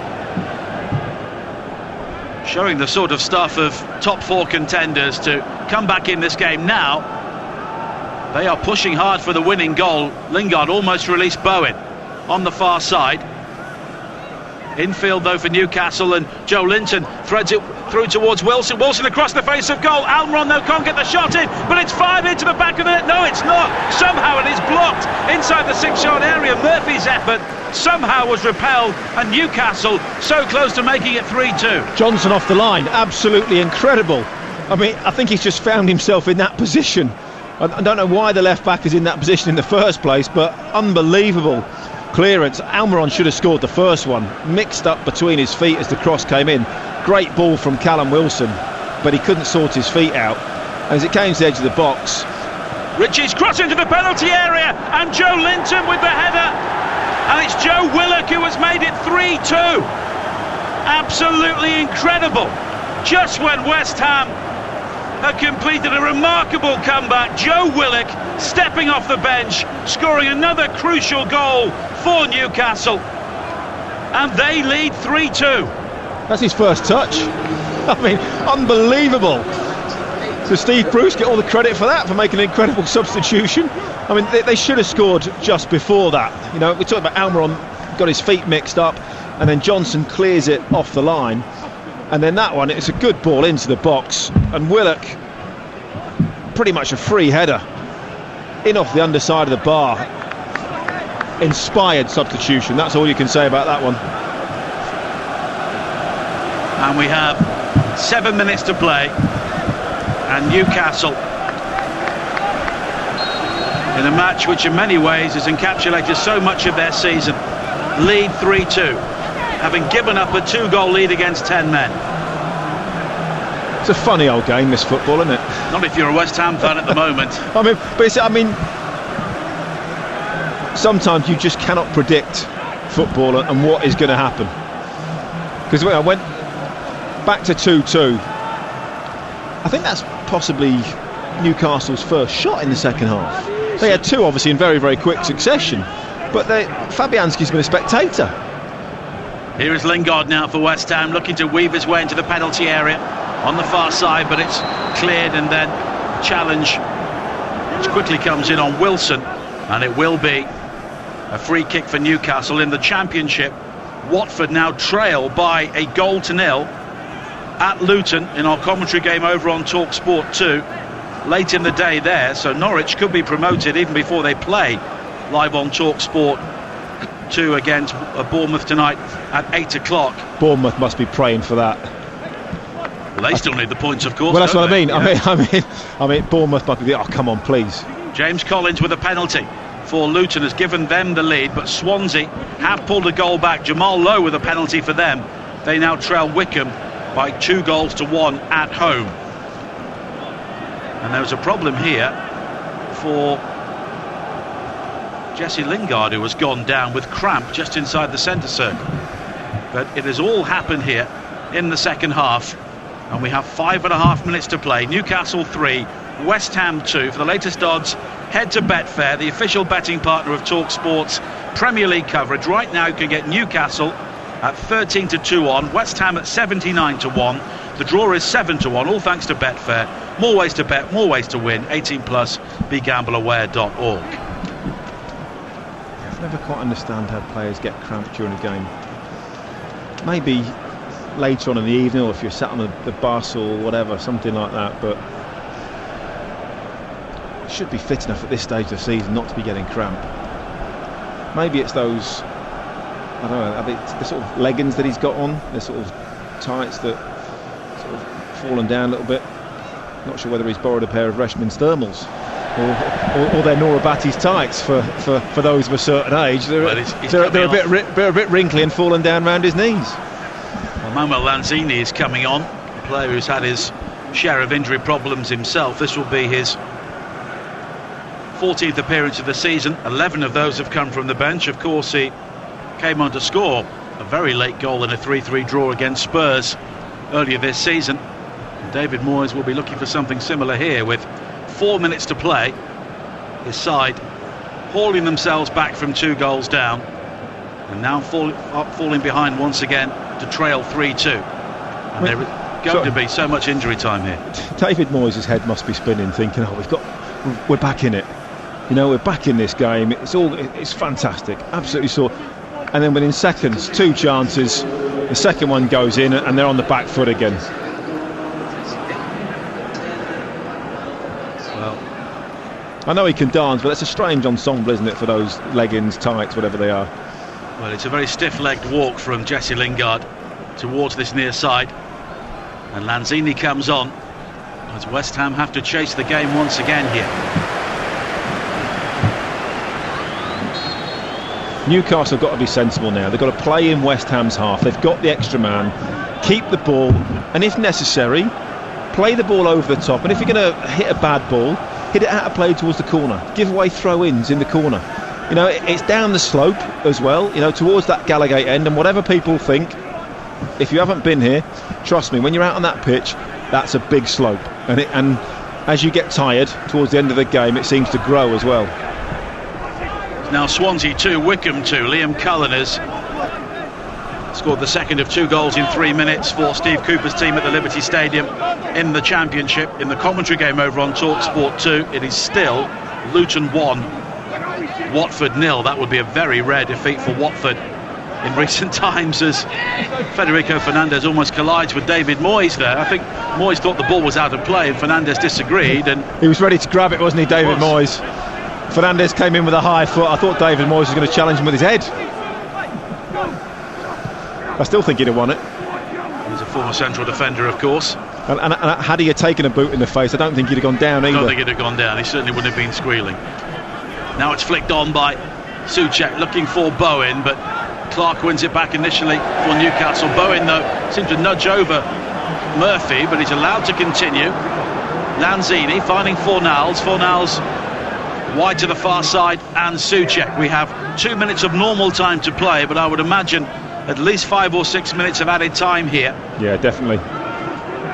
showing the sort of stuff of top 4 contenders to come back in this game now. They are pushing hard for the winning goal. Lingard almost released Bowen on the far side. Infield though for Newcastle, and Joe Linton threads it through towards Wilson. Wilson across the face of goal. Almiron though can't get the shot in, but it's fired into the back of the net. No, it's not. Somehow it is blocked inside the 6-yard area. Murphy's effort somehow was repelled, and Newcastle so close to making it 3-2. Johnson off the line, absolutely incredible. I mean, I think he's just found himself in that position. I don't know why the left back is in that position in the first place, but unbelievable clearance. Almiron should have scored the first one, mixed up between his feet as the cross came in. Great ball from Callum Wilson, but he couldn't sort his feet out. And as it came to the edge of the box, Ritchie's cross into the penalty area, and Joe Linton with the header, and it's Joe Willock who has made it 3-2. Absolutely incredible. Just when West Ham had completed a remarkable comeback, Joe Willock stepping off the bench, scoring another crucial goal for Newcastle, and they lead 3-2. That's his first touch. I mean, unbelievable. So Steve Bruce get all the credit for that, for making an incredible substitution. I mean, they should have scored just before that. You know, we talked about Almiron got his feet mixed up, and then Johnson clears it off the line, and then that one, it's a good ball into the box, and Willock, pretty much a free header, in off the underside of the bar. Inspired substitution, that's all you can say about that one. And we have 7 minutes to play, and Newcastle in a match which in many ways has encapsulated so much of their season, lead 3-2, having given up a 2-goal lead against 10 men. It's a funny old game, this football, isn't it? Not if you're a West Ham fan at the moment. Sometimes you just cannot predict football and what is going to happen. Because I went back to 2-2. I think that's possibly Newcastle's first shot in the second half. They had two, obviously, in very, very quick succession. But Fabianski's been a spectator. Here is Lingard now for West Ham, looking to weave his way into the penalty area on the far side, but it's cleared, and then a challenge which quickly comes in on Wilson, and it will be a free kick for Newcastle in the Championship. Watford now trail by 1-0 at Luton in our commentary game over on TalkSport 2 late in the day there, so Norwich could be promoted even before they play live on TalkSport 2 against Bournemouth tonight at 8 o'clock. Bournemouth must be praying for that. Well, they still need the points, of course. Well, that's what I mean. Yeah. I mean, Bournemouth might be. Oh, come on, please. James Collins with a penalty for Luton has given them the lead, but Swansea have pulled a goal back. Jamal Lowe with a penalty for them. They now trail Wickham by 2-1 at home. And there was a problem here for Jesse Lingard, who has gone down with cramp just inside the centre circle. But it has all happened here in the second half, and we have 5.5 minutes to play. Newcastle 3, West Ham 2. For the latest odds, head to Betfair, the official betting partner of TalkSport's Premier League coverage. Right now you can get Newcastle at 13-2 on, West Ham at 79-1. The draw is 7-1, all thanks to Betfair. More ways to bet, more ways to win. 18+, begambleaware.org. I never quite understand how players get cramp during a game. Maybe later on in the evening, or if you're sat on the bus or whatever, something like that, but should be fit enough at this stage of the season not to be getting cramp. Maybe it's those, I don't know, the sort of leggings that he's got on, the sort of tights that sort of fallen down a little bit. Not sure whether he's borrowed a pair of Reshman's thermals or they're Nora Batty's tights for those of a certain age. They're a bit wrinkly and fallen down round his knees. Well, Manuel Lanzini is coming on, a player who's had his share of injury problems himself. This will be his 14th appearance of the season. 11 of those have come from the bench. Of course, he came on to score a very late goal in a 3-3 draw against Spurs earlier this season. David Moyes will be looking for something similar here with 4 minutes to play. His side hauling themselves back from 2 goals down, and now falling behind once again to trail 3-2. And there is going to be so much injury time here. David Moyes' head must be spinning, thinking, we're back in it. You know, we're back in this game. It's fantastic, absolutely so. And then within seconds, 2 chances, the second one goes in, and they're on the back foot again. I know he can dance, but that's a strange ensemble, isn't it, for those leggings, tights, whatever they are. Well, it's a very stiff-legged walk from Jesse Lingard towards this near side, and Lanzini comes on as West Ham have to chase the game once again here. Newcastle have got to be sensible now. They've got to play in West Ham's half. They've got the extra man, keep the ball, and if necessary, play the ball over the top. And if you're going to hit a bad ball, hit it out of play towards the corner. Give away throw-ins in the corner. You know, it's down the slope as well, you know, towards that Gallagate end. And whatever people think, if you haven't been here, trust me, when you're out on that pitch, that's a big slope. And as you get tired towards the end of the game, it seems to grow as well. Now Swansea 2, Wickham 2. Liam Cullen has scored the second of 2 goals in 3 minutes for Steve Cooper's team at the Liberty Stadium in the Championship. In the commentary game over on TalkSport 2, it is still Luton 1, Watford 0. That would be a very rare defeat for Watford in recent times, as Federico Fernandez almost collides with David Moyes there. I think Moyes thought the ball was out of play and Fernandez disagreed, and he was ready to grab it, wasn't he, David Moyes? Fernandez came in with a high foot. I thought David Moyes was going to challenge him with his head. I still think he'd have won it. He's a former central defender, of course. And had he taken a boot in the face, I don't think he'd have gone down either. I don't think he'd have gone down. He certainly wouldn't have been squealing. Now it's flicked on by Souček, looking for Bowen, but Clark wins it back initially for Newcastle. Bowen, though, seemed to nudge over Murphy, but he's allowed to continue. Lanzini finding Fornals. Fornals wide to the far side, and Souček. We have 2 minutes of normal time to play, but I would imagine at least 5 or 6 minutes of added time here. Yeah, definitely.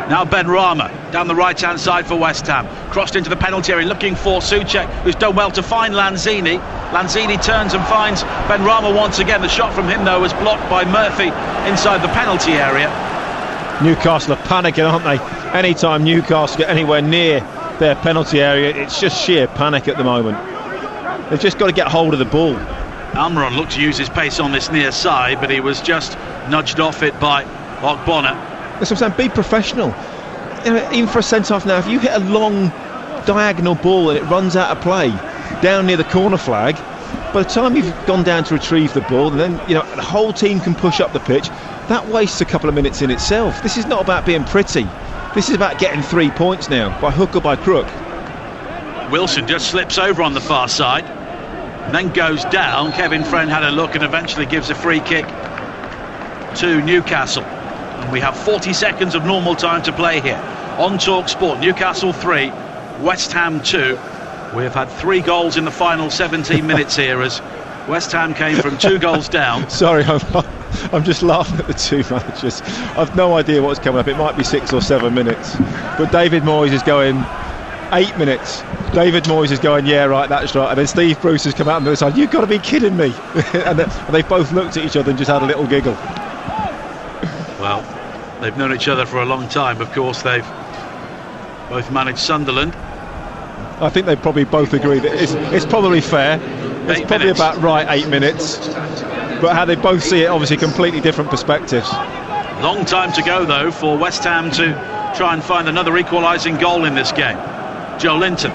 Now Benrahma down the right-hand side for West Ham. Crossed into the penalty area, looking for Souček, who's done well to find Lanzini. Lanzini turns and finds Benrahma once again. The shot from him, though, was blocked by Murphy inside the penalty area. Newcastle are panicking, aren't they? Anytime Newcastle get anywhere near their penalty area, it's just sheer panic at the moment. They've just got to get hold of the ball. Almiron looked to use his pace on this near side, but he was just nudged off it by Ogbonna. That's what I'm saying, be professional. You know, even for a centre-half now, if you hit a long diagonal ball and it runs out of play down near the corner flag, by the time you've gone down to retrieve the ball, then the whole team can push up the pitch. That wastes a couple of minutes in itself. This is not about being pretty. This is about getting 3 points now, by hook or by crook. Wilson just slips over on the far side and then goes down. Kevin Friend had a look and eventually gives a free kick to Newcastle. And we have 40 seconds of normal time to play here on Talk Sport. Newcastle 3, West Ham 2. We have had 3 goals in the final 17 minutes here as West Ham came from 2 goals down. Sorry, I'm just laughing at the two managers. I've no idea what's coming up. It might be 6 or 7 minutes. But David Moyes is going 8 minutes. David Moyes is going, yeah, right, that's right. And then Steve Bruce has come out on the other side. You've got to be kidding me. and they've both looked at each other and just had a little giggle. Well, they've known each other for a long time. Of course, they've both managed Sunderland. I think they probably both agree that it's probably fair. It's probably about right, 8 minutes. But how they both see it, obviously completely different perspectives. Long time to go, though, for West Ham to try and find another equalising goal in this game. Joe Linton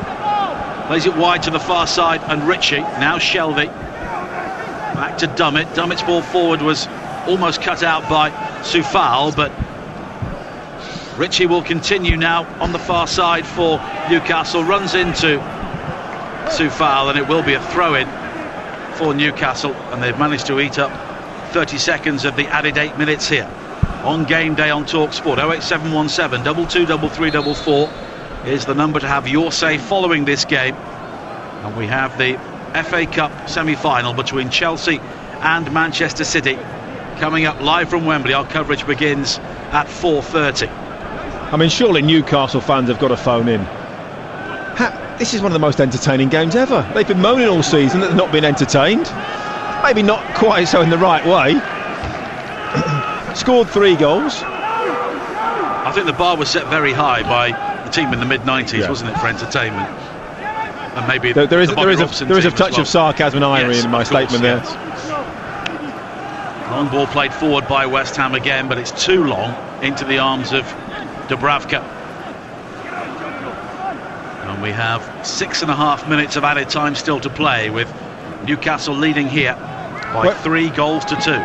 plays it wide to the far side, and Ritchie, now Shelvey. Back to Dummett. Dummett's ball forward was almost cut out by Soufal, but Ritchie will continue now on the far side for Newcastle. Runs into Soufal, and it will be a throw-in for Newcastle, and they've managed to eat up 30 seconds of the added 8 minutes here on Game Day on Talk Sport. 08717 223344 is the number to have your say following this game. And we have the FA Cup semi-final between Chelsea and Manchester City coming up live from Wembley. Our coverage begins at 4:30. I mean, surely Newcastle fans have got to phone in. This is one of the most entertaining games ever. They've been moaning all season that they've not been entertained. Maybe not quite so in the right way. Scored 3 goals. I think the bar was set very high by the team in the mid-90s, wasn't it, for entertainment? And maybe there is a touch of sarcasm and irony in my statement there. Long ball played forward by West Ham again, but it's too long into the arms of Dubravka. And we have 6.5 minutes of added time still to play, with Newcastle leading here by 3 goals to 2.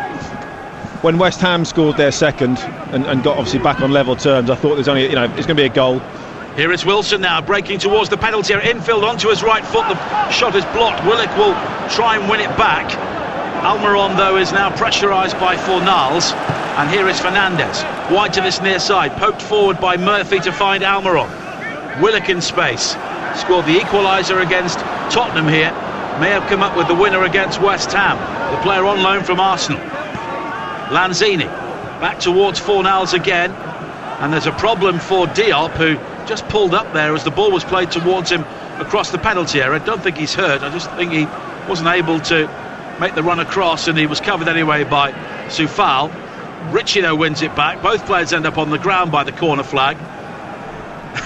When West Ham scored their second and got obviously back on level terms, I thought there's only, it's going to be a goal. Here is Wilson now breaking towards the penalty area, infield onto his right foot. The shot is blocked. Willock will try and win it back. Almiron, though, is now pressurised by Fornals, and here is Fernandez wide to this near side, poked forward by Murphy to find Almiron. Willock in space, scored the equaliser against Tottenham here, may have come up with the winner against West Ham, the player on loan from Arsenal. Lanzini back towards Fornals again, and there's a problem for Diop, who just pulled up there as the ball was played towards him across the penalty area. I don't think he's hurt, I just think he wasn't able to make the run across, and he was covered anyway by Soufal. Ritchie, though, wins it back. Both players end up on the ground by the corner flag,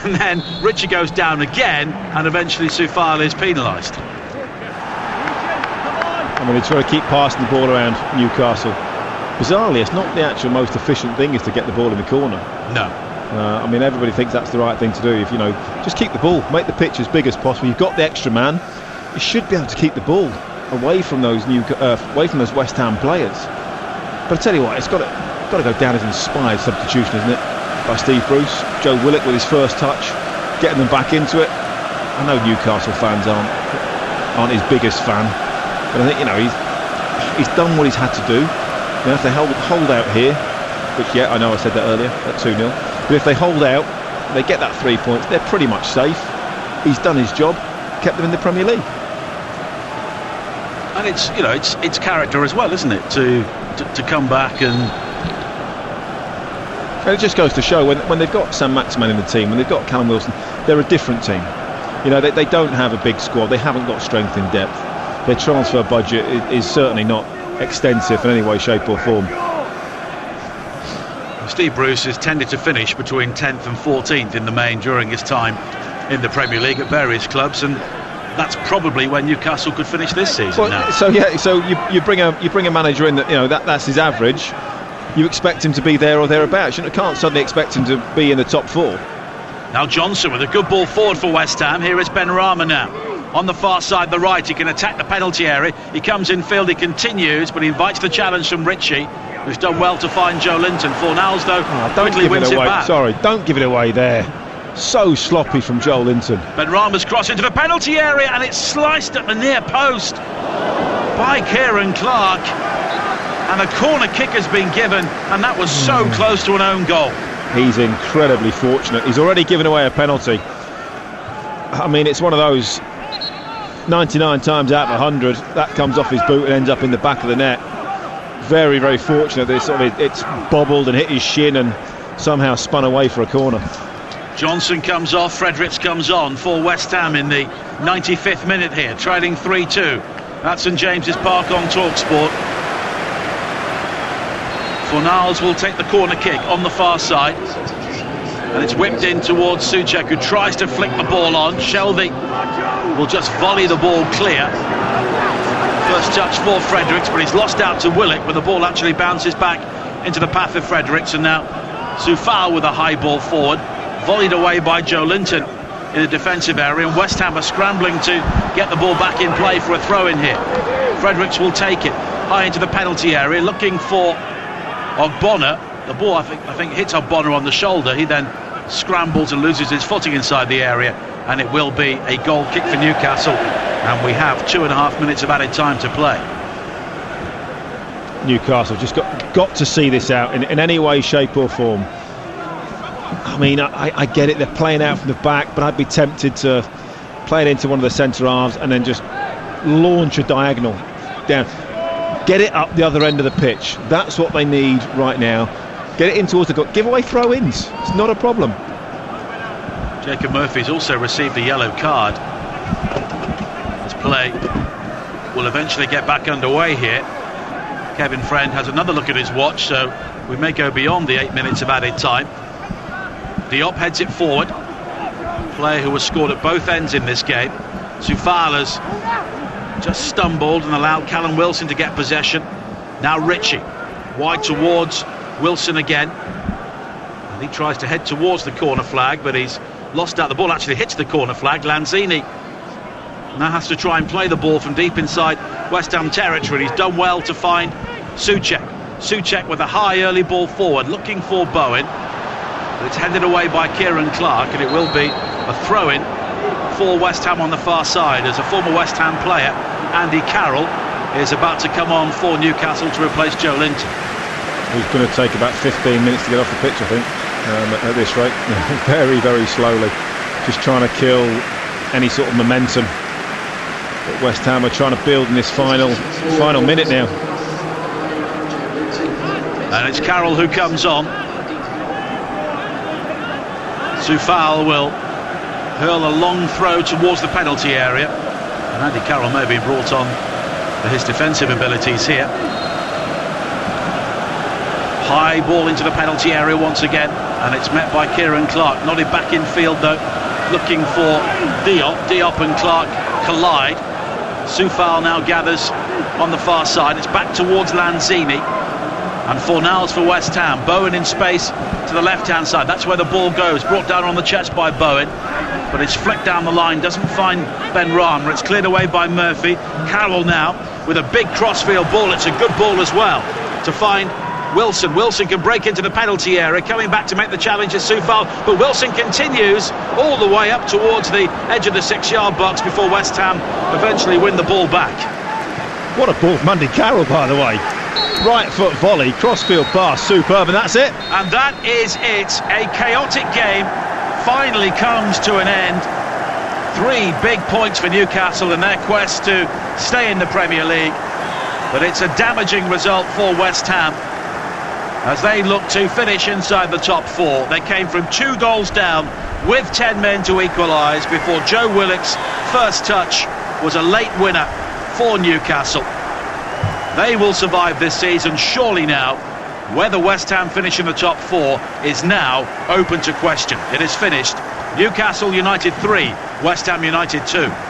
and then Ritchie goes down again, and eventually Soufal is penalised. I mean, they try to keep passing the ball around Newcastle. Bizarrely, it's not the actual most efficient thing is to get the ball in the corner. No. I mean, everybody thinks that's the right thing to do. If just keep the ball, make the pitch as big as possible. You've got the extra man. You should be able to keep the ball away from those West Ham players. But I tell you what, it's got to go down as an inspired substitution, isn't it? By Steve Bruce. Joe Willock with his first touch, getting them back into it. I know Newcastle fans aren't his biggest fan, but I think he's done what he's had to do. You have to hold out here, which I know I said that earlier at 2-0. But if they hold out, they get that 3 points, they're pretty much safe. He's done his job, kept them in the Premier League. And it's character as well, isn't it, to come back and it just goes to show when they've got Sam Maximan in the team, when they've got Callum Wilson, they're a different team. They don't have a big squad, they haven't got strength in depth. Their transfer budget is certainly not extensive in any way, shape or form. Steve Bruce has tended to finish between 10th and 14th in the main during his time in the Premier League at various clubs, and that's probably when Newcastle could finish this season now. So you bring a manager in that's his average. You expect him to be there or thereabouts. You can't suddenly expect him to be in the top 4. Now Johnson with a good ball forward for West Ham. Here is Ben Rama now. On the far side, the right, he can attack the penalty area. He comes in field, he continues, but he invites the challenge from Ritchie, who's done well to find Joe Linton. Fornals, though, quickly wins it back. Sorry, don't give it away there. So sloppy from Joe Linton. Ben Rama's cross into the penalty area, and it's sliced at the near post by Kieran Clark. And a corner kick has been given, and that was so close to an own goal. He's incredibly fortunate. He's already given away a penalty. I mean, it's one of those 99 times out of 100 that comes off his boot and ends up in the back of the net. Very, very fortunate that it's bobbled and hit his shin and somehow spun away for a corner. Johnson comes off, Fredericks comes on for West Ham in the 95th minute here, trailing 3-2 at St James's Park on TalkSport. Fornals will take the corner kick on the far side, and it's whipped in towards Souček, who tries to flick the ball on. Shelvey will just volley the ball clear. First touch for Fredericks, but he's lost out to Willock, but the ball actually bounces back into the path of Fredericks, and now Soufal with a high ball forward, volleyed away by Joe Linton in the defensive area, and West Ham are scrambling to get the ball back in play for a throw-in here. Fredericks will take it high into the penalty area, looking for Ogbonna. The ball, I think hits Ogbonna on the shoulder. He then scrambles and loses his footing inside the area, and it will be a goal kick for Newcastle, and we have 2.5 minutes of added time to play. Newcastle just got to see this out in any way, shape or form. I mean, I get it, they're playing out from the back, but I'd be tempted to play it into one of the centre halves and then just launch a diagonal down. Get it up the other end of the pitch. That's what they need right now. Get it in towards the goal. Give away throw-ins. It's not a problem. Jacob Murphy's also received a yellow card. This play will eventually get back underway here. Kevin Friend has another look at his watch, so we may go beyond the 8 minutes of added time. Diop heads it forward. Player who has scored at both ends in this game. Soufal has just stumbled and allowed Callum Wilson to get possession. Now Ritchie wide towards Wilson again, and he tries to head towards the corner flag, but he's lost out. The ball actually hits the corner flag. Lanzini now has to try and play the ball from deep inside West Ham territory. He's done well to find Souček with a high early ball forward, looking for Bowen, but it's headed away by Kieran Clark, and it will be a throw-in for West Ham on the far side, as a former West Ham player, Andy Carroll, is about to come on for Newcastle to replace Joe Linton. He's going to take about 15 minutes to get off the pitch, I think, at this rate. Very, very slowly, just trying to kill any sort of momentum that West Ham are trying to build in this final minute now. And it's Carroll who comes on. Soufal will hurl a long throw towards the penalty area, and Andy Carroll may be brought on for his defensive abilities here. High ball into the penalty area once again, and it's met by Kieran Clark. Nodded back in field though, looking for Diop. Diop and Clark collide. Soufal now gathers on the far side. It's back towards Lanzini, and Fornals for West Ham. Bowen in space to the left-hand side. That's where the ball goes. Brought down on the chest by Bowen, but it's flicked down the line. Doesn't find Ben Rama. It's cleared away by Murphy. Carroll now with a big crossfield ball. It's a good ball as well to find Wilson. Wilson can break into the penalty area, coming back to make the challenge is Soufal, but Wilson continues all the way up towards the edge of the 6-yard box before West Ham eventually win the ball back. What a ball from Andy Carroll, by the way. Right foot volley, crossfield pass, superb, and that's it. And that is it. A chaotic game finally comes to an end. 3 big points for Newcastle in their quest to stay in the Premier League. But it's a damaging result for West Ham as they look to finish inside the top 4. They came from 2 goals down with 10 men to equalise before Joe Willock's first touch was a late winner for Newcastle. They will survive this season surely now. Whether West Ham finish in the top 4 is now open to question. It is finished. Newcastle United 3, West Ham United 2.